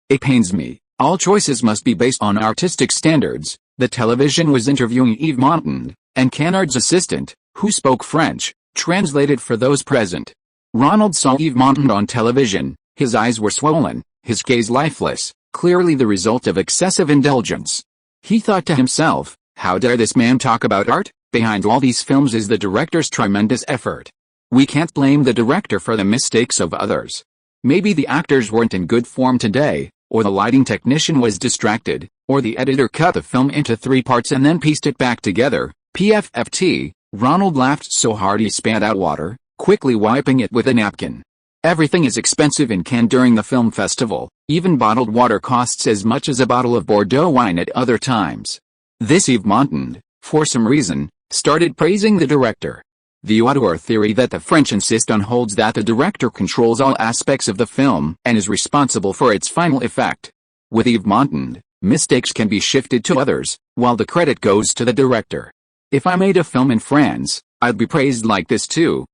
It pains me, all choices must be based on artistic standards. The television was interviewing Yves Montand, and Cannard's assistant, who spoke French, translated for those present. Ronald saw Yves Montand on television, his eyes were swollen, his gaze lifeless, clearly the result of excessive indulgence. He thought to himself, how dare this man talk about art? Behind all these films is the director's tremendous effort. We can't blame the director for the mistakes of others. Maybe the actors weren't in good form today, or the lighting technician was distracted, or the editor cut the film into 3 parts and then pieced it back together. PFFT, Ronald laughed so hard he spat out water, quickly wiping it with a napkin. Everything is expensive in Cannes during the film festival, even bottled water costs as much as a bottle of Bordeaux wine at other times. This Yves Montand, for some reason, started praising the director. The auteur theory that the French insist on holds that the director controls all aspects of the film and is responsible for its final effect. With Yves Montand, mistakes can be shifted to others, while the credit goes to the director. If I made a film in France, I'd be praised like this too.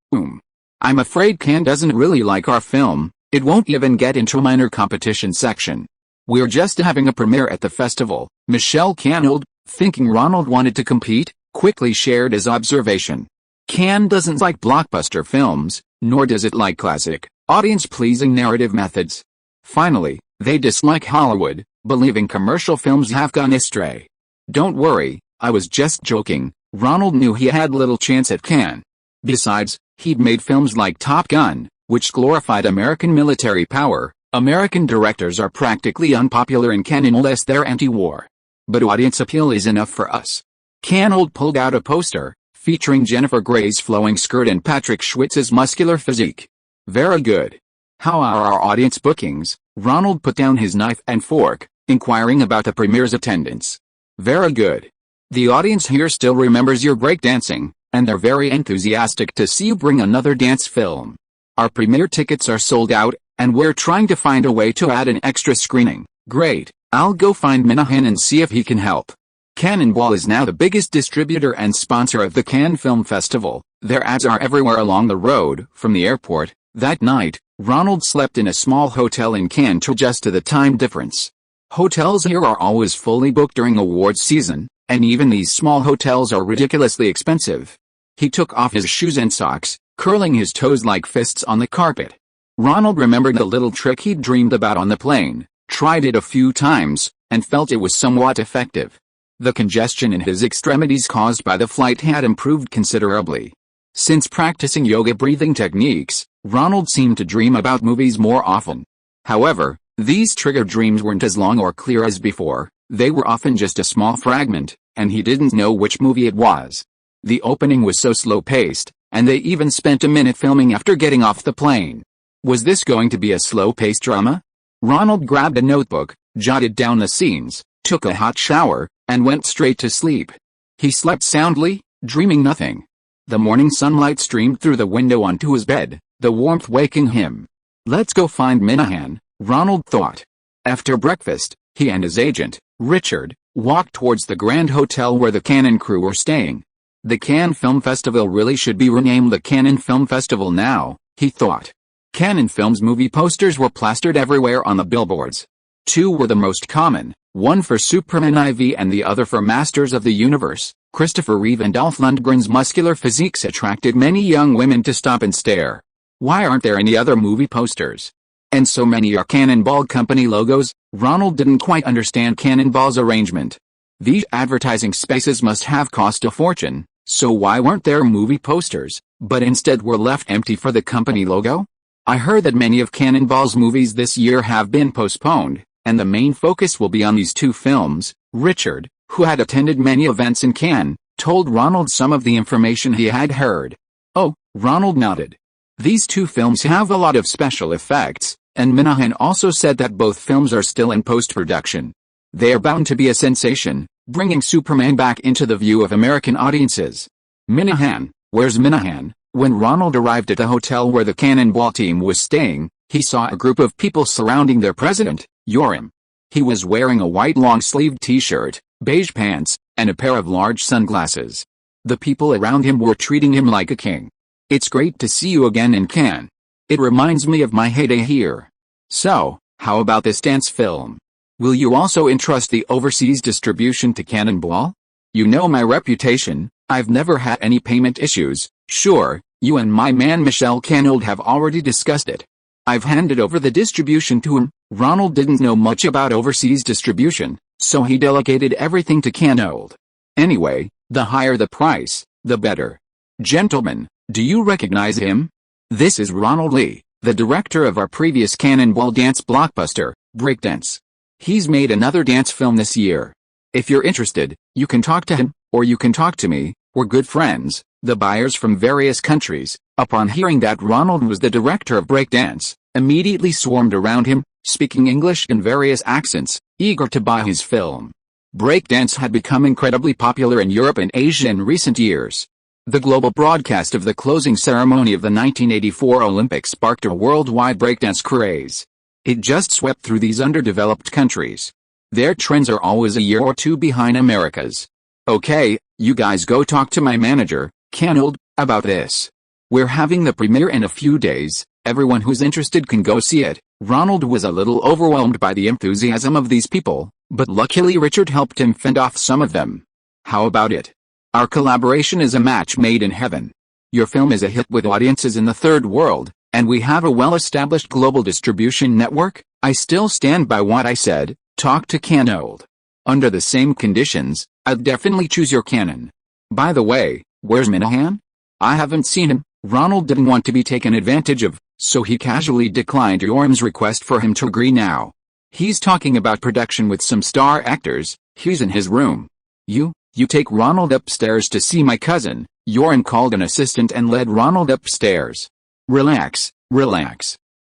I'm afraid Cannes doesn't really like our film. It won't even get into a minor competition section. We're just having a premiere at the festival." Michel Cannold, thinking Ronald wanted to compete, quickly shared his observation. Cannes doesn't like blockbuster films, nor does it like classic, audience-pleasing narrative methods. Finally, they dislike Hollywood, believing commercial films have gone astray. "Don't worry, I was just joking." Ronald knew he had little chance at Cannes. Besides, he'd made films like Top Gun, which glorified American military power. American directors are practically unpopular in Cannes unless they're anti-war. But audience appeal is enough for us. Cannold pulled out a poster, featuring Jennifer Grey's flowing skirt and Patrick Schwitz's muscular physique. "Very good. How are our audience bookings?" Ronald put down his knife and fork, inquiring about the premiere's attendance. "Very good. The audience here still remembers your breakdancing, and they're very enthusiastic to see you bring another dance film. Our premiere tickets are sold out, and we're trying to find a way to add an extra screening." "Great, I'll go find Minahan and see if he can help." Cannonball is now the biggest distributor and sponsor of the Cannes Film Festival. Their ads are everywhere along the road, from the airport. That night, Ronald slept in a small hotel in Cannes to adjust to the time difference. Hotels here are always fully booked during awards season, and even these small hotels are ridiculously expensive. He took off his shoes and socks, curling his toes like fists on the carpet. Ronald remembered the little trick he'd dreamed about on the plane, tried it a few times, and felt it was somewhat effective. The congestion in his extremities caused by the flight had improved considerably. Since practicing yoga breathing techniques, Ronald seemed to dream about movies more often. However, these triggered dreams weren't as long or clear as before. They were often just a small fragment, and he didn't know which movie it was. The opening was so slow-paced, and they even spent a minute filming after getting off the plane. Was this going to be a slow-paced drama? Ronald grabbed a notebook, jotted down the scenes, took a hot shower, and went straight to sleep. He slept soundly, dreaming nothing. The morning sunlight streamed through the window onto his bed, the warmth waking him. "Let's go find Minahan," Ronald thought. After breakfast, he and his agent, Richard, walked towards the Grand Hotel where the Cannes crew were staying. The Cannes Film Festival really should be renamed the Cannes Film Festival now, he thought. Cannes Film's movie posters were plastered everywhere on the billboards. Two were the most common, one for Superman IV and the other for Masters of the Universe. Christopher Reeve and Dolph Lundgren's muscular physiques attracted many young women to stop and stare. Why aren't there any other movie posters? And so many are Cannonball Company logos? Ronald didn't quite understand Cannonball's arrangement. These advertising spaces must have cost a fortune, so why weren't there movie posters, but instead were left empty for the company logo? "I heard that many of Cannonball's movies this year have been postponed, and the main focus will be on these two films." Richard, who had attended many events in Cannes, told Ronald some of the information he had heard. "Oh," Ronald nodded. "These two films have a lot of special effects, and Minahan also said that both films are still in post-production. They are bound to be a sensation, bringing Superman back into the view of American audiences." "Minahan, where's Minahan?" When Ronald arrived at the hotel where the Cannonball team was staying, he saw a group of people surrounding their president, Yoram. He was wearing a white long-sleeved t-shirt, beige pants, and a pair of large sunglasses. The people around him were treating him like a king. "It's great to see you again in Cannes. It reminds me of my heyday here. So, how about this dance film? Will you also entrust the overseas distribution to Cannonball? You know my reputation, I've never had any payment issues." "Sure, you and my man Michel Cannold have already discussed it. I've handed over the distribution to him." Ronald didn't know much about overseas distribution, so he delegated everything to Cannold. "Anyway, the higher the price, the better. Gentlemen, do you recognize him? This is Ronald Lee, the director of our previous Cannonball dance blockbuster, Breakdance. He's made another dance film this year. If you're interested, you can talk to him, or you can talk to me, we're good friends." The buyers from various countries, upon hearing that Ronald was the director of Breakdance, immediately swarmed around him, speaking English in various accents, eager to buy his film. Breakdance had become incredibly popular in Europe and Asia in recent years. The global broadcast of the closing ceremony of the 1984 Olympics sparked a worldwide breakdance craze. It just swept through these underdeveloped countries. Their trends are always a year or two behind America's. "Okay, you guys go talk to my manager, Cannold, about this. We're having the premiere in a few days. Everyone who's interested can go see it. Ronald was a little overwhelmed by the enthusiasm of these people, but luckily Richard helped him fend off some of them. How about it? Our collaboration is a match made in heaven. Your film is a hit with audiences in the third world, and we have a well-established global distribution network. I still stand by what I said. Talk to Canold. Under the same conditions, I'd definitely choose your canon. By the way, where's Minahan? I haven't seen him. Ronald didn't want to be taken advantage of, so he casually declined Yoram's request for him to agree now. He's talking about production with some star actors. He's in his room. You take Ronald upstairs to see my cousin. Yoram called an assistant and led Ronald upstairs. Relax.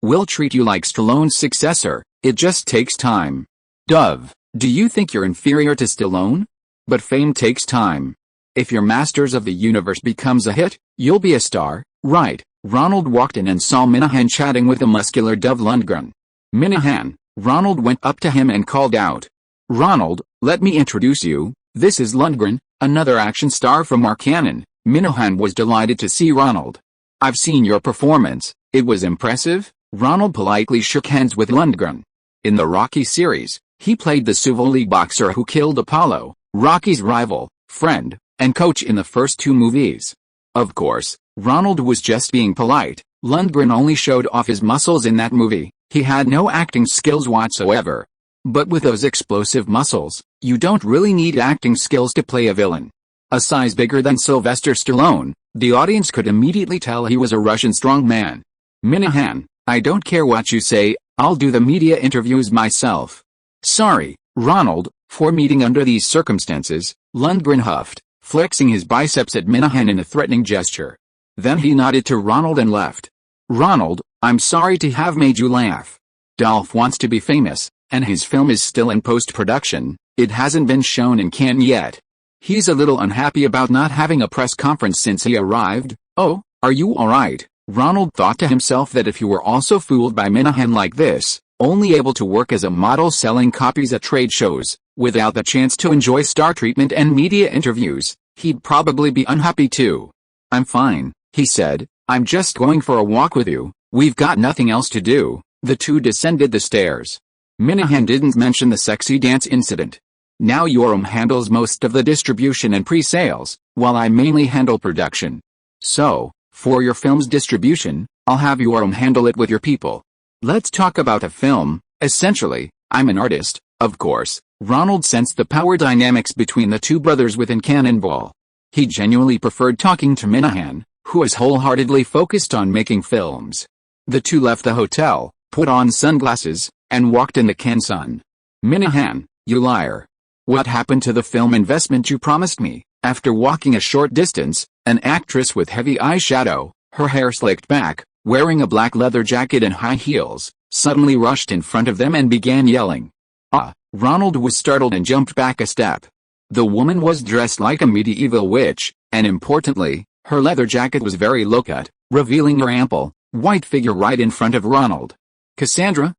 We'll treat you like Stallone's successor. It just takes time. Dove, do you think you're inferior to Stallone? But fame takes time. If your Masters of the Universe becomes a hit, you'll be a star, right? Ronald walked in and saw Minahan chatting with the muscular Dove Lundgren. Minahan, Ronald went up to him and called out. Ronald, let me introduce you, this is Lundgren, another action star from our canon. Minahan was delighted to see Ronald. I've seen your performance, it was impressive. Ronald politely shook hands with Lundgren. In the Rocky series, he played the Civil League boxer who killed Apollo, Rocky's rival, friend, and coach in the first two movies. Of course, Ronald was just being polite. Lundgren only showed off his muscles in that movie. He had no acting skills whatsoever. But with those explosive muscles, you don't really need acting skills to play a villain. A size bigger than Sylvester Stallone, the audience could immediately tell he was a Russian strongman. Minahan, I don't care what you say, I'll do the media interviews myself. Sorry, Ronald, for meeting under these circumstances, Lundgren huffed, flexing his biceps at Minahan in a threatening gesture. Then he nodded to Ronald and left. Ronald, I'm sorry to have made you laugh. Dolph wants to be famous, and his film is still in post-production. It hasn't been shown in Cannes yet. He's a little unhappy about not having a press conference since he arrived. Oh, are you alright? Ronald thought to himself that if he were also fooled by Minahan like this, only able to work as a model selling copies at trade shows, without the chance to enjoy star treatment and media interviews, he'd probably be unhappy too. I'm fine, he said, I'm just going for a walk with you, we've got nothing else to do. The two descended the stairs. Minahan didn't mention the sexy dance incident. Now Yoram handles most of the distribution and pre-sales, while I mainly handle production. So, for your film's distribution, I'll have Yoram handle it with your people. Let's talk about a film. Essentially, I'm an artist, of course. Ronald sensed the power dynamics between the two brothers within Cannonball. He genuinely preferred talking to Minahan, who was wholeheartedly focused on making films. The two left the hotel, put on sunglasses, and walked in the Cannes sun. Minahan, you liar. What happened to the film investment you promised me? After walking a short distance, an actress with heavy eyeshadow, her hair slicked back, wearing a black leather jacket and high heels, suddenly rushed in front of them and began yelling. Ah! Ronald was startled and jumped back a step. The woman was dressed like a medieval witch, and importantly, her leather jacket was very low-cut, revealing her ample, white figure right in front of Ronald. Cassandra,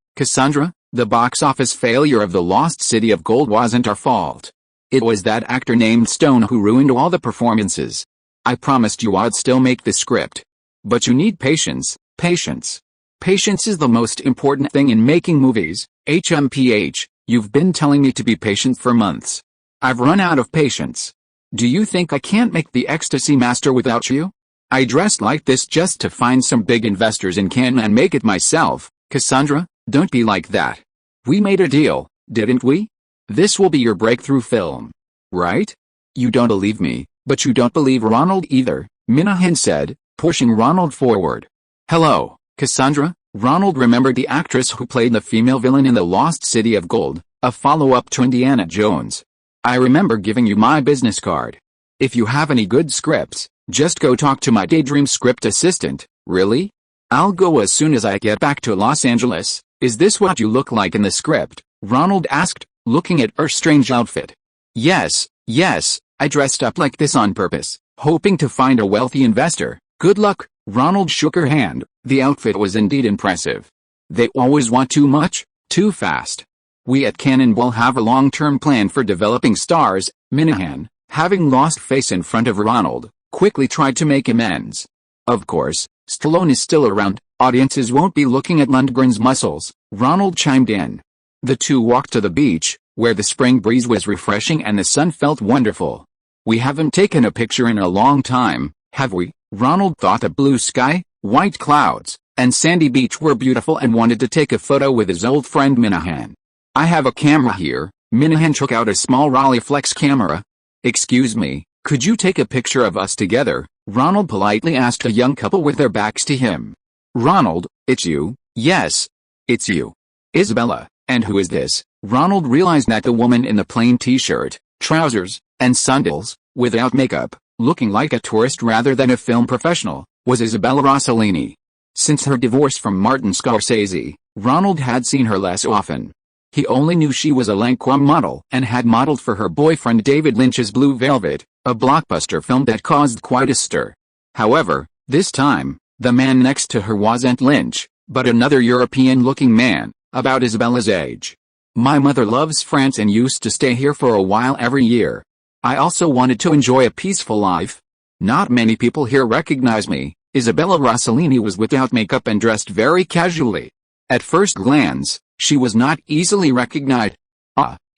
the box office failure of The Lost City of Gold wasn't our fault. It was that actor named Stone who ruined all the performances. I promised you I'd still make the script. But you need patience. Patience is the most important thing in making movies. HMPH, you've been telling me to be patient for months. I've run out of patience. Do you think I can't make The Ecstasy Master without you? I dressed like this just to find some big investors in Cannes and make it myself. Cassandra, don't be like that. We made a deal, didn't we? This will be your breakthrough film. Right? You don't believe me, but you don't believe Ronald either, Minahan said, pushing Ronald forward. Hello, Cassandra. Ronald remembered the actress who played the female villain in The Lost City of Gold, a follow-up to Indiana Jones. I remember giving you my business card. If you have any good scripts, just go talk to my daydream script assistant. Really? I'll go as soon as I get back to Los Angeles. Is this what you look like in the script? Ronald asked, looking at her strange outfit. Yes, I dressed up like this on purpose, hoping to find a wealthy investor. Good luck. Ronald shook her hand. The outfit was indeed impressive. They always want too much, too fast. We at Cannonball have a long-term plan for developing stars. Minahan, having lost face in front of Ronald, quickly tried to make amends. Of course, Stallone is still around, audiences won't be looking at Lundgren's muscles, Ronald chimed in. The two walked to the beach, where the spring breeze was refreshing and the sun felt wonderful. We haven't taken a picture in a long time, have we? Ronald thought the blue sky, white clouds, and sandy beach were beautiful and wanted to take a photo with his old friend Minahan. I have a camera here. Minahan took out a small Rolleiflex camera. Excuse me, could you take a picture of us together? Ronald politely asked a young couple with their backs to him. Ronald, it's you? Yes. It's you. Isabella, and who is this? Ronald realized that the woman in the plain t-shirt, trousers, and sandals, without makeup, looking like a tourist rather than a film professional, was Isabella Rossellini. Since her divorce from Martin Scorsese, Ronald had seen her less often. He only knew she was a Lancôme model and had modeled for her boyfriend David Lynch's Blue Velvet, a blockbuster film that caused quite a stir. However, this time, the man next to her wasn't Lynch, but another European-looking man, about Isabella's age. My mother loves France and used to stay here for a while every year. I also wanted to enjoy a peaceful life. Not many people here recognize me. Isabella Rossellini was without makeup and dressed very casually. At first glance, she was not easily recognized.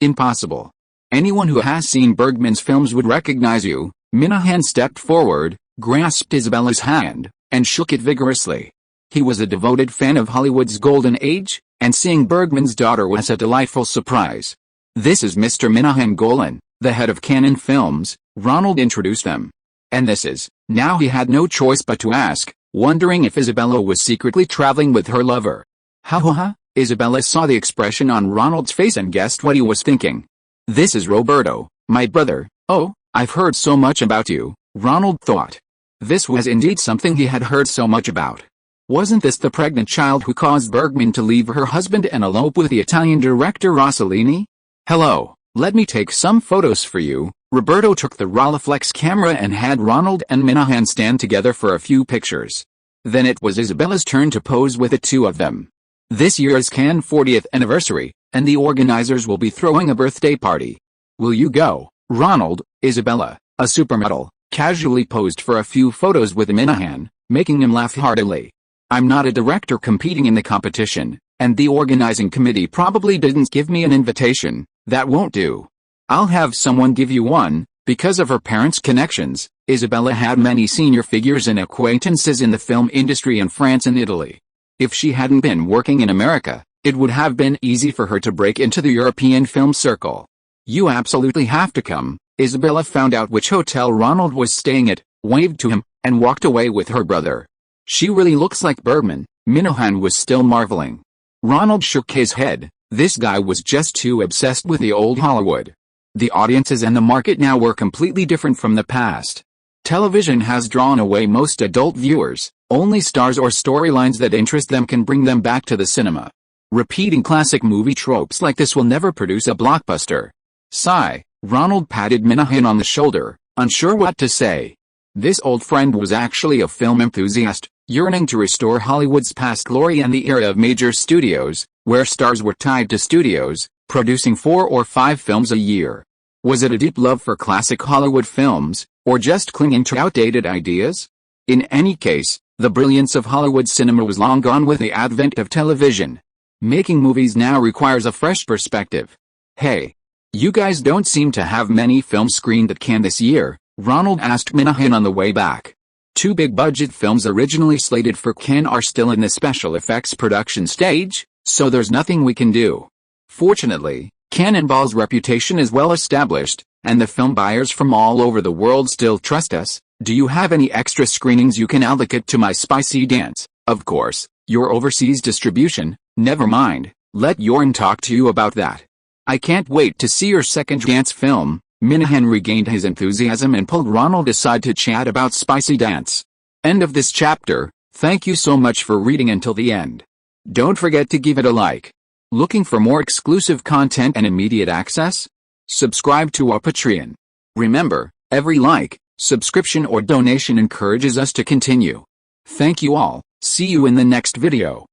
Impossible. Anyone who has seen Bergman's films would recognize you. Minahan stepped forward, grasped Isabella's hand, and shook it vigorously. He was a devoted fan of Hollywood's golden age, and seeing Bergman's daughter was a delightful surprise. This is Mr. Minahan Golan, the head of Cannon Films, Ronald introduced them. And this is, now he had no choice but to ask, wondering if Isabella was secretly traveling with her lover. Ha. Isabella saw the expression on Ronald's face and guessed what he was thinking. This is Roberto, my brother. Oh, I've heard so much about you, Ronald thought. This was indeed something he had heard so much about. Wasn't this the pregnant child who caused Bergman to leave her husband and elope with the Italian director Rossellini? Hello, let me take some photos for you. Roberto took the Rolleiflex camera and had Ronald and Minahan stand together for a few pictures. Then it was Isabella's turn to pose with the two of them. This year is Cannes' 40th anniversary, and the organizers will be throwing a birthday party. Will you go? Ronald, Isabella, a supermodel, casually posed for a few photos with Minahan, making him laugh heartily. I'm not a director competing in the competition, and the organizing committee probably didn't give me an invitation. That won't do. I'll have someone give you one. Because of her parents' connections, Isabella had many senior figures and acquaintances in the film industry in France and Italy. If she hadn't been working in America, it would have been easy for her to break into the European film circle. You absolutely have to come. Isabella found out which hotel Ronald was staying at, waved to him, and walked away with her brother. She really looks like Bergman. Minahan was still marveling. Ronald shook his head. This guy was just too obsessed with the old Hollywood. The audiences and the market now were completely different from the past. Television has drawn away most adult viewers. Only stars or storylines that interest them can bring them back to the cinema. Repeating classic movie tropes like this will never produce a blockbuster. Sigh. Ronald patted Minahan on the shoulder, unsure what to say. This old friend was actually a film enthusiast, yearning to restore Hollywood's past glory and the era of major studios, where stars were tied to studios, producing 4 or 5 films a year. Was it a deep love for classic Hollywood films, or just clinging to outdated ideas? In any case, the brilliance of Hollywood cinema was long gone with the advent of television. Making movies now requires a fresh perspective. Hey, you guys don't seem to have many films screened at Cannes this year, Ronald asked Minahan on the way back. 2 big-budget films originally slated for Cannes are still in the special effects production stage, so there's nothing we can do. Fortunately, Cannonball's reputation is well established, and the film buyers from all over the world still trust us. Do you have any extra screenings you can allocate to my spicy dance? Of course, your overseas distribution, never mind, let Jorn talk to you about that. I can't wait to see your second dance film. Minahan regained his enthusiasm and pulled Ronald aside to chat about spicy dance. End of this chapter. Thank you so much for reading until the end. Don't forget to give it a like. Looking for more exclusive content and immediate access? Subscribe to our Patreon. Remember, every like, subscription or donation encourages us to continue. Thank you all. See you in the next video.